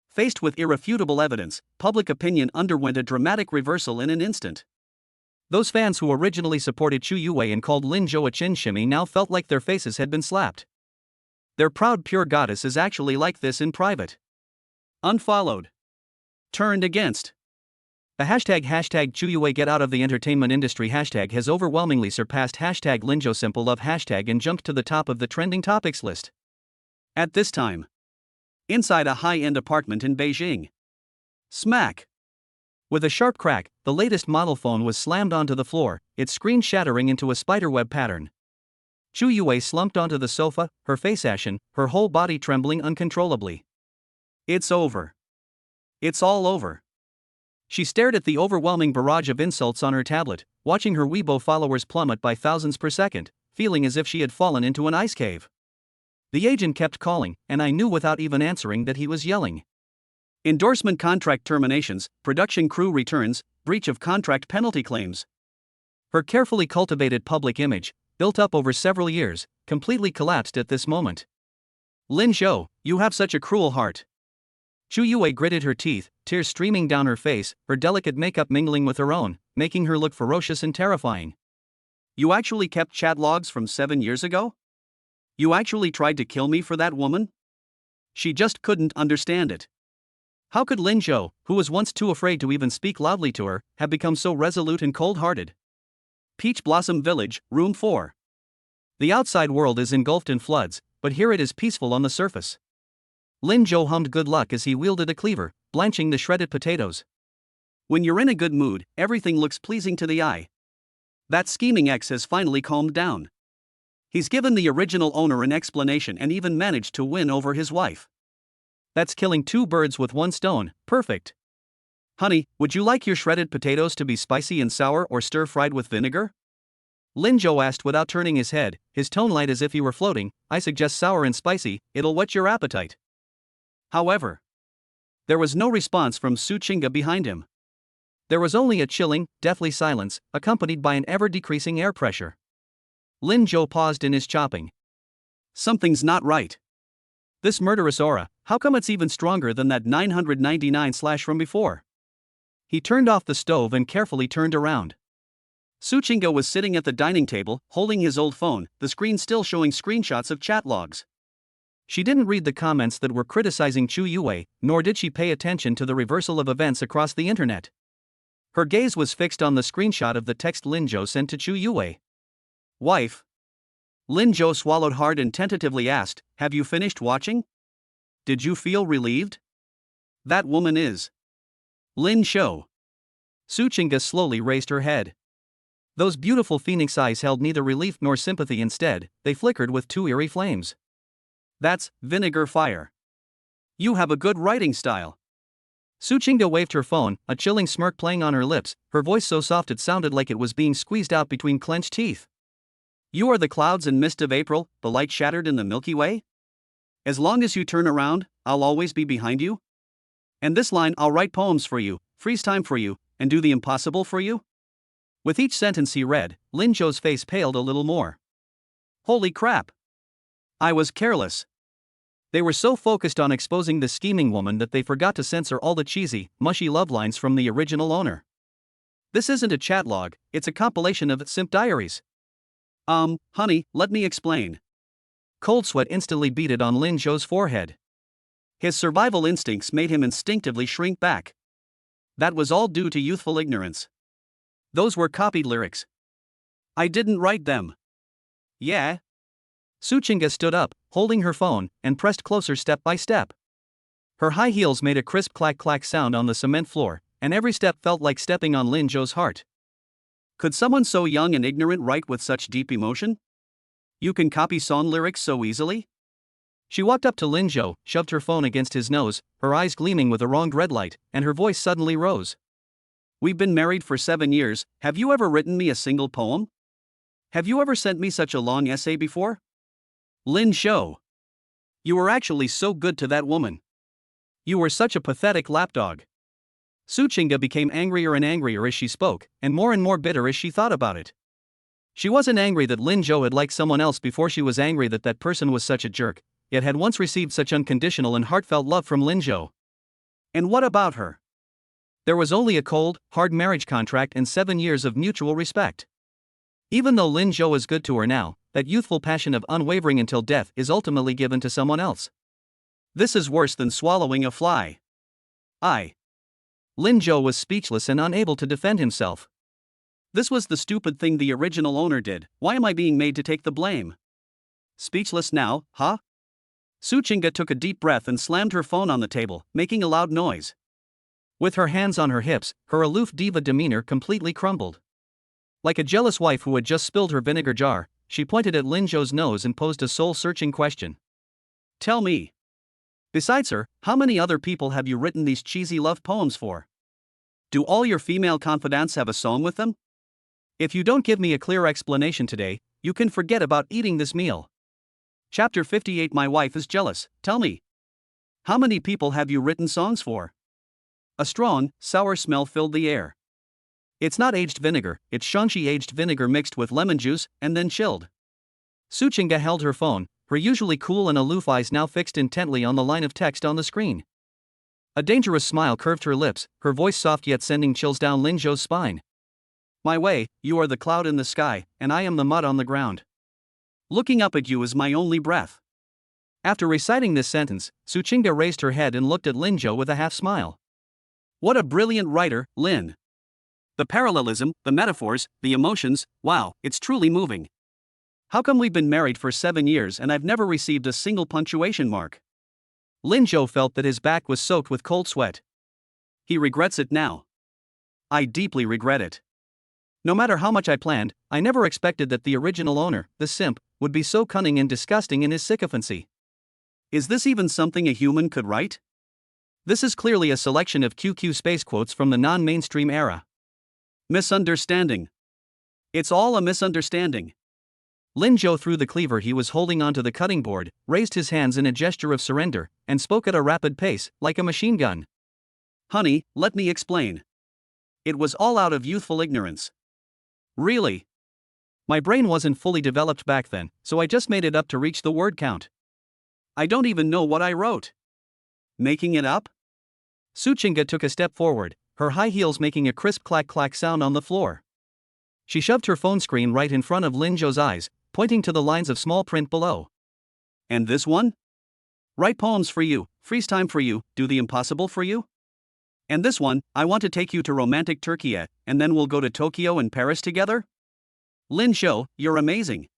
Faced with irrefutable evidence, public opinion underwent a dramatic reversal in an instant. Those fans who originally supported Chu Yue and called Lin Zhou a chin shimmy now felt like their faces had been slapped. Their proud pure goddess is actually like this in private. Unfollowed. Turned against. The hashtag Chu Yue get out of the entertainment industry hashtag has overwhelmingly surpassed hashtag Lin Zhou simple love hashtag and jumped to the top of the trending topics list. At this time, inside a high-end apartment in Beijing. Smack. With a sharp crack, the latest model phone was slammed onto the floor, its screen shattering into a spiderweb pattern. Chu Yue slumped onto the sofa, her face ashen, her whole body trembling uncontrollably. It's over. It's all over. She stared at the overwhelming barrage of insults on her tablet, watching her Weibo followers plummet by thousands per second, feeling as if she had fallen into an ice cave. The agent kept calling, and I knew without even answering that he was yelling. Endorsement contract terminations, production crew returns, breach of contract penalty claims. Her carefully cultivated public image, built up over several years, completely collapsed at this moment. Lin Zhou, you have such a cruel heart. Chu Yue gritted her teeth, tears streaming down her face, her delicate makeup mingling with her own, making her look ferocious and terrifying. You actually kept chat logs from 7 years ago? You actually tried to kill me for that woman? She just couldn't understand it. How could Lin Zhou, who was once too afraid to even speak loudly to her, have become so resolute and cold-hearted? Peach Blossom Village, Room 4. The outside world is engulfed in floods, but here it is peaceful on the surface. Lin Zhou hummed good luck as he wielded a cleaver, blanching the shredded potatoes. When you're in a good mood, everything looks pleasing to the eye. That scheming ex has finally calmed down. He's given the original owner an explanation and even managed to win over his wife. That's killing two birds with one stone, perfect. Honey, would you like your shredded potatoes to be spicy and sour or stir-fried with vinegar? Lin Zhou asked without turning his head, his tone light as if he were floating. I suggest sour and spicy, it'll whet your appetite. However, there was no response from Su Qingge behind him. There was only a chilling, deathly silence, accompanied by an ever-decreasing air pressure. Lin Zhou paused in his chopping. Something's not right. This murderous aura, how come it's even stronger than that 999 slash from before? He turned off the stove and carefully turned around. Su Qingge was sitting at the dining table, holding his old phone, the screen still showing screenshots of chat logs. She didn't read the comments that were criticizing Chu Yue, nor did she pay attention to the reversal of events across the internet. Her gaze was fixed on the screenshot of the text Lin Zhou sent to Chu Yue. Wife. Lin Zhou swallowed hard and tentatively asked, have you finished watching? Did you feel relieved? That woman is Lin Zhou. Su Qingge slowly raised her head. Those beautiful phoenix eyes held neither relief nor sympathy, instead, they flickered with two eerie flames. That's vinegar fire. You have a good writing style. Su Qingge waved her phone, a chilling smirk playing on her lips, her voice so soft it sounded like it was being squeezed out between clenched teeth. You are the clouds and mist of April, the light shattered in the Milky Way? As long as you turn around, I'll always be behind you? And this line, I'll write poems for you, freeze time for you, and do the impossible for you? With each sentence he read, Lin Zhou's face paled a little more. Holy crap! I was careless. They were so focused on exposing the scheming woman that they forgot to censor all the cheesy, mushy love lines from the original owner. This isn't a chat log, it's a compilation of simp diaries. Honey, let me explain. Cold sweat instantly beaded on Lin Zhou's forehead. His survival instincts made him instinctively shrink back. That was all due to youthful ignorance. Those were copied lyrics. I didn't write them. Yeah. Su Qingge stood up, holding her phone, and pressed closer step by step. Her high heels made a crisp clack-clack sound on the cement floor, and every step felt like stepping on Lin Zhou's heart. Could someone so young and ignorant write with such deep emotion? You can copy song lyrics so easily? She walked up to Lin Zhou, shoved her phone against his nose, her eyes gleaming with a wronged red light, and her voice suddenly rose. We've been married for 7 years, have you ever written me a single poem? Have you ever sent me such a long essay before? Lin Zhou. You were actually so good to that woman. You were such a pathetic lapdog. Su Qingge became angrier and angrier as she spoke, and more bitter as she thought about it. She wasn't angry that Lin Zhou had liked someone else before, she was angry that that person was such a jerk, yet had once received such unconditional and heartfelt love from Lin Zhou. And what about her? There was only a cold, hard marriage contract and 7 years of mutual respect. Even though Lin Zhou is good to her now, that youthful passion of unwavering until death is ultimately given to someone else. This is worse than swallowing a fly. Lin Zhou was speechless and unable to defend himself. This was the stupid thing the original owner did, why am I being made to take the blame? Speechless now, huh? Su Qingge took a deep breath and slammed her phone on the table, making a loud noise. With her hands on her hips, her aloof diva demeanor completely crumbled. Like a jealous wife who had just spilled her vinegar jar, she pointed at Lin Zhou's nose and posed a soul-searching question. Tell me. Besides her, how many other people have you written these cheesy love poems for? Do all your female confidants have a song with them? If you don't give me a clear explanation today, you can forget about eating this meal. Chapter 58. My wife is jealous, tell me. How many people have you written songs for? A strong, sour smell filled the air. It's not aged vinegar, it's Shangxi aged vinegar mixed with lemon juice and then chilled. Su Qingge held her phone, her usually cool and aloof eyes now fixed intently on the line of text on the screen. A dangerous smile curved her lips, her voice soft yet sending chills down Lin Zhou's spine. My way, you are the cloud in the sky, and I am the mud on the ground. Looking up at you is my only breath. After reciting this sentence, Su Qingge raised her head and looked at Lin Zhou with a half smile. What a brilliant writer, Lin. The parallelism, the metaphors, the emotions, wow, it's truly moving. How come we've been married for 7 years and I've never received a single punctuation mark? Lin Zhou felt that his back was soaked with cold sweat. He regrets it now. I deeply regret it. No matter how much I planned, I never expected that the original owner, the simp, would be so cunning and disgusting in his sycophancy. Is this even something a human could write? This is clearly a selection of QQ space quotes from the non-mainstream era. Misunderstanding. It's all a misunderstanding. Lin Zhou threw the cleaver he was holding onto the cutting board, raised his hands in a gesture of surrender, and spoke at a rapid pace, like a machine gun. Honey, let me explain. It was all out of youthful ignorance. Really? My brain wasn't fully developed back then, so I just made it up to reach the word count. I don't even know what I wrote. Making it up? Suchinga took a step forward, her high heels making a crisp clack-clack sound on the floor. She shoved her phone screen right in front of Lin Zhou's eyes, pointing to the lines of small print below. And this one? Write poems for you, freeze time for you, do the impossible for you? And this one, I want to take you to romantic Turkey, and then we'll go to Tokyo and Paris together? Lin Zhou, you're amazing.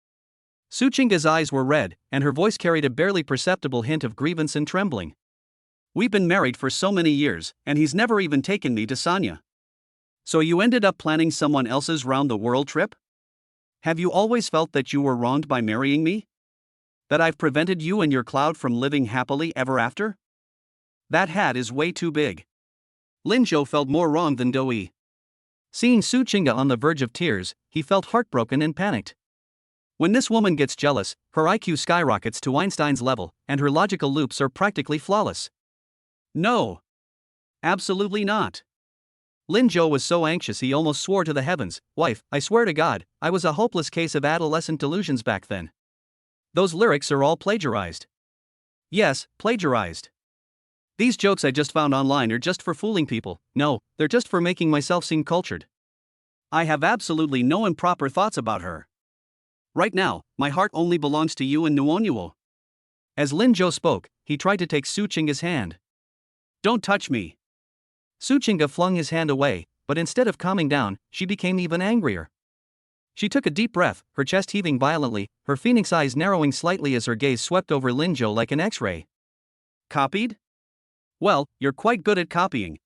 Suchinga's eyes were red, and her voice carried a barely perceptible hint of grievance and trembling. We've been married for so many years, and he's never even taken me to Sanya. So you ended up planning someone else's round-the-world trip? Have you always felt that you were wronged by marrying me? That I've prevented you and your cloud from living happily ever after? That hat is way too big. Lin Zhou felt more wronged than Doi. Seeing Suchinga on the verge of tears, he felt heartbroken and panicked. When this woman gets jealous, her IQ skyrockets to Einstein's level, and her logical loops are practically flawless. No. Absolutely not. Lin Zhou was so anxious he almost swore to the heavens, "Wife, I swear to God, I was a hopeless case of adolescent delusions back then. Those lyrics are all plagiarized." Yes, plagiarized. These jokes I just found online are just for fooling people. No, they're just for making myself seem cultured. I have absolutely no improper thoughts about her. Right now, my heart only belongs to you and Nuonyuo. As Lin Zhou spoke, he tried to take Suchinga's hand. Don't touch me. Suchinga flung his hand away, but instead of calming down, she became even angrier. She took a deep breath, her chest heaving violently, her phoenix eyes narrowing slightly as her gaze swept over Lin Zhou like an X-ray. Copied? Well, you're quite good at copying.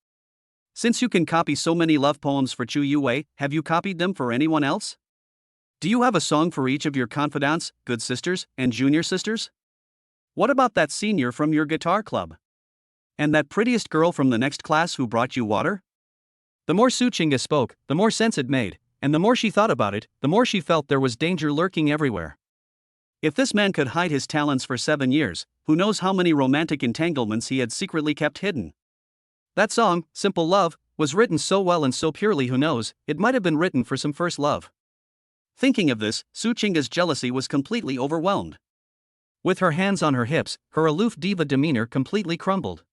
Since you can copy so many love poems for Chu Yue, have you copied them for anyone else? Do you have a song for each of your confidants, good sisters, and junior sisters? What about that senior from your guitar club? And that prettiest girl from the next class who brought you water? The more Suchinga spoke, the more sense it made, and the more she thought about it, the more she felt there was danger lurking everywhere. If this man could hide his talents for 7 years, who knows how many romantic entanglements he had secretly kept hidden? That song, Simple Love, was written so well and so purely, who knows, it might have been written for some first love. Thinking of this, Suchinga's jealousy was completely overwhelmed. With her hands on her hips, her aloof diva demeanor completely crumbled.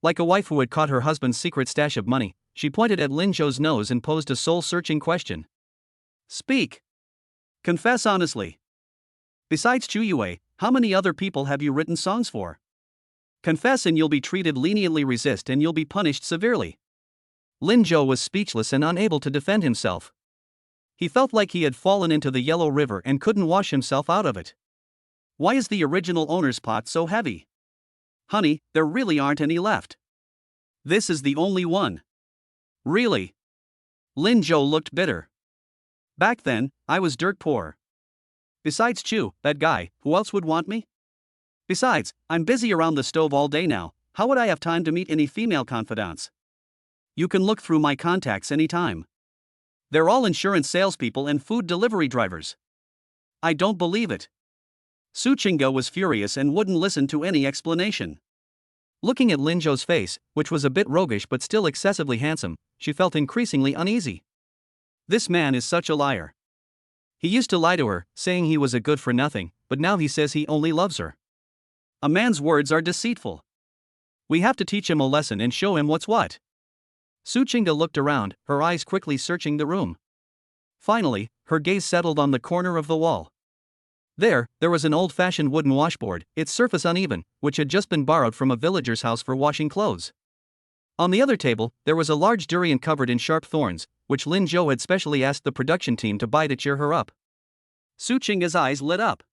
Like a wife who had caught her husband's secret stash of money, she pointed at Lin Zhou's nose and posed a soul-searching question. Speak. Confess honestly. Besides Chu Yue, how many other people have you written songs for? Confess and you'll be treated leniently, resist and you'll be punished severely. Lin Zhou was speechless and unable to defend himself. He felt like he had fallen into the Yellow River and couldn't wash himself out of it. Why is the original owner's pot so heavy? Honey, there really aren't any left. This is the only one. Really? Lin Zhou looked bitter. Back then, I was dirt poor. Besides Chu, that guy, who else would want me? Besides, I'm busy around the stove all day now, how would I have time to meet any female confidants? You can look through my contacts anytime. They're all insurance salespeople and food delivery drivers. I don't believe it. Suchinga was furious and wouldn't listen to any explanation. Looking at Lin Zhou's face, which was a bit roguish but still excessively handsome, she felt increasingly uneasy. This man is such a liar. He used to lie to her, saying he was a good-for-nothing, but now he says he only loves her. A man's words are deceitful. We have to teach him a lesson and show him what's what. Suchinga looked around, her eyes quickly searching the room. Finally, her gaze settled on the corner of the wall. There was an old-fashioned wooden washboard, its surface uneven, which had just been borrowed from a villager's house for washing clothes. On the other table, there was a large durian covered in sharp thorns, which Lin Zhou had specially asked the production team to buy to cheer her up. Suchinga's eyes lit up.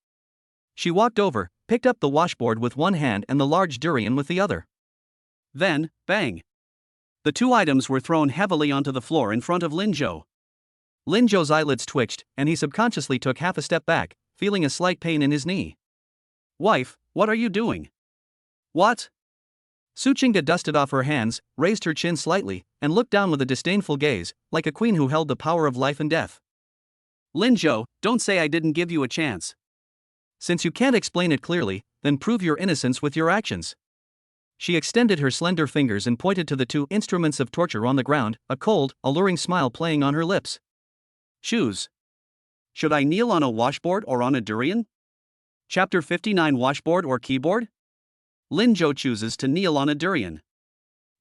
She walked over, picked up the washboard with one hand and the large durian with the other. Then, bang! The two items were thrown heavily onto the floor in front of Lin Zhou. Lin Zhou's eyelids twitched, and he subconsciously took half a step back, feeling a slight pain in his knee. Wife, what are you doing? What? Su Qingge dusted off her hands, raised her chin slightly, and looked down with a disdainful gaze, like a queen who held the power of life and death. Lin Zhou, don't say I didn't give you a chance. Since you can't explain it clearly, then prove your innocence with your actions. She extended her slender fingers and pointed to the two instruments of torture on the ground, a cold, alluring smile playing on her lips. Choose. Should I kneel on a washboard or on a durian? Chapter 59 Washboard or Keyboard? Lin Zhou chooses to kneel on a durian.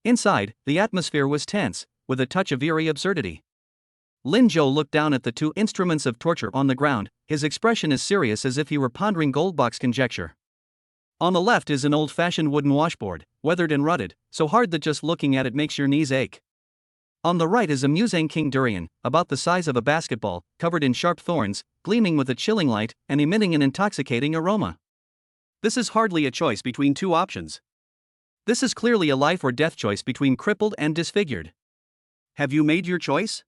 Inside, the atmosphere was tense, with a touch of eerie absurdity. Lin Zhou looked down at the two instruments of torture on the ground, his expression as serious as if he were pondering Goldbach's conjecture. On the left is an old-fashioned wooden washboard, weathered and rutted, so hard that just looking at it makes your knees ache. On the right is a Muzang King durian, about the size of a basketball, covered in sharp thorns, gleaming with a chilling light, and emitting an intoxicating aroma. This is hardly a choice between two options. This is clearly a life or death choice between crippled and disfigured. Have you made your choice?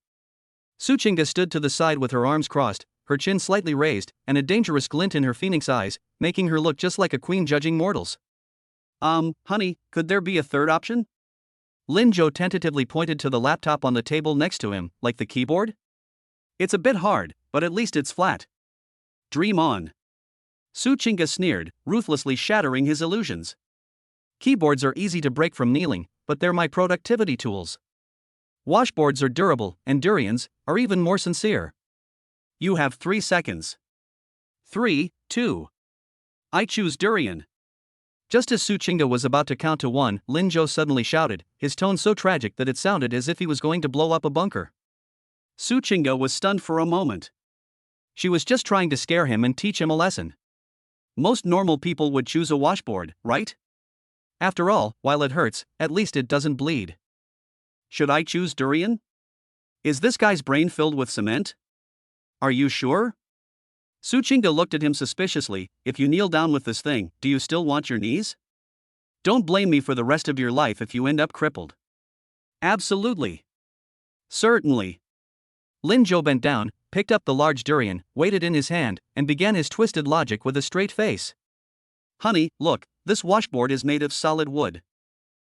Su Qingge stood to the side with her arms crossed, her chin slightly raised, and a dangerous glint in her phoenix eyes, making her look just like a queen judging mortals. Honey, could there be a third option? Lin Zhou tentatively pointed to the laptop on the table next to him, like the keyboard. It's a bit hard, but at least it's flat. Dream on. Su Qingge sneered, ruthlessly shattering his illusions. Keyboards are easy to break from kneeling, but they're my productivity tools. Washboards are durable, and durians are even more sincere. You have 3 seconds. 3, 2. I choose durian. Just as Su Qingge was about to count to 1, Lin Zhou suddenly shouted, his tone so tragic that it sounded as if he was going to blow up a bunker. Su Qingge was stunned for a moment. She was just trying to scare him and teach him a lesson. Most normal people would choose a washboard, right? After all, while it hurts, at least it doesn't bleed. Should I choose durian? Is this guy's brain filled with cement? Are you sure? Su Qingge looked at him suspiciously. If you kneel down with this thing, do you still want your knees? Don't blame me for the rest of your life if you end up crippled. Absolutely. Certainly. Lin Zhou bent down, picked up the large durian, weighed it in his hand, and began his twisted logic with a straight face. Honey, look, this washboard is made of solid wood.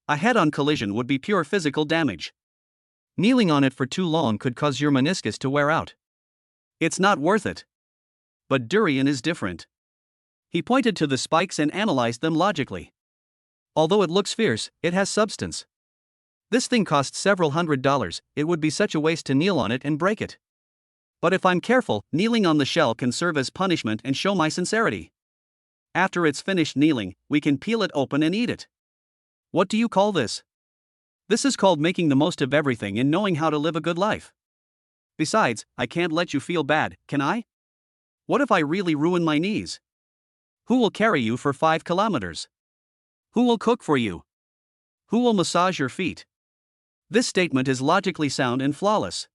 A head-on collision would be pure physical damage. Kneeling on it for too long could cause your meniscus to wear out. It's not worth it. But durian is different. He pointed to the spikes and analyzed them logically. Although it looks fierce, it has substance. This thing costs several $100s, it would be such a waste to kneel on it and break it. But if I'm careful, kneeling on the shell can serve as punishment and show my sincerity. After it's finished kneeling, we can peel it open and eat it. What do you call this? This is called making the most of everything and knowing how to live a good life. Besides, I can't let you feel bad, can I? What if I really ruin my knees? Who will carry you for 5 kilometers? Who will cook for you? Who will massage your feet? This statement is logically sound and flawless.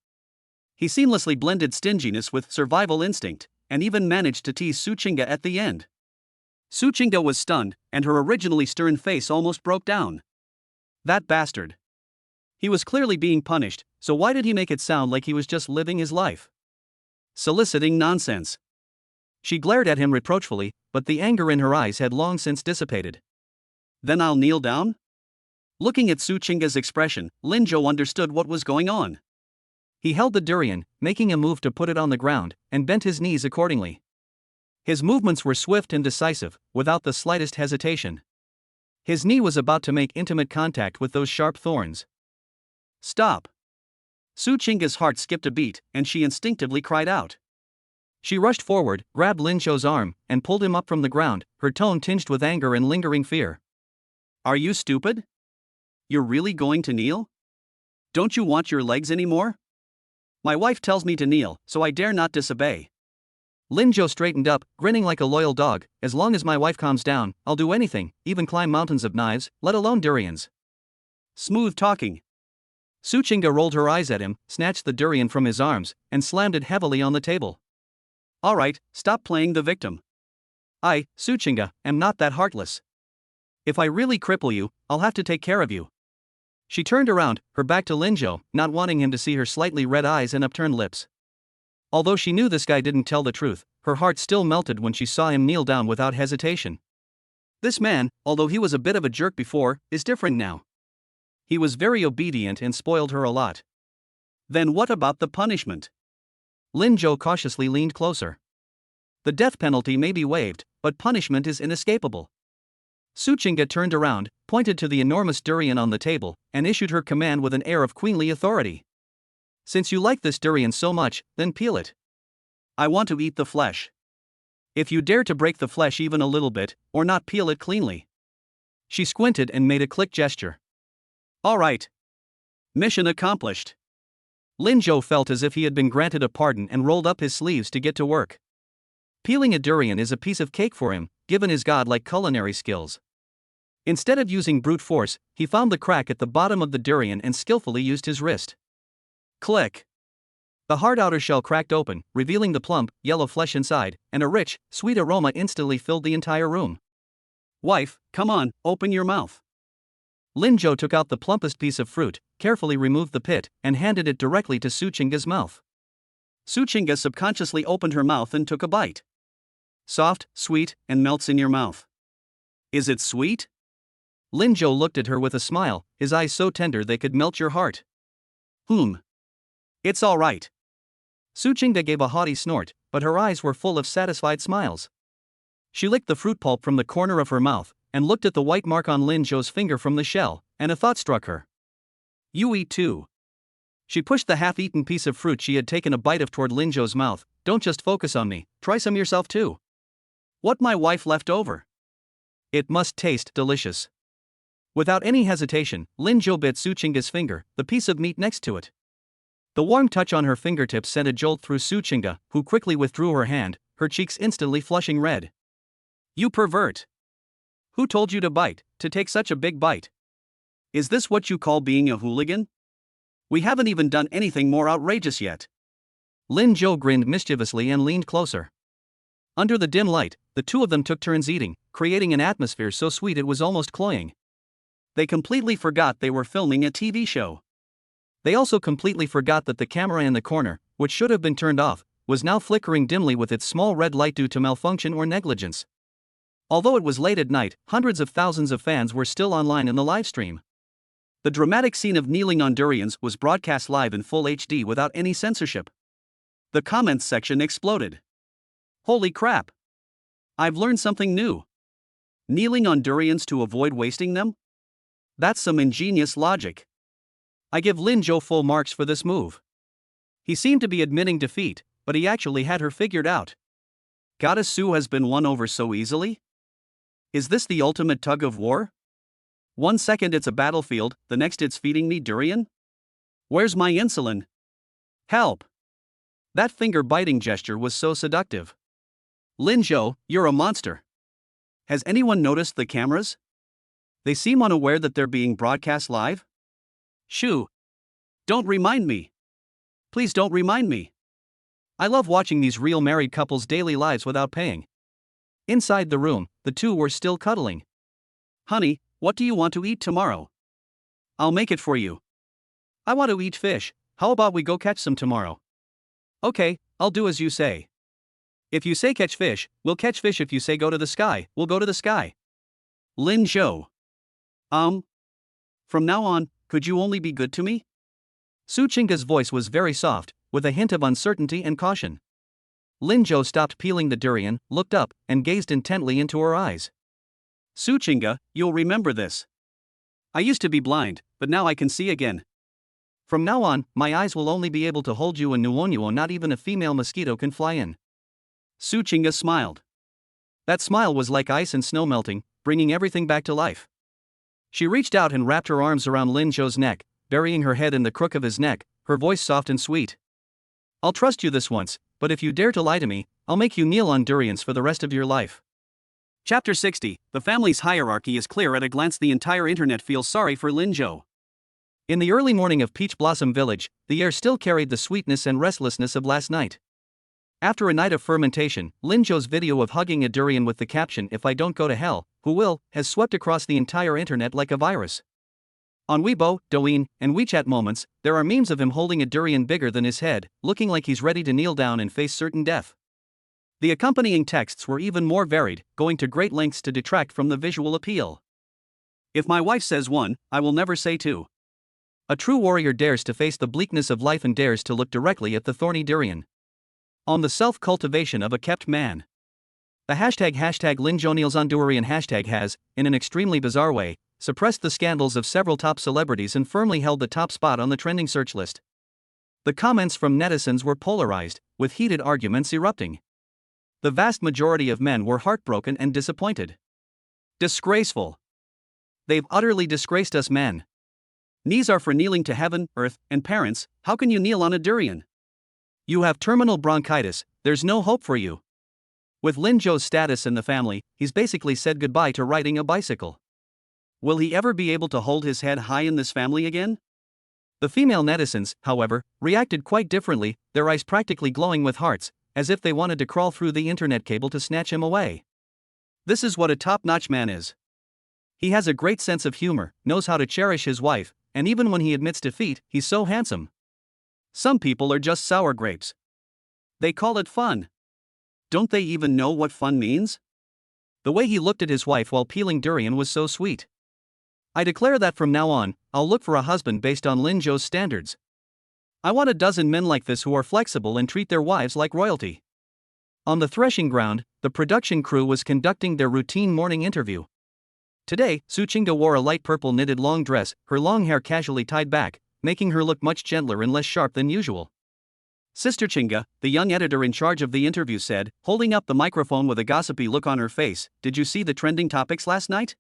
He seamlessly blended stinginess with survival instinct, and even managed to tease Su Qingge at the end. Su Qingge was stunned, and her originally stern face almost broke down. That bastard. He was clearly being punished, so why did he make it sound like he was just living his life? Soliciting nonsense. She glared at him reproachfully, but the anger in her eyes had long since dissipated. Then I'll kneel down? Looking at Su Qingge's expression, Lin Zhou understood what was going on. He held the durian, making a move to put it on the ground, and bent his knees accordingly. His movements were swift and decisive, without the slightest hesitation. His knee was about to make intimate contact with those sharp thorns. Stop! Su Qingge's heart skipped a beat, and she instinctively cried out. She rushed forward, grabbed Lin Zhou's arm, and pulled him up from the ground, her tone tinged with anger and lingering fear. Are you stupid? You're really going to kneel? Don't you want your legs anymore? My wife tells me to kneel, so I dare not disobey. Lin Zhou straightened up, grinning like a loyal dog. As long as my wife calms down, I'll do anything, even climb mountains of knives, let alone durians. Smooth talking. Su Qingge rolled her eyes at him, snatched the durian from his arms, and slammed it heavily on the table. All right, stop playing the victim. I, Su Qingge, am not that heartless. If I really cripple you, I'll have to take care of you. She turned around, her back to Linzhou, not wanting him to see her slightly red eyes and upturned lips. Although she knew this guy didn't tell the truth, her heart still melted when she saw him kneel down without hesitation. This man, although he was a bit of a jerk before, is different now. He was very obedient and spoiled her a lot. Then what about the punishment? Linzhou cautiously leaned closer. The death penalty may be waived, but punishment is inescapable. Su Qingge turned around, pointed to the enormous durian on the table, and issued her command with an air of queenly authority. Since you like this durian so much, then peel it. I want to eat the flesh. If you dare to break the flesh even a little bit, or not peel it cleanly. She squinted and made a click gesture. All right. Mission accomplished. Linzhou felt as if he had been granted a pardon and rolled up his sleeves to get to work. Peeling a durian is a piece of cake for him, given his godlike culinary skills. Instead of using brute force, he found the crack at the bottom of the durian and skillfully used his wrist. Click. The hard outer shell cracked open, revealing the plump, yellow flesh inside, and a rich, sweet aroma instantly filled the entire room. Wife, come on, open your mouth. Linzhou took out the plumpest piece of fruit, carefully removed the pit, and handed it directly to Su Qingge's mouth. Su Qingge subconsciously opened her mouth and took a bite. Soft, sweet, and melts in your mouth. Is it sweet? Linzhou looked at her with a smile, his eyes so tender they could melt your heart. It's all right. Su Qingge gave a haughty snort, but her eyes were full of satisfied smiles. She licked the fruit pulp from the corner of her mouth, and looked at the white mark on Linzhou's finger from the shell, and a thought struck her. You eat too. She pushed the half-eaten piece of fruit she had taken a bite of toward Linzhou's mouth. Don't just focus on me, try some yourself too. What my wife left over? It must taste delicious. Without any hesitation, Linzhou bit Su Qingge's finger, the piece of meat next to it. The warm touch on her fingertips sent a jolt through Su Qingge, who quickly withdrew her hand, her cheeks instantly flushing red. You pervert! Who told you to bite, to take such a big bite? Is this what you call being a hooligan? We haven't even done anything more outrageous yet. Linzhou grinned mischievously and leaned closer. Under the dim light, the two of them took turns eating, creating an atmosphere so sweet it was almost cloying. They completely forgot they were filming a TV show. They also completely forgot that the camera in the corner, which should have been turned off, was now flickering dimly with its small red light due to malfunction or negligence. Although it was late at night, hundreds of thousands of fans were still online in the livestream. The dramatic scene of kneeling on durians was broadcast live in full HD without any censorship. The comments section exploded. Holy crap! I've learned something new. Kneeling on durians to avoid wasting them? That's some ingenious logic. I give Linzhou full marks for this move. He seemed to be admitting defeat, but he actually had her figured out. Goddess Su has been won over so easily? Is this the ultimate tug of war? 1 second it's a battlefield, the next it's feeding me durian? Where's my insulin? Help! That finger-biting gesture was so seductive. Linzhou, you're a monster. Has anyone noticed the cameras? They seem unaware that they're being broadcast live? Shoo! Don't remind me. Please don't remind me. I love watching these real married couples' daily lives without paying. Inside the room, the two were still cuddling. Honey, what do you want to eat tomorrow? I'll make it for you. I want to eat fish, how about we go catch some tomorrow? Okay, I'll do as you say. If you say catch fish, we'll catch fish. If you say go to the sky, we'll go to the sky. Linzhou. From now on, could you only be good to me? Su Qingge's voice was very soft, with a hint of uncertainty and caution. Linzhou stopped peeling the durian, looked up, and gazed intently into her eyes. Su Qingge, you'll remember this. I used to be blind, but now I can see again. From now on, my eyes will only be able to hold you and Nuonuo. Not even a female mosquito can fly in. Su Qingge smiled. That smile was like ice and snow melting, bringing everything back to life. She reached out and wrapped her arms around Linzhou's neck, burying her head in the crook of his neck, her voice soft and sweet. I'll trust you this once, but if you dare to lie to me, I'll make you kneel on durians for the rest of your life. Chapter 60. The family's hierarchy is clear at a glance. The entire internet feels sorry for Linzhou. In the early morning of Peach Blossom Village, the air still carried the sweetness and restlessness of last night. After a night of fermentation, Linzhou's video of hugging a durian with the caption "If I don't go to hell, who will?" has swept across the entire internet like a virus. On Weibo, Douyin, and WeChat Moments, there are memes of him holding a durian bigger than his head, looking like he's ready to kneel down and face certain death. The accompanying texts were even more varied, going to great lengths to detract from the visual appeal. If my wife says 1, I will never say 2. A true warrior dares to face the bleakness of life and dares to look directly at the thorny durian. On the self-cultivation of a kept man. The hashtag #LinJoNeilsOnDurian hashtag has, in an extremely bizarre way, suppressed the scandals of several top celebrities and firmly held the top spot on the trending search list. The comments from netizens were polarized, with heated arguments erupting. The vast majority of men were heartbroken and disappointed. Disgraceful. They've utterly disgraced us men. Knees are for kneeling to heaven, earth, and parents. How can you kneel on a durian? You have terminal bronchitis, there's no hope for you. With Lin Zhou's status in the family, he's basically said goodbye to riding a bicycle. Will he ever be able to hold his head high in this family again? The female netizens, however, reacted quite differently, their eyes practically glowing with hearts, as if they wanted to crawl through the internet cable to snatch him away. This is what a top-notch man is. He has a great sense of humor, knows how to cherish his wife, and even when he admits defeat, he's so handsome. Some people are just sour grapes. They call it fun. Don't they even know what fun means? The way he looked at his wife while peeling durian was so sweet. I declare that from now on, I'll look for a husband based on Lin Zhou's standards. I want a dozen men like this who are flexible and treat their wives like royalty. On the threshing ground, the production crew was conducting their routine morning interview. Today, Su Qingda wore a light purple knitted long dress, her long hair casually tied back, making her look much gentler and less sharp than usual. Sister Qingda, the young editor in charge of the interview, said, holding up the microphone with a gossipy look on her face, "Did you see the trending topics last night?"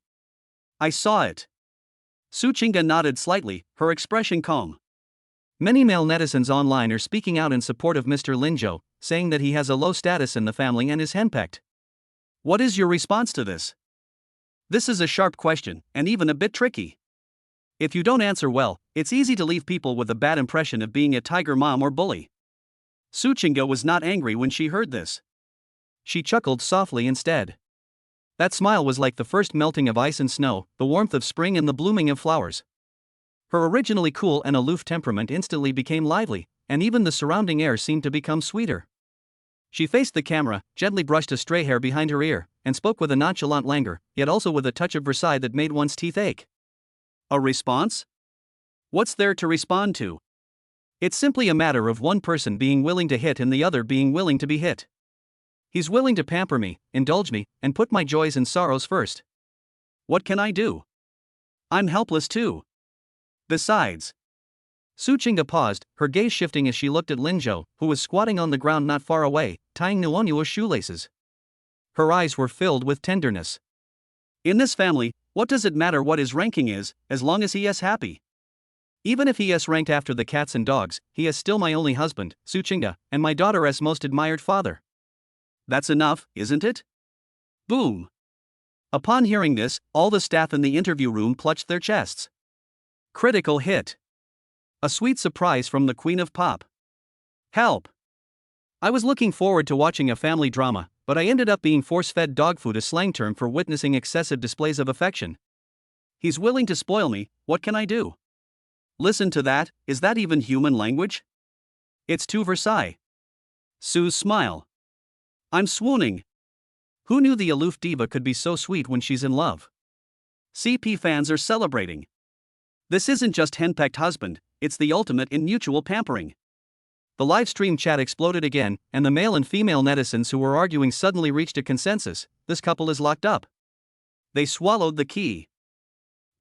"I saw it." Su Qingda nodded slightly, her expression calm. Many male netizens online are speaking out in support of Mr. Lin Zhou, saying that he has a low status in the family and is henpecked. What is your response to this? This is a sharp question, and even a bit tricky. If you don't answer well, it's easy to leave people with a bad impression of being a tiger mom or bully. Su Qingda was not angry when she heard this. She chuckled softly instead. That smile was like the first melting of ice and snow, the warmth of spring and the blooming of flowers. Her originally cool and aloof temperament instantly became lively, and even the surrounding air seemed to become sweeter. She faced the camera, gently brushed a stray hair behind her ear, and spoke with a nonchalant languor, yet also with a touch of Versailles that made one's teeth ache. A response? What's there to respond to? It's simply a matter of one person being willing to hit and the other being willing to be hit. He's willing to pamper me, indulge me, and put my joys and sorrows first. What can I do? I'm helpless too. Besides. Su Qingda paused, her gaze shifting as she looked at Lin Zhou, who was squatting on the ground not far away, tying Nuonuo's shoelaces. Her eyes were filled with tenderness. In this family, what does it matter what his ranking is, as long as he is happy? Even if he is ranked after the cats and dogs, he is still my only husband, Su Qingda, and my daughter's most admired father. That's enough, isn't it? Boom. Upon hearing this, all the staff in the interview room clutched their chests. Critical hit. A sweet surprise from the Queen of Pop. Help. I was looking forward to watching a family drama, but I ended up being force-fed dog food, a slang term for witnessing excessive displays of affection. He's willing to spoil me, what can I do? Listen to that, is that even human language? It's too Versailles. Sue's smile. I'm swooning. Who knew the aloof diva could be so sweet when she's in love? CP fans are celebrating. This isn't just henpecked husband, it's the ultimate in mutual pampering. The live stream chat exploded again, and the male and female netizens who were arguing suddenly reached a consensus: this couple is locked up. They swallowed the key.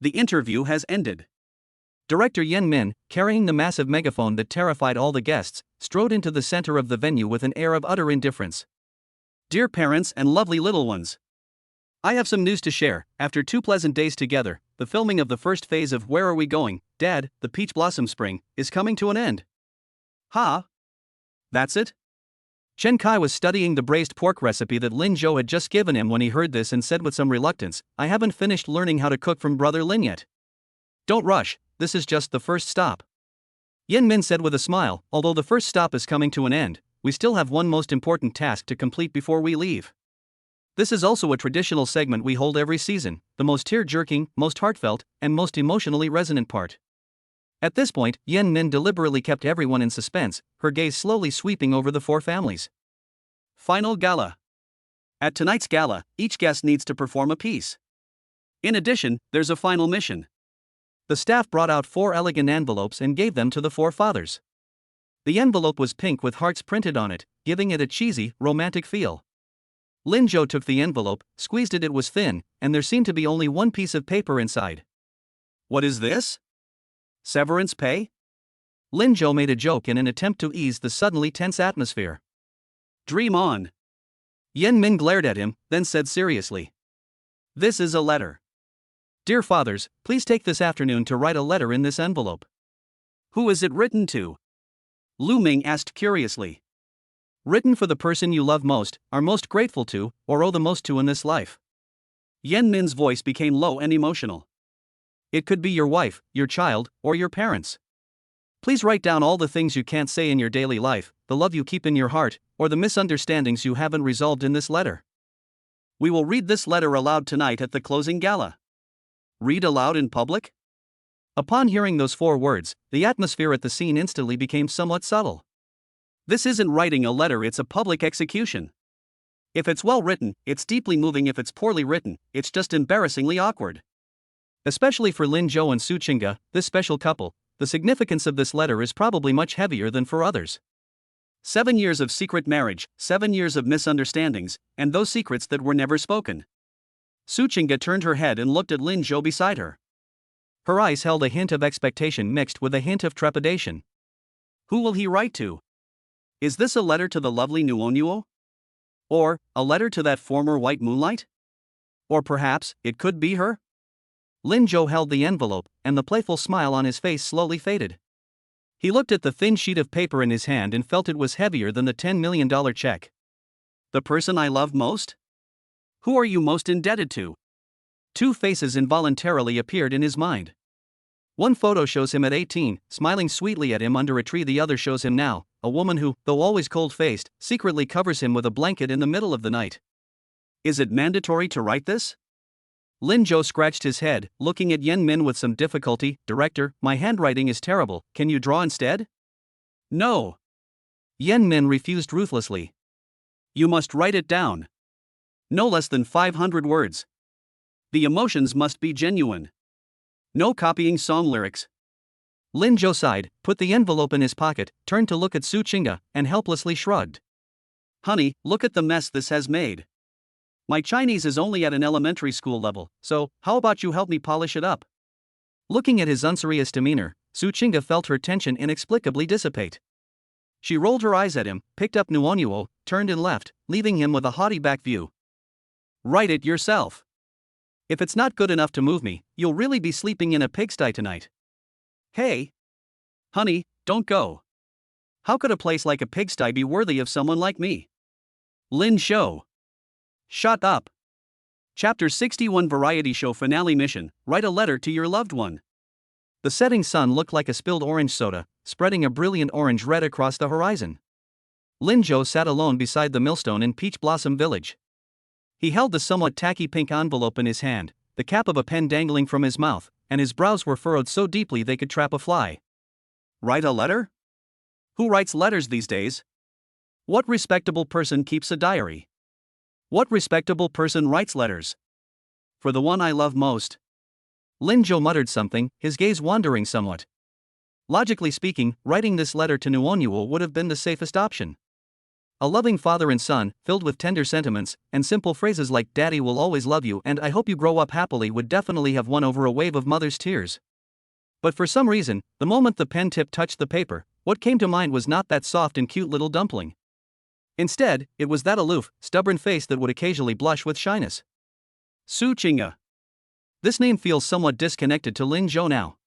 The interview has ended. Director Yen Min, carrying the massive megaphone that terrified all the guests, strode into the center of the venue with an air of utter indifference. Dear parents and lovely little ones, I have some news to share. After 2 pleasant days together, the filming of the first phase of Where Are We Going, Dad, the Peach Blossom Spring, is coming to an end. Ha? That's it? Chen Kai was studying the braised pork recipe that Lin Zhou had just given him when he heard this and said with some reluctance, I haven't finished learning how to cook from Brother Lin yet. Don't rush, this is just the first stop. Yen Min said with a smile, although the first stop is coming to an end, we still have one most important task to complete before we leave. This is also a traditional segment we hold every season, the most tear-jerking, most heartfelt, and most emotionally resonant part. At this point, Yen Min deliberately kept everyone in suspense, her gaze slowly sweeping over the four families. Final gala. At tonight's gala, each guest needs to perform a piece. In addition, there's a final mission. The staff brought out 4 elegant envelopes and gave them to the 4 fathers. The envelope was pink with hearts printed on it, giving it a cheesy, romantic feel. Lin Zhou took the envelope, squeezed it was thin, and there seemed to be only one piece of paper inside. What is this? Severance pay? Lin Zhou made a joke in an attempt to ease the suddenly tense atmosphere. Dream on. Yen Min glared at him, then said seriously. This is a letter. Dear fathers, please take this afternoon to write a letter in this envelope. Who is it written to? Lu Ming asked curiously. Written for the person you love most, are most grateful to, or owe the most to in this life. Yen Min's voice became low and emotional. It could be your wife, your child, or your parents. Please write down all the things you can't say in your daily life, the love you keep in your heart, or the misunderstandings you haven't resolved in this letter. We will read this letter aloud tonight at the closing gala. Read aloud in public? Upon hearing those 4 words, the atmosphere at the scene instantly became somewhat subtle. This isn't writing a letter, it's a public execution. If it's well written, it's deeply moving. If it's poorly written, it's just embarrassingly awkward. Especially for Lin Zhou and Su Qingge, this special couple, the significance of this letter is probably much heavier than for others. 7 years of secret marriage, 7 years of misunderstandings, and those secrets that were never spoken. Su Qingge turned her head and looked at Lin Zhou beside her. Her eyes held a hint of expectation mixed with a hint of trepidation. Who will he write to? Is this a letter to the lovely Nuonuo? Or, a letter to that former white moonlight? Or perhaps, it could be her? Lin Zhou held the envelope, and the playful smile on his face slowly faded. He looked at the thin sheet of paper in his hand and felt it was heavier than the $10 million check. The person I love most? Who are you most indebted to? 2 faces involuntarily appeared in his mind. One photo shows him at 18, smiling sweetly at him under a tree. The other shows him now, a woman who, though always cold-faced, secretly covers him with a blanket in the middle of the night. Is it mandatory to write this? Lin Zhou scratched his head, looking at Yen Min with some difficulty. Director, my handwriting is terrible, can you draw instead? No. Yen Min refused ruthlessly. You must write it down. No less than 500 words. The emotions must be genuine. No copying song lyrics. Lin Zhou sighed, put the envelope in his pocket, turned to look at Su Qingge, and helplessly shrugged. Honey, look at the mess this has made. My Chinese is only at an elementary school level, so how about you help me polish it up? Looking at his unserious demeanor, Su Qingge felt her tension inexplicably dissipate. She rolled her eyes at him, picked up Nuonuo, turned and left, leaving him with a haughty back view. Write it yourself. If it's not good enough to move me, you'll really be sleeping in a pigsty tonight. Hey! Honey, don't go. How could a place like a pigsty be worthy of someone like me? Lin Zhou. Shut up. Chapter 61 Variety Show Finale Mission, write a letter to your loved one. The setting sun looked like a spilled orange soda, spreading a brilliant orange red across the horizon. Lin Zhou sat alone beside the millstone in Peach Blossom Village. He held the somewhat tacky pink envelope in his hand, the cap of a pen dangling from his mouth, and his brows were furrowed so deeply they could trap a fly. Write a letter? Who writes letters these days? What respectable person keeps a diary? What respectable person writes letters? For the one I love most. Lin Zhou muttered something, his gaze wandering somewhat. Logically speaking, writing this letter to Nuonuo would have been the safest option. A loving father and son, filled with tender sentiments, and simple phrases like "Daddy will always love you" and "I hope you grow up happily" would definitely have won over a wave of mother's tears. But for some reason, the moment the pen tip touched the paper, what came to mind was not that soft and cute little dumpling. Instead, it was that aloof, stubborn face that would occasionally blush with shyness. Su Qingge. This name feels somewhat disconnected to Lin Zhou now.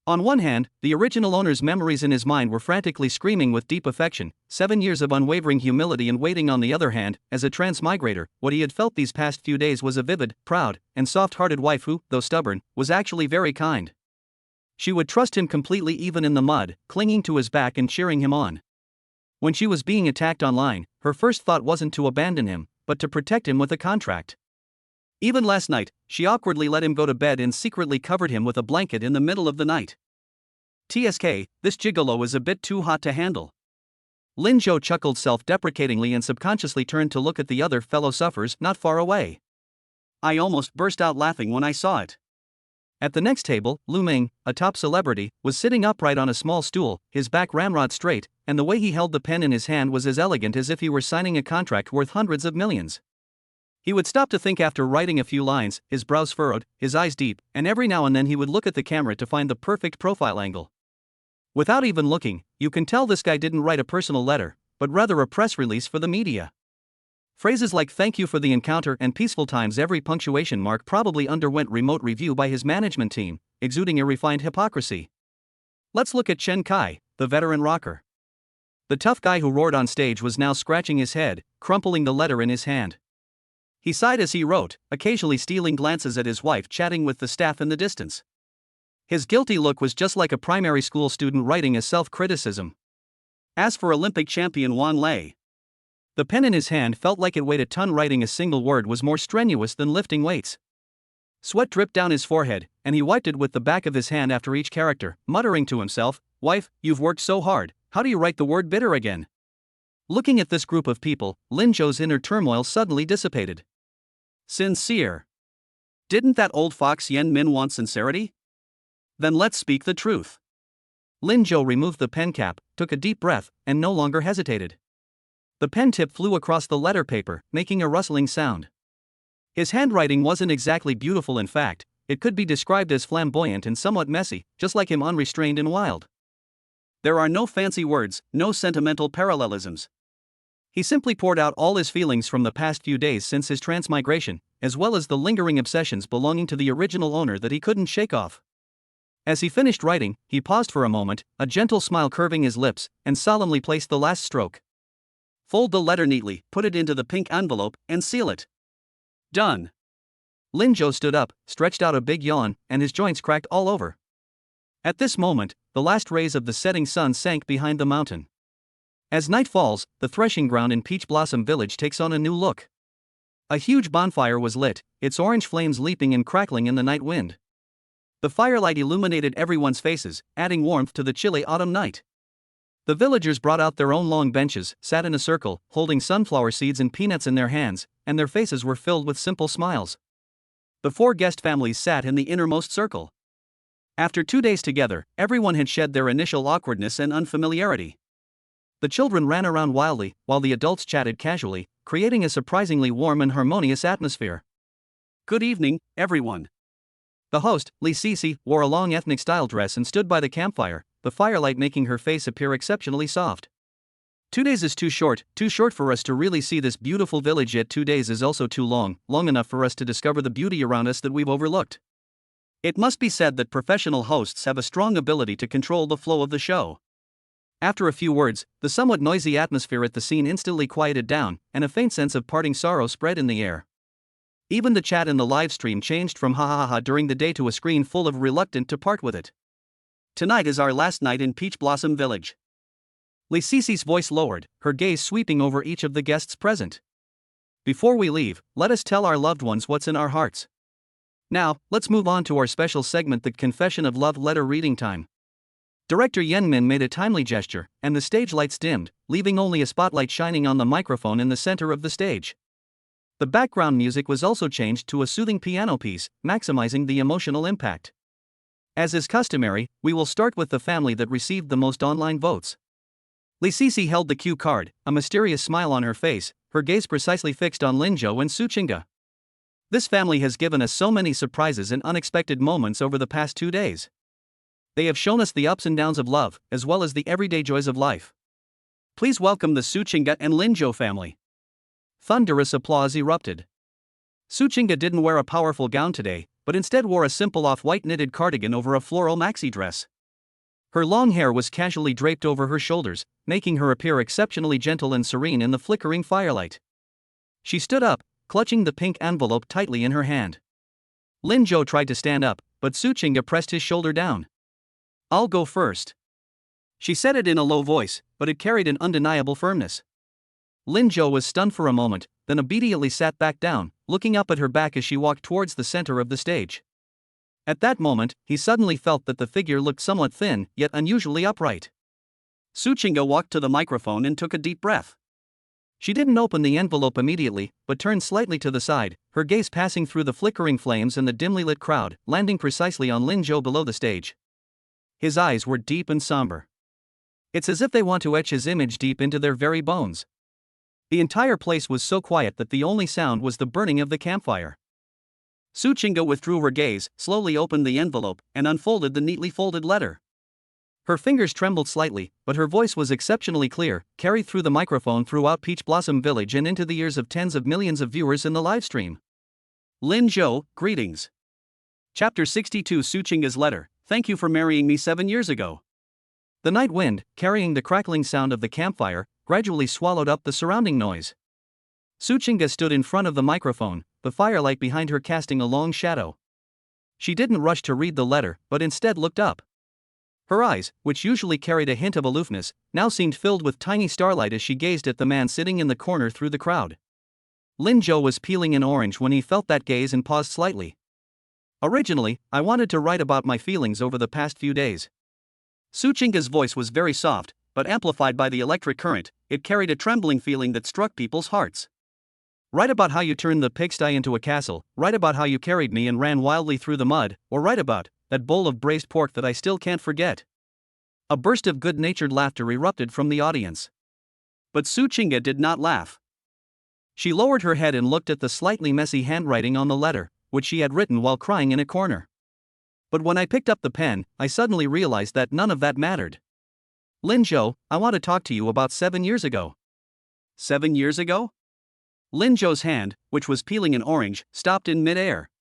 On one hand, the original owner's memories in his mind were frantically screaming with deep affection, 7 years of unwavering humility and waiting. On the other hand, as a transmigrator, what he had felt these past few days was a vivid, proud, and soft-hearted wife who, though stubborn, was actually very kind. She would trust him completely even in the mud, clinging to his back and cheering him on. When she was being attacked online, her first thought wasn't to abandon him, but to protect him with a contract. Even last night, she awkwardly let him go to bed and secretly covered him with a blanket in the middle of the night. TSK, this gigolo is a bit too hot to handle. Lin Zhou chuckled self-deprecatingly and subconsciously turned to look at the other fellow sufferers not far away. I almost burst out laughing when I saw it. At the next table, Lu Ming, a top celebrity, was sitting upright on a small stool, his back ramrod straight, and the way he held the pen in his hand was as elegant as if he were signing a contract worth hundreds of millions. He would stop to think after writing a few lines, his brows furrowed, his eyes deep, and every now and then he would look at the camera to find the perfect profile angle. Without even looking, you can tell this guy didn't write a personal letter, but rather a press release for the media. Phrases like "thank you for the encounter" and "peaceful times," every punctuation mark probably underwent remote review by his management team, exuding a refined hypocrisy. Let's look at Chen Kai, the veteran rocker. The tough guy who roared on stage was now scratching his head, crumpling the letter in his hand. He sighed as he wrote, occasionally stealing glances at his wife chatting with the staff in the distance. His guilty look was just like a primary school student writing a self-criticism. As for Olympic champion Wang Lei, the pen in his hand felt like it weighed a ton. Writing a single word was more strenuous than lifting weights. Sweat dripped down his forehead, and he wiped it with the back of his hand after each character, muttering to himself, "Wife, you've worked so hard, how do you write the word bitter again?" Looking at this group of people, Lin Zhou's inner turmoil suddenly dissipated. Sincere. Didn't that old fox Yan Min want sincerity? Then let's speak the truth. Lin Zhou removed the pen cap, took a deep breath, and no longer hesitated. The pen tip flew across the letter paper, making a rustling sound. His handwriting wasn't exactly beautiful. In fact, it could be described as flamboyant and somewhat messy, just like him, unrestrained and wild. There are no fancy words, no sentimental parallelisms. He simply poured out all his feelings from the past few days since his transmigration, as well as the lingering obsessions belonging to the original owner that he couldn't shake off. As he finished writing, he paused for a moment, a gentle smile curving his lips, and solemnly placed the last stroke. Fold the letter neatly, put it into the pink envelope, and seal it. Done. Lin Zhou stood up, stretched out a big yawn, and his joints cracked all over. At this moment, the last rays of the setting sun sank behind the mountain. As night falls, the threshing ground in Peach Blossom Village takes on a new look. A huge bonfire was lit, its orange flames leaping and crackling in the night wind. The firelight illuminated everyone's faces, adding warmth to the chilly autumn night. The villagers brought out their own long benches, sat in a circle, holding sunflower seeds and peanuts in their hands, and their faces were filled with simple smiles. The 4 guest families sat in the innermost circle. After 2 days together, everyone had shed their initial awkwardness and unfamiliarity. The children ran around wildly, while the adults chatted casually, creating a surprisingly warm and harmonious atmosphere. Good evening, everyone. The host, Li Sisi, wore a long ethnic-style dress and stood by the campfire, the firelight making her face appear exceptionally soft. 2 days is too short for us to really see this beautiful village, yet 2 days is also too long enough for us to discover the beauty around us that we've overlooked. It must be said that professional hosts have a strong ability to control the flow of the show. After a few words, the somewhat noisy atmosphere at the scene instantly quieted down, and a faint sense of parting sorrow spread in the air. Even the chat in the live stream changed from ha ha ha during the day to a screen full of reluctant to part with it. Tonight is our last night in Peach Blossom Village. Li Sisi's voice lowered, her gaze sweeping over each of the guests present. Before we leave, let us tell our loved ones what's in our hearts. Now, let's move on to our special segment, the Confession of Love letter reading time. Director Yan Min made a timely gesture, and the stage lights dimmed, leaving only a spotlight shining on the microphone in the center of the stage. The background music was also changed to a soothing piano piece, maximizing the emotional impact. As is customary, we will start with the family that received the most online votes. Li Sisi held the cue card, a mysterious smile on her face, her gaze precisely fixed on Lin Zhou and Su Qingge. This family has given us so many surprises and unexpected moments over the past 2 days. They have shown us the ups and downs of love, as well as the everyday joys of life. Please welcome the Su Qingge and Lin Zhou family. Thunderous applause erupted. Su Qingge didn't wear a powerful gown today, but instead wore a simple off-white knitted cardigan over a floral maxi dress. Her long hair was casually draped over her shoulders, making her appear exceptionally gentle and serene in the flickering firelight. She stood up, clutching the pink envelope tightly in her hand. Lin Zhou tried to stand up, but Su Qingge pressed his shoulder down. "I'll go first." She said it in a low voice, but it carried an undeniable firmness. Lin Zhou was stunned for a moment, then obediently sat back down, looking up at her back as she walked towards the center of the stage. At that moment, he suddenly felt that the figure looked somewhat thin, yet unusually upright. Su Qingge walked to the microphone and took a deep breath. She didn't open the envelope immediately, but turned slightly to the side, her gaze passing through the flickering flames and the dimly lit crowd, landing precisely on Lin Zhou below the stage. His eyes were deep and somber. It's as if they want to etch his image deep into their very bones. The entire place was so quiet that the only sound was the burning of the campfire. Su Qingge withdrew her gaze, slowly opened the envelope, and unfolded the neatly folded letter. Her fingers trembled slightly, but her voice was exceptionally clear, carried through the microphone throughout Peach Blossom Village and into the ears of tens of millions of viewers in the livestream. Lin Zhou, greetings. Chapter 62 Su Qingge's letter. Thank you for marrying me 7 years ago. The night wind, carrying the crackling sound of the campfire, gradually swallowed up the surrounding noise. Su Qingge stood in front of the microphone, the firelight behind her casting a long shadow. She didn't rush to read the letter, but instead looked up. Her eyes, which usually carried a hint of aloofness, now seemed filled with tiny starlight as she gazed at the man sitting in the corner through the crowd. Lin Zhou was peeling an orange when he felt that gaze and paused slightly. Originally, I wanted to write about my feelings over the past few days. Su Qingge's voice was very soft, but amplified by the electric current, it carried a trembling feeling that struck people's hearts. Write about how you turned the pigsty into a castle, write about how you carried me and ran wildly through the mud, or write about that bowl of braised pork that I still can't forget. A burst of good-natured laughter erupted from the audience. But Su Qingge did not laugh. She lowered her head and looked at the slightly messy handwriting on the letter, which she had written while crying in a corner. But when I picked up the pen, I suddenly realized that none of that mattered. Lin Zhou, I want to talk to you about 7 years ago. 7 years ago? Lin Zhou's hand, which was peeling an orange, stopped in mid-air.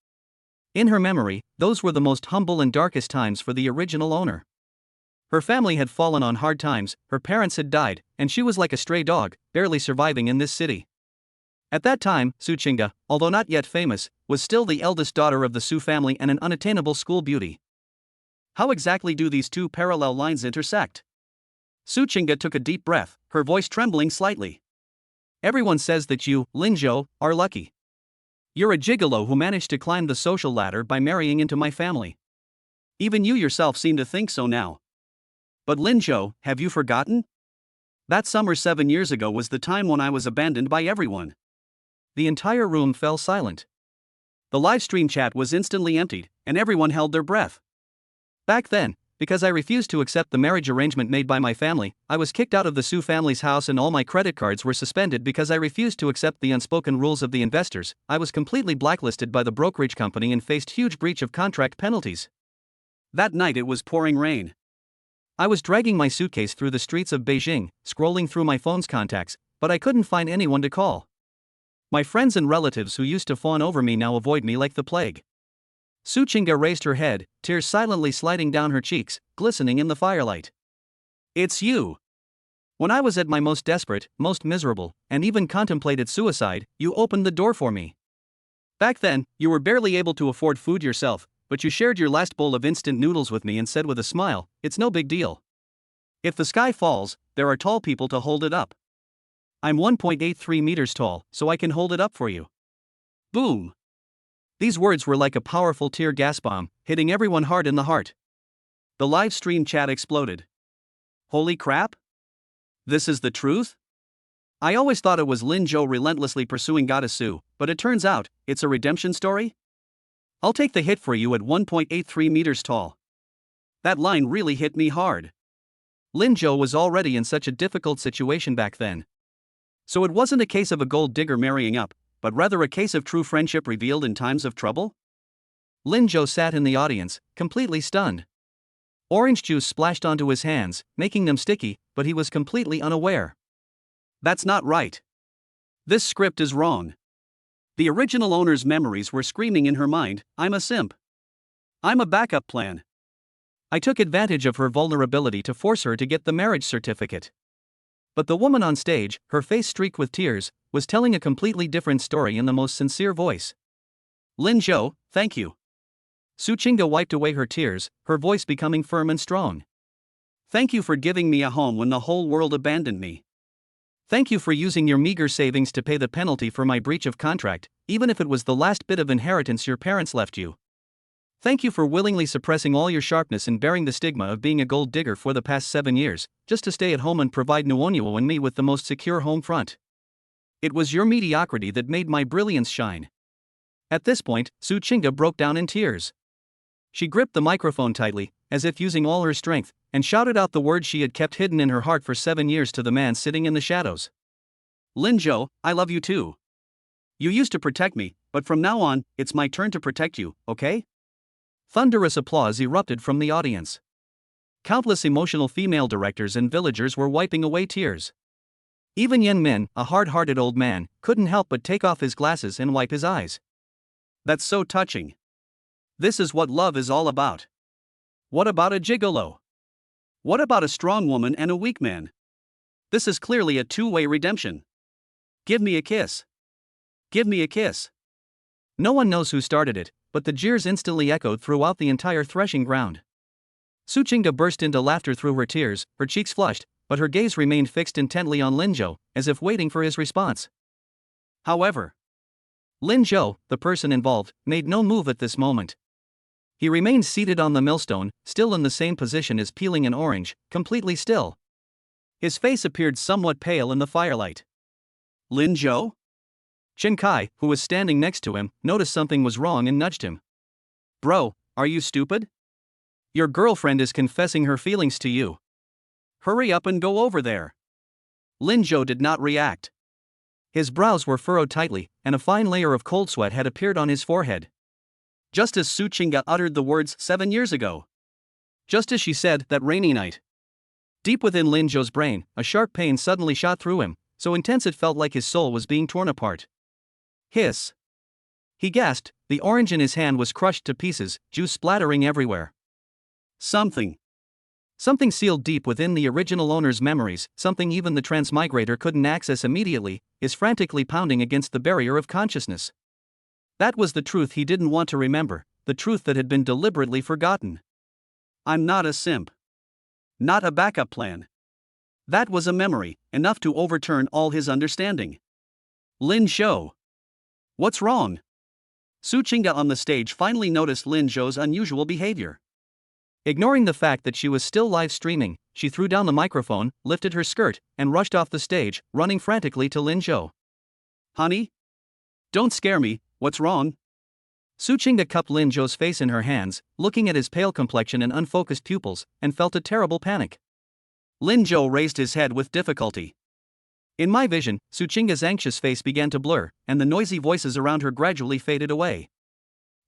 In her memory, those were the most humble and darkest times for the original owner. Her family had fallen on hard times, her parents had died, and she was like a stray dog, barely surviving in this city. At that time, Su Qingge, although not yet famous, was still the eldest daughter of the Su family and an unattainable school beauty. How exactly do these two parallel lines intersect? Su Qingge took a deep breath, her voice trembling slightly. Everyone says that you, Lin Zhou, are lucky. You're a gigolo who managed to climb the social ladder by marrying into my family. Even you yourself seem to think so now. But Lin Zhou, have you forgotten? That summer 7 years ago was the time when I was abandoned by everyone. The entire room fell silent. The live stream chat was instantly emptied, and everyone held their breath. Back then, because I refused to accept the marriage arrangement made by my family, I was kicked out of the Su family's house and all my credit cards were suspended because I refused to accept the unspoken rules of the investors. I was completely blacklisted by the brokerage company and faced huge breach of contract penalties. That night it was pouring rain. I was dragging my suitcase through the streets of Beijing, scrolling through my phone's contacts, but I couldn't find anyone to call. My friends and relatives who used to fawn over me now avoid me like the plague. Su Qingge raised her head, tears silently sliding down her cheeks, glistening in the firelight. It's you. When I was at my most desperate, most miserable, and even contemplated suicide, you opened the door for me. Back then, you were barely able to afford food yourself, but you shared your last bowl of instant noodles with me and said with a smile, "It's no big deal. If the sky falls, there are tall people to hold it up. I'm 1.83 meters tall, so I can hold it up for you." Boom! These words were like a powerful tear gas bomb, hitting everyone hard in the heart. The live stream chat exploded. Holy crap! This is the truth? I always thought it was Lin Zhou relentlessly pursuing Goddess Su, but it turns out, it's a redemption story? I'll take the hit for you at 1.83 meters tall. That line really hit me hard. Lin Zhou was already in such a difficult situation back then. So it wasn't a case of a gold digger marrying up, but rather a case of true friendship revealed in times of trouble? Lin Zhou sat in the audience, completely stunned. Orange juice splashed onto his hands, making them sticky, but he was completely unaware. That's not right. This script is wrong. The original owner's memories were screaming in her mind, "I'm a simp. I'm a backup plan." I took advantage of her vulnerability to force her to get the marriage certificate. But the woman on stage, her face streaked with tears, was telling a completely different story in the most sincere voice. Lin Zhou, thank you. Su Qingge wiped away her tears, her voice becoming firm and strong. Thank you for giving me a home when the whole world abandoned me. Thank you for using your meager savings to pay the penalty for my breach of contract, even if it was the last bit of inheritance your parents left you. Thank you for willingly suppressing all your sharpness and bearing the stigma of being a gold digger for the past 7 years, just to stay at home and provide Nuonyo and me with the most secure home front. It was your mediocrity that made my brilliance shine. At this point, Su Chinga broke down in tears. She gripped the microphone tightly, as if using all her strength, and shouted out the words she had kept hidden in her heart for 7 years to the man sitting in the shadows. Lin Zhou, I love you too. You used to protect me, but from now on, it's my turn to protect you, okay? Thunderous applause erupted from the audience. Countless emotional female directors and villagers were wiping away tears. Even Yen Min, a hard-hearted old man, couldn't help but take off his glasses and wipe his eyes. That's so touching. This is what love is all about. What about a gigolo? What about a strong woman and a weak man? This is clearly a two-way redemption. Give me a kiss. Give me a kiss. No one knows who started it, but the jeers instantly echoed throughout the entire threshing ground. Su Chinga burst into laughter through her tears, her cheeks flushed, but her gaze remained fixed intently on Lin Zhou, as if waiting for his response. However, Lin Zhou, the person involved, made no move at this moment. He remained seated on the millstone, still in the same position as peeling an orange, completely still. His face appeared somewhat pale in the firelight. Lin Zhou? Chen Kai, who was standing next to him, noticed something was wrong and nudged him. Bro, are you stupid? Your girlfriend is confessing her feelings to you. Hurry up and go over there. Lin Zhou did not react. His brows were furrowed tightly, and a fine layer of cold sweat had appeared on his forehead. Just as Su Chinga uttered the words 7 years ago. Just as she said that rainy night. Deep within Lin Zhou's brain, a sharp pain suddenly shot through him, so intense it felt like his soul was being torn apart. Hiss. He gasped, the orange in his hand was crushed to pieces, juice splattering everywhere. Something sealed deep within the original owner's memories, something even the transmigrator couldn't access immediately, is frantically pounding against the barrier of consciousness. That was the truth he didn't want to remember, the truth that had been deliberately forgotten. I'm not a simp. Not a backup plan. That was a memory, enough to overturn all his understanding. Lin Zhou. What's wrong? Su Chinga on the stage finally noticed Lin Zhou's unusual behavior. Ignoring the fact that she was still live streaming, she threw down the microphone, lifted her skirt, and rushed off the stage, running frantically to Lin Zhou. Honey? Don't scare me, what's wrong? Su Chinga cupped Lin Zhou's face in her hands, looking at his pale complexion and unfocused pupils, and felt a terrible panic. Lin Zhou raised his head with difficulty. In my vision, Su Chinga's anxious face began to blur, and the noisy voices around her gradually faded away.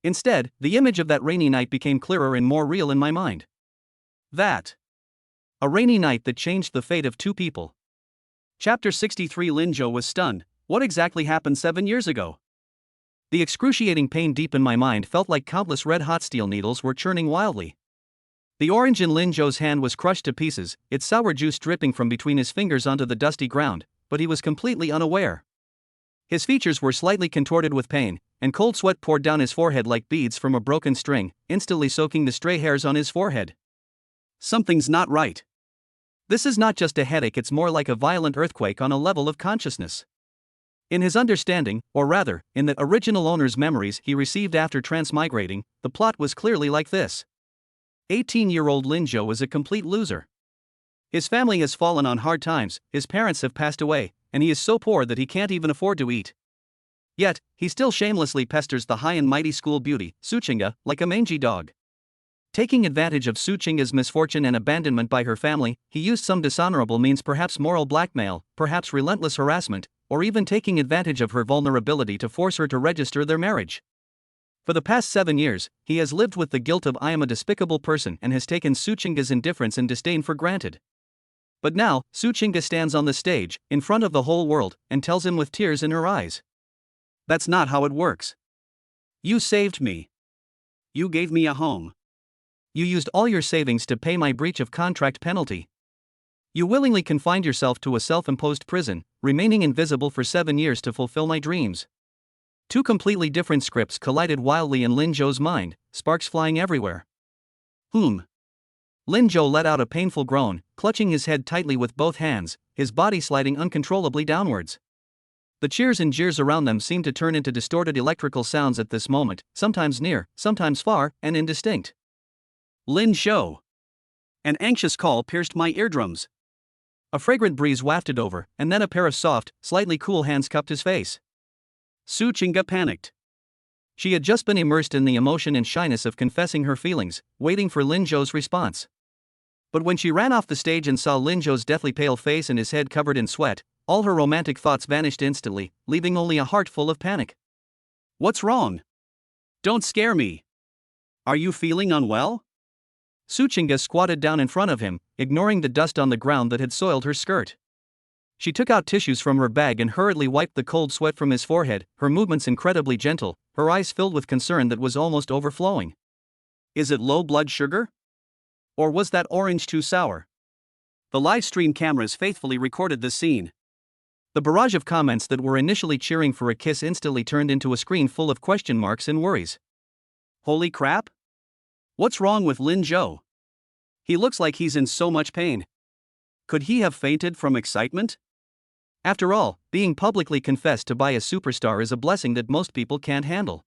Instead, the image of that rainy night became clearer and more real in my mind. That. A rainy night that changed the fate of two people. Chapter 63. Lin Zhou was stunned. What exactly happened 7 years ago? The excruciating pain deep in my mind felt like countless red-hot steel needles were churning wildly. The orange in Lin Zhou's hand was crushed to pieces, its sour juice dripping from between his fingers onto the dusty ground, but he was completely unaware. His features were slightly contorted with pain, and cold sweat poured down his forehead like beads from a broken string, instantly soaking the stray hairs on his forehead. Something's not right. This is not just a headache, it's more like a violent earthquake on a level of consciousness. In his understanding, or rather, in the original owner's memories he received after transmigrating, the plot was clearly like this. 18-year-old Lin Zhou is a complete loser. His family has fallen on hard times, his parents have passed away, and he is so poor that he can't even afford to eat. Yet, he still shamelessly pesters the high and mighty school beauty, Su Chinga, like a mangy dog. Taking advantage of Su Chinga's misfortune and abandonment by her family, he used some dishonorable means, perhaps moral blackmail, perhaps relentless harassment, or even taking advantage of her vulnerability to force her to register their marriage. For the past 7 years, he has lived with the guilt of I am a despicable person and has taken Su Chinga's indifference and disdain for granted. But now, Su Chinga stands on the stage, in front of the whole world, and tells him with tears in her eyes. That's not how it works. You saved me. You gave me a home. You used all your savings to pay my breach of contract penalty. You willingly confined yourself to a self-imposed prison, remaining invisible for 7 years to fulfill my dreams. Two completely different scripts collided wildly in Lin Zhou's mind, sparks flying everywhere. Lin Zhou let out a painful groan, clutching his head tightly with both hands, his body sliding uncontrollably downwards. The cheers and jeers around them seemed to turn into distorted electrical sounds at this moment, sometimes near, sometimes far, and indistinct. Lin Zhou. An anxious call pierced my eardrums. A fragrant breeze wafted over, and then a pair of soft, slightly cool hands cupped his face. Su Qingge panicked. She had just been immersed in the emotion and shyness of confessing her feelings, waiting for Lin Zhou's response. But when she ran off the stage and saw Lin Zhou's deathly pale face and his head covered in sweat, all her romantic thoughts vanished instantly, leaving only a heart full of panic. What's wrong? Don't scare me. Are you feeling unwell? Su Qingge squatted down in front of him, ignoring the dust on the ground that had soiled her skirt. She took out tissues from her bag and hurriedly wiped the cold sweat from his forehead, her movements incredibly gentle, her eyes filled with concern that was almost overflowing. Is it low blood sugar? Or was that orange too sour? The live stream cameras faithfully recorded this scene. The barrage of comments that were initially cheering for a kiss instantly turned into a screen full of question marks and worries. Holy crap! What's wrong with Lin Zhou? He looks like he's in so much pain. Could he have fainted from excitement? After all, being publicly confessed to by a superstar is a blessing that most people can't handle.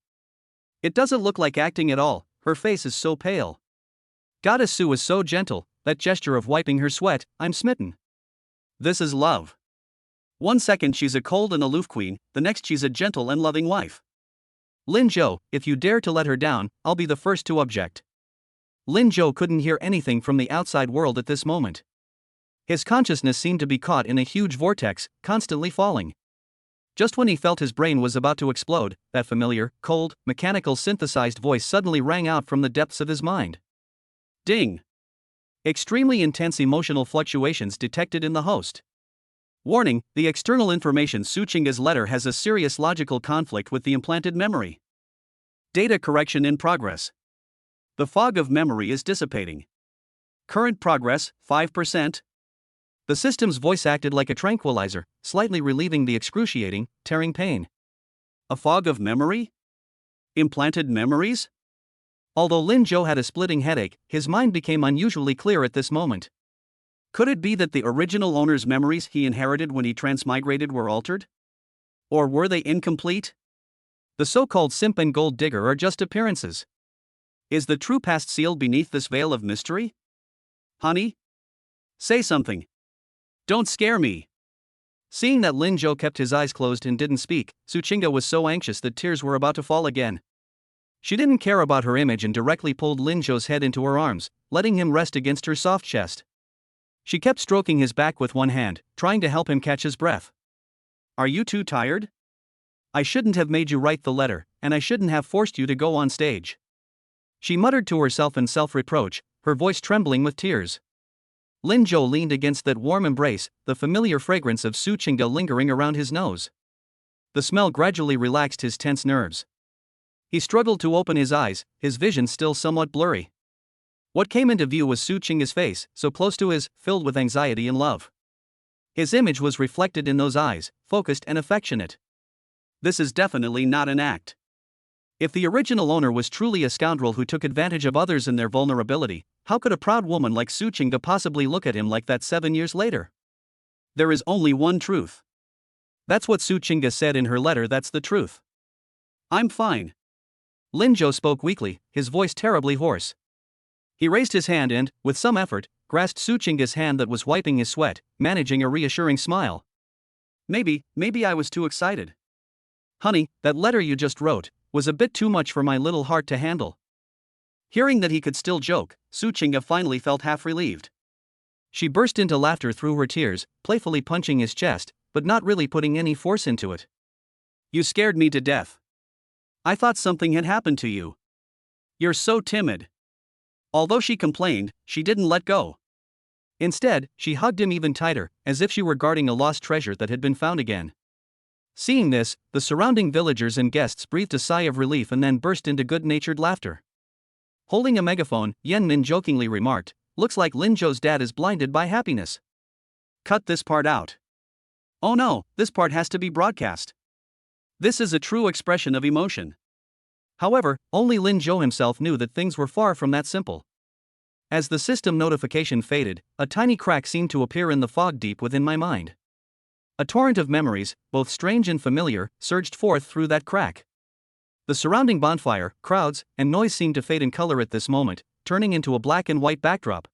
It doesn't look like acting at all, her face is so pale. Goddess Su is so gentle, that gesture of wiping her sweat, I'm smitten. This is love. One second she's a cold and aloof queen, the next she's a gentle and loving wife. Lin Zhou, if you dare to let her down, I'll be the first to object. Lin Zhou couldn't hear anything from the outside world at this moment. His consciousness seemed to be caught in a huge vortex, constantly falling. Just when he felt his brain was about to explode, that familiar, cold, mechanical synthesized voice suddenly rang out from the depths of his mind. Ding! Extremely intense emotional fluctuations detected in the host. Warning, the external information Su Qingge's letter has a serious logical conflict with the implanted memory. Data correction in progress. The fog of memory is dissipating. Current progress, 5%. The system's voice acted like a tranquilizer, slightly relieving the excruciating, tearing pain. A fog of memory? Implanted memories? Although Lin Zhou had a splitting headache, his mind became unusually clear at this moment. Could it be that the original owner's memories he inherited when he transmigrated were altered? Or were they incomplete? The so-called simp and gold digger are just appearances. Is the true past sealed beneath this veil of mystery? Honey? Say something. Don't scare me. Seeing that Lin Zhou kept his eyes closed and didn't speak, Su Qingge was so anxious that tears were about to fall again. She didn't care about her image and directly pulled Lin Zhou's head into her arms, letting him rest against her soft chest. She kept stroking his back with one hand, trying to help him catch his breath. Are you too tired? I shouldn't have made you write the letter, and I shouldn't have forced you to go on stage. She muttered to herself in self-reproach, her voice trembling with tears. Lin Zhou leaned against that warm embrace, the familiar fragrance of Su Qingge lingering around his nose. The smell gradually relaxed his tense nerves. He struggled to open his eyes, his vision still somewhat blurry. What came into view was Su Qingge's face, so close to his, filled with anxiety and love. His image was reflected in those eyes, focused and affectionate. This is definitely not an act. If the original owner was truly a scoundrel who took advantage of others in their vulnerability, how could a proud woman like Su Qingge possibly look at him like that 7 years later? There is only one truth. That's what Su Qingge said in her letter, that's the truth. I'm fine. Lin Zhou spoke weakly, his voice terribly hoarse. He raised his hand and, with some effort, grasped Su Qingge's hand that was wiping his sweat, managing a reassuring smile. Maybe I was too excited. Honey, that letter you just wrote was a bit too much for my little heart to handle. Hearing that he could still joke, Su Qingge finally felt half relieved. She burst into laughter through her tears, playfully punching his chest, but not really putting any force into it. You scared me to death. I thought something had happened to you. You're so timid. Although she complained, she didn't let go. Instead, she hugged him even tighter, as if she were guarding a lost treasure that had been found again. Seeing this, the surrounding villagers and guests breathed a sigh of relief and then burst into good-natured laughter. Holding a megaphone, Yan Min jokingly remarked, "Looks like Lin Zhou's dad is blinded by happiness." Cut this part out. Oh no, this part has to be broadcast. This is a true expression of emotion. However, only Lin Zhou himself knew that things were far from that simple. As the system notification faded, a tiny crack seemed to appear in the fog deep within my mind. A torrent of memories, both strange and familiar, surged forth through that crack. The surrounding bonfire, crowds, and noise seemed to fade in color at this moment, turning into a black and white backdrop.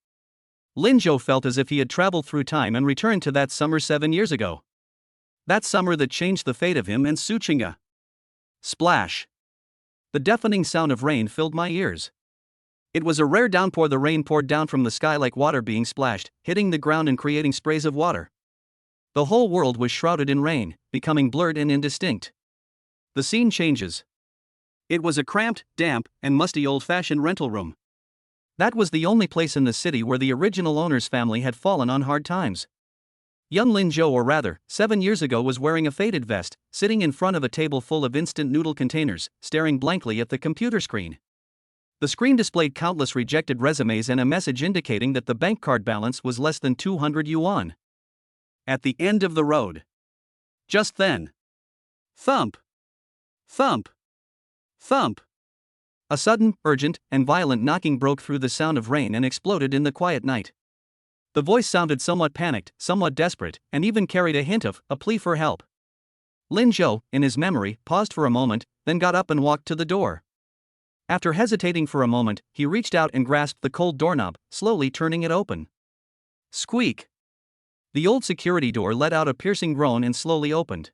Lin Zhou felt as if he had traveled through time and returned to that summer 7 years ago. That summer that changed the fate of him and Su Qingge. Splash! The deafening sound of rain filled my ears. It was a rare downpour. The rain poured down from the sky like water being splashed, hitting the ground and creating sprays of water. The whole world was shrouded in rain, becoming blurred and indistinct. The scene changes. It was a cramped, damp, and musty old-fashioned rental room. That was the only place in the city where the original owner's family had fallen on hard times. Young Lin Zhou, or rather, 7 years ago, was wearing a faded vest, sitting in front of a table full of instant noodle containers, staring blankly at the computer screen. The screen displayed countless rejected resumes and a message indicating that the bank card balance was less than 200 yuan. At the end of the road. Just then. Thump! Thump! Thump! A sudden, urgent, and violent knocking broke through the sound of rain and exploded in the quiet night. The voice sounded somewhat panicked, somewhat desperate, and even carried a hint of a plea for help. Lin Zhou, in his memory, paused for a moment, then got up and walked to the door. After hesitating for a moment, he reached out and grasped the cold doorknob, slowly turning it open. Squeak! The old security door let out a piercing groan and slowly opened.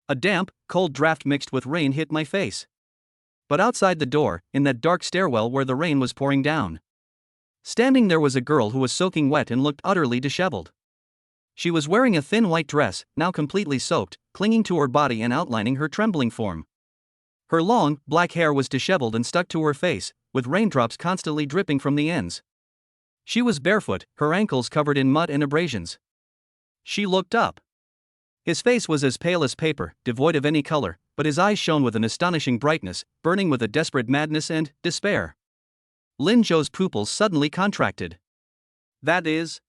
A damp, cold draft mixed with rain hit my face. But outside the door, in that dark stairwell where the rain was pouring down, standing there was a girl who was soaking wet and looked utterly disheveled. She was wearing a thin white dress, now completely soaked, clinging to her body and outlining her trembling form. Her long, black hair was disheveled and stuck to her face, with raindrops constantly dripping from the ends. She was barefoot, her ankles covered in mud and abrasions. She looked up. His face was as pale as paper, devoid of any color, but his eyes shone with an astonishing brightness, burning with a desperate madness and despair. Lin Zhou's pupils suddenly contracted. That is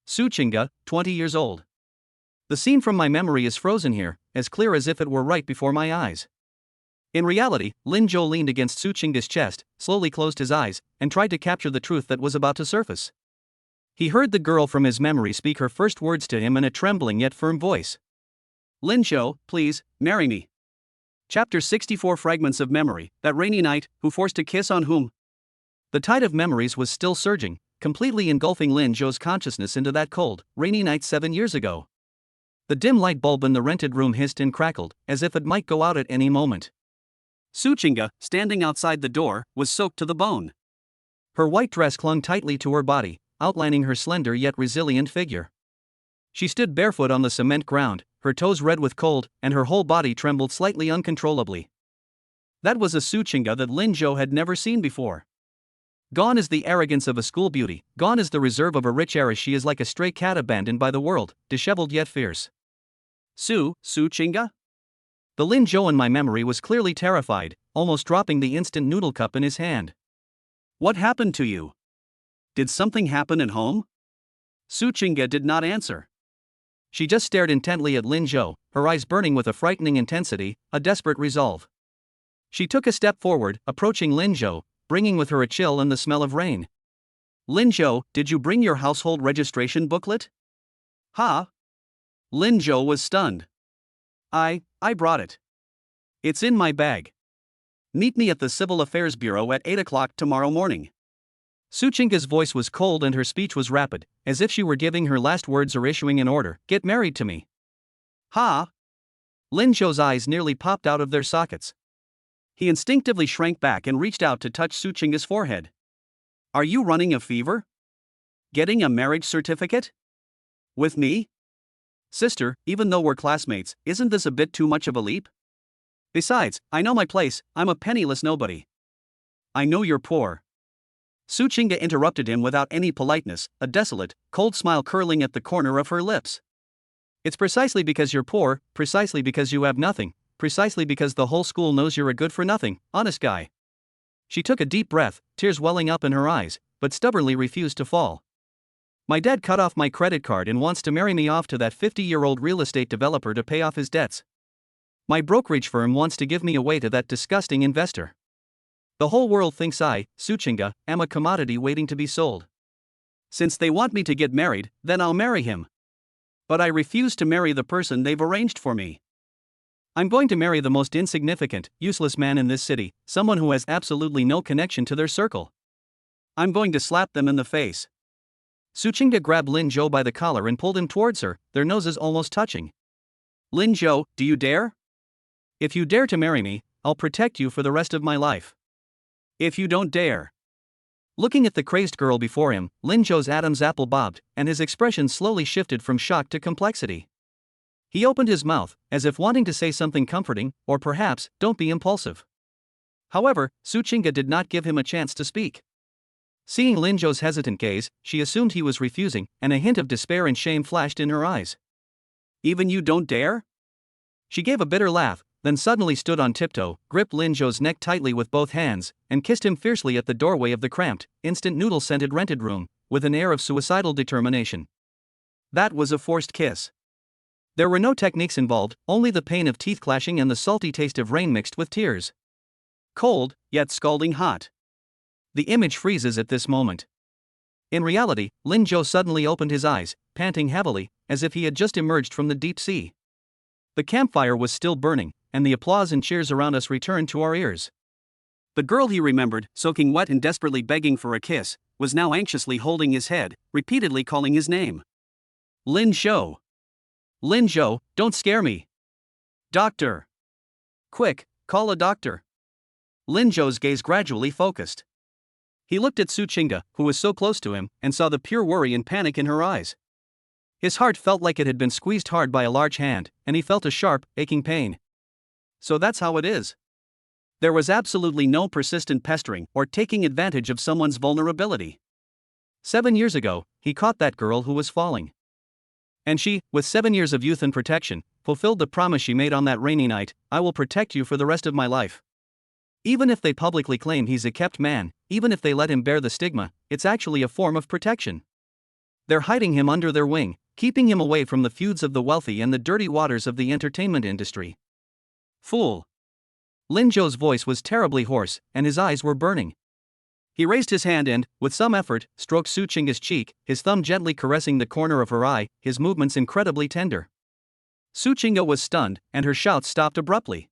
Su Qingge, 20 years old. The scene from my memory is frozen here, as clear as if it were right before my eyes. In reality, Lin Zhou leaned against Su Qingge's chest, slowly closed his eyes, and tried to capture the truth that was about to surface. He heard the girl from his memory speak her first words to him in a trembling yet firm voice. Lin Zhou, please, marry me. Chapter 64. Fragments of Memory. That rainy night, who forced a kiss on whom? The tide of memories was still surging, completely engulfing Lin Zhou's consciousness into that cold, rainy night 7 years ago. The dim light bulb in the rented room hissed and crackled, as if it might go out at any moment. Su Qingge, standing outside the door, was soaked to the bone. Her white dress clung tightly to her body, outlining her slender yet resilient figure. She stood barefoot on the cement ground, her toes red with cold, and her whole body trembled slightly uncontrollably. That was a Su Qingge that Lin Zhou had never seen before. Gone is the arrogance of a school beauty, gone is the reserve of a rich heiress. She is like a stray cat abandoned by the world, disheveled yet fierce. Su Qingge? The Lin Zhou in my memory was clearly terrified, almost dropping the instant noodle cup in his hand. What happened to you? Did something happen at home? Su Qingge did not answer. She just stared intently at Lin Zhou, her eyes burning with a frightening intensity, a desperate resolve. She took a step forward, approaching Lin Zhou, bringing with her a chill and the smell of rain. Lin Zhou, did you bring your household registration booklet? Huh? Lin Zhou was stunned. I brought it. It's in my bag. Meet me at the Civil Affairs Bureau at 8 o'clock tomorrow morning. Su Qingge's voice was cold and her speech was rapid, as if she were giving her last words or issuing an order. Get married to me. Ha! Lin Zhou's eyes nearly popped out of their sockets. He instinctively shrank back and reached out to touch Su Qingge's forehead. Are you running a fever? Getting a marriage certificate? With me? Sister, even though we're classmates, isn't this a bit too much of a leap? Besides, I know my place, I'm a penniless nobody. I know you're poor. Su Qingge interrupted him without any politeness, a desolate, cold smile curling at the corner of her lips. It's precisely because you're poor, precisely because you have nothing, precisely because the whole school knows you're a good-for-nothing, honest guy. She took a deep breath, tears welling up in her eyes, but stubbornly refused to fall. My dad cut off my credit card and wants to marry me off to that 50-year-old real estate developer to pay off his debts. My brokerage firm wants to give me away to that disgusting investor. The whole world thinks I, Suchinga, am a commodity waiting to be sold. Since they want me to get married, then I'll marry him. But I refuse to marry the person they've arranged for me. I'm going to marry the most insignificant, useless man in this city, someone who has absolutely no connection to their circle. I'm going to slap them in the face. Suchinga grabbed Lin Zhou by the collar and pulled him towards her, their noses almost touching. Lin Zhou, do you dare? If you dare to marry me, I'll protect you for the rest of my life. If you don't dare. Looking at the crazed girl before him, Lin Zhou's Adam's apple bobbed, and his expression slowly shifted from shock to complexity. He opened his mouth, as if wanting to say something comforting, or perhaps, don't be impulsive. However, Suchinga did not give him a chance to speak. Seeing Lin Zhou's hesitant gaze, she assumed he was refusing, and a hint of despair and shame flashed in her eyes. Even you don't dare? She gave a bitter laugh, then suddenly stood on tiptoe, gripped Lin Zhou's neck tightly with both hands, and kissed him fiercely at the doorway of the cramped, instant noodle-scented rented room, with an air of suicidal determination. That was a forced kiss. There were no techniques involved, only the pain of teeth clashing and the salty taste of rain mixed with tears. Cold, yet scalding hot. The image freezes at this moment. In reality, Lin Zhou suddenly opened his eyes, panting heavily, as if he had just emerged from the deep sea. The campfire was still burning, and the applause and cheers around us returned to our ears. The girl he remembered, soaking wet and desperately begging for a kiss, was now anxiously holding his head, repeatedly calling his name. Lin Zhou. Lin Zhou, don't scare me. Doctor. Quick, call a doctor. Lin Zhou's gaze gradually focused. He looked at Suchinga, who was so close to him, and saw the pure worry and panic in her eyes. His heart felt like it had been squeezed hard by a large hand, and he felt a sharp, aching pain. So that's how it is. There was absolutely no persistent pestering or taking advantage of someone's vulnerability. 7 years ago, he caught that girl who was falling. And she, with 7 years of youth and protection, fulfilled the promise she made on that rainy night: I will protect you for the rest of my life. Even if they publicly claim he's a kept man, even if they let him bear the stigma, it's actually a form of protection. They're hiding him under their wing, keeping him away from the feuds of the wealthy and the dirty waters of the entertainment industry. Fool. Lin Zhou's voice was terribly hoarse, and his eyes were burning. He raised his hand and, with some effort, stroked Suchinga's cheek, his thumb gently caressing the corner of her eye, his movements incredibly tender. Suchinga was stunned, and her shouts stopped abruptly.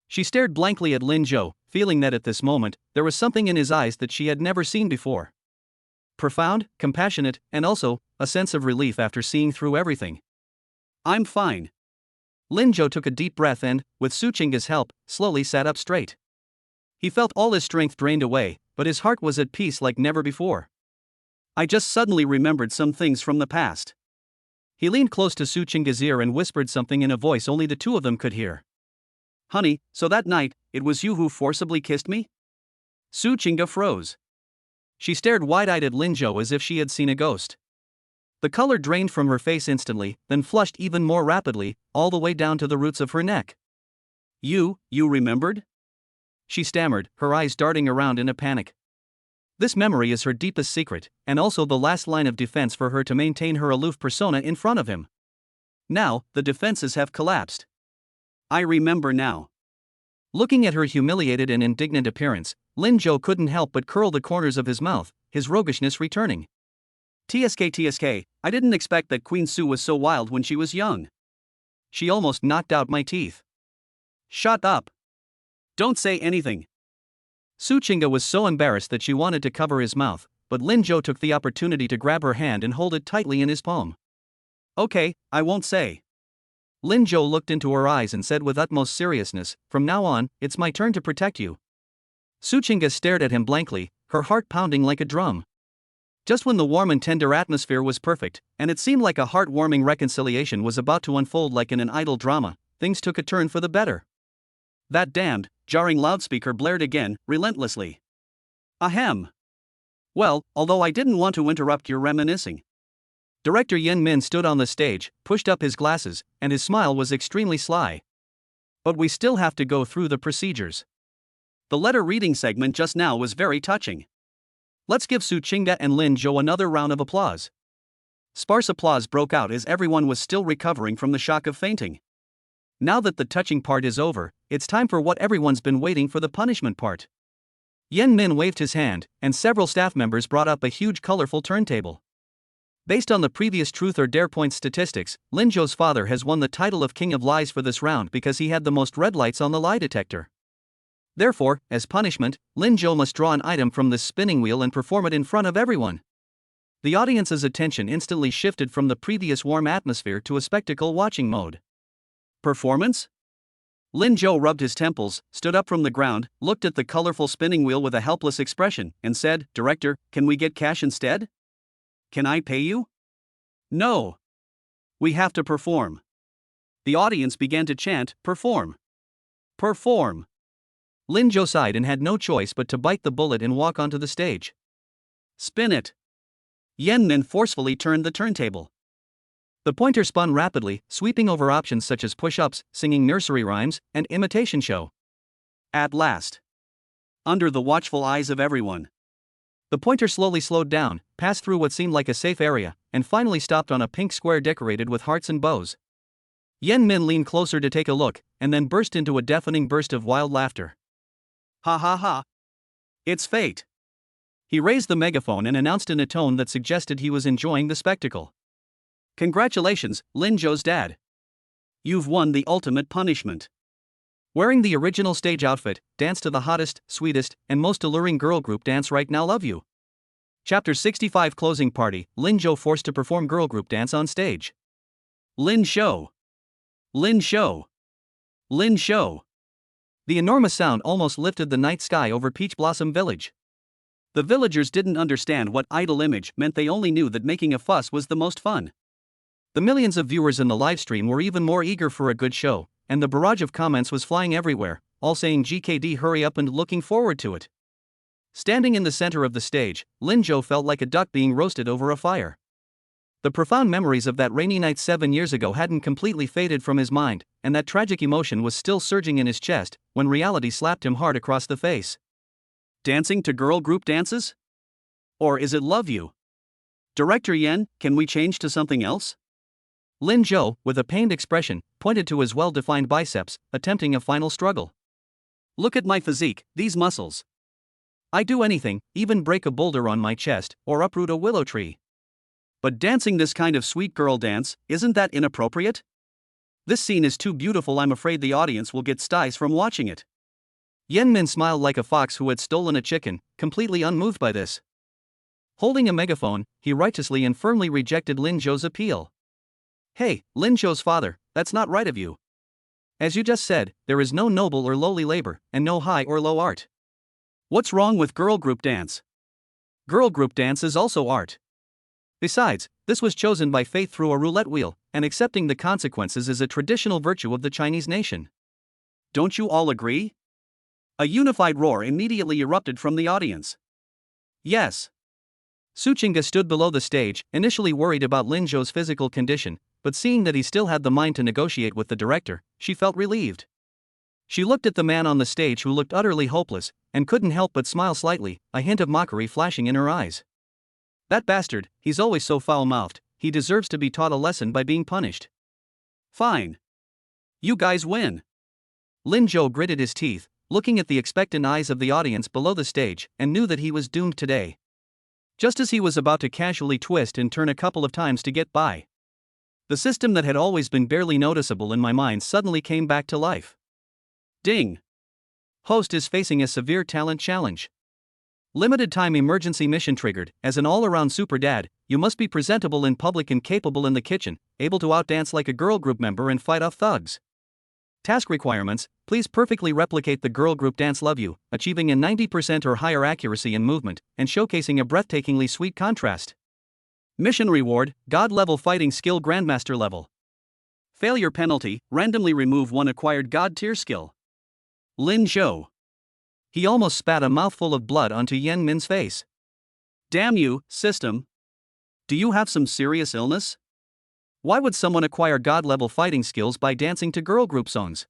She stared blankly at Lin Zhou, feeling that at this moment, there was something in his eyes that she had never seen before. Profound, compassionate, and also, a sense of relief after seeing through everything. I'm fine. Lin Zhou took a deep breath and, with Suchinga's help, slowly sat up straight. He felt all his strength drained away, but his heart was at peace like never before. I just suddenly remembered some things from the past. He leaned close to Suchinga's ear and whispered something in a voice only the two of them could hear. Honey, so that night, it was you who forcibly kissed me? Suchinga froze. She stared wide-eyed at Lin Zhou as if she had seen a ghost. The color drained from her face instantly, then flushed even more rapidly, all the way down to the roots of her neck. You remembered? She stammered, her eyes darting around in a panic. This memory is her deepest secret, and also the last line of defense for her to maintain her aloof persona in front of him. Now, the defenses have collapsed. I remember now. Looking at her humiliated and indignant appearance, Lin Zhou couldn't help but curl the corners of his mouth, his roguishness returning. TSK, I didn't expect that Queen Su was so wild when she was young. She almost knocked out my teeth. Shut up. Don't say anything. Suchinga was so embarrassed that she wanted to cover his mouth, but Lin Zhou took the opportunity to grab her hand and hold it tightly in his palm. Okay, I won't say. Lin Zhou looked into her eyes and said with utmost seriousness, from now on, it's my turn to protect you. Suchinga stared at him blankly, her heart pounding like a drum. Just when the warm and tender atmosphere was perfect, and it seemed like a heart-warming reconciliation was about to unfold like in an idle drama, things took a turn for the better. That damned, jarring loudspeaker blared again, relentlessly. Ahem. Well, although I didn't want to interrupt your reminiscing. Director Yen Min stood on the stage, pushed up his glasses, and his smile was extremely sly. But we still have to go through the procedures. The letter reading segment just now was very touching. Let's give Suchinga and Lin Zhou another round of applause. Sparse applause broke out as everyone was still recovering from the shock of fainting. Now that the touching part is over, it's time for what everyone's been waiting for, the punishment part. Yen Min waved his hand, and several staff members brought up a huge colorful turntable. Based on the previous Truth or Dare Points statistics, Lin Zhou's father has won the title of King of Lies for this round because he had the most red lights on the lie detector. Therefore, as punishment, Lin Zhou must draw an item from this spinning wheel and perform it in front of everyone. The audience's attention instantly shifted from the previous warm atmosphere to a spectacle watching mode. Performance? Lin Zhou rubbed his temples, stood up from the ground, looked at the colorful spinning wheel with a helpless expression, and said, "Director, can we get cash instead? Can I pay you?" "No. We have to perform." The audience began to chant, "Perform! Perform!" Lin Zhou sighed and had no choice but to bite the bullet and walk onto the stage. "Spin it!" Yen Min forcefully turned the turntable. The pointer spun rapidly, sweeping over options such as push-ups, singing nursery rhymes, and imitation show. At last, under the watchful eyes of everyone, the pointer slowly slowed down, passed through what seemed like a safe area, and finally stopped on a pink square decorated with hearts and bows. Yen Min leaned closer to take a look, and then burst into a deafening burst of wild laughter. "Ha ha ha! It's fate!" He raised the megaphone and announced in a tone that suggested he was enjoying the spectacle. "Congratulations, Lin Zhou's dad. You've won the ultimate punishment." Wearing the original stage outfit, dance to the hottest, sweetest, and most alluring girl group dance right now. Love you. Chapter 65 Closing Party. Lin Zhou forced to perform girl group dance on stage. Lin Zhou. Lin Zhou. Lin Zhou. The enormous sound almost lifted the night sky over Peach Blossom Village. The villagers didn't understand what idol image meant, they only knew that making a fuss was the most fun. The millions of viewers in the livestream were even more eager for a good show, and the barrage of comments was flying everywhere, all saying GKD hurry up and looking forward to it. Standing in the center of the stage, Lin Zhou felt like a duck being roasted over a fire. The profound memories of that rainy night 7 years ago hadn't completely faded from his mind, and that tragic emotion was still surging in his chest when reality slapped him hard across the face. Dancing to girl group dances? Or is it Love You? Director Yen, can we change to something else? Lin Zhou, with a pained expression, pointed to his well-defined biceps, attempting a final struggle. Look at my physique, these muscles. I'd do anything, even break a boulder on my chest, or uproot a willow tree. But dancing this kind of sweet girl dance, isn't that inappropriate? This scene is too beautiful, I'm afraid the audience will get styes from watching it. Yen Min smiled like a fox who had stolen a chicken, completely unmoved by this. Holding a megaphone, he righteously and firmly rejected Lin Zhou's appeal. Hey, Lin Zhou's father, that's not right of you. As you just said, there is no noble or lowly labor, and no high or low art. What's wrong with girl group dance? Girl group dance is also art. Besides, this was chosen by fate through a roulette wheel, and accepting the consequences is a traditional virtue of the Chinese nation. Don't you all agree? A unified roar immediately erupted from the audience. Yes. Su Qingge stood below the stage, initially worried about Lin Zhou's physical condition, but seeing that he still had the mind to negotiate with the director, she felt relieved. She looked at the man on the stage who looked utterly hopeless, and couldn't help but smile slightly, a hint of mockery flashing in her eyes. That bastard, he's always so foul-mouthed, he deserves to be taught a lesson by being punished. Fine. You guys win. Lin Zhou gritted his teeth, looking at the expectant eyes of the audience below the stage, and knew that he was doomed today. Just as he was about to casually twist and turn a couple of times to get by, the system that had always been barely noticeable in my mind suddenly came back to life. Ding. Host is facing a severe talent challenge. Limited time emergency mission triggered. As an all-around super dad, you must be presentable in public and capable in the kitchen, able to outdance like a girl group member and fight off thugs. Task requirements: please perfectly replicate the girl group dance Love You, achieving a 90% or higher accuracy in movement, and showcasing a breathtakingly sweet contrast. Mission reward: God-level fighting skill Grandmaster level. Failure penalty: randomly remove one acquired God tier skill. Lin Zhou. He almost spat a mouthful of blood onto Yen Min's face. Damn you, system. Do you have some serious illness? Why would someone acquire God-level fighting skills by dancing to girl group songs?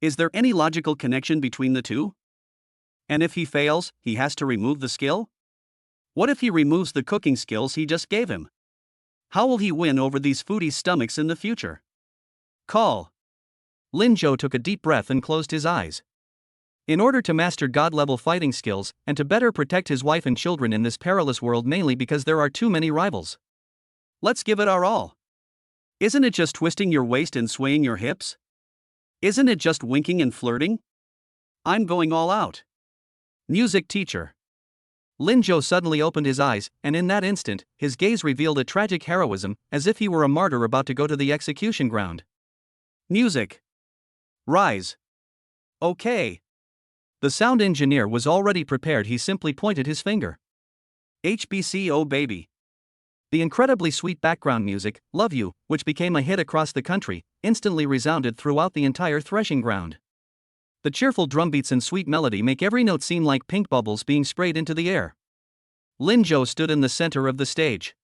Is there any logical connection between the two? And if he fails, he has to remove the skill? What if he removes the cooking skills he just gave him? How will he win over these foodie stomachs in the future? Call. Lin Zhou took a deep breath and closed his eyes. In order to master god-level fighting skills, and to better protect his wife and children in this perilous world, mainly because there are too many rivals. Let's give it our all. Isn't it just twisting your waist and swaying your hips? Isn't it just winking and flirting? I'm going all out. Music teacher. Lin Zhou suddenly opened his eyes, and in that instant, his gaze revealed a tragic heroism, as if he were a martyr about to go to the execution ground. Music. Rise. Okay. The sound engineer was already prepared. He simply pointed his finger. HBC Oh Baby. The incredibly sweet background music, Love You, which became a hit across the country, instantly resounded throughout the entire threshing ground. The cheerful drumbeats and sweet melody make every note seem like pink bubbles being sprayed into the air. Lin Zhou stood in the center of the stage.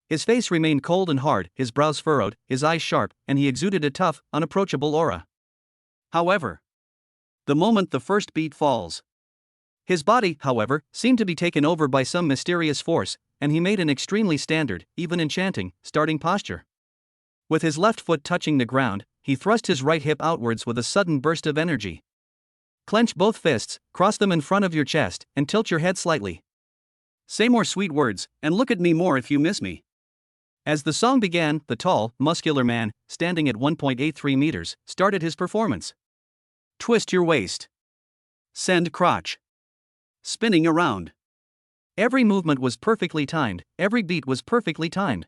His face remained cold and hard, his brows furrowed, his eyes sharp, and he exuded a tough, unapproachable aura. However, the moment the first beat falls, his body, however, seemed to be taken over by some mysterious force, and he made an extremely standard, even enchanting, starting posture. With his left foot touching the ground, he thrust his right hip outwards with a sudden burst of energy. Clench both fists, cross them in front of your chest, and tilt your head slightly. Say more sweet words, and look at me more if you miss me. As the song began, the tall, muscular man, standing at 1.83 meters, started his performance. Twist your waist. Send crotch. Spinning around. Every movement was perfectly timed, every beat was perfectly timed.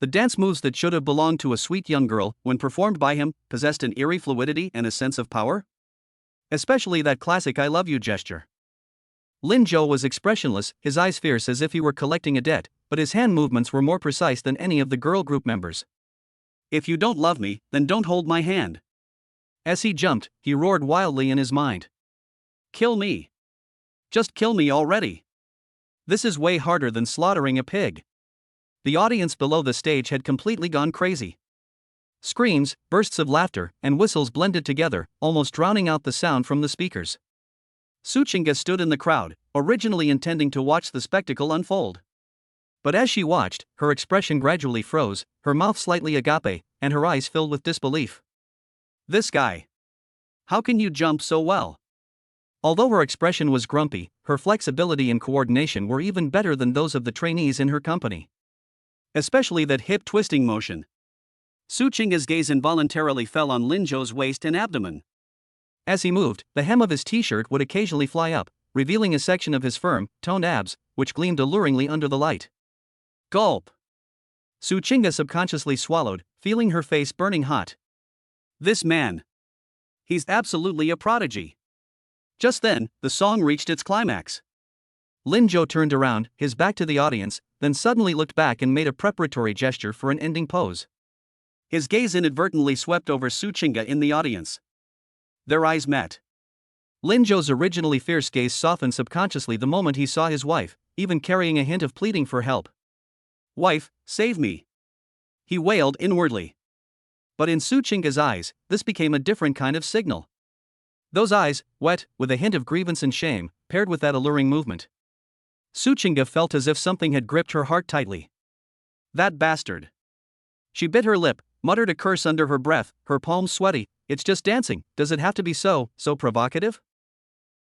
The dance moves that should have belonged to a sweet young girl, when performed by him, possessed an eerie fluidity and a sense of power. Especially that classic I love you gesture. Lin Zhou was expressionless, his eyes fierce as if he were collecting a debt, but his hand movements were more precise than any of the girl group members. If you don't love me, then don't hold my hand. As he jumped, he roared wildly in his mind. Kill me. Just kill me already. This is way harder than slaughtering a pig. The audience below the stage had completely gone crazy. Screams, bursts of laughter, and whistles blended together, almost drowning out the sound from the speakers. Su Qingge stood in the crowd, originally intending to watch the spectacle unfold. But as she watched, her expression gradually froze, her mouth slightly agape, and her eyes filled with disbelief. This guy. How can you jump so well? Although her expression was grumpy, her flexibility and coordination were even better than those of the trainees in her company. Especially that hip twisting motion. Su Qingge's gaze involuntarily fell on Lin Zhou's waist and abdomen. As he moved, the hem of his t-shirt would occasionally fly up, revealing a section of his firm, toned abs, which gleamed alluringly under the light. Gulp. Su Qingge subconsciously swallowed, feeling her face burning hot. This man. He's absolutely a prodigy. Just then, the song reached its climax. Lin Zhou turned around, his back to the audience, then suddenly looked back and made a preparatory gesture for an ending pose. His gaze inadvertently swept over Su Qingge in the audience. Their eyes met. Lin Zhou's originally fierce gaze softened subconsciously the moment he saw his wife, even carrying a hint of pleading for help. Wife, save me. He wailed inwardly. But in Su Qingge's eyes, this became a different kind of signal. Those eyes, wet, with a hint of grievance and shame, paired with that alluring movement. Su Qingge felt as if something had gripped her heart tightly. That bastard. She bit her lip, muttered a curse under her breath, her palms sweaty. It's just dancing, does it have to be so provocative?